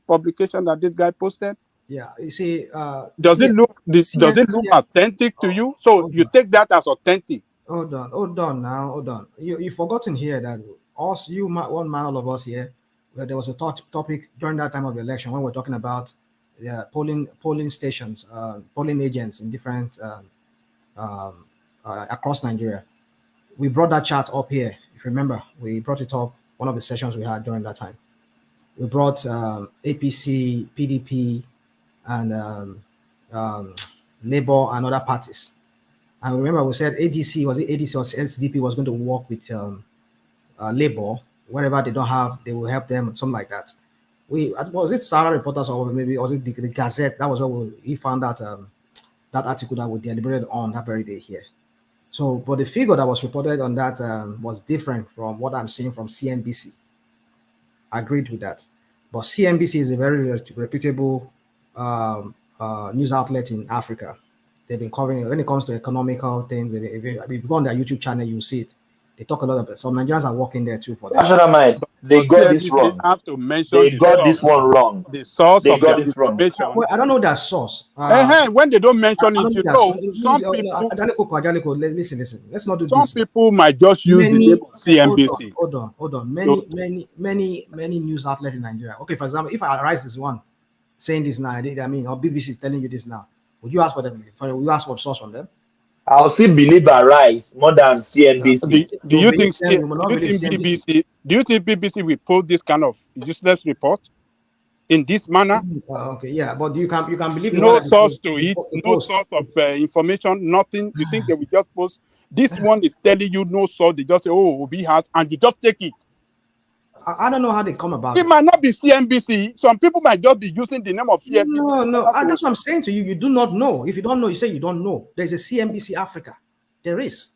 S2: publication that this guy posted?
S13: Yeah, you see,
S2: Does it look authentic to you? So you take that as authentic.
S13: Hold on now, hold on. You've forgotten here that us, one man, all of us here, where there was a topic during that time of the election when we're talking about polling stations, polling agents in different across Nigeria. We brought that chart up here. If you remember, we brought it up one of the sessions we had during that time. We brought APC, PDP, and Labour and other parties. And remember, we said ADC or SDP was going to work with Labour. Wherever they don't have, they will help them, something like that. Was it Sarah Reporters or maybe was it the Gazette? That was where he found out that article that we deliberated on that very day here. So, but the figure that was reported on that was different from what I'm seeing from CNBC. I agreed with that. But CNBC is a very reputable news outlet in Africa. They've been covering, when it comes to economical things, if you go on their YouTube channel, you'll see it. They talk a lot about it. Some Nigerians are working there too for them.
S9: National mind, they got this
S2: CNBC
S9: wrong.
S2: have to mention
S9: They got this one wrong.
S2: the source
S9: They
S2: of their
S9: got it wrong.
S2: information.
S13: Well, I don't know their source.
S2: When they don't mention it, you know, some people.
S13: Listen. Let's not do
S2: Some
S13: this.
S2: people might just use the name of CNBC.
S13: Hold on. Many news outlets in Nigeria. Okay, for example, if I arise this one saying this now, or BBC is telling you this now, would you ask for them? Would you ask for source from them?
S9: I'll still believe Arise more than CNBC.
S2: Do you think BBC? Do you think BBC will post this kind of useless report in this manner?
S13: Okay, yeah, but you can believe
S2: no source to it, no source of information, nothing. You think they will just post? This one is telling you no source. They just say, "Oh, Obi has," and you just take it.
S13: I don't know how they come about
S2: it. Might not be CNBC. Some people might just be using the name of CNBC.
S13: No. That's what I'm saying to you. You do not know. If you don't know, you say you don't know. There's a CNBC Africa. There is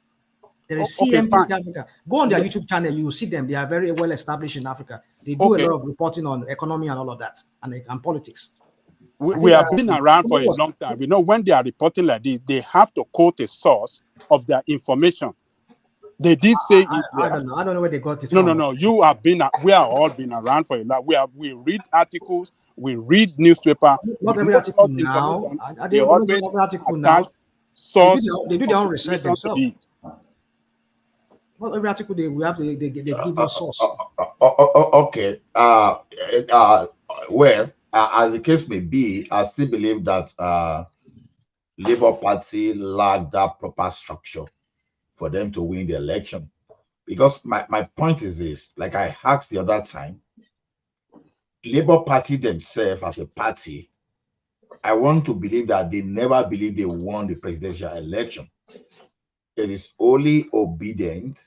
S13: CNBC Africa. Go on their YouTube channel. You will see them. They are very well established in Africa. They do a lot of reporting on economy and all of that, and politics.
S2: We have been around for a long time. We know when they are reporting like this, they have to quote a source of their information. They did say it there.
S13: I don't know where they got it
S2: from.
S13: from.
S2: No. You have been. We have all been around for a lot. We read articles. We read newspaper.
S13: Not every article now.
S2: They always attach source.
S13: They do their own research themselves. Not every article they give us source.
S3: Okay. Well, as the case may be, I still believe that Labour Party lacked that proper structure for them to win the election. Because my point is this, like I asked the other time, Labour Party themselves as a party, I want to believe that they never believed they won the presidential election. It is only Obedient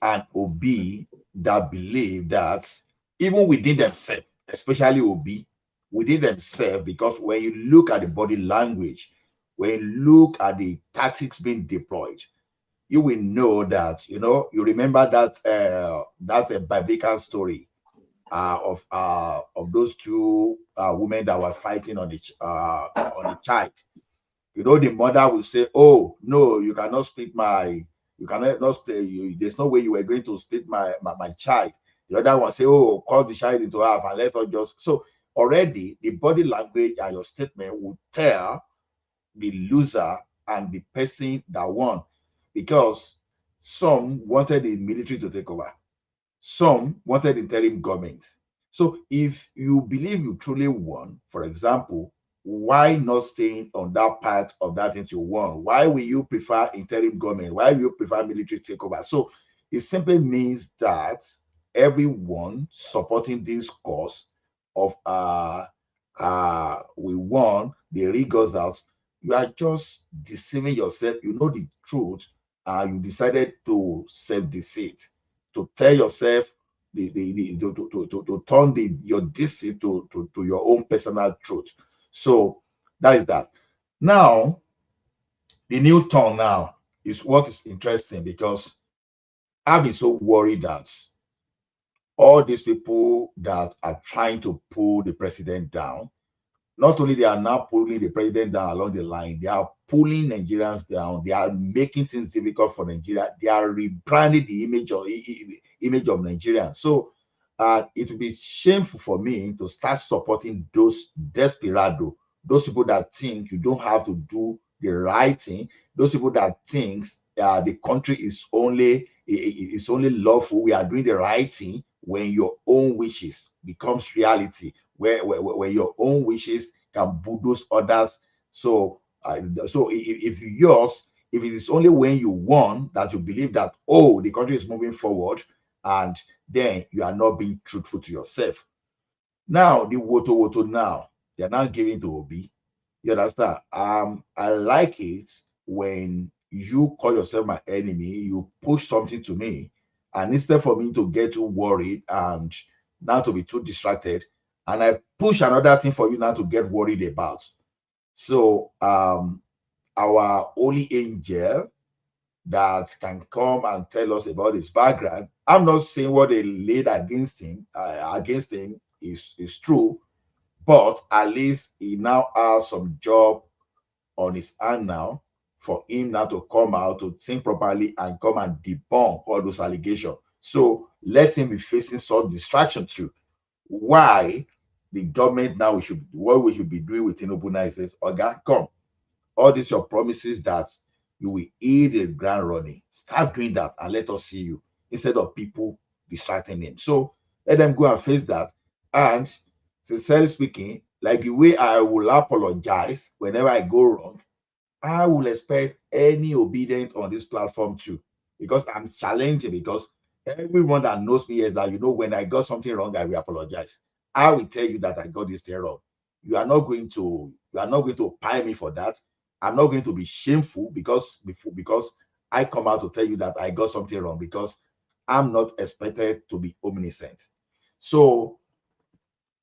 S3: and Obi that believe that even within themselves, especially Obi, within themselves, because when you look at the body language, when you look at the tactics being deployed, you will know that, you remember that biblical story of those two women that were fighting on a child. The mother will say, "Oh no, you cannot split there's no way you were going to split my child." The other one say, "Oh, cut the child into half and let her just." So already the body language and your statement will tell the loser and the person that won, because some wanted the military to take over, some wanted interim government. So if you believe you truly won, for example, why not staying on that part of that thing you won? Why will you prefer interim government? Why will you prefer military takeover? So it simply means that everyone supporting this cause of we won, the rigors out, you are just deceiving yourself. You know the truth, you decided to self-deceit, to tell yourself to turn your deceit to your own personal truth. So that is that.
S12: Now, the new turn now is what is interesting, because I've been so worried that all these people that are trying to pull the president down, not only they are now pulling the president down along the line, they are pulling Nigerians down. They are making things difficult for Nigeria. They are rebranding the image of Nigerians. So it would be shameful for me to start supporting those desperado, those people that think you don't have to do the right thing, those people that think the country is only lawful. We are doing the right thing when your own wishes becomes reality, where your own wishes can bulldoze others. So if it is only when you won that you believe that, oh, the country is moving forward, and then you are not being truthful to yourself. Now the woto now, they're now giving to Obi. You understand? I like it when you call yourself my enemy, you push something to me, and instead for me to get too worried and now to be too distracted, and I push another thing for you now to get worried about. So our holy angel that can come and tell us about his background. I'm not saying what they laid against him is true, but at least he now has some job on his hand now for him now to come out to think properly and come and debunk all those allegations. So let him be facing some distraction too. Why the government now what we should be doing with Tinubu now is this: Oga, come, all these your promises that you will hit the ground running. Start doing that and let us see you, instead of people distracting him. So let them go and face that. And sincerely speaking, like the way I will apologize whenever I go wrong, I will expect any obedient on this platform too, because I'm challenging. Because everyone that knows me is that, when I got something wrong, I will apologize. I will tell you that I got this thing wrong. You are not going to pay me for that. I'm not going to be shameful because I come out to tell you that I got something wrong, because I'm not expected to be omniscient. So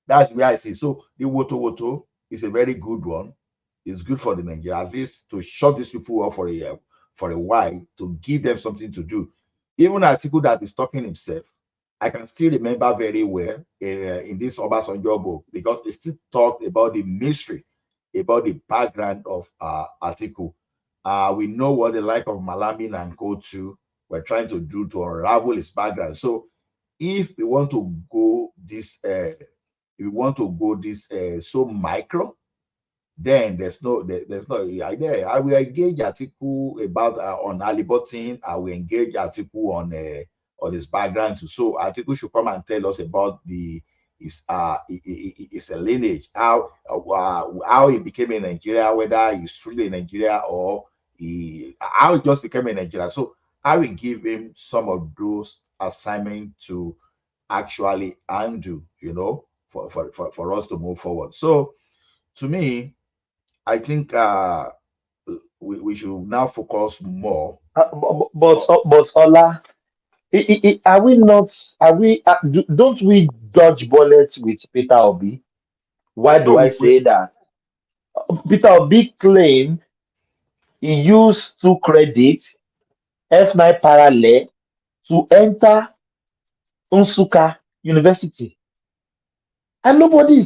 S12: that's where I see. So the woto is a very good one. It's good for the Nigerians, at least, to shut these people up for a while, to give them something to do. Even Atiku that is talking himself, I can still remember very well in this Obasanjo book, because they still talked about the mystery, about the background of Atiku. We know what the like of Malamin and Kotu were trying to do to unravel his background. So if we want to go this so micro, then there's no idea. I will engage Atiku about on Alibotin. I will engage Atiku on his background too. So Atiku should come and tell us about his lineage, how he became a Nigeria, whether he's truly a Nigeria or how he just became a Nigeria. So I will give him some of those assignments to actually undo, for us to move forward. So to me, I think we should now focus more.
S9: But Ola, are we not? Don't we dodge bullets with Peter Obi? Why do
S12: No,
S9: I say that? Peter Obi claimed he used 2 credits, F9 parallel, to enter Nsukka University, and nobody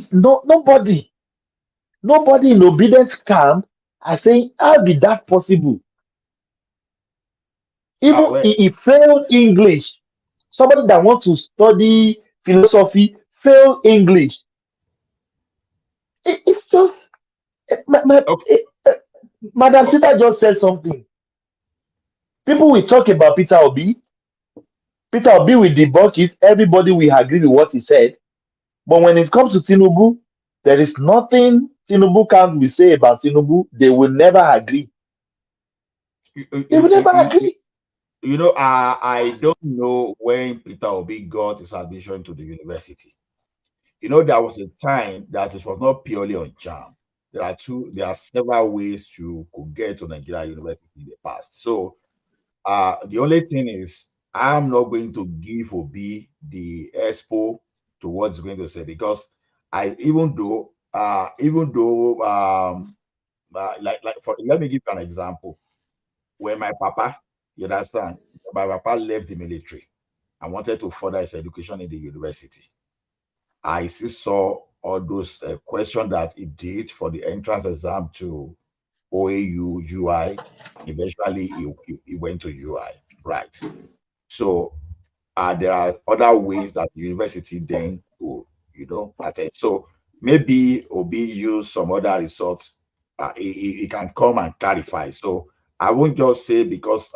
S9: in obedience camp are saying, how be that possible? Even he failed English. Somebody that wants to study philosophy failed English. It's just Madam Sita just said something. People will talk about Peter Obi. Peter Obi will debunk it. Everybody will agree with what he said. But when it comes to Tinubu, there is nothing Tinubu camp will say about Tinubu. They will never agree. They will never agree.
S12: I don't know when Peter Obi got his admission to the university. There was a time that it was not purely on JAM. There are several ways you could get to Nigeria University in the past. So the only thing is, I'm not going to give Obi the expo to what he's going to say, because even though
S3: let me give you an example. When my papa, you understand, my papa left the military and wanted to further his education in the university. I still saw all those questions that he did for the entrance exam to OAU, UI. Eventually, he went to UI, right? So there are other ways that the university then will, attend. So maybe Obi use some other results. He can come and clarify. So I won't just say because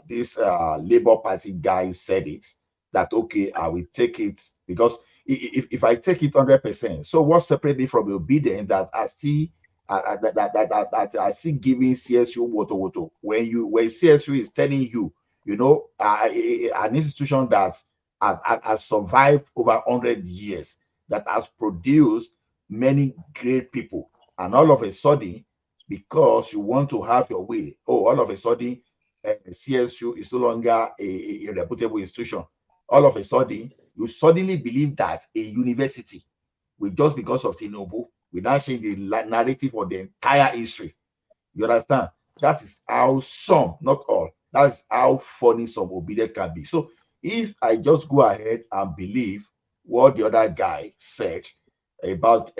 S3: this Labour Party guy said it that okay, I will take it because if I take it 100%, so what separates me from obedience that I see that I see giving CSU woto when CSU is telling you, an institution that has survived over 100 years, that has produced many great people, and all of a sudden, because you want to have your way, all of a sudden, CSU is no longer a reputable institution. All of a sudden, you suddenly believe that a university, just because of Tinubu, we now change the narrative of the entire history. You understand? That is how some, not all, that's how funny some obedient can be. So if I just go ahead and believe what the other guy said about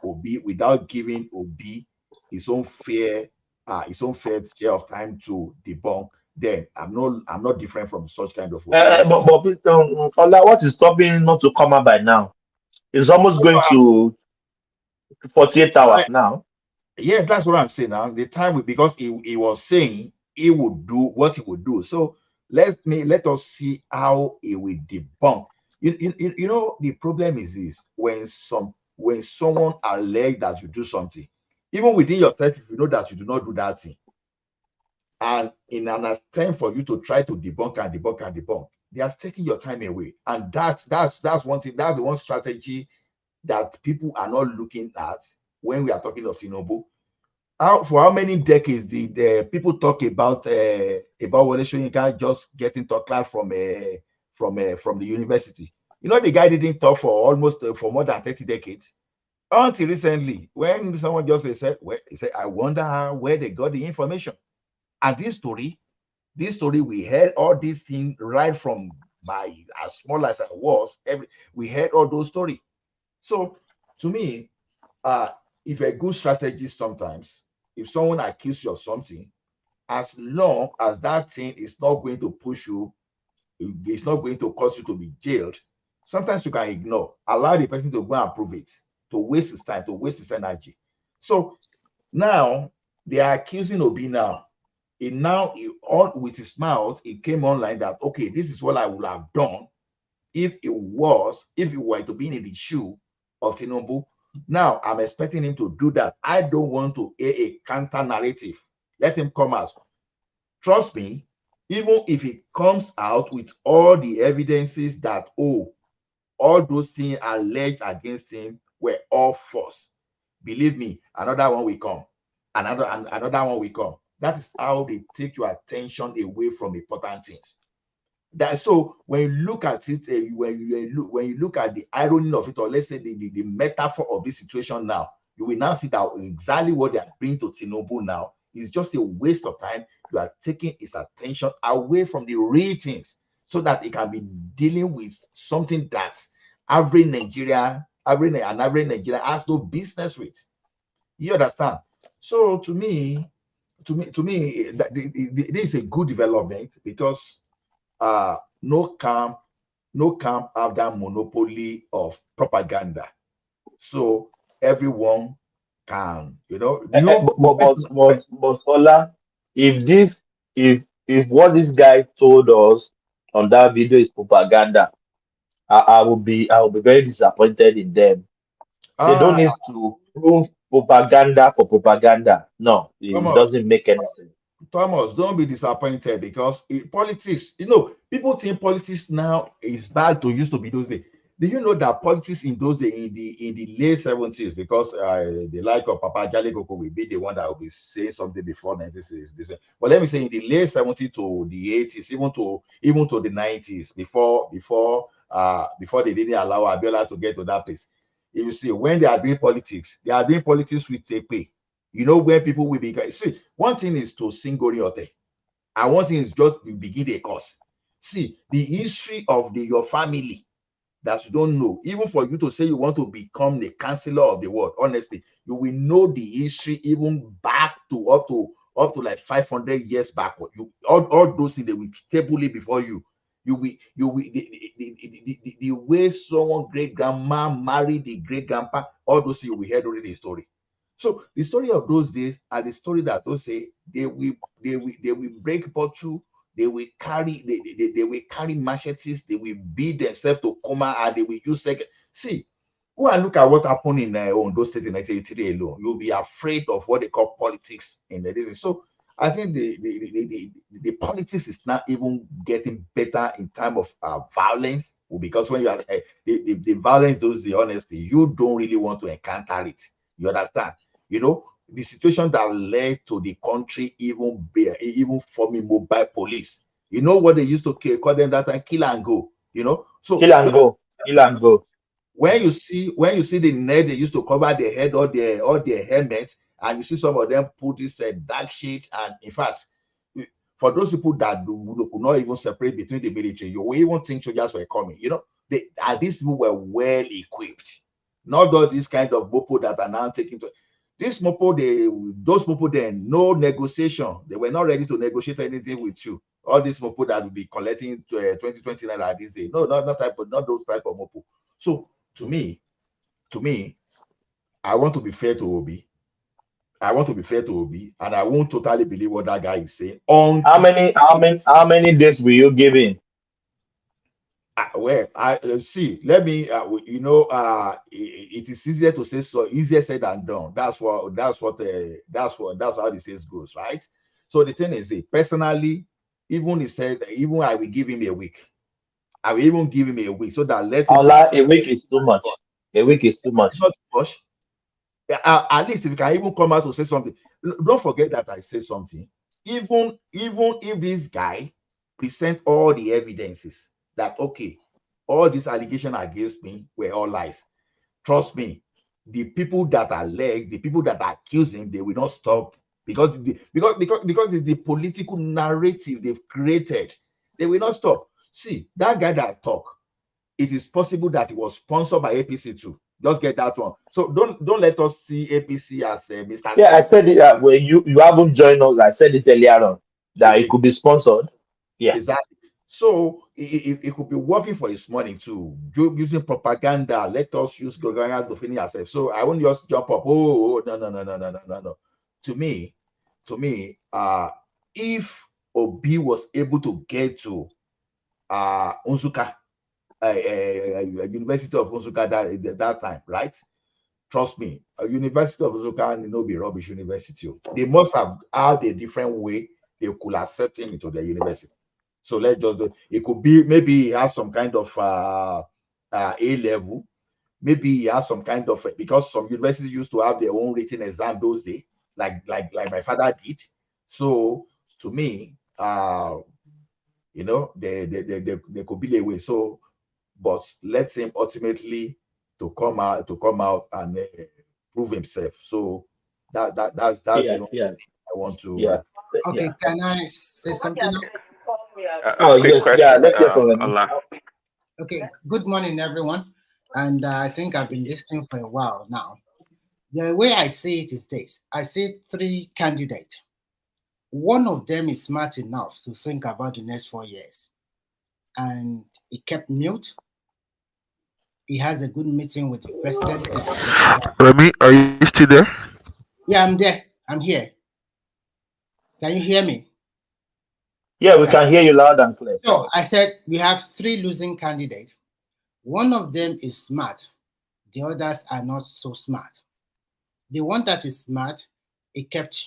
S3: Obi without giving Obi his own fair share of time to debunk, then I'm not different from such kind of obedient.
S9: Ola, what is stopping not to come out by now? It's almost going to 48 hours now.
S3: Yes, that's what I'm saying now. The time because he was saying he would do what he would do. So let us see how he will debunk. You know, the problem is this: when someone alleges that you do something, even within yourself, if you know that you do not do that thing, and in an attempt for you to try to debunk, they are taking your time away. And that's one thing. That's the one strategy that people are not looking at when we are talking of Tinubu. For how many decades did people talk about Wole Soyinka just getting top class from the university? You know, the guy didn't talk for almost for more than 30 decades until recently, when someone just said, I wonder where they got the information. And this story, we heard all these things right from as small as I was. We heard all those stories. So to me, if a good strategy sometimes, if someone accuses you of something, as long as that thing is not going to push you, it's not going to cause you to be jailed, sometimes you can ignore, allow the person to go and prove it, to waste his time, to waste his energy. So now they are accusing Obi now. With his mouth, it came online that, okay, this is what I would have done if it were to be in the shoe of Tinubu. Now I'm expecting him to do that. I don't want to air a counter narrative. Let him come out. Trust me, even if it comes out with all the evidences that all those things alleged against him were all false, believe me, another one will come. Another one will come. That is how they take your attention away from important things. So when you look at it, when you look at the irony of it, or let's say the metaphor of this situation now, you will now see that exactly what they are bringing to Tinubu now is just a waste of time. You are taking his attention away from the real things so that it can be dealing with something that average Nigeria has no business with. You understand? So to me, this is a good development because no camp have that monopoly of propaganda. So everyone can,
S9: But Ola, if what this guy told us on that video is propaganda, I will be very disappointed in them. They don't need to prove propaganda for propaganda. No, it doesn't make any sense.
S3: Thomas, don't be disappointed because politics, people think politics now is bad to used to be those days. Do you know that politics in those days, in the late 70s, because the like of Papa Jale Koko will be the one that will be saying something before 1960s. But let me say in the late 70s to the 80s, even to the 90s, before they didn't allow Abiola to get to that place. You see, when they are doing politics with a pay. You know where people will be. See, one thing is to single yote, and one thing is just begin a cause. See, the history of your family that you don't know, even for you to say you want to become the counselor of the world, honestly, you will know the history even back to up to like 500 years backward. You all those things, they will table it before you. You will the way someone great grandma married the great grandpa, all those things you will hear already the story. So the story of those days are the story that those say they will break bottle, they will carry they will carry machetes, they will beat themselves to coma, and they will use second. See, go and look at what happened in Ondo State in 1983 alone. You'll be afraid of what they call politics in the days. So I think the politics is not even getting better in time of violence, because when you are the violence, those the honesty, you don't really want to encounter it. You understand? You know, the situation that led to the country even forming mobile police. You know what they used to call them that time? Kill and go. You know, so
S9: Kill and go.
S3: When you see the net they used to cover their head or their helmets, and you see some of them put this dark shade, and in fact, for those people that could not even separate between the military, you will even think soldiers were coming. You know, these people were well equipped. Not all these kind of mopo that are now taking to this mopo, those mopo then no negotiation. They were not ready to negotiate anything with you. All this mopo that will be collecting 2020 naira this day. No, not those type of mopo. So to me, I want to be fair to Obi. And I won't totally believe what that guy is saying.
S9: How many days will you give him?
S3: Well, see. Let me. It is easier to say, so easier said than done. That's how the says goes, right? So the thing is, personally, even he said, even I will give him a week. I will even give him a week so that let him.
S9: A week is too much. A week is too much.
S3: It's not too much. At least if you can even come out to say something. Don't forget that I say something. Even if this guy present all the evidences that okay, all these allegations against me were all lies, trust me, the people that are the people that are accusing, they will not stop because it's the political narrative they've created. They will not stop. See, that guy that talk, it is possible that it was sponsored by APC too. Just get that one. So don't let us see APC as Mr.
S9: Yeah, I said it when you haven't joined us. I said it earlier on that it could be sponsored. Yeah,
S3: exactly. So it could be working for his money too, using propaganda. Let us use propaganda to finish ourselves. So I won't just jump up. Oh no. To me, if Obi was able to get to Unsuka, University of Unsuka that time, right? Trust me, a University of Unsuka will not be rubbish university. They must have had a different way they could accept him into the university. So let's just do it. Could be maybe he has some kind of A level. Maybe he has some kind of, because some universities used to have their own written exam those days, like my father did. So to me, they could be a way. So, but let him ultimately to come out and prove himself. So that's the only thing I want to.
S9: Yeah.
S6: Okay, can I say something now?
S9: Yes, yeah. Let's hear from him.
S6: Okay. Good morning, everyone. And I think I've been listening for a while now. The way I see it is this: I see 3 candidates. One of them is smart enough to think about the next 4 years, and he kept mute. He has a good meeting with the president.
S22: Remy, are you still there?
S6: Yeah, I'm there. I'm here. Can you hear me?
S9: Yeah, we can hear you loud and clear.
S6: So I said we have 3 losing candidates. One of them is smart. The others are not so smart. The one that is smart, he kept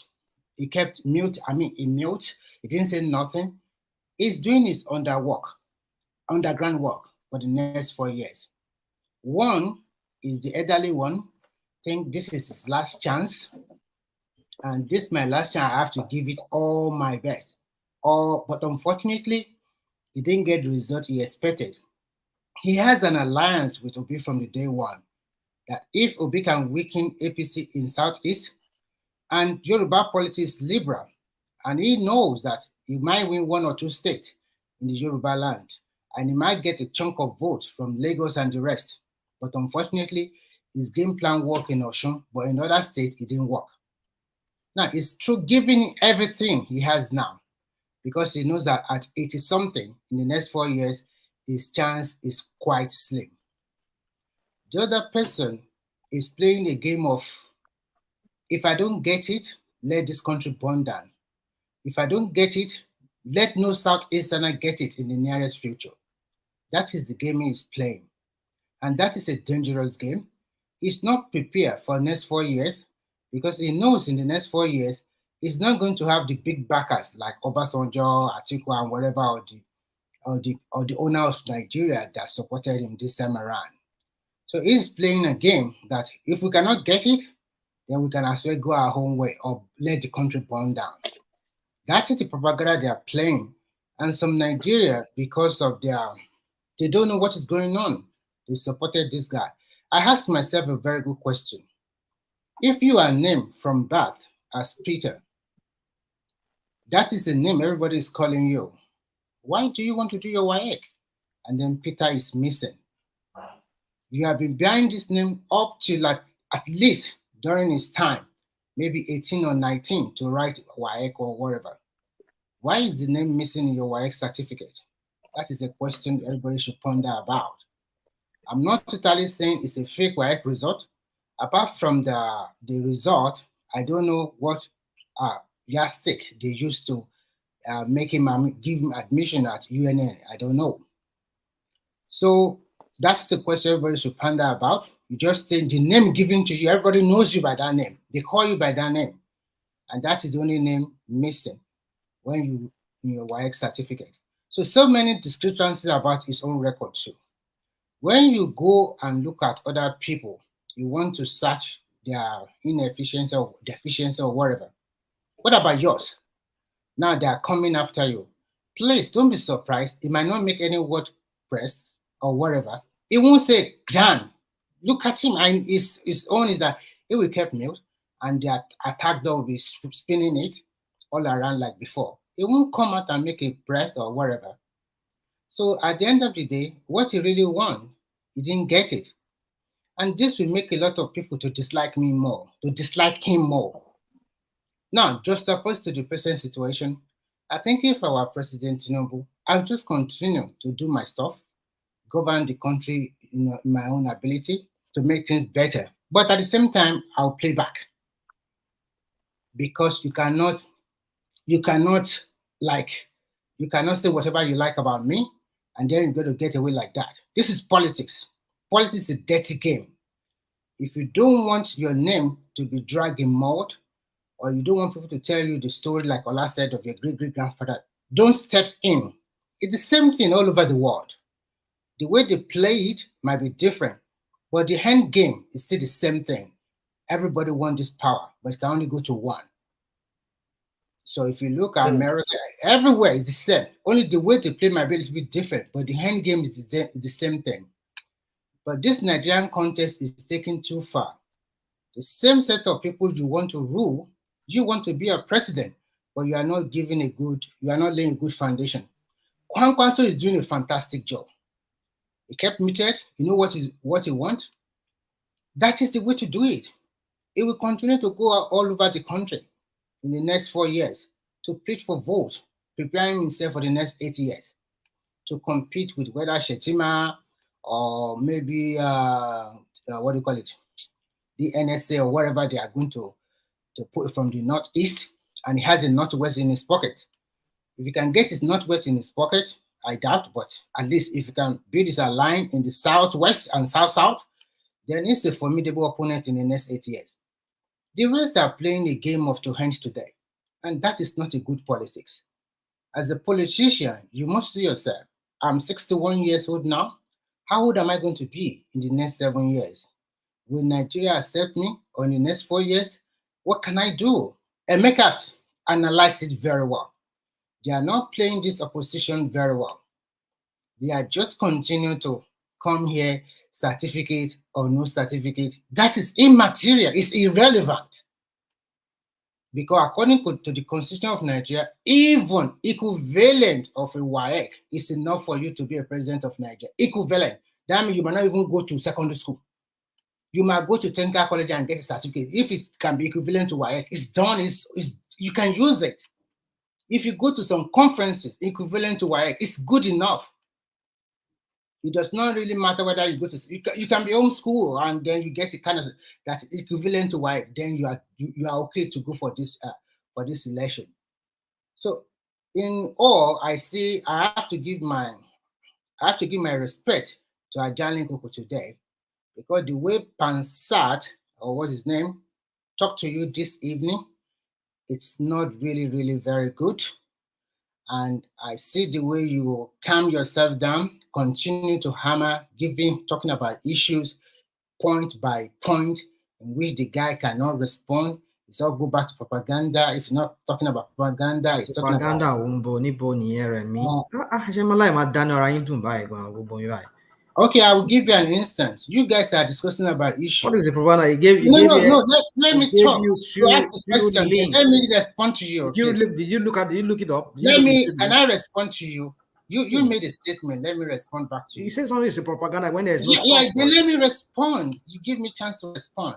S6: mute. He mute. He didn't say nothing. He's doing his underground work for the next 4 years. One is the elderly one. I think this is his last chance. And this is my last chance. I have to give it all my best. But unfortunately, he didn't get the result he expected. He has an alliance with Obi from the day one. that if Obi can weaken APC in Southeast, and Yoruba politics is liberal, and he knows that he might win 1 or 2 states in the Yoruba land, and he might get a chunk of votes from Lagos and the rest. But unfortunately, his game plan worked in Osun, but in other states, it didn't work. Now, it's true giving everything he has now, because he knows that at 80-something in the next 4 years, his chance is quite slim. The other person is playing a game of, if I don't get it, let this country burn down. If I don't get it, let no Southeasterner get it in the nearest future. That is the game he is playing. And that is a dangerous game. He's not prepared for the next 4 years because he knows in the next 4 years, he's not going to have the big backers like Obasanjo, Atiku, and whatever, or the owner of Nigeria that supported him this time around. So he's playing a game that if we cannot get it, then we can as well go our own way or let the country burn down. That is the propaganda they are playing. And some Nigeria, because of they don't know what is going on, they supported this guy. I asked myself a very good question. If you are named from birth as Peter, that is the name everybody is calling you. Why do you want to do your WAEC? And then Peter is missing. You have been bearing this name up to like at least during his time, maybe 18 or 19 to write WAEC or whatever. Why is the name missing in your WAEC certificate? That is a question everybody should ponder about. I'm not totally saying it's a fake WAEC result. Apart from the result, I don't know what yardstick they used to make him give him admission at UNN. I don't know. So that's the question everybody should ponder about. You just say the name given to you, everybody knows you by that name. They call you by that name. And that is the only name missing when you in your WAEC certificate. So many discrepancies about his own record too. When you go and look at other people, you want to search their inefficiency or deficiency or whatever. What about yours? Now they are coming after you. Please don't be surprised. It might not make any word pressed or whatever. It won't say "Gran." Look at him, and his own is that he will keep mute, and the attack dog will be spinning it all around like before. It won't come out and make a press or whatever. So at the end of the day, what he really wants, he didn't get it. And this will make a lot of people to dislike me more, to dislike him more. Now, just opposed to the present situation, I think if our President Tinubu, I'll just continue to do my stuff, govern the country in my own ability to make things better. But at the same time, I'll play back. Because you cannot say whatever you like about me, and then you're going to get away like that. This is politics. Politics is a dirty game. If you don't want your name to be dragged in mud, or you don't want people to tell you the story like Ola said of your great-great-grandfather, don't step in. It's the same thing all over the world. The way they play it might be different, but the end game is still the same thing. Everybody wants this power, but it can only go to one. So if you look at America, everywhere is the same. Only the way they play might be a little bit different, but the end game is the same thing. But this Nigerian contest is taken too far. The same set of people you want to rule, you want to be a president, but you are not laying a good foundation. Kwankwaso is doing a fantastic job. He kept muted. You know what he wants? That is the way to do it. It will continue to go all over the country in the next 4 years to plead for votes, preparing himself for the next 8 years to compete with whether Shetima or maybe what do you call it, the NSA or whatever they are going to put from the Northeast, and he has a Northwest in his pocket. If you can get his Northwest in his pocket, I doubt, but at least if you can build his line in the Southwest and South-South, then he's a formidable opponent in the next 8 years. The rest are playing a game of two hands today, and that is not a good politics. As a politician, you must see yourself. I'm 61 years old now. How old am I going to be in the next 7 years? Will Nigeria accept me? Or in the next 4 years? What can I do? And make us analyze it very well. They are not playing this opposition very well. They are just continuing to come here, certificate or no certificate, that is immaterial, it's irrelevant. Because according to the Constitution of Nigeria, even equivalent of a WAEC is enough for you to be a president of Nigeria. Equivalent. That means you might not even go to secondary school. You might go to technical college and get a certificate. If it can be equivalent to WAEC, it's done, you can use it. If you go to some conferences equivalent to WAEC, it's good enough. It does not really matter whether you go to, you can be homeschool and then you get a kind of that's equivalent to WAEC, then you are okay to go for this election. So in all, I say I have to give my respect to Ajanle Koko today, because the way Pansat, or what his name, talked to you this evening, it's not really, really very good. And I see the way you calm yourself down, continue to hammer, talking about issues point by point, in which the guy cannot respond. It's all go back to propaganda. If you're not talking about propaganda, it's talking about okay, I will give you an instance. You guys are discussing about issues. What
S13: is the propaganda?
S6: No. Let me talk. You ask the question. Let me respond to you.
S13: Did you look it up?
S6: Can I respond to you? You made a statement. Let me respond back to you.
S13: You said something is a propaganda when there's no
S6: then let me respond. You give me a chance to respond.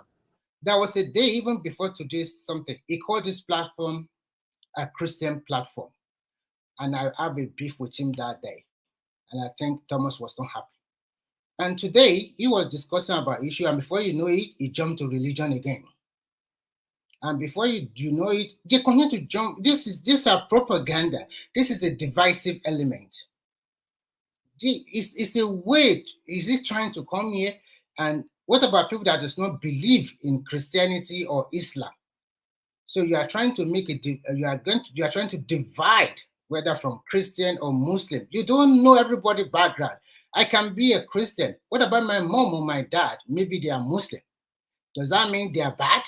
S6: There was a day, even before today's something, he called this platform a Christian platform. And I have a beef with him that day. And I think Thomas was not happy. And today, he was discussing about issue, and before you know it, he jumped to religion again. And before you know it, they continue to jump. This is propaganda. This is a divisive element. It's a way. Is it trying to come here? And what about people that does not believe in Christianity or Islam? So you are trying to make it. You are trying to divide, whether from Christian or Muslim. You don't know everybody's background. I can be a Christian. What about my mom or my dad? Maybe they are Muslim. Does that mean they are bad?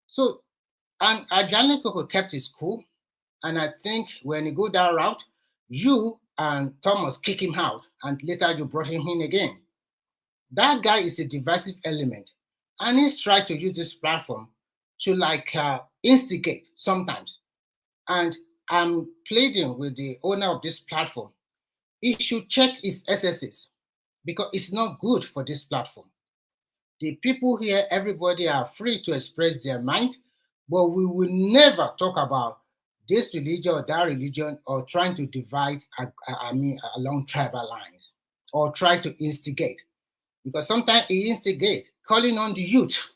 S6: So, and Ajanle Koko kept his cool. And I think when you go that route, you and Thomas kick him out, and later you brought him in again. That guy is a divisive element. And he's tried to use this platform to instigate sometimes. And I'm pleading with the owner of this platform. He should check his SSs, because it's not good for this platform. The people here, everybody are free to express their mind, but we will never talk about this religion or that religion, or trying to divide, along tribal lines, or try to instigate. Because sometimes he instigates, calling on the youth.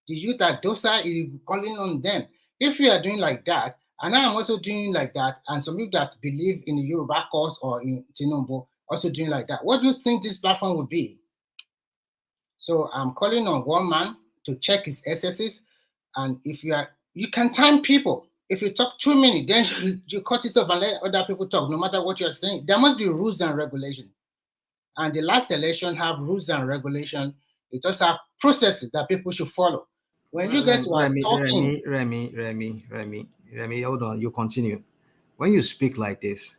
S6: The youth at Dosa is calling on them. If you are doing like that, and I am also doing like that, and some people that believe in the Yoruba cause or in Tinubu also doing like that, what do you think this platform would be? So I'm calling on one man to check his SSs, and if you can time people. If you talk too many, then you cut it off and let other people talk, no matter what you're saying. There must be rules and regulations. And the last election have rules and regulations. It does have processes that people should follow. When you guys were talking...
S13: Remy, hold on, you continue. When you speak like this,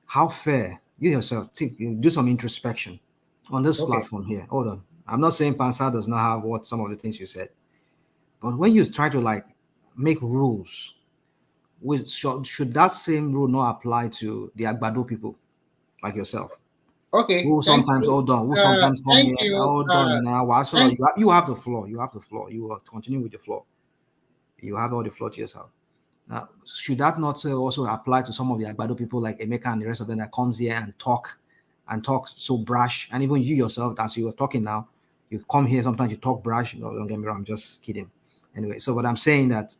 S13: how fair, you yourself, do some introspection on this platform here. Hold on. I'm not saying Pansa does not have some of the things you said. But when you try to make rules, should that same rule not apply to the Agbado people like yourself?
S6: Okay.
S13: Who sometimes hold on, who sometimes come here, hold on now. So you have the floor. You have the floor. You will continue with the floor. You have all the floor to yourself. Now, should that not also apply to some of the Agbado people like Emeka and the rest of them that comes here and talk so brash? And even you yourself, as you were talking now, you come here, sometimes you talk brash. No, don't get me wrong, I'm just kidding. Anyway, so what I'm saying that,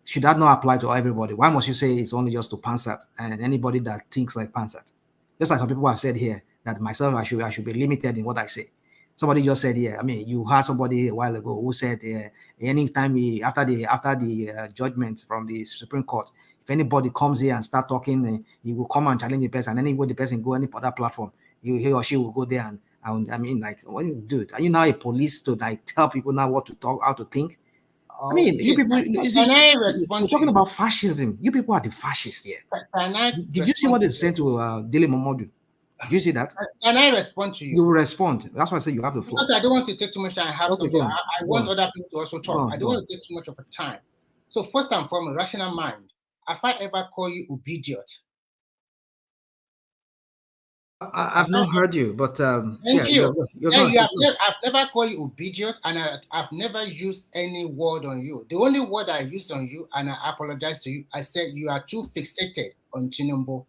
S13: should that not apply to everybody? Why must you say it's only just to Pansat and anybody that thinks like Pansat? Just like some people have said here, that myself, I should be limited in what I say. Somebody just said here, you heard somebody a while ago who said anytime after the judgment from the Supreme Court, if anybody comes here and start talking, he will come and challenge the person, and anyway the person go any other platform, he or she will go there and what do you do? Are you now a police to tell people now what to talk, how to think? You people, we're talking about fascism. You people are the fascists here. Did you see what they said to Dele Momodu? Do you see that?
S6: Can I respond to you?
S13: You will respond. That's why I say you have the floor.
S6: Because I don't want to take too much time. I have
S13: Okay,
S6: something.
S13: go on.
S6: I
S13: Go
S6: want
S13: on.
S6: other people to also
S13: Go
S6: talk.
S13: on,
S6: I
S13: go
S6: don't
S13: on.
S6: want to take too much of a time. So first and foremost, rational mind. If I ever call you obedient,
S13: I've not heard you, but
S6: thank
S13: yeah,
S6: you.
S13: you're
S6: Yeah,
S13: going.
S6: I've never called you obedient, and I've never used any word on you. The only word I used on you, and I apologize to you, I said you are too fixated on Tinubu,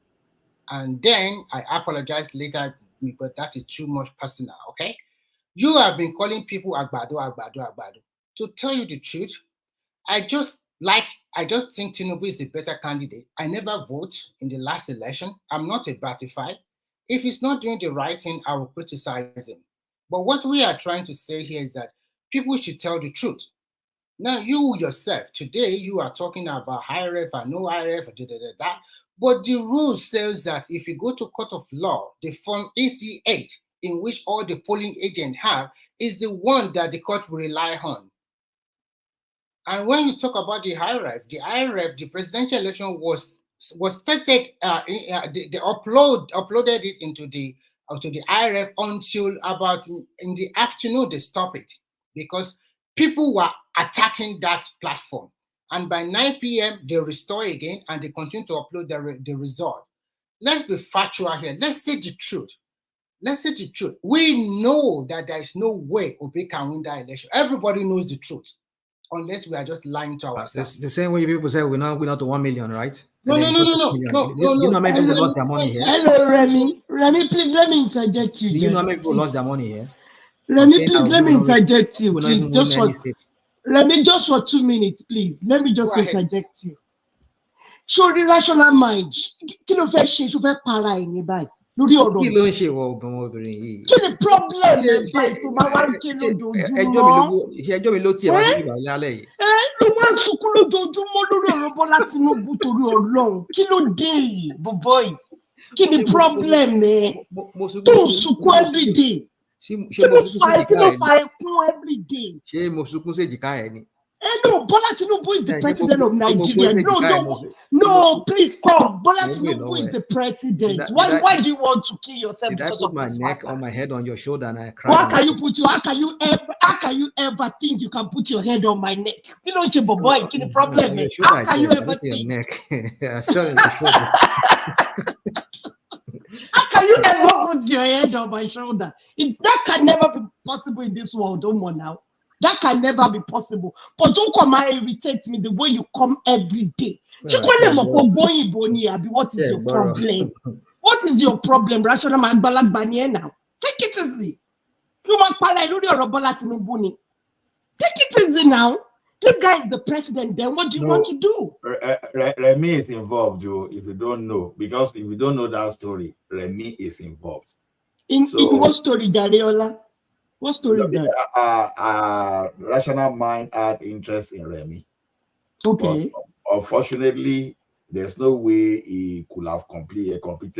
S6: and then I apologized later, but that is too much personal. Okay, you have been calling people agbado, agbado, agbado. To tell you the truth, I just think Tinubu is the better candidate. I never vote in the last election. I'm not a ratified. If he's not doing the right thing, I will criticize him. But what we are trying to say here is that people should tell the truth. Now, you yourself, today, you are talking about high ref and no high ref, but the rule says that if you go to court of law, the form EC8, in which all the polling agents have, is the one that the court will rely on. And when you talk about the IREF, the presidential election was started. They uploaded it into the IREF until about in the afternoon. They stopped it because people were attacking that platform. And by 9 p.m. they restore again and they continue to upload the result. Let's be factual here. Let's say the truth. Let's say the truth. We know that there is no way Obi can win that election. Everybody knows the truth. Unless we are just lying to ourselves.
S13: The same way people say we're not to 1 million, right?
S6: No.
S13: You know how many people lost their money here?
S11: Hello, Remy. Remy, please let me interject you.
S13: Do you know how many people lost their money here?
S11: Remy, please let me interject you, please. Just for Remy, just for 2 minutes, please. Let me just interject you. So the rational mind, kí ló fẹ́ ṣe, ṣó fẹ́ para ẹ̀ ní báyìí lórí ọ̀rọ̀.
S13: Kí ló ń ṣe ìwọ ọmọbìnrin yìí?
S11: Kí ni problem ẹ̀ báyìí tó máa wá ń ké lójoojúmọ́?
S13: Ẹjọ́ mi ló tiẹ̀ wá sí ìgbà lálẹ́ yìí.
S11: Ló máa ń sunkún lójoojúmọ́ lórí ọ̀rọ̀ Bọ́lá Tinubu torí Ọlọ́run. Kí ló dé yìí, bọ̀bọ̀ yìí? Kí ni problem ẹ̀? Tó ń sunkún everyday. Kí ló fa ẹkún everyday?
S13: Ṣé mo sunkún sí èjìká ẹ ni?
S11: No, Bola Tinubu is the president of Nigeria. No, please come. Bola Tinubu is the president. Why do you want to kill yourself because of this?
S13: Did I put my neck on my head on your shoulder and I cried?
S11: How can you ever think you can put your head on my neck? You know, boy, the problem. How can you ever think? How can you ever put your head on my shoulder? That can never be possible in this world. Don't want now. That can never be possible. But don't come and irritate me the way you come every day. What is your problem? What is your problem? Rational man now. Take it easy. Take it easy now. This guy is the president. Then what do you want to do?
S3: Remy is involved, Joe, if you don't know. Because if you don't know that story, Remy is involved.
S11: In what story, Dariola? What story is that?
S3: Rational mind had interest in Remy.
S11: Okay.
S3: But unfortunately, there's no way he could have competed with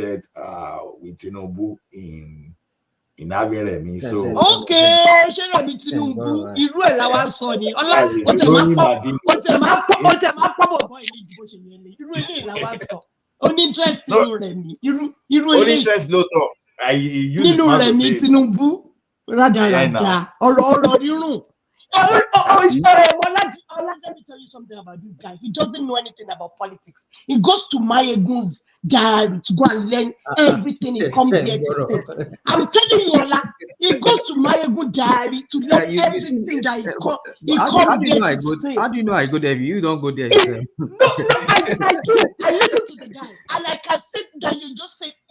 S3: Tinubu in having Remy. So
S11: okay, Remy Tinubu. Irú ẹ̀ la wá sọ ni. Ọlá ó tẹ̀ máa pọ̀ bọ̀ ilé ìdìbò ṣe yẹn ni. Irú ilé la wá sọ. Only interest nínú Remy. Irú ilé.
S3: Only interest ló tọ̀.
S11: Nínú Remy Tinubu. Rada. Ọ̀rọ̀ rírùn. Let me tell you something about this guy. He doesn't know anything about politics. He goes to Mayegun's diary to go and learn everything he comes here to say. I'm telling you, Ola, he goes to Mayegun's diary to learn everything that he comes here to say.
S13: How do you know I go there? You don't go there yourself.
S11: I do. I listen to the guy, and I can see that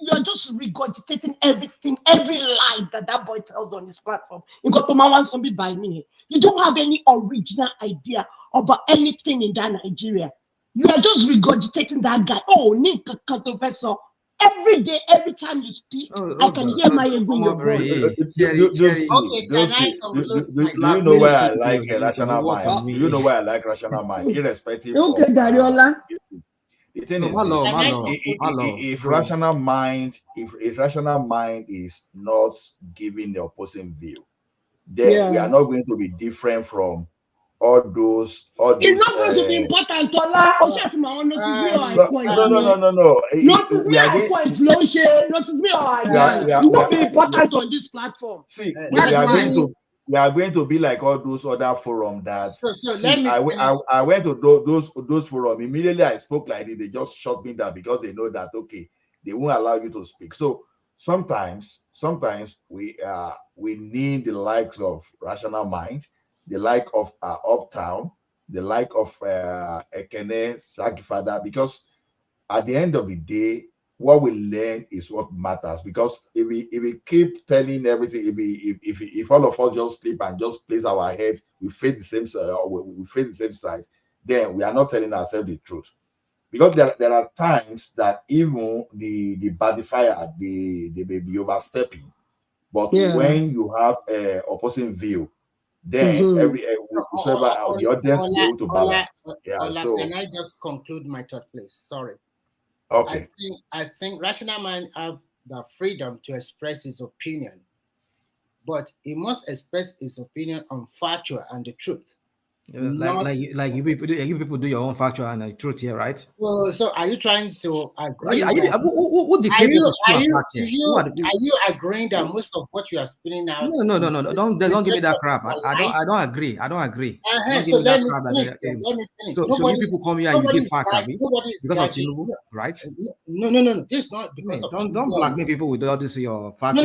S11: you're just regurgitating everything, every lie that boy tells on his platform. You got to want somebody by me. You don't have any original idea about anything in that Nigeria. You are just regurgitating that guy. Oh, Nick Professor. Every day, every time you speak, I can hear my ego in your voice.
S3: Do you know why I like rational mind? Do you know why I like rational mind? Irrespective of
S11: Dariola.
S3: the thing is, if rational mind is not giving the opposing view, then we are not going to be different from all those.
S11: It's not going to be important, Tola. Notice me or point.
S3: No.
S11: Notice me or point. Notice me or idea. It won't be important on this platform.
S3: See, we are going to be like all those other forums that. I went to those forums immediately. I spoke like this. They just shut me down because they know that okay, they won't allow you to speak. So sometimes we need the likes of Rational Mind, the like of Uptown, the like of Ekene Sagifada, because at the end of the day, what we learn is what matters. Because if we keep telling everything, if all of us just sleep and just place our head, we face the same we face the same side, then we are not telling ourselves the truth. Because there are times that even the badifier, they may be overstepping. But when you have a opposing view, then the audience will be able to balance.
S6: Can I just conclude my thought, please? Sorry.
S3: Okay.
S6: I think Rational Mind have the freedom to express his opinion, but he must express his opinion on factual and the truth.
S13: Like you people do your own factual and the truth here, right?
S6: Well, so are you trying to agree?
S13: Who dictates you to speak on facts here?
S6: Are you agreeing that most of what you are spilling out?
S13: No. Don't give me that crap. I don't agree. Don't give me that crap.
S6: Let me finish.
S13: So you people come here and you give facts, because of Tinubu, right?
S6: No. This is not because of
S13: Tinubu. Don't blackmail people with all this your facts.
S6: No.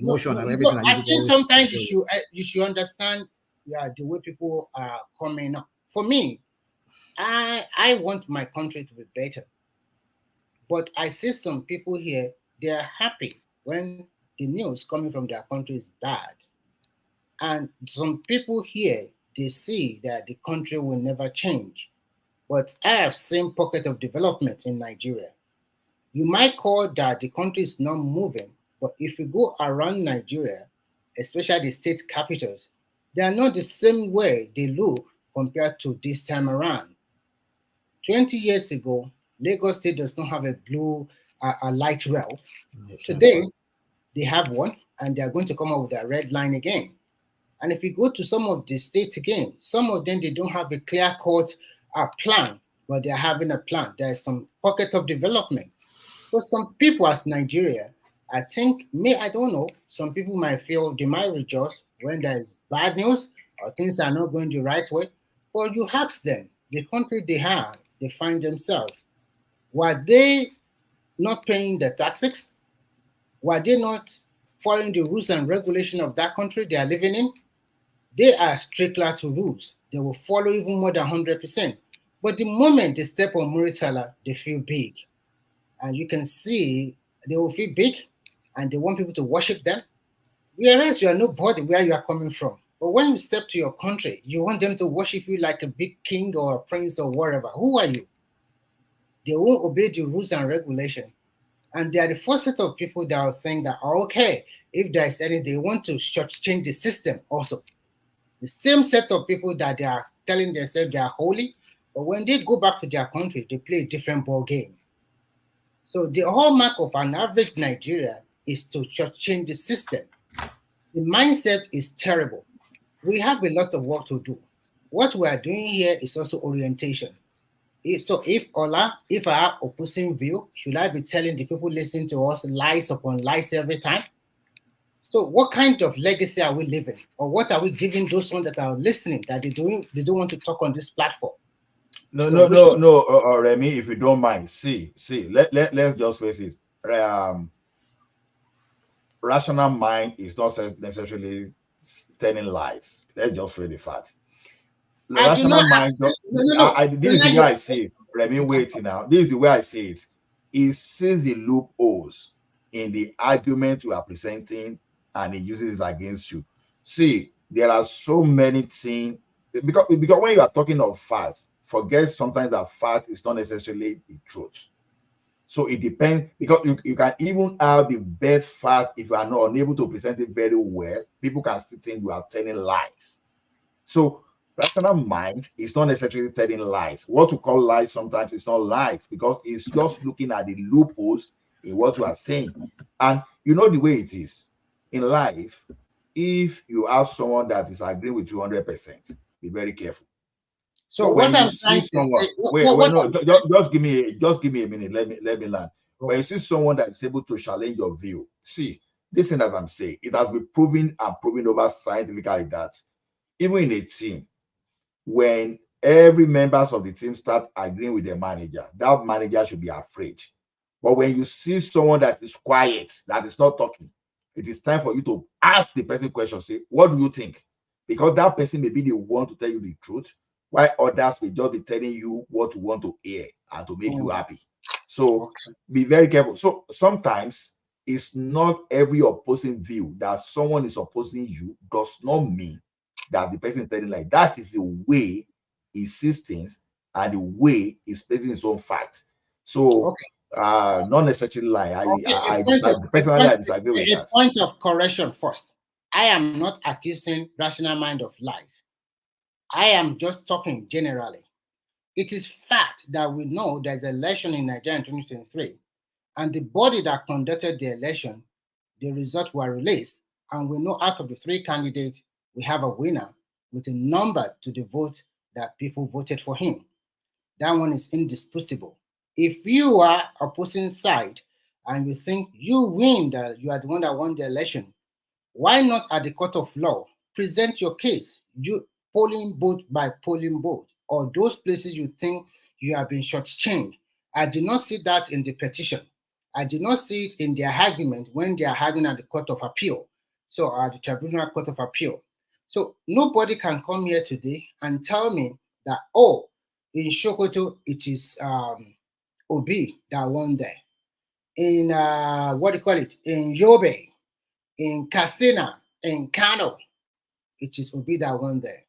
S13: Emotion and everything.
S6: I think sometimes you should understand. The way people are coming up. For me, I want my country to be better. But I see some people here, they are happy when the news coming from their country is bad. And some people here, they see that the country will never change. But I have seen pocket of development in Nigeria. You might call that the country is not moving, but if you go around Nigeria, especially the state capitals, they are not the same way they look compared to this time around. 20 years ago, Lagos State does not have a light rail. Today, they have one, and they are going to come up with a red line again. And if you go to some of the states again, some of them, they don't have a clear-cut plan, but they are having a plan. There is some pocket of development. But some people as Nigeria, I think, I don't know, some people might feel they might rejoice when there is bad news or things are not going the right way. But you ask them, the country they have, they find themselves. Were they not paying the taxes? Were they not following the rules and regulation of that country they are living in? They are strictly to rules. They will follow even more than 100%. But the moment they step on Muritala, they feel big. And you can see they will feel big and they want people to worship them. Whereas you are nobody where you are coming from. But when you step to your country, you want them to worship you like a big king or a prince or whatever. Who are you? They won't obey the rules and regulation. And they are the first set of people that will think that, okay, if there is any, they want to change the system also. The same set of people that they are telling themselves they are holy, but when they go back to their country, they play a different ball game. So the hallmark of an average Nigeria is to change the system. The mindset is terrible. We have a lot of work to do. What we are doing here is also orientation. If I have opposing view, should I be telling the people listening to us lies upon lies every time? So what kind of legacy are we living? Or what are we giving those ones that are listening that they don't want to talk on this platform?
S3: No, Remy, if you don't mind, let's just face it. Rational mind is not necessarily telling lies. Let's just face the fact. Rational mind. This is the way I see it. Remy, waiting now. This is the way I see it. It sees the loopholes in the argument you are presenting, and it uses it against you. See, there are so many things because when you are talking of facts, forget sometimes that fact is not necessarily the truth. So it depends, because you can even have the best fact. If you are not unable to present it very well, people can still think you are telling lies. So rational mind is not necessarily telling lies. What you call lies sometimes is not lies, because it's just looking at the loopholes in what you are saying. And you know the way it is in life. If you have someone that is agreeing with you 100%,
S12: be very careful.
S6: So
S12: when
S6: what
S12: you
S6: I'm
S12: see
S6: trying to
S12: someone,
S6: say,
S12: just give me a minute. Let me land. When you see someone that is able to challenge your view, see, this thing that I'm saying, it has been proven over scientifically that even in a team, when every members of the team start agreeing with the manager, that manager should be afraid. But when you see someone that is quiet, that is not talking, it is time for you to ask the person questions. Say, what do you think? Because that person may be the one to tell you the truth, while others will just be telling you what you want to hear and to make you happy. So be very careful. So sometimes it's not every opposing view that someone is opposing you does not mean that the person is telling like that. Is the way he sees things and the way he's placing his own fact. So not necessarily lie. I disagree with that.
S6: A point of correction first. I am not accusing Rational Mind of lies. I am just talking generally. It is fact that we know there's an election in Nigeria in 2023, and the body that conducted the election, the results were released, and we know out of the 3 candidates, we have a winner with a number to the vote that people voted for him. That one is indisputable. If you are opposing side and you think you win, that you are the one that won the election, why not at the court of law present your case? You polling booth by polling booth, or those places you think you have been shortchanged. I did not see that in the petition. I did not see it in their argument when they are having at the court of appeal. So at the tribunal court of appeal. So nobody can come here today and tell me that, oh, in Sokoto, it is Obi that won there. In what do you call it? In Yobe, in Katsina, in Kano, it is Obi that won there.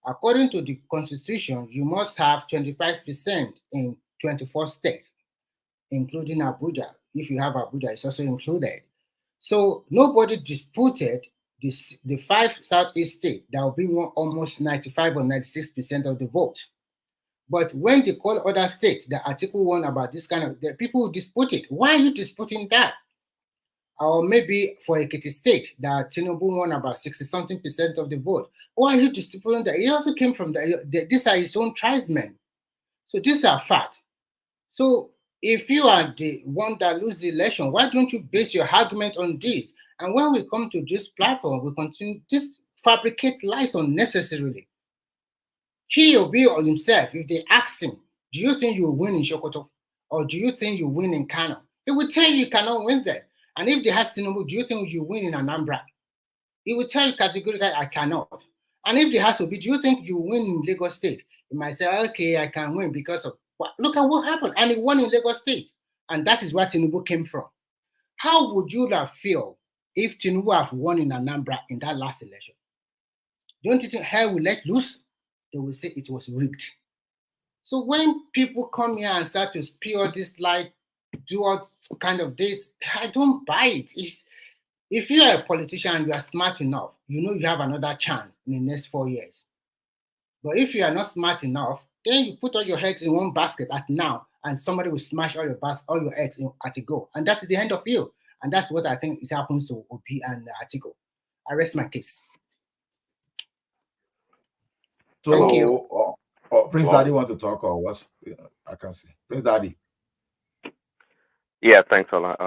S6: According to the Constitution, you must have 25% in 24 states, including Abuja. If you have Abuja, it's also included. So nobody disputed the 5 Southeast states that will bring almost 95 or 96% of the vote. But when they call other states, the Article 1 about this kind of, the people dispute it. Why are you disputing that? Or maybe for Ekiti State, that Tinubu won about 60-something% of the vote. Why are you disputing that? He also came from these are his own tribesmen. So these are facts. So if you are the one that lose the election, why don't you base your argument on this? And when we come to this platform, we continue just fabricate lies unnecessarily. He will be on himself. If they ask him, do you think you will win in Sokoto? Or do you think you win in Kano? He will tell you cannot win there. And if they ask Tinubu, do you think you win in Anambra? He will tell you categorically, I cannot. And if they ask Obi, do you think you win in Lagos State? He might say, okay, I can win because of what? Look at what happened. And he won in Lagos State. And that is where Tinubu came from. How would you have feel if Tinubu have won in Anambra in that last election? Don't you think hell will let loose? They will say it was rigged. So when people come here and start to spew all this light, do all kind of this, I don't buy it. If you are a politician and you are smart enough, you know you have another chance in the next 4 years. But if you are not smart enough, then you put all your eggs in one basket at now, and somebody will smash all your eggs at a go, and that is the end of you. And that's what I think it happens to Obi and Atiku. I rest my case.
S12: So,
S6: thank you.
S12: Prince Daddy want to talk or what? I can see. Prince Daddy.
S1: Yeah, thanks a lot.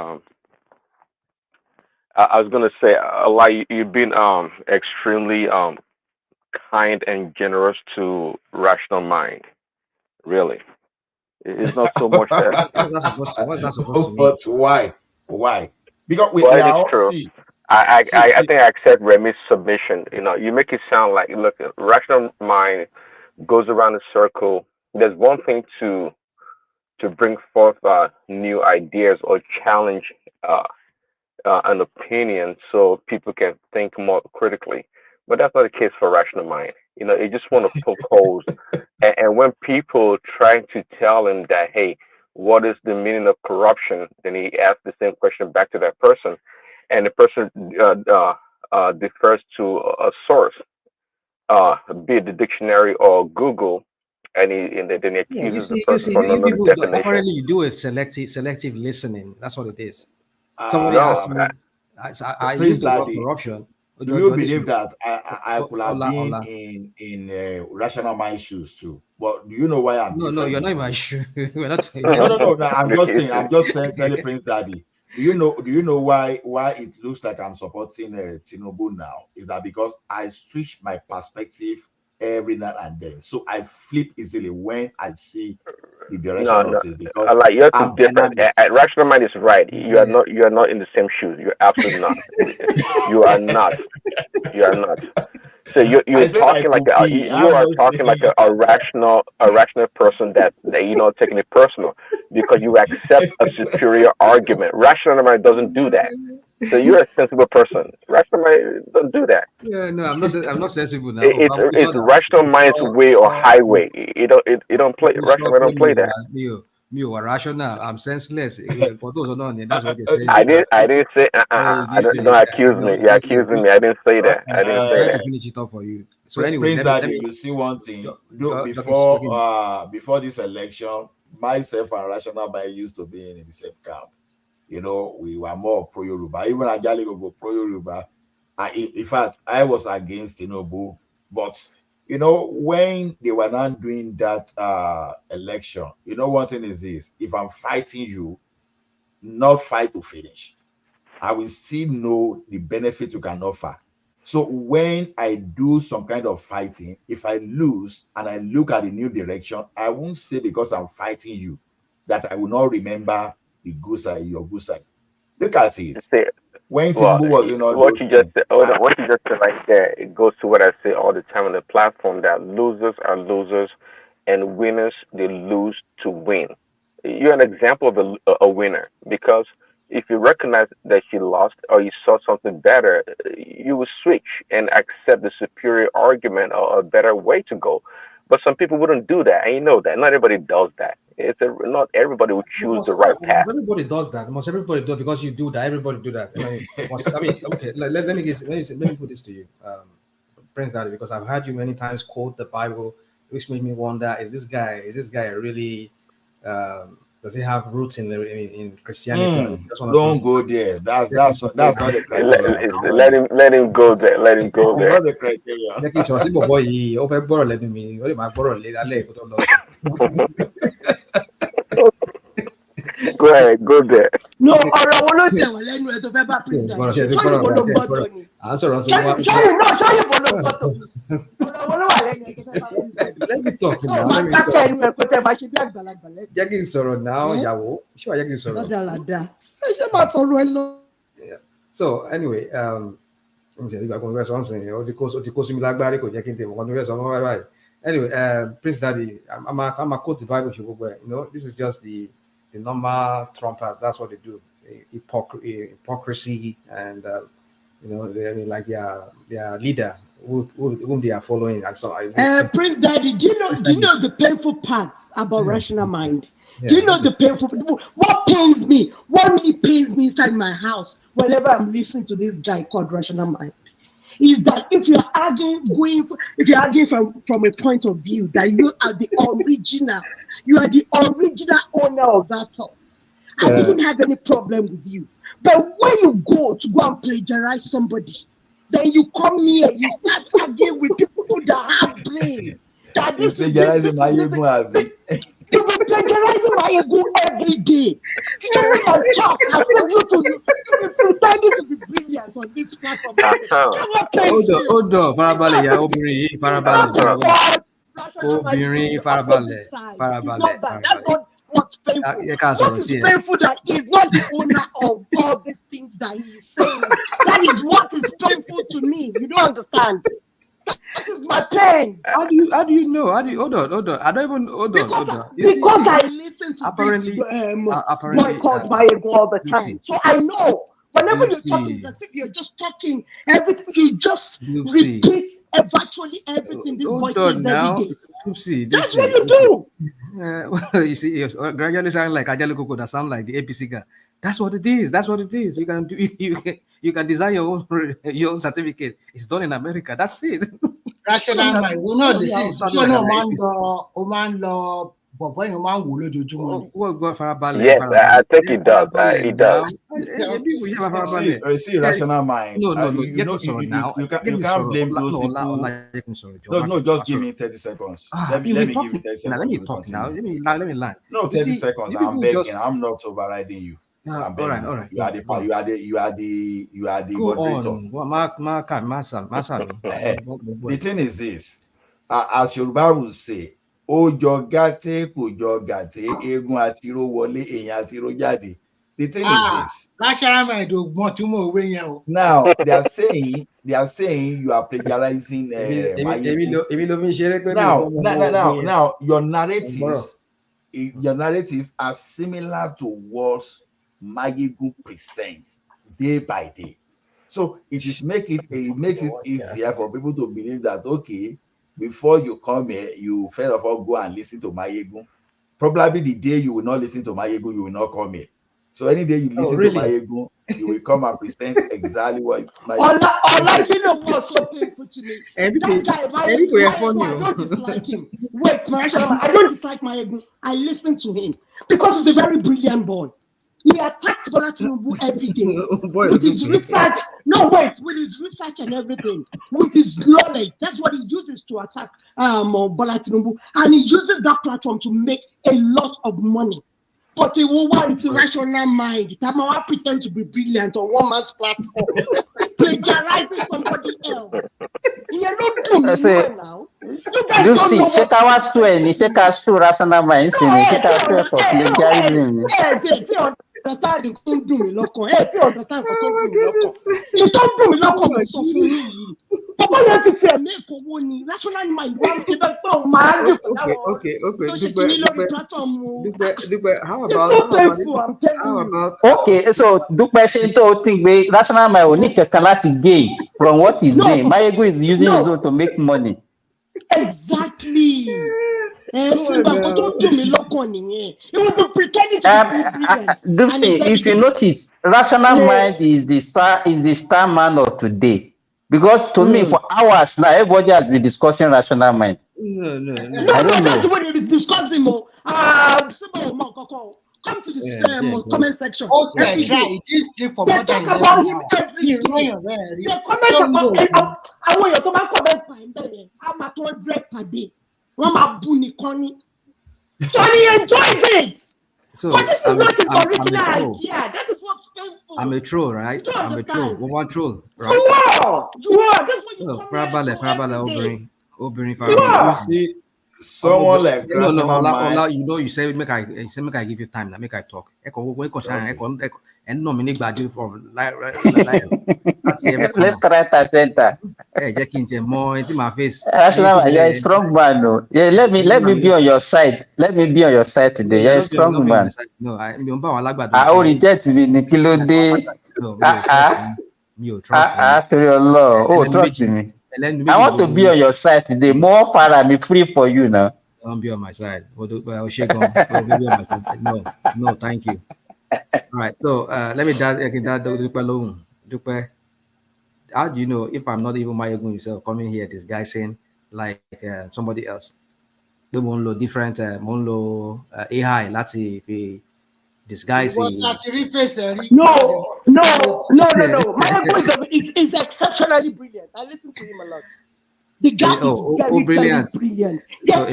S1: I was gonna say, Allah, you've been extremely kind and generous to Rational Mind. Really, it's not so much that.
S13: What's that supposed to mean?
S12: But why? Why? Because we
S1: Well, it is
S12: are
S1: true.
S12: see.
S1: I think I accept Remy's submission. You know, you make it sound like, look, Rational Mind goes around a circle. There's one thing to bring forth new ideas or challenge an opinion so people can think more critically. But that's not the case for Rational Mind. You know, they just want to poke holes. And when people try to tell him that, hey, what is the meaning of corruption? Then he asks the same question back to that person. And the person defers to a source, be it the dictionary or Google, and then he accuses the person from another definition.
S13: Apparently, you do a selective listening. That's what it is.
S1: No,
S13: Somebody asked me, I use the word corruption.
S3: Do you believe that I could have been in Rational Mind shoes too? But do you know why I'm different?
S13: No, you're not in my shoe. We're not.
S3: No. I'm just saying. I'm just telling Prince Daddy. Do you know why it looks like I'm supporting Tinubu now? Is that because I switch my perspective every now and then, so I flip easily when I see the direction of it, because
S1: like yours is
S3: I'm
S1: different.
S3: dynamic.
S1: Rational mind is right. You are not in the same shoes. You're absolutely not. You are not. You are not. So you're talking like you are talking like a rational person that you're not taking it personal because you accept a superior argument. Rational mind doesn't do that. So you're a sensible person. Rational mind doesn't do that.
S13: Yeah, no, I'm not sensible now.
S1: It's rational mind's way or highway. You don't play rational mind. Don't play that.
S13: Me or rational. I'm senseless. For those who don't know, that's what they say.
S1: I didn't say. Don't accuse me. You're accusing me. I didn't say that. I didn't say that.
S13: Finish it up for you. So anyway,
S3: Prince Daddy, you see one thing. Before this election, myself and Rational Mind used to be in the same camp. You know, we were more pro Yoruba. Even Ajali go pro Yoruba. In fact, I was against Tinubu, but you know, when they were not doing that election, you know, one thing is this: if I'm fighting you, not fight to finish, I will still know the benefit you can offer. So when I do some kind of fighting, if I lose and I look at the new direction, I won't say because I'm fighting you that I will not remember the good side, your good side. Look at it. When Tinubu was doing all
S1: what you just said right there, it goes to what I say all the time on the platform, that losers are losers and winners, they lose to win. You're an example of a winner, because if you recognize that you lost or you saw something better, you will switch and accept the superior argument or a better way to go. But some people wouldn't do that, and you know that. Not everybody does that. Not everybody will choose the right path.
S13: Everybody does that. Must everybody do it because you do that? Everybody do that. Okay. Let me put this to you, Prince Daddy, because I've heard you many times quote the Bible, which made me wonder: is this guy really? Does he have roots in Christianity?
S3: Don't go there. That's not the criteria.
S1: Let him go there. Let him go there.
S3: Not the criteria.
S1: Go ahead, go there.
S11: No, ọ̀rọ̀ wo ló tẹ̀ wọ́n lẹ́nu ẹ̀ tó fẹ́ bá Prince Daddy? Sọ́yìn wo ló gbọ́ tó ni? Sọ́yìn wo ló gbọ́ tó ni? Ọ̀rọ̀ wo ló wà lẹ́nu ẹ̀ tó fẹ́ bá Prince Daddy?
S13: Let me talk now.
S11: Let me talk. Ẹnu ẹ̀ kó tẹ̀ bá ṣe bí àgbàlagbà lẹ́nu.
S13: Jẹ́ kí n sọ̀rọ̀ náà, ìyàwó. Ṣé wàá jẹ́ kí n sọ̀rọ̀?
S11: Ládàládà. Ẹ ṣe máa sọ̀rọ̀ ẹ lọ.
S13: So anyway, ìgbà kan fẹ́ sọ ń sìn, ó ti kó sí mi lágbárí, kò jẹ́ kí n tẹ̀ wọ́n fẹ́ sọ wọ́n báyìí. Anyway, Prince Daddy, I'm a quote the Bible, you know, this is just the normal Trumpers. That's what they do. Hypocrisy, and you know, like their leader whom they are following. And so
S11: Prince Daddy, do you know the painful parts about Rational Mind? Yeah. Do you know the painful? What pains me? What really pains me inside my house whenever I'm listening to this guy called Rational Mind is that if you're arguing from a point of view that you are the original owner of that thought, I didn't have any problem with you. But when you go and plagiarize somebody, then you come here, you start arguing with people that have brain. That this is you've been plagiarizing my ego every day. Teaching your talk as if you pretending to be brilliant on this platform.
S13: Hold on, farabalẹ̀, obìnrin, farabalẹ̀.
S11: That's not what's painful. What is painful that he's not the owner of all these things that he is saying. That is what is painful to me. You don't understand. That is my pain.
S13: How do you know? Hold on. I don't even hold on.
S11: Because I listen to this boy called my ego all the time. So I know whenever you're talking, it's as if you're just talking everything. You just repeat virtually everything this boy says every day. That's what you do.
S13: You see, you're gradually sounding like Ajali Koko, that sound like the APC guy. That's what it is. You can do. You can design your own certificate. It's done in America. That's it.
S6: Rational Mind. We know this is. Man lọ bọ̀bọ́ yẹn máa ń wò lójoojúmọ́ ni.
S5: Wọ́n gbọ́ farabalẹ̀.
S1: Yes, I think it does. It does.
S12: See, rational mind.
S5: No,
S12: You can't blame those people. No, just give me 30 seconds. Let me give you 30 seconds.
S5: Let me talk now. Let me land.
S12: No, 30 seconds. I'm begging. I'm not overriding you. I'm begging. All right. You are the moderator. The thing is this. As Yoruba will say, Ojo gate kò jọ gàté, eégún àtiró wọlé, èèyàn àtiró jáde. The thing is this. Now they are saying you are plagiarizing. Now your narratives are similar to what Mayegun presents day by day. So it makes it easier for people to believe that okay, before you come here, you first of all go and listen to Mayegun. Probably the day you will not listen to Mayegun, you will not come here. So any day you listen to Mayegun, you will come and present exactly what
S11: Mayegun. You know what's so painful to me? That guy, Mayegun, I don't dislike him. Wait, I don't dislike Mayegun. I listen to him because he's a very brilliant boy. He attacks Bola Tinubu every day with his research. No, wait, with his research and everything, with his knowledge. That's what he uses to attack Bola Tinubu, and he uses that platform to make a lot of money. But he will want rational mind. Tamawa pretend to be brilliant on one man's platform, plagiarizing somebody else. You're not doing it now.
S14: You see, check our story. Check our story. Rational mind. Check our story for plagiarism.
S11: Understand it, don't do me loco. Hey, if you understand, don't do me loco. You don't do me loco, so for me. Papa, you have to say, make a warning. Rational mind, one to the phone, man.
S5: Okay.
S11: How about?
S14: Okay, so Dupe said to think we rational mind will need to gain from what is doing. Mayegun is using his own to make money.
S11: Exactly.
S14: If you notice, rational mind is the star man of today. Because to me, for hours now, everybody has been discussing rational mind.
S11: No.
S14: I don't know.
S11: That's what he was discussing more. Come to the comment section.
S6: It is for more than
S11: about him every day. They comment about I want you to comment I'm at 100 per day. So he enjoys it.
S5: So
S11: but this is not his original idea. That is what's painful.
S5: I'm a troll, right? I'm a troll. One troll, right?
S11: You are. That's what you
S5: Farabale,
S12: You see, someone like
S5: no, you know, you say make I give you time now, make I talk. And no many badges from left,
S14: right, and center.
S5: Hey, more into my face.
S14: You're a strong man, no. Yeah, let me be on your side. Let me be on your side today. You're a strong man.
S5: No,
S14: I will reject me, Nikilo Day. Trust me. I want to be on your side today. More far me free for you now.
S5: Don't be on my side. No, thank you. All right, so let me Dupe. How do you know if I'm not even Mayegun himself coming here disguising like somebody else? They won't look different. Won't look AI. Let's see if he disguising.
S11: No. Mayegun is exceptionally brilliant. I listen to him a lot. The guy is very brilliant. Yes.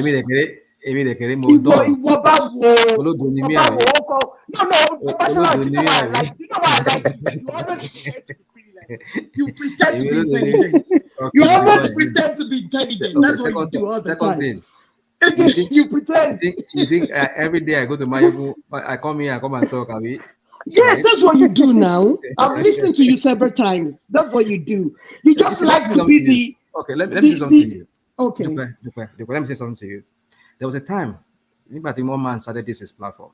S11: You pretend to be intelligent. You always pretend to be intelligent. That's what you do all the time. You pretend.
S5: You think every day I go to Mayegun, I come here, I come and talk,
S11: Yes, that's what you do now. I've listened to you several times. That's what you do. You just like to be the.
S5: Okay, let me say something to you.
S11: Okay.
S5: Let me say something to you. There was a time, anybody more man started this platform.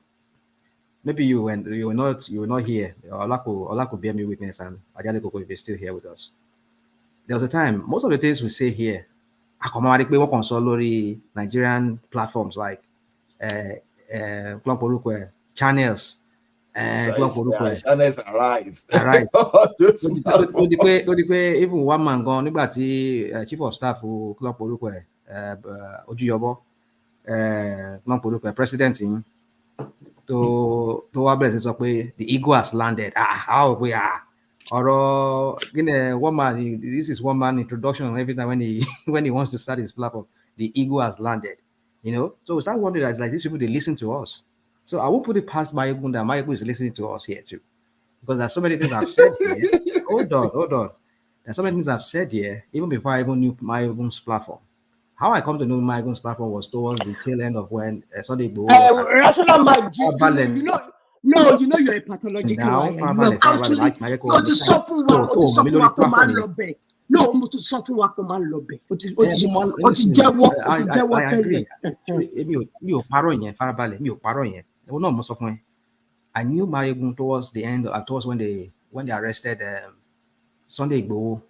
S5: Maybe you were not here. Allah could bear me witness, and Ajale Koko is still here with us. There was a time, most of the things we say here, Nigerian platforms like channels.
S12: Channels arise.
S5: Even one man gone, chief of staff who Ojuyobo,
S13: president in to the ego has landed. How we are. Or one man. This is one man introduction every time when he when he wants to start his platform. The ego has landed. So we start wondering, it's like these people, they listen to us. So I won't put it past Mayegun that Mayegun is listening to us here too, because there's so many things I've said here. Hold on. There's so many things I've said here even before I even knew Mayegun's platform. How I come to know Mayegun's platform was towards the tail end of when Sunday Igboho was
S11: rational mind, you know you're a pathological liar. You have actually to suffer one lobby. No, mo to suffer one lobby.
S13: I agree. I knew Mayegun towards the end, towards when they arrested Sunday Igboho.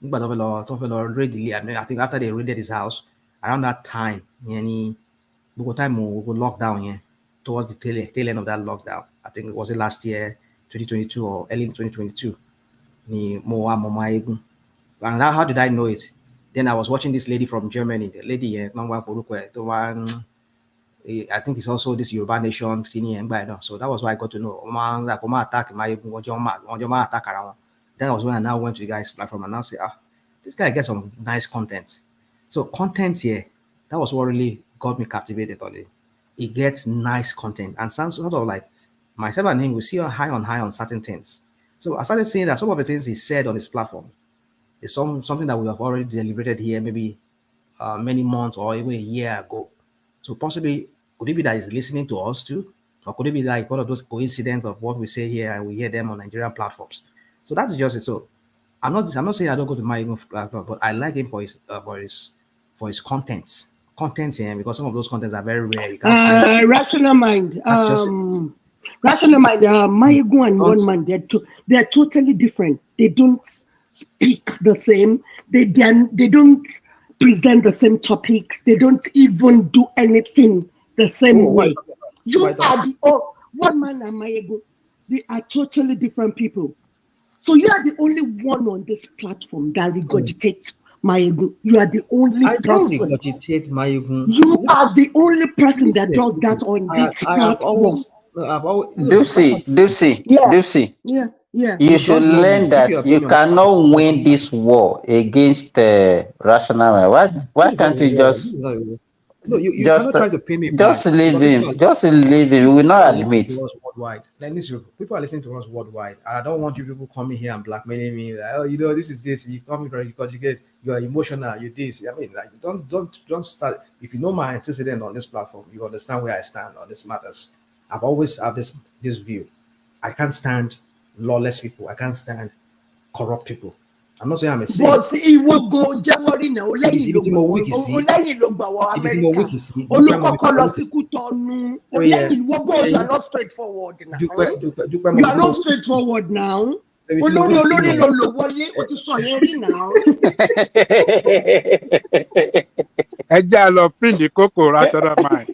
S13: I think after they raided his house, around that time, we locked down towards the tail end of that lockdown. I think it was last year, 2022 or early 2022. And how did I know it? Then I was watching this lady from Germany, the lady the one, I think it's also this Yoruba nation thing. So that was why I got to know. That was when I now went to the guy's platform and now say, this guy gets some nice content. So content here, that was what really got me captivated on it. It gets nice content and sounds sort of like myself and him, we see high on certain things. So I started seeing that some of the things he said on his platform is something that we have already deliberated here maybe many months or even a year ago. So possibly, could it be that he's listening to us too? Or could it be like one of those coincidences of what we say here and we hear them on Nigerian platforms? So that's just it. So I'm not saying I don't go to my platform, but I like him for his contents. Contents here, because some of those contents are very rare. You can't find
S11: rational mind. Rational mind. Mayegun and one man, they're totally different. They don't speak the same. They don't present the same topics. They don't even do anything the same way. One man and Mayegun, they are totally different people. So you are the only one on this platform that regurgitates Mayegun. You are the only person.
S13: I don't regurgitate Mayegun.
S11: You are the only person that does that on this platform.
S14: Dipsy.
S11: Yeah.
S14: You should learn that you cannot win this war against rational mind. Why can't you just
S13: you cannot try to pay me
S14: just leave him? Just leave him. We will not admit.
S13: People are listening to us worldwide. I don't want you people coming here and blackmailing me. Like, this is this. You come here because you are emotional. You this. I mean, like, don't start. If you know my antecedent on this platform, you understand where I stand on these matters. I've always had this view. I can't stand lawless people. I can't stand corrupt people. I'm not saying I'm a saint.
S11: But he will go January now. You are not straightforward now. You are not straightforward now.
S2: lọ fíìlì kókò rational mind.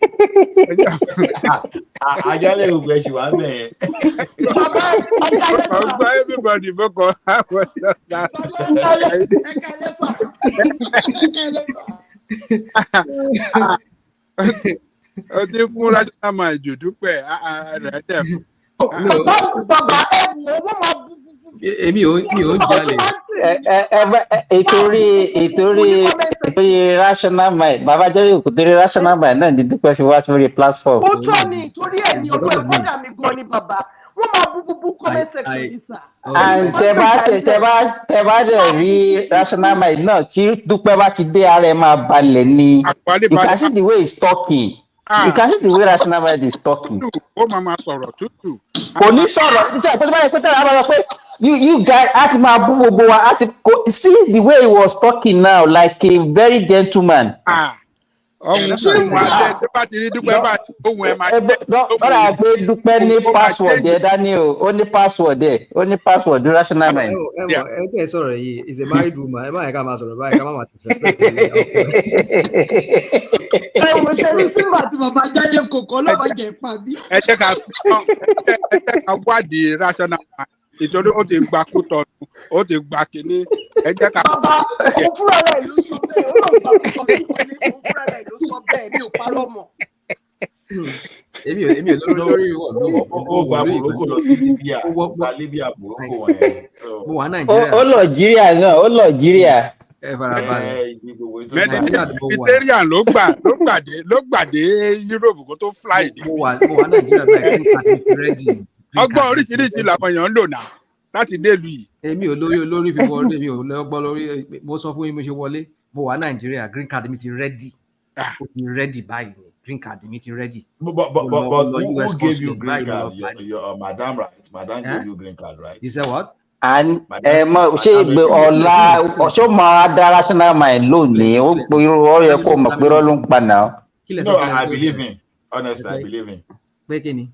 S12: Ajálẹ̀ gbogbo ẹ̀ṣù wà bẹ́ẹ̀.
S2: Ọgbà everybody fọkàn àwọn ó ti fún rational mind jù dúpẹ́ rẹ̀ dẹ̀ fún.
S13: Èmi ò jalè.
S14: Ìtorí rational mind bàbá jẹ́ òkú torí rational mind náà ní Dúpẹ́ fi wá sórí platform.
S11: Ó tọ́ ni torí ẹ̀yìn ọ̀pọ̀ ẹ̀kọ́dà mi gan ni bàbá wọ́n máa bú comment section yìí sà.
S14: And tẹ bá dẹ̀ rí rational mind náà tí Dúpẹ́ bá ti dé ara ẹ̀ máa balẹ̀ ni. You can see the way he's talking. You can see the way rational mind is talking.
S2: Ó máa sọ̀rọ̀ tútù.
S14: Kò ní sọ̀rọ̀ iṣẹ́ ìpínlẹ̀ báyìí pé tẹ́lẹ̀ àwọn ọ̀rọ̀ pé you guys at my see the way he was talking now like a very gentleman. Dúpẹ́ ní password ẹ̀ Daniel ó ní password ẹ̀ ó ní password rational mind.
S13: Sorry, he's a married woman. Ẹ má yẹ ká máa sọ̀rọ̀ báyìí ká má máa disrespect ẹ̀.
S11: Mo ṣe ní sígbà tí bàbá jáde kòkó lọ́wọ́ jẹ̀ pàbí.
S2: Ẹ jẹ́ ká wádìí rational mind. Ìtorí ó ti gba kútọ̀nù, ó ti gba kínní. Ẹ jẹ́ ká.
S11: Bàbá òun fúnra rẹ̀ ló sọ pé
S16: èmi ò lórí
S12: ó gba Morocco lọ sí Libya, gba Libya Morocco wọn yẹn.
S16: mo wà Nàìjíríà.
S14: ó Nàìjíríà náà, ó Nàìjíríà.
S16: ẹ farabalẹ̀.
S2: Mediterranean ló gbàdé Europe kó tó fly dé.
S16: mo wà Nàìjíríà báyìí green card mi ti ready.
S2: ọgbọ́n oríṣiríṣi làwọn èèyàn ń lò náà láti délùú yìí.
S16: èmi ò lórí fi wọlé, èmi ò lọ́gbọ́n lórí, mo sọ fún yín mo ṣe wọlé, mo wà Nàìjíríà, green card mi ti ready. Ó ti ready báyìí, green card mi ti ready.
S12: But who gave you green card? Your madam, right? Madam gave you green card, right?
S16: You said what?
S14: And ṣé ìgbé ọ̀la ṣó máa dá rational mind lónìí ó pe irú ọ̀rẹ́ kó mọ̀ pé rọ́ ló ń pa náà.
S12: No, I believe him. Honestly, I believe him.
S16: Pé kí ni?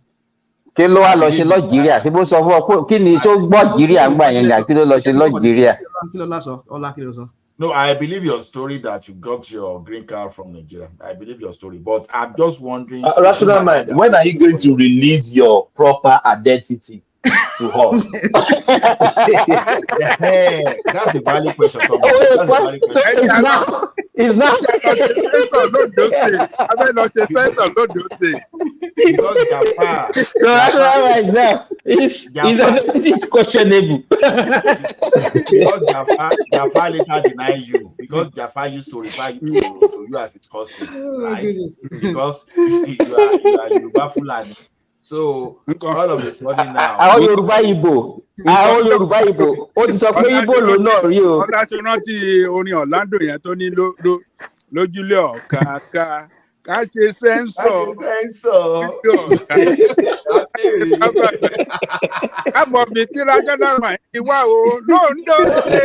S14: Kí ló wá lọ ṣe lọ́jìríà? Ṣé bó sọ fún ọ pé kí ni tó gbọ́ jìríà ń gbà yẹn gà kí ló lọ ṣe lọ́jìríà?
S16: Kí ló lásọ? Ọlá kí ló sọ?
S12: No, I believe your story that you got your green card from Nigeria. I believe your story, but I'm just wondering.
S9: Rational mind, when are you going to release your proper identity to us?
S12: Yeah, that's a valid question. That's a valid question.
S14: It's not.
S12: Because Jafar.
S14: Rational mind now it's questionable.
S12: Because Jafar later deny you. Because Jafar used to refer you to you as his cousin, right? Because you are Yoruba Fulani. So all of a sudden now.
S14: Àwọn Yorùbá Ìgbò, ó ti sọ pé Ìgbò ló náà rí o.
S2: Ọlá tí rántí orin Orlando yẹn tó ní lójúlé ọ̀kàkà ká ṣe sẹ́ńsọ̀. Àbọ̀ mi tí Rational Mind ti wá o lóńdó ṣe.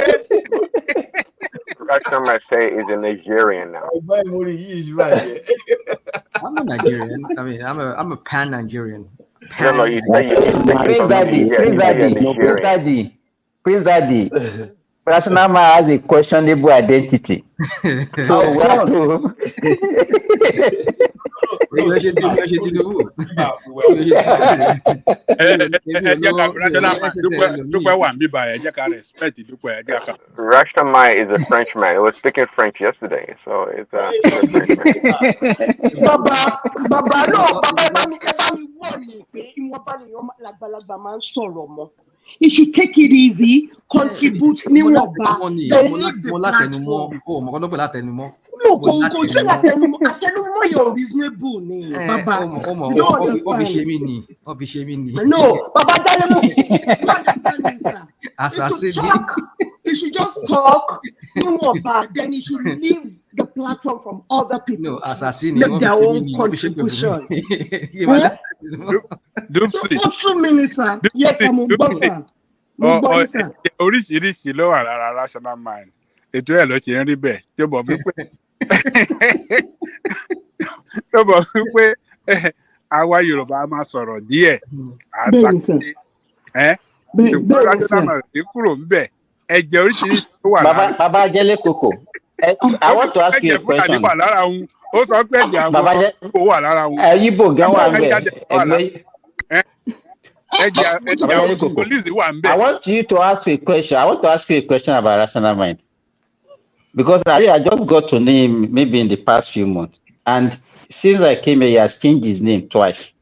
S1: Rational Mind say is a Nigerian now.
S16: I'm a Nigerian. I mean, I'm a pan-Nigerian.
S1: No, you say
S14: Prince Daddy. Rational Mind has a questionable identity. So we have to.
S1: Rational Mind is a Frenchman. He was speaking French yesterday, so it's a Frenchman.
S11: Baba, no, Baba, you should take it easy, contribute new
S16: No,
S11: you're reasonable, Baba. No, Baba, you understand me, sir. You should just talk, then you should leave the platform from other people.
S16: No, assassin,
S11: make their own contribution. Minister, yes, I'm a buffer.
S2: Oríṣiríṣi ló wà lára Rational Mind. Ètò ẹ̀ ló ti ń rí bẹ́ẹ̀ tí ó bọ̀ wípé àwa Yorùbá máa sọ̀rọ̀ díẹ̀. Ṣùgbọ́n Rational Mind ní kúrò ń bẹ̀. Ẹ̀jẹ̀ oríṣiríṣi ló wà lára.
S14: Bàbá Jẹ́lé Kòkó. I want to ask you a question.
S2: Ó sọ pé ẹ̀jẹ̀ àwọn kò wà lára wọn.
S14: Yíbò gan wà ń I want you to ask you a question. I want to ask you a question about Rational Mind. Because I just got to know him maybe in the past few months. And since I came here, he has changed his name twice.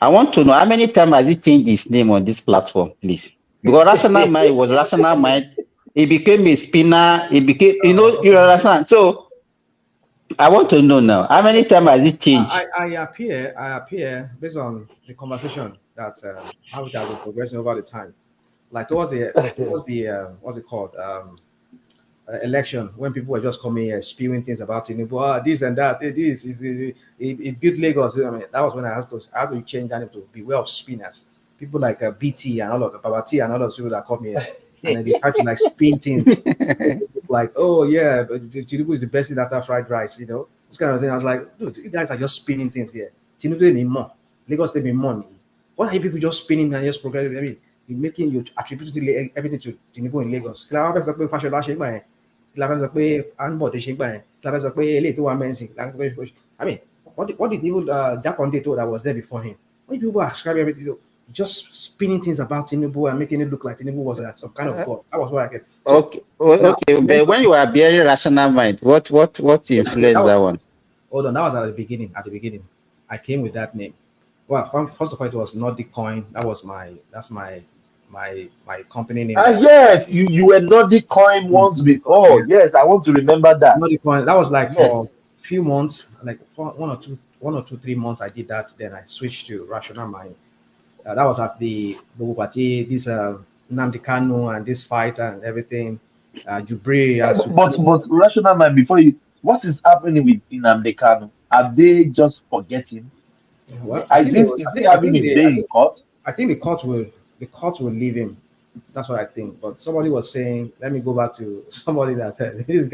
S14: I want to know how many times has he changed his name on this platform, please? Because Rational Mind was Rational Mind. He became a spinner. He became, you understand? So I want to know now, how many times has it changed?
S13: I appear based on the conversation that how it has been progressing over the time. Like towards the what's it called? Election, when people were just coming here spewing things about Tinubu, this and that, this is it built Lagos. I mean, that was when I had to change that to beware of spinners. People like BT and all of the Babati and all of the people that come here. And they try to like spin things like, oh yeah, but Tinubu is the best thing after fried rice, this kind of thing. I was like, dude, you guys are just spinning things here. Tinubu they need more. Lagos they need money. What are you people just spinning and just progressing? I mean, you attributing everything to Tinubu in Lagos. I mean, what did even Jack Conde told that was there before him? When people ascribe everything, just spinning things about Tinubu and making it look like Tinubu was some kind of god. That was what I get. So,
S14: okay. But when you were bearing rational mind, what influenced that one?
S13: Hold on, that was at the beginning. At the beginning, I came with that name. Well, first of all, it was Nordic Coin. That's my company name.
S9: Yes, you were Nordic Coin once before.
S13: Yeah.
S9: Yes, I want to remember that.
S13: Nordic Coin. That was like for a few months, like for 3 months. I did that. Then I switched to Rational Mind. That was at the Bugatti, this Nnamdi Kanu and this fight and everything. Jubre.
S9: But Rational Mind, before you, what is happening with Nnamdi Kanu? Are they just forgetting?
S13: Well,
S9: is he having his day in court?
S13: I think the court will leave him. That's what I think. But somebody was saying, let me go back to somebody that this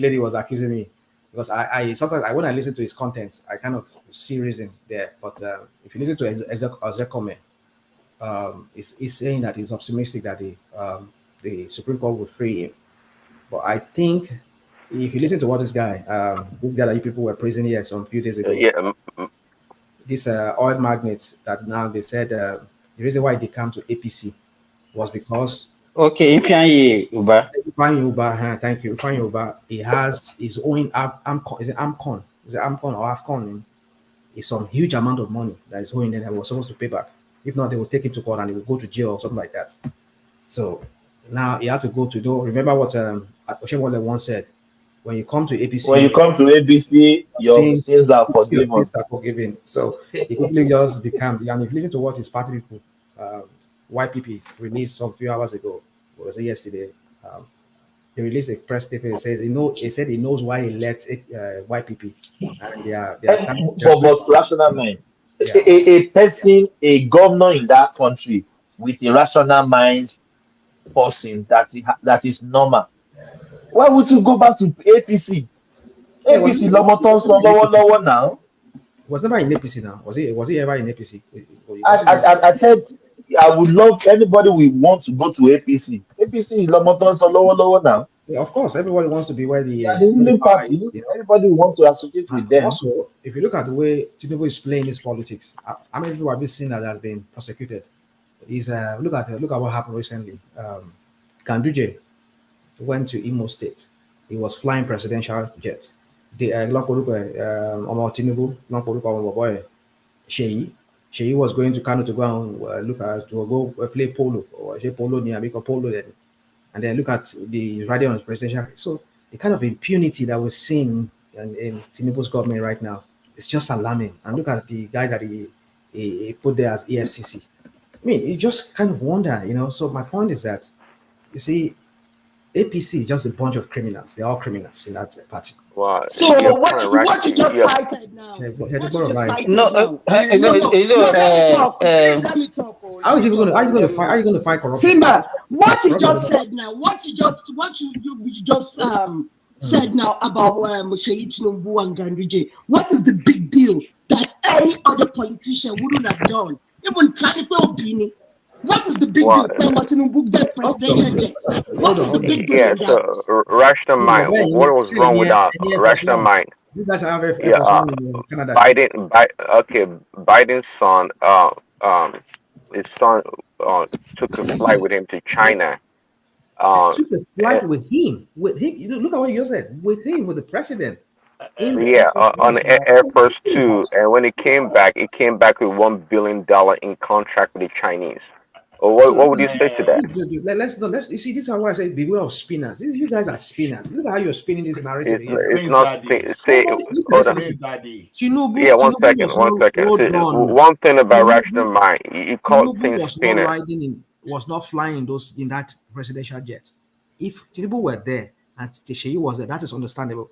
S13: lady was accusing me, because I sometimes when I listen to his content, I kind of see reason there. But if you listen to Ezekome, he's saying that he's optimistic that the Supreme Court will free him. But I think if you listen to what this guy that you people were praising here some few days ago, this oil magnate that now they said the reason why they come to APC was because
S14: Ifeanyi Uba.
S13: Thank you. Ifeanyi Uba, he has his own AMCON or AFCON. It's some huge amount of money that is owing, and he was supposed to pay back. If not, they will take him to court and he will go to jail or something like that. So now he had to go to do. Remember what Oshewole once said: when you come to APC,
S9: your sins are
S13: forgiven. So he quickly just decamped. And if you listen to what his party people, YPP, released some few hours ago, or was it yesterday? He released a press statement. It says he said he knows why he left YPP, and they are
S9: but Rational Mind. Yeah. A person, a governor in that country with a rational mind person that is normal. Why would you go back to APC? APC lower now.
S13: Was never in APC now. Was he ever in APC?
S9: I said I would love anybody we want to go to APC. APC lower now.
S13: Yeah, of course, everybody wants to be where the
S9: ruling party. Everybody wants to associate with them.
S13: Also, if you look at the way Tinubu is playing his politics, how many people have you seen that has been prosecuted? Look at what happened recently. Ganduje went to Imo State. He was flying presidential jet. The Tinubu, Sheyi was going to Kano to go and go play polo or polo near polo then. And then look at the radio on presidential. So the kind of impunity that we're seeing in Tinubu's government right now is just alarming. And look at the guy that he put there as EFCC. I mean, you just kind of wonder, So my point is that, you see, APC is just a bunch of criminals. They're all criminals in that party.
S1: Wow.
S11: So what you just cited now?
S13: Let me talk. How is he going to fight corruption?
S11: Simba, what you just said now? What you just said now about Sheyi Tinubu and Ganduje? What is the big deal that any other politician wouldn't have done? Even Kanipe Obini. What is the big deal? Tinubu get presidential jet. What is the big deal?
S1: Yeah, so Rational Mind. What was wrong with that Rational Mind?
S13: You guys have Canada.
S1: Biden's son, his son took a flight with him to China.
S13: Took a flight with him. Look at what you just said. With the president.
S1: On Air Force 2, and when he came back with $1 billion in contract with the Chinese. What would you say to that?
S13: Let's you see, this is why I say beware of spinners. You guys are spinners. Look at how you're spinning this narrative.
S1: It's not say
S13: Tinubu.
S1: Yeah, one second. One thing about Rational Mind, you call things spinner.
S13: Was not flying in that presidential jet. If Tinubu were there and Sheyi was there, that is understandable.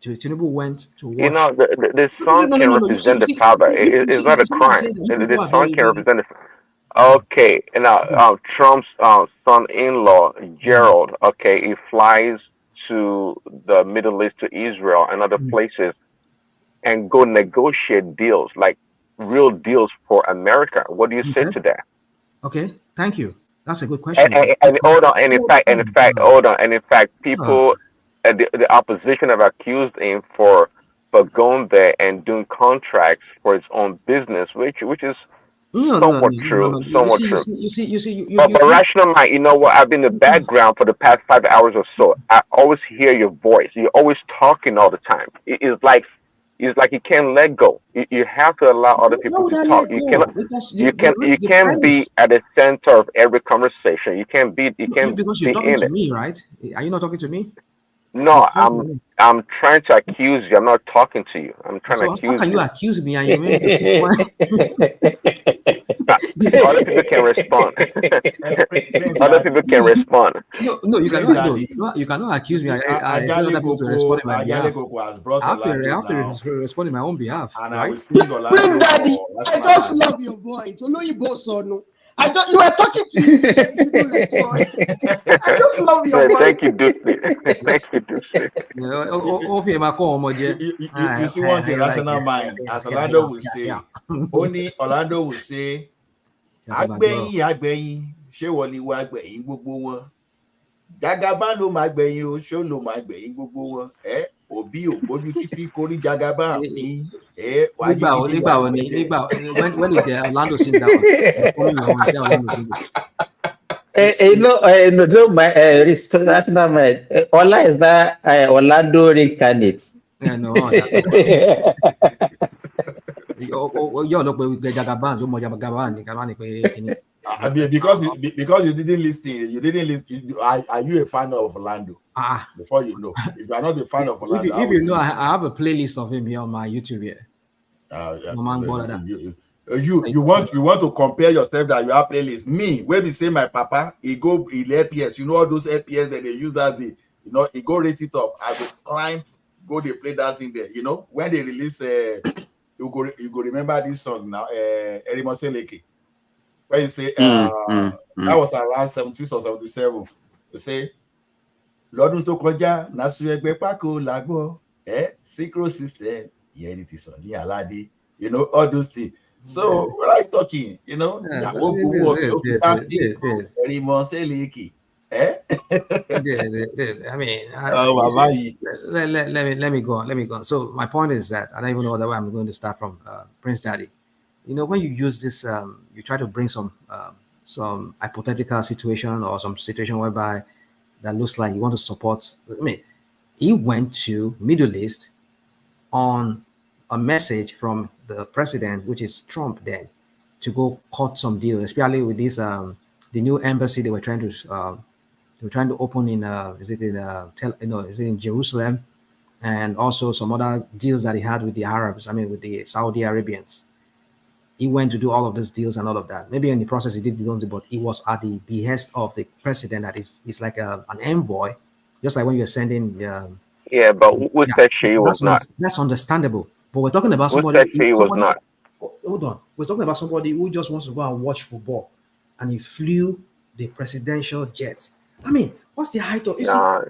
S13: Tinubu went to watch.
S1: The son can represent the father. It's not a crime. The son can represent the. Okay, now Trump's son-in-law Gerald. Okay, he flies to the Middle East, to Israel and other places, and go negotiate deals, like real deals for America. What do you say to that?
S13: Okay, thank you. That's a good question.
S1: And hold on. And in fact, people, the opposition have accused him for going there and doing contracts for his own business, which is Somewhat true. Somewhat true.
S16: You see.
S1: But rational mind, you know what? I've been in the background for the past 5 hours or so. I always hear your voice. You're always talking all the time. It's like you can't let go. You have to allow other people to talk. You cannot. You can't be at the center of every conversation. You can't be. You can't
S16: because
S1: be
S16: you're talking
S1: in
S16: to
S1: it.
S16: me, right? Are you not talking to me?
S1: No, I'm trying to accuse you. I'm not talking to you. I'm trying to accuse
S16: how can you
S1: you.
S16: accuse me and you
S1: Other people can respond. Other people can respond.
S16: No, you cannot. You cannot accuse me. I expect other people to respond in my behalf.
S3: has brought
S16: I have
S3: Orlando
S16: to respond in my own behalf,
S3: and I
S16: right?
S3: will sing Orlando.
S11: Daddy, I just love your voice. I don't. You were talking to me. You didn't respond. I just love your voice.
S1: Thank you, Ducey. Thank you, Ducey.
S3: You see one thing, rational mind, as Orlando will say, only Orlando will say, Agbeyin, ṣé wọ́n ni wá gbẹ̀yìn gbogbo wọn? Jagaban ló máa gbẹ̀yìn o, ṣó ló máa gbẹ̀yìn gbogbo wọn? Òbí ò gbójú títí kórí Jagaban mi.
S16: When did Orlando sing that
S14: one? No, my rational mind. Ola is that Orlando reincarnate.
S16: No.
S3: Because you didn't listen. Are you a fan of Orlando? Before you know, if you are not a fan of Orlando,
S16: if you know, I have a playlist of him here on my YouTube here.
S3: You want to compare yourself that you have playlist. Me, when we say my papa, he LPS. You know all those LPS that they use that day. You know, he go rate it up. I will climb, go they play that in there. You know, when they release you go remember this song now, Erimose Leke. When you say that was around 76 or 77. You say Lọ́dún tó kọjá nasu ẹgbẹ́ pákó làgbọ́ synchro system unity sọ ní aládé, you know, all those things. So what are you talking? You know, ìyàwó gbowó ọbẹ̀ ó fi plastic Erimose Leke.
S16: I mean, let me go. So my point is that I don't even know whether I'm going to start from Prince Daddy. You know, when you use this, you try to bring some hypothetical situation or some situation whereby that looks like you want to support. I mean, he went to Middle East on a message from the president, which is Trump, then to go cut some deals, especially with this the new embassy they were trying to open in is it in Jerusalem, and also some other deals that he had with the Arabs. I mean, with the Saudi Arabians. He went to do all of these deals and all of that. Maybe in the process he did his own, but it was at the behest of the president. That is like an envoy, just like when you're sending.
S1: Yeah, but who said she was not?
S16: That's understandable. But we're talking about somebody.
S1: Who said she was not?
S16: Hold on. We're talking about somebody who just wants to go and watch football, and he flew the presidential jet. I mean, what's the height of?
S1: No,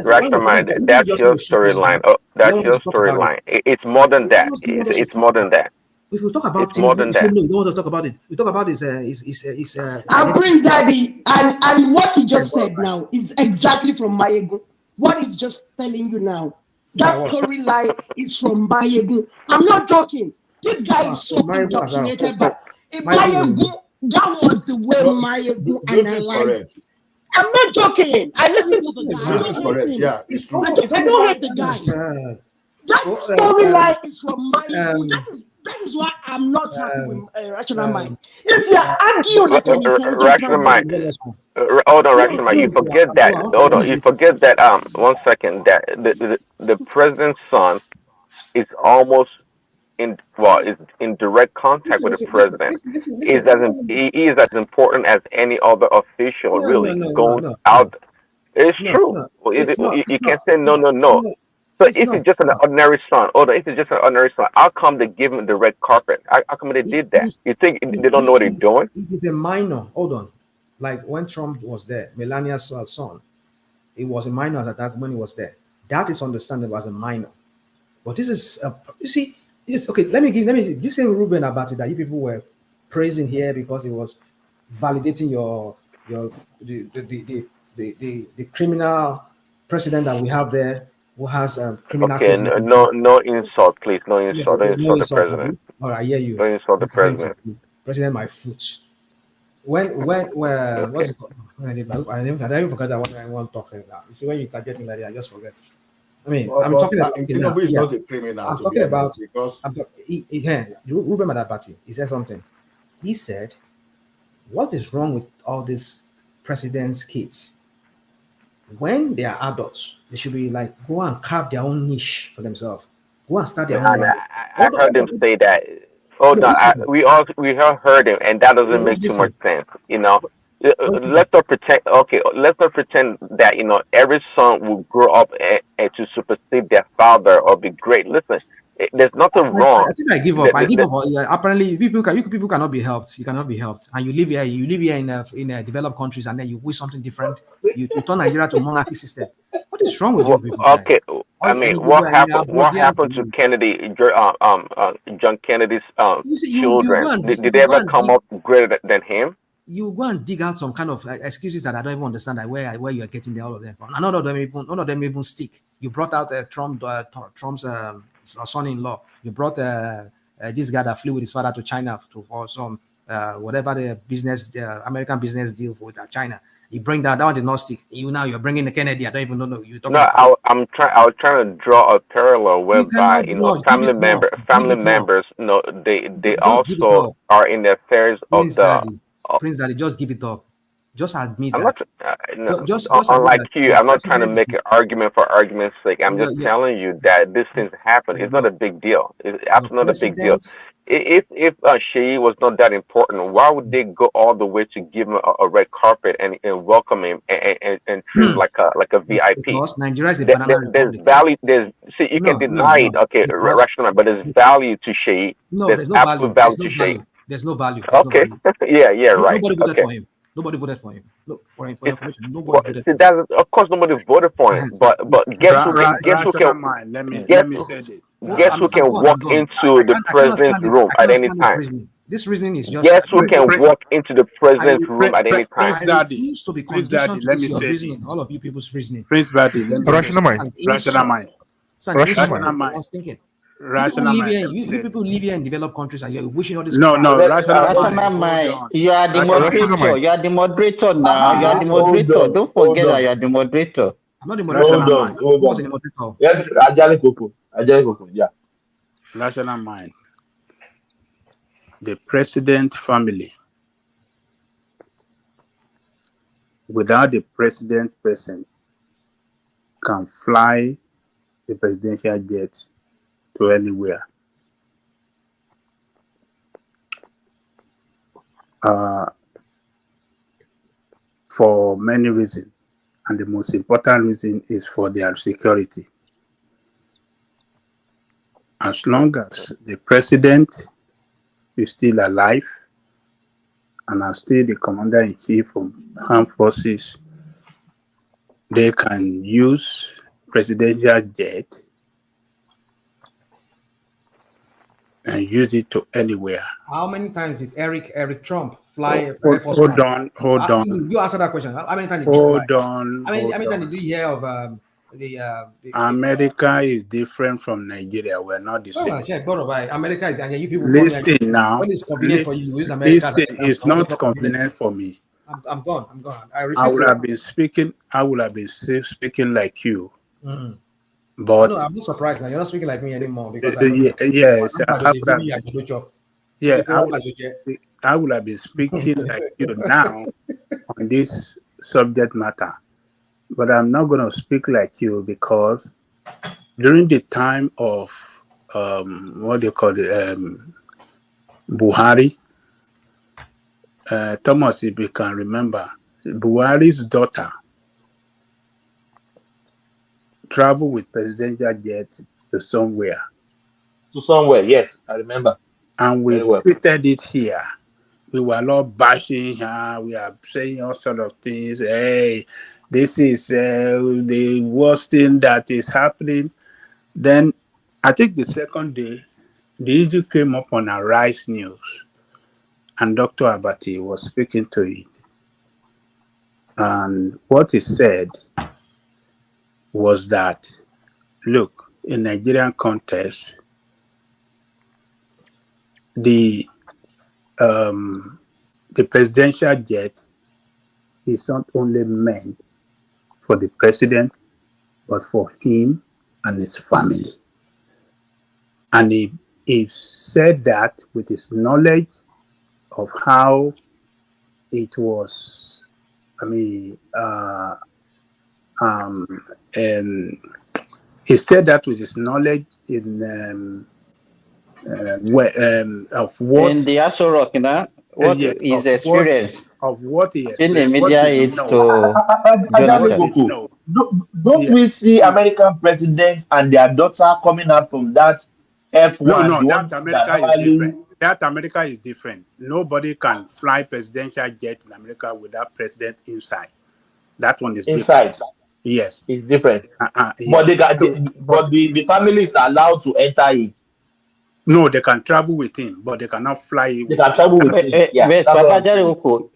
S1: rational mind. That's your storyline. That's your storyline. It's more than that. It's more than that.
S16: If we talk about
S1: it's more than that.
S16: No, you don't want to talk about it. We talk about his
S11: and Prince Daddy and what he just said now is exactly from Mayegun. What he's just telling you now, that storyline is from Mayegun. I'm not joking. This guy is so indoctrinated, but Mayegun, that was the way Mayegun analyzed. I'm not joking. I listen to the guy. I don't hate the guy. That storyline is from Mayegun. That is why I'm not happy with rational mind. If you are arguing like an intelligent
S1: rational mind, hold on, rational mind. You forget that. Hold on, you forget that. 1 second. That the president's son is almost is in direct contact with the president. He is as important as any other official. Going out. It's true. You can't say no. So if it's just an ordinary son, how come they give him the red carpet? How come they did that? You think they don't know what they're doing?
S16: It's a minor. Hold on. Like when Trump was there, Melania's son, it was a minor at that when he was there. That is understandable as a minor. But this is, you see, it's okay. Let me you say Ruben about it that you people were praising here because it was validating the criminal president that we have there. Who has criminal?
S1: Okay, no insult, please. No insult. Don't insult the president.
S16: All right, I hear you.
S1: Don't insult the president.
S13: president my foot. When what's it called? I didn't forget that one I want to talk like that. You see, when you target me like that, I just forget. I mean, I'm talking about
S3: Tinubu is
S13: yeah.
S3: not a criminal.
S13: I'm
S3: to
S13: talking
S3: be honest,
S13: about
S3: because
S13: Ruben Madabati. He said something. He said, "What is wrong with all these presidents' kids? When they are adults, they should be like go and carve their own niche for themselves. Go and start their own
S1: And
S13: language."
S1: I heard him say that. Hold
S13: No,
S1: on,
S13: listen.
S1: we all heard him, and that doesn't make too much
S13: Listen.
S1: sense. Let's not pretend. Okay, let's not pretend that every son will grow up and to supersede their father or be great. Listen, there's nothing wrong.
S13: I think I give up. I give up. Apparently, you people cannot be helped. You cannot be helped, and you live here. You live here in developed countries, and then you wish something different. You turn Nigeria to monarchy system. What is wrong with you people?
S1: Okay, I mean, what happened? What happened to Kennedy? John Kennedy's
S13: you go
S1: children?
S13: and
S1: Did they ever come up greater than him?
S13: You go and dig out some kind of excuses that I don't even understand. Like where you are getting all of them from. And none of them even stick. You brought out Trump's son-in-law. You brought this guy that flew with his father to China for some whatever the business, American business deal with China. You bring that did not stick. You're bringing the Kennedy. I don't even know you talking about.
S1: I was trying to draw a parallel whereby family members, they also are in the affairs of the.
S13: Prince Daddy, just give it up. Just admit
S1: I'm
S13: that.
S1: not.
S13: Just
S1: unlike
S13: admit
S1: you, I'm not trying to make an argument for argument's sake. I'm just telling you that these things happen. It's not a big deal. It's absolutely not a big deal. If Sheyi was not that important, why would they go all the way to give him a red carpet and welcome him and treat him like a VIP?
S13: Because Nigeria is a banana
S1: there's value. You can deny it. Okay, rational, but there's value to Sheyi. There's no absolute value to Sheyi.
S13: There's no value.
S1: Okay. Yeah. Right.
S13: Nobody voted for him. Nobody voted for him. Look, for information, nobody voted for him.
S1: Of course, nobody voted for him. But guess who can walk into the president's room at any time?
S13: This reasoning is just.
S1: Guess who can walk into the president's room at any time?
S13: I refuse to be conditioned to your reasoning. All of you people's reasoning.
S22: Prince Daddy, rational mind.
S13: Rational mind.
S22: Rational
S13: mind. I was thinking. You people live here in developed countries and you're wishing all this.
S14: Rational mind. You are the moderator. You are the moderator now. You are the moderator. Don't forget that you are the moderator.
S13: I'm not the moderator.
S9: Hold on. Yes, Ajani Koko. Yeah.
S2: Rational mind. The president family. Without the president person can fly the presidential jet to anywhere. For many reasons, and the most important reason is for their security. As long as the president is still alive and are still the commander-in-chief of armed forces, they can use presidential jet and use it to anywhere.
S13: How many times did Eric Trump fly?
S2: Hold on.
S13: You answer that question. How many times did
S2: he
S13: fly?
S2: How
S13: many times did you hear of
S2: America is different from Nigeria. We're not the same.
S13: America is, and you people
S2: listen now.
S13: When it's convenient for you, you use America.
S2: It's not convenient for me.
S13: I'm gone.
S2: I would have been speaking like you.
S13: Mm-hmm.
S2: But
S13: no, I'm not surprised now. You're not speaking like me anymore because
S2: I would have been speaking like you now on this subject matter. But I'm not going to speak like you because during the time of Buhari, Thomas, if you can remember, Buhari's daughter traveled with presidential jet to somewhere.
S9: Yes, I remember.
S2: And we tweeted it here. We were not bashing her. We are saying all sort of things. Hey, this is the worst thing that is happening. Then I think the second day, the issue came up on our Rice News, and Dr. Abati was speaking to it. And what he said was that, look, in Nigerian context, the the presidential jet is not only meant for the president, but for him and his family. And he said that with his knowledge of how it was, he said that with his knowledge of what
S14: in the Aso Rock, you know, what his experience
S2: of what he
S14: in the
S2: experienced,
S14: media
S2: what he
S14: aids
S2: knows.
S14: to Jonathan.
S9: Don't we see American presidents and their daughter coming out from that F1?
S2: No,
S9: the
S2: that
S9: one that
S2: America is
S9: normally
S2: different. That America is different. Nobody can fly presidential jet in America without president inside. That one is
S9: inside
S2: different. Yes.
S9: is different.
S2: Yes.
S9: But they got
S2: So,
S9: but the family is allowed to enter it.
S2: no, they can travel with him, but they cannot fly
S9: They
S2: with
S9: can
S2: him.
S9: travel with him. Yeah,
S14: Wait,
S9: that's what
S14: Papa
S9: I'm saying.
S14: Jarioko,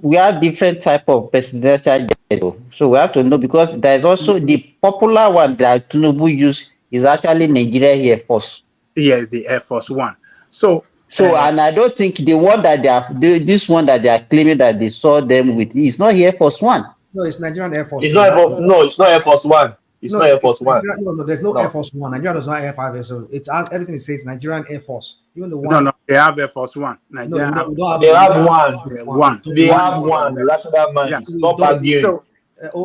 S14: we have different type of presidential jet, so we have to know, because there is also the popular one that Tinubu use is actually Nigeria Air Force.
S2: Yes, the Air Force One. So
S14: and I don't think the one that this one that they are claiming that they saw them with is not Air Force One.
S13: No, it's Nigerian Air Force.
S9: It's not Air Force. No, it's not Air Force One. It's not Air Force One.
S13: No, there's no Air Force One. Nigeria does not have Air 5. So it's everything it says Nigerian Air Force. Even the one.
S2: No, they have Air Force One.
S9: They have one. They have one. Rational mind.
S2: Yeah.
S9: It's not Pagiri.
S2: So,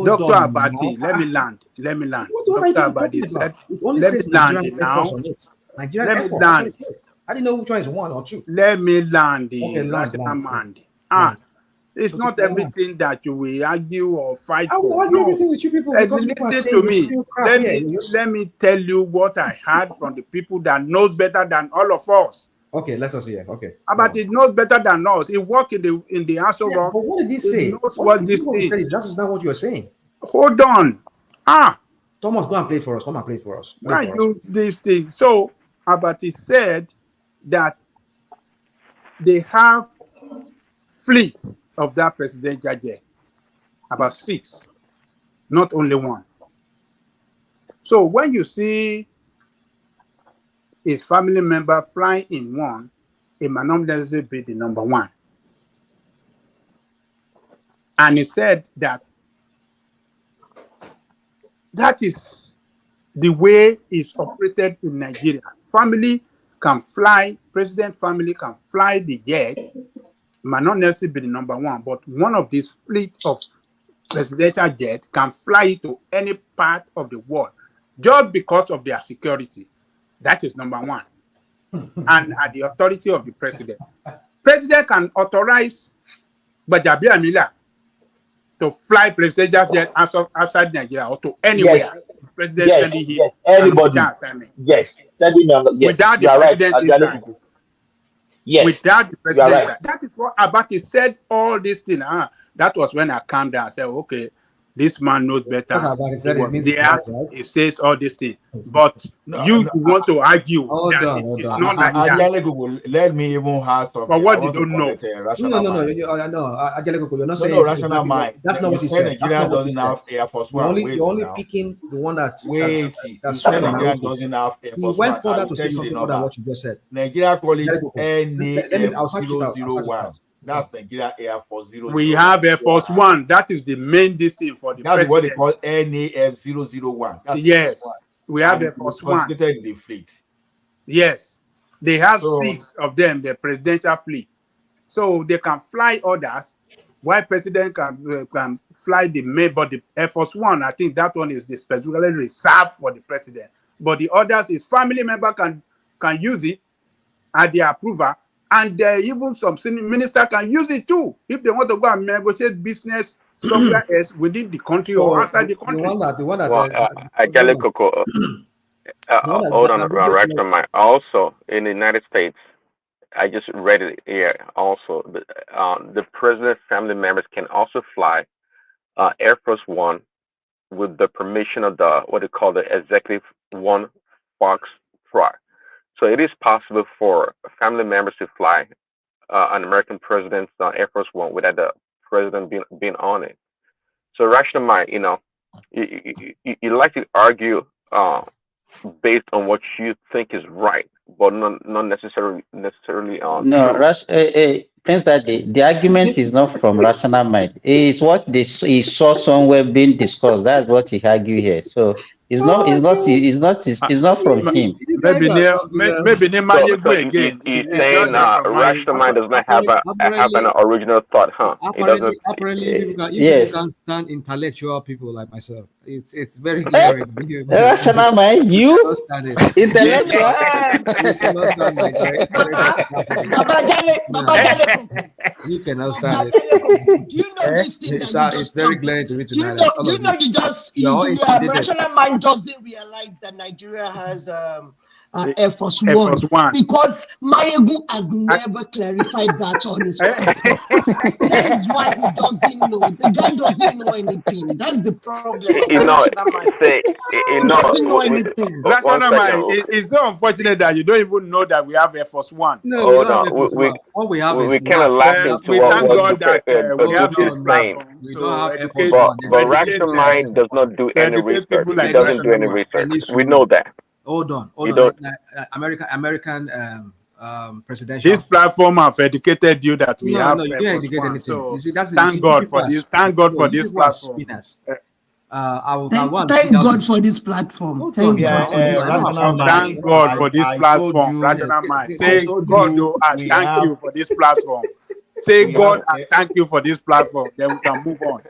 S2: Dr. Abati, let me land.
S13: What are you
S2: Dr.
S13: talking
S2: Abati
S13: about?
S2: said,
S13: It only
S2: let me
S13: says
S2: land
S13: Nigerian Air Force
S2: now.
S13: on it. Nigerian
S2: Let
S13: Air
S2: me
S13: Force. That's what
S2: land.
S13: it says. I didn't know which one is one or two.
S2: Let me land the
S13: Okay,
S2: rational mind.
S13: land.
S2: It's
S13: So
S2: not everything that you will argue or fight
S13: I will
S2: for.
S13: argue everything with you people because people are
S2: Listen
S13: saying
S2: to
S13: you
S2: me.
S13: spill crap here.
S2: Let me tell you what I heard from the people that knows better than all of us.
S13: Okay, let us hear. Okay.
S2: But it knows better than us. He worked in the Aso Rock.
S13: But what did he say?
S2: He knows what this
S13: thing.
S2: thing.
S13: That is not what you're saying.
S2: Hold on.
S13: Thomas, go and play it for us. Come and play it for us.
S2: Why do these things? So Abati said that they have fleet of that presidential jet, about 6, not only 1. So when you see his family member flying in one, it might not necessarily be the number 1. And he said that is the way it's operated in Nigeria. Family can fly, president family can fly the jet, might not necessarily be the number 1, but one of these fleet of presidential jet can fly to any part of the world just because of their security. That is number 1. And at the authority of the president. President can authorize Bajabi Amila to fly presidential jet outside Nigeria or to anywhere.
S9: Yes.
S2: President sending him
S9: Anybody.
S2: Yes. Without the president inside.
S9: Yes.
S2: Without the president.
S9: Right.
S2: That is what Abati said all these things. That was when I calmed down. I said, okay, this man knows better. He says all these things. But you want to argue that it's not like that.
S12: Let me even have something.
S2: But what you don't know?
S13: You're not saying
S12: no, rational mind.
S13: That's not what he said.
S12: Nigeria doesn't have Air Force One.
S13: You're only picking the one that.
S12: Wait, you said Nigeria doesn't have Air Force One.
S13: He went further to say something more than what you just said.
S12: Nigeria call it NAF001. That's Nigeria Air Force 001.
S2: We have Air Force One. That is the main distance for the
S12: That's
S2: president.
S12: what they call NAF001.
S2: Yes, we have Air Force One.
S12: In the fleet.
S2: Yes, they have 6 of them, the presidential fleet. So they can fly others. Why president can fly the main, but the Air Force One, I think that one is specifically reserved for the president. But the others, his family member can use it at their approval. And even some minister can use it too if they want to go and negotiate business somewhere else within the country or outside the country.
S1: Hold on, right on my. Also, in the United States, I just read it here. Also, the president's family members can also fly Air Force One with the permission of what they call the Executive One Fox Fly. So it is possible for family members to fly an American president's Air Force One without the president being on it. So rational mind, you like to argue based on what you think is right, but not necessarily
S14: No,
S1: true.
S14: Prince Daddy, the argument is not from rational mind. It's what he saw somewhere being discussed. That's what he argued here. So it's not from him.
S2: Maybe near
S1: So
S2: again.
S1: you
S2: It's
S1: saying
S2: just that from my
S1: rational mind does not have an
S16: Apparently,
S1: original thought, huh? It doesn't.
S16: apparently, people
S14: Yes.
S16: can stand intellectual people like myself. It's very glaring.
S14: Rational mind,
S16: You
S14: you
S16: cannot stand it.
S14: intellectual.
S16: You cannot stand my intellectual capacity. You cannot stand it.
S11: Do you know this thing that you just
S16: It's very
S11: talked?
S16: glaring to me
S11: Do you
S16: tonight.
S11: know?
S16: All
S11: Do you
S16: of
S11: know
S16: you.
S11: you just
S16: You are all
S11: your
S16: intimidated.
S11: rational mind doesn't realize that Nigeria has Air Force
S2: Air
S11: One
S2: Force One.
S11: because Mayegu has never clarified that on his platform. That is why he doesn't know. The guy doesn't know anything. That's the problem of
S1: You
S11: the
S1: know,
S11: rational mind.
S1: say
S11: He doesn't know anything.
S1: one
S2: Rational mind.
S1: second.
S2: It's so unfortunate that you don't even know that we have Air Force One.
S16: No, we
S1: Hold
S16: don't have
S1: on.
S16: Air Force One. All we have
S1: We
S16: is
S1: kind of
S16: NAF.
S1: laugh into
S2: We
S1: what
S2: thank God that we have
S1: Duke
S2: this
S1: is saying.
S2: platform
S16: We
S2: to
S16: don't have Air Force
S2: educate,
S16: One.
S1: But rational mind does not do any research.
S2: people like
S1: It doesn't do any
S2: Rational Mind.
S1: research. We know that.
S16: Hold on.
S1: You don't.
S16: American presidential.
S2: This platform have educated you that we have
S16: you
S2: Air
S16: didn't
S2: Force
S16: educate
S2: One.
S16: anything.
S2: So
S16: You see, that's
S2: thank God for this. Thank God for this platform.
S11: Thank God for this platform. Thank God for this platform.
S2: Thank God for this
S12: I
S2: platform.
S12: told you-
S2: Rational Mind.
S12: I
S2: Say,
S12: told
S2: God,
S12: you
S2: I
S12: we
S2: thank
S12: have-
S2: you for this platform. Say,
S12: we
S2: God,
S12: have-
S2: I thank you for this platform. Then we can move on.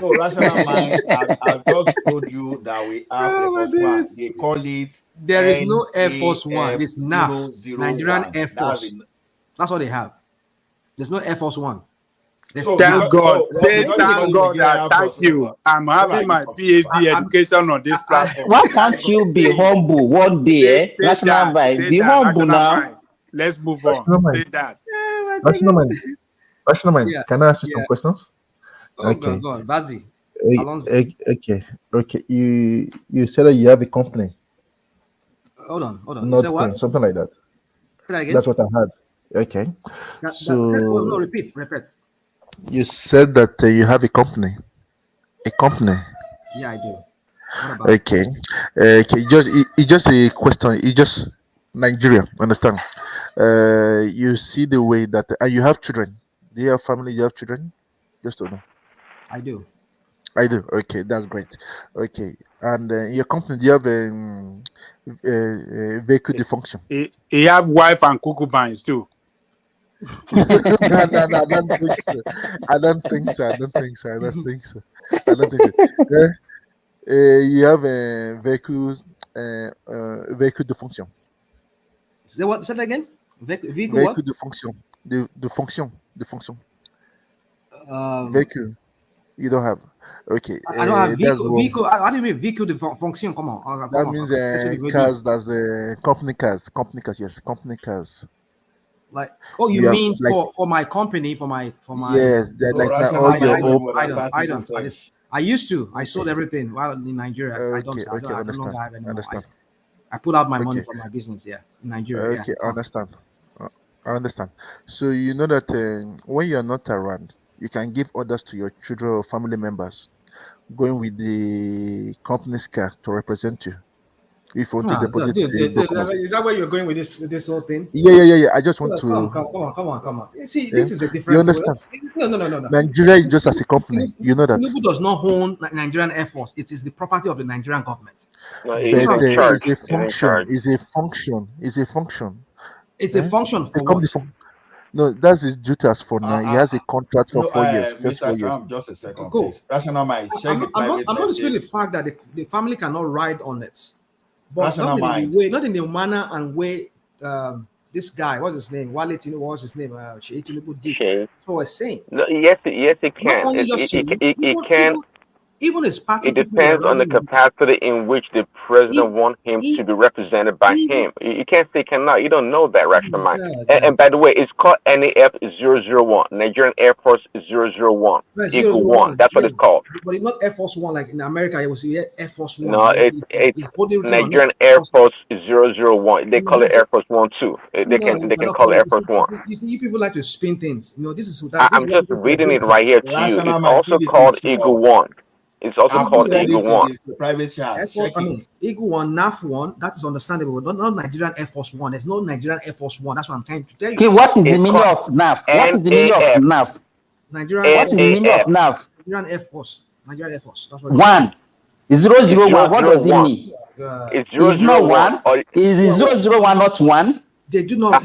S12: No, rational mind. I've just told you that we have Air Force One. They call it.
S16: There is no Air Force One. It's NAF,
S12: 001.
S16: Nigerian Air Force. That's what they have. There's no Air Force One.
S2: Thank God. Say thank God that thank you. I'm having my PhD education on this platform.
S14: Why can't you be humble one day? Rational mind, be humble now.
S2: Let's move on. Say that.
S22: Rational mind. Rational mind.
S16: Yeah.
S22: Can I ask you some
S16: Yeah.
S22: questions?
S16: Oh,
S22: Okay.
S16: go on, Bazi. Alonso.
S22: Okay. You said that you have a company.
S16: Hold on. You
S22: Not
S16: said what?
S22: something like that.
S16: Say that again?
S22: That's what I had. Okay.
S16: No, repeat.
S22: You said that you have a company. A company.
S16: Yeah, I do. What about
S22: Okay. It's just a question. It's just Nigeria. Understand? You see the way that you have children. Do you have family? You have children? Just to know.
S16: I do.
S22: I do. Okay, that's great. Okay, and your company, do you have vehicle defunction?
S2: He have wife and concubines too.
S22: No, I don't think so. You have a vehicle defunction.
S16: Say what? Say that again. Vehicle what?
S22: Defunction. Defunction.
S16: Um,
S22: Vehicle. You don't have. Okay.
S16: I don't have vehicle.
S22: That's
S16: Vehicle. How do you mean vehicle function? Come on.
S22: That means cars. That's company cars. Yes, company cars.
S16: Like, oh, you mean for my company, for my
S22: yes,
S16: I don't. I used to. I sold everything while in Nigeria. I don't know that I have anymore. I put out my money for my business. Yeah, in Nigeria.
S22: Okay, I understand. So you know that when you are not around, you can give orders to your children or family members, going with the company's car to represent you. If you want to deposit,
S16: is that where you're going with this whole thing?
S22: Yeah. I just want to.
S16: Come on. You see, this is a different.
S22: You understand?
S16: No.
S22: Nigeria is just as a company. You know that.
S16: Tinubu does not own Nigerian Air Force. It is the property of the Nigerian government.
S22: No, it's a function. It's a function.
S16: It's a function for what?
S22: No, that's his duty as for now. He has a contract for 4 years. First 4 years.
S12: Just a second, please. Rational mind.
S16: I'm not disputing the fact that the family cannot ride on it, but not in the manner and way this guy, what's his name? Wale Tinubu, what's his name? Tinubu did. So I was saying.
S1: No, yes, it can. It can.
S16: Even his party.
S1: It depends on the capacity in which the president wants him to be represented by him. You can't say cannot. You don't know that, rational mind. And by the way, it's called NAF 001, Nigerian Air Force 001, Eagle 1. That's what it's called.
S16: But it's not Air Force One like in America. It was Air Force One.
S1: No, it's Nigerian Air Force 001. They call it Air Force 1 too. They can call it Air Force 1.
S16: You see, people like to spin things. You know, this is.
S1: I'm just reading it right here to you. It's also called Eagle 1. It's also
S3: I've
S1: called
S3: sent
S1: Eagle
S3: it to
S1: One.
S3: the private chat.
S13: Air Force,
S3: Check
S13: I
S3: it.
S13: mean, Eagle One, NAF One, that is understandable. Not Nigerian Air Force One. There's no Nigerian Air Force One. That's what I'm trying to tell you.
S14: Okay, what is the
S1: It's
S14: meaning
S1: called
S14: of NAF? What is the meaning of
S1: NAF.
S14: NAF?
S13: Nigerian
S14: What is the meaning of NAF?
S13: Nigerian Air Force. Nigerian Air Force. That's what
S14: One. 001. What does it
S1: 001.
S14: mean?
S1: It's
S14: It's not
S1: 001.
S14: one. Is it 001 not one?
S13: They do not.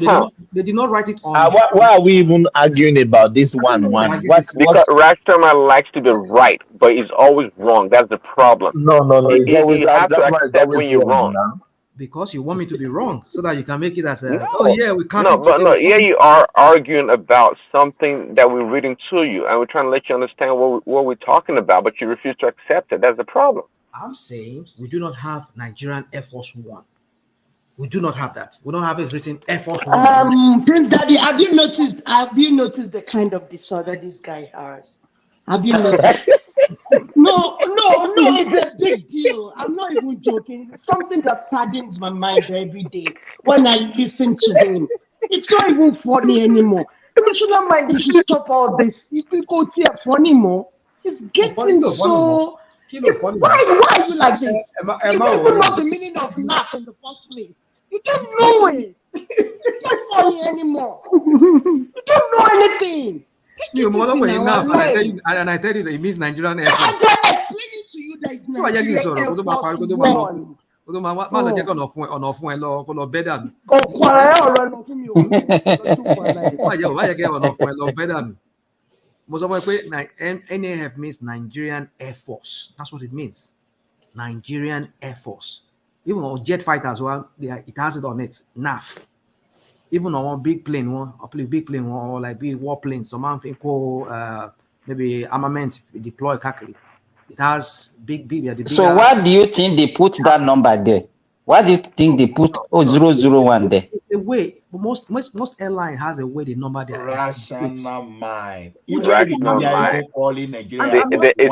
S13: They did not write it on.
S9: Why are we even arguing about this one?
S1: Because Rashomon likes to be right, but he's always wrong. That's the problem.
S9: No. It's always
S1: You have to
S9: that's why it's
S1: accept
S9: always
S1: when you're wrong.
S9: now.
S13: Because you want me to be wrong, so that you can make it as a.
S1: No.
S13: Oh yeah, we can't.
S1: No, but no. Here you are arguing about something that we're reading to you, and we're trying to let you understand what we're talking about, but you refuse to accept it. That's the problem.
S13: I'm saying we do not have Nigerian Air Force One. We do not have that. We don't have it written Air Force One.
S11: Prince Daddy, have you noticed the kind of disorder this guy has? Have you noticed? No, it's a big deal. I'm not even joking. It's something that saddens my mind every day when I listen to him. It's not even funny anymore. National mind, you should stop all this. You can go see a funny more. It's getting so. Why are you like this? You don't know the meaning of laugh in the first place. You don't know it. It's not funny anymore. You don't know anything.
S13: And I tell you that it means Nigerian Air Force.
S11: I'm just explaining to you that it's Nigerian Air
S13: NAF means Nigerian Air Force. That's what it means. Nigerian Air Force. Even on jet fighter as well, it has it on it. NAF. Even on one big plane, or like big warplane, some maybe armament deploy calculate. It has big.
S14: So why do you think they put that number there? Why do you think they put 001 there?
S13: It's a way. Most airline has a way they number their
S3: rational mind.
S1: Rational mind.
S3: It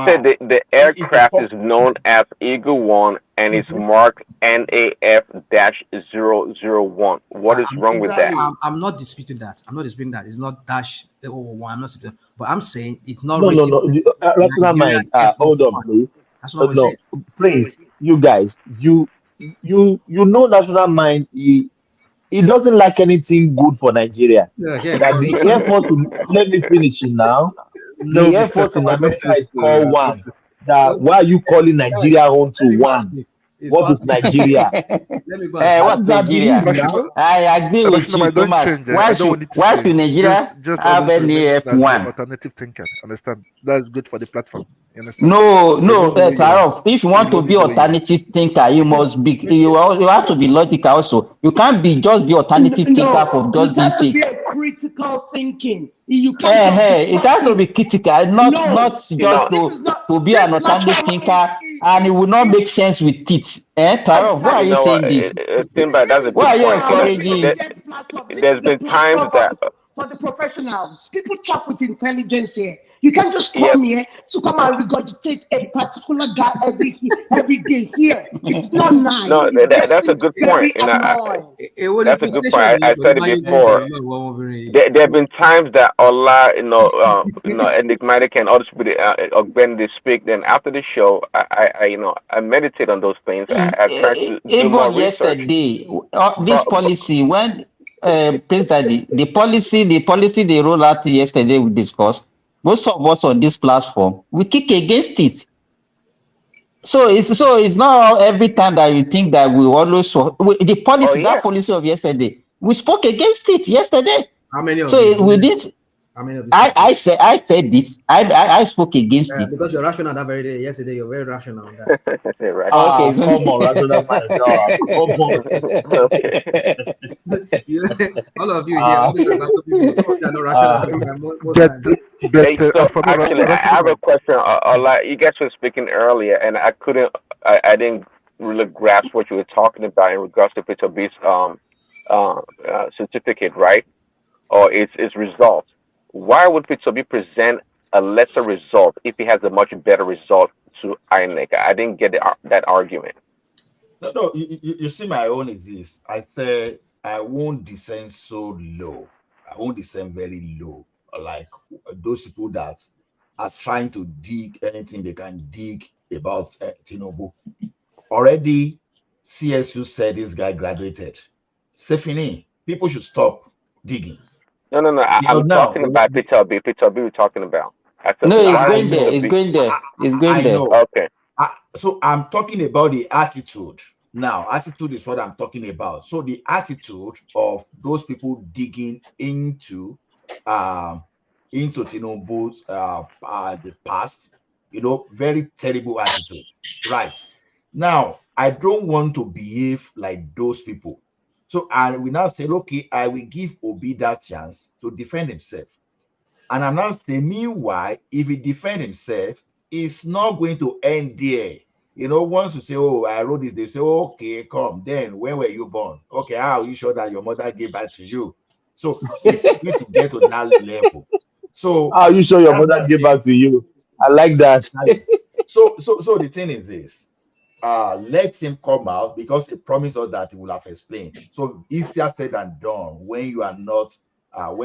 S1: said the aircraft is known as Eagle One and it's marked NAF-001. What is wrong with that?
S13: I'm not disputing that. It's not dash 001. I'm not disputing, but I'm saying it's not.
S9: No. Rational mind. Hold on, please.
S13: That's what I'm saying.
S9: Please, you guys, you know, national mind. He doesn't like anything good for Nigeria. That the airport. Let me finish it now. The airport in America is called one. That why are you calling Nigeria home to one? What is Nigeria?
S14: What's Nigeria? I agree with you, Thomas. Why should Nigeria have NAF1?
S22: Alternative thinker. Understand? That's good for the platform.
S14: No, Tarov. If you want to be alternative thinker, you must be. You have to be logical also. You can't be alternative thinker for just being
S11: sake. It has to be a critical thinking. You can't.
S14: It has to be critical, not just to be an alternative thinker, and it will not make sense with it. Tarov, why are you saying this?
S1: Simba, that's a good
S14: why are you
S1: point.
S14: encouraging?
S1: There's been times that
S11: for the professionals, people talk with intelligence here. You can't just come here to come and regurgitate a particular guy every day here. It's not nice.
S1: No, that's a good point. That's a good point. I said it before. There have been times that Allah, enigmatic and others when they speak. Then after the show, I meditate on those things. I try to do more research.
S14: Yesterday, this policy when President, the policy they rolled out yesterday we discussed. Most of us on this platform, we kick against it. So it's not every time that you think that we always the policy that policy of yesterday. We spoke against it yesterday.
S13: How many of
S14: you? We did. I said it. I spoke against it.
S13: Because you're rational that very day. Yesterday you're very rational on that.
S1: Right.
S14: Okay.
S9: Come on, rational mind.
S13: All of you here, all these people, some of them are rational.
S1: Actually, I have a question. You guys were speaking earlier, and I didn't really grasp what you were talking about in regards to Peter B's certificate, right? Or its results. Why would Peter present a lesser result if he has a much better result to INEC? I didn't get that argument.
S3: No, you see, my own is this. I said I won't descend so low. I won't descend very low, like those people that are trying to dig anything they can dig
S12: about Tinubu. Already, CSU said this guy graduated. Sefini, people should stop digging.
S1: No. I'm talking about Peter Obi. Peter Obi we're talking about.
S14: No, it's
S1: why
S14: going there. It's going there. It's going there.
S1: Okay.
S12: So I'm talking about the attitude. Now, attitude is what I'm talking about. So the attitude of those people digging into Tinubu's the past, very terrible attitude. Right. Now, I don't want to behave like those people. So I will now say, okay, I will give Obi that chance to defend himself. And I'm not saying, meanwhile, if he defends himself, it's not going to end there. Once you say, oh, I wrote this, they say, okay, come. Then when were you born? Okay, how are you sure that your mother gave birth to you? So it's going to get to that level. So
S9: how are you sure your mother gave back to you? I like that.
S12: so the thing is this. Let him come out because he promised us that he will have explained. So easier said than done when you are not at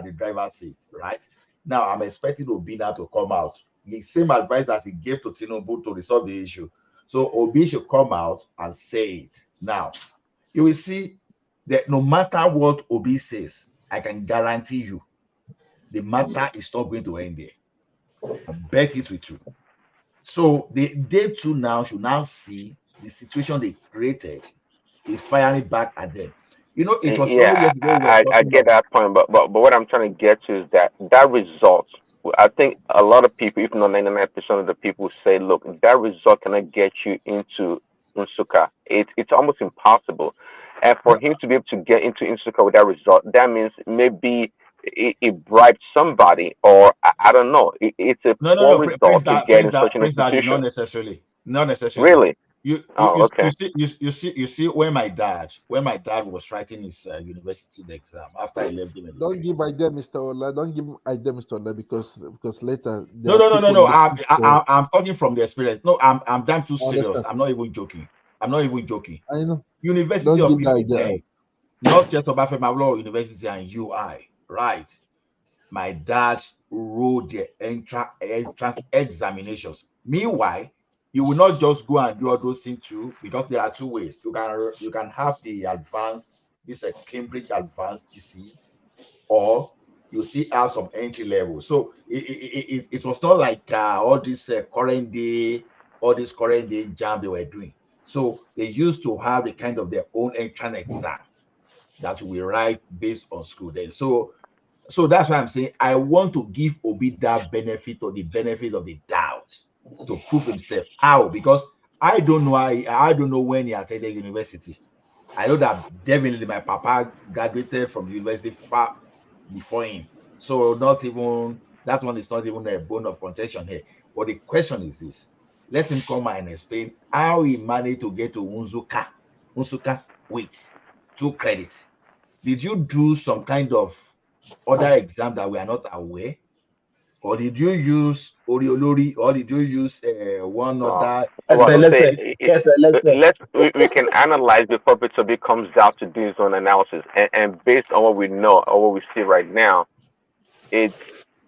S12: the driver's seat, right? Now I'm expecting Obi now to come out. The same advice that he gave to Tinubu to resolve the issue. So Obi should come out and say it. Now, you will see that no matter what Obi says, I can guarantee you the matter is not going to end there. I bet it with you. So they too now should now see the situation they created is firing back at them. It was
S1: Yeah, I get that point, but what I'm trying to get to is that result. I think a lot of people, if not 99% of the people, say, look, that result cannot get you into Nsukka. It's almost impossible, and for him to be able to get into Nsukka with that result, that means maybe he bribed somebody, or I don't know. It's a poor result to get in such an institution.
S12: Not necessarily.
S1: Really?
S12: You
S1: okay.
S12: You see when my dad was writing his university exam after I left him.
S22: Don't give idea, Mr. Ola. Don't give idea, Mr. Ola, because later.
S12: No. I'm talking from the experience. No, I'm damn too serious. I'm not even joking. I
S22: know.
S12: University
S22: Don't
S12: of
S22: give that idea.
S12: not just Obafemi University and UI, right? My dad wrote the entrance examinations. Meanwhile, you will not just go and do all those things too, because there are two ways. You can have the advanced, this is a Cambridge advanced GC, or you see have some entry level. So it was not like all this current day jam they were doing. So they used to have the kind of their own entrance exam that we write based on school then. So that's why I'm saying I want to give Obi that benefit of the doubt to prove himself. How? Because I don't know when he attended university. I know that definitely my papa graduated from the university far before him. So not even that one is not even a bone of contention here. But the question is this: let him come and explain how he managed to get to Nsukka with 2 credits. Did you do some kind of other exam that we are not aware, or did you use Oriolori, or did you use one other?
S1: We can analyze before Peter comes out to do his own analysis, and based on what we know or what we see right now, it's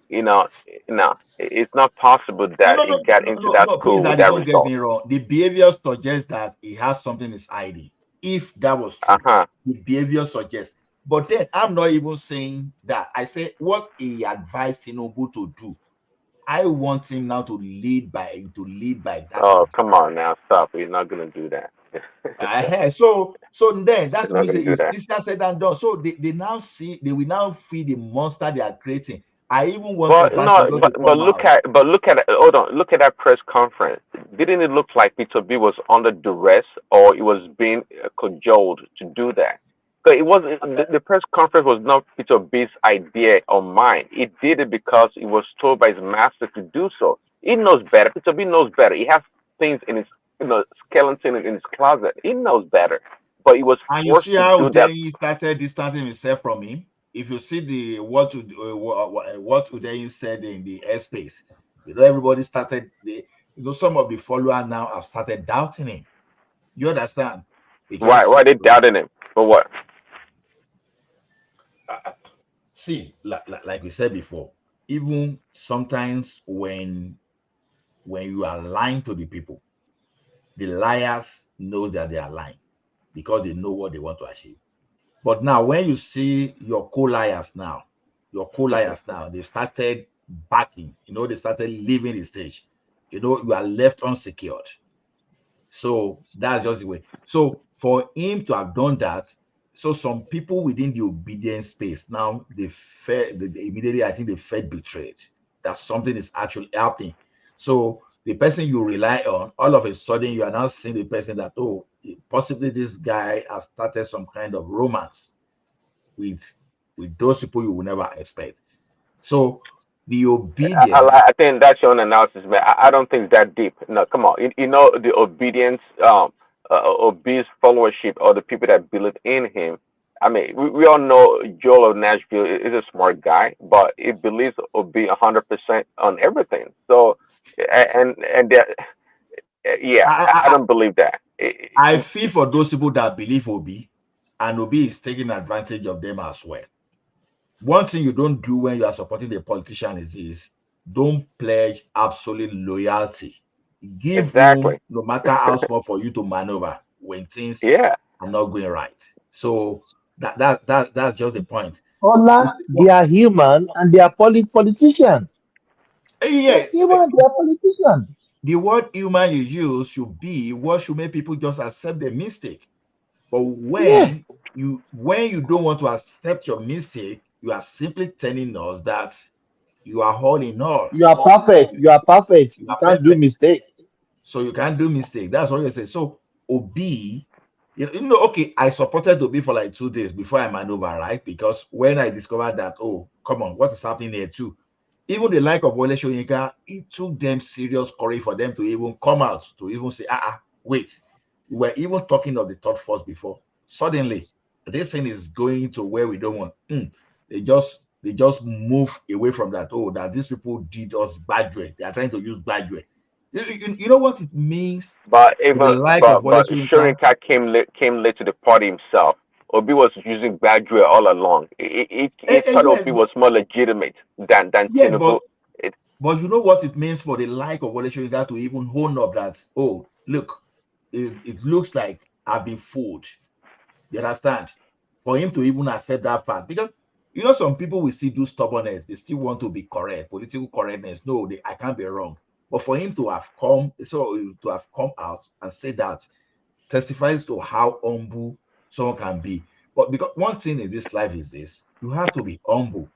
S1: it's not possible that he got into that school with that
S12: don't get
S1: result.
S12: me wrong. The behavior suggests that he has something is hiding. If that was true, the behavior suggests. But then I'm not even saying that. I say what he advised Tinubu to do. I want him now to lead by that.
S1: Oh, come on now, stop! We're not gonna do that.
S12: So then that means
S1: it's
S12: easier said than done. So they will now feed the monster they are creating. I even want
S1: but look at it. Hold on, look at that press conference. Didn't it look like Peter B was under duress, or he was being cajoled to do that? So it was the press conference was not Peter B's idea or mine. He did it because he was told by his master to do so. He knows better. Peter B knows better. He has things in his skeleton in his closet. He knows better. But he was forced to do that.
S12: He started distancing himself from him. If you see what Udeyin said in the airspace, everybody started some of the followers now have started doubting him. You understand?
S1: Why are they doubting him? For what?
S12: See, like we said before, even sometimes when
S3: when you are lying to the people. The liars know that they are lying because they know what they want to achieve. But now, when you see your co-liars now, they've started backing, they started leaving the stage. You are left unsecured. So that's just the way. So for him to have done that, so some people within the obedience space now immediately, I think they felt betrayed that something is actually happening. So the person you rely on, all of a sudden you are now seeing the person that, oh, possibly this guy has started some kind of romance with those people you will never expect. So the obedience.
S1: I think that's your own analysis, man. I don't think it's that deep. No, come on. The obedience, obese followership, or the people that believe in him. I mean, we all know Joel of Nashville is a smart guy, but he believes Obi 100% on everything. So, yeah, I don't believe that.
S3: I feel for those people that believe Obi, and Obi is taking advantage of them as well. One thing you don't do when you are supporting the politician is this: don't pledge absolute loyalty. Give room, no matter how small, for you to maneuver when things are not going right. So that's just the point.
S9: Ola, they are human and they are politicians.
S3: Yeah,
S9: they are politicians.
S3: The word human you use should be what should make people just accept the mistake. But when you don't want to accept your mistake, you are simply telling us that you are all in all.
S9: You are perfect. You are perfect. You can't do mistake.
S3: So you can't do mistake. That's what you say. So Obi, okay, I supported Obi for like 2 days before I maneuver, right? Because when I discovered that, oh, come on, what is happening here too? Even the like of Wole Soyinka, it took them serious courage for them to even come out to even say, wait, we were even talking of the third force before. Suddenly, this thing is going to where we don't want. They just move away from that. Oh, that these people did us bad way. They are trying to use bad way. You know what it means?
S1: But even
S3: of
S1: but Soyinka came late to the party himself. Obi was using Badger all along. He thought Obi was more legitimate than Tinubu.
S3: But you know what it means for the like of Wole Soyinka to even own up that, oh, look, it looks like I've been fooled. You understand? For him to even accept that fact. Because, some people will still do stubbornness. They still want to be correct, political correctness. No, I can't be wrong. But for him to have come out and say that testifies to how humble someone can be. But because one thing in this life is this: you have to be humble.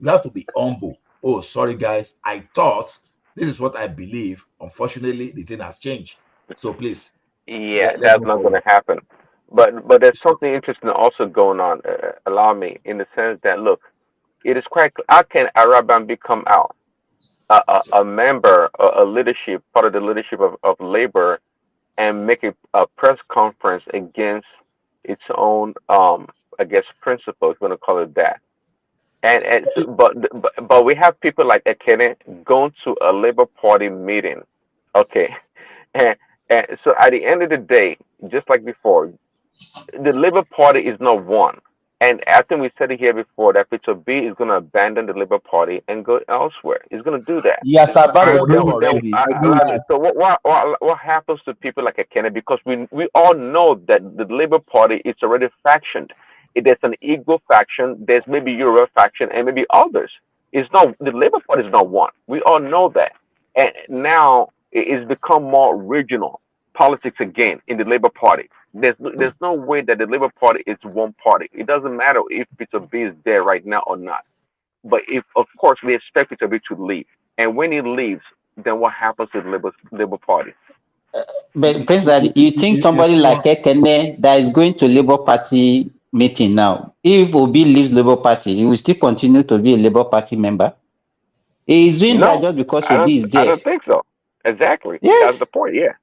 S3: You have to be humble. Oh, sorry, guys. I thought this is what I believe. Unfortunately, the thing has changed. So please,
S1: that's not going to happen. But there's something interesting also going on. Allow me, in the sense that, look, it is quite. How can Araban come out, a member, a leadership, part of the leadership of labor, and make a press conference against its own, I guess, principles, we're going to call it that. But we have people like Ekene going to a Labour Party meeting, okay, and, so at the end of the day, just like before, the Labour Party is not one. And I think we said it here before that Peter B is going to abandon the Labour Party and go elsewhere. He's going to do that.
S9: He has abandoned them already.
S1: So what happens to people like Kennedy? Because we all know that the Labour Party is already factioned. There's an Igbo faction. There's maybe Yoruba faction, and maybe others. It's not the Labour Party is not one. We all know that, and now it's become more regional politics again in the Labour Party. There's no way that the Labour Party is one party. It doesn't matter if Peter B is there right now or not. But if, of course, we expect Peter B to leave, and when he leaves, then what happens to the Labour Party?
S14: But President, you think somebody like Ekene that is going to Labour Party meeting now, if Obi leaves Labour Party, he will still continue to be a Labour Party member? He is doing that just because Obi is there.
S1: I don't think so. Exactly.
S14: Yes.
S1: That's the point. Yeah.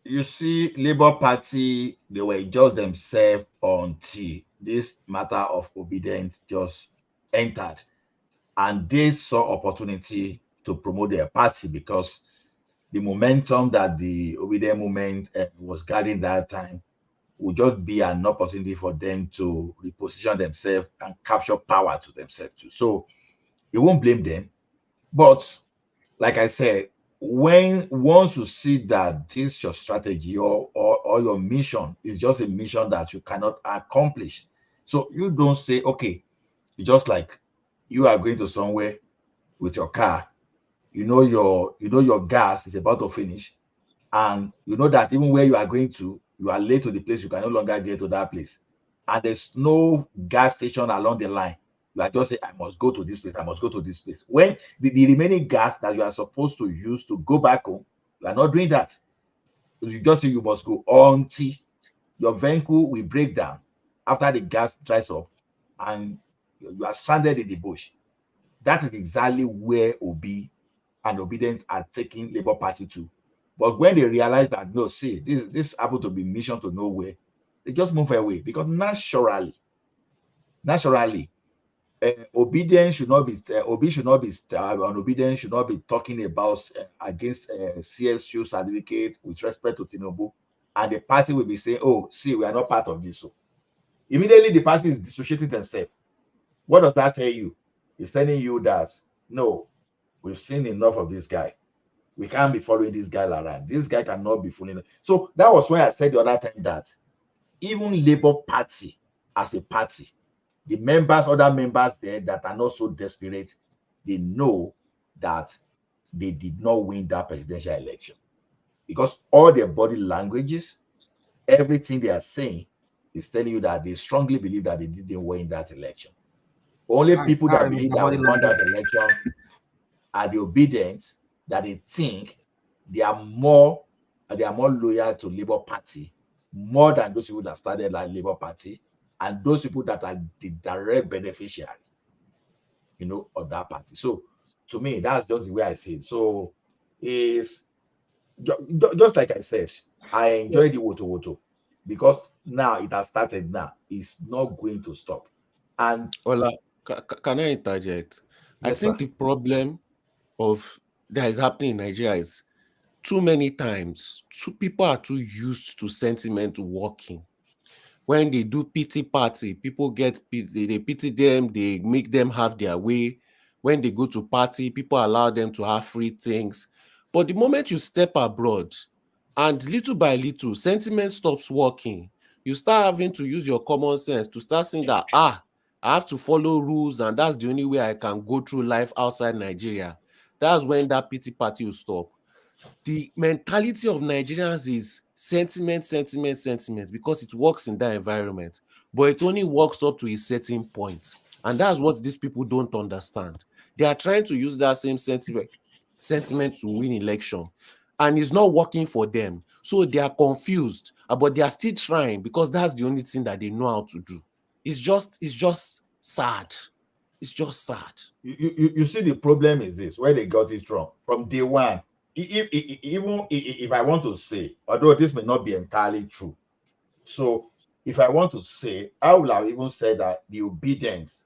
S3: You see, Labour Party, they were just themselves until this matter of obedience just entered, and they saw opportunity to promote their party because the momentum that the obedient movement was gathering that time would just be an opportunity for them to reposition themselves and capture power to themselves too. So you won't blame them, but like I said, once you see that this your strategy or your mission is just a mission that you cannot accomplish, so you don't say, okay, just like you are going to somewhere with your car, you know your gas is about to finish, and you know that even where you are going to, you are late to the place, you can no longer get to that place, and there's no gas station along the line. You are just saying, I must go to this place, I must go to this place. When the remaining gas that you are supposed to use to go back home, you are not doing that. You just say you must go until your vehicle will break down after the gas dries up and you are stranded in the bush. That is exactly where Obi and Obedient are taking Labour Party to. But when they realize that, no, see, this happened to be mission to nowhere, they just move away, because naturally, obedience should not be Obi should not be and obedience should not be talking about against CSU certificate with respect to Tinubu, and the party will be saying, oh, see, we are not part of this. So immediately the party is dissociating themselves. What does that tell you? It's telling you that, no, we've seen enough of this guy. We can't be following this guy around. This guy cannot be fooling. So that was why I said the other time that even Labour Party as a party, the other members there that are not so desperate, they know that they did not win that presidential election, because all their body languages, everything they are saying is telling you that they strongly believe that they didn't win that election. Only people that believe that won that election are the obedient, that they think they are more loyal to Labour Party more than those people that started like Labour Party, and those people that are the direct beneficiary, of that party. So to me, that's just the way I see it. So is just like I said, I enjoy the woto because now it has started. Now it's not going to stop. And
S17: Ola, can I interject?
S3: Yes,
S17: I think
S3: sir.
S17: the problem that is happening in Nigeria is too many times people are too used to sentiment working. When they do pity party, people they pity them, they make them have their way. When they go to party, people allow them to have free things. But the moment you step abroad, and little by little, sentiment stops working, you start having to use your common sense to start saying that, I have to follow rules, and that's the only way I can go through life outside Nigeria. That's when that pity party will stop. The mentality of Nigerians is sentiment, because it works in that environment, but it only works up to a certain point. And that's what these people don't understand. They are trying to use that same sentiment to win election, and it's not working for them. So they are confused, but they are still trying because that's the only thing that they know how to do. It's just sad. It's just sad.
S3: You see, the problem is this, where they got it wrong from day one. Even if I want to say, although this may not be entirely true, so if I want to say, I would have even said that the obedience,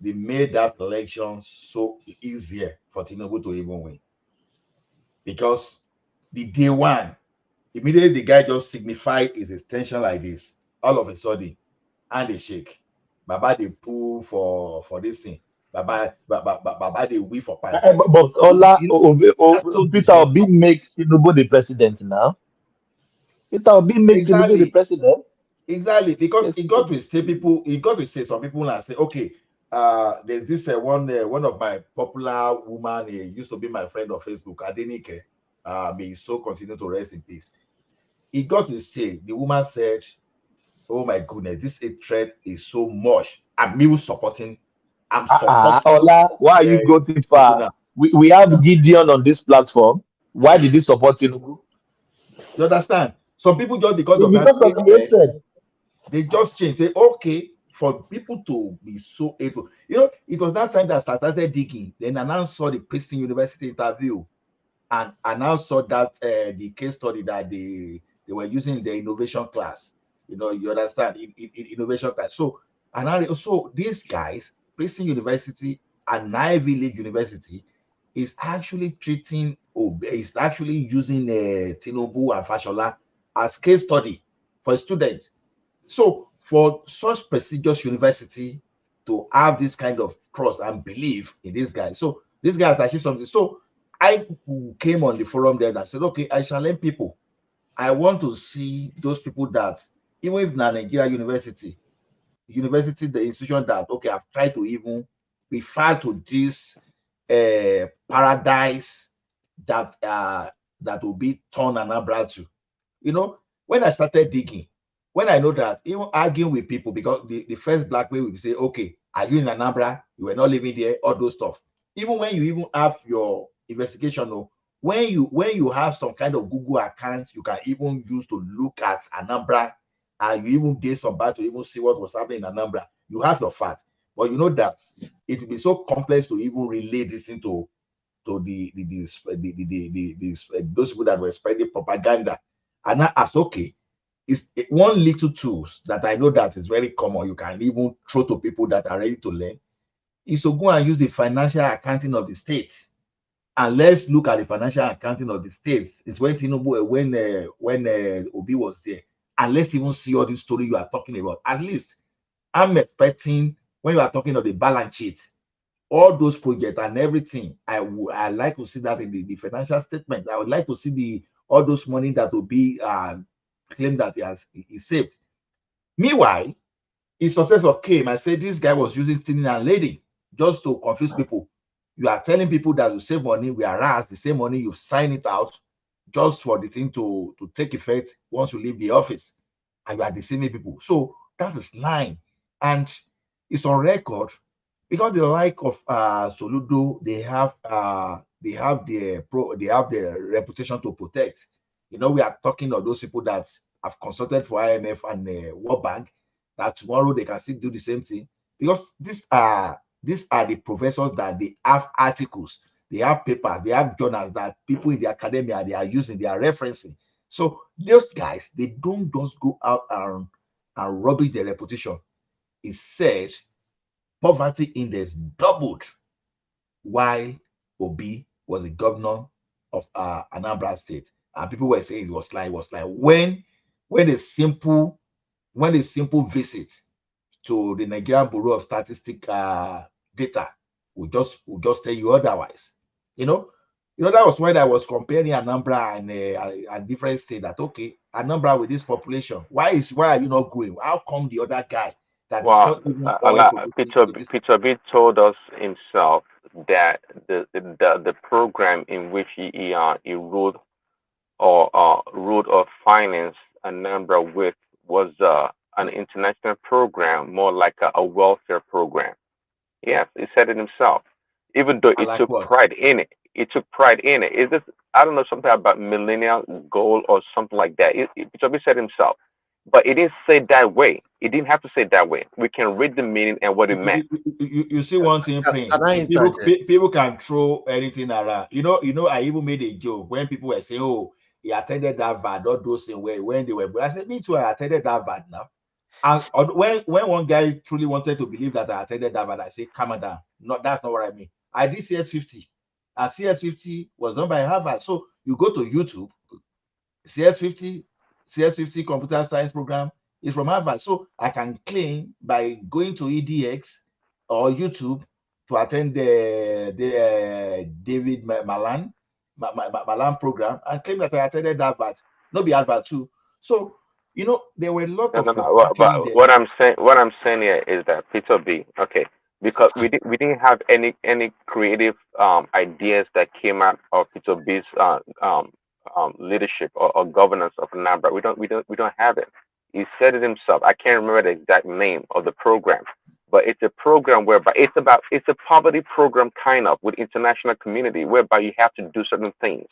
S3: they made that election so easier for Tinubu to even win, because the day one, immediately the guy just signified his extension like this, all of a sudden, and they shake. Baba they pull for this thing. Baba they wait for pipe.
S9: But Ola,
S3: so
S9: Peter Obi
S3: disgusting.
S9: makes Tinubu the president now. Peter Obi makes Tinubu the president.
S3: Exactly, because he got to say some people and say, okay, there's this one of my popular woman, used to be my friend on Facebook, Adenike, may his soul continue to rest in peace. He got to say, the woman said, oh my goodness, this hatred is so much. I'm supporting
S9: Ola, why are you going too far? We have Gideon on this platform. Why did he support Tinubu?
S3: You understand? Some people, just because of that hatred, they just change. Say, okay, for people to be so hateful. It was that time that I started digging. Then I now saw the Princeton University interview, and I now saw that the case study that they were using in the innovation class. You understand? Innovation class. So, and also these guys, Princeton University and Ivy League University, is actually is actually using Tinubu and Fashola as case study for students. So for such prestigious university to have this kind of trust and belief in this guy, so this guy has achieved something. So I came on the forum there that said, okay, I shall learn people. I want to see those people that, even if na Nigeria university, the institution that, okay, I've tried to even refer to this paradise that will be turned Anambra to. You know, when I started digging, when I know that even arguing with people, because the first black way will say, okay, are you in Anambra? You were not living there, all those stuff. Even when you even have your investigation, when you have some kind of Google account, you can even use to look at Anambra, and you even did some bad to even see what was happening in Anambra. You have your facts, but you know that it will be so complex to even relay this into those people that were spreading propaganda. And I asked, okay, it's one little tools that I know that is very common. You can even throw to people that are ready to learn, is to go and use the financial accounting of the states. And let's look at the financial accounting of the states. It's when Tinubu, when Obi was there. And let's even see all this story you are talking about. At least I'm expecting, when you are talking of the balance sheet, all those projects and everything, I like to see that in the financial statement. I would like to see all those money that will be claimed that he saved. Meanwhile, his successor came and said this guy was using thinning and lading just to confuse people. You are telling people that you save money, whereas the same money you sign it out just for the thing to take effect once you leave the office, and you are deceiving people. So that is lying, and it's on record, because the like of Soludo, they have their reputation to protect. You know, we are talking of those people that have consulted for IMF and World Bank, that tomorrow they can still do the same thing, because these are the professors that they have articles, they have papers, they have journals that people in the academia they are using, they are referencing. So those guys, they don't just go out and rubbish their reputation. It said poverty index doubled while Obi was the governor of Anambra State, and people were saying it was lying. When a simple visit to the Nigerian Bureau of Statistics data will just tell you otherwise. You know, that was when I was comparing Anambra and different states. That okay, Anambra with this population, why are you not growing? How come the other guy that is
S1: Well,
S3: not even oil producing?
S1: Peter B told us himself that the program in which he ruled or financed Anambra with was an international program, more like a welfare program. Yes, he said it himself. Even though it
S3: like
S1: took
S3: what?
S1: pride in it. It took pride in it. Is this, I don't know, something about millennial goal or something like that. Peter B said himself. But it didn't say that way. It didn't have to say that way. We can read the meaning and what it meant.
S3: You see one thing, Prince.
S17: Can I interject?
S3: People can throw anything around. You know. I even made a joke when people were saying, "Oh, he attended that VAD," all those things when they were. But I said, "Me too. I attended that VAD now." And when one guy truly wanted to believe that I attended that VAD, I say, "Calm down. No, that's not what I mean. I did CS50, and CS50 was done by Harvard. So you go to YouTube, CS50 computer science program is from Harvard. So I can claim by going to EDX or YouTube to attend the David Malan program and claim that I attended Harvard, not be Harvard too. So there were a lot
S1: No,
S3: of
S1: no, no.
S3: reporting
S1: But
S3: there.
S1: what I'm saying here is that Peter B. Okay, because we didn't have any creative ideas that came out of Peter B's leadership or governance of Nambra. We don't have it. He said it himself. I can't remember the exact name of the program, but it's a program whereby it's a poverty program kind of with international community whereby you have to do certain things,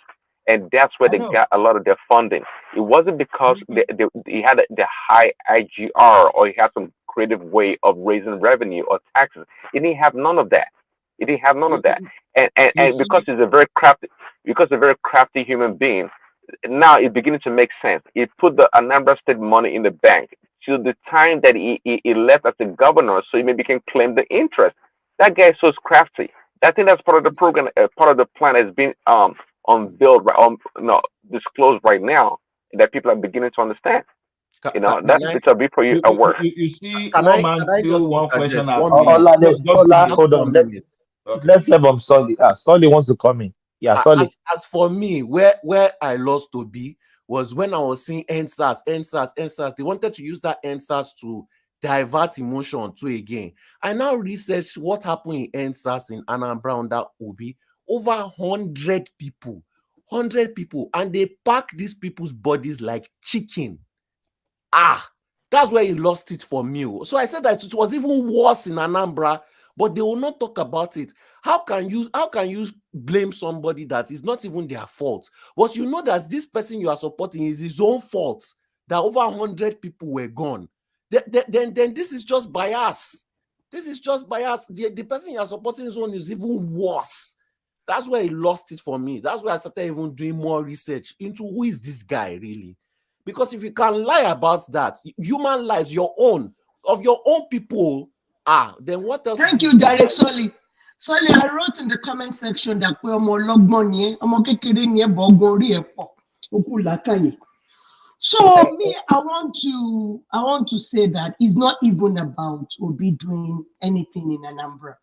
S1: and that's where
S3: I
S1: they
S3: know.
S1: got a lot of their funding. It wasn't because he had the high IGR or he had some creative way of raising revenue or taxes. He didn't have none of that. He didn't have none of that.
S3: You
S1: And because
S3: see,
S1: he's a very crafty human being, now it's beginning to make sense. He put the Anambra State money in the bank till the time that he left as a governor, so he maybe can claim the interest. That guy is so crafty. I think that's part of the program, part of the plan has been unveiled, no, disclosed right now, that people are beginning to understand. That's
S17: Can I
S1: it's a bit for you at work.
S3: you see,
S17: can
S3: one
S17: I
S3: man threw
S17: just
S3: one question
S17: interject
S3: at
S17: one
S3: me.
S17: minute?
S9: Ola,
S3: Just
S17: Just
S9: Ola,
S3: quickly.
S17: just
S9: hold on.
S17: one minute.
S3: Okay.
S9: Let's have Solly. Solly wants to come in. Yeah, solid.
S17: As for me, where I lost to be was when I was seeing NSAS. They wanted to use that NSAS to divert emotion to again. I now researched what happened in NSAS in Anambra under Obi. Over 100 people, and they pack these people's bodies like chicken. That's where he lost it for me. So I said that it was even worse in Anambra, but they will not talk about it. How can you blame somebody that is not even their fault? But you know that this person you are supporting is his own fault, that over 100 people were gone. Then this is just bias. This is just bias. The person you are supporting is one is even worse. That's where he lost it for me. That's where I started even doing more research into who is this guy really. Because if you can lie about that, human lives, your own people, then what else?
S11: Thank you, Direct Solly. Solly, I wrote in the comment section that so me, I want to say that it's not even about Obi doing anything in Anambra.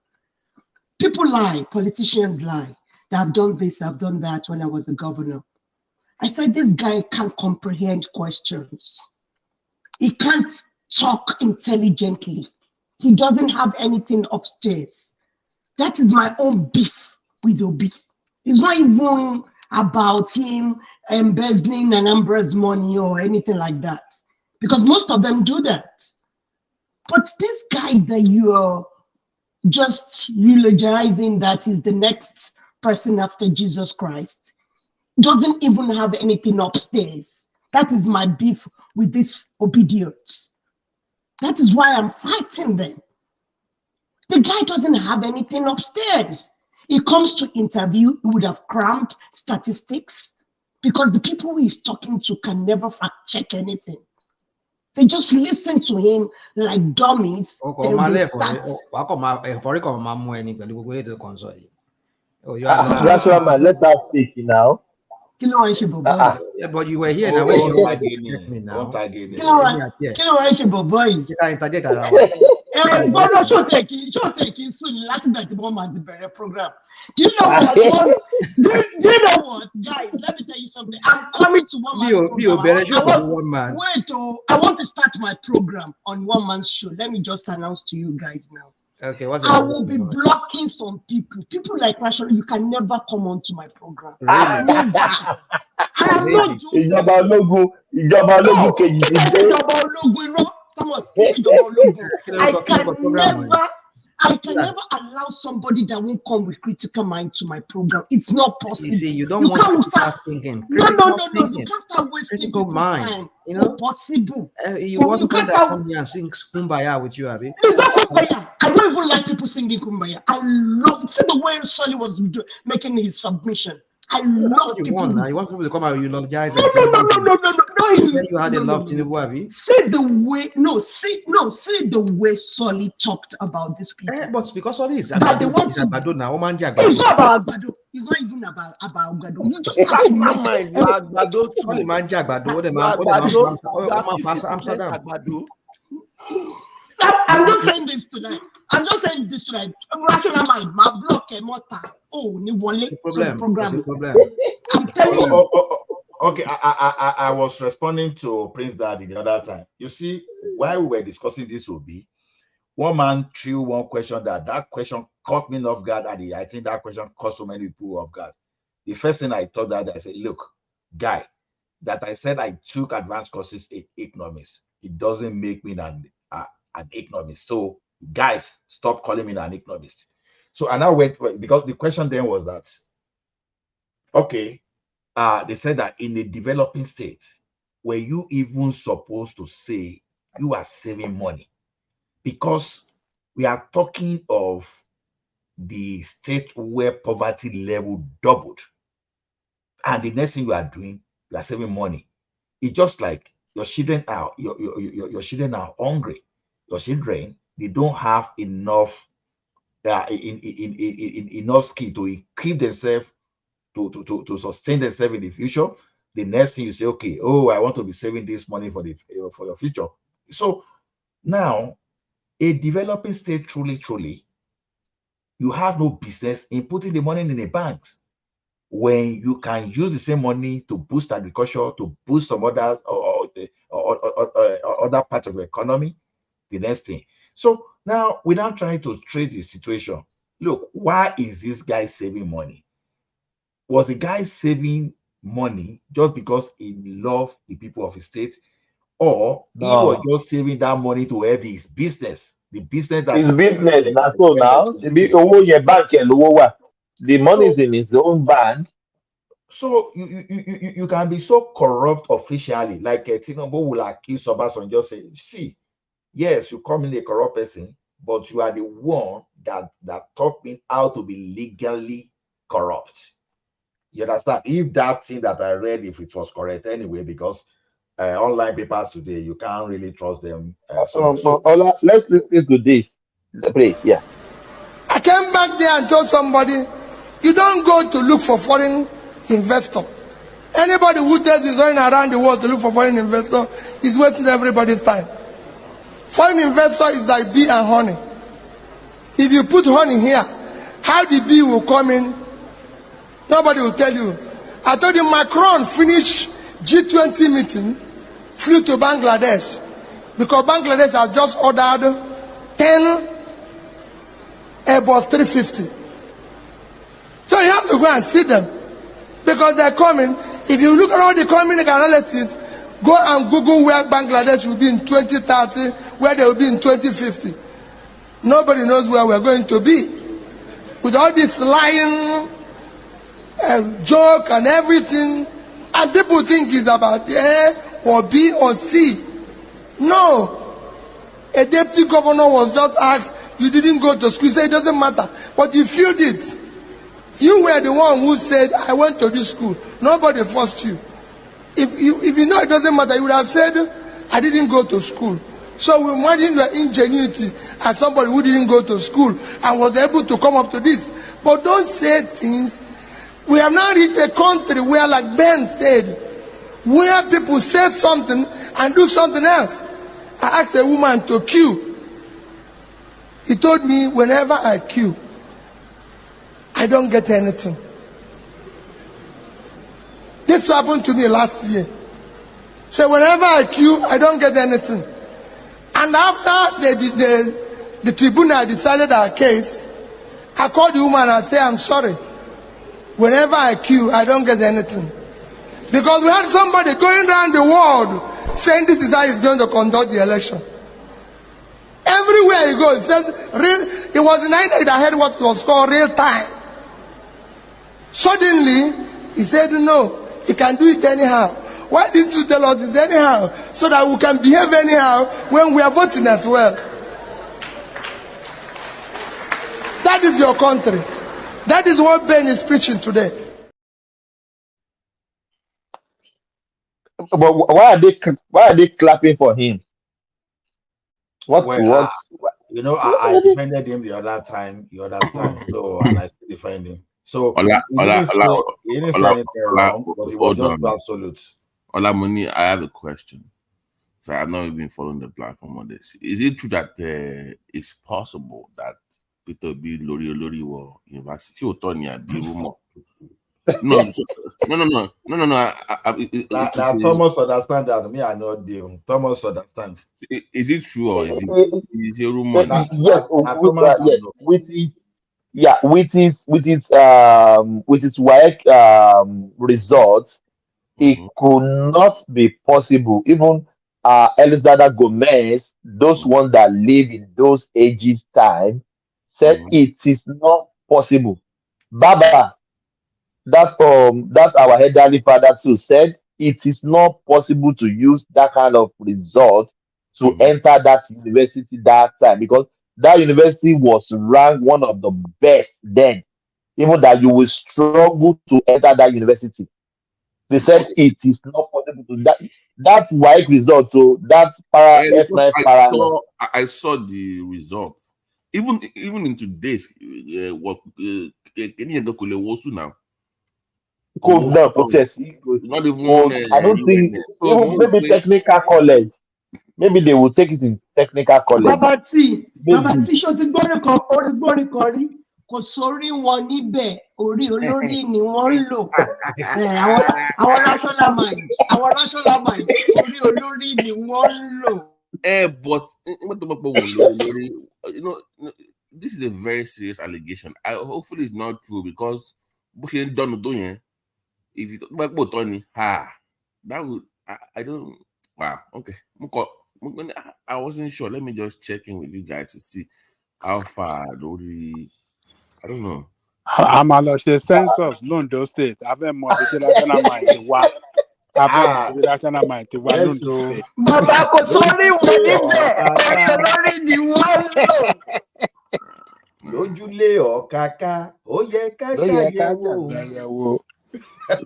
S11: People lie, politicians lie. That I've done this, I've done that when I was a governor. I said this guy can't comprehend questions. He can't talk intelligently. He doesn't have anything upstairs. That is my own beef with Obi. It's not even about him embezzling Anambra's money or anything like that, because most of them do that. But this guy that you're just eulogizing that is the next person after Jesus Christ doesn't even have anything upstairs. That is my beef with this obedience. That is why I'm fighting them. The guy doesn't have anything upstairs. He comes to interview, he would have crammed statistics because the people he's talking to can never fact check anything. They just listen to him like dummies.
S9: National man, let us speak now.
S16: Yeah, but you were here now.
S11: Gbọ́dọ̀ ṣòtẹ̀kì sùn láti gbà tí wọ́n máa ti bẹ̀rẹ̀ program. Do you know what? Do you know what, guys? Let me tell you something. I'm coming to one man's program. I want to start my program on one man's show. Let me just announce to you guys now.
S16: Okay,
S11: I will be blocking some people. People like Rashon, you can never come onto my program.
S16: Really?
S11: Never. I am not doing
S9: Ìjọba ológun kejì ti dé.
S11: Ìjọba ológun irọ́. Thomas, I can never allow somebody that won't come with critical mind to my program. It's not possible.
S16: You see, you don't want to start thinking.
S11: No. You can't start wasting people's time.
S16: You know,
S11: possible.
S16: You want to come here and sing Kumbaya with you, Abby?
S11: It's not Kumbaya. I don't even like people singing Kumbaya. I love. See the way Solly was making his submission. I love
S16: you
S11: people.
S16: Want now. You want people to come out and you love guys.
S11: No.
S16: You had a love Tinubu, Abby.
S11: See the way the way Solly talked about these people.
S16: But because of this,
S11: that they want to.
S16: It's not about
S11: Agbado. It's not even about Agbado. You just have to make I'm just saying this tonight. Rational mind, my block mota. Oh, ni wale program. I'm telling you.
S3: Okay, I was responding to Prince Daddy the other time. You see, while we were discussing this will be, one man threw one question that question caught me off guard, and I think that question caught so many people off guard. The first thing I thought that I said, look, guy, that I said I took advanced courses in economics. It doesn't make me an economist. So guys, stop calling me an economist. So and I went because the question then was that, okay, they said that in a developing state, were you even supposed to say you are saving money? Because we are talking of the state where poverty level doubled. And the next thing you are doing, you are saving money. It's just like your children are your children are hungry. Your children, they don't have enough enough skill to equip themselves to sustain themselves in the future. The next thing you say, okay, oh, I want to be saving this money for your future. So now, a developing state truly, you have no business in putting the money in the banks. when you can use the same money to boost agriculture, to boost some others or other parts of the economy, the next thing. So now we're not trying to trade the situation. Look, why is this guy saving money? Was the guy saving money just because he loved the people of his state, or he was just saving that money to help his business, the business that
S9: his
S3: is
S9: business now? So now the money is in his own bank.
S3: So you can be so corrupt officially, like Tinubu will accuse Obasanjo, just say, see, yes, you come in a corrupt person, but you are the one that taught me how to be legally corrupt. You understand? If that thing that I read, if it was correct anyway, because online papers today, you can't really trust them.
S9: Let's listen to this, please. Yeah.
S10: I came back there and told somebody, you don't go to look for foreign investor. Anybody who does is going around the world to look for foreign investor is wasting everybody's time. Foreign investor is like bee and honey. If you put honey here, how the bee will come in, nobody will tell you. I told you Macron finished G20 meeting, flew to Bangladesh, because Bangladesh has just ordered 10 Airbus 350. So you have to go and see them, because they're coming. If you look at all the economic analysis, go and Google where Bangladesh will be in 2030, where they will be in 2050. Nobody knows where we're going to be. With all this lying joke and everything, and people think it's about A or B or C. No. A deputy governor was just asked, you didn't go to school. He said, it doesn't matter. But you feel it. You were the one who said, I went to this school. Nobody forced you. If you know it doesn't matter, you would have said, I didn't go to school. So we imagine your ingenuity as somebody who didn't go to school and was able to come up to this. But don't say things. We have now reached a country where, like Ben said, where people say something and do something else. I asked a woman to queue. He told me, whenever I queue, I don't get anything. This happened to me last year. So whenever I queue, I don't get anything. And after the tribunal decided our case, I called the woman and said, I'm sorry. Whenever I queue, I don't get anything. Because we had somebody going around the world saying this is how he's going to conduct the election. Everywhere he goes, he said, it was the night that I had what was called real time. Suddenly, he said, no, he can do it anyhow. Why didn't you tell us it anyhow? So that we can behave anyhow when we are voting as well. That is your country. That is what Ben is preaching today.
S9: But why are they clapping for him?
S3: I defended him the other time, you understand? So, and I still defend him. So, he didn't say anything wrong, but it was just absolute.
S18: Olamuni, I have a question. So I've not been following the platform on this. Is it true that it's possible that Peter B. Lori University or Tonya be rumor? No.
S3: Thomas understand that. Me, I know them. Thomas understand.
S18: Is it true or is it a rumor?
S9: With its WAEC results, it could not be possible. Even Elizada Gomez, those ones that live in those ages time, said it is not possible. Baba, that's our elderly father too, said it is not possible to use that kind of result to enter that university that time, because that university was ranked one of the best then. Even that you will struggle to enter that university. They said it is not possible to that white result. So that
S18: I saw the result. Even in today's what now.
S9: Not even I don't think even maybe technical college. Maybe they will take it in technical college.
S11: Baba T, ṣó ti gbọ́rin kan, orí gbọ́rin kan rí, kò sórí wọn níbẹ̀, orí olórí ni wọ́n ń lò. Àwọn rational mind, orí olórí ni wọ́n ń lò.
S18: But you know, this is a very serious allegation. Hopefully it's not true, because if you don't that would I don't. Wow. Okay. I wasn't sure. Let me just check in with you guys to see how far I don't know.
S2: I'm a lot of census, Londo State. I've had more rational mind to work. I've had more rational mind to work. Londo State.
S11: Bàbá kò sórí wọn níbẹ̀, orí olórí ni wọ́n ń lò.
S12: Lójúlé ọ̀kàkà, ó yẹ ká ṣàyẹ̀wò.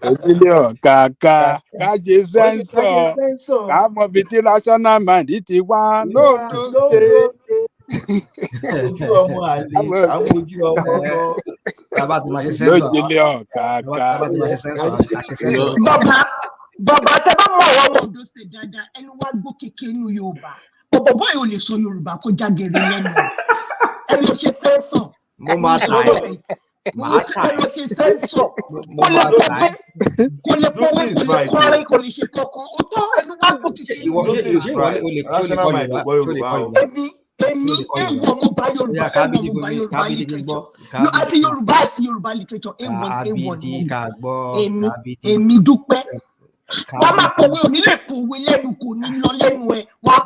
S2: Lójúlé ọ̀kàkà, ká ṣe census. Ká mọ ibi tí rational mind ti wá. Londo State.
S12: Ojú ọmọ àlè, àwọn ojú ọmọ lọ.
S2: Lójúlé ọ̀kàkà.
S11: Bàbá tẹ bá mọ àwọn ọmọ Ondo State dáadáa, ẹnu wá gbó kékeré nínú Yorùbá. Bọ̀bọ̀ yóò lè sọ Yorùbá kó jágere lẹ́nu. Ẹnu ṣe sẹ́ńsọ̀.
S16: Mo máa ta ẹ̀.
S11: Ẹnu ṣe sẹ́ńsọ̀. Kò lè pọ̀wé, kò lè kọrin, kò lè ṣe kankan. Ó tọ́ ẹnu wá gbó kékeré nínú Yorùbá. Èmi mo bá Yorùbá literature. Àti Yorùbá literature A1. Èmi Dúpẹ́. Wọ́n máa pòwe òní lè pòwe lẹ́nu kò ní lọ lẹ́nu ẹ̀. Wàá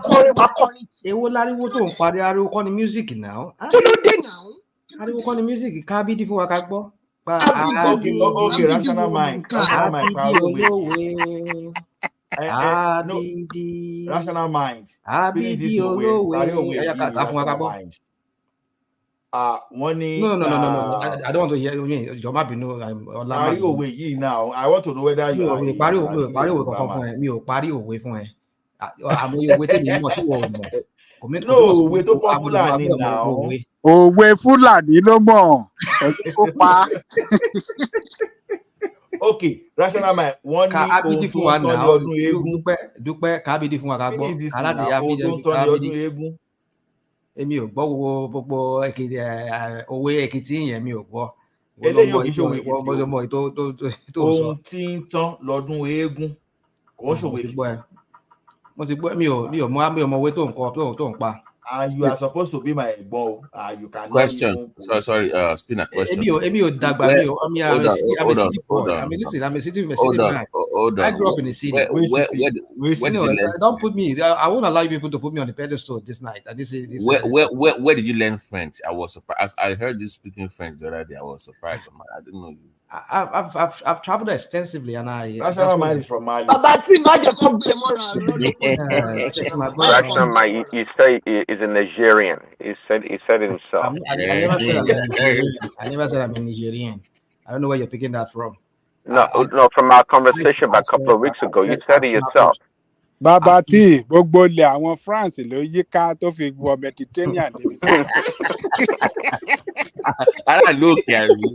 S11: kọrin.
S16: Èwo láriwo tó ń parí ariwo kọ́ ni music now?
S11: Kí ló dé now?
S16: Ariwo kọ́ ni music, Kábídí fún wa ká gbọ́.
S12: Okay, rational mind. Rational mind.
S16: Abidi olówe.
S12: One
S16: No. I don't want to hear you. Your map,
S12: Parí òwe yìí now. I want to know whether you are.
S16: Parí òwe kankan fún ẹ. Mi ò parí òwe fún ẹ. Àmọ́ òwe tèmi mọ̀ tí wọ́n mọ̀.
S12: No, òwe tó popular ni now.
S2: Òwe Fúlàní ló mọ̀. Ó pa.
S12: Okay, rational mind. Wọ́n ní ohun tó ń tọ́ ní ọdún eégún.
S16: Dúpẹ́ Kábídí fún wa ká gbọ́.
S12: Aláàdì ohun tó ń tọ́ ní ọdún eégún.
S16: Èmi ò gbọ́ gbogbo òwe Èkìtì yẹn, mi ò gbọ́.
S12: Eléyìí ò kì í ṣe òwe Èkìtì. Ohun tí ń tán lọ́dún eégún. Kò ń ṣòwe Èkìtì.
S16: Mo ti gbọ́ mi ò mọ òwe tó ń kọ tó ń pa.
S12: And you are supposed to be my ẹ̀gbọ́n. You can.
S18: Question. Sorry, spinner question.
S16: Èmi ò dàgbà mi ò. I'm a city man.
S18: Hold on.
S16: I grew up in the city. Don't put me. I won't allow you people to put me on the pedestal this night.
S18: Where did you learn French? I was surprised. I heard you speaking French the other day. I was surprised. I didn't know you.
S16: I've traveled extensively, and
S12: rational mind is from Mali.
S11: Rational
S1: mind, he said is a Nigerian. He said himself.
S16: I never said I'm a Nigerian. I don't know where you're picking that from.
S1: No, from our conversation about a couple of weeks ago, you said it yourself.
S2: Bàbá tí gbogbo ilẹ̀ àwọn France ló yí ká tó fi wọ Mediterranean.
S18: Ara lókè àbí.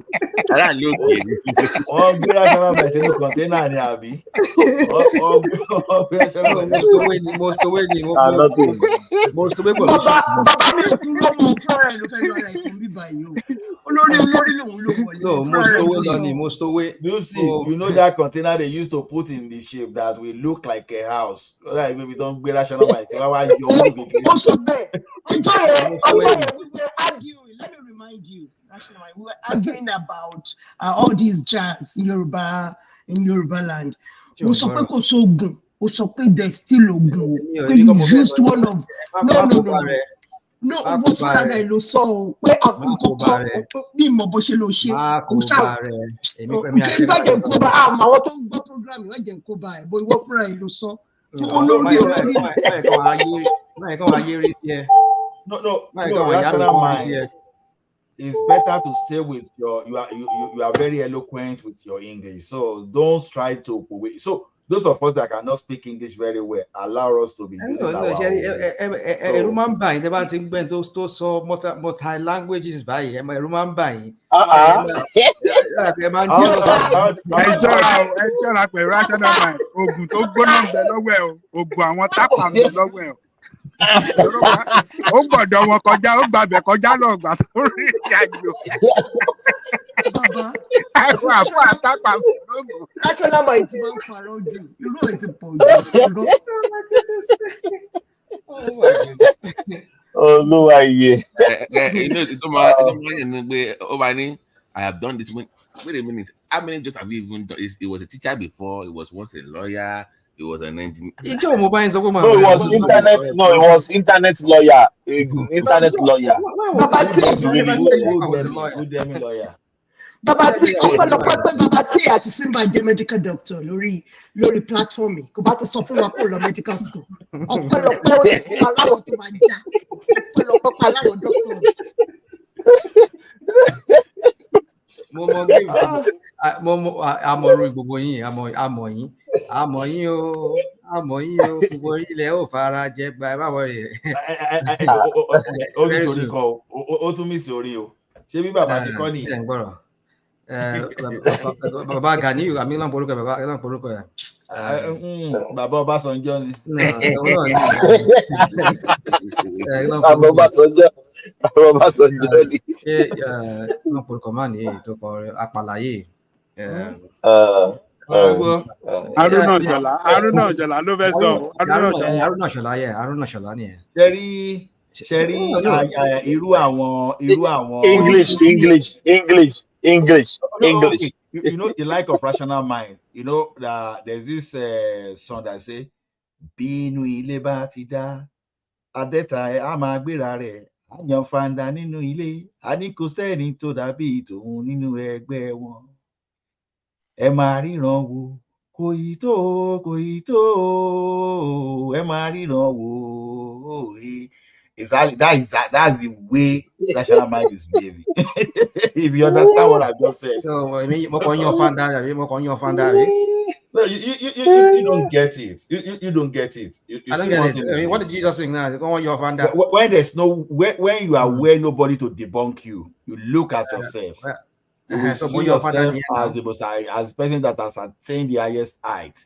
S12: Wọ́n gbé rational mind sínú kọ̀ńténà ni àbí.
S16: Most away.
S11: Bàbá mi ò tún lọ́mọ fúnra ẹ̀ ló fẹ́ lọ ra ẹ̀sùn bíbá yìí o. Olórí lòun ló wọlé.
S16: No, most away.
S12: You see, you know that container they used to put in the shape that will look like a house. Like maybe don't be rational mind.
S11: Also there. We were arguing. Let me remind you, rational mind. We were arguing about all these jazz in Yoruba land. We sọ pé kò sóògùn. We sọ pé there's still ogun. We used one of no owó fúnra rẹ̀ ló sọ ọ́ pé àkókò bí ìmọ̀ bó ṣe ló ṣe kò ṣáà nígbà jẹ́ kó bá àwọn tó ń gbọ́ program ìwé jẹ́ kó bá ẹ̀ bó ìwọ fúnra ẹ̀ ló sọ.
S12: No, rational mind. It's better to stay with you are very eloquent with your English, so don't try to so those of us that cannot speak English very well, allow us to be using our
S16: Roman buying, they want to invent those multi languages by Roman buying.
S2: ó gbọ́dọ̀ wọn kọjá ó gbàbẹ̀ kọjá náà gbà tó rí ìrìnàjò. àwọn àfọ àtàpà fúlọ́ọ̀gù.
S11: national mind ti máa ń parọ́ jù irú ẹ̀ ti pọ̀ jù.
S9: Olúwa iye.
S18: I have done this. Wait a minute. How many jobs have you even done? It was a teacher before. It was once a lawyer. It was an engineer.
S9: No, it was internet. No, it was internet lawyer. Internet lawyer.
S3: Lawyer.
S11: Bàbá tí ọ̀pọ̀lọpọ̀ pé bàbá tí àti Simba jẹ́ medical doctor lórí platform kò bá ti sọ fún wa kó lọ medical school. Ọ̀pọ̀lọpọ̀ ó lè fún aláwọ̀ tó máa já. Ọ̀pọ̀lọpọ̀ pa aláwọ̀ doctors.
S16: Àmọ̀rún gbogbo yín, àmọ̀ yín o, gbogbo ilẹ̀ ò fara jẹ gba ẹ bá wọlé.
S3: Ó ní sórí kan ó tún mí sórí o. Ṣé bí bàbá ṣe kọ́ nìyẹn?
S16: Bàbá Gani àmì ìlànà polúkọ bàbá ìlànà polúkọ ẹ̀.
S3: Bàbá Ọbásanjọ́ ni.
S9: Bàbá Ọbásanjọ́ ni.
S16: Ṣé ìlànà polúkọ máa ní èyí tó kọ Apàlàyé?
S2: Haruna Ọ̀ṣọ́lá ló fẹ́ sọ.
S16: Haruna Ọ̀ṣọ́lá ni ẹ̀.
S3: Ṣe rí irú àwọn
S9: English.
S3: You know the like of rational mind. You know there's this song that say bínú ilé bá ti dá adẹ́ta ẹ̀ á máa gbéra rẹ̀ á yan fanda nínú ilé á ní kò sẹ́ni tó dàbí tòun nínú ẹgbẹ́ wọn ẹ máa ríran wò kò yí tó ẹ máa ríran wò exactly that's the way rational mind is behaving. If you understand what I just said.
S16: So mo kàn yan fanda.
S3: No, you don't get it. You don't get it.
S16: I don't get it. I mean, what did Jesus say now? Go on your fanda.
S3: When there's when you are where nobody to debunk you, you look at yourself. You will see yourself as a person that has attained the highest height.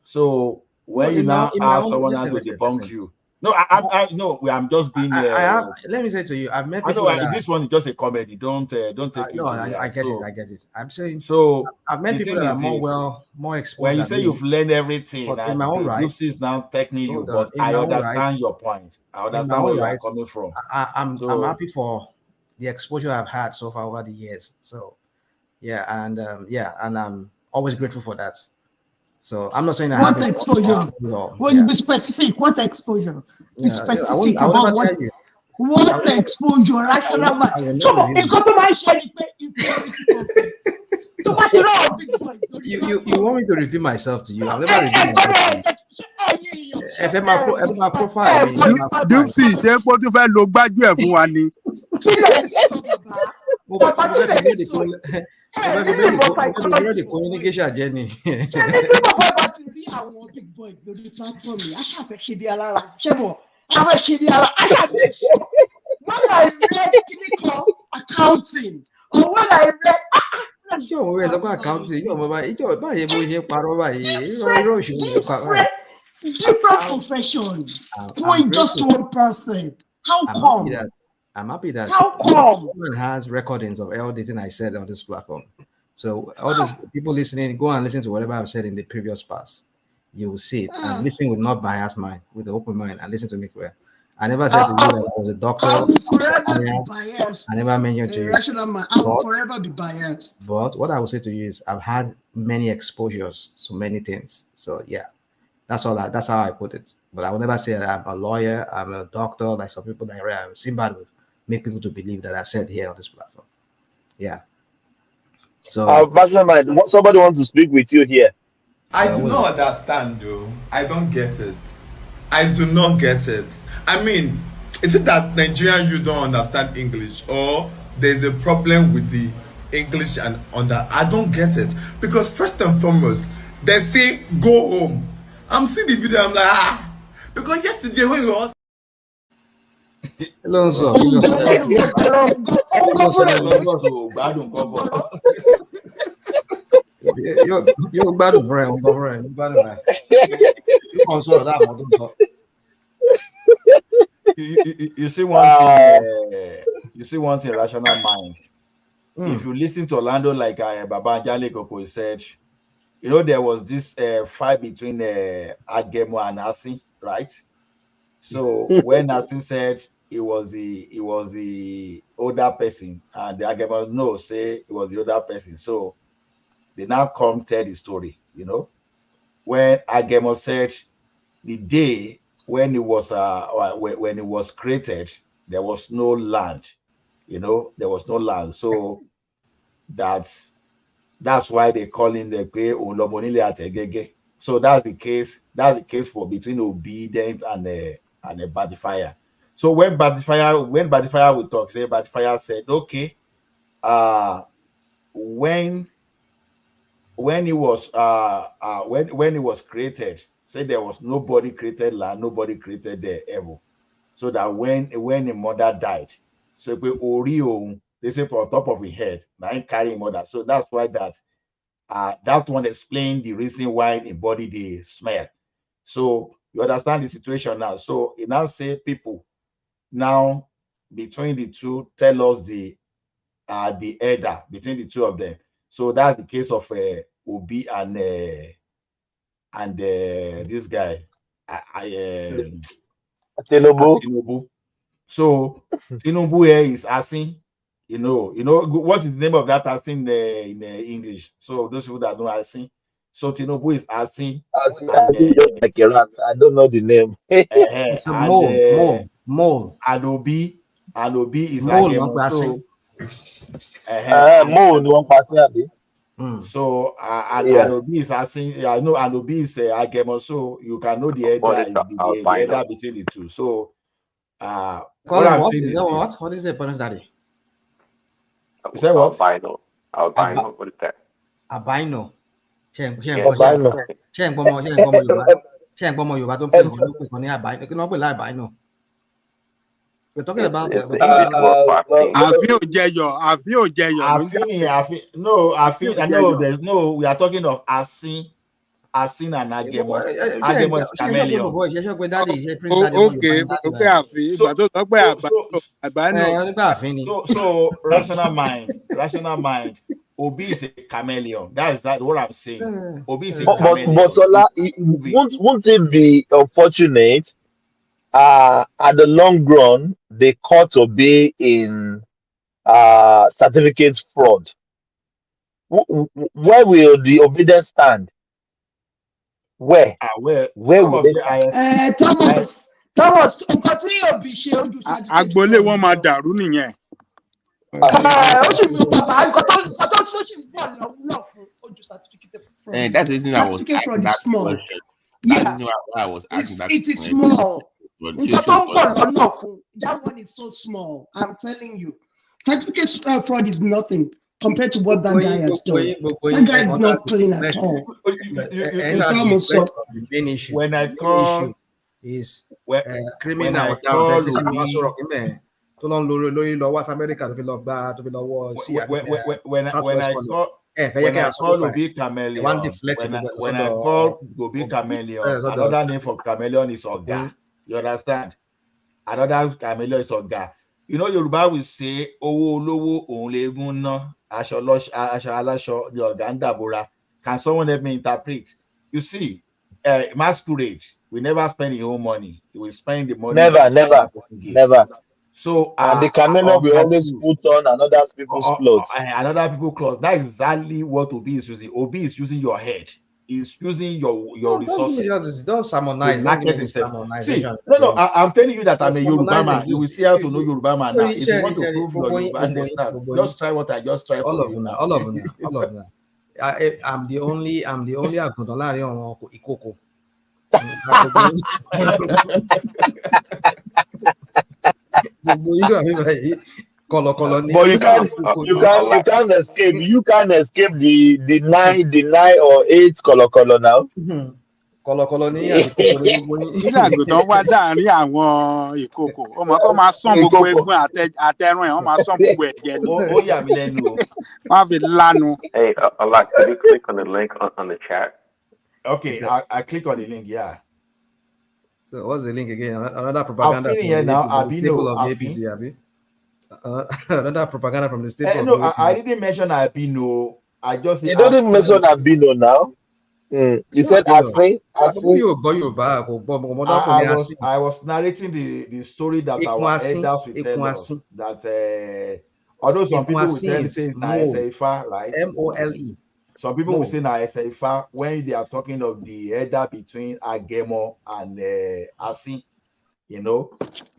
S3: So when you now have someone else to debunk you. No, I'm just being.
S16: Let me say to you, I've met people.
S3: I know this one is just a comedy. Don't take it.
S16: No, I get it. I'm saying.
S3: So
S16: I've met people that are more exposed.
S3: When you say you've learned everything,
S16: in my own right,
S3: this is now technically you. But I understand your point. I understand where you're coming from.
S16: I'm happy for the exposure I've had so far over the years. So, yeah, and I'm always grateful for that. So I'm not saying
S11: what exposure. Well, you be specific. What exposure? Be specific about what exposure. Rational mind. So you got to my share
S16: You want me to reveal myself to you? I've never revealed myself to you. If my profile.
S2: Dupsy, ṣé kó tún fẹ́ lo gbájú ẹ̀ fún wa ni?
S16: The communication journey.
S11: Big boys lórí platform yìí aṣàfẹ́ ṣe bí alára ṣẹ́bọ̀ àwọn ṣe bí ara aṣàfẹ́ ṣe when I read clinical accounting or when I read
S16: ìjọ òun rẹ̀ lọ́gbọ́n accounting ìjọ báyìí mo ṣe parọ́ báyìí irọ́ òṣèlú parọ́.
S11: Different professions doing just one person. How come?
S16: I'm happy that
S11: how come
S16: everyone has recordings of everything I said on this platform. So all those people listening, go and listen to whatever I've said in the previous past. You will see it and listen with not biased mind, with the open mind, and listen to me clear. I never said to you that I was a doctor.
S11: I will forever be biased.
S16: I never mentioned to you.
S11: I will forever be biased.
S16: But what I will say to you is I've had many exposures to many things. So yeah, that's how I put it. But I will never say that I'm a lawyer, I'm a doctor, like some people that are Simba would make people to believe that I've said here on this platform. Yeah. So
S9: somebody wants to speak with you here.
S8: I do not understand though. I don't get it. I do not get it. I mean, is it that Nigerian you don't understand English or there's a problem with the English and I don't get it. Because first and foremost, they say go home. I'm seeing the video, I'm like because yesterday when we was
S16: hello, sir. You're bad friend.
S12: You see one thing. You see one thing. Rational mind. If you listen to Orlando, like Baba Jale Koko said, you know there was this fight between Agemo and Asi, right? So when Asi said it was the older person, and the Agemo no say it was the older person. So they now come tell the story. You know, when Agemo said the day when it was when it was created, there was no land. You know, there was no land. So that's why they call him the Pe Olomonile Ategege. So that's the case. That's the case for between obedient and a Batifier. So when Batifier will talk, say Batifier said, okay, when it was when it was created, say there was nobody created land, nobody created the heaven. So that when the mother died, so they say for on top of his head, now he carrying mother. So that's why that one explained the reason why the body they smell. So you understand the situation now. So it now say people now between the two tell us the elder between the two of them. So that's the case of Obi and this guy Tinubu. So Tinubu here is asking, you know what is the name of that asking in English? So those people that know asking, so Tinubu is asking.
S9: Like a rat. I don't know the name.
S13: It's a mole.
S12: And Obi is
S13: mole,
S12: Agemo. So
S9: mole no one passing.
S12: So and Obi is asking, I know, and Obi is Agemo. So you can know the elder between the two. So what I'm saying is this.
S13: What is the Parents Daddy?
S12: You say what?
S1: Albino. What is that?
S13: Albino. We're talking about
S12: no, we are talking of Asin and Agemo. Agemo is chameleon. So rational mind. Obi is a chameleon. That's what I'm saying. Obi is a chameleon.
S9: But Ola, won't it be unfortunate? At the long run, they caught Obi in certificate fraud. Where will the obedience stand? Where will they stand?
S11: Thomas, nǹkan tí Obi ṣe ojú certificate.
S2: Agboolé wọn máa dàrú nìyẹn.
S11: Ó sì mú bàbá nǹkan tó sì ń bọ̀ lọ́wọ́ fún ojú certificate fraud.
S18: And that's the reason I was asking that question. That's the reason why I was asking that question.
S11: It is small. That one is so small. I'm telling you. Certificate fraud is nothing compared to what that guy has done. That guy is not clean at all.
S12: When I call
S13: is
S12: criminal,
S13: when I call
S12: Obi Chameleon, when I call Obi Chameleon, another name for chameleon is Oga. You understand? Another chameleon is Oga. You know, Yoruba will say, "Owo olowo ohun legun na, aṣọ aláṣọ ni ọ̀gá ń dàbora." Can someone help me interpret? You see, masquerade, we never spend your own money. We spend the money.
S9: Never. So and the chameleon will always put on another people's clothes.
S12: Another people's clothes. That's exactly what Obi is using. Obi is using your head. He's using your resources.
S13: Don't sermonize.
S12: Market himself. See, no. I'm telling you that I'm a Yoruba man. You will see how to know Yoruba man now. If you want to prove your Yoruba now, just try what I just tried for you now.
S13: All of them. I'm the only Agundoláàrin ọ̀rọ̀ ìkòkò.
S9: But you can't escape. You can't escape the 9 or 8 color now.
S2: Kọ̀lọ̀kọ̀lọ̀ ní ilé àgùntàn wá dáàrin àwọn ìkòkò. Ọmọ kan máa sán gbogbo egun àtẹrun ẹ̀, wọ́n máa sán gbogbo ẹ̀jẹ̀ ni.
S12: Ó yà mí lẹ́nu o.
S2: Wọ́n á fi lánu.
S1: Hey, Allah, could you click on the link on the chat?
S12: Okay, I click on the link, yeah.
S16: So what's the link again? Another propaganda
S12: I've
S16: from
S12: here
S16: the,
S12: now.
S16: from the staple
S12: Albino.
S16: of the APC, Abi. Another propaganda from the staple of
S12: No,
S16: the APC.
S12: I didn't mention Albino. I just
S9: He doesn't mention Abino now. He said Asin.
S12: I was narrating the story that our elders will tell us that although some people will tell say it's Naeseifa, right?
S16: MOLE.
S12: Some people will say Naeseifa when they are talking of the elder between Agemo and Asin, you know.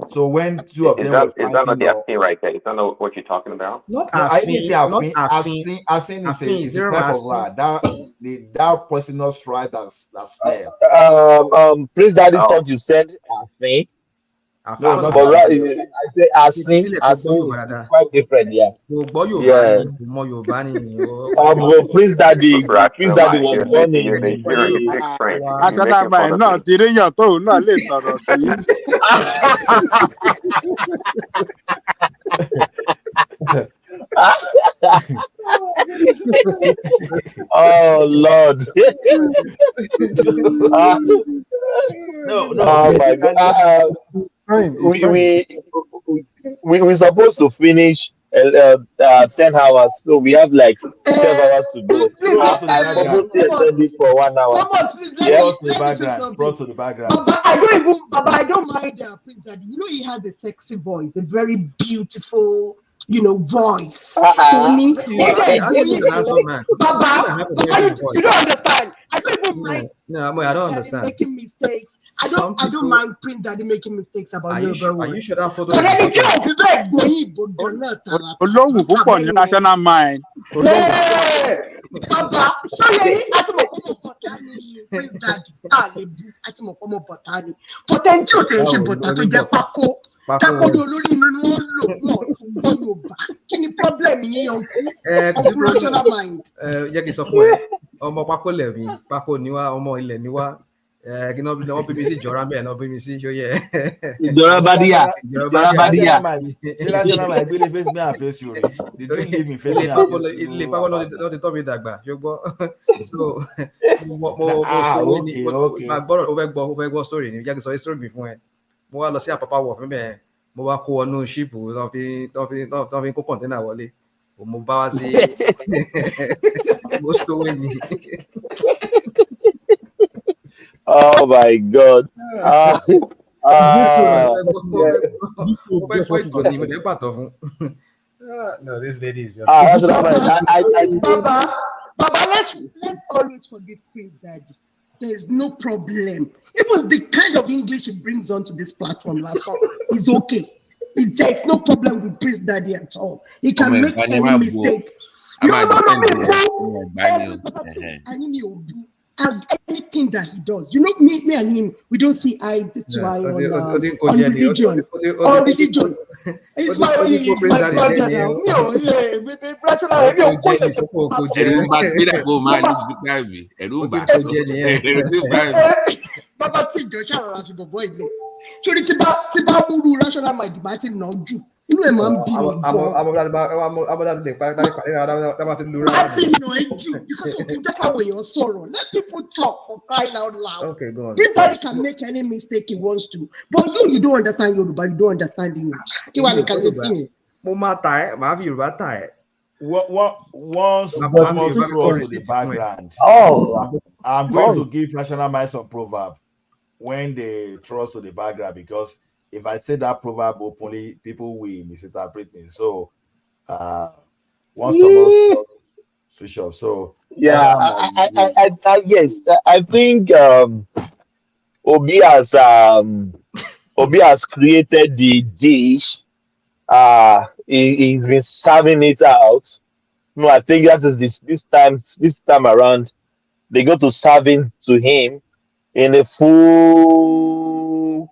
S12: So when two of them were
S1: Is that not
S12: fighting,
S1: the Afin right there? Is that not what you're talking about?
S12: no, I didn't say Afin. Asin is a type of right. That poisonous right that's there.
S9: Prince Daddy thought you said Afin.
S12: No, not
S9: but right, I say Asin. Asin is quite different, yeah. Yeah. Prince Daddy was born in.
S2: Àṣàdàgbà náà ti ríyàn tóun náà lè sọ̀rọ̀ sí.
S9: Oh Lord.
S12: No.
S9: Oh my God. We're supposed to finish 10 hours, so we have like 12 hours to go. I proposed to extend it for 1 hour.
S12: Brought to the background.
S11: Baba, I don't mind Prince Daddy. You know he has a sexy voice, a very beautiful, voice. For me, Baba, you don't understand. I don't even mind.
S16: No, I don't understand.
S11: Making mistakes. I don't mind Prince Daddy making mistakes about Yoruba words.
S16: Are you sure that photo?
S11: But then
S2: Olóhùn púpọ̀ ní national mind.
S11: Baba, Prince Daddy, àti mọ̀ pọ́nmọ́ bọ̀tá ni. Potential ò tẹ̀ ṣe bọ̀tá tó jẹ́ pákó. Pákó ni olórí inú ni wọ́n lò wọ́n gbọ́ Yorùbá. Kí ni problem yẹn ọkùnrin national mind?
S16: Jẹ́ kí n sọ fún ẹ, ọmọ pákó lẹ̀ mi, pákó ni wá, ọmọ ilẹ̀ ni wá. Kí náà wọ́n bí mi sí ìjọra bẹ́ẹ̀ náà bí mi sí ṣó yẹ.
S9: Ìjọra Bádíyà.
S12: Ṣé national mind gbélé face me and face you rè? Did you leave me face me and face you?
S16: Ilé pákó náà ti tọ́ mi dàgbà, ṣó gbọ́. So mo gbọ́dọ̀ story ni, jẹ́ kí n sọ story mi fún ẹ. Mo wá lọ sí Àpápá wọ̀ fún bẹ́ẹ̀, mo wá kó ọnú ṣíìpù tó fi ń kó kọ̀ǹténà wọlé. Mo bá wá sí mo story ni.
S9: Oh my God.
S16: No, this lady is just.
S11: Baba, let's always forgive Prince Daddy. There's no problem. Even the kind of English he brings onto this platform last song is okay. There's no problem with Prince Daddy at all. He can make any mistake. And anything that he does, me and him, we don't see eye to eye on religion. On religion. It's my brother now. Inú ẹ̀ máa ń bí mi gan. Láti nà ẹ́ jù because o kì í jẹ́ káwọn èèyàn sọ̀rọ̀. Let people talk for crying out loud.
S16: Okay, go on.
S11: Everybody can make any mistake he wants to. But you don't understand Yoruba, you don't understand English. Kí wàá ní kàlẹ́ sí mi?
S16: Mo máa ta ẹ́, màá fi Yorùbá ta ẹ́.
S12: Once throw to the background. I'm going to give national mind some proverb when they throw us to the background because if I say that proverb openly, people will misinterpret me. So, once the switch off. So,
S9: yeah, yes, I think Obi has created the dish. He's been serving it out. No, I think that is this time around. They go to serving to him in a full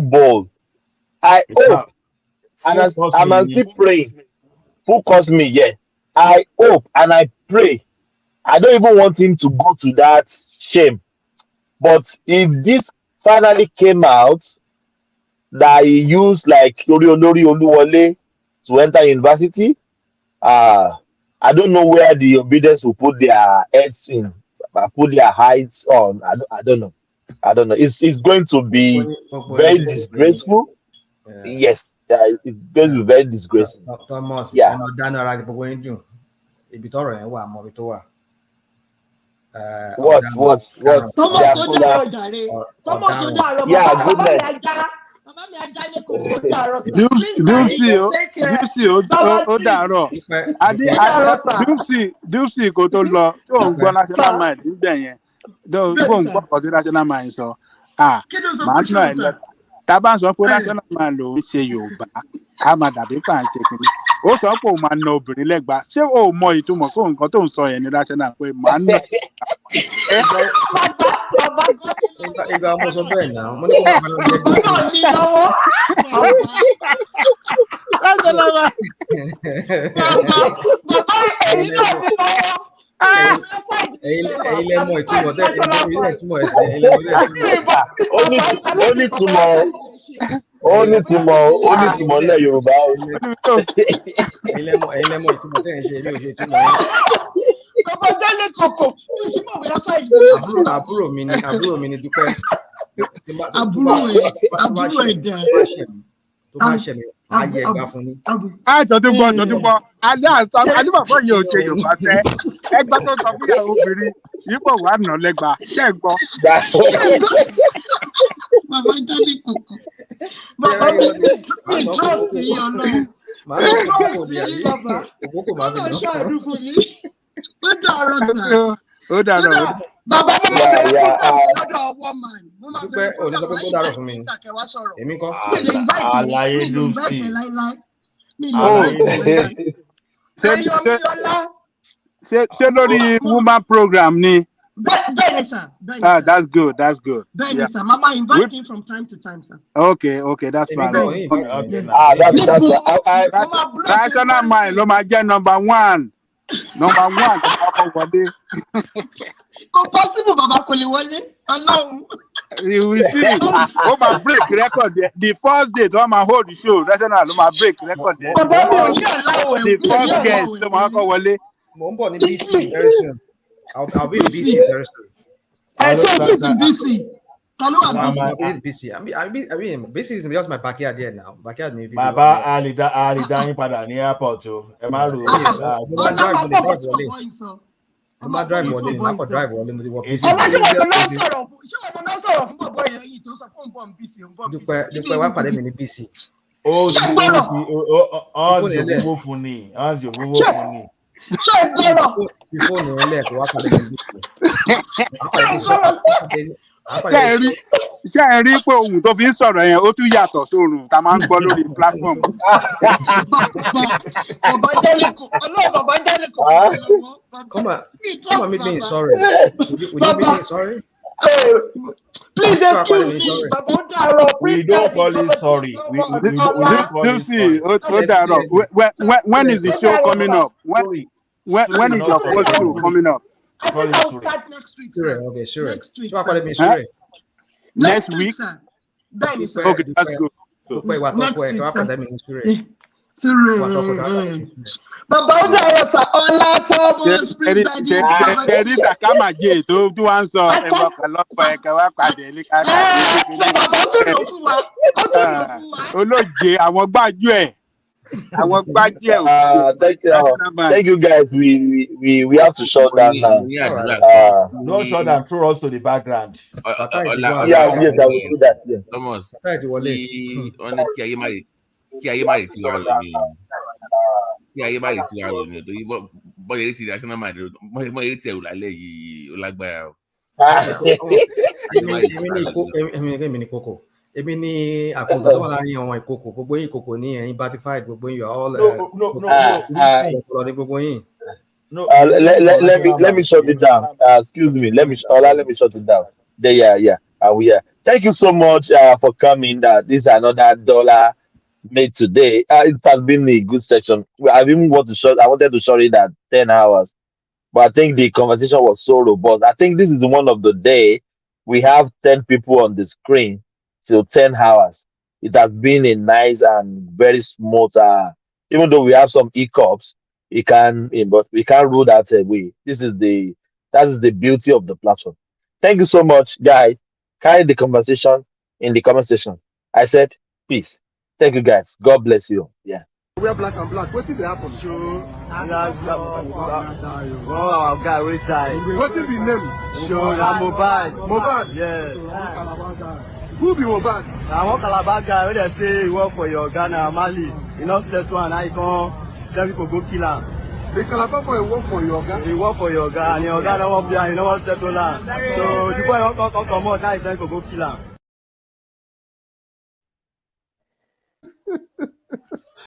S9: bowl. I hope, and I'm still praying. Who caused me? Yeah, I hope and I pray. I don't even want him to go to that shame. But if this finally came out that he used like Olori Oluwole to enter university, I don't know where the obedience will put their heads in, put their hides on. I don't know. I don't know. It's going to be very disgraceful. Yes, it's going to be very disgraceful.
S16: Thomas,
S9: Yeah. What?
S11: Thomas
S9: Yeah, good night.
S2: Dupsy kò tó lọ tó ń gbọ́ national mind níbẹ̀ yẹn tó ń gbọ́ ọ̀kan tí national mind sọ màá nà ẹ̀ lẹ́ta tá a bá ń sọ pé national mind ló ń ṣe Yorùbá a máa dàbí pàǹtí kìíní ó sọ pé òun máa na obìnrin lẹ́gba ṣé o mọ ìtumọ̀ kó nǹkan tó ń sọ yẹn ní national pé màá nà
S16: ìgbà ọmọ sọ bẹ́ẹ̀ náà mo ní kó máa lọ ẹ̀yin lẹ mọ ìtumọ̀ tẹ ilé ìtumọ̀ ẹsẹ
S9: ó nítumọ̀ ilẹ̀ Yorùbá
S16: ẹ̀yin lẹ mọ ìtumọ̀ tẹ ẹ ṣe ilé òṣè ìtumọ̀ yẹn. àbúrò mi ni Dúpẹ́ tó bá ṣẹlẹ̀ ayé ẹgbà fún mi.
S2: Tọ́jú gbọ́ adébàbọ̀ yìí ò ṣe Yorùbá sẹ́ ẹgbà tó sọ fún ìyàwó obìnrin yípo wà nà lẹ́gba ṣẹ́ ń gbọ́.
S11: Bàbá jáde kòkó. Bàbá mi trust yìí Ọlọ́run. Mi trust yìí bàbá. Ọlọ́run ṣàánú fún yìí. Ó dàrọ̀ sà.
S2: Ó dàrọ̀.
S11: Bàbá mi máa bẹ̀rẹ̀ fún ọ̀dọ̀ woman.
S16: Dúpẹ́ òní sọ pé kó dàrọ̀ fún mi. Èmi kọ́.
S12: Àlàyé ló sì.
S2: Ṣé lórí woman program ni?
S11: Bẹ́ẹ̀ni sir.
S2: That's good.
S11: Bẹ́ẹ̀ni sir. Mama invite him from time to time sir.
S2: Okay, that's fine.
S9: National
S2: mind ló máa jẹ́ number one tó máa wọlé.
S11: Kò possible bàbá kò lè wọlé. Ọlọ́run.
S2: You will see. Ó máa break record there. The first day tó máa hold the show national ló máa break record there. The first guest tó máa kọ́ wọlé.
S16: Mo ń bọ̀ ní BC very soon. I'll be in BC very soon.
S11: BC.
S16: BC. I mean, BC is just my backyard here now. Backyard maybe.
S12: Bàbá Alida yín padà ní airport o. Ẹ má rò ó.
S16: I'm not driving one. I'm not driving one. Dúpẹ́ wá pàdé mi ní BC.
S12: Ó ti gbogbo fún ni.
S11: Ṣé ìgbéró?
S16: Ìfóònù ẹlẹ́ẹ̀kọ́ wá pàdé mi ní BC.
S2: Ṣé ẹ rí pé ohun tó fi ń sọ̀rọ̀ yẹn ó tún yàtọ̀ sórun tá a máa ń gbọ́ lórí platform.
S11: Bàbá Jálẹ̀kọ̀.
S16: Come on, make me sorry. Would you make me sorry?
S11: Please excuse me.
S12: We don't call it sorry. We don't call it
S2: sorry. When is the show coming up? When is your first show coming up?
S11: I think I'll start next week, sir.
S16: Okay, sure.
S11: Next week,
S16: sir.
S2: Next week? Okay, that's good.
S11: Bàbá ó dàrọ̀ sà ọlá Thomas Prince
S2: Ẹ̀rí sàkámàjẹ́ tó wá ń sọ ẹ̀wọ̀n kàlọ́pọ̀ ẹ̀kẹ́ wá pàdé ní káàkiri.
S11: Ṣé bàbá tún lò fún wa? Ó tún lò fún wa.
S2: Olóje àwọn gbájú ẹ̀.
S9: Thank you guys. We have to shut down now.
S12: Don't shut down. Throw us to the background.
S9: Yes, I will do that. Yeah.
S18: Thomas, kí ayé má lè ti wá lọ ní kí ayé má lè ti wá lọ ní torí bọ́ọ̀lù eré ti rí aṣọ́nà máa dé bọ́ọ̀lù eré ti ẹ̀rù lálẹ́ yìí ó lágbára o.
S16: Èmi ni kókó. Èmi ní àkóńtà tó wà láàrin àwọn ìkókò gbogbo yín ìkókò ní ẹ̀yin batified gbogbo yín yọ all gbogbo yín.
S9: Let me shut it down. Excuse me. Let me shut it down. Yeah. Thank you so much for coming. This is another dollar made today. It has been a good session. I wanted to short it at 10 hours, but I think the conversation was so robust. I think this is one of the day we have 10 people on the screen till 10 hours. It has been a nice and very smooth. Even though we have some hiccups, but we can't rule that away. That is the beauty of the platform. Thank you so much, guys. Carry the conversation in the comment section. I said, peace. Thank you guys. God bless you. Yeah.
S10: We are black and black. What did happen?
S4: Sure. Yes, our guy will die.
S10: What is the name?
S4: Sure, I'm Mobad.
S10: Mobad?
S4: Yeah.
S10: Who be Mobad?
S4: I want Calabar guy when they say he work for your Ghana, Mali. You know, settle and I can sell people go kill him.
S10: The Calabar boy work for your Ghana?
S4: He work for your Ghana and your Ghana won't be and you know what settle him. So the boy won't come out, now he's going to go kill him.